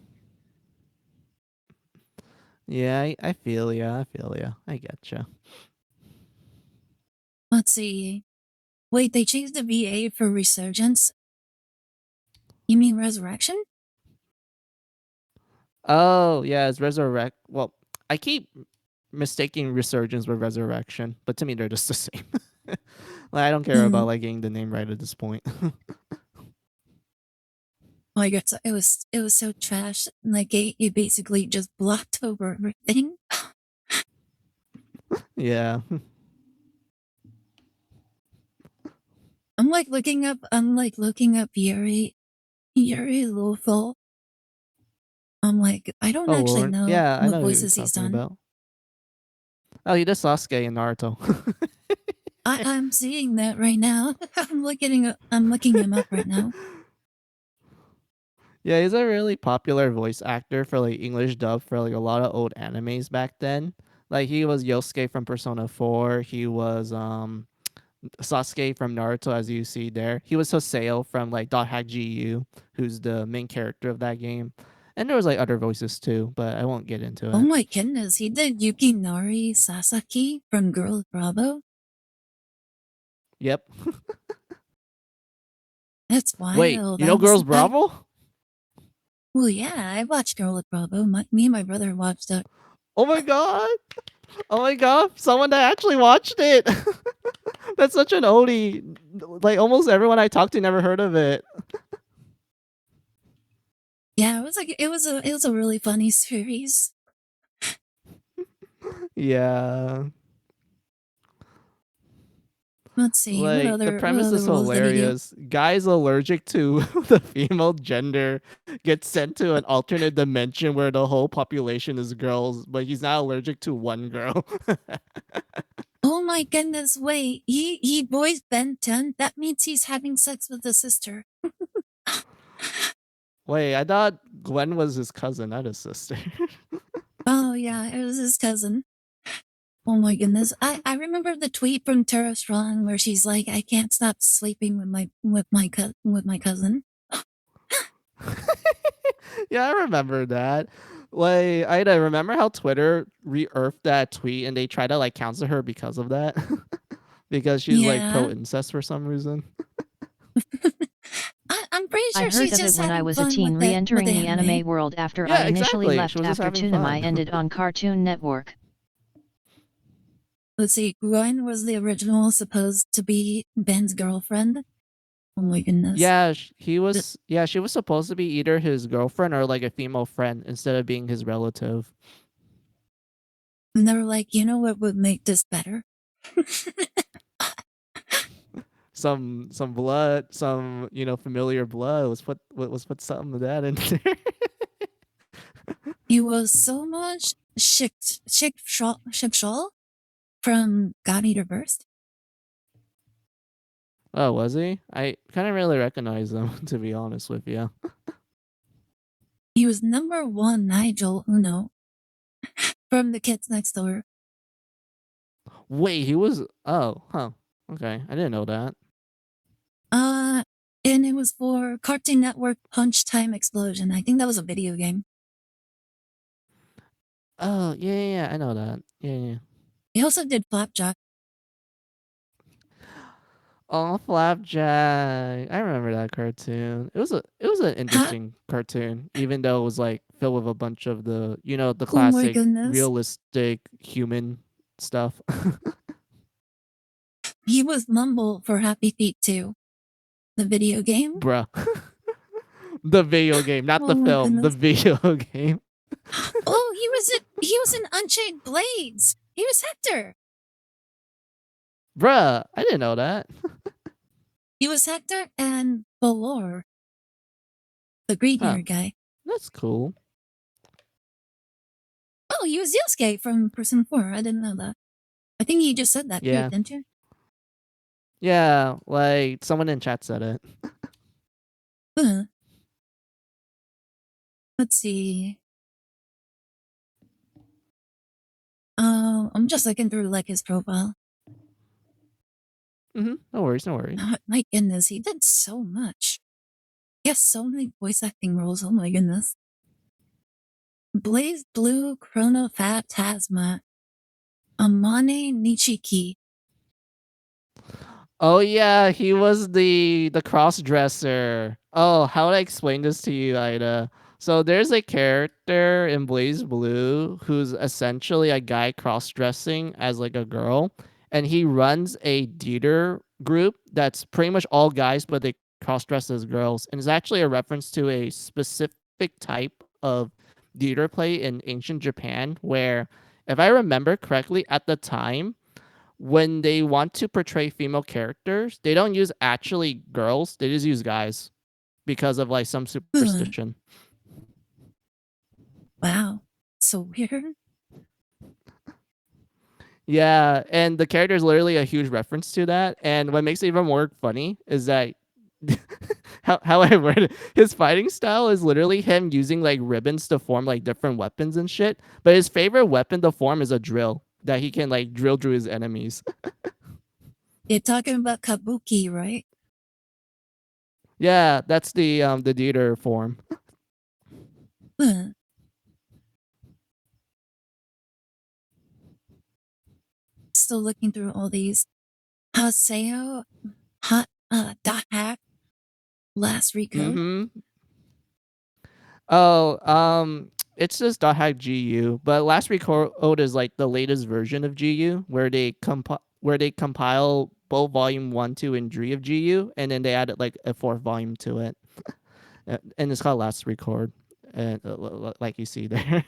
Yeah. Yeah, I feel ya. I feel ya. I getcha. Let's see. Wait, they changed the VA for Resurgence? You mean Resurrection? Oh, yeah, it's Resurrect. Well, I keep mistaking Resurgence with Resurrection, but to me they're just the same. Like I don't care about like getting the name right at this point. Like it was so trash. Like it basically just blocked over everything. Yeah. I'm like looking up Yuri Lowell. I'm like, I don't Oh actually Lord. know Yeah, I what know who you're voices he's talking done. about. Oh, he does Sasuke in Naruto. I'm seeing that right now. I'm looking him up right now. Yeah, he's a really popular voice actor for like English dub for like a lot of old animes back then. Like he was Yosuke from Persona 4. He was Sasuke from Naruto, as you see there. He was Hoseo from like Dot Hack GU, who's the main character of that game. And there was like other voices too, but I won't get into Oh it. my goodness, he did Yukinari Sasaki from Girl Bravo. Yep. That's Wait, wild. you know Girls I Bravo? well, yeah, I watched Girl Bravo. Me and my brother watched it. Oh my god. Oh my god, someone that actually watched it. That's such an oldie. Like almost everyone I talked to never heard of it. Yeah, it was a really funny series. Yeah. Let's see, Like the what premise other is roles did he do? hilarious. Guys allergic to the female gender get sent to an alternate dimension where the whole population is girls, but he's not allergic to one girl. Oh my goodness, wait, he voiced Ben 10? That means he's having sex with his sister. Wait, I thought Gwen was his cousin, not his sister. Oh yeah, it was his cousin. Oh my goodness. I remember the tweet from Tara Strong where she's like, I can't stop sleeping with my cousin. Yeah, I remember that. Like, I remember how Twitter re-earthed that tweet and they tried to like cancel her because of that. Because she's like pro Yeah. incest for some reason. I'm pretty I sure heard she's of it just when I having was a fun teen with re-entering the anime. anime world after Yeah, I initially exactly. She left was just after having Tsunami fun. ended on Cartoon Network. Let's see, Gwen was the original supposed to be Ben's girlfriend. Oh my goodness. Yeah, he was. Yeah, she was supposed to be either his girlfriend or like a female friend instead of being his relative. And they were like, you know what would make this better? Some blood, some familiar blood. Was put something of that in there. He was so much Shik Shaw from God Eater Burst. Oh, was he? I kind of really recognize him, to be honest with you. He was number 1 Nigel Uno from the Kids Next Door. Wait, he was. Oh, huh. Okay, I didn't know that. And it was for Cartoon Network Punch Time Explosion. I think that was a video game. Oh, yeah, I know that. Yeah. He also did Flapjack. Oh, Flapjack! I remember that cartoon. It was an interesting cartoon, even though it was like filled with a bunch of the the Oh my classic goodness. realistic human stuff. He was Mumble for Happy Feet 2. The video game? Bruh. The video game, not the Oh my film. The goodness. video game. Oh, he was in Unchained Blades. He was Hector. Bruh, I didn't know that. He was Hector and Valor, the green hair guy. That's cool. Oh, he was Yosuke from Persona 4. I didn't know that. I think you just said that Yeah. too, didn't you? Yeah, like someone in chat said it. Let's see. I'm just looking through like his profile. No worries. My goodness, he did so much. He has so many voice acting roles. Oh my goodness. Blaze Blue, Chrono Phantasma, Amane Nichiki. Oh yeah, he was the cross dresser. Oh, how would I explain this to you, Ida? So there's a character in Blaze Blue who's essentially a guy cross dressing as like a girl, and he runs a theater group that's pretty much all guys, but they cross dress as girls, and it's actually a reference to a specific type of theater play in ancient Japan, where, if I remember correctly, at the time, when they want to portray female characters, they don't use actually girls, they just use guys because of like some superstition. Wow, so weird. Yeah, and the character is literally a huge reference to that. And what makes it even more funny is that how I word it, his fighting style is literally him using like ribbons to form like different weapons and shit. But his favorite weapon to form is a drill that he can like drill through his enemies. You're talking about Kabuki, right? Yeah, that's the theater form. Still looking through all these. Haseo, Dot Hack, Last Recode. Oh, it's just .hack GU, but Last Recode is like the latest version of GU, where they compile both volume 1, 2, and 3 of GU, and then they added like a 4th volume to it, and it's called Last Record, and like you see there.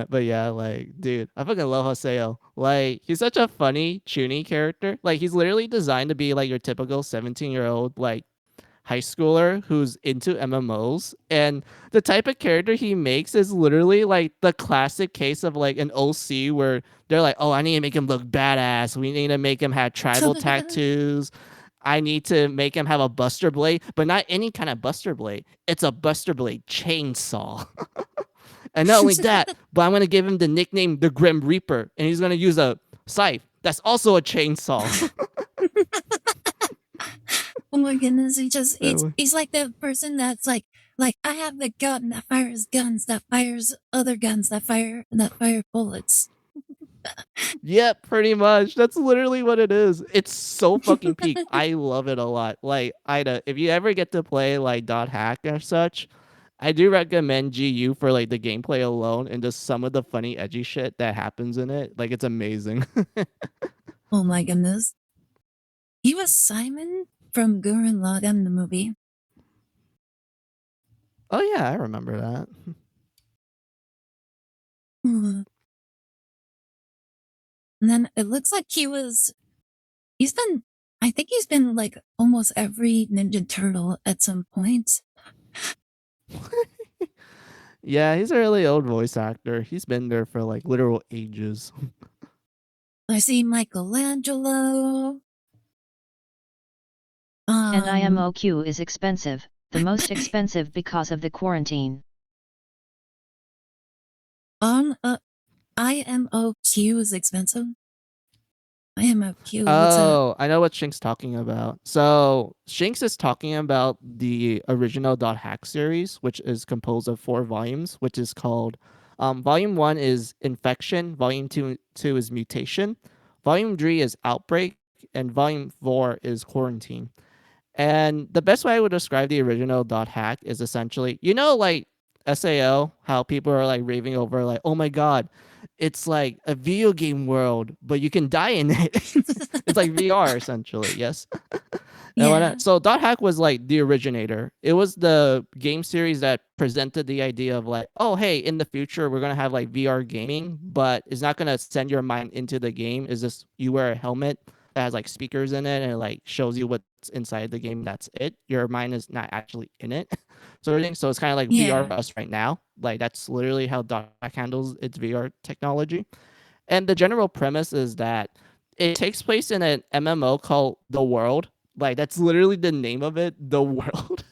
But yeah, like, dude, I fucking love Haseo. Like, he's such a funny, chuny character. Like, he's literally designed to be like your typical 17-year-old like high schooler who's into MMOs, and the type of character he makes is literally like the classic case of like an OC where they're like, oh, I need to make him look badass, we need to make him have tribal tattoos, I need to make him have a Buster Blade, but not any kind of Buster Blade, it's a Buster Blade chainsaw. And not only that, but I'm gonna give him the nickname the Grim Reaper, and he's gonna use a scythe that's also a chainsaw. Oh my goodness, he's like the person that's like I have the gun that fires guns that fires other guns that fire bullets. Yeah, pretty much. That's literally what it is. It's so fucking peak. I love it a lot. Like, Ida, if you ever get to play like .hack or such, I do recommend GU for like the gameplay alone and just some of the funny edgy shit that happens in it. Like, it's amazing. Oh my goodness. He was Simon from Gurren Lagann, the movie. Oh yeah, I remember that. And then it looks like he's been, I think he's been like almost every Ninja Turtle at some point. Yeah, he's a really old voice actor. He's been there for like literal ages. I see Michelangelo. And IMOQ is expensive, the most expensive because of the quarantine. IMOQ is expensive. IMOQ, what's that? Oh, I know what Shink's talking about. So Shinks is talking about the original .hack series, which is composed of 4 volumes, which is called Volume 1 is Infection, Volume 2 is Mutation, Volume 3 is Outbreak, and Volume 4 is Quarantine. And the best way I would describe the original .hack is essentially, like SAO, how people are like raving over like, oh my god, it's like a video game world, but you can die in it. It's like VR essentially, yes. Yeah. So .hack was like the originator. It was the game series that presented the idea of like, oh hey, in the future we're gonna have like VR gaming, but it's not gonna send your mind into the game. It's just you wear a helmet that has like speakers in it and it like shows you what's inside the game. That's it. Your mind is not actually in it. Sort of thing. So it's kind of like VR for us right now. Like that's literally how .hack handles its VR technology. And the general premise is that it takes place in an MMO called The World. Like that's literally the name of it, The World.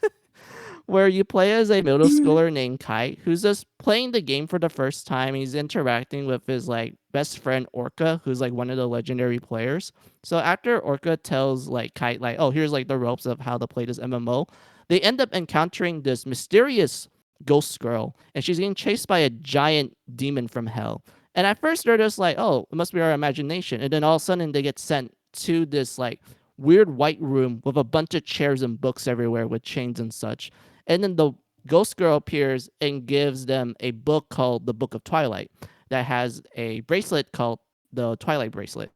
Where you play as a middle schooler named Kai, who's just playing the game for the first time. He's interacting with his like best friend Orca, who's like one of the legendary players. So after Orca tells like Kai, like, oh, here's like the ropes of how to play this MMO, they end up encountering this mysterious ghost girl, and she's getting chased by a giant demon from hell. And at first they're just like, oh, it must be our imagination. And then all of a sudden they get sent to this like weird white room with a bunch of chairs and books everywhere with chains and such. And then the ghost girl appears and gives them a book called the Book of Twilight that has a bracelet called the Twilight bracelet.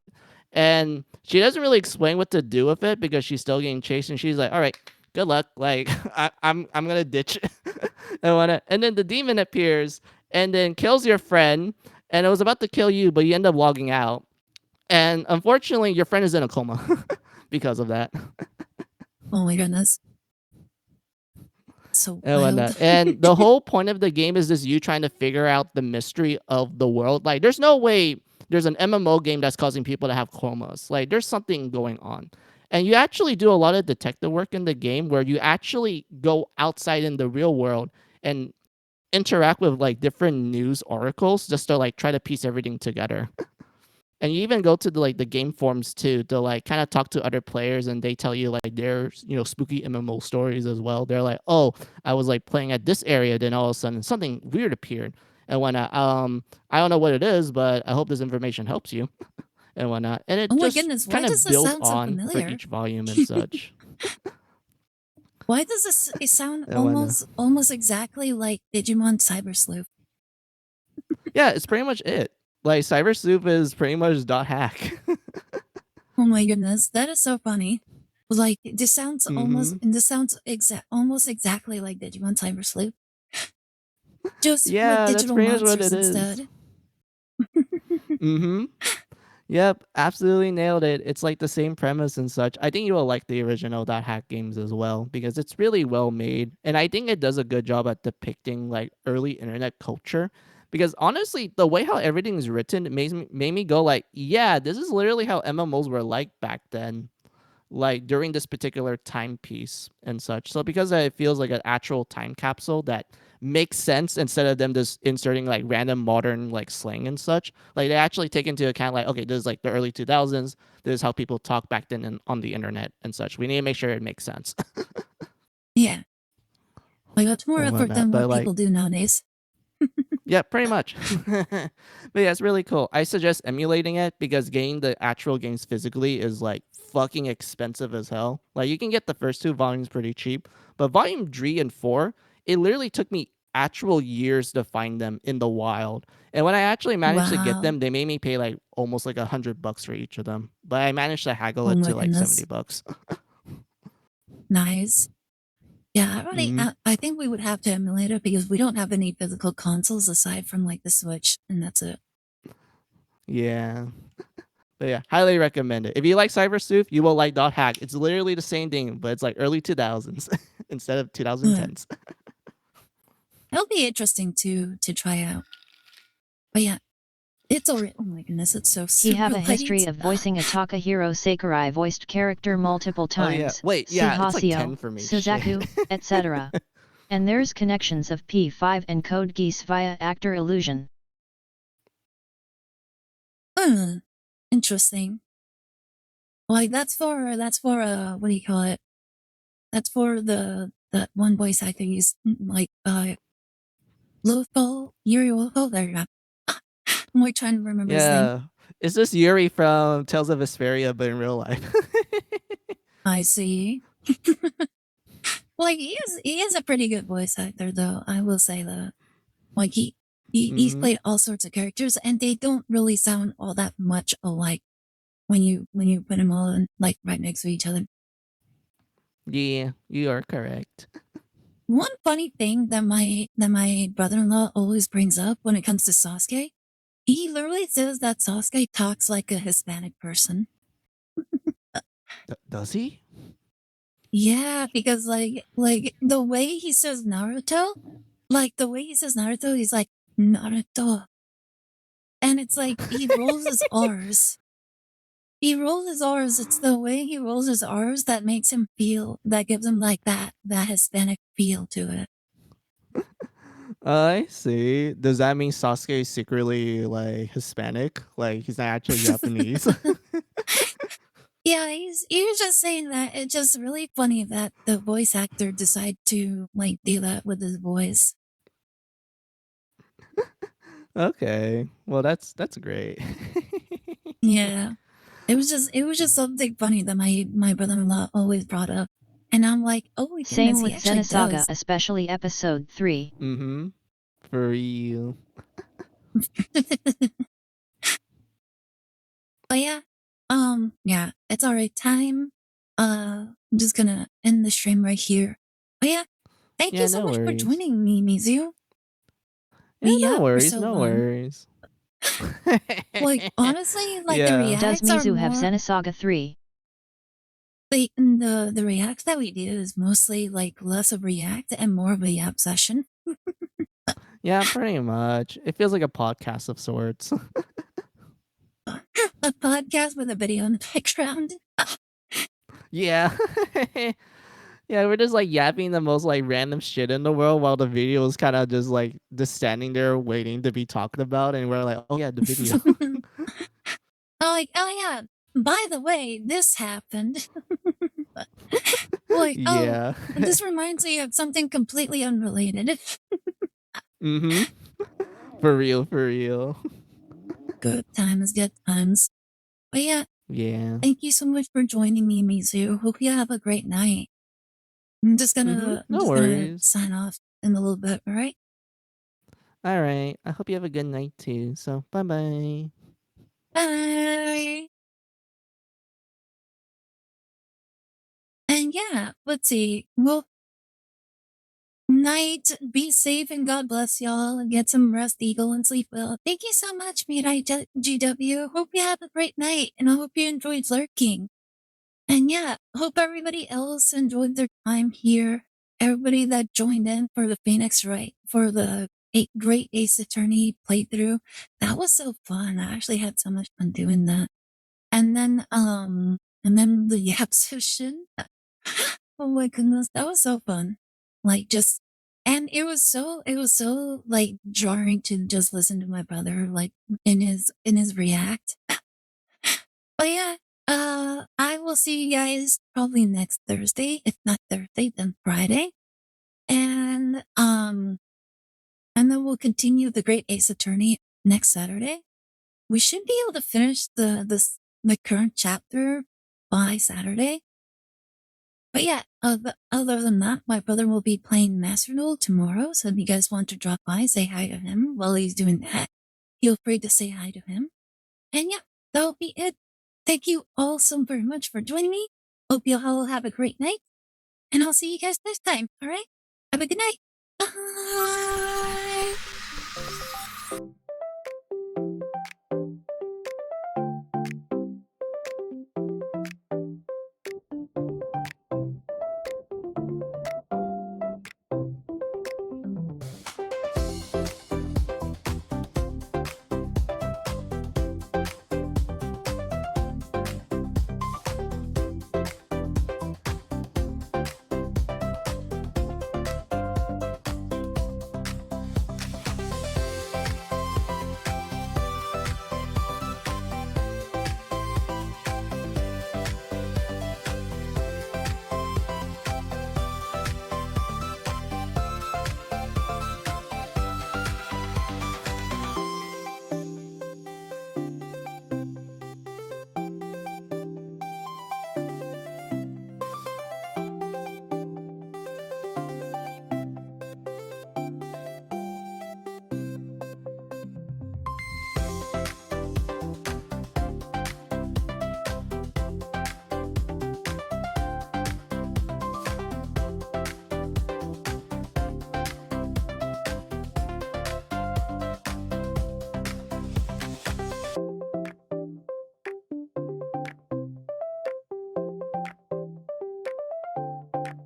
And she doesn't really explain what to do with it because she's still getting chased. And she's like, all right, good luck. Like I'm gonna ditch it. And then the demon appears and then kills your friend. And it was about to kill you, but you end up logging out. And unfortunately, your friend is in a coma because of that. Oh my goodness. So and, and the whole point of the game is just you trying to figure out the mystery of the world. Like, there's no way there's an MMO game that's causing people to have comas. Like, there's something going on. And you actually do a lot of detective work in the game where you actually go outside in the real world and interact with like different news articles just to like try to piece everything together. And you even go to the like the game forums too to like kind of talk to other players, and they tell you like their spooky MMO stories as well. They're like, oh, I was like playing at this area, then all of a sudden something weird appeared and whatnot. I don't know what it is, but I hope this information helps you and whatnot. And it oh my just goodness, why kind does of this builds sound so on for familiar? each volume and such. Why does this sound And whatnot. almost exactly like Digimon Cyber Sleuth? Yeah, it's pretty much it. Like Cyber Sleuth is pretty much .hack. Oh my goodness, that is so funny. Like this sounds almost almost exactly like Digimon Cyber Sleuth. Just with Yeah, that's digital pretty much what monsters it is. instead. Mm-hmm. Yep, absolutely nailed it. It's like the same premise and such. I think you will like the original .hack games as well because it's really well made, and I think it does a good job at depicting like early internet culture. Because honestly, the way how everything is written made me go like, yeah, this is literally how MMOs were like back then, like during this particular timepiece and such. So because it feels like an actual time capsule that makes sense instead of them just inserting like random modern like slang and such. Like they actually take into account like, okay, this is like the early 2000s. This is how people talk back then on the internet and such. We need to make sure it makes sense. Yeah. Like that's more And effort whatnot, than but what like, people do nowadays. yeah, pretty much. But yeah, it's really cool. I suggest emulating it because getting the actual games physically is like fucking expensive as hell. Like you can get the first 2 volumes pretty cheap, but volume 3 and 4, it literally took me actual years to find them in the wild. And when I actually managed to get Wow. them, they made me pay like almost like $100 for each of them. But I managed to haggle Oh it my to like goodness. $70. Nice. Yeah, hmm I think we would have to emulate it because we don't have any physical consoles aside from like the Switch, and that's it. Yeah. But yeah, highly recommend it. If you like Cyber Sleuth, you will like Dot Hack. It's literally the same thing, but it's like early 2000s instead of 2010s. It'll be interesting to try out. But yeah, it's already. Oh my goodness, it's so He super have a history late. of voicing a Takahiro Sakurai voiced character multiple Oh yeah. times. Wait, yeah, it's like 10 Suhasio, for me. Suzaku, Shit. etc. And there's connections of P5 and Code Geass via actor illusion. Interesting. Like that's for what do you call it? That's for the one voice actor used like Lofo Yuri Lofo. There you go. I'm like trying to remember his name. Yeah. It's just Yuri from Tales of Vesperia, but in real life. I see. Like he is a pretty good voice actor though. I will say that. Like he's Mhm. played all sorts of characters and they don't really sound all that much alike when you put them all in, like right next to each other. Yeah, you are correct. One funny thing that my brother-in-law always brings up when it comes to Sasuke, he literally says that Sasuke talks like a Hispanic person. Does he? Yeah, because like the way he says Naruto, he's like Naruto, and it's like he rolls his R's. He rolls his R's. It's the way he rolls his R's that makes him feel, that gives him like that Hispanic feel to it. I see. Does that mean Sasuke is secretly like Hispanic? Like he's not actually Japanese? Yeah, he was just saying that it's just really funny that the voice actor decided to like do that with his voice. Okay. Well, that's great. Yeah. It was just something funny that my brother-in-law always brought up. And I'm like, oh my Same goodness, with he actually Xenosaga, does. especially episode 3. Mhm. For real. But yeah, yeah, it's alright time. I'm just gonna end the stream right here. But yeah, thank Yeah, you so no much for worries. joining me, Mizu. Yeah, no Yeah, for worries, so no long. worries. Like honestly, like the Yeah. Does reacts are Mizu have more Xenosaga 3? the reacts that we do is mostly like less of react and more of a yap session. Yeah, pretty much. It feels like a podcast of sorts. A podcast with a video in the background. Yeah. Yeah, we're just like yapping the most like random shit in the world while the video is kind of just standing there waiting to be talked about, and we're like, oh yeah, the video. Like, oh yeah, by the way, this happened. Like, oh, Yeah. this reminds me of something completely unrelated. Mm-hmm. For real, for real. Good times, good times. But yeah, Yeah. thank you so much for joining me, Mizu. Hope you have a great night. I'm just Mm-hmm. gonna No worries. sign off in a little bit, all right? All right. I hope you have a good night too. So bye bye. Bye. And yeah, let's see. Well, night. Be safe and God bless y'all. And get some rest, Eagle, and sleep well. Thank you so much, Mirai GW. Hope you have a great night, and I hope you enjoyed lurking. And yeah, hope everybody else enjoyed their time here. Everybody that joined in for the Phoenix Wright for the Great Ace Attorney playthrough. That was so fun. I actually had so much fun doing that. And then the Yap session. Oh my goodness, that was so fun. Like just, and it was so like jarring to just listen to my brother like in his react. But yeah, I will see you guys probably next Thursday. If not Thursday, then Friday. And then we'll continue the Great Ace Attorney next Saturday. We should be able to finish the current chapter by Saturday. But yeah, other than that, my brother will be playing Master Duel tomorrow, so if you guys want to drop by, say hi to him while he's doing that. Feel free to say hi to him. And yeah, that'll be it. Thank you all so very much for joining me. Hope you all have a great night. And I'll see you guys next time, alright? Have a good night. Bye!